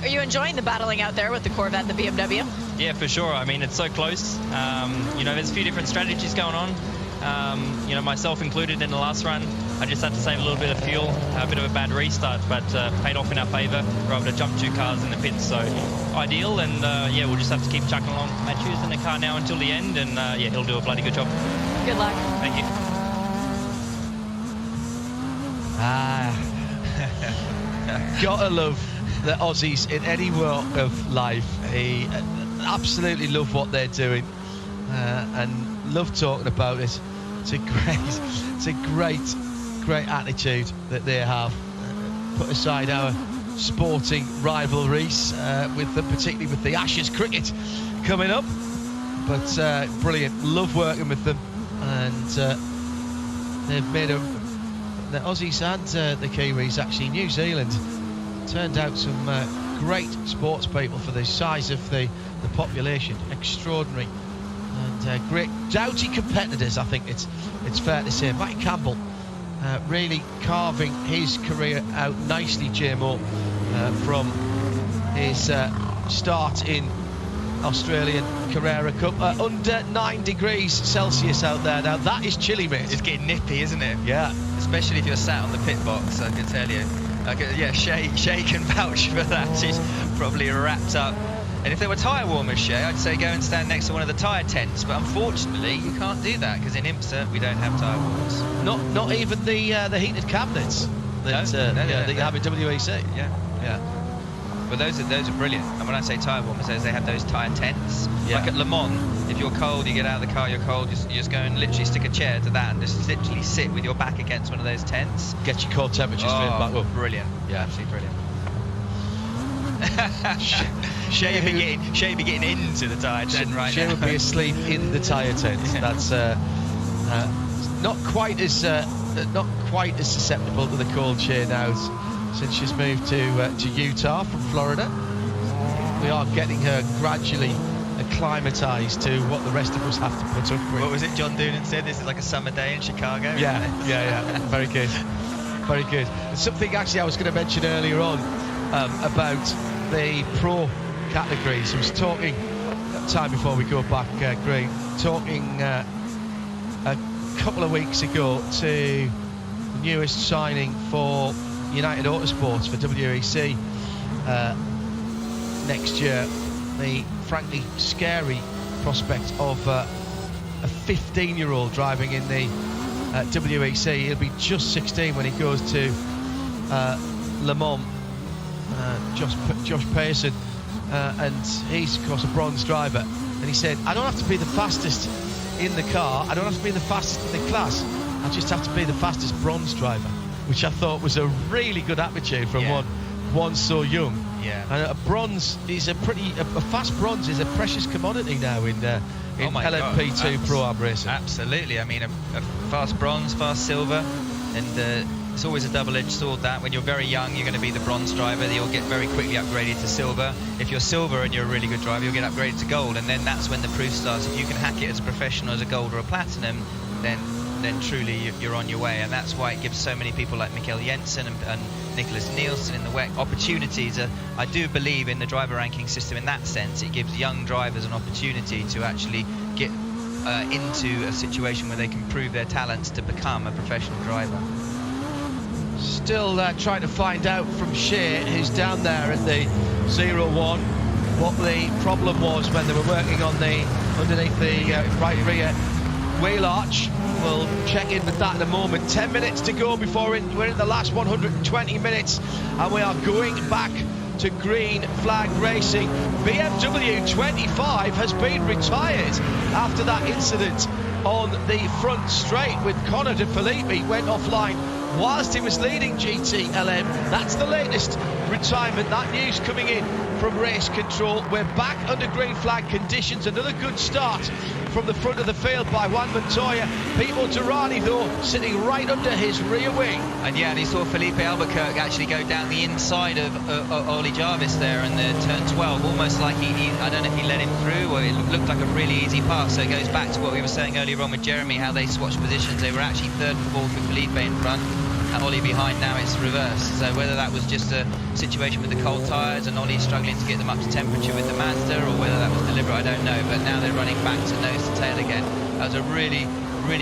Are you enjoying the battling out there with the Corvette and the BMW? Yeah, for sure. I mean, it's so close. There's a few different strategies going on. Myself included in the last run. I just had to save a little bit of fuel, a bit of a bad restart, but paid off in our favour. We're able to jump 2 cars in the pits, so ideal. And yeah, we'll just have to keep chucking along. Matthew's in the car now until the end, and yeah, he'll do a bloody good job. Good luck. Thank you. Gotta love the Aussies in any walk of life. He absolutely love what they're doing, and love talking about it. It's a great attitude that they have. Put aside our sporting rivalries with them, particularly with the Ashes cricket coming up, but brilliant. Love working with them, and they've made the Aussies and the Kiwis, actually New Zealand, turned out some great sports people for the size of the population. Extraordinary and great, doughty competitors, I think it's fair to say. Mike Campbell really carving his career out nicely, JMO, from his start in Australian Carrera Cup. Under 9 degrees Celsius out there now. That is chilly, mate. It's getting nippy, isn't it? Yeah. Especially if you're sat on the pit box, I can tell you. Okay, yeah, Shay can vouch for that. He's probably wrapped up. And if there were tyre warmers, Shay, I'd say go and stand next to one of the tyre tents. But unfortunately, you can't do that because in IMSA we don't have tyre warmers. Not even the heated cabinets that you have in WEC. Yeah. But those are brilliant. And when I say tyre warmers, they have those tyre tents. Yeah. Like at Le Mans, if you're cold, you get out of the car, you're cold, you just go and literally stick a chair to that and just literally sit with your back against one of those tents. Get your cold temperature straight back up. Brilliant. Yeah, absolutely brilliant. Shay be getting into the tyre tent right Shay now. would be asleep in the tyre tent. Yeah. That's not quite as susceptible to the cold, Shay, now since she's moved to Utah from Florida. We are getting her gradually acclimatized to what the rest of us have to put up with. What was it John Doonan said? This is like a summer day in Chicago. Yeah. Very good. Very good. Something actually I was going to mention earlier on about the pro categories. I was talking time before we go back, Green, talking a couple of weeks ago to the newest signing for United Autosports for WEC next year. The frankly scary prospect of a 15-year-old driving in the WEC. He'll be just 16 when he goes to Le Mans. Josh Pearson, and he's of course a bronze driver, and he said, I don't have to be the fastest in the car, I don't have to be the fastest in the class, I just have to be the fastest bronze driver, which I thought was a really good attitude from one so young. Yeah. And a bronze is a fast bronze is a precious commodity now in LMP2 Pro Am racing. Absolutely. I mean, a fast bronze, fast silver, and it's always a double-edged sword that when you're very young, you're going to be the bronze driver. You'll get very quickly upgraded to silver. If you're silver and you're a really good driver, you'll get upgraded to gold, and then that's when the proof starts. If you can hack it as a professional, as a gold or a platinum, then truly you're on your way. And that's why it gives so many people like Mikkel Jensen and Nicholas Nielsen in the WEC opportunities. I do believe in the driver ranking system in that sense. It gives young drivers an opportunity to actually get into a situation where they can prove their talents to become a professional driver. Still trying to find out from Shay, who's down there at the 0-1, what the problem was when they were working on the underneath the right rear wheel arch. We'll check in with that in a moment. 10 minutes to go before we're in the last 120 minutes, and we are going back to green flag racing. BMW 25 has been retired after that incident on the front straight with Connor De Filippi went offline whilst he was leading GTLM. That's the latest retirement. That news coming in from race control. We're back under green flag conditions. Another good start from the front of the field by Juan Montoya. Pimo Durrani, though, sitting right under his rear wing. And he saw Felipe Albuquerque actually go down the inside of Ollie Jarvis there in the turn 12, almost like I don't know if he let him through or it looked like a really easy pass. So it goes back to what we were saying earlier on with Jeremy, how they swatched positions. They were actually third and fourth with Felipe in front and Ollie behind. Now it's reversed. So whether that was just a situation with the cold tyres and Ollie struggling to get them up to temperature with the Mazda, or whether that was deliberate, I don't know. But now they're running back to nose to tail again. That was a really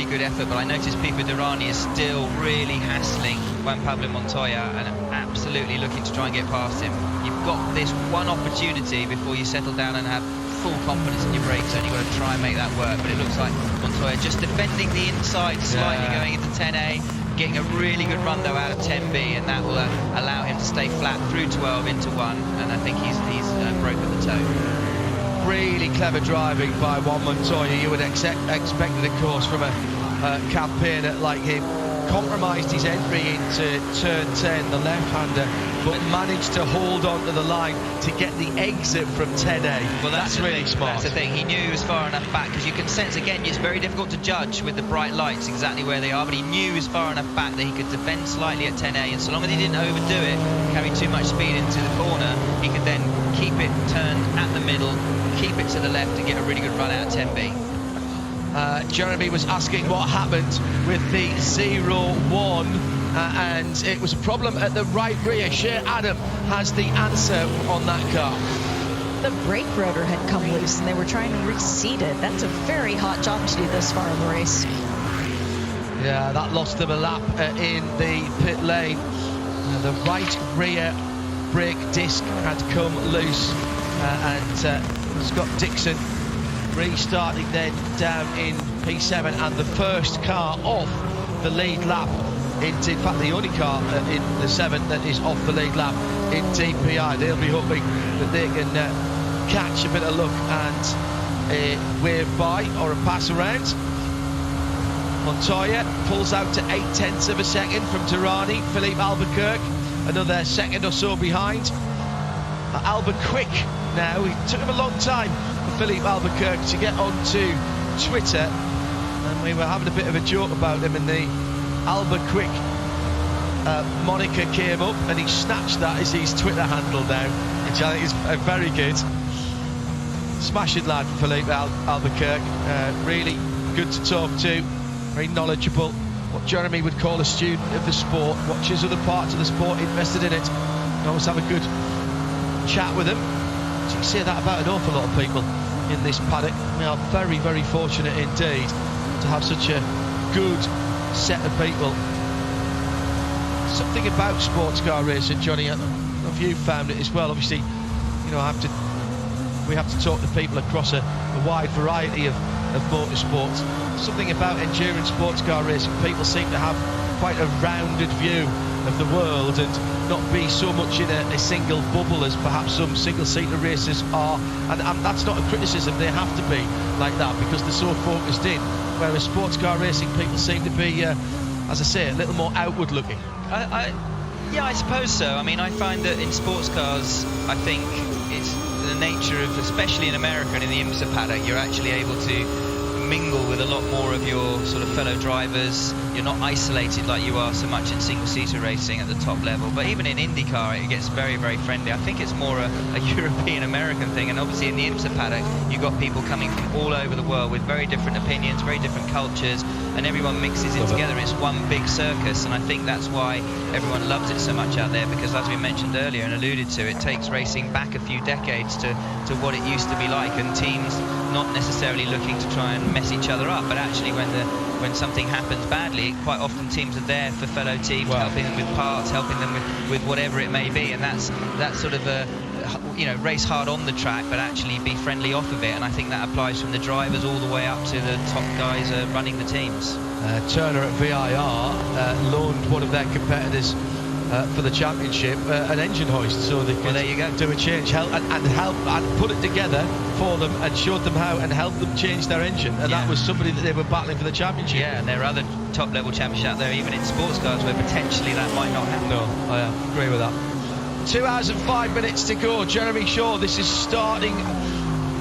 good effort, but I noticed Pipo Durrani is still really hassling Juan Pablo Montoya and absolutely looking to try and get past him. You've got this one opportunity before you settle down and have full confidence in your brakes, and you've got to try and make that work. But it looks like Montoya just defending the inside slightly, going into 10A, getting a really good run though out of 10B, and that will allow him to stay flat through 12 into 1, and I think he's broken the toe. Really clever driving by Juan Montoya. You would expect it, of course, from a campaigner like him. Compromised his entry into turn 10, the left-hander, but managed to hold on to the line to get the exit from 10A. Well, that's really smart. That's the thing. He knew he was far enough back, because you can sense, again, it's very difficult to judge with the bright lights exactly where they are, but he knew he was far enough back that he could defend slightly at 10A, and so long as he didn't overdo it, carry too much speed into the corner, he could then keep it turned at the middle, keep it to the left, and get a really good run out of 10B. Jeremy was asking what happened with the 0-1, and it was a problem at the right rear. Shea Adam has the answer on that car. The brake rotor had come loose and they were trying to reseat it. That's a very hot job to do this far in the race. Yeah, that lost them a lap in the pit lane. The right rear brake disc had come loose, and Scott Dixon restarting then down in P7, and the first car off the lead lap in fact the only car in the 7 that is off the lead lap in DPI. They'll be hoping that they can catch a bit of luck and a wave by or a pass around. Montoya pulls out to 0.8 of a second from Durrani. Philippe Albuquerque another second or so behind. Albuquerque now, it took him a long time for Philippe Albuquerque to get onto Twitter, and we were having a bit of a joke about him, and the Albuquerque moniker came up, and he snatched that as his Twitter handle now, which I think is very good. Smashing lad, Philippe Albuquerque, really good to talk to, very knowledgeable, what Jeremy would call a student of the sport, watches other parts of the sport, invested in it, and always have a good chat with him. So you say that about an awful lot of people in this paddock. We are very, very fortunate indeed to have such a good set of people. Something about sports car racing, Johnny, I don't know if you found it as well. Obviously, you know, we have to talk to people across a wide variety of motorsports. Something about endurance sports car racing, people seem to have quite a rounded view of the world and not be so much in a single bubble as perhaps some single-seater racers are, and that's not a criticism, they have to be like that because they're so focused in, whereas sports car racing people seem to be, as I say, a little more outward looking. Yeah, I suppose so. I mean, I find that in sports cars, I think it's the nature of, especially in America and in the IMSA paddock, you're actually able to mingle with a lot more of your sort of fellow drivers. You're not isolated like you are so much in single-seater racing at the top level. But even in IndyCar, it gets very, very friendly. I think it's more a European-American thing. And obviously in the IMSA paddock, you've got people coming from all over the world with very different opinions, very different cultures, and everyone mixes in together. It's one big circus, and I think that's why everyone loves it so much out there, because as we mentioned earlier and alluded to, it takes racing back a few decades to what it used to be like, and teams not necessarily looking to try and mess each other up, but actually when something happens badly, quite often teams are there for fellow teams, helping them with parts, helping them with whatever it may be, and that's sort of a, you know, race hard on the track but actually be friendly off of it, and I think that applies from the drivers all the way up to the top guys running the teams. Turner at VIR loaned one of their competitors for the championship an engine hoist, so they could there you go. do a change, help and put it together for them and showed them how and helped them change their engine, and that was somebody that they were battling for the championship. Yeah, and there are other top level championships out there, even in sports cars, where potentially that might not happen. No, I agree with that. 2 hours and 5 minutes to go. Jeremy Shaw, this is starting.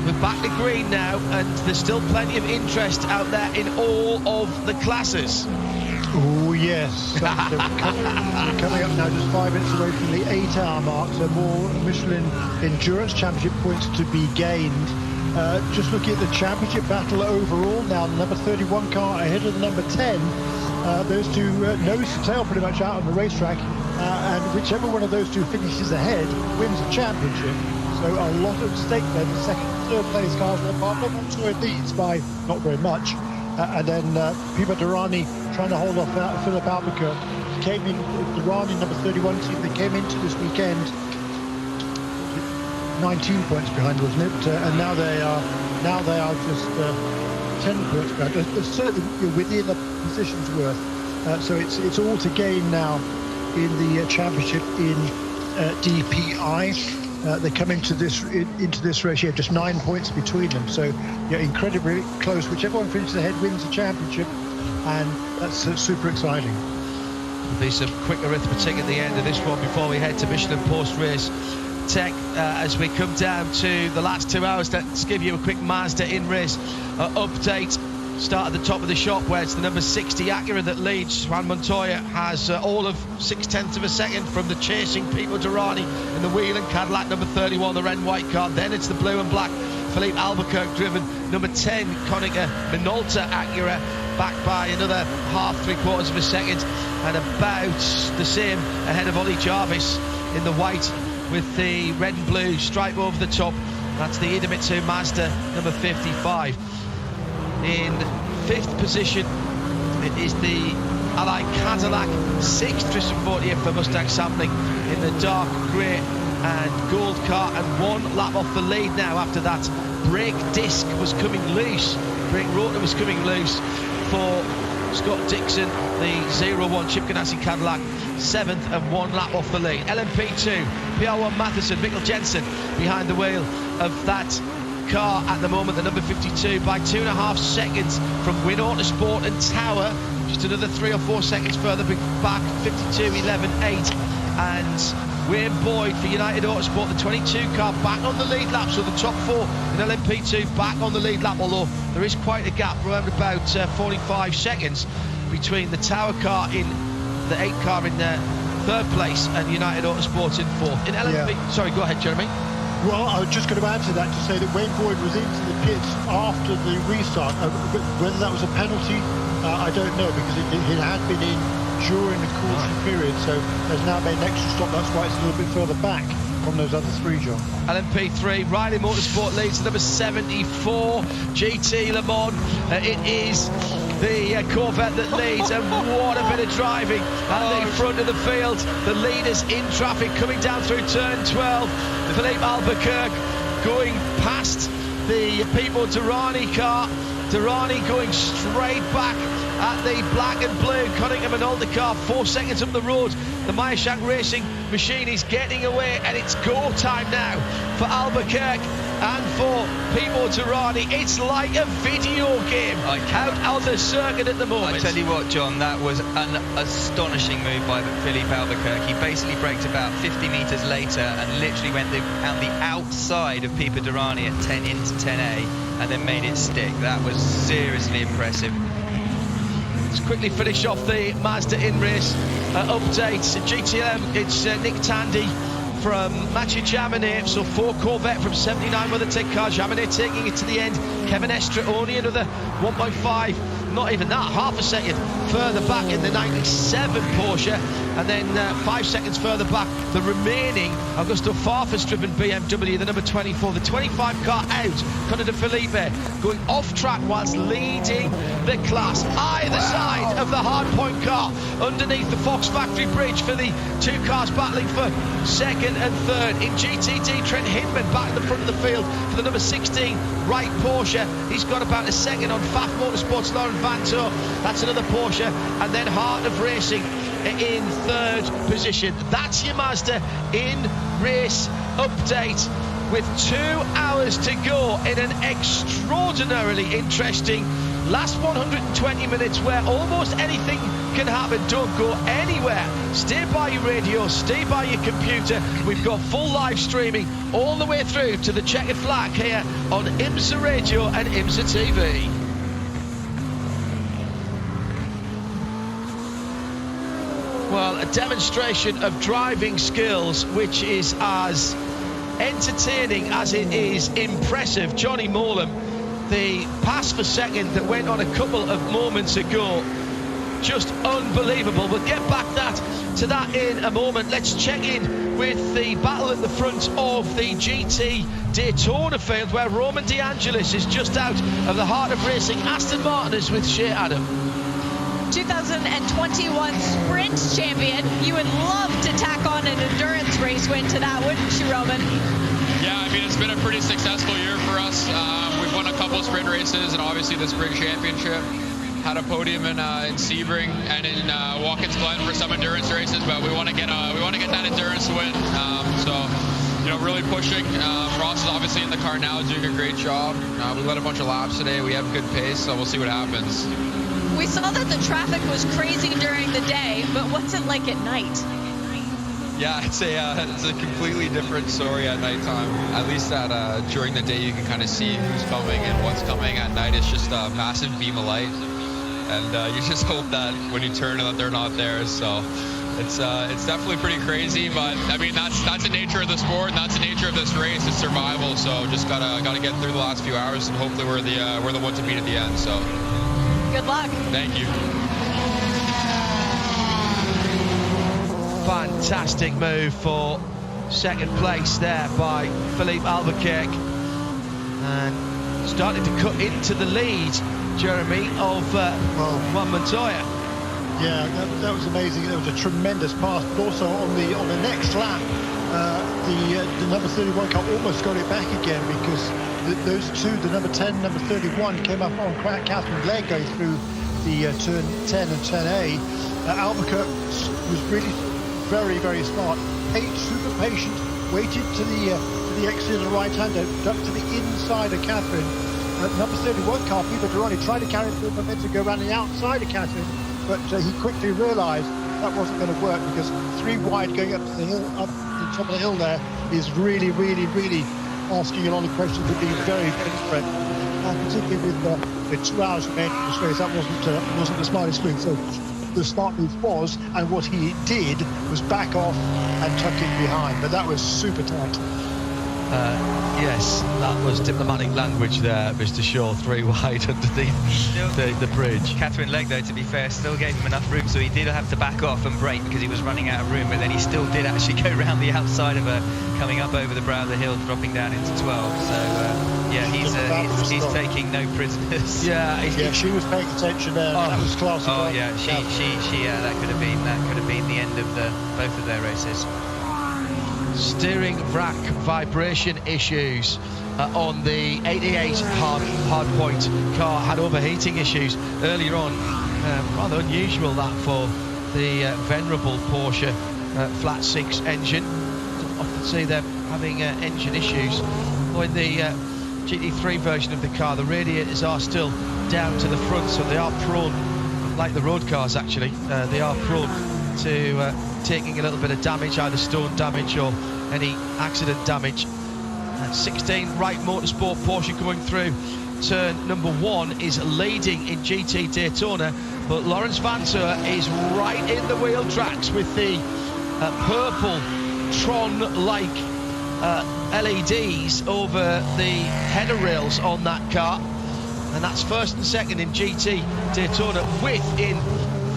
We're back to green now, and there's still plenty of interest out there in all of the classes. Oh yes, we're coming up now, just 5 minutes away from the 8-hour mark, so more Michelin Endurance Championship points to be gained. Just looking at the championship battle overall now, the number 31 car ahead of the number 10. Those two nose to tail pretty much out on the racetrack, and whichever one of those two finishes ahead wins the championship. So a lot at stake there. The second and third place cars will part. Montoya leads by not very much. And then Pipa Durrani trying to hold off Philip Albuquerque. Came in, Durrani, number 31 team, they came into this weekend 19 points behind, wasn't it? And now they are just 10 points behind. They're certainly within a position's worth. So it's all to gain now in the championship in DPI. They come into this race here, just 9 points between them, so incredibly close. Whichever one finishes ahead wins the championship, and that's super exciting. There'll be some quick arithmetic at the end of this one before we head to Michelin post-race tech as we come down to the last 2 hours. Let's give you a quick Mazda in-race update. Start at the top of the shop where it's the number 60 Acura that leads. Juan Montoya has all of 0.6 of a second from the chasing Pipo Durrani in the wheel and Cadillac number 31, the red and white car. Then it's the blue and black Philippe Albuquerque driven number 10 Konica Minolta Acura, back by another half, 3/4 of a second, and about the same ahead of Ollie Jarvis in the white with the red and blue stripe over the top. That's the Idemitsu Mazda number 55. In 5th position, it is the Allied Cadillac, 6th Tristan 40th for Mustang Sampling in the dark grey and gold car, and 1 lap off the lead now after that brake disc was coming loose, brake rotor was coming loose for Scott Dixon, the 01 Chip Ganassi Cadillac, 7th and 1 lap off the lead. LMP2, PR1 Matheson, Mikkel Jensen behind the wheel of that car at the moment, the number 52, by 2.5 seconds from Win Autosport and Tower, just another 3 or 4 seconds further back, 52, 11, 8, and Wayne Boyd for United Autosport, the 22 car, back on the lead lap, so the top 4 in LMP2 back on the lead lap, although there is quite a gap, around about 45 seconds between the Tower car in the 8 car in 3rd place and United Autosport in 4th. In LMP, sorry, go ahead, Jeremy. Well, I was just going to add to that to say that Wayne Boyd was into the pits after the restart. Whether that was a penalty, I don't know, because it had been in during the caution period, so has now made an extra stop. That's why it's a little bit further back from those other 3, John. LMP3, Riley Motorsport leads, number 74, GT Le Mans. It is the Corvette that leads, and what a bit of driving at the front of the field. The leaders in traffic coming down through turn 12. Philippe Albuquerque going past the Pipo Durrani car. Durrani going straight back at the black and blue Cunningham and Alder car, 4 seconds up the road. The Meyershank Racing machine is getting away, and it's go time now for Albuquerque and for Pipo Durrani. It's like a video game out on the circuit at the moment. I tell you what, John, that was an astonishing move by Philippe Albuquerque. He basically braked about 50 metres later and literally went on the outside of Pipo Durrani at 10 into 10A and then made it stick. That was seriously impressive. Let's quickly finish off the Mazda in-race update. GTLM, it's Nick Tandy from Mathieu Jaminet, so 4 Corvette from 79 WeatherTech car. Jaminet taking it to the end. Kevin Estre only another 1.5, not even that, half a second further back in the 97 Porsche, and then 5 seconds further back the remaining Augusto Farfus driven BMW, the number 24, the 25 car out. Connor de Felipe going off track whilst leading the class either side of the hardpoint car underneath the Fox Factory Bridge for the 2 cars battling for 2nd and 3rd. In GTD, Trent Hinman back at the front of the field for the number 16 Wright Porsche. He's got about a second on Pfaff Motorsports Lauren Vanto. That's another Porsche, and then Heart of Racing in 3rd position. That's your Mazda in race update with 2 hours to go in an extraordinarily interesting last 120 minutes where almost anything can happen. Don't go anywhere. Stay by your radio, stay by your computer. We've got full live streaming all the way through to the checkered flag here on IMSA Radio and IMSA TV. Well, a demonstration of driving skills which is as entertaining as it is impressive. Johnny Molam, the pass for second that went on a couple of moments ago, just unbelievable. We'll get back to that in a moment. Let's check in with the battle at the front of the GT Daytona field, where Roman De Angelis is just out of the Heart of Racing. Aston Martin is with Shea Adam. 2021 Sprint champion. You would love to tack on an endurance race win to that, wouldn't you, Roman? Yeah, I mean, it's been a pretty successful year for us. We've won a couple of sprint races and obviously the Sprint Championship. Had a podium in Sebring and in Watkins Glen for some endurance races, but we want to get that endurance win. So, you know, really pushing. Ross is obviously in the car now, doing a great job. We led a bunch of laps today. We have good pace, so we'll see what happens. We saw that the traffic was crazy during the day, but what's it like at night? Yeah, it's a completely different story at nighttime. At least during the day you can kind of see who's coming and what's coming. At night it's just a massive beam of light, and you just hope that when you turn that they're not there. So it's definitely pretty crazy, but I mean that's the nature of the sport and that's the nature of this race. It's survival. So just gotta get through the last few hours and hopefully we're the one to beat at the end. So good luck. Thank you. Fantastic move for second place there by Philippe Albuquerque, and starting to cut into the lead, Jeremy, of Juan Montoya. Yeah, that was amazing. It was a tremendous pass, but also on the next lap, the number 31 car almost got it back again, because those two, the number 10, number 31, came up on Catherine Legg going through the turn 10 and turn A. Albuquerque was really very, very smart. Super patient, waited to the exit of the right-hander, ducked to the inside of Catherine. Number 31 car, Peter Durrani, tried to carry the momentum to go around the outside of Catherine, but he quickly realised that wasn't going to work, because 3 wide going up to the hill, up the top of the hill there, is really, really, really asking a lot of questions and being very, very threat. Particularly with 2 hours remaining in this race, that wasn't the smartest move. So the smart move was, and what he did was back off and tuck it behind. But that was super tight. Yes, that was diplomatic language there, Mr. Shaw. 3 wide underneath the bridge. Catherine Legg, though, to be fair, still gave him enough room, so he did have to back off and brake because he was running out of room, but then he still did actually go round the outside of her, coming up over the brow of the hill, dropping down into 12. So, yeah, he's taking no prisoners. Yeah, she was paying attention there. That was classy. Oh, yeah, that could have been the end of both of their races. Steering rack vibration issues on the 88 hardpoint car. Had overheating issues earlier on. Rather unusual that for the venerable Porsche flat 6 engine. Don't often see them having engine issues. Though in the GT3 version of the car, the radiators are still down to the front, so they are prone, like the road cars actually, they are prone to taking a little bit of damage, either stone damage or any accident damage. 16 Wright Motorsport Porsche coming through turn number 1 is leading in GT Daytona, but Lawrence Vantour is right in the wheel tracks with the purple Tron-like LEDs over the header rails on that car, and that's first and second in GT Daytona, with in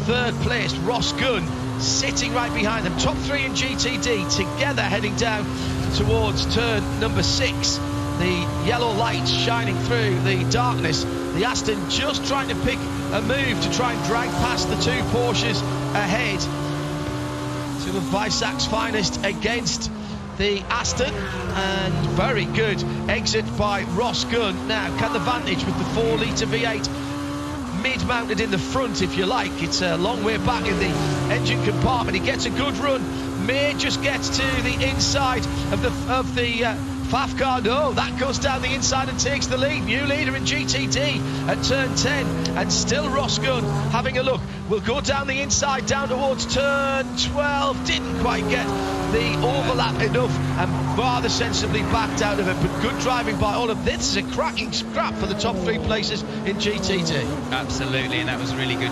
third place Ross Gunn sitting right behind them. Top 3 in GTD together heading down towards turn number 6. The yellow lights shining through the darkness. The Aston just trying to pick a move to try and drag past the 2 Porsches ahead. 2 of Weissach's finest against the Aston, and very good exit by Ross Gunn. Now, can the Vantage with the 4-litre V8 mid-mounted in the front, if you like, it's a long way back in the engine compartment. He gets a good run, may just get to the inside of the Faf car. No, that goes down the inside and takes the lead. New leader in GTD at turn 10, and still Ross Gunn having a look. Will go down the inside, down towards turn 12. Didn't quite get the overlap enough and rather sensibly backed out of it, but good driving by all of this. Is a cracking scrap for the top 3 places in GTD. Absolutely, and that was really good.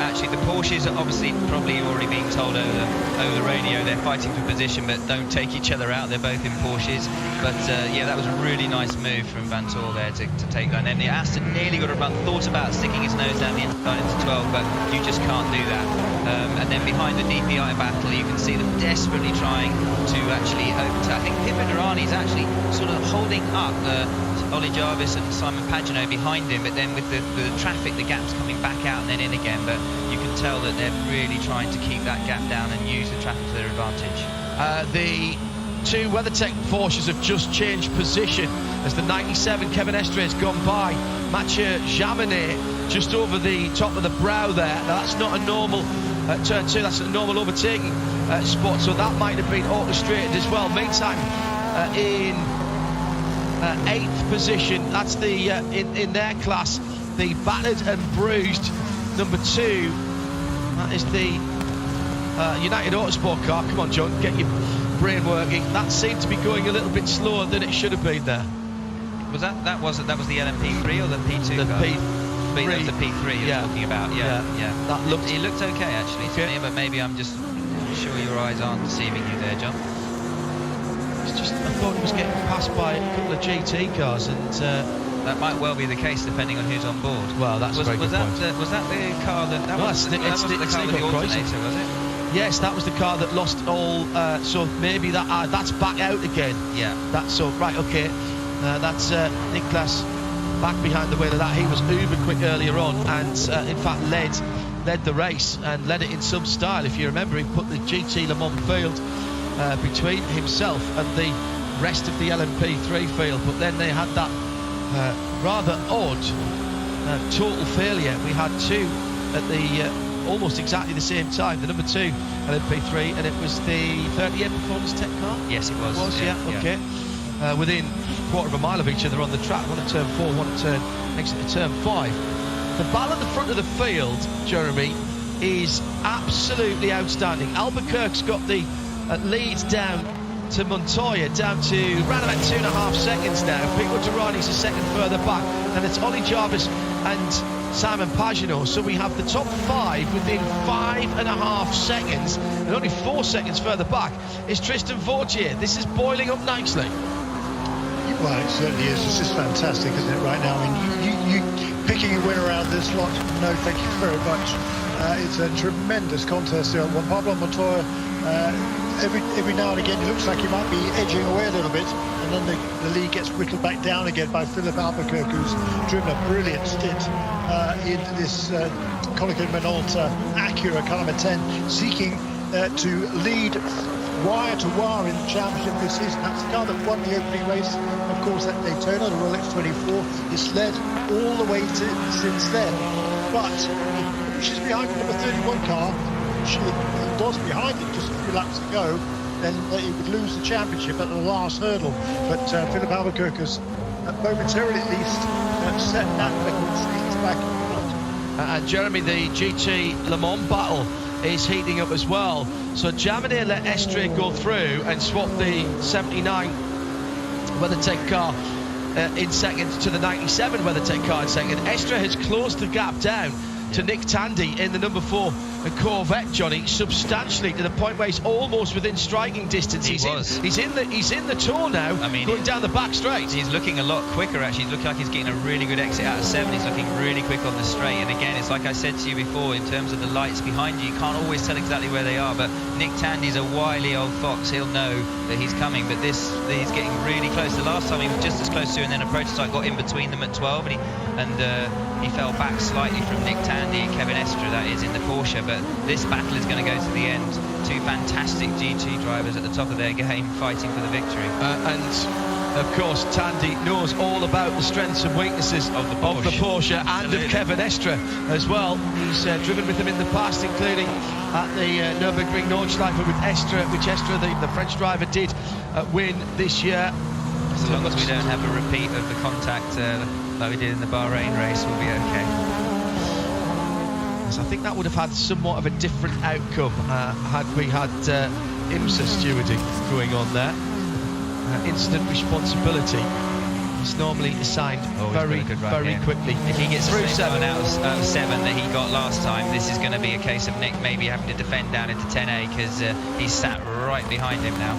Actually, the Porsches are obviously probably already being told over the radio they're fighting for position, but don't take each other out. They're both in Porsches. But yeah, that was a really nice move from Vantour there to take that. And then the Aston nearly got a run, thought about sticking his nose down the inside into 12, but you just can't do that. And then behind the DPI battle, you can see them desperately trying to actually overtake. I think Pippa Durrani's actually sort of holding up Ollie Jarvis and Simon Pagenaud behind him, but then with the traffic, the gap's coming back out and then in again. But you can tell that they're really trying to keep that gap down and use the traffic to their advantage. The 2 WeatherTech Porsches have just changed position as the 97 Kevin Estre has gone by Mathieu Jaminet just over the top of the brow there. Now, that's not a normal turn 2, that's a normal overtaking spot, so that might have been orchestrated as well. Meantime, in 8th position, that's the in their class, the battered and bruised number 2. That is the United Autosport car. Come on, John, get your brain working. That seemed to be going a little bit slower than it should have been there. Was that was the LMP3 or the P2 the car? P3. That was the P3 you're talking about. Yeah. That looked. It looked okay actually to me, but maybe I'm just sure your eyes aren't deceiving you there, John. It's just, I thought it was getting passed by a couple of GT cars, and that might well be the case depending on who's on board. Well, that's a very good point. Was that the car that was the car with the alternator, was it? Yes, that was the car that lost all. So maybe that's back out again. Yeah. That's so right. Okay. That's Niklas back behind the wheel of that. He was uber quick earlier on, and in fact led led the race and led it in some style. If you remember, he put the GT Le Mans field between himself and the rest of the LMP3 field, but then they had that rather odd total failure. We had two at the almost exactly the same time, the number 2 LMP3, and it was the 38 Performance Tech car? Yes, it was. Okay. Within a quarter of a mile of each other on the track, one at turn 4, one at exit to turn 5. The battle at the front of the field, Jeremy, is absolutely outstanding. Albuquerque's got the lead down to Montoya, down to around about 2.5 seconds now. Pico Durrani's a second further back, and it's Ollie Jarvis and Simon Pagenaud. So we have the top 5 within 5.5 seconds, and only 4 seconds further back is Tristan Vautier. This is boiling up nicely. Well, it certainly is. This is fantastic, isn't it, right now? I mean, you picking a winner out of this lot, no thank you very much. It's a tremendous contest here. Juan Pablo Montoya, every now and again, it looks like he might be edging away a little bit, and then the lead gets whittled back down again by Philip Albuquerque, who's driven a brilliant stint in this Konica Minolta Acura Calama 10, seeking to lead wire to wire in the championship this season. That's the car that won the opening race, of course, at Daytona, the Rolex 24. It's led all the way since then. But if she's behind the number 31 car, she was behind it just a few laps ago, then he would lose the championship at the last hurdle. But Philip Albuquerque has momentarily at least set that record. He's back in front. And Jeremy, the GT Le Mans battle is heating up as well. So Jaminet let Estre go through and swap the 79 WeatherTech car in second to the 97 WeatherTech car in second. Estre has closed the gap down to Nick Tandy in the number 4 Corvette, Johnny, substantially, to the point where he's almost within striking distance. He's in the tour now. I mean, going down the back straight. He's looking a lot quicker, actually. He's looking like he's getting a really good exit out of 7. He's looking really quick on the straight. And again, it's like I said to you before, in terms of the lights behind you, you can't always tell exactly where they are. But Nick Tandy's a wily old fox. He'll know that he's coming. But he's getting really close. The last time he was just as close to, and then a prototype got in between them at 12, and he fell back slightly from Nick Tandy and Kevin Estre, that is, in the Porsche. But this battle is going to go to the end. Two fantastic GT drivers at the top of their game, fighting for the victory. And of course, Tandy knows all about the strengths and weaknesses of the Porsche and of Kevin Estre as well. He's driven with them in the past, including at the Nürburgring Nordschleife with Estre, which Estre, the French driver, did win this year. As long as we don't have a repeat of the contact like we did in the Bahrain race, we'll be okay. So I think that would have had somewhat of a different outcome had we had IMSA stewarding going on there. Incident responsibility is normally assigned very quickly. If he gets through 7 out of 7 that he got last time, this is going to be a case of Nick maybe having to defend down into 10A, because he's sat right behind him now.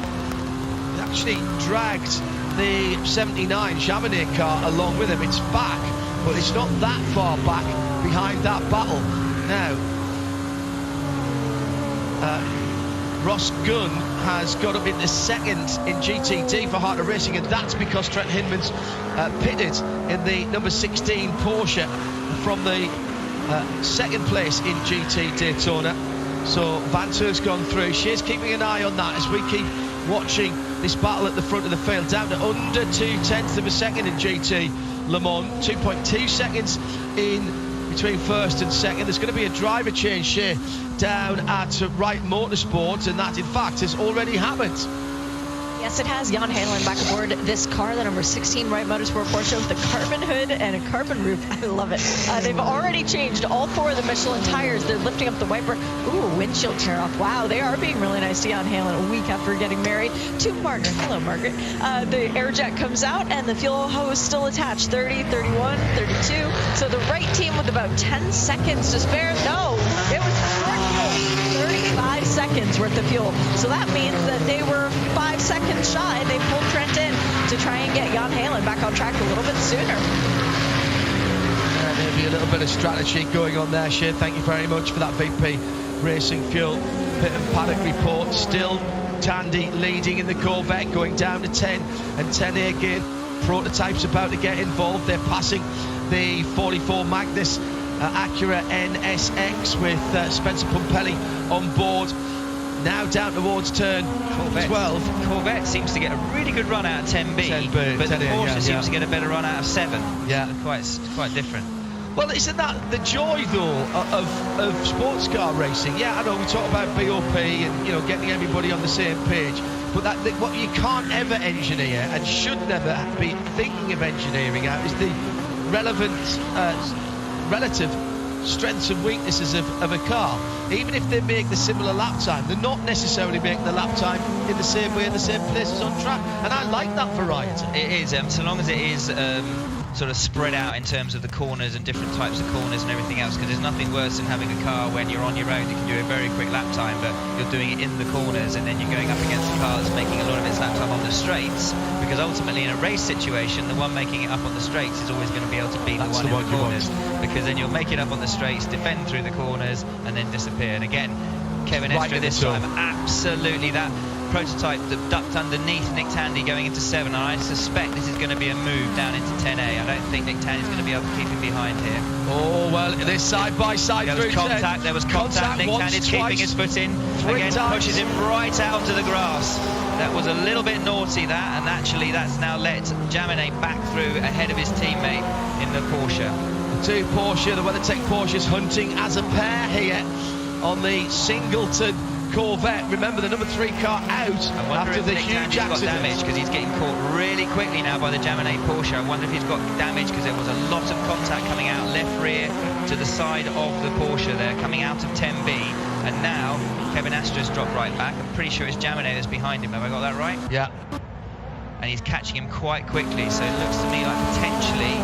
He actually dragged the 79 Jaminet car along with him. It's back, but it's not that far back behind that battle. Now, Ross Gunn has got up into second in GTD for Harter Racing, and that's because Trent Hinman's pitted in the number 16 Porsche from the second place in GT Daytona. So Vanter's gone through. She's keeping an eye on that as we keep watching this battle at the front of the field, down to under 0.2 of a second in GT Le Mans, 2.2 seconds in between first and second. There's going to be a driver change here down at Wright Motorsports, and that in fact has already happened. Yes, it has. Jan Halen back aboard this car, the number 16 Wright Motorsport Porsche with a carbon hood and a carbon roof. I love it. They've already changed all 4 of the Michelin tires. They're lifting up the wiper. Ooh, windshield tear off. Wow, they are being really nice to Jan Halen a week after getting married to Margaret. Hello, Margaret. The air jet comes out and the fuel hose still attached. 30, 31, 32. So the Wright team with about 10 seconds to spare. No, it was 35 seconds worth of fuel. So that means that they were 5 seconds shy. They pulled Trent in to try and get Jan Halen back on track a little bit sooner. Maybe a little bit of strategy going on there, Shane. Thank you very much for that VP Racing Fuel pit and paddock report. Still Tandy leading in the Corvette, going down to 10 and 10A again. Prototypes about to get involved. They're passing the 44 Magnus Acura NSX with Spencer Pumpelly on board. Now down towards turn 12. Corvette seems to get a really good run out of 10B, but the Porsche seems to get a better run out of 7. Yeah. So quite different. Well, isn't that the joy, though, of sports car racing? Yeah, I know we talk about BOP and, you know, getting everybody on the same page, but what you can't ever engineer and should never be thinking of engineering out is the relevant relative strengths and weaknesses of a car. Even if they make the similar lap time, they're not necessarily making the lap time in the same way in the same places on track, and I like that variety. It is, so long as it is sort of spread out in terms of the corners and different types of corners and everything else, because there's nothing worse than having a car when you're on your own, you can do a very quick lap time, but you're doing it in the corners and then you're going up against a car that's making a lot of its lap time on the straights, because ultimately in a race situation, the one making it up on the straights is always going to be able to beat the one in the corners, because then you'll make it up on the straights, defend through the corners, and then disappear. And again, Kevin Estre this time, absolutely that prototype that ducked underneath Nick Tandy going into 7, and I suspect this is going to be a move down into 10A. I don't think Nick Tandy's going to be able to keep him behind here. Oh, well, this side-by-side there was contact, there was contact. Nick Tandy's keeping his foot in. Again, pushes him right out onto the grass. That was a little bit naughty, that, and actually that's now let Jaminet back through ahead of his teammate in the Porsche. The two Porsche, the WeatherTech Porsches hunting as a pair here on the Singleton Corvette. Remember, the number 3 car out after the huge accident. Got damage because he's getting caught really quickly now by the Jaminet Porsche. I wonder if he's got damage because there was a lot of contact coming out left rear to the side of the Porsche there, coming out of 10B, and now Kevin Estre's dropped right back. I'm pretty sure it's Jaminet that's behind him. Have I got that right? Yeah. And he's catching him quite quickly, so it looks to me like potentially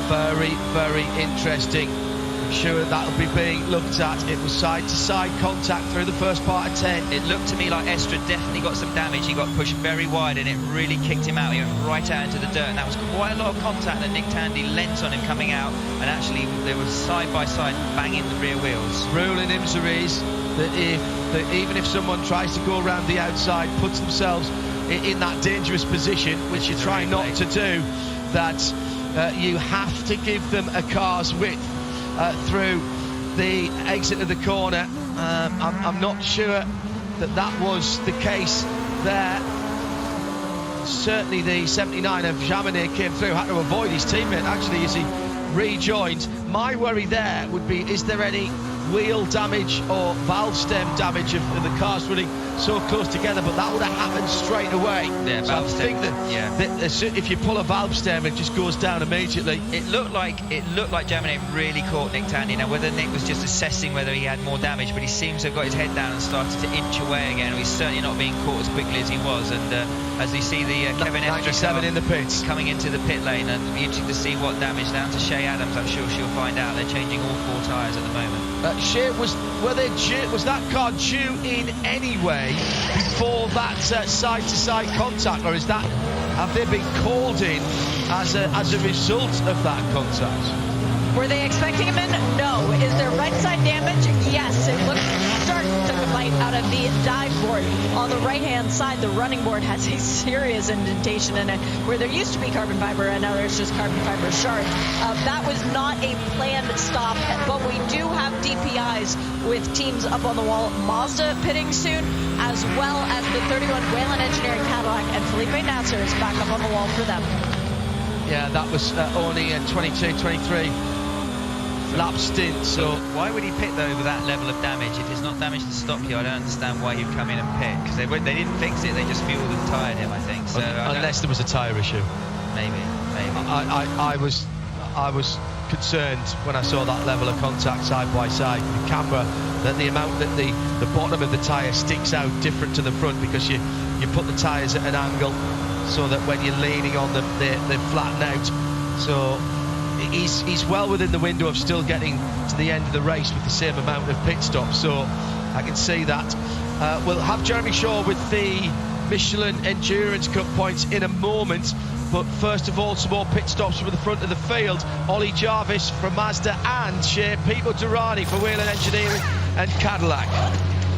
very, very interesting. I'm sure that'll be being looked at. It was side-to-side contact through the first part of 10. It looked to me like Estre definitely got some damage. He got pushed very wide and it really kicked him out. He went right out into the dirt, and that was quite a lot of contact that Nick Tandy lent on him coming out, and actually there was side-by-side banging the rear wheels. Rule in IMSA is that even if someone tries to go around the outside, puts themselves in that dangerous position, which you try not to do, that you have to give them a car's width through the exit of the corner. I'm not sure that was the case there. Certainly the 79 of Jaminet came through, had to avoid his teammate actually as he rejoined. My worry there would be, is there any wheel damage or valve stem damage of the cars running so close together? But that would have happened straight away. Yeah, so I think that if you pull a valve stem, it just goes down immediately. It looked like Jaminet really caught Nick Tandy. Now, whether Nick was just assessing whether he had more damage, but he seems to have got his head down and started to inch away again. He's certainly not being caught as quickly as he was. And as we see the Kevin Estre in the pits coming into the pit lane, and it'll be interesting to see what damage down to Shea Adams. I'm sure she'll find out. They're changing all 4 tyres at the moment. Shea, was that car due in anyway before that side-to-side contact, or have they been called in as a result of that contact? Were they expecting him in? No. Is there right side damage? Yes. It looks Stark took a bite out of the dive board. On the right-hand side, the running board has a serious indentation in it, where there used to be carbon fiber, and now there's just carbon fiber shards. That was not a planned stop, but we do have DPIs with teams up on the wall. Mazda pitting soon, as well as the 31 Whelen Engineering Cadillac, and Felipe Nasser is back up on the wall for them. Yeah, that was only a 22-23 lap stint. So why would he pit though with that level of damage? If it's not damage to stop you, I don't understand why he'd come in and pit, because they didn't fix it, they just fueled and tired him, I think. So unless there was a tyre issue. Maybe. I was concerned when I saw that level of contact side by side. The camera, that the amount that the bottom of the tyre sticks out different to the front, because you put the tyres at an angle so that when you're leaning on them, they flatten out. So he's well within the window of still getting to the end of the race with the same amount of pit stops, so I can see that. We'll have Jeremy Shaw with the Michelin Endurance Cup points in a moment, but first of all, some more pit stops from the front of the field. Ollie Jarvis from Mazda and Shea Pipo Durrani for Whelen Engineering and Cadillac.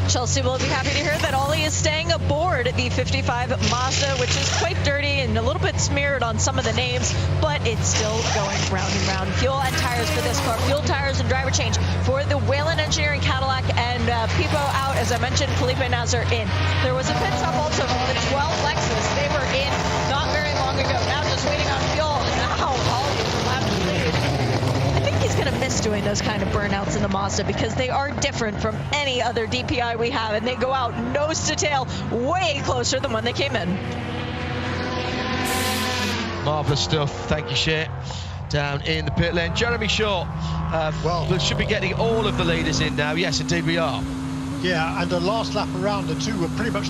Chelsea will be happy to hear that Ollie is staying aboard the 55 Mazda, which is quite dirty and a little bit smeared on some of the names, but it's still going round and round. Fuel and tires for this car. Fuel, tires, and driver change for the Whelen Engineering Cadillac, and Pipo out, as I mentioned, Felipe Nasr in. There was a pit stop also from the 12 Lexus. They were in not very long ago. Now just waiting on fuel, and now Ollie is left to lead. I think he's going to miss doing those kind of burnouts in the Mazda because they are different from any other DPI we have, and they go out nose to tail way closer than when they came in. Marvellous stuff. Thank you, Shay. Down in the pit lane. Jeremy Shaw, we should be getting all of the leaders in now. Yes, indeed we are. Yeah, and the last lap around, the two were pretty much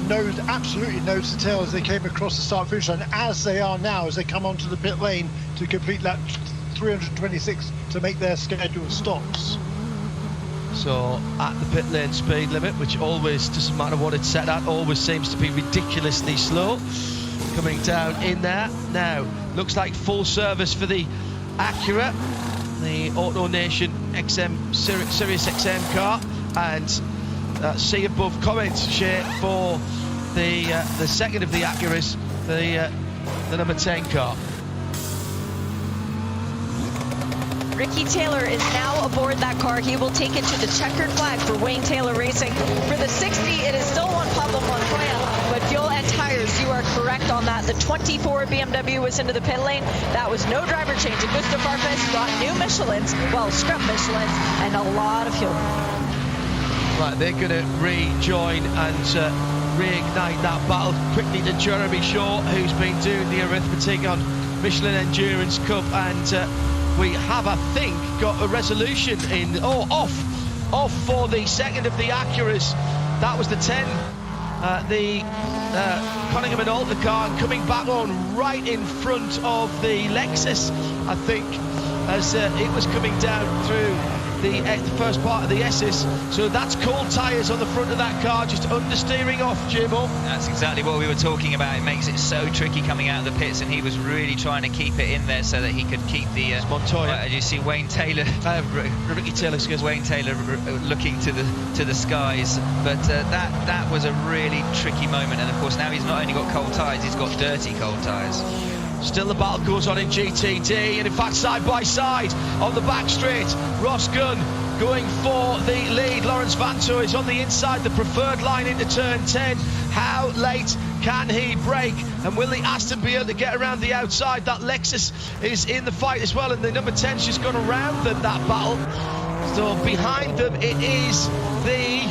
absolutely nose to tail as they came across the start finish line, as they are now as they come onto the pit lane to complete lap 326 to make their scheduled stops. So at the pit lane speed limit, which always, doesn't matter what it's set at, always seems to be ridiculously slow. Coming down in there. Now, looks like full service for the Acura, the AutoNation XM Sirius XM car, and see above comments, Shay, for the second of the Acuras, the number 10 car. Ricky Taylor is now aboard that car. He will take it to the checkered flag for Wayne Taylor Racing. For the 60, it is still Juan Pablo Montoya, but fuel and tires, you are correct on that. The 24 BMW was into the pit lane. That was no driver change. Augusto Farfus got new Michelins, well, scrap Michelins, and a lot of fuel. Right, they're going to rejoin and reignite that battle quickly to Jeremy Shaw, who's been doing the arithmetic on Michelin Endurance Cup, and we have, I think, got a resolution in off for the second of the Acuras. That was the 10, the Cunningham and Alta car, and coming back on right in front of the Lexus, I think, as it was coming down through the first part of the S's. So that's cold tyres on the front of that car, just understeering off, Jimo. That's exactly what we were talking about. It makes it so tricky coming out of the pits, and he was really trying to keep it in there so that he could keep the Montoya. As you see, Wayne Taylor, Ricky Taylor, excuse me. Wayne Taylor looking to the skies, but that was a really tricky moment. And of course, now he's not only got cold tyres, he's got dirty cold tyres. Still the battle goes on in GTD, and in fact side by side on the back straight, Ross Gunn going for the lead. Lawrence Vanto is on the inside, the preferred line into turn 10. How late can he brake, and will the Aston be able to get around the outside? That Lexus is in the fight as well, and the number 10's just gone around them, that battle. So behind them it is the,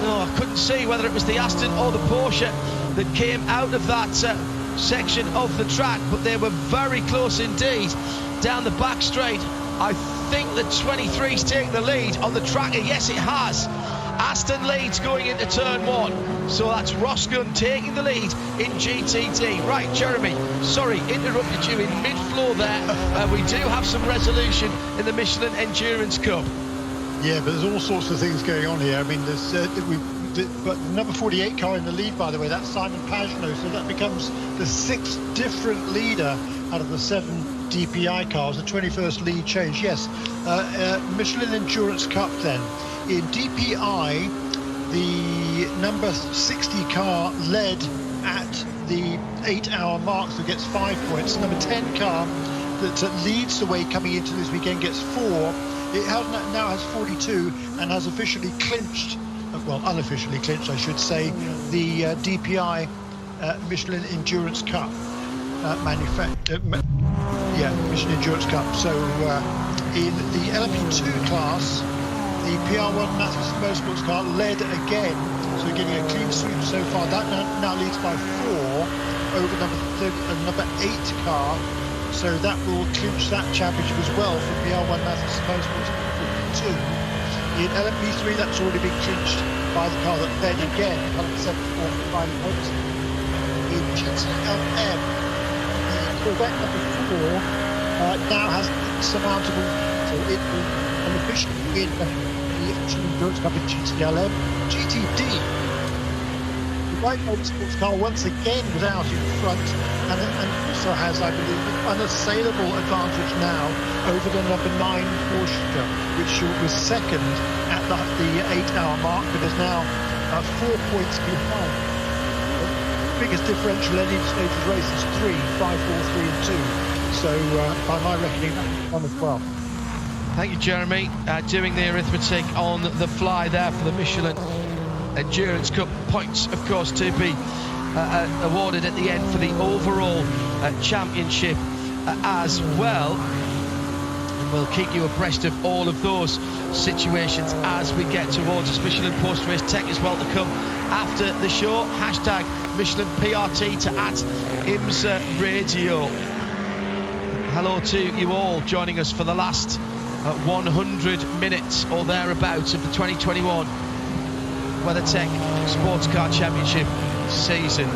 I couldn't see whether it was the Aston or the Porsche that came out of that section of the track, but they were very close indeed down the back straight. I think the 23's taking the lead on the tracker. Yes, it has. Aston leads going into turn 1, so that's Roscoe taking the lead in GTD. Right, Jeremy, sorry, interrupted you in mid-floor there. We do have some resolution in the Michelin Endurance Cup. Yeah, but there's all sorts of things going on here. I mean, there's but number 48 car in the lead, by the way, that's Simon Pagenaud, so that becomes the 6th different leader out of the 7 DPI cars, the 21st lead change. Yes, Michelin Endurance Cup then. In DPI, the number 60 car led at the 8-hour mark, so gets 5 points. Number 10 car that leads the way coming into this weekend gets 4. It now has 42 and has officially clinched, well, unofficially clinched, I should say, the DPI Michelin Endurance Cup Michelin Endurance Cup. So in the LMP2 class, the PR1 Matters Motorsports car led again, so getting a clean sweep so far. That now leads by 4 over number 8 car. So that will clinch that championship as well for PR1 Matters Motorsports 42. In LMP3, that's already been clinched by the car that led again, 174 points. In GTLM, the Corvette number 4 now has insurmountable, so it will unofficially win the Endurance Cup in GTLM. GTD, the White Motorsports car once again was out in front, and also has, I believe, an unassailable advantage now over the number 9 Porsche car, which was second at the 8-hour mark, but is now 4 points behind. The biggest differential in each stage of the race is 3, 5, 4, 3 and 2. So by my reckoning, that's one as well. Thank you, Jeremy. Doing the arithmetic on the fly there for the Michelin Endurance Cup. Points, of course, to be awarded at the end for the overall championship as well. And we'll keep you abreast of all of those situations as we get towards this Michelin post-race tech as well to come after the show. Hashtag Michelin PRT to @IMSA Radio. Hello to you all joining us for the last 100 minutes or thereabouts of the 2021 WeatherTech Sports Car Championship season.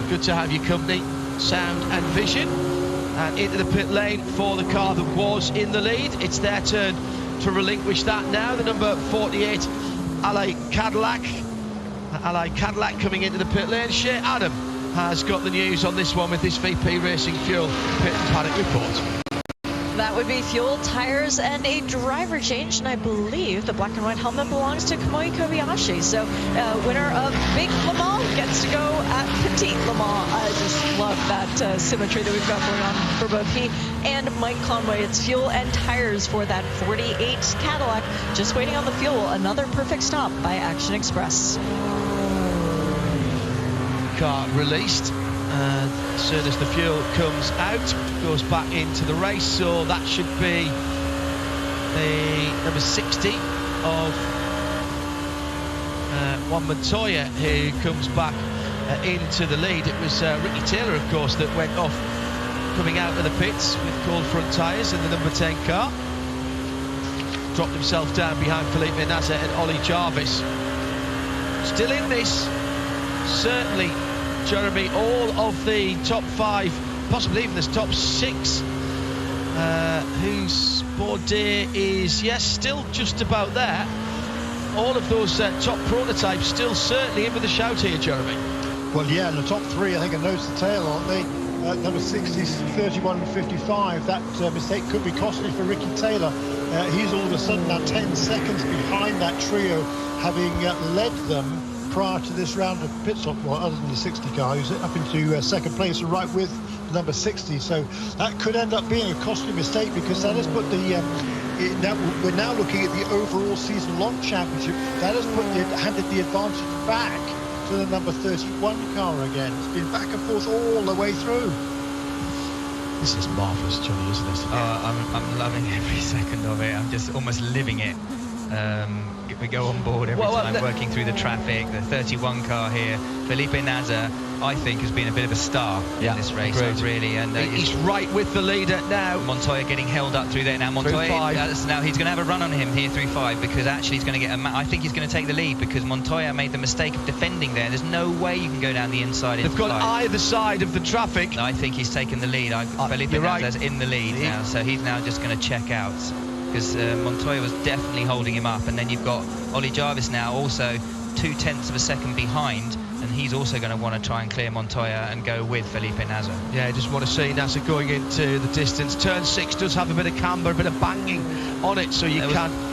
Good to have your company, sound and vision. And into the pit lane for the car that was in the lead. It's their turn to relinquish that now. The number 48 Ally Cadillac. Ally Cadillac coming into the pit lane. Shea Adam has got the news on this one with this VP Racing Fuel pit and paddock report. That would be fuel, tires, and a driver change, and I believe the black and white helmet belongs to Kamui Kobayashi. So, winner of Big Le Mans gets to go at Petit Le Mans. I just love that symmetry that we've got going on for both he and Mike Conway. It's fuel and tires for that 48 Cadillac. Just waiting on the fuel. Another perfect stop by Action Express. Car released. As soon as the fuel comes out, goes back into the race, so that should be the number 60 of Juan Montoya who comes back into the lead. It was Ricky Taylor, of course, that went off coming out of the pits with cold front tyres in the number 10 car. Dropped himself down behind Felipe Nasr and Ollie Jarvis. Still in this, certainly, Jeremy, all of the top 5, possibly even the top 6, whose Bourdais is, yes, still just about there. All of those top prototypes still certainly in with a shout here, Jeremy. Well, yeah, and the top 3, I think, are nose to tail, aren't they? Number 60, 31 and 55. That mistake could be costly for Ricky Taylor. He's all of a sudden now 10 seconds behind that trio, having led them prior to this round of pit stop, well, other than the 60 car, who's up into second place, and right with the number 60. So that could end up being a costly mistake, because that has put the we're now looking at the overall season-long championship. That has handed the advantage back to the number 31 car again. It's been back and forth all the way through. This is marvellous, Johnny, isn't it? I'm loving every second of it. I'm just almost living it. We go on board every time, working through the traffic. The 31 car here, Felipe Nasr, I think, has been a bit of a star in this race, really. And he's right with the leader now. Montoya getting held up through there now. Montoya, now he's going to have a run on him here through 5, because actually he's going to get I think he's going to take the lead, because Montoya made the mistake of defending there. There's no way you can go down the inside. They've got either side of the traffic. I think he's taken the lead. Felipe Nasr's in the lead now, so he's now just going to check out, because Montoya was definitely holding him up. And then you've got Ollie Jarvis now also 0.2 of a second behind, and he's also going to want to try and clear Montoya and go with Felipe Nasr. Yeah, I just want to see Nasr going into the distance. Turn 6 does have a bit of camber, a bit of banging on it, so you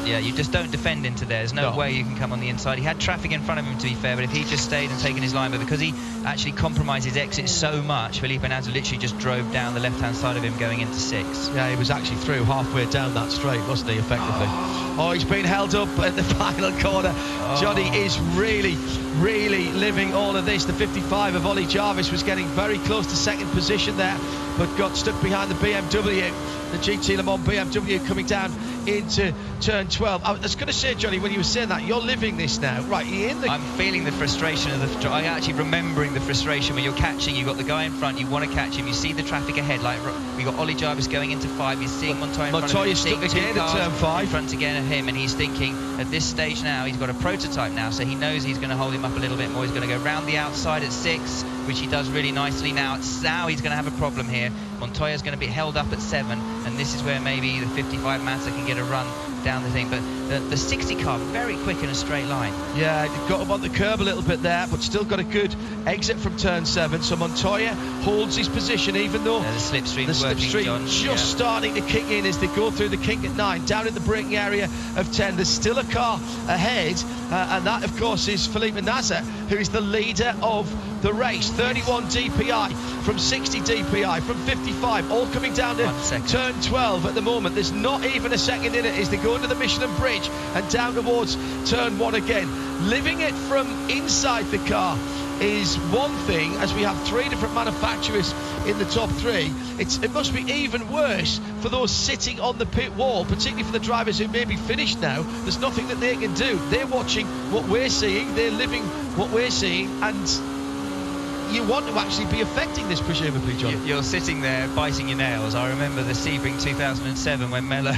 you just don't defend into there. There's no way you can come on the inside. He had traffic in front of him, to be fair, but if he just stayed and taken his line, but because he actually compromised his exit so much, Felipe Nasr literally just drove down the left-hand side of him going into 6. Yeah, he was actually through halfway down that straight, wasn't he, effectively? Oh, he's been held up at the final corner. Johnny is really living all of this. The 55 of Ollie Jarvis was getting very close to second position there, but got stuck behind the BMW, the GT Le Mans BMW, coming down into turn 12. I was going to say, Johnny, when you were saying that, you're living this now, right? I'm feeling the frustration of I'm actually remembering the frustration when you're catching. You've got the guy in front, you want to catch him, you see the traffic ahead, like we got Ollie Jarvis going into 5, you're seeing Montoya in front of him. Montoya's stuck again at turn 5. In front again of him, and he's thinking at this stage now, he's got a prototype now, so he knows he's going to hold him up a little bit more. He's going to go round the outside at 6, which he does really nicely now. Now he's going to have a problem here. Montoya's going to be held up at 7, and this is where maybe the 55 Mazda can get a run down the thing. But The 60 car very quick in a straight line. Yeah, got him on the curb a little bit there, but still got a good exit from turn 7. So Montoya holds his position, even though the slipstream just starting to kick in as they go through the kink at 9, down in the braking area of 10. There's still a car ahead, and that, of course, is Felipe Nasr, who is the leader of the race. 31 DPI, from 60 DPI, from 55, all coming down to turn 12 at the moment. There's not even a second in it as they go into the Michelin Bridge and down towards turn 1 again. Living it from inside the car is one thing, as we have 3 different manufacturers in the top 3. It must be even worse for those sitting on the pit wall, particularly for the drivers who may be finished now. There's nothing that they can do. They're watching what we're seeing, they're living what we're seeing, and you want to actually be affecting this, presumably, John. You're sitting there biting your nails. I remember the Sebring 2007 when Mello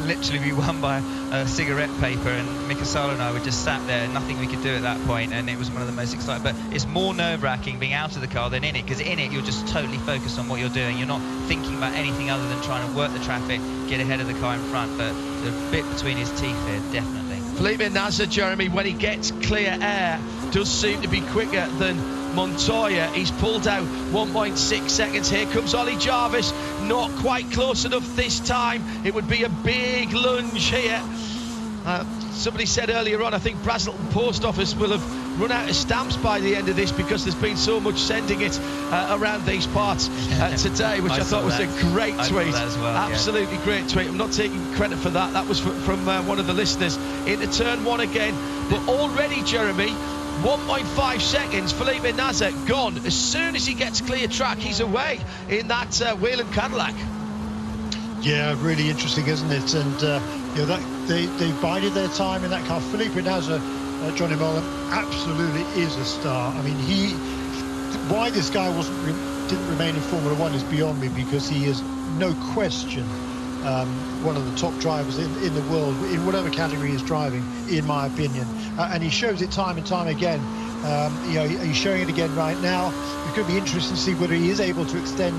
literally we won by a cigarette paper, and Mika Salo and I were just sat there, nothing we could do at that point, and it was one of the most exciting. But it's more nerve-wracking being out of the car than in it, because in it you're just totally focused on what you're doing. You're not thinking about anything other than trying to work the traffic, get ahead of the car in front. But the bit between his teeth here, definitely. Felipe Nasr, Jeremy, when he gets clear air, does seem to be quicker than Montoya. He's pulled out 1.6 seconds. Here comes Ollie Jarvis, not quite close enough this time. It would be a big lunge here. Somebody said earlier on, I think Brazelton Post Office will have run out of stamps by the end of this, because there's been so much sending it around these parts today, which I thought was a great tweet. As well, absolutely great tweet. I'm not taking credit for that. That was from one of the listeners. Into turn 1 again, but already, Jeremy, 1.5 seconds, Felipe Nasr gone. As soon as he gets clear track, he's away in that Whelen Cadillac. Yeah, really interesting, isn't it? And you know, that they bided their time in that car. Felipe Nasr, Johnny Mullen, absolutely is a star. I mean, why this guy didn't remain in Formula 1 is beyond me, because he is no question one of the top drivers in the world in whatever category he's driving, in my opinion, and he shows it time and time again. You know, he's showing it again right now. It's going to be interesting to see whether he is able to extend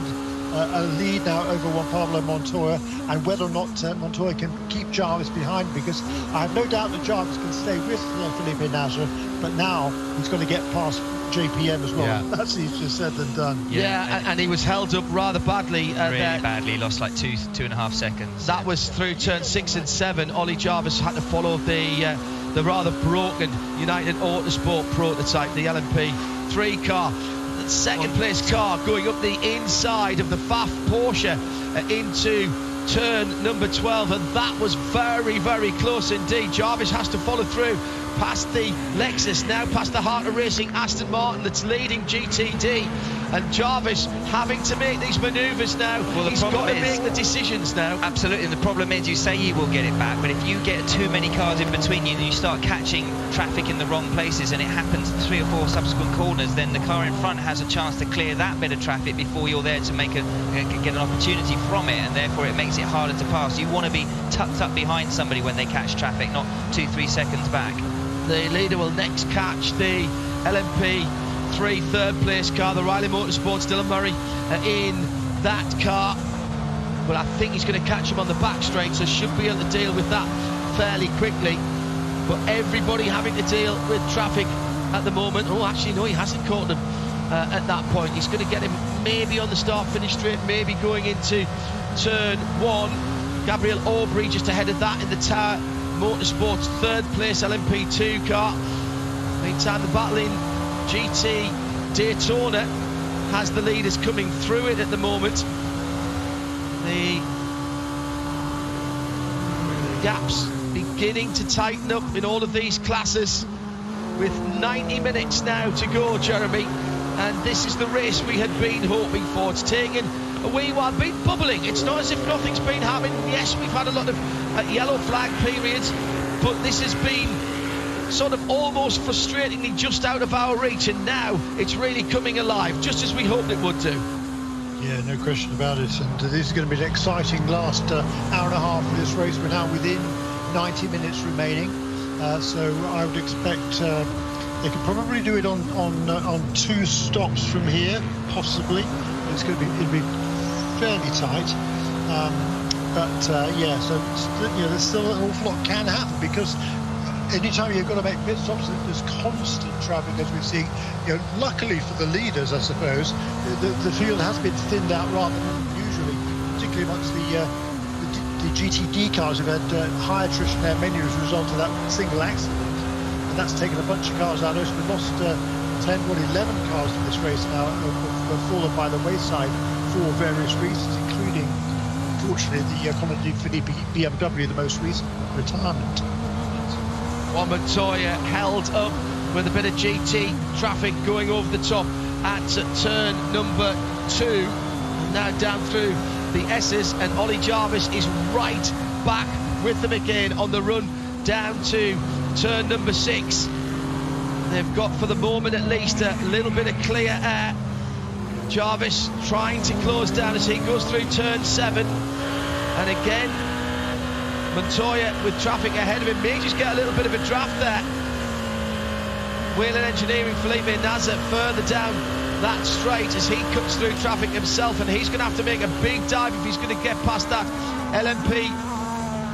a lead now over Juan Pablo Montoya, and whether or not Montoya can keep Jarvis behind, because I have no doubt that Jarvis can stay with Felipe Nasr, but now he's going to get past JPM as well. Yeah. That's easier said than done. Yeah, and he was held up rather badly. Really badly, lost like 2.5 seconds. That was through turn 6 and 7. Ollie Jarvis had to follow the rather broken United Autosport prototype, the LMP3 car. The second place car going up the inside of the FAF Porsche into turn number 12, and that was very, very close indeed. Jarvis has to follow through past the Lexus, now past the Heart of Racing Aston Martin that's leading GTD, and Jarvis having to make these manoeuvres now. Well, he's got to make the decisions now. Absolutely, and the problem is, you say you will get it back, but if you get too many cars in between you and you start catching traffic in the wrong places, and it happens 3 or 4 subsequent corners, then the car in front has a chance to clear that bit of traffic before you're there to get an opportunity from it, and therefore it makes it harder to pass. You want to be tucked up behind somebody when they catch traffic, not 2-3 seconds back. The leader will next catch the LMP3 third place car, the Riley Motorsports, Dylan Murray in that car. But I think he's going to catch him on the back straight, so should be able to deal with that fairly quickly. But everybody having to deal with traffic at the moment. Oh, actually, no, he hasn't caught them at that point. He's going to get him maybe on the start-finish straight, maybe going into turn 1. Gabriel Aubry just ahead of that in the Tower Motorsports third place LMP2 car. Meantime, the battle in GT Daytona has the leaders coming through it at the moment. The gaps beginning to tighten up in all of these classes, with 90 minutes now to go, Jeremy, and this is the race we had been hoping for. It's taken a wee while, been bubbling. It's not as if nothing's been happening. Yes, we've had a lot of yellow flag periods, but this has been sort of almost frustratingly just out of our reach, and now it's really coming alive, just as we hoped it would do. Yeah, no question about it, and this is going to be an exciting last hour and a half of this race. We're now within 90 minutes remaining, so I would expect they could probably do it on 2 stops from here, possibly. It'll be fairly tight. But yeah, so there's still an awful lot can happen, because anytime you've got to make pit stops, there's constant traffic, as we've seen. Luckily for the leaders, I suppose, the field has been thinned out rather than usually, particularly amongst the GTD cars have had high attrition in their menu as a result of that single accident, and that's taken a bunch of cars out. We've lost 10 or 11 cars in this race now have fallen by the wayside for various reasons, including, unfortunately, the Comte Philippe BMW, the most recent retirement. Juan Montoya held up with a bit of GT traffic going over the top at turn number 2. Now down through the S's, and Ollie Jarvis is right back with them again on the run down to turn number 6. They've got, for the moment at least, a little bit of clear air. Jarvis trying to close down as he goes through turn 7, and again Montoya with traffic ahead of him may just get a little bit of a draft there. Wheeling Engineering Felipe Nasr further down that straight as he cuts through traffic himself, and he's going to have to make a big dive if he's going to get past that LMP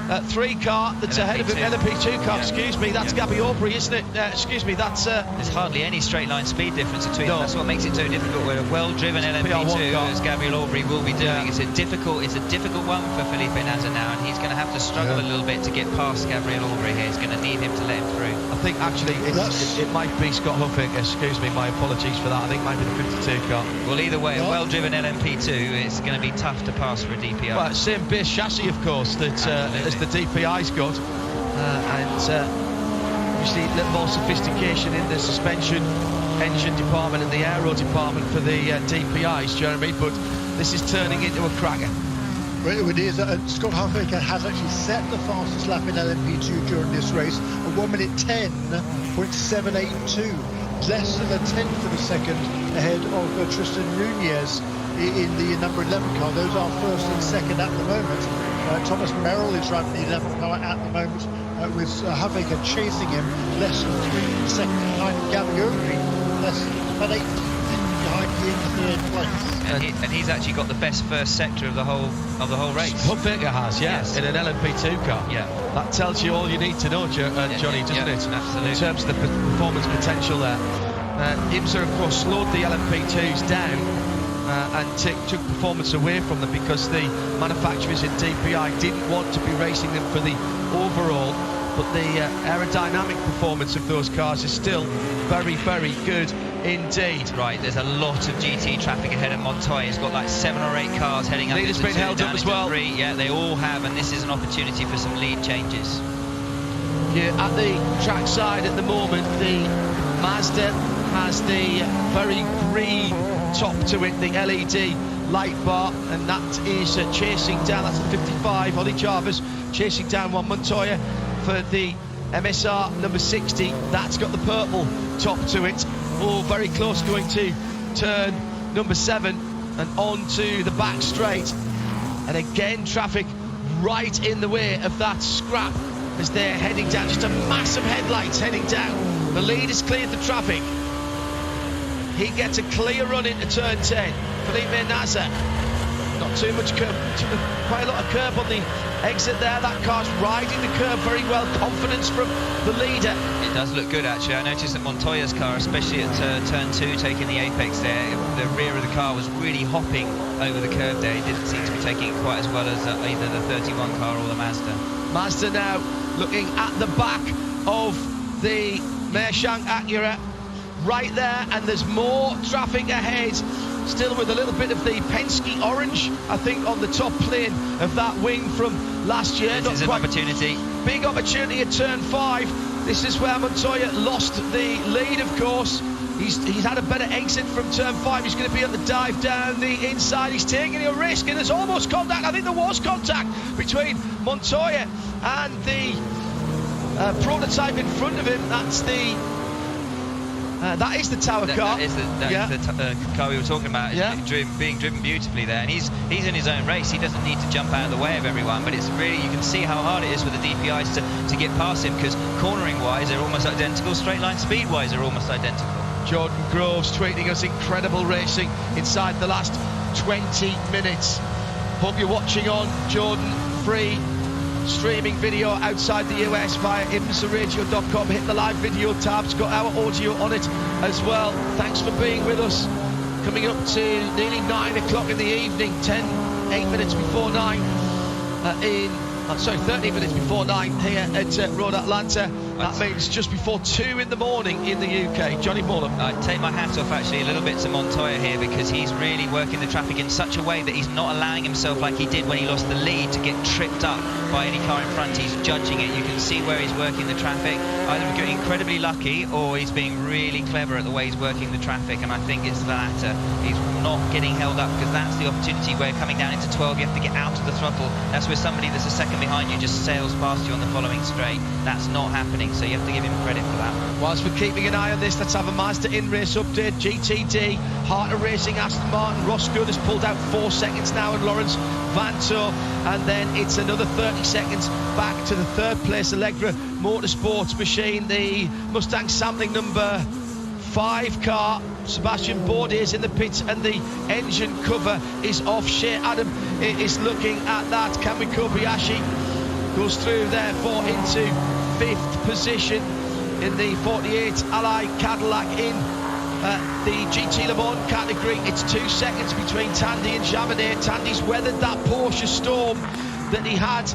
3 car that's ahead of him. LMP2 car, excuse me, that's Gabby Aubrey, isn't it? Excuse me, that's... There's hardly any straight line speed difference between them. That's what makes it so difficult. With a well-driven LMP2, as Gabriel Aubrey will be doing, it's a difficult one for Felipe Nasr now, and he's going to have to struggle a little bit to get past Gabriel Aubrey here. He's going to need him to let him through. I think actually it might be Scott Huffing, excuse me, my apologies for that. I think it might be the 52 car. Well, either way, a well-driven LMP2, it's going to be tough to pass for a DPI. Well, same base chassis, of course, that as the DPI's got, and obviously a little more sophistication in the suspension, engine department and the aero department for the DPIs, Jeremy, but this is turning into a cracker. Well, it is. Scott Huffing has actually set the fastest lap in LMP2 during this race, a 1:10.782, less than a tenth of a second ahead of Tristan Nunez in the number 11 car. Those are first and second at the moment. Thomas Merrill is driving the 11th car at the moment, with Huffing chasing him less than 3 seconds behind Gabby Aubrey, less than about 8 behind in third place. And he's actually got the best first sector of the whole race. Huffing has, yes, in an LMP2 car. Yeah, that tells you all you need to know, Johnny, doesn't it? Absolutely. In terms of the performance potential there. IMSA, of course, slowed the LMP2s down. And took performance away from them because the manufacturers in DPI didn't want to be racing them for the overall, but the aerodynamic performance of those cars is still very, very good indeed. Right, there's a lot of GT traffic ahead of Montoya. He's got like 7 or 8 cars heading up. Leader's been held up as well. 3. Yeah, they all have, and this is an opportunity for some lead changes. Yeah, at the track side at the moment, the Mazda has the very green top to it, the LED light bar, and that is chasing down, that's the 55, Ollie Jarvis chasing down Juan Montoya for the MSR number 60. That's got the purple top to it. Oh, very close going to turn number 7 and on to the back straight. And again, traffic right in the way of that scrap as they're heading down. Just a massive headlights heading down. The lead has cleared the traffic. He gets a clear run into turn 10. Felipe Nasr, not too much curb, quite a lot of curb on the exit there. That car's riding the curb very well. Confidence from the leader. It does look good, actually. I noticed that Montoya's car, especially at turn 2, taking the apex there, the rear of the car was really hopping over the curb there. He didn't seem to be taking it quite as well as either the 31 car or the Mazda. Mazda now looking at the back of the Mershank Acura. Right there, and there's more traffic ahead, still with a little bit of the Penske orange, I think, on the top plane of that wing from last year. This is an opportunity. Big opportunity at turn 5. This is where Montoya lost the lead, of course. He's had a better exit from turn 5. He's going to be at the dive down the inside. He's taking a risk, and there's almost contact. I think there was contact between Montoya and the prototype in front of him. That's the... that is the tower car. That is the car we were talking about. Being driven beautifully there, and he's in his own race. He doesn't need to jump out of the way of everyone, but it's really, you can see how hard it is for the DPIs to get past him, because cornering wise they're almost identical, straight line speed wise they're almost identical. Jordan Groves tweeting us incredible racing inside the last 20 minutes. Hope you're watching on, Jordan. free streaming video outside the US via IMSARadio.com. Hit the live video tab. It's got our audio on it as well. Thanks for being with us. Coming up to nearly 9 o'clock in the evening, 8 minutes before 9 13 minutes before 9 here at Road Atlanta. That means just before 2 in the morning in the UK. Johnny Morland. I take my hat off actually a little bit to Montoya here, because he's really working the traffic in such a way that he's not allowing himself, like he did when he lost the lead, to get tripped up by any car in front. He's judging it. You can see where he's working the traffic. Either getting incredibly lucky or he's being really clever at the way he's working the traffic, and I think it's the latter. He's not getting held up, because that's the opportunity where coming down into 12 you have to get out of the throttle. That's where somebody that's a second behind you just sails past you on the following straight. That's not happening, so you have to give him credit for that. Whilst we're keeping an eye on this, let's have a Mazda in-race update. GTD, Heart of Racing, Aston Martin, Ross Good has pulled out 4 seconds now, and Lawrence Vanto, and then it's another 30 seconds back to the third place Allegra Motorsports machine, the Mustang sampling number 5 car. Sebastian Bourdais is in the pits, and the engine cover is off. Shea Adam is looking at that. Kamui Kobayashi goes through therefore into 5th position in the 48 Ally Cadillac in the GT Le Mans category. It's 2 seconds between Tandy and Jaminet. Tandy's weathered that Porsche storm that he had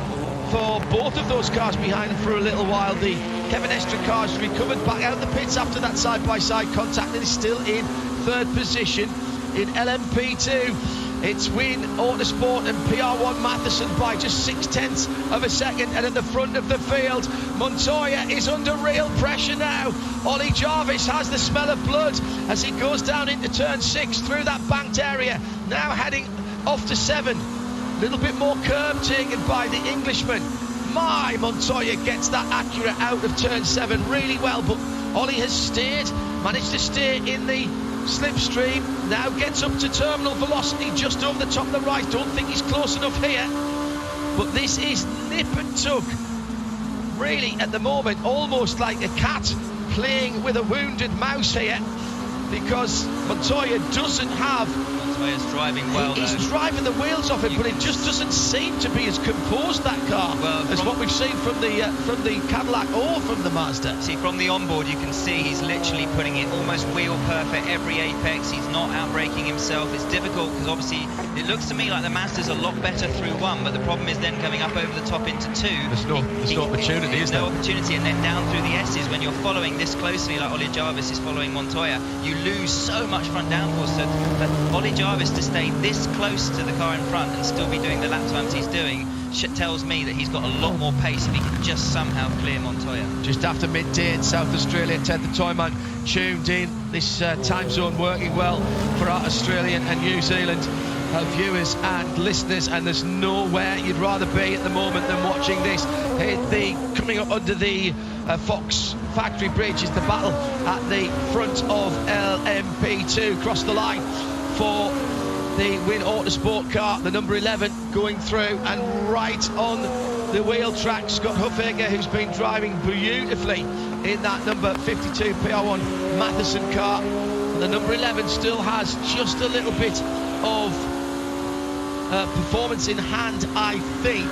for both of those cars behind him for a little while. The Kevin Estre car's recovered back out of the pits after that side-by-side contact, and is still in 3rd position in LMP2. It's Win Autosport and PR1 Matheson by just 0.6 of a second, and at the front of the field Montoya is under real pressure now. Ollie Jarvis has the smell of blood as he goes down into turn 6 through that banked area, now heading off to 7. A little bit more curb taken by the Englishman. My, Montoya gets that Acura out of turn 7 really well, but Ollie has managed to stay in the slipstream, now gets up to terminal velocity just over the top of the right. Don't think he's close enough here, but this is nip and tuck really at the moment, almost like a cat playing with a wounded mouse here, because Montoya doesn't have... Montoya's driving well. He's driving the wheels off it, but it just doesn't seem to be as composed, that car, as what we've seen from the Cadillac or from the Mazda. See, from the onboard you can see he's literally putting it almost wheel perfect every apex. He's not out-braking himself. It's difficult because obviously it looks to me like the Mazda's a lot better through 1, but the problem is then coming up over the top into 2. There's no opportunity, is there? No opportunity, and then down through the S's when you're following this closely, like Ollie Jarvis is following Montoya, you lose so much front downforce. So that Ollie Jarvis to stay this close to the car in front and still be doing the lap times he's doing tells me that he's got a lot more pace if he can just somehow clear Montoya. Just after midday in South Australia, Ted the Toyman tuned in. This time zone working well for our Australian and New Zealand viewers and listeners, and there's nowhere you'd rather be at the moment than watching this. Coming up under the Fox Factory Bridge is the battle at the front of LMP2. Cross the line for the Win Autosport car, the number 11 going through, and right on the wheel track, Scott Huffaker, who's been driving beautifully in that number 52 PR1 Matheson car. And the number 11 still has just a little bit of performance in hand, I think.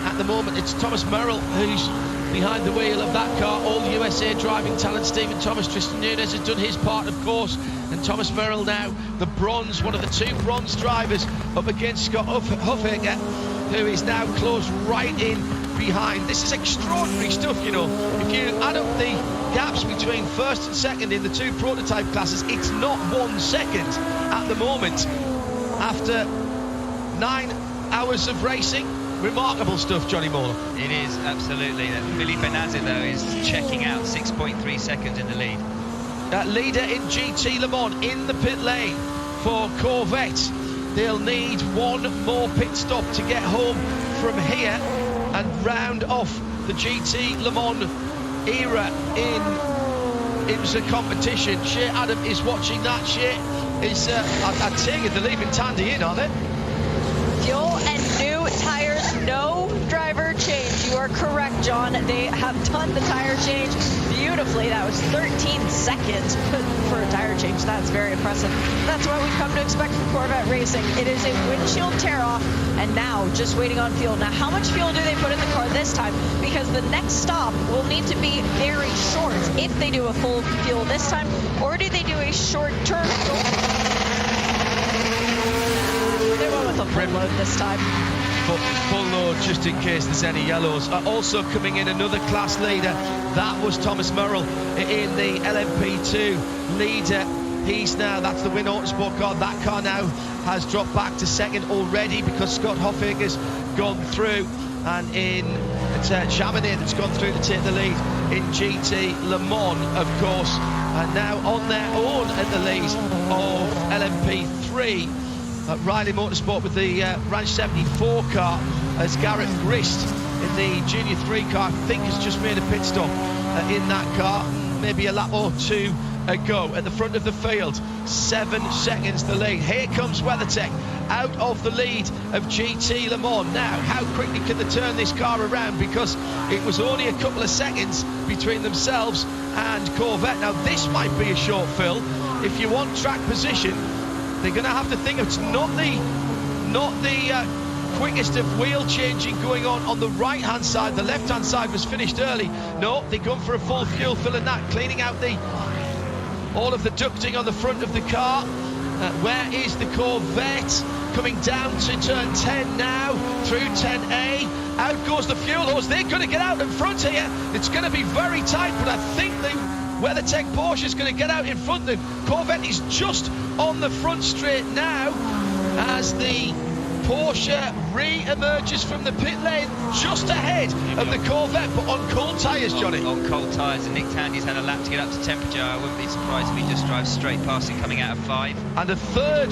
At the moment, it's Thomas Merrill who's behind the wheel of that car. All USA driving talent, Stephen Thomas. Tristan Nunez has done his part, of course, and Thomas Merrill now the bronze, one of the 2 bronze drivers up against Scott Huffaker, who is now close right in behind. This is extraordinary stuff, you know. If you add up the gaps between first and second in the 2 prototype classes, it's not 1 second at the moment after 9 hours of racing. Remarkable stuff, Johnny Moore. It is, absolutely. Felipe Nasr, though, is checking out 6.3 seconds in the lead. Leader in GT Le Mans in the pit lane for Corvette. They'll need 1 more pit stop to get home from here and round off the GT Le Mans era in IMSA competition. Shea Adam is watching that. Shea is, I take it, they're leaving Tandy in, are they? Fuel and new tires, no driver change. You are are correct, John. They have done the tire change beautifully. That was 13 seconds for a tire change. That's very impressive. That's what we've come to expect from Corvette Racing. It is a windshield tear-off, and now just waiting on fuel. Now, how much fuel do they put in the car this time? Because the next stop will need to be very short if they do a full fuel this time, or do they do a short turn? They went with a full load this time. Full load just in case there's any yellows. Also coming in another class leader, that was Thomas Merrill in the LMP2 leader. That's the Win Autosport car. That car now has dropped back to second already because Scott Hoffager's gone through, and it's Chamonix that's gone through to take the lead in GT Le Mans, of course, and now on their own at the lead of LMP3. Riley Motorsport with the Ranch 74 car, as Garrett Grist in the Junior 3 car, I think has just made a pit stop in that car, maybe a lap or two ago. At the front of the field, 7 seconds the lead. Here comes WeatherTech out of the lead of GT Le Mans. Now, how quickly can they turn this car around, because it was only a couple of seconds between themselves and Corvette. Now, this might be a short fill. If you want track position, they're going to have to think it's not the quickest of wheel changing going on the right hand side. The left hand side was finished early. No, they're going for a full fuel fill in that, cleaning out all of the ducting on the front of the car. Where is the Corvette? Coming down to turn 10 now, through 10A. Out goes the fuel hose. They're going to get out in front here. It's going to be very tight, but I think WeatherTech Porsche is going to get out in front. The Corvette is just on the front straight now as the Porsche re-emerges from the pit lane just ahead of the Corvette, but on cold tyres, Johnny. On cold tyres, and Nick Tandy's had a lap to get up to temperature. I wouldn't be surprised if he just drives straight past him coming out of 5. And the third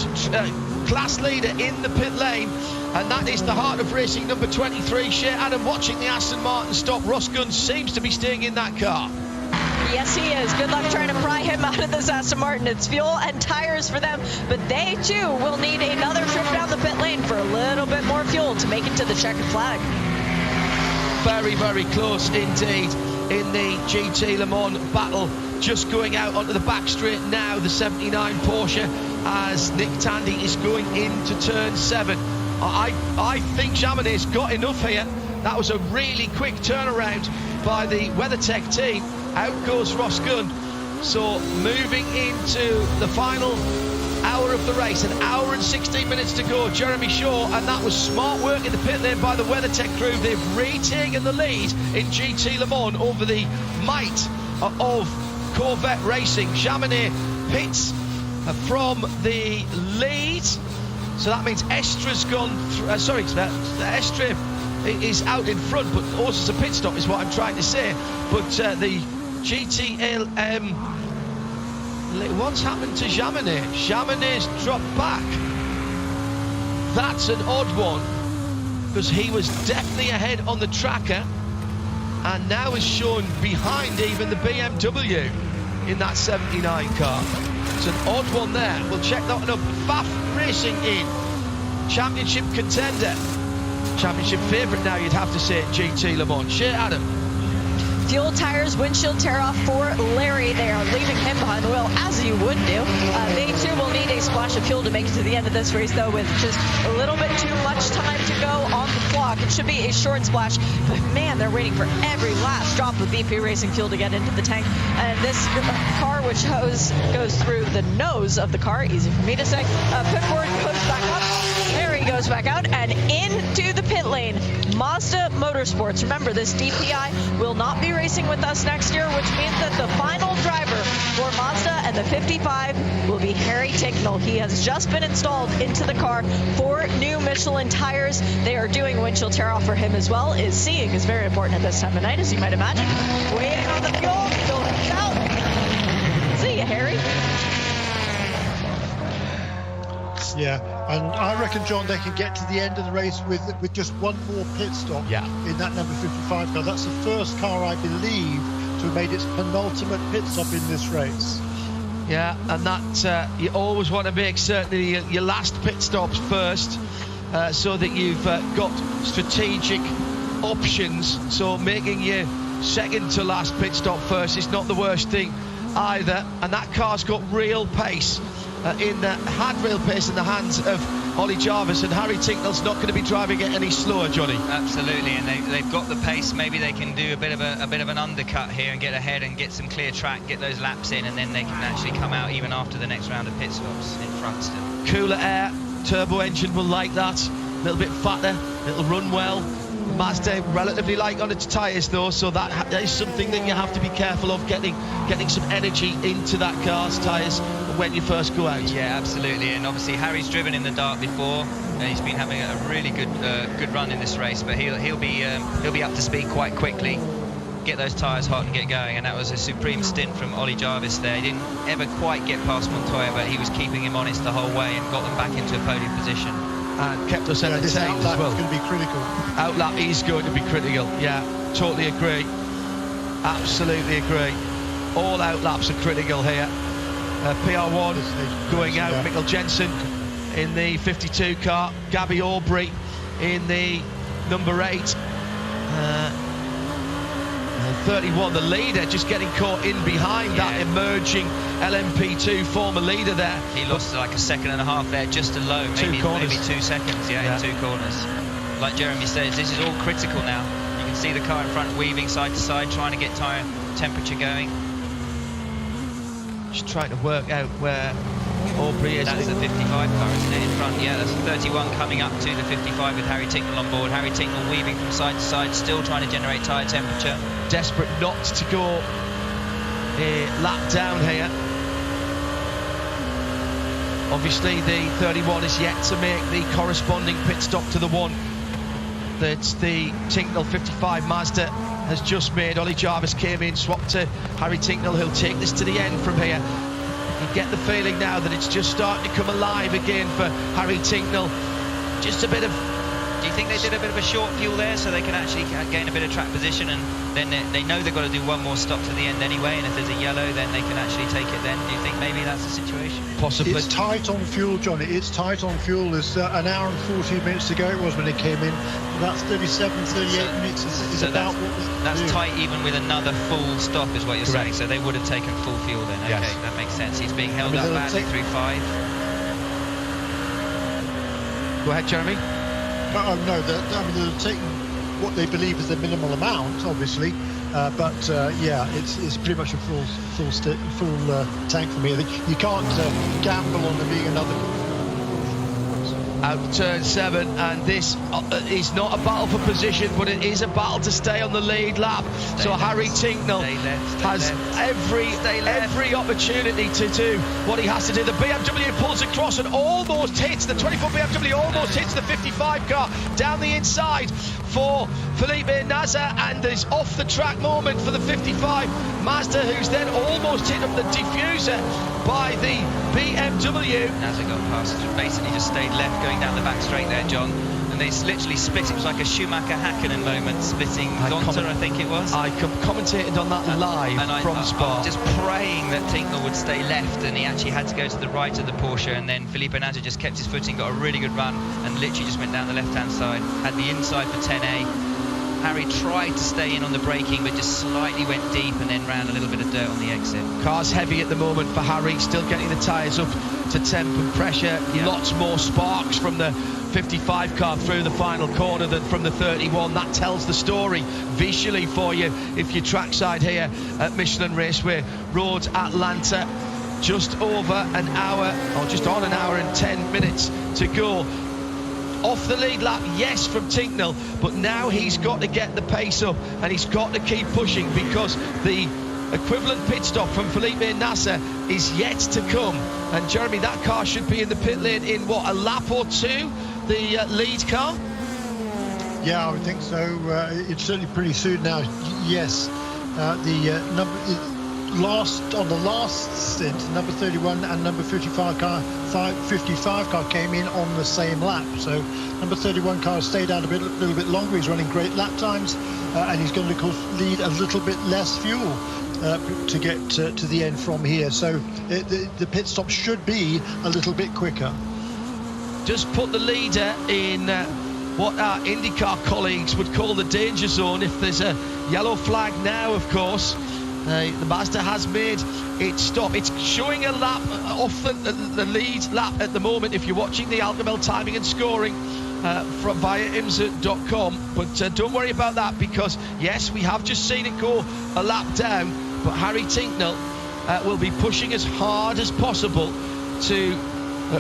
class leader in the pit lane, and that is the Heart of Racing number 23, Shea Adam, watching the Aston Martin stop. Ross Gunn seems to be staying in that car. Yes, he is. Good luck trying to pry him out of this Aston Martin. It's fuel and tires for them, but they too will need another trip down the pit lane for a little bit more fuel to make it to the checkered flag. Very, very close indeed in the GT Le Mans battle. Just going out onto the back straight now, the 79 Porsche, as Nick Tandy is going into turn 7. I think Chamonix's got enough here. That was a really quick turnaround by the WeatherTech team. Out goes Ross Gunn. So moving into the final hour of the race, an hour and 16 minutes to go. Jeremy Shaw, and that was smart work in the pit lane by the WeatherTech crew. They've retaken the lead in GT Le Mans over the might of Corvette Racing. Chamonix pits from the lead. So that means Estra's gone Estra is out in front, but also a pit stop is what I'm trying to say. But the GTLM, what's happened to Chamonix? Chamonix's dropped back. That's an odd one, because he was definitely ahead on the tracker, and now is shown behind even the BMW in that 79 car. It's an odd one there. We'll check that one up. Pfaff Racing in, championship contender. Championship favourite now, you'd have to say, GT Le Mans. Shea Adam. Fuel, tires, windshield tear-off for Larry. They are leaving him behind the wheel, as you would do. They too will need a splash of fuel to make it to the end of this race, though, with just a little bit too much time to go on the clock. It should be a short splash, but man, they're waiting for every last drop of BP Racing fuel to get into the tank. And this car, which goes through the nose of the car, easy for me to say, pit forward, push back up. There he goes back out and into the pit lane. Mazda Motorsports. Remember, this DPI will not be racing with us next year, which means that the final driver for Mazda and the 55 will be Harry Tincknell. He has just been installed into the car for new Michelin tires. They are doing windshield tear-off for him as well. Seeing is very important at this time of night, as you might imagine. Waiting on the fuel, going out. See you, Harry. Yeah, and I reckon, John, they can get to the end of the race with just one more pit stop in that number 55 car. That's the first car, I believe, to have made its penultimate pit stop in this race. Yeah, and that you always want to make certainly your last pit stops first, so that you've got strategic options, so making your second to last pit stop first is not the worst thing either. And that car's got real pace had real pace in the hands of Ollie Jarvis, and Harry Tincknell's not going to be driving it any slower, Johnny. Absolutely, and they've got the pace. Maybe they can do a bit of an undercut here and get ahead and get some clear track, get those laps in, and then they can actually come out even after the next round of pit stops in front still. Cooler air, turbo engine will like that. A little bit fatter, it'll run well. Mazda relatively light on its tyres though, so that is something that you have to be careful of, getting some energy into that car's tyres when you first go out. Yeah, absolutely, and obviously Harry's driven in the dark before, and he's been having a really good run in this race, but he'll be up to speed quite quickly. Get those tyres hot and get going, and that was a supreme stint from Ollie Jarvis there. He didn't ever quite get past Montoya, but he was keeping him honest the whole way and got them back into a podium position. And kept us entertained as well. Is going to be critical. Outlap is going to be critical. Yeah, totally agree. Absolutely agree. All outlaps are critical here. PR1 going out. Mikkel Jensen in the 52 car. Gabby Aubrey in the number 8. 31, the leader, just getting caught in behind that emerging LMP2 former leader there. He lost like a second and a half there, just alone, maybe 2 seconds, in 2 corners. Like Jeremy says, this is all critical now. You can see the car in front weaving side to side, trying to get tyre temperature going. Just trying to work out where Aubrey is. That's the 55 car, isn't it, in front? Yeah, that's the 31 coming up to the 55 with Harry Tincknell on board. Harry Tincknell weaving from side to side, still trying to generate tyre temperature. Desperate not to go a lap down here. Obviously the 31 is yet to make the corresponding pit stop to the one that the Tincknell 55 Mazda has just made. Ollie Jarvis came in, swapped to Harry Tincknell, who'll take this to the end from here. You get the feeling now that it's just starting to come alive again for Harry Tincknell. Just a bit of... Do you think they did a bit of a short fuel there so they can actually gain a bit of track position, and then they know they've got to do one more stop to the end anyway, and if there's a yellow then they can actually take it then? Do you think maybe that's the situation? Possibly. It's tight on fuel, Johnny. It's tight on fuel. There's an hour and 14 minutes to go. It was when it came in. That's 37, 38 minutes is so about that's tight even with another full stop is what you're saying, so they would have taken full fuel then. Okay, yes. That makes sense. He's being held up badly through 5. Go ahead, Jeremy. No, they're taking what they believe is the minimal amount, obviously, but it's pretty much a full tank for me. I think you can't gamble on there being another. Out of turn 7, and this is not a battle for position, but it is a battle to stay on the lead lap. Harry Tincknell has every opportunity to do what he has to do. The BMW pulls across and almost hits the 24 BMW, almost hits the 55 car down the inside for Felipe Nasr, and there's off the track moment for the 55 Mazda, who's then almost hit up the diffuser by the BMW. Nasr got past, basically just stayed left, going down the back straight there, John, and they literally split. It was like a Schumacher-Hakkinen moment, splitting Gonta, I think it was. I commentated on that live from Spa. I was just praying that Tincknell would stay left, and he actually had to go to the right of the Porsche, and then Felipe Nasr just kept his footing, got a really good run, and literally just went down the left-hand side, had the inside for 10A. Harry tried to stay in on the braking, but just slightly went deep and then ran a little bit of dirt on the exit. Car's heavy at the moment for Harry, still getting the tyres up to temp and pressure. Lots more sparks from the 55 car through the final corner than from the 31. That tells the story visually for you if you're trackside here at Michelin Raceway Road, Atlanta. Just over an hour, or just on an hour and 10 minutes to go. Off the lead lap, yes, from Tincknell, but now he's got to get the pace up and he's got to keep pushing, because the equivalent pit stop from Felipe Nasr is yet to come. And Jeremy, that car should be in the pit lane in what, a lap or two, the lead car? Yeah, I would think so. It's certainly pretty soon now. Yes, on the last stint, number 31 and number 55 car came in on the same lap. So number 31 car stayed out a little bit longer. He's running great lap times, and he's going to, of course, lead a little bit less fuel to get to the end from here. So the pit stop should be a little bit quicker. Just put the leader in what our IndyCar colleagues would call the danger zone if there's a yellow flag now, of course. The Mazda has made it stop. It's showing a lap off the lead lap at the moment if you're watching the Alcamel timing and scoring via IMSA.com. But don't worry about that, because, yes, we have just seen it go a lap down, but Harry Tincknell will be pushing as hard as possible to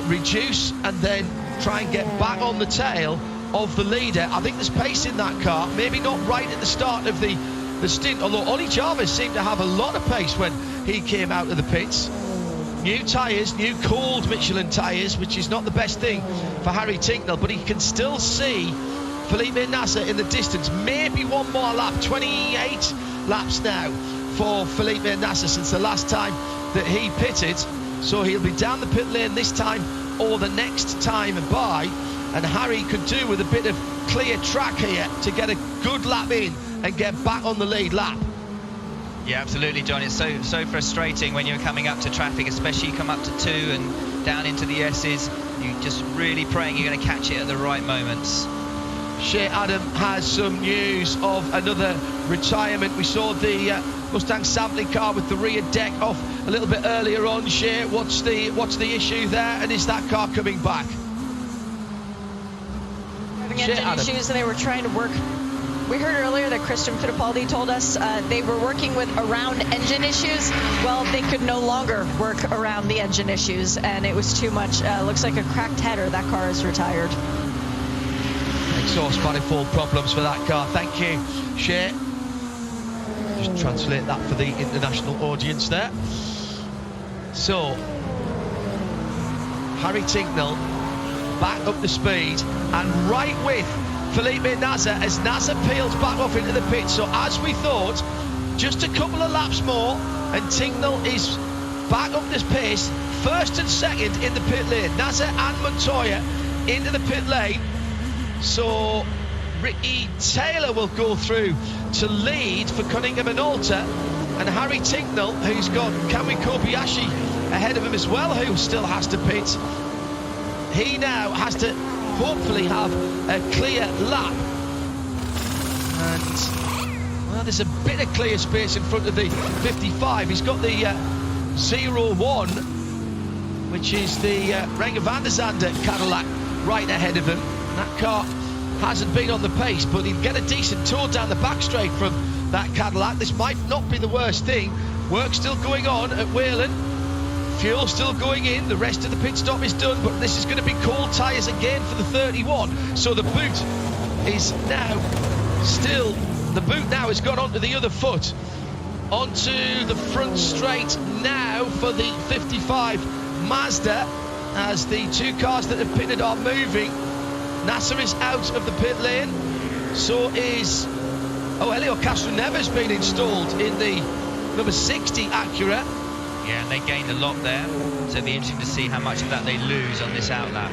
reduce and then try and get back on the tail of the leader. I think there's pace in that car, maybe not right at the start of the stint, although Ollie Jarvis seemed to have a lot of pace when he came out of the pits. New tyres, new cold Michelin tyres, which is not the best thing for Harry Tincknell, but he can still see Felipe Nasser in the distance. Maybe one more lap, 28 laps now for Felipe Nasser since the last time that he pitted. So he'll be down the pit lane this time or the next time by, and Harry could do with a bit of clear track here to get a good lap in and get back on the lead lap. Yeah, absolutely, John. It's so frustrating when you're coming up to traffic, especially you come up to 2 and down into the S's. You're just really praying you're going to catch it at the right moments. Shea Adam has some news of another retirement. We saw the Mustang sampling car with the rear deck off a little bit earlier on. Shea, what's the issue there, and is that car coming back? Having engine issues, and they were trying to work. We heard earlier that Christian Fittipaldi told us they were working with around engine issues. Well, they could no longer work around the engine issues, and it was too much. Looks like a cracked header. That car is retired. Exhaust manifold problems for that car. Thank you, Shea. Just translate that for the international audience there. So, Harry Tincknell back up the speed and right with Felipe Nasser as Nasser peels back off into the pit. So as we thought, just a couple of laps more and Tincknell is back up this pace, first and second in the pit lane. Nasser and Montoya into the pit lane. So Ricky Taylor will go through to lead for Cunningham and Alter, and Harry Tincknell, who's got Kamui Kobayashi ahead of him as well, who still has to pit. He now has to hopefully have a clear lap, and well, there's a bit of clear space in front of the 55. He's got the 01, which is the Renger van der Zande Cadillac right ahead of him. That car hasn't been on the pace, but he'd get a decent tour down the back straight from that Cadillac. This might not be the worst thing. Work still going on at Whelen. Fuel still going in. The rest of the pit stop is done, but this is going to be cold tyres again for the 31. So the boot is now still... The boot now has gone onto the other foot. Onto the front straight now for the 55 Mazda, as the two cars that have pitted are moving. Nasser is out of the pit lane. So is... Oh, Helio Castroneves been installed in the number 60 Acura. Yeah, and they gained a lot there. So it'll be interesting to see how much of that they lose on this outlap.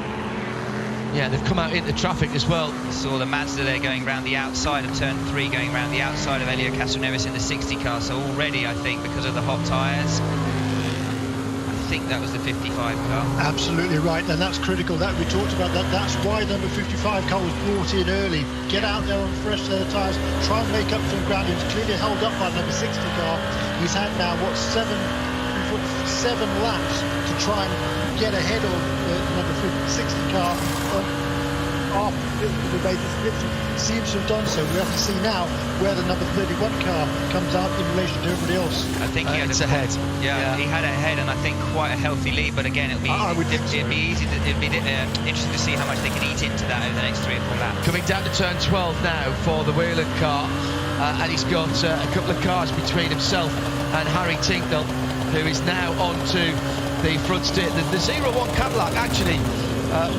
Yeah, they've come out into traffic as well. We saw the Mazda there going around the outside of turn 3, going around the outside of Helio Castroneves in the 60 car. So already, I think, because of the hot tyres, I think that was the 55 car. Absolutely right, and that's critical. That we talked about that. That's why the number 55 car was brought in early. Get out there on fresh set of tyres, try and make up some ground. He was clearly held up by the number 60 car. He's had now seven laps to try and get ahead of the number 60 car. After the made this difference, seems to have done so. We have to see now where the number 31 car comes out in relation to everybody else. I think he had ahead. Yeah, he had ahead, and I think quite a healthy lead. But again, it'd be interesting to see how much they can eat into that over the next 3 or 4 laps. Coming down to turn 12 now for the Whelen car, and he's got a couple of cars between himself and Harry Tincknell, who is now onto the front straight. The 01 Cadillac actually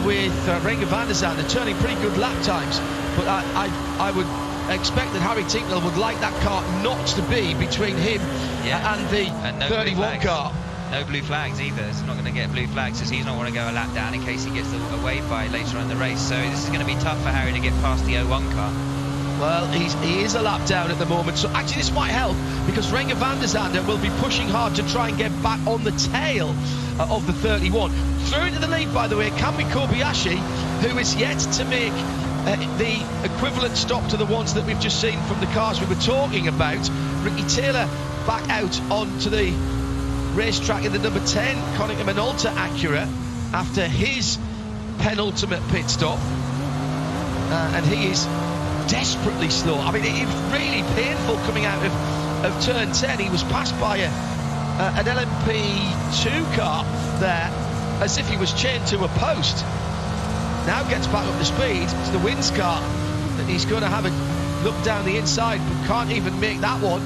with Renger van der Zande turning pretty good lap times, but I would expect that Harry Tincknell would like that car not to be between him and the 31 car. No blue flags either. It's not going to get blue flags because he's not want to go a lap down in case he gets a wave by later on in the race. So this is going to be tough for Harry to get past the 01 car. Well, he is a lap down at the moment, so actually this might help because Renger van der Zande will be pushing hard to try and get back on the tail of the 31. Through into the lead, by the way, Kamui Kobayashi, who is yet to make the equivalent stop to the ones that we've just seen from the cars we were talking about. Ricky Taylor back out onto the racetrack in the number 10 Konica Minolta Acura after his penultimate pit stop, and he is desperately slow. I mean, it was really painful coming out of turn 10. He was passed by an LMP2 car there as if he was chained to a post. Now gets back up to speed. It's the Wins car that he's going to have a look down the inside, but can't even make that one.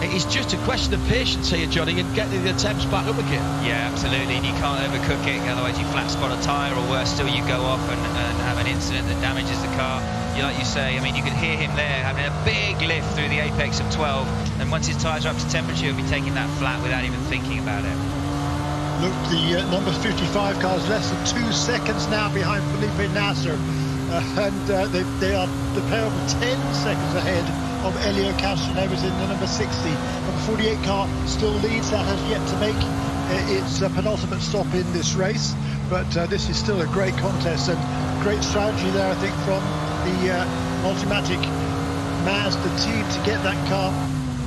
It's just a question of patience here, Johnny, and getting the attempts back up again. Yeah, absolutely, and you can't overcook it, otherwise you flat spot a tyre, or worse still, you go off and have an incident that damages the car. Like you say, I mean, you could hear him there having a big lift through the apex of 12, and once his tyres are up to temperature, he'll be taking that flat without even thinking about it. Look, the number 55 car is less than 2 seconds now behind Felipe Nasser, and they are the pair of 10 seconds ahead of Elio Castroneves in the number 60. Number 48 car still leads. That has yet to make its penultimate stop in this race, but this is still a great contest and great strategy there, I think, from the Multimatic Mazda team to get that car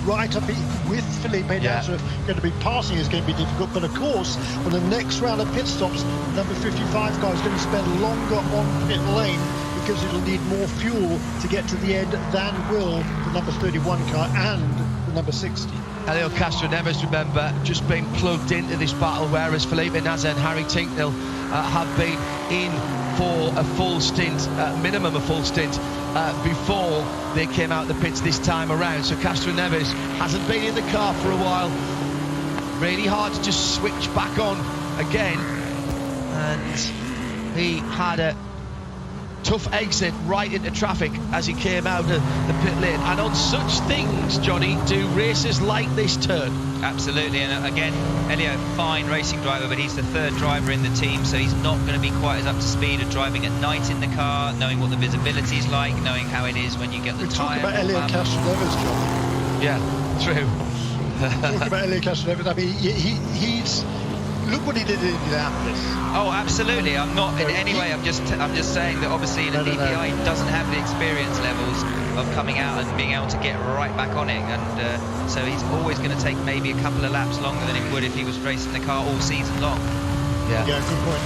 right up with Felipe Nasser. Going to be passing is going to be difficult, but of course, on the next round of pit stops, number 55 car is going to spend longer on pit lane because it'll need more fuel to get to the end than will the number 31 car and the number 60. Elio Castroneves, remember, just been plugged into this battle, whereas Felipe Nasser and Harry Tincknell have been in for a full stint, minimum a full stint, before they came out the pits this time around. So Castroneves hasn't been in the car for a while. Really hard to just switch back on again. And he had a tough exit right into traffic as he came out of the pit lane. And on such things, Johnny, do racers like this turn? Absolutely, and again, Elio, fine racing driver, but he's the third driver in the team, so he's not going to be quite as up to speed of driving at night in the car, knowing what the visibility is like, knowing how it is when you get the tyre. We're talking about Elio Castroneves, John. Yeah, true. Talking about Elio Castroneves, I mean, he's... Look what he did in Indianapolis. Oh, absolutely. I'm not in any way. I'm just saying that obviously the DPI doesn't have the experience levels of coming out and being able to get right back on it, and so he's always going to take maybe a couple of laps longer than he would if he was racing the car all season long. Yeah, good point.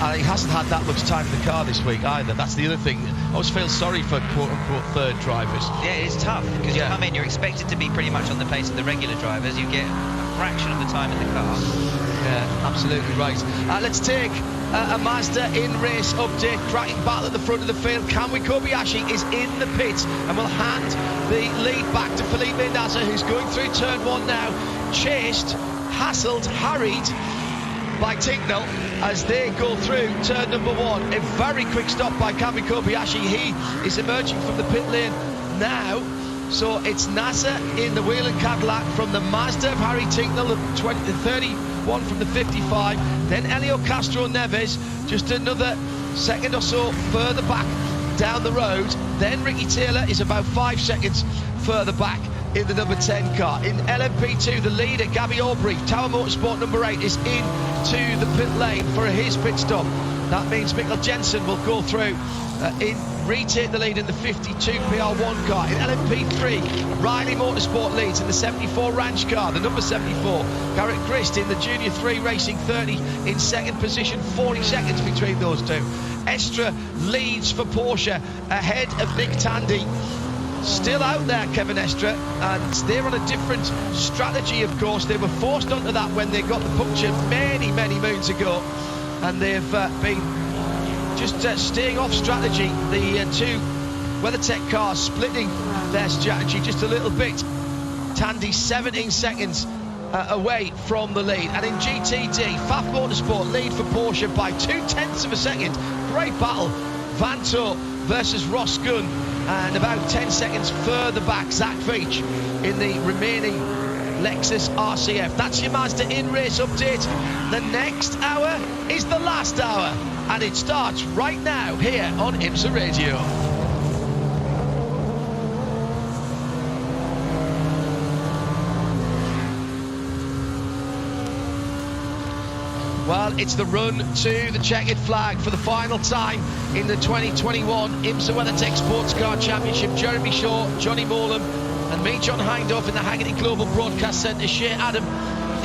And he hasn't had that much time in the car this week either. That's the other thing. I always feel sorry for quote-unquote third drivers. Yeah, it's tough because you come in, you're expected to be pretty much on the pace of the regular drivers. You get a fraction of the time in the car. Yeah, absolutely right. Let's take a Mazda in-race update. Cracking battle at the front of the field. Kamui Kobayashi is in the pits and will hand the lead back to Felipe Nasser, who's going through turn 1 now. Chased, hassled, harried by Tincknell as they go through turn number 1. A very quick stop by Kamui Kobayashi. He is emerging from the pit lane now. So it's Nasser in the Whelen Cadillac from the Mazda of Harry Tincknell, the 31 from the 55. Then Elio Castroneves, just another second or so further back down the road. Then Ricky Taylor is about 5 seconds further back in the number 10 car. In LMP2, the leader, Gabby Aubrey, Tower Motorsport number 8, is into the pit lane for his pit stop. That means Mikkel Jensen will go through retake the lead in the 52 PR1 car. In LMP3, Riley Motorsport leads in the 74 Ranch car, the number 74. Garrett Grist in the Junior 3 Racing 30 in second position, 40 seconds between those two. Estra leads for Porsche ahead of Nick Tandy. Still out there, Kevin Estra, and they're on a different strategy, of course. They were forced onto that when they got the puncture many moons ago, and they've been just staying off strategy. The two WeatherTech cars splitting their strategy just a little bit. Tandy 17 seconds away from the lead. And in GTD, Pfaff Motorsport lead for Porsche by 0.2 of a second. Great battle. Vanto versus Ross Gunn. And about 10 seconds further back, Zach Veach in the remaining Lexus RCF. That's your Mazda in-race update. The next hour is the last hour, and it starts right now here on IMSA Radio. Well, it's the run to the checkered flag for the final time in the 2021 IMSA WeatherTech Sports Car Championship. Jeremy Shaw, Johnny Morlam, and me, John Hindhaugh, in the Haggerty Global Broadcast Centre. Shea Adam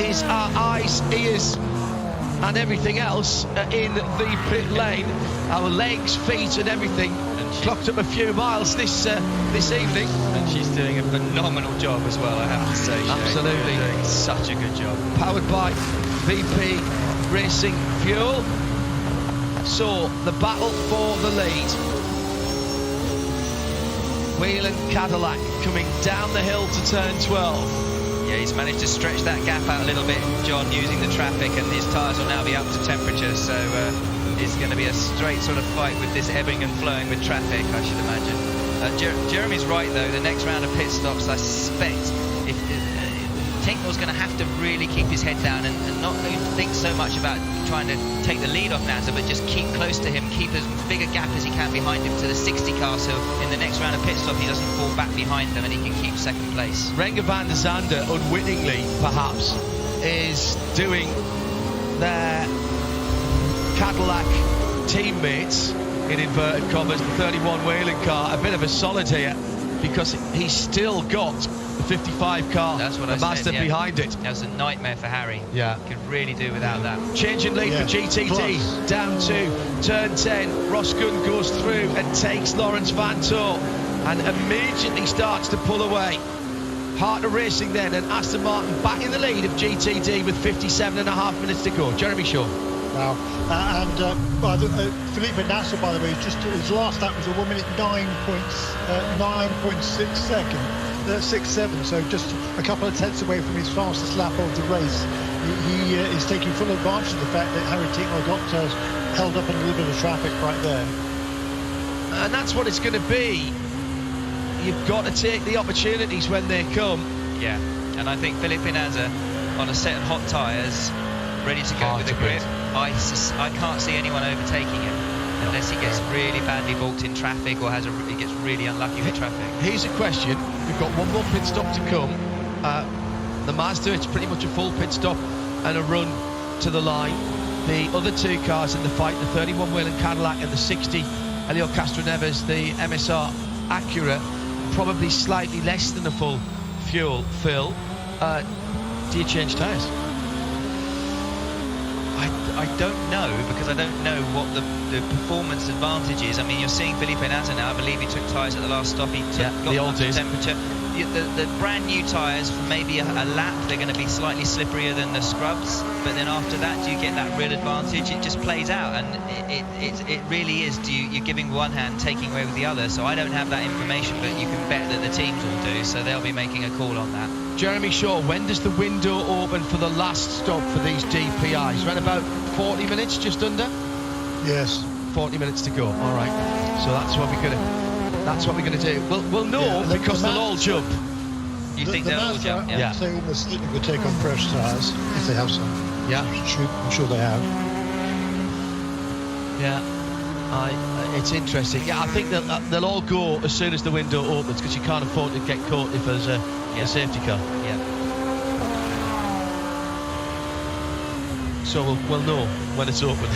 is our eyes, ears, and everything else in the pit lane. Our legs, feet, and everything. Clocked up a few miles this evening. And she's doing a phenomenal job as well, I have to say. Absolutely. She's doing such a good job. Powered by BP Racing Fuel. So, the battle for the lead. Whelen Cadillac coming down the hill to turn 12. Yeah, he's managed to stretch that gap out a little bit, John, using the traffic, and his tyres will now be up to temperature, so it's going to be a straight sort of fight with this ebbing and flowing with traffic, I should imagine. Jeremy's right, though. The next round of pit stops, I suspect, if Tincknell's going to have to really keep his head down and not think so much about trying to take the lead off Nasa, but just keep close to him, keep as big a gap as he can behind him to the 60 car, so in the next round of pit stop he doesn't fall back behind them and he can keep second place. Renger van der Zande, unwittingly perhaps, is doing their Cadillac teammates, in inverted commas, the 31 Whelen car, a bit of a solid here, because he's still got the 55 car, that's what the Mazda behind it. That was a nightmare for Harry. Yeah. Could really do without that. Changing lead for GTD, down to turn 10. Ross Gunn goes through and takes Lawrence Van Toor and immediately starts to pull away. Heart of Racing then, and Aston Martin back in the lead of GTD with 57.5 minutes to go. Jeremy Shaw. Wow. Felipe Nasser, by the way, just his last lap was a 1 minute 9.6 seconds. 6.7, so just a couple of tenths away from his fastest lap of the race. He is taking full advantage of the fact that Harry Tincknell got held up in a little bit of traffic right there. And that's what it's going to be. You've got to take the opportunities when they come. Yeah, and I think Felipe Nasser on a set of hot tyres, ready to go with a grip. I can't see anyone overtaking him unless he gets really badly balked in traffic or he gets really unlucky with traffic. Here's a question. We've got one more pit stop to come. The Mazda, it's pretty much a full pit stop and a run to the line. The other two cars in the fight, the 31 Whelen Cadillac and the 60 Helio Castroneves, the MSR Acura, probably slightly less than a full fuel fill. Do you change tyres? I don't know, because I don't know what the performance advantage is. I mean, you're seeing Felipe Nasser now. I believe he took tyres at the last stop. He got them up to temperature. The brand new tyres, for maybe a lap, they're going to be slightly slipperier than the scrubs. But then after that, do you get that real advantage? It just plays out, and it really is. You're giving one hand, taking away with the other. So I don't have that information, but you can bet that the teams will do. So they'll be making a call on that. Jeremy Shaw, when does the window open for the last stop for these DPIs? Around about 40 minutes, just under? Yes. 40 minutes to go. All right. So that's what we're gonna do. We'll know because they'll all jump. You think they'll all jump? Yeah. They almost certainly would take on fresh tyres if they have some. Yeah. I'm sure they have. Yeah. It's interesting. Yeah, I think they'll all go as soon as the window opens, because you can't afford to get caught if there's a safety car. Yeah. So we'll know when it's open.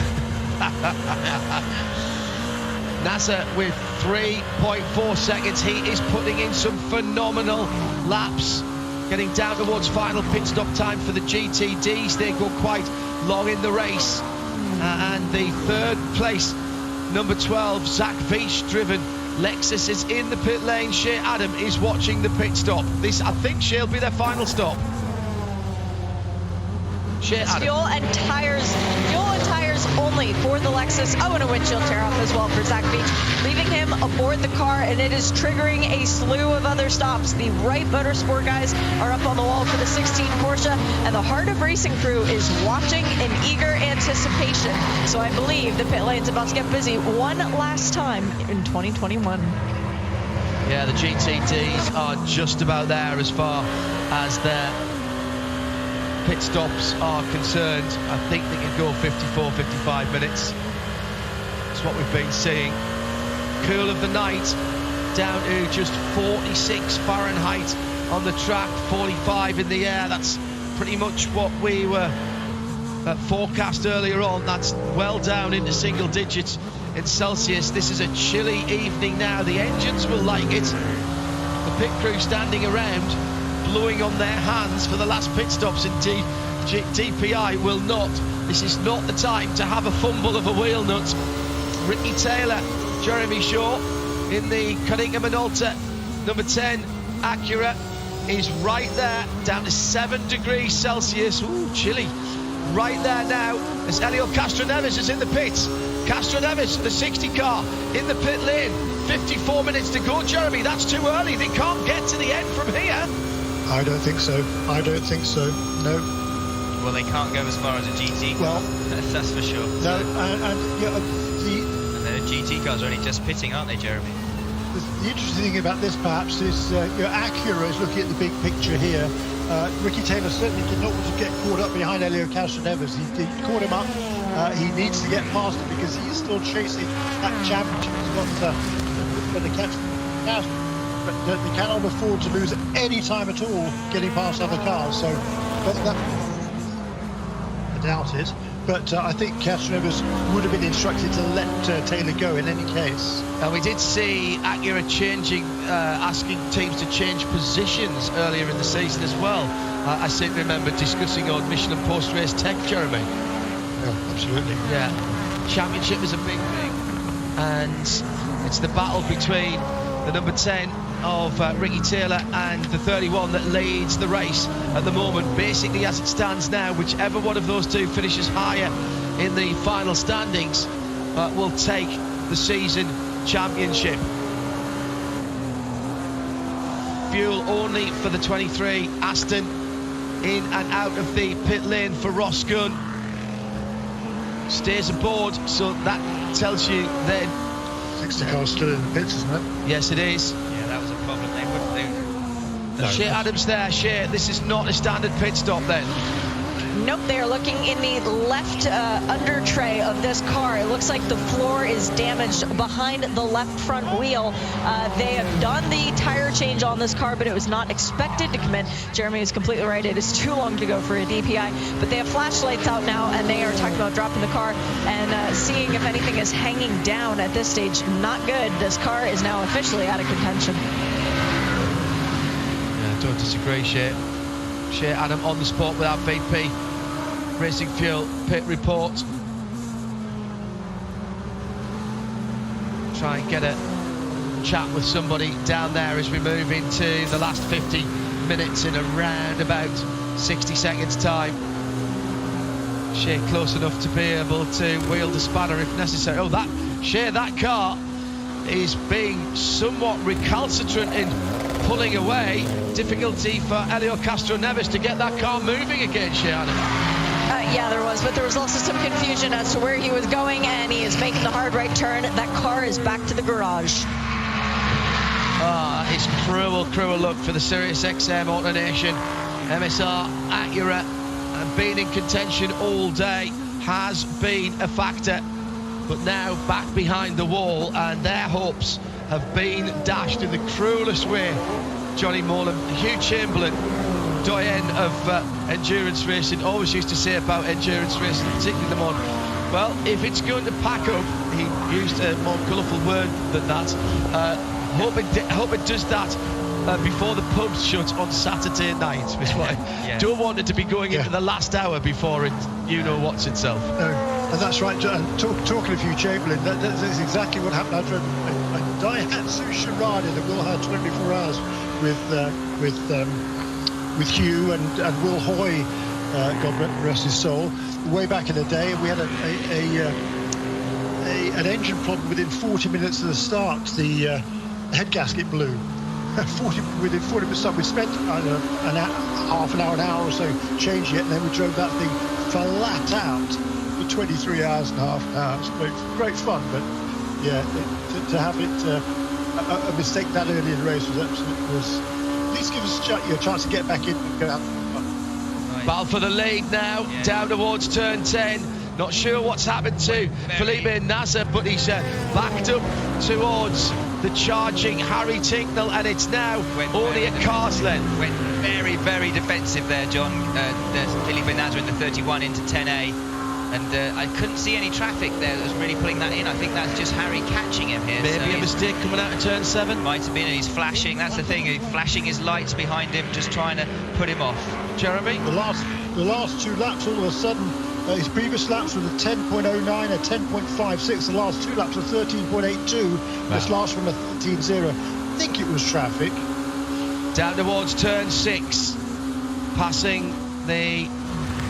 Nasser with 3.4 seconds. He is putting in some phenomenal laps. Getting down towards final pit stop time for the GTDs. They go quite long in the race. And the third place, number 12, Zach Veach driven Lexus is in the pit lane. Shea Adam is watching the pit stop. This, I think, she'll be their final stop. Fuel and tires only for the Lexus. Oh, and a windshield tear off as well for Zach Veach, leaving him aboard the car, and it is triggering a slew of other stops. The Wright Motorsport guys are up on the wall for the 16 Porsche, and the Heart of Racing crew is watching in eager anticipation. So I believe the pit lane's about to get busy one last time in 2021. Yeah, the GTDs are just about there as far as their pit stops are concerned. I think they can go 54, 55 minutes. That's what we've been seeing. Cool of the night, down to just 46 Fahrenheit on the track, 45 in the air. That's pretty much what we were forecast earlier on. That's well down into single digits in Celsius. This is a chilly evening now. The engines will like it. The pit crew standing around blowing on their hands for the last pit stops, and DPI will not. This is not the time to have a fumble of a wheel nut. Ricky Taylor, Jeremy Shaw in the Konica Minolta number 10 Acura is right there, down to 7 degrees Celsius. Ooh, chilly. Right there now as Helio Castroneves is in the pits. Castroneves, the 60 car, in the pit lane. 54 minutes to go, Jeremy. That's too early. They can't get to the end from here. I don't think so. I don't think so. No. Well, they can't go as far as a GT car. Well, that's for sure. No, and the GT cars are only just pitting, aren't they, Jeremy? The interesting thing about this, perhaps, is Acura is looking at the big picture here. Ricky Taylor certainly did not want to get caught up behind Helio Castroneves. He caught him up. He needs to get past him because he's still chasing that championship. He's got the catch. But they cannot afford to lose any time at all getting past other cars. So I doubt it. But I think Castroneves would have been instructed to let Taylor go in any case. And we did see Acura changing, asking teams to change positions earlier in the season as well. I seem to remember discussing on Michelin post-race tech, Jeremy. Yeah, absolutely. Yeah, championship is a big thing, and it's the battle between the number 10 of Ricky Taylor and the 31 that leads the race at the moment. Basically, as it stands now, whichever one of those two finishes higher in the final standings will take the season championship. Fuel only for the 23 Aston, in and out of the pit lane for Ross Gunn. Stays aboard, so that tells you then 60 cars still in the pits, isn't it? Yes, it is. Yeah, that was a problem. They wouldn't do. No. Shea Adams there. Shea, this is not a standard pit stop then. Nope, they are looking in the left under tray of this car. It looks like the floor is damaged behind the left front wheel. They have done the tire change on this car, but it was not expected to come in. Jeremy is completely right. It is too long to go for a DPI, but they have flashlights out now, and they are talking about dropping the car and seeing if anything is hanging down at this stage. Not good. This car is now officially out of contention. Yeah, don't disagree, Shea. Shea Adam on the spot without VP Racing Fuel pit report. Try and get a chat with somebody down there as we move into the last 50 minutes in around about 60 seconds time. Shea close enough to be able to wield a spanner if necessary. Oh, that car is being somewhat recalcitrant in pulling away. Difficulty for Helio Castroneves to get that car moving again, Shea Adam. Yeah, there was, but there was also some confusion as to where he was going, and he is making the hard right turn. That car is back to the garage. It's cruel luck for the Sirius XM Auto Nation. MSR Acura, and being in contention all day has been a factor, but now back behind the wall, and their hopes have been dashed in the cruelest way. Johnny Morland, Hugh Chamberlain, doyen of endurance racing, always used to say about endurance racing, particularly the mod, well, if it's going to pack up, he used a more colourful word than that, hope it does that before the pubs shut on Saturday night. Yeah. Don't want it to be going into the last hour before it, you know what's itself. No, and that's right. Talking of Hugh Chamberlain, that's exactly what happened after a Daihatsu charade that Will had 24 hours with Hugh and Will Hoy, God rest his soul. Way back in the day, we had an engine problem within 40 minutes of the start. The head gasket blew. Within 40 minutes, we spent half an hour or so changing it, and then we drove that thing flat out for 23 hours and a half. It's great fun, but yeah, to have it a mistake that early in the race was at least give us a chance to get back in and go out. Battle for the lead now, down towards turn 10. Not sure what's happened to Felipe Nasr, but he's backed up towards the charging Harry Tincknell, and it's now only a car's length. Went very, very defensive there, John. Felipe Nasr in the 31 into 10A. And I couldn't see any traffic there that was really pulling that in. I think that's just Harry catching him here. Maybe so a mistake coming out of turn 7. Might have been, and he's flashing. That's the thing, he's flashing his lights behind him, just trying to put him off. Jeremy? The last 2 laps, all of a sudden, his previous laps were a 10.09, a 10.56. The last 2 laps were 13.82. Wow. This last one a 13.0. I think it was traffic. Down towards turn 6, passing the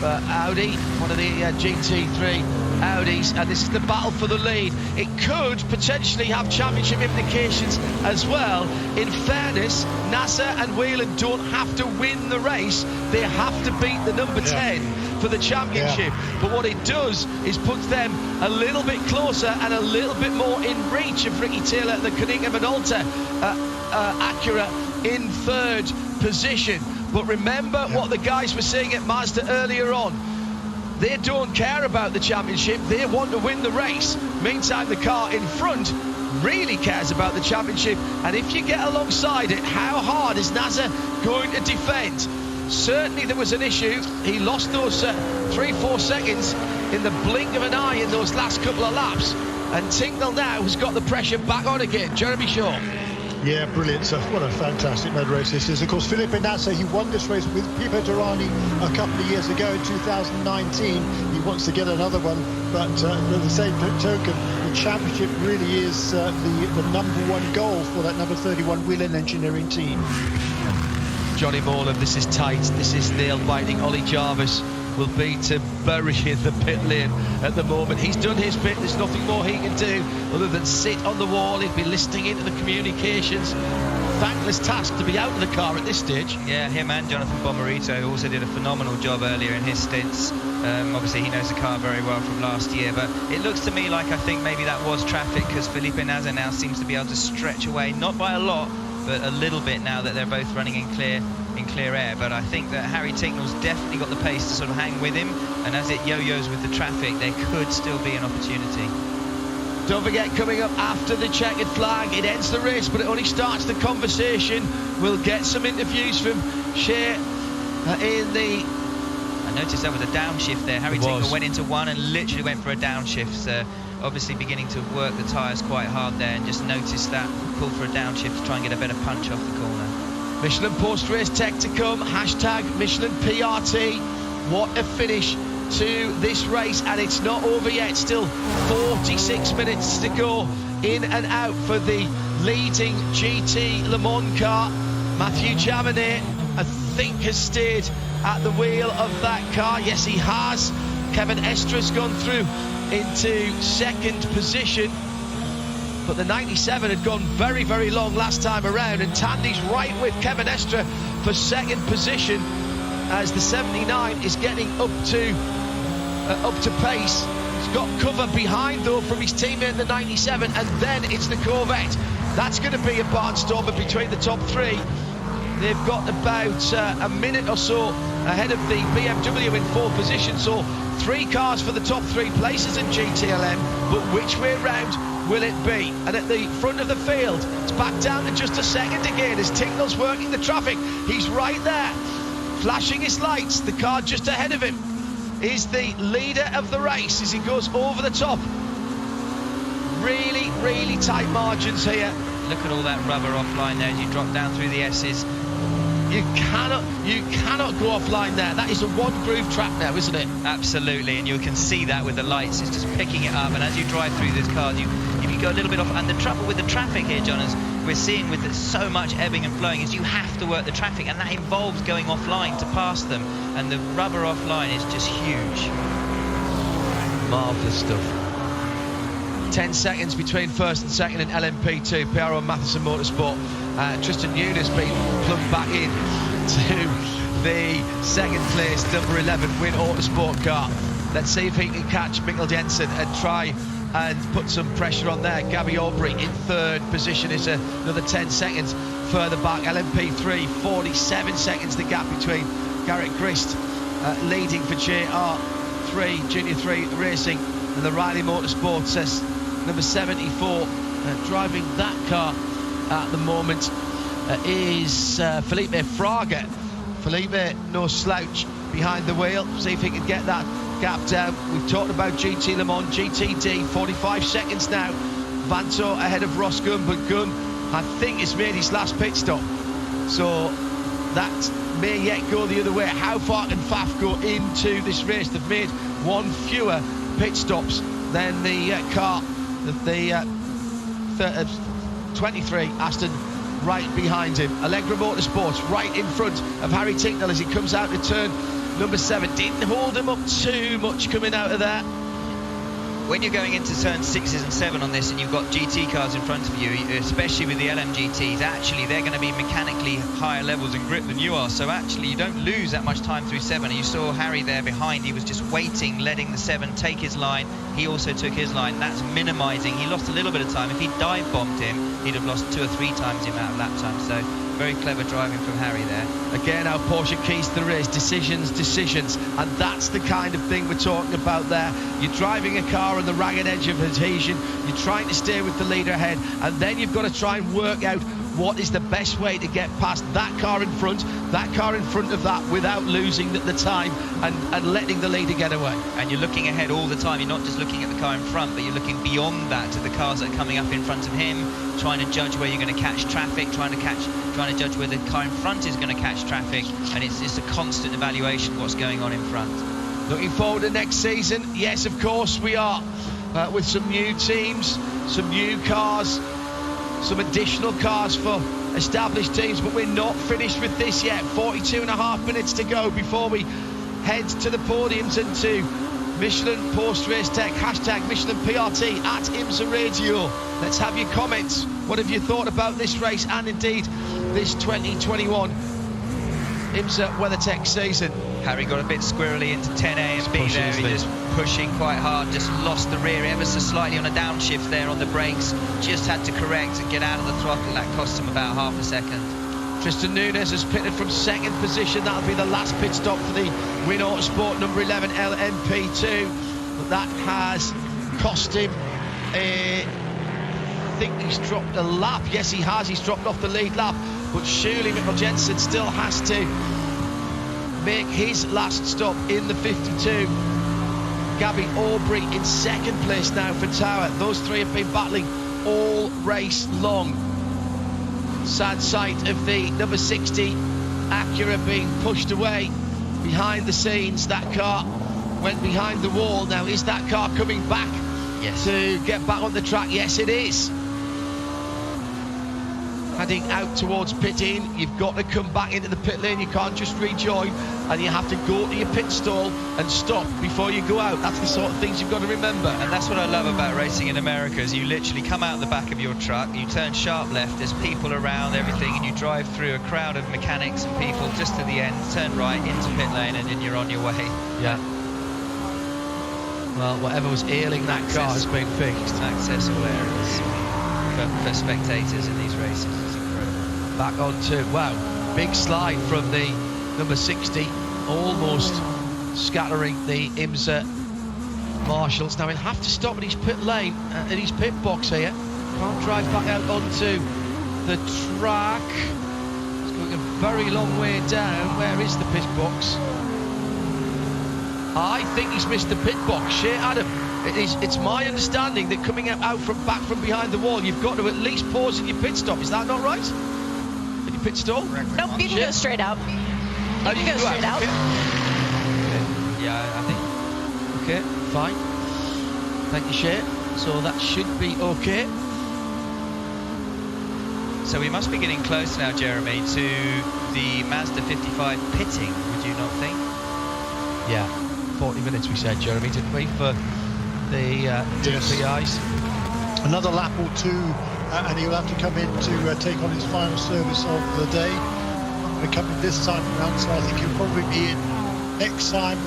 Audi, one of the GT3 Audis, and this is the battle for the lead. It could potentially have championship implications as well. In fairness, Nasr and Whelan don't have to win the race, they have to beat the number 10 for the championship. But what it does is puts them a little bit closer and a little bit more in reach of Ricky Taylor, the Konica Minolta Acura in 3rd position. But remember what the guys were saying at Mazda earlier on. They don't care about the championship, they want to win the race. Meantime, the car in front really cares about the championship. And if you get alongside it, how hard is Nasr going to defend? Certainly there was an issue. He lost those 3-4 seconds in the blink of an eye in those last couple of laps. And Tincknell now has got the pressure back on again. Jeremy Shaw. Yeah, brilliant. So what a fantastic med race this is. Of course, Felipe Nasr, he won this race with Pipo Derani a couple of years ago in 2019. He wants to get another one, but at the same token, the championship really is the #1 goal for that number 31 Whelan Engineering team. Johnny Morland, this is tight, this is nail-biting. Ollie Jarvis will be to bury in the pit lane at the moment. He's done his bit, there's nothing more he can do other than sit on the wall. He'll be listening into the communications. Thankless task to be out of the car at this stage. Yeah, him and Jonathan Bomarito also did a phenomenal job earlier in his stints. Obviously he knows the car very well from last year, but it looks to me like I think maybe that was traffic, because Felipe Nasr now seems to be able to stretch away, not by a lot, but a little bit now that they're both running in clear air. But I think that Harry Tincknell's definitely got the pace to sort of hang with him, and as it yo-yos with the traffic, there could still be an opportunity. Don't forget, coming up after the checkered flag, it ends the race, but it only starts the conversation. We'll get some interviews from Shea in the... I noticed there was a downshift there. Harry Tincknell went into one and literally went for a downshift. So obviously beginning to work the tyres quite hard there, and just noticed that, pull for a downshift to try and get a better punch off the corner. Michelin post-race tech to come, hashtag Michelin PRT. What a finish to this race, and it's not over yet. Still 46 minutes to go in and out for the leading GT Le Mans car. Mathieu Jaminet, I think, has stayed at the wheel of that car. Yes, he has. Kevin Estra's gone through into 2nd position, but the 97 had gone very, very long last time around, and Tandy's right with Kevin Estra for 2nd position as the 79 is getting up to pace. He's got cover behind though from his teammate the 97, and then it's the Corvette. That's going to be a barnstormer between the top 3. They've got about a minute or so ahead of the BMW in 4th position, so 3 cars for the top 3 places in GTLM, but which way round will it be? And at the front of the field, it's back down to just a second again as Tincknell's working the traffic. He's right there, flashing his lights. The car just ahead of him is the leader of the race as he goes over the top. Really, really tight margins here. Look at all that rubber offline there as you drop down through the S's. You cannot go offline there. That is a one-groove track now, isn't it? Absolutely, and you can see that with the lights. It's just picking it up, and as you drive through this car, if you go a little bit off. And the trouble with the traffic here, John, as we're seeing with so much ebbing and flowing, is you have to work the traffic, and that involves going offline to pass them. And the rubber offline is just huge. Marvellous stuff. 10 seconds between 1st and 2nd in LMP2, PRO Matheson Motorsport. Tristan Nunes being plugged back in to the 2nd place number 11 Win Autosport car. Let's see if he can catch Mikkel Jensen and try and put some pressure on there. Gabby Aubrey in 3rd position is another 10 seconds further back. LMP3, 47 seconds the gap between Garrett Grist leading for JR3 3, Junior 3 Racing, and the Riley Motorsport says number 74 driving that car at the moment is Felipe Fraga. Felipe, no slouch behind the wheel. See if he can get that gap down. We've talked about GT Le Mans, GTD, 45 seconds now. Vanto ahead of Ross Gunn, but Gunn, I think, has made his last pit stop. So that may yet go the other way. How far can Faf go into this race? They've made one fewer pit stops than the car, the 23 Aston right behind him. Allegra Motorsports right in front of Harry Tincknell as he comes out to turn number 7. Didn't hold him up too much coming out of there. When you're going into turn 6s and 7 on this and you've got GT cars in front of you, especially with the LMGTs, actually they're going to be mechanically higher levels in grip than you are, so actually you don't lose that much time through 7. And you saw Harry there behind, he was just waiting, letting the 7 take his line. He also took his line. That's minimising. He lost a little bit of time. If he dive bombed him, he'd have lost 2 or 3 times the amount of lap time. So very clever driving from Harry there. Again, our Porsche keys to the race, decisions, and that's the kind of thing we're talking about there. You're driving a car on the ragged edge of adhesion, you're trying to stay with the leader ahead, and then you've got to try and work out what is the best way to get past that car in front of that without losing the time and letting the leader get away. And you're looking ahead all the time. You're not just looking at the car in front, but you're looking beyond that to the cars that are coming up in front of him, trying to judge where you're going to catch traffic, trying to judge where the car in front is going to catch traffic, and it's just a constant evaluation of what's going on in front. Looking forward to next season? Yes, of course we are. With some new teams, some new cars, some additional cars for established teams, but we're not finished with this yet. 42.5 minutes to go before we head to the podiums and to Michelin Post Race Tech, hashtag Michelin PRT at IMSA Radio. Let's have your comments. What have you thought about this race and indeed this 2021 IMSA WeatherTech season? Harry got a bit squirrely into 10A and B there. He just pushing quite hard, just lost the rear ever so slightly on a downshift there on the brakes. Just had to correct and get out of the throttle. That cost him about half a second. Tristan Nunes has pitted from 2nd position. That'll be the last pit stop for the Win Autosport number 11 LMP2. But that has cost him I think he's dropped a lap. Yes, he has. He's dropped off the lead lap. But surely Mikkel Jensen still has to make his last stop in the 52. Gabby Aubrey in 2nd place now for Tower. Those 3 have been battling all race long. Sad sight of the number 60 Acura being pushed away behind the scenes. That car went behind the wall. Now, is that car coming back to get back on the track? Yes, it is. Heading out towards pit in, you've got to come back into the pit lane. You can't just rejoin, and you have to go to your pit stall and stop before you go out. That's the sort of things you've got to remember. And that's what I love about racing in America, is you literally come out the back of your truck, you turn sharp left, there's people around, everything, and you drive through a crowd of mechanics and people just to the end, turn right into pit lane, and then you're on your way. Yeah. Well, whatever was ailing that car has been fixed. Access all areas for spectators in these races is incredible. Back onto, wow, big slide from the number 60, almost scattering the IMSA marshals. Now he'll have to stop at his pit lane, at his pit box here. Can't drive back out onto the track. It's going a very long way down. Where is the pit box? I think he's missed the pit box. Shea Adam, it's my understanding that coming back from behind the wall, you've got to at least pause in your pit stop. Is that not right? In your pit stall? Nope, you can go straight out. You can go straight out. Okay. Yeah, I think. Okay, fine. Thank you, Shea. So that should be okay. So we must be getting close now, Jeremy, to the Mazda 55 pitting, would you not think? Yeah, 40 minutes we said, Jeremy, didn't we, for the DPIs? Another lap or two, and he'll have to come in to take on his final service of the day. Not going to come in this time around, so I think he'll probably be in next time,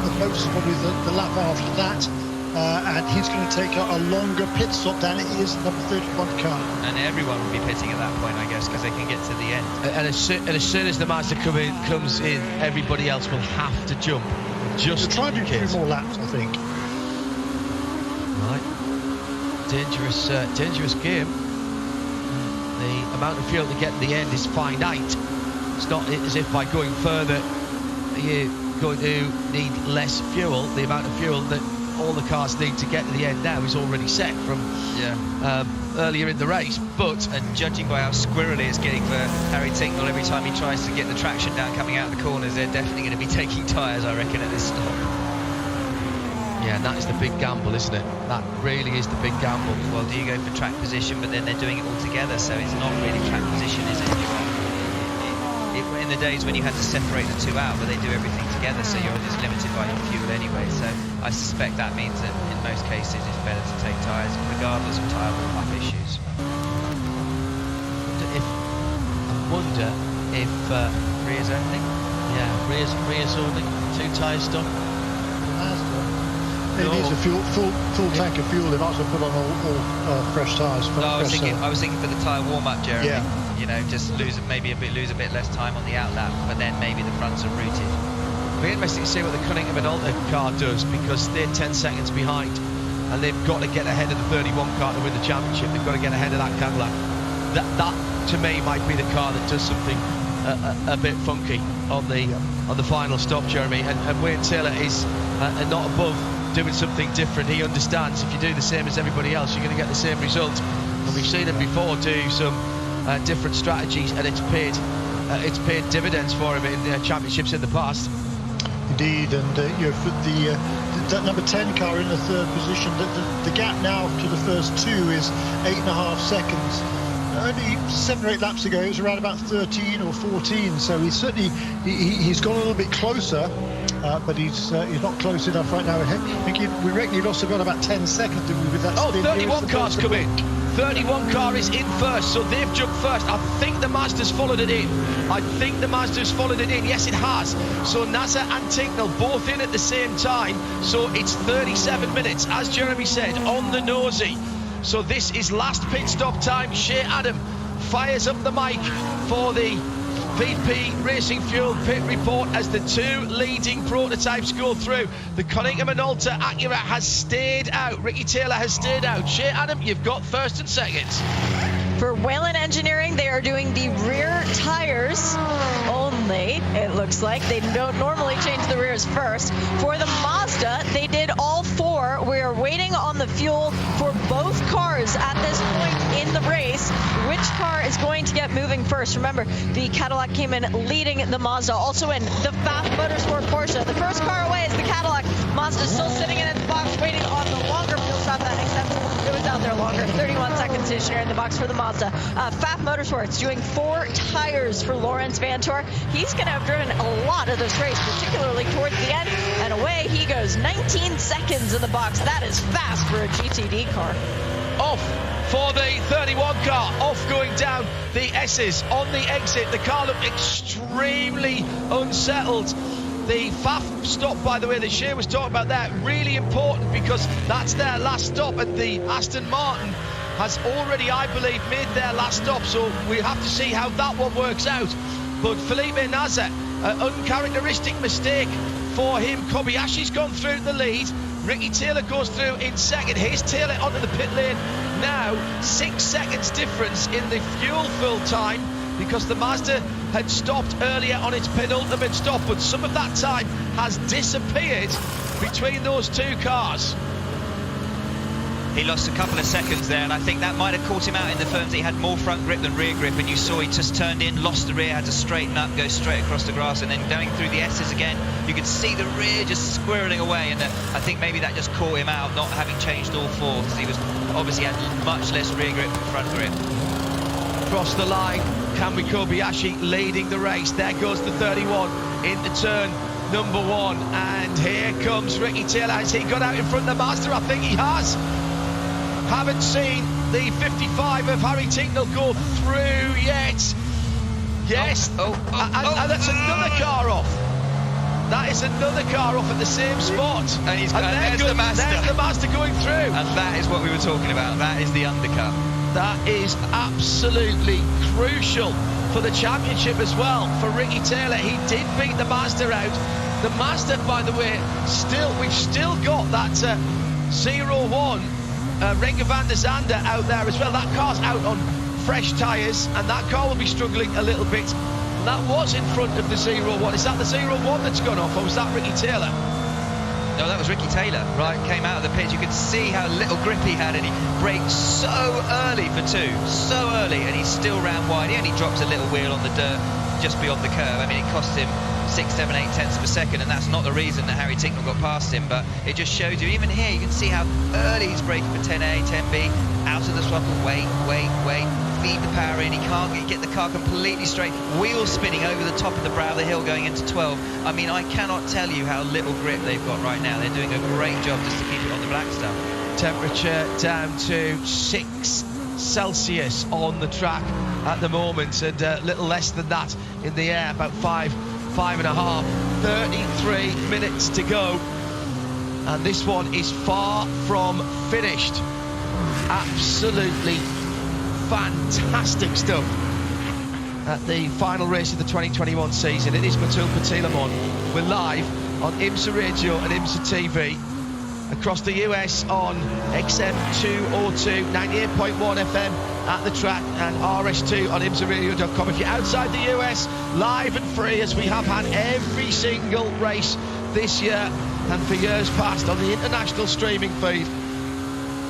the most probably the lap after that. And he's going to take a longer pit stop than it is number 31 car. And everyone will be pitting at that point, I guess, because they can get to the end. And as soon as the Mazda comes in, everybody else will have to jump Just try and do in case. 2 more laps, I think. Right. Dangerous game. The amount of fuel to get to the end is finite. It's not as if by going further you're going to need less fuel. The amount of fuel that all the cars need to get to the end now is already set from earlier in the race. But and judging by how squirrely it's getting for Harry Tincknell every time he tries to get the traction down coming out of the corners, they're definitely going to be taking tyres, I reckon, at this stop. Yeah, and that is the big gamble, isn't it? That really is the big gamble. Well, do you go for track position, but then they're doing it all together, so it's not really track position, is it? In the days when you had to separate the two out, but they do everything together, so you're just limited by your fuel anyway. So I suspect that means that in most cases it's better to take tyres, regardless of tyre warm-up issues. I wonder if rear's opening. Yeah, rear's opening. 2 tyres stuck. It needs a full tank of fuel. They might as well put on all fresh tyres. No, I was thinking for the tyre warm-up, Jeremy. Yeah. You know, just lose a bit less time on the outlap, but then maybe the fronts are rooted. It'll be interesting to see what the Cunningham and Alta car does, because they're 10 seconds behind and they've got to get ahead of the 31 car to win the championship. They've got to get ahead of that Cadillac. That to me might be the car that does something a bit funky on the final stop, Jeremy. And Wayne Taylor is not above doing something different. He understands if you do the same as everybody else, you're going to get the same result. And we've seen him before do some different strategies, and it's paid dividends for him in the championships in the past. Indeed, and for that number 10 car in the 3rd position, the gap now to the first 2 is 8.5 seconds. Only 7 or 8 laps ago, it was around about 13 or 14. So he's certainly he's gone a little bit closer, but he's not close enough right now. I think we reckon he lost about 10 seconds with that. Oh, 31 cars come in. 31 car is in first, so they've jumped first. I think the Mazda's followed it in. Yes, it has. So Nasser and Tincknell both in at the same time. So it's 37 minutes, as Jeremy said, on the nosy. So this is last pit stop time. Shea Adam fires up the mic for the VP Racing Fuel pit report as the 2 leading prototypes go through. The Cunningham and Alta Acura has stayed out. Ricky Taylor has stayed out. Shea Adam, you've got first and second. For Whelen Engineering, they are doing the rear tires only, it looks like. They don't normally change the rears first. For the Mazda, they did all 4. We are waiting on the fuel for both cars at this point in the race. Which car is going to get moving first? Remember, the Cadillac came in leading the Mazda. Also in the Fast Motorsport Porsche. The first car away is the Cadillac. Mazda still sitting in its box waiting on the longer fuel stop. That makes sense. It was out there longer. 31 seconds to share in the box for the Mazda. Fast Motorsports doing 4 tires for Lawrence Vantor. He's going to have driven a lot of this race, particularly towards the end. And away he goes. 19 seconds in the box. That is fast for a GTD car. Off for the 31 car, off going down the S's on the exit. The car looked extremely unsettled. The FAF stop, by the way, that Shea was talking about there, really important because that's their last stop, and the Aston Martin has already, I believe, made their last stop, so we have to see how that one works out. But Felipe Nasser, an uncharacteristic mistake for him. Kobayashi's gone through the lead. Ricky Taylor goes through in second. Here's Taylor onto the pit lane now. 6 seconds difference in the fuel fill time because the Mazda had stopped earlier on its penultimate stop, but some of that time has disappeared between those 2 cars. He lost a couple of seconds there, and I think that might have caught him out in the firms. He had more front grip than rear grip, and you saw he just turned in, lost the rear, had to straighten up, go straight across the grass, and then going through the S's again, you could see the rear just squirreling away, and I think maybe that just caught him out, not having changed all 4, because he was obviously had much less rear grip than front grip. Across the line, Kamui Kobayashi leading the race. There goes the 31 into turn number 1, and here comes Ricky Taylor. Has he got out in front of the Mazda? I think he has. Haven't seen the 55 of Harry Tincknell go through yet. Yes. And that's another car off. That is another car off at the same spot. And there's the Mazda. There's the Mazda going through. And that is what we were talking about. That is the undercut. That is absolutely crucial for the championship as well. For Ricky Taylor, he did beat the Mazda out. The Mazda, by the way, we've still got that 0-1 Renger van der Zande out there as well. That car's out on fresh tyres, and that car will be struggling a little bit. And that was in front of the 0-1. Is that the 0-1 that's gone off, or was that Ricky Taylor? No, that was Ricky Taylor. Right, came out of the pit. You could see how little grip he had, and he braked so early for 2, so early, and he still ran wide. He only dropped a little wheel on the dirt just beyond the curve. I mean, it cost him 6, 7, 8 tenths of a second, and that's not the reason that Harry Tincknell got past him, but it just shows you, even here, you can see how early he's braking for 10A, 10B, out of the throttle, wait, feed the power in, he can't get the car completely straight, wheels spinning over the top of the brow of the hill going into 12. I mean, I cannot tell you how little grip they've got right now. They're doing a great job just to keep it on the black stuff. Temperature down to 6 Celsius on the track at the moment, and a little less than that in the air, about 5.5. 33 minutes to go, and this one is far from finished. Absolutely fantastic stuff at the final race of the 2021 season. It is Petit Le Mans. We're live on IMSA Radio and IMSA TV across the US on XM202, 98.1 FM at the track, and RS2 on IMSARadio.com. If you're outside the US, live and free, as we have had every single race this year and for years past on the international streaming feed.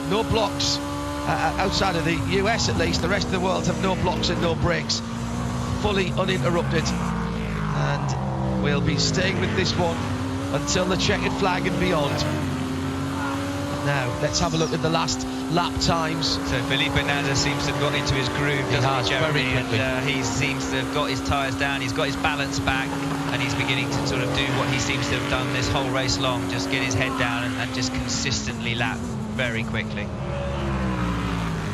No blocks outside of the US, at least. The rest of the world have no blocks and no breaks, fully uninterrupted, and we'll be staying with this one until the checkered flag and beyond. Now, let's have a look at the last lap times. So Felipe Nasr seems to have got into his groove, doesn't he, Jeremy? And he seems to have got his tyres down, he's got his balance back, and he's beginning to sort of do what he seems to have done this whole race long, just get his head down and just consistently lap very quickly.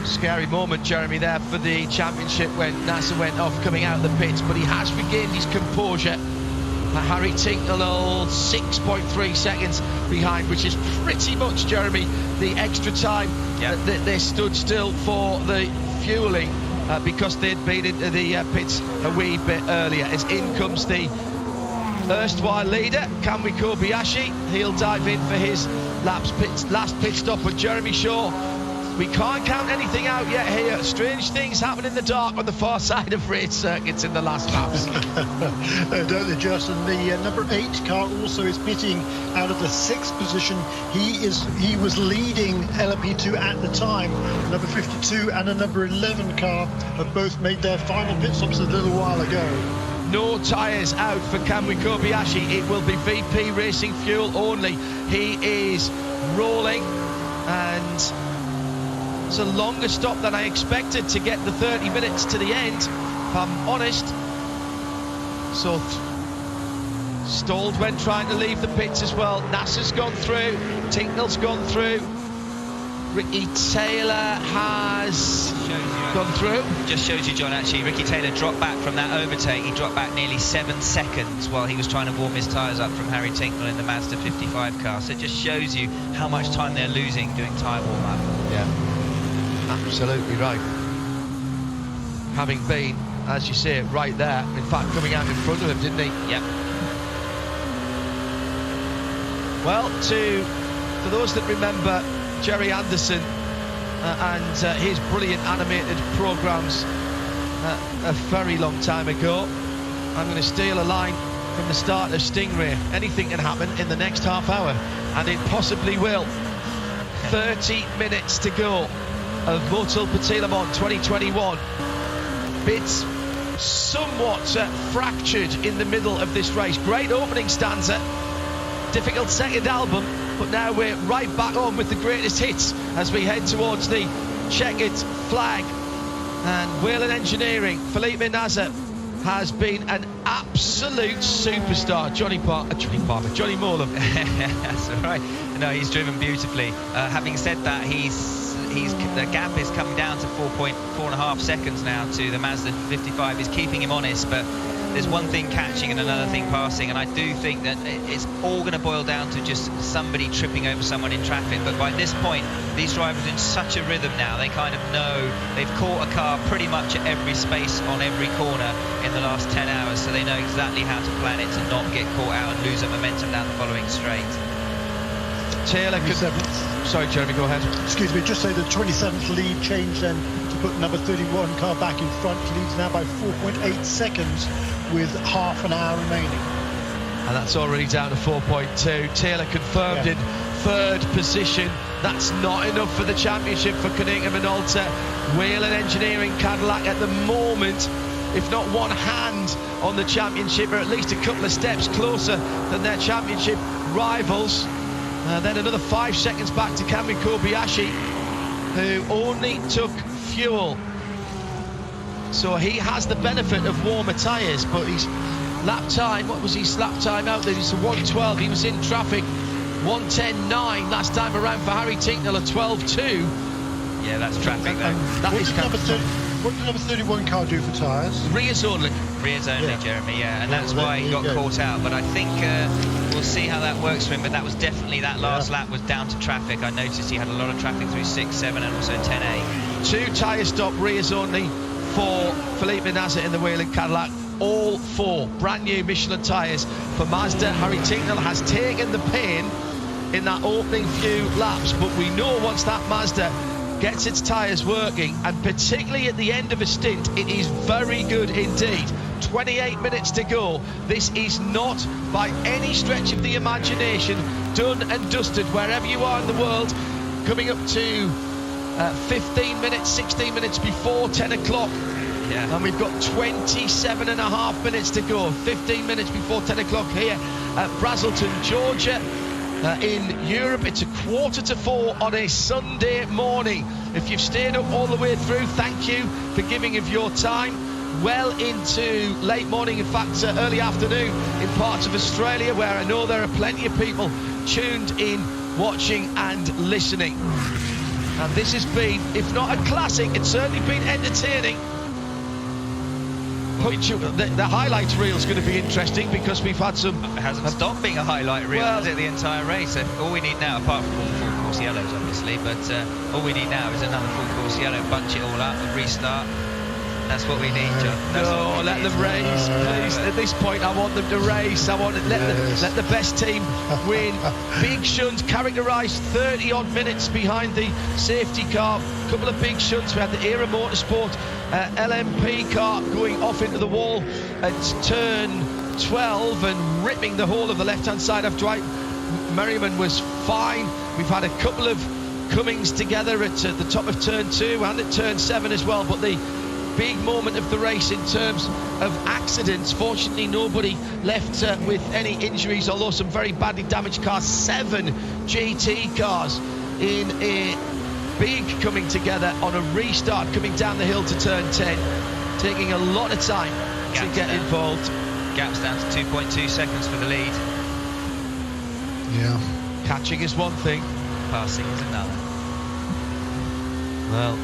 Scary moment, Jeremy, there for the championship when Nasr went off coming out of the pits, but he has regained his composure. Harry Tincknell 6.3 seconds behind, which is pretty much, Jeremy, the extra time that they stood still for the fueling because they'd been into the pits a wee bit earlier. As in comes the erstwhile leader, Kamui Kobayashi. He'll dive in for his last pit stop with Jeremy Shaw. We can't count anything out yet here. Strange things happen in the dark on the far side of race circuits in the last laps. Don't they, Justin? The number 8 car also is pitting out of the 6th position. He was leading LMP2 at the time. Number 52 and a number 11 car have both made their final pit stops a little while ago. No tyres out for Kamui Kobayashi. It will be VP Racing fuel only. He is rolling, and it's a longer stop than I expected to get the 30 minutes to the end, if I'm honest. So stalled when trying to leave the pits as well. Nasr's gone through, Tincknell's gone through, Ricky Taylor has gone through. Just shows you, John, actually, Ricky Taylor dropped back from that overtake. He dropped back nearly 7 seconds while he was trying to warm his tyres up from Harry Tincknell in the Mazda 55 car. So it just shows you how much time they're losing doing tyre warm-up. Yeah. Absolutely right. Having been, as you say, right there, in fact, coming out in front of him, didn't he? Yep. Well, for those that remember Jerry Anderson and his brilliant animated programmes a very long time ago, I'm going to steal a line from the start of Stingray. Anything can happen in the next half hour, and it possibly will. 30 minutes to go of Motul Petit Le Mans 2021. Bits somewhat fractured in the middle of this race. Great opening stanza, difficult second album, but now we're right back on with the greatest hits as we head towards the checkered flag. And Whelen Engineering, Felipe Nasr has been an absolute superstar. Johnny Moorlam. That's all right. No, he's driven beautifully. Having said that, the gap is coming down to 4.5 seconds now to the Mazda 55. He's keeping him honest, but there's one thing catching and another thing passing, and I do think that it's all going to boil down to just somebody tripping over someone in traffic. But by this point, these drivers are in such a rhythm now, they kind of know they've caught a car pretty much at every space on every corner in the last 10 hours, so they know exactly how to plan it to not get caught out and lose that momentum down the following straight. Taylor, sorry, Jeremy, go ahead. Excuse me, just say the 27th lead change then to put number 31 car back in front. Leads now by 4.8 seconds with half an hour remaining. And that's already down to 4.2. Taylor confirmed in third position. That's not enough for the championship for Konica Minolta. Whelen Engineering Cadillac at the moment, if not one hand on the championship, or at least a couple of steps closer than their championship rivals. Then another 5 seconds back to Kamui Kobayashi, who only took fuel. So he has the benefit of warmer tyres, but his lap time, what was his lap time out there? It's a 1:12. He was in traffic 1:10.9 last time around for Harry Tincknell, a 12:2. Yeah, that's traffic though. What did number 31 car do for tyres? Rears only. Rears only, Jeremy, yeah. And that's why he got caught out. But I think we'll see how that works for him. But that was definitely, that last lap was down to traffic. I noticed he had a lot of traffic through 6, 7 and also 10A. 2 tyre stop rears only for Felipe Nasr in the Whelen Cadillac. All 4 brand new Michelin tyres for Mazda. Harry Tincknell has taken the pain in that opening few laps. But we know once that Mazda gets its tyres working, and particularly at the end of a stint, it is very good indeed. 28 minutes to go. This is not by any stretch of the imagination done and dusted wherever you are in the world. Coming up to 15 minutes, 16 minutes before 10 o'clock. Yeah. And we've got 27.5 minutes to go. 15 minutes before 10 o'clock here at Braselton, Georgia. In Europe, it's 3:45 on a Sunday morning. If you've stayed up all the way through, thank you for giving of your time. Well into late morning, in fact, early afternoon in parts of Australia, where I know there are plenty of people tuned in, watching and listening. And this has been, if not a classic, it's certainly been entertaining. The highlights reel is going to be interesting because we've had some... It hasn't stopped being a highlight reel, has it, the entire race? All we need now, apart from all the full course yellows, obviously, but all we need now is another full course yellow, bunch it all up and restart. That's what we need, John. No, let them race, please. At this point, I want them to race. I want to let the best team win. Big shunts characterised 30-odd minutes behind the safety car. A couple of big shunts. We had the Era Motorsport LMP car going off into the wall at turn 12 and ripping the whole of the left-hand side of Dwight Merriman was fine. We've had a couple of comings together at the top of turn 2 and at turn 7 as well, but the big moment of the race in terms of accidents, fortunately nobody left with any injuries, although some very badly damaged cars. 7 GT cars in a big coming together on a restart, coming down the hill to turn 10, taking a lot of time to get involved. Gaps down to 2.2 seconds for the lead. Yeah. Catching is one thing, passing is another. Well,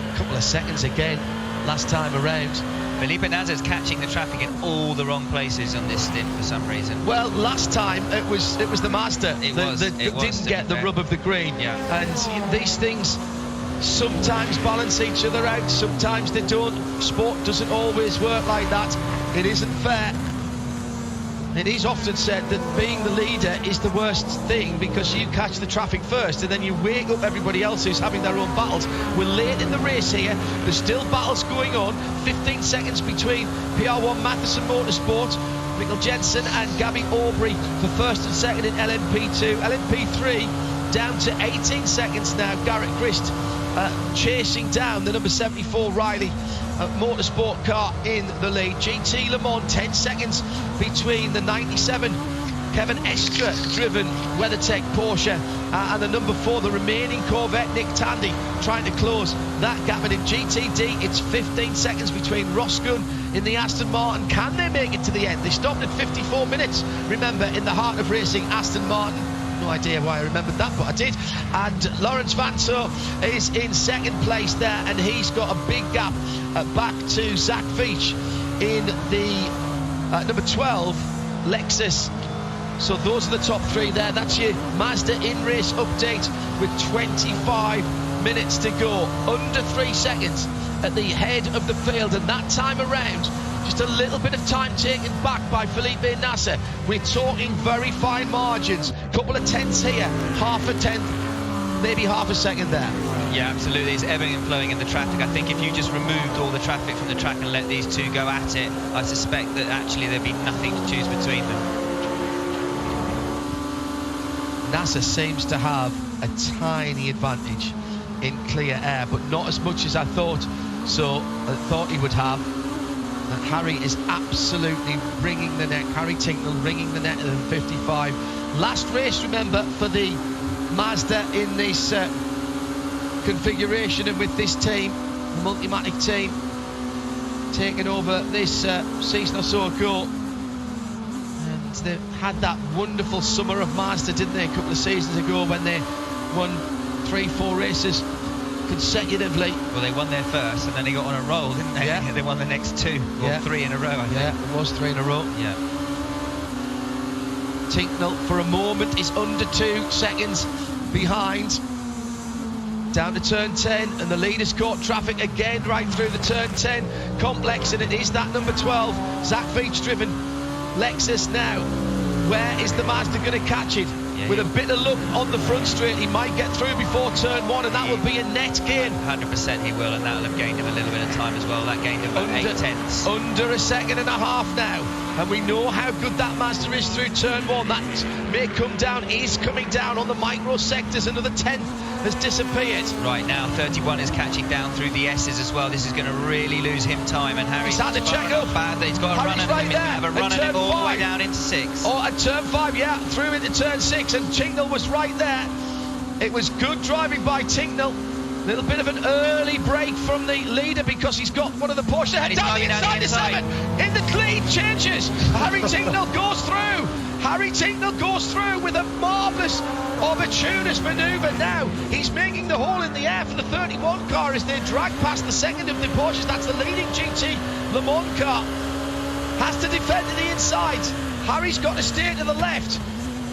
a couple of seconds again last time around. Felipe Nasr's catching the traffic in all the wrong places on this stint for some reason. Well, last time it was the Mazda that didn't get the rub of the green. Yeah. And these things sometimes balance each other out, sometimes they don't. Sport doesn't always work like that. It isn't fair. It is often said that being the leader is the worst thing because you catch the traffic first and then you wake up everybody else who's having their own battles. We're late in the race here. There's still battles going on. 15 seconds between PR1 Matheson Motorsport, Mikkel Jensen and Gabby Aubrey for first and second in LMP2. LMP3 down to 18 seconds now. Garrett Grist chasing down the number 74 Riley Motorsport car in the lead. GT Le Mans 10 seconds between the 97 Kevin Estra driven WeatherTech Porsche and the number 4, the remaining Corvette Nick Tandy, trying to close that gap. And in GTD it's 15 seconds between Ross Gunn in the Aston Martin. Can they make it to the end? They stopped at 54 minutes, remember, in the heart of racing, Aston Martin. No idea why I remembered that, but I did. And Lawrence Vanso is in second place there, and he's got a big gap back to Zach Veach in the number 12 Lexus. So those are the top three there. That's your Mazda in-race update with 25 minutes to go. Under 3 seconds at the head of the field, and that time around, just a little bit of time taken back by Felipe Nasser. We're talking very fine margins. Couple of tenths here, half a tenth, maybe half a second there. Yeah, absolutely. It's ebbing and flowing in the traffic. I think if you just removed all the traffic from the track and let these two go at it, I suspect that actually there'd be nothing to choose between them. Nasser seems to have a tiny advantage in clear air, but not as much as I thought he would have. And Harry is absolutely wringing the neck. Harry Tincknell wringing the neck of the 55. Last race, remember, for the Mazda in this configuration and with this team, the Multimatic team, taking over this season or so ago. And they had that wonderful summer of Mazda, didn't they, a couple of seasons ago when they won 3-4 races consecutively. Well, they won their first and then they got on a roll, didn't they? Yeah. They won the next two, or 3 in a row, I think. Yeah, it was 3 in a row. Yeah. Tincknell for a moment is under 2 seconds behind. Down to turn 10, and the leader's caught traffic again right through the turn 10 complex, and it is that number 12 Zach Veach driven Lexus now. Where is the Mazda going to catch it? With a bit of luck on the front straight, he might get through before turn 1, and that will be a net gain. 100% he will, and that'll have gained him a little bit of time as well. That gained him about 8 tenths. Under a second and a half now, and we know how good that Mazda is through turn 1. That may come down, is coming down on the micro sectors. Another tenth has disappeared. Right now, 31 is catching down through the S's as well. This is going to really lose him time, and Harry's had to check up. Bad that he's got a run at him. Have a run at him all the way down into 6. Oh, at turn 5, yeah, through into turn 6, and Tincknell was right there. It was good driving by Tincknell. Little bit of an early break from the leader because he's got one of the Porsche ahead. Down the inside to 7. In the clean, changes. Harry Tincknell goes through. Harry Tincknell goes through with a marvellous opportunist manoeuvre now. He's making the hole in the air for the 31 car as they drag past the second of the Porsches. That's the leading GT Le Mans car. Has to defend to the inside. Harry's got to stay to the left.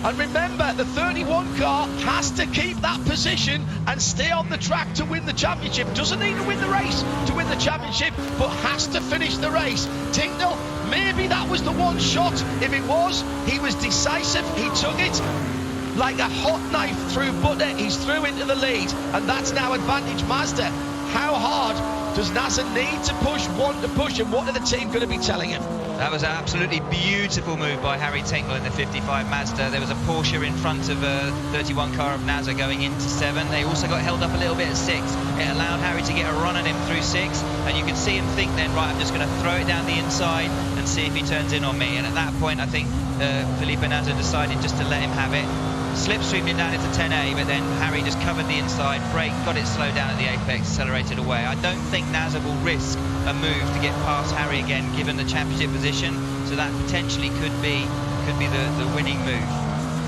And remember, the 31 car has to keep that position and stay on the track to win the championship. Doesn't need to win the race to win the championship, but has to finish the race. Tincknell, maybe that was the one shot. If it was, he was decisive. He took it like a hot knife through butter. He's through into the lead, and that's now advantage Mazda. How hard does Nasser need to push, want to push, and what are the team going to be telling him? That was an absolutely beautiful move by Harry Tincknell in the 55 Mazda. There was a Porsche in front of a 31 car of Nasser going into 7. They also got held up a little bit at 6. It allowed Harry to get a run at him through 6, and you could see him think then, right, I'm just going to throw it down the inside and see if he turns in on me. And at that point, I think Felipe Nasser decided just to let him have it. Slipstreamed him down into 10A, but then Harry just covered the inside, brake, got it slowed down at the apex, accelerated away. I don't think Nasser will risk a move to get past Harry again, given the championship position. So that potentially could be the winning move.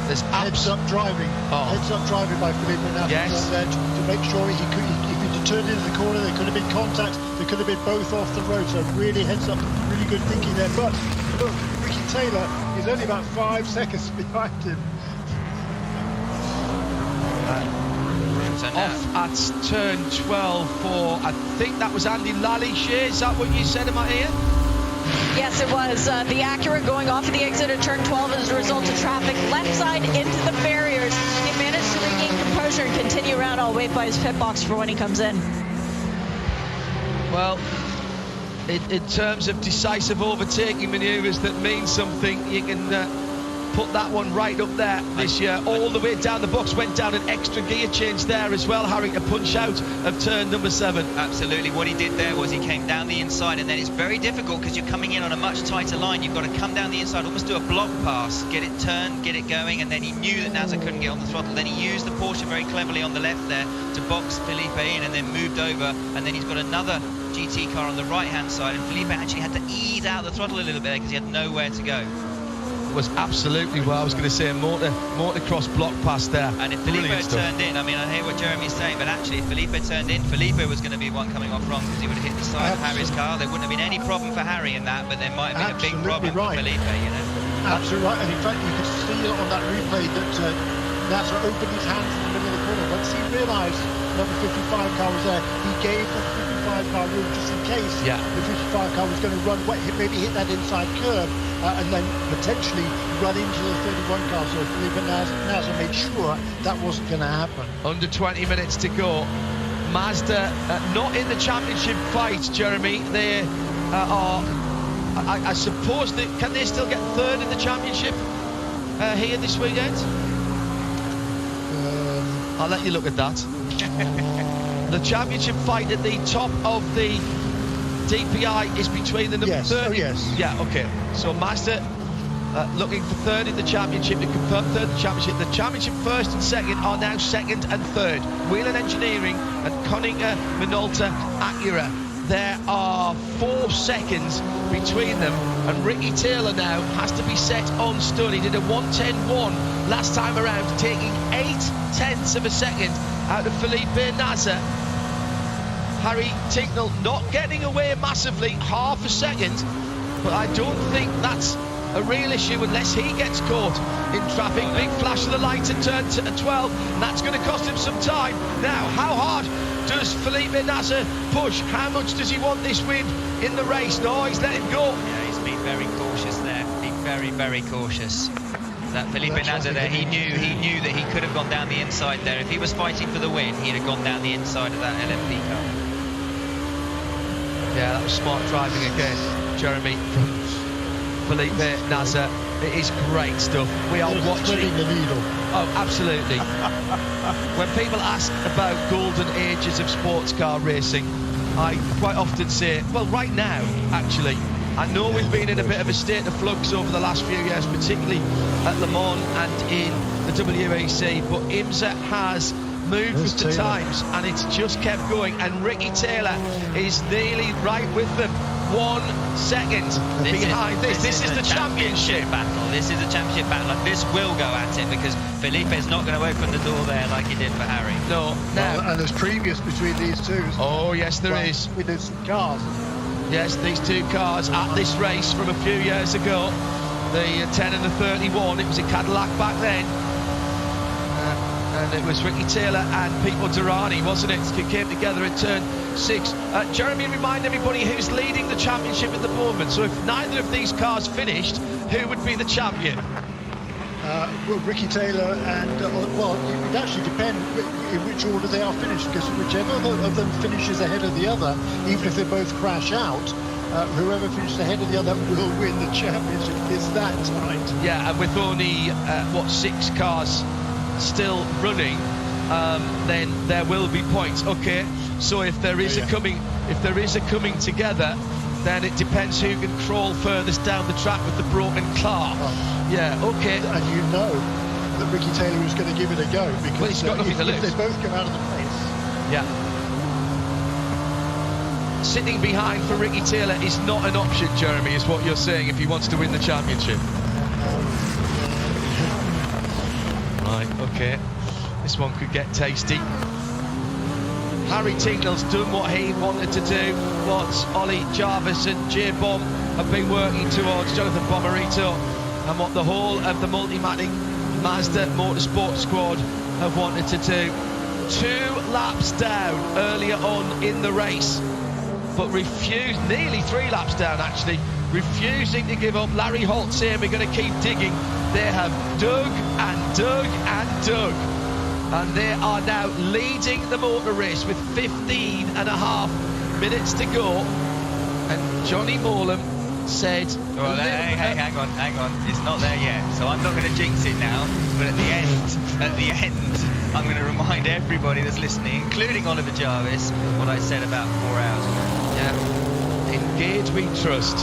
There's heads-up driving. Heads-up driving by Felipe Nasser there to make sure he could. If he'd turned into the corner, there could have been contact. There could have been both off the road. So really heads-up, really good thinking there. But look, Ricky Taylor is only about 5 seconds behind him. Off at turn 12 for, I think that was Andy Lally-Shea. Is that what you said in my ear? Yes, it was. The Acura going off of the exit at turn 12 as a result of traffic. Left side into the barriers. He managed to regain composure and continue around. I'll wait by his pit box for when he comes in. Well, in terms of decisive overtaking manoeuvres that mean something, you can put that one right up there this year. All the way down the box, went down an extra gear change there as well, Harry, to punch out of turn number 7. Absolutely. What he did there was he came down the inside, and then it's very difficult because you're coming in on a much tighter line. You've got to come down the inside, almost do a block pass, get it turned, get it going, and then he knew that Nasser couldn't get on the throttle. Then he used the Porsche very cleverly on the left there to box Felipe in, and then moved over, and then he's got another GT car on the right hand side, and Felipe actually had to ease out the throttle a little bit because he had nowhere to go. was absolutely well. I was going to say a motocross block pass there. And if Felipe had turned in, I mean, I hear what Jeremy's saying, but actually if Felipe turned in, Felipe was going to be one coming off wrong because he would have hit the side of Harry's car. There wouldn't have been any problem for Harry in that, but there might have been a big problem for Felipe, you know. Absolutely right, and in fact you could see on that replay that Nasser opened his hands in the middle of the corner. Once he realised number 55 car was there, he gave the 55 car room just in case the 55 car was going to run, maybe hit that inside curb and then potentially run into the 31 car. So Felipe Nasser made sure that wasn't going to happen. Under 20 minutes to go. Mazda not in the championship fight, Jeremy. They are, I suppose, can they still get third in the championship here this weekend? I'll let you look at that. The championship fight at the top of the DPI is between the number 30. Oh, yes. Yeah, okay. So Mazda looking for third in the championship. They confirmed third in the championship. The championship first and second are now second and third. Whelen Engineering and Konica Minolta Acura. There are 4 seconds between them, and Ricky Taylor now has to be set on stud. He did a 1:10.1 last time around, taking 0.8 of a second out of Felipe Nasser. Harry Tincknell not getting away massively, half a second, but I don't think that's a real issue unless he gets caught in traffic. Big flash of the lights at turn 12, and that's going to cost him some time. Now, how hard does Felipe Nasser push? How much does he want this win in the race? No, he's let him go. Yeah, he's been very cautious there. Been very, very cautious. That Felipe Nasser there, he knew that he could have gone down the inside there. If he was fighting for the win, he'd have gone down the inside of that LMP car. Yeah, that was smart driving again, Jeremy, from Felipe Nasser. It is great stuff. We are watching the needle. Oh, absolutely. When people ask about golden ages of sports car racing, I quite often say, well, right now, actually, I know we've been in a bit of a state of flux over the last few years, particularly at Le Mans and in the WEC, but IMSA has moved with the times, and it's just kept going, and Ricky Taylor is nearly right with them. 1 second behind this. This is the championship battle. This is a championship battle, and this will go at it because Felipe's not going to open the door there like he did for Harry. No. Well, and there's previous between these two. Oh, yes, there is. With these cars. Yes, these two cars at this race from a few years ago. The 10 and the 31. It was a Cadillac back then. And it was Ricky Taylor and Pipo Derani, wasn't it? It came together in turn 6. Jeremy, remind everybody who's leading the championship at the moment. So if neither of these cars finished, who would be the champion? Well, Ricky Taylor and, well, it would actually depend in which order they are finished, because whichever of them finishes ahead of the other, even if they both crash out, whoever finishes ahead of the other will win the championship. Is that right? Yeah, and with only, 6 cars still running, then there will be points. Okay, so if there is a coming together, then it depends who can crawl furthest down the track with the broken car. Yeah, okay. And you know that Ricky Taylor is going to give it a go, because he's got nothing to lose. If they both come out of the race. Yeah. Sitting behind for Ricky Taylor is not an option, Jeremy, is what you're saying, if he wants to win the championship. Right, okay. This one could get tasty. Harry Tincknell's done what he wanted to do, what Ollie Jarvis and J-Bomb have been working towards, Jonathan Bomarito, and what the whole of the Multimatic Mazda Motorsport squad have wanted to do. 2 laps down earlier on in the race, but refused, nearly 3 laps down actually, refusing to give up. Larry Holt saying we're going to keep digging. They have dug and dug and dug, and they are now leading the motor race with 15.5 minutes to go. And Johnny Morlam said, well, hey, hang on, it's not there yet, so I'm not going to jinx it now, but at the end I'm going to remind everybody that's listening, including Oliver Jarvis, what I said about 4 hours ago. Yeah, engage we trust.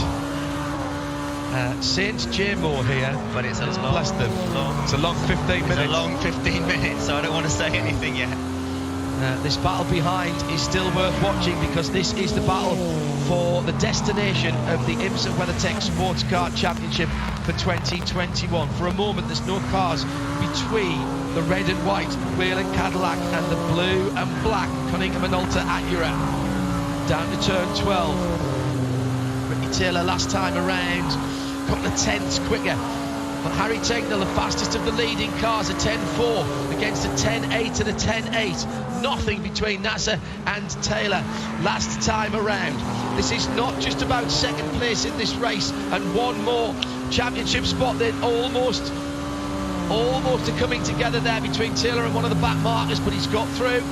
Saint J Moore here, but it's a it's long 15 minutes. It's a long 15 minutes, so I don't want to say anything yet. This battle behind is still worth watching, because this is the battle for the destination of the IMSA WeatherTech Sports Car Championship for 2021. For a moment, there's no cars between the red and white Whelen Cadillac and the blue and black Cunningham and Alta Acura. Down to turn 12. Ricky Taylor last time around, a couple of tenths quicker. But Harry Tincknell, the fastest of the leading cars, a 10.4 against a 10.8 and a 10.8. Nothing between NASA and Taylor last time around. This is not just about second place in this race and one more championship spot. They're almost coming together there between Taylor and one of the back markers, but he's got through.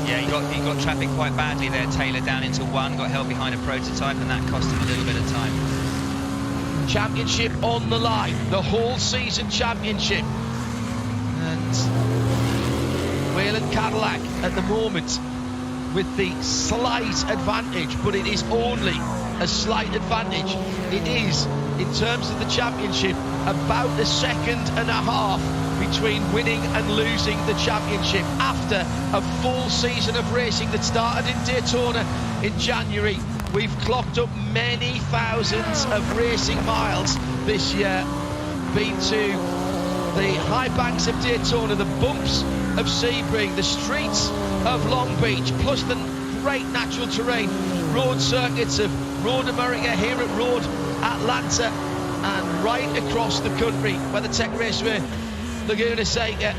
Yeah, he got traffic quite badly there. Taylor down into one, got held behind a prototype, and that cost him a little bit of time. Championship on the line, the whole season championship. And Whelen Cadillac at the moment with the slight advantage, but it is only a slight advantage. It is, in terms of the championship, about a second and a half between winning and losing the championship after a full season of racing that started in Daytona in January. We've clocked up many thousands of racing miles this year. Been to the high banks of Daytona, the bumps of Sebring, the streets of Long Beach, plus the great natural terrain, road circuits of Road America, here at Road Atlanta, and right across the country, WeatherTech Raceway, Laguna Seca.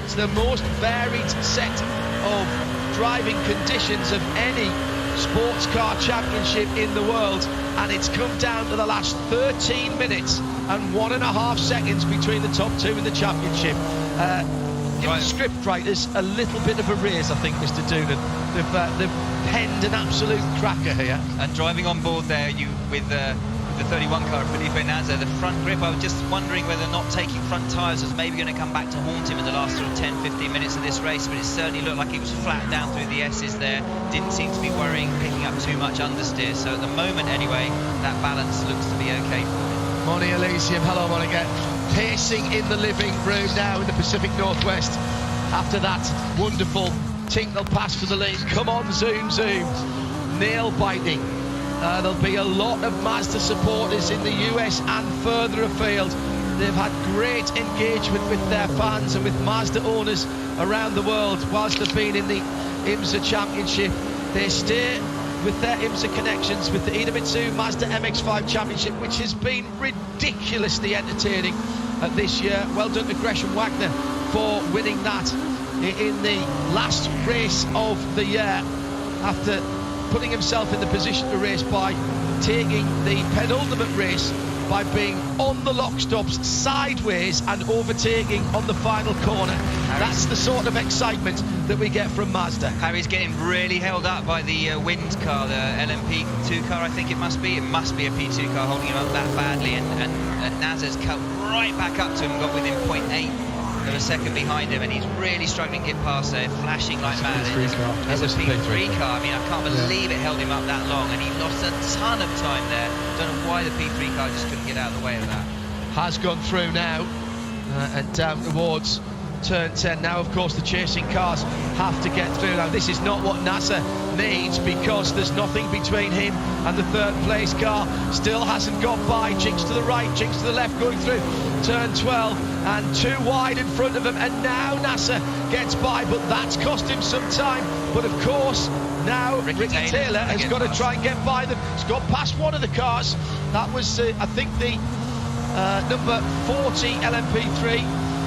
It's the most varied set of driving conditions of any sports car championship in the world, and it's come down to the last 13 minutes and 1.5 seconds between the top two in the championship. Give the script writers a little bit of a raise, I think, Mr. Doonan. They've penned an absolute cracker here. And driving on board there, with the 31 car, Felipe Nasr, the front grip, I was just wondering whether not taking front tyres was maybe going to come back to haunt him in the last sort of 10-15 minutes of this race, but it certainly looked like he was flat down through the S's there. Didn't seem to be worrying, picking up too much understeer. So at the moment, anyway, that balance looks to be okay for him. Moni Elysium, hello Monica. Pacing in the living room now in the Pacific Northwest. After that wonderful Tincknell pass for the lead. Come on, zoom, zoom. Nail biting. There'll be a lot of Mazda supporters in the US and further afield. They've had great engagement with their fans and with Mazda owners around the world whilst they've been in the IMSA Championship. They stay with their IMSA connections with the Idemitsu Mazda MX-5 Championship, which has been ridiculously entertaining this year. Well done to Gresham Wagner for winning that in the last race of the year, after putting himself in the position to race by taking the penultimate race by being on the lock stops sideways and overtaking on the final corner. That's the sort of excitement that we get from Mazda. Harry's getting really held up by the wind car, the LMP2 car, I think it must be. It must be a P2 car holding him up that badly, and Nazar's cut right back up to him, got within 0.8 of a second behind him, and he's really struggling to get past there, flashing like mad. It's a P3 car. I mean, I can't believe it held him up that long, and he lost a ton of time there. Don't know why the P3 car just couldn't get out of the way of that. Has gone through now and down towards turn 10. Now, of course, the chasing cars have to get through. Now, this is not what NASA needs, because there's nothing between him and the third place car. Still hasn't got by. Jinx to the right, Jinx to the left, going through turn 12, and too wide in front of him, and now NASA gets by, but that's cost him some time. But of course, now Ricky Taylor has got to try and get by them. He's got past one of the cars. That was, I think, the number 40 LMP3.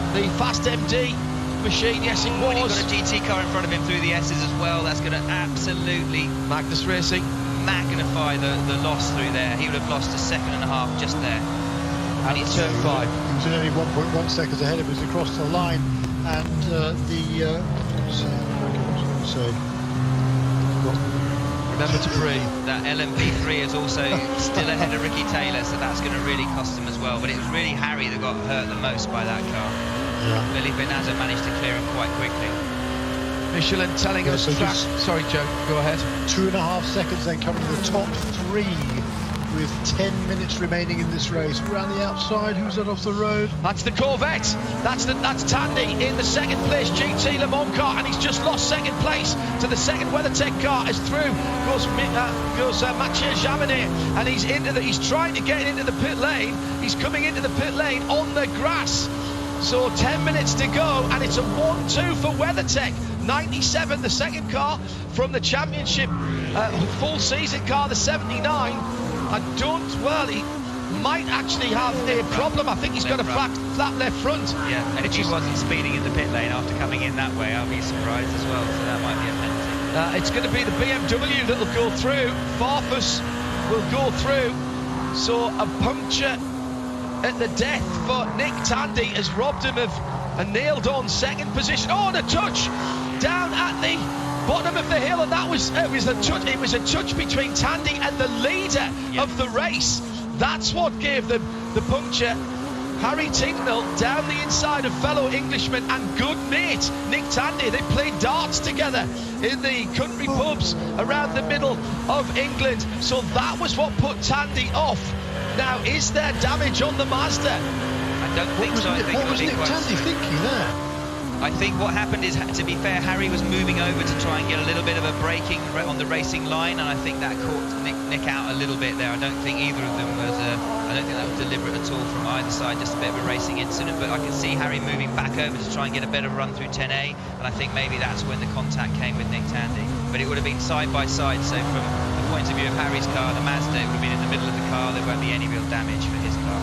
The Fast MD machine, yes it was. He's got a GT car in front of him through the S's as well. That's going to absolutely Magnus Racing magnify the loss through there. He would have lost a second and a half just there. And it's turn 5. He was only 1.1 seconds ahead of us across the line, and remember to breathe. That LMP3 is also still ahead of Ricky Taylor, so that's going to really cost him as well. But it was really Harry that got hurt the most by that car. Yeah. Felipe Nasr managed to clear him quite quickly. Michelin telling us so sorry, Joe, go ahead. 2.5 seconds then coming to the top 3 with 10 minutes remaining in this race. Around the outside, who's that off the road? That's the Corvette. That's Tandy in the second place GT Le Mans car, and he's just lost second place to the second WeatherTech car. As through goes Mathieu Jaminet, and he's trying to get into the pit lane. He's coming into the pit lane on the grass. So 10 minutes to go, and it's a 1-2 for WeatherTech. 97, the second car from the championship full season car, the 79. He might actually have a problem. I think he's got a flat left front. Yeah, and if he wasn't speeding in the pit lane after coming in that way, I'll be surprised as well. So that might be a penalty. It's going to be the BMW that will go through. Farfus will go through. So a puncture at the death for Nick Tandy has robbed him of a nailed-on second position. Oh, and a touch down at the bottom of the hill, and it was a touch between Tandy and the leader of the race. That's what gave them the puncture. Harry Tincknell down the inside of fellow Englishman and good mate Nick Tandy. They played darts together in the country pubs around the middle of England. So that was what put Tandy off. Now, is there damage on the Mazda? I don't think so. What was Nick Tandy thinking there? I think what happened is, to be fair, Harry was moving over to try and get a little bit of a braking on the racing line, and I think that caught Nick out a little bit there. I don't think either of them was. I don't think that was deliberate at all from either side. Just a bit of a racing incident. But I can see Harry moving back over to try and get a better run through 10A, and I think maybe that's when the contact came with Nick Tandy. But it would have been side by side. So from the point of view of Harry's car, the Mazda, it would have been in the middle of the car. There won't be any real damage for his car.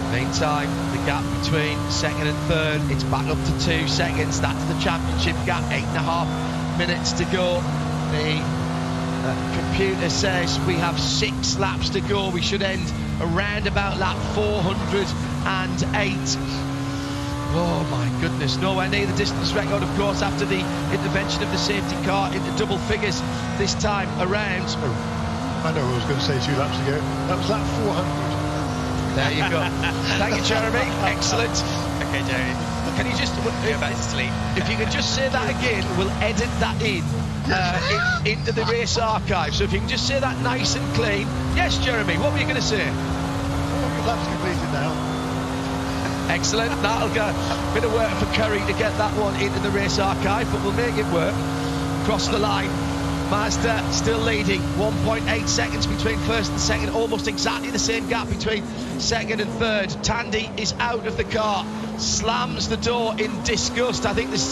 Meantime, the gap between second and third, it's back up to 2 seconds. That's the championship gap, 8.5 minutes to go. The computer says we have 6 laps to go. We should end around about lap 408. Oh my goodness, nowhere near the distance record, of course, after the intervention of the safety car into double figures this time around. Oh, I know what I was going to say 2 laps ago. That was lap 400. There you go. Thank you, Jeremy. Excellent. Okay, Jeremy. Can you just go back to sleep? If you can just say that again, we'll edit that into the race archive. So if you can just say that nice and clean. Yes, Jeremy. What were you going to say? Laps completed now. Excellent. That'll go. A bit of work for Curry to get that one into the race archive, but we'll make it work. Cross the line. Mazda still leading, 1.8 seconds between first and second, almost exactly the same gap between second and third. Tandy is out of the car, slams the door in disgust. I think there's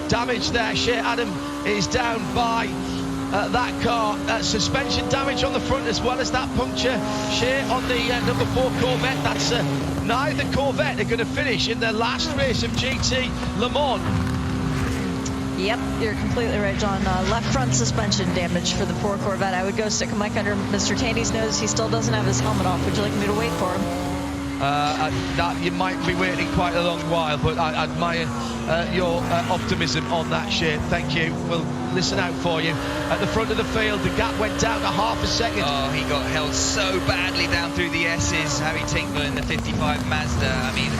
damage there. Shea Adam is down by that car. Suspension damage on the front as well as that puncture. Shea on the number 4 Corvette. That's neither Corvette are going to finish in their last race of GT Le Mans. Yep, you're completely right, John. Left front suspension damage for the 4 Corvette. I would go stick a mic under Mr. Tandy's nose. He still doesn't have his helmet off. Would you like me to wait for him? You might be waiting quite a long while, but I admire your optimism on that, Shea. Thank you. We'll listen out for you. At the front of the field, the gap went down to half a second. Oh, he got held so badly down through the S's. Harry Tincknell in the 55 Mazda. I mean,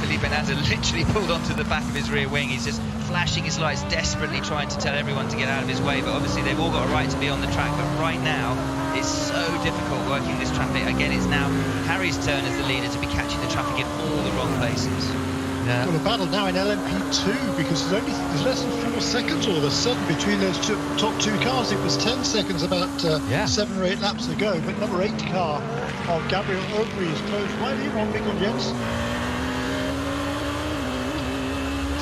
Felipe Nasr literally pulled onto the back of his rear wing. He's just flashing his lights, desperately trying to tell everyone to get out of his way. But obviously, they've all got a right to be on the track. But right now, it's so difficult working this traffic. Again, it's now Harry's turn as the leader to be catching the traffic in all the wrong places. Yeah. Well, a battle now in LMP2 because there's less than 4 seconds all of a sudden between those top 2 cars. It was 10 seconds about 7 or 8 laps ago, but number 8 car of Gabriel Aubry is close. Why do you want Mikkel Jensen?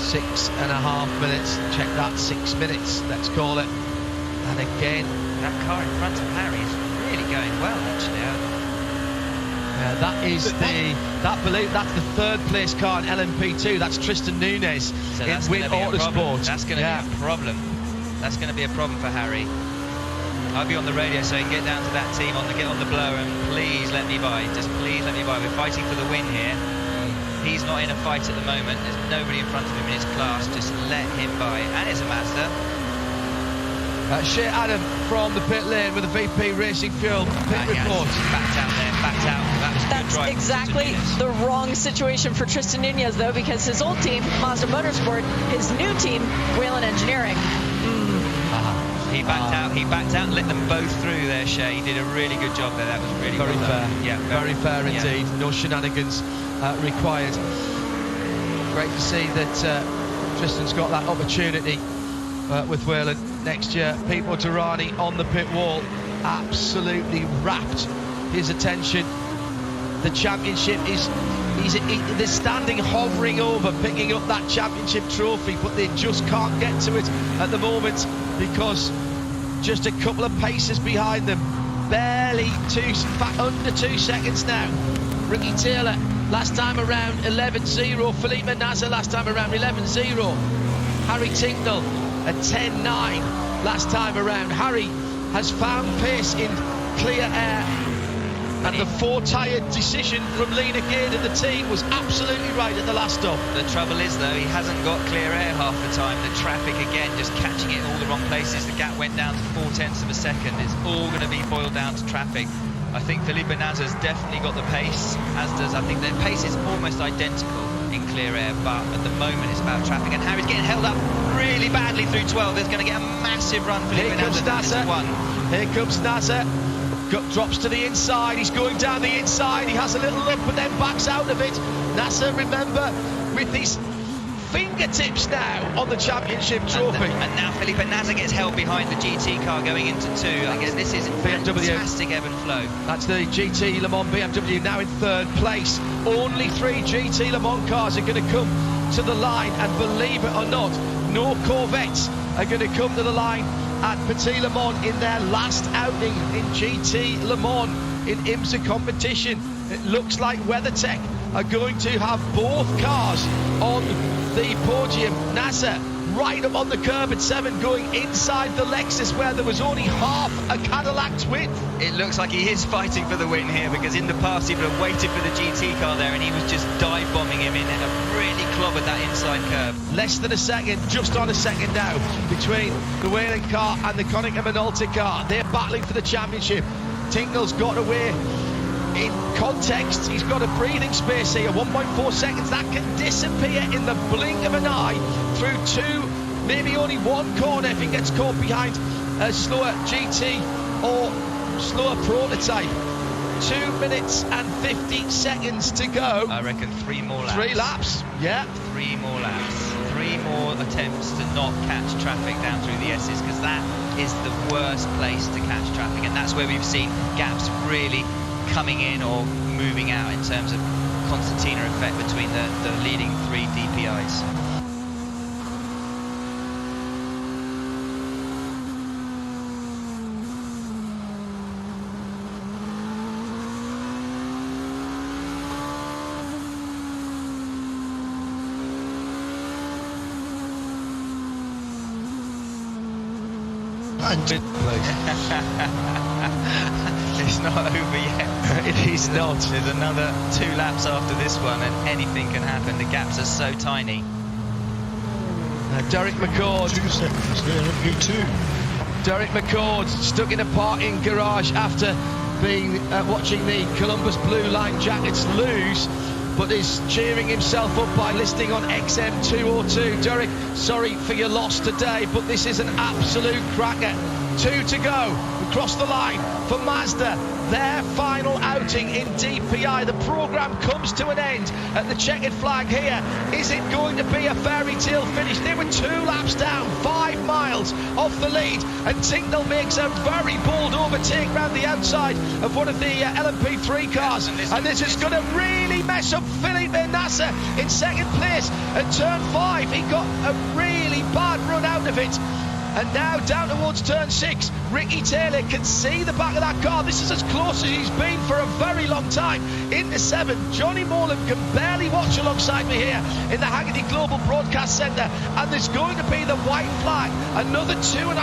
6.5 minutes. Check that, 6 minutes, let's call it. And again, that car in front of Harry is really going well, actually. That's the 3rd place car in LMP2. That's Tristan Nunez so in Win Autosport. That's going to be a problem. That's going to be a problem for Harry. I'll be on the radio saying, get down to that team, get on the blower, and please let me by. Just please let me by. We're fighting for the win here. He's not in a fight at the moment. There's nobody in front of him in his class. Just let him by. And it's a Mazda. Shea Adam from the pit lane with a VP Racing Fuel pit report. Backed out there, backed out. That's exactly the wrong situation for Tristan Nunez, though, because his old team, Mazda Motorsport, his new team, Whelen Engineering. He backed out. He backed out and let them both through there, Shea. He did a really good job there. That was really very well fair. done. Yeah, very fair yeah. indeed. No shenanigans required. Great to see that Tristan's got that opportunity with Whelen next year. Pipo Derani on the pit wall, absolutely rapt his attention. The championship they're standing hovering over picking up that championship trophy, but they just can't get to it at the moment because just a couple of paces behind them, barely under 2 seconds now. Ricky Taylor last time around 11.0, Felipe Nasr last time around 11.0, Harry Tincknell at 10.9 last time around. Harry has found pace in clear air, and the 4-tyre decision from Lena Gade and the team was absolutely right at the last stop. The trouble is, though, he hasn't got clear air half the time. The traffic, again, just catching it in all the wrong places. The gap went down to 0.4 of a second. It's all going to be boiled down to traffic. I think Felipe Nasr's definitely got the pace, as does, I think their pace is almost identical in clear air, but at the moment it's about traffic, and Harry's getting held up really badly through 12. There's going to get a massive run for Felipe Nasr. Here comes Nasr. Drops to the inside, he's going down the inside, he has a little look but then backs out of it. Nasr, remember, with his fingertips now on the championship trophy. And now Felipe Nasr gets held behind the GT car going into 2. I guess this is fantastic ebb and flow. That's the GT Le Mans BMW now in 3rd place. Only 3 GT Le Mans cars are going to come to the line, and believe it or not, no Corvettes are going to come to the line at Petit Le Mans in their last outing in GT Le Mans in IMSA competition. It looks like WeatherTech are going to have both cars on the podium. Nasr right up on the curb at 7, going inside the Lexus where there was only half a Cadillac's width. It looks like he is fighting for the win here, because in the past he would have waited for the GT car there and he was just dive bombing him in and really clobbered that inside curve. Less than a second, just on a second now, between the Whelen car and the Konica Minolta car. They're battling for the championship. Tincknell's got away. In context, he's got a breathing space here, 1.4 seconds. That can disappear in the blink of an eye through 2, maybe only 1 corner if he gets caught behind a slower GT or slower prototype. 2 minutes and 50 seconds to go. I reckon 3 more laps. 3 laps, yeah. 3 more laps. 3 more attempts to not catch traffic down through the S's, because that is the worst place to catch traffic, and that's where we've seen gaps really coming in or moving out in terms of concertina effect between the leading 3 DPIs. It's not over yet. It is not. There's another 2 laps after this one and anything can happen. The gaps are so tiny. Derek McCord. 2 seconds there at P2. Derek McCord stuck in a parking garage after being watching the Columbus Blue Line Jackets lose, but is cheering himself up by listening on XM202. Derek, sorry for your loss today, but this is an absolute cracker. 2 to go. Across the line for Mazda, their final outing in DPI. The programme comes to an end at the checkered flag here. Is it going to be a fairy tale finish? They were 2 laps down, 5 miles off the lead, and Tincknell makes a very bold overtake round the outside of one of the LMP3 cars, and this is going to really mess up Felipe Nasr in 2nd place at turn 5. He got a really bad run out of it. And now down towards turn 6, Ricky Taylor can see the back of that car. This is as close as he's been for a very long time. Into 7, Johnny Morland can barely watch alongside me here in the Haggerty Global Broadcast Centre. And there's going to be the white flag. Another 2.5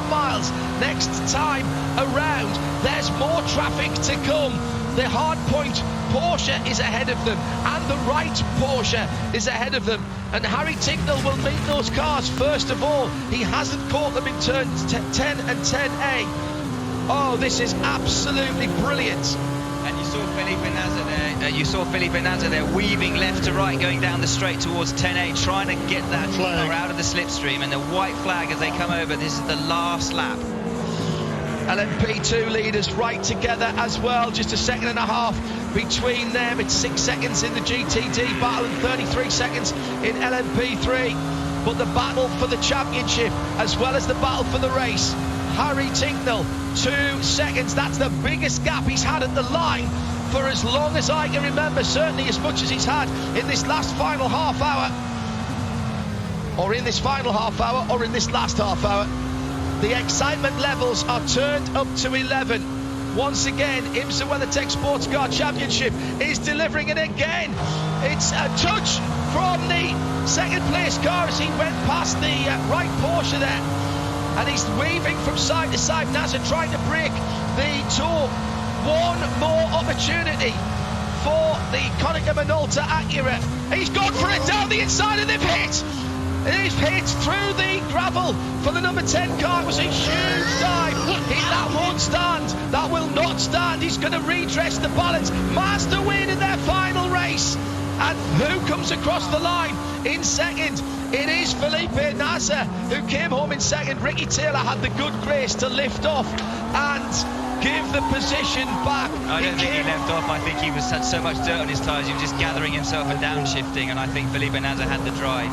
miles next time around. There's more traffic to come. The hard point Porsche is ahead of them, and the right Porsche is ahead of them, and Harry Tincknell will meet those cars first of all. He hasn't caught them in turns 10 and 10A. Oh, this is absolutely brilliant. And you saw Felipe Nasr there weaving left to right, going down the straight towards 10A, trying to get that car out of the slipstream, and the white flag as they come over. This is the last lap. LMP2 leaders right together as well, just a second and a half between them. It's 6 seconds in the GTD battle and 33 seconds in LMP3. But the battle for the championship, as well as the battle for the race, Harry Tincknell, 2 seconds. That's the biggest gap he's had at the line for as long as I can remember, certainly as much as he's had in this last final half hour, or in this final half hour, or in this last half hour. The excitement levels are turned up to 11. Once again, IMSA WeatherTech Sports Car Championship is delivering it again. It's a touch from the second place car as he went past the right Porsche there. And he's weaving from side to side. Nasr trying to break the tour. One more opportunity for the Konica Minolta Acura. He's gone for it down the inside and they've hit. He's hit through the gravel for the number 10 car. It was a huge dive. That won't stand. That will not stand. He's going to redress the balance. Mazda win in their final race. And who comes across the line in second? It is Felipe Nasr who came home in second. Ricky Taylor had the good grace to lift off and give the position back. I don't think he left off. I think he had so much dirt on his tyres. He was just gathering himself and downshifting. And I think Felipe Nasr had the drive.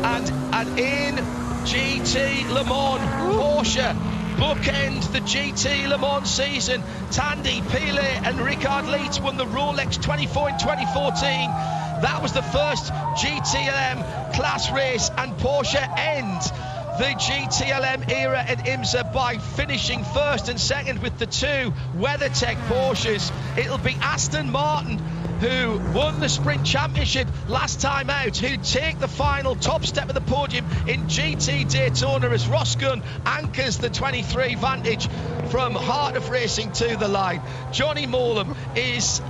And in GT Le Mans, Porsche bookend the GT Le Mans season. Tandy Pilet and Ricard Leitz won the Rolex 24 in 2014. That was the first GTLM class race, and Porsche ends the GTLM era at IMSA by finishing first and second with the 2 WeatherTech Porsches. It'll be Aston Martin, who won the Sprint Championship last time out, who take the final top step of the podium in GT Daytona as Ross Gunn anchors the 23 Vantage from Heart of Racing to the line. Johnny Molam is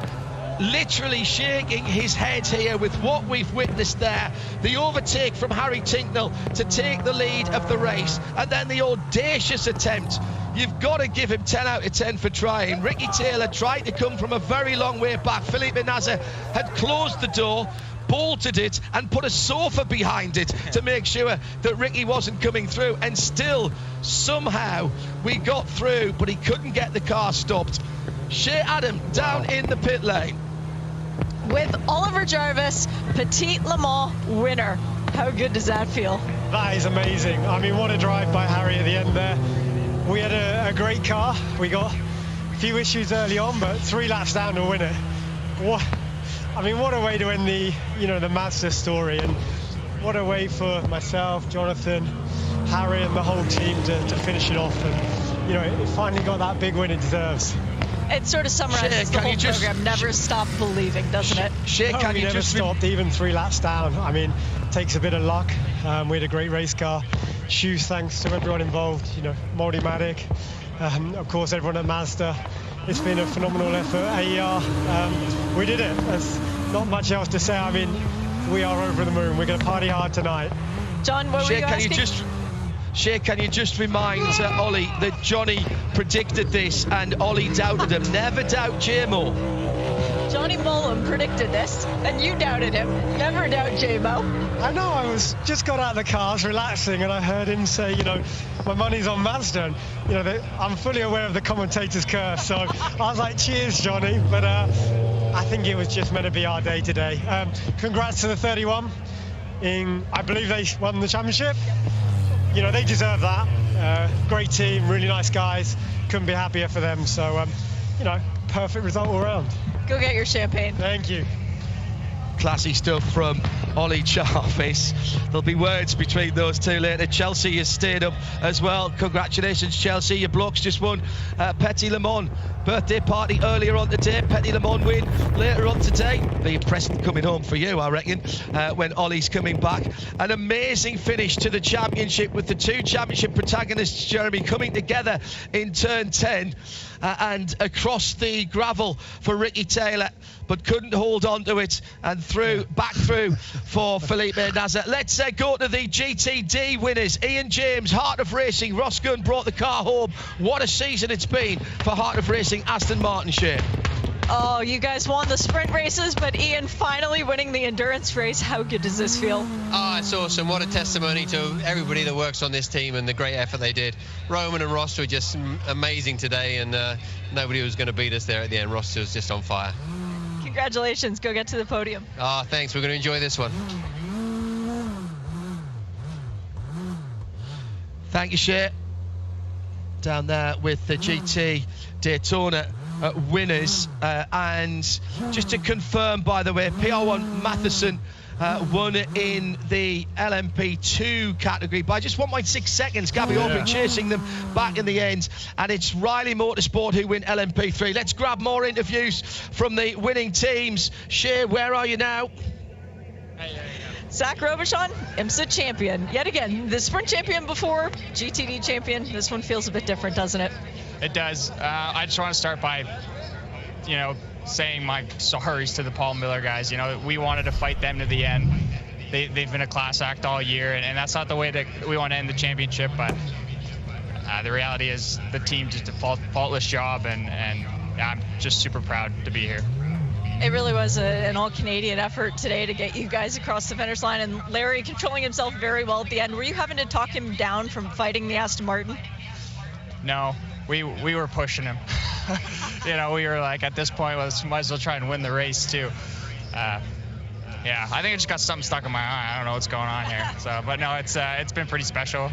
literally shaking his head here with what we've witnessed there. The overtake from Harry Tincknell to take the lead of the race, and then the audacious attempt. You've got to give him 10 out of 10 for trying. Ricky Taylor tried to come from a very long way back. Felipe Nasr had closed the door, bolted it, and put a sofa behind it to make sure that Ricky wasn't coming through. And still, somehow, we got through, but he couldn't get the car stopped. Shea Adam down in the pit lane. With Oliver Jarvis, Petit Le Mans winner. How good does that feel? That is amazing. I mean, what a drive by Harry at the end there. We had a great car. We got a few issues early on, but 3 laps down to win it. What a way to end the Mazda story, and what a way for myself, Jonathan, Harry, and the whole team to finish it off. And it finally got that big win it deserves. It sort of summarizes the whole program. Never stop believing, doesn't it? We never stopped, even 3 laps down. I mean, takes a bit of luck. We had a great race car. Huge thanks to everyone involved, Moldy Matic, of course everyone at Mazda. It's been a phenomenal effort. AER, we did it. There's not much else to say. I mean, we are over the moon. We're going to party hard tonight. John, what were you asking? Shea, can you just remind Ollie that Johnny predicted this and Ollie doubted him? Never doubt JMO. Johnny Molam predicted this, and you doubted him. Never doubt JMO. I know, I was just got out of the car, relaxing, and I heard him say, my money's on Mazda. And, I'm fully aware of the commentator's curse, so I was like, cheers, Johnny. But I think it was just meant to be our day today. Congrats to the 31. I believe they won the championship. They deserve that. Great team, really nice guys. Couldn't be happier for them. So, perfect result all around. Go get your champagne. Thank you. Classy stuff from Ollie Jarvis. There'll be words between those two later. Chelsea has stayed up as well. Congratulations, Chelsea. Your blokes just won Petit Le Mans birthday party earlier on today. Petit Le Mans win later on today. Be a present coming home for you, I reckon, when Ollie's coming back. An amazing finish to the championship with the 2 championship protagonists, Jeremy, coming together in turn 10 and across the gravel for Ricky Taylor, but couldn't hold on to it, and back through for Felipe Nasr. Let's go to the GTD winners. Ian James, Heart of Racing. Ross Gunn brought the car home. What a season it's been for Heart of Racing, Aston Martin. Shea. Oh, you guys won the sprint races, but Ian finally winning the endurance race. How good does this feel? Oh, it's awesome. What a testimony to everybody that works on this team and the great effort they did. Roman and Ross were just amazing today, and nobody was going to beat us there at the end. Ross was just on fire. Congratulations. Go get to the podium. Oh, thanks. We're going to enjoy this one. Thank you, Shea. Down there with the GT Daytona winners. And just to confirm, by the way, PR1 Matheson won in the LMP2 category by just 1.6 seconds. Gabby Aubrey chasing them back in the end. And it's Riley Motorsport who win LMP3. Let's grab more interviews from the winning teams. Shea, where are you now? Zach Robichon, IMSA champion. Yet again, the sprint champion before, GTD champion. This one feels a bit different, doesn't it? It does. I just want to start by, saying my sorries to the Paul Miller guys. We wanted to fight them to the end. They've been a class act all year, and that's not the way that we want to end the championship. But the reality is the team did a faultless job, and I'm just super proud to be here. It really was an all-Canadian effort today to get you guys across the finish line, and Larry controlling himself very well at the end. Were you having to talk him down from fighting the Aston Martin? No, we were pushing him. We were like, at this point, might as well try and win the race too. I think I just got something stuck in my eye. I don't know what's going on here. But no, it's been pretty special.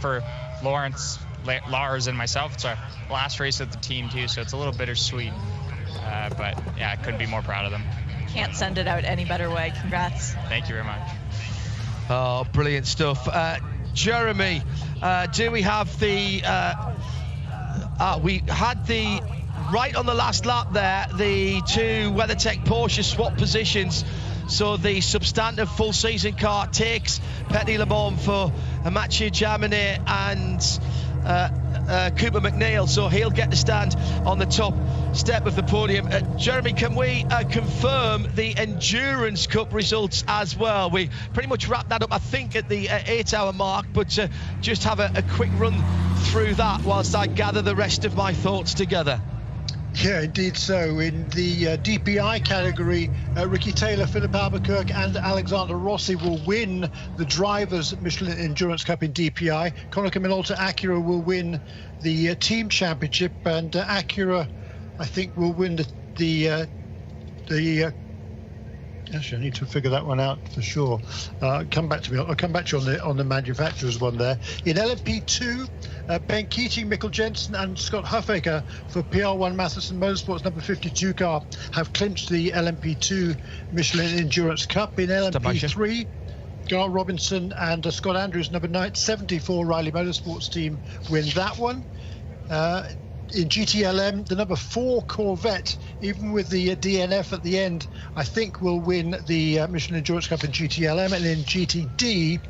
For Lars and myself, it's our last race with the team too, so it's a little bittersweet. But I couldn't be more proud of them. Can't send it out any better way. Congrats. Thank you very much. Oh, brilliant stuff. Jeremy, do we have the... we had the... Right on the last lap there, the two WeatherTech Porsche swap positions. So the substantive full season car takes Petit Le Mans for Mathieu Jaminet and Cooper McNeil, so he'll get to stand on the top step of the podium. Jeremy, can we confirm the Endurance Cup results as well? We pretty much wrapped that up, I think, at the 8-hour mark, but just have a quick run through that whilst I gather the rest of my thoughts together. Yeah, indeed so. In the DPI category, Ricky Taylor, Philip Albuquerque and Alexander Rossi will win the Drivers' Michelin Endurance Cup in DPI. Konica Minolta Acura will win the Team Championship, and Acura, I think, will win the actually, I need to figure that one out for sure. Come back to me. I'll come back to you on the manufacturers one there. In LMP2, Ben Keating, Mikkel Jensen and Scott Huffaker for PR1 Matheson Motorsports number 52 car have clinched the LMP2 Michelin Endurance Cup. In LMP3, Gar Robinson and Scott Andrews, number 74 Riley Motorsports team, win that one. In GTLM, the number 4 Corvette, even with the DNF at the end, I think will win the Michelin Endurance Cup in GTLM. And in GTD,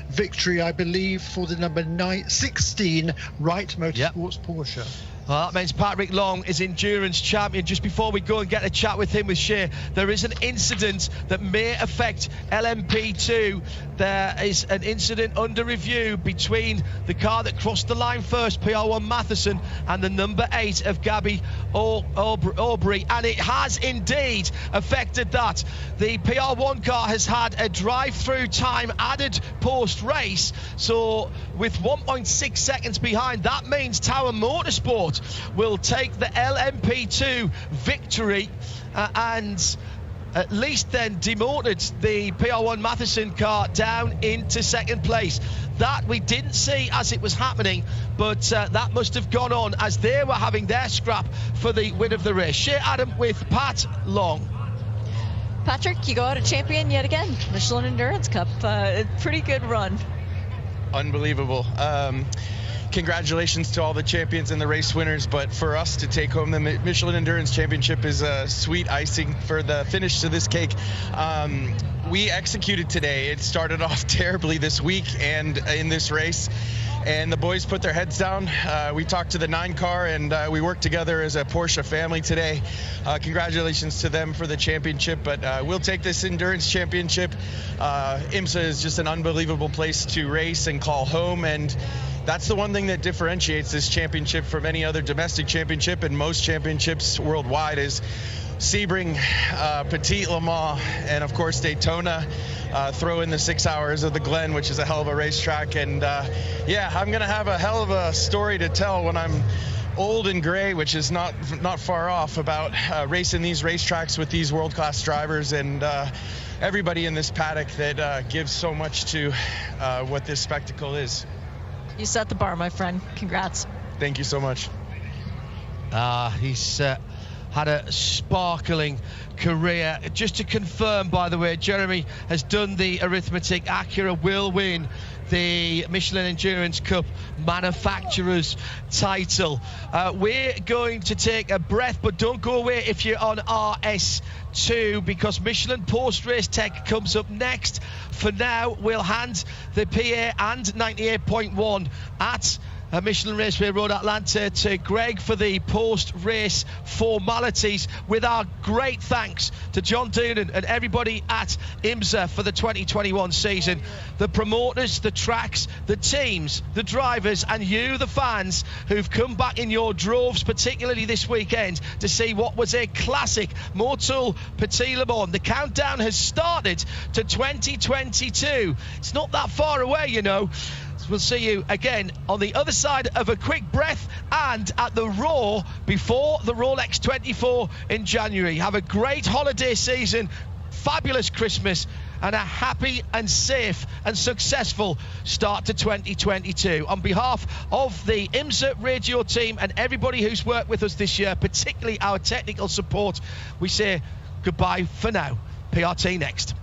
victory, I believe, for the number 16 Wright Motorsports Porsche. Well, that means Patrick Long is Endurance Champion. Just before we go and get a chat with him, with Shea, there is an incident that may affect LMP2. There is an incident under review between the car that crossed the line first, PR1 Matheson, and the number 8 of Gabby Aubrey, and it has indeed affected that. The PR1 car has had a drive-through time added post-race, so with 1.6 seconds behind, that means Tower Motorsport will take the LMP2 victory and at least then demoted the PR1 Matheson car down into second place. That we didn't see as it was happening, but that must have gone on as they were having their scrap for the win of the race. Shea Adam with Pat Long. Patrick, you go out a champion yet again. Michelin Endurance Cup, pretty good run. Unbelievable. Congratulations to all the champions and the race winners, but for us to take home the Michelin Endurance Championship is a sweet icing for the finish to this cake. We executed today. It started off terribly this week and in this race, and the boys put their heads down. We talked to the 9 car, and we worked together as a Porsche family today. Congratulations to them for the championship, but we'll take this Endurance Championship. IMSA is just an unbelievable place to race and call home, and that's the one thing that differentiates this championship from any other domestic championship and most championships worldwide is Sebring, Petit Le Mans, and of course Daytona. Throw in the 6 hours of the Glen, which is a hell of a racetrack. And yeah, I'm going to have a hell of a story to tell when I'm old and gray, which is not far off, about racing these racetracks with these world-class drivers and everybody in this paddock that gives so much to what this spectacle is. You set the bar, my friend. Congrats. Thank you so much. He's had a sparkling career. Just to confirm, by the way, Jeremy has done the arithmetic. Acura will win the Michelin Endurance Cup manufacturer's title. We're going to take a breath, but don't go away if you're on RS2, because Michelin post-race tech comes up next. For now, we'll hand the PA and 98.1 at Michelin Raceway Road Atlanta to Greg for the post-race formalities, with our great thanks to John Doonan and everybody at IMSA for the 2021 season. The promoters, the tracks, the teams, the drivers, and you, the fans, who've come back in your droves, particularly this weekend, to see what was a classic Motul Petit Le Mans. The countdown has started to 2022. It's not that far away, you know. We'll see you again on the other side of a quick breath and at the Raw before the Rolex 24 in January. Have a great holiday season, fabulous Christmas, and a happy and safe and successful start to 2022. On behalf of the IMSA radio team and everybody who's worked with us this year, particularly our technical support, we say goodbye for now. PRT next.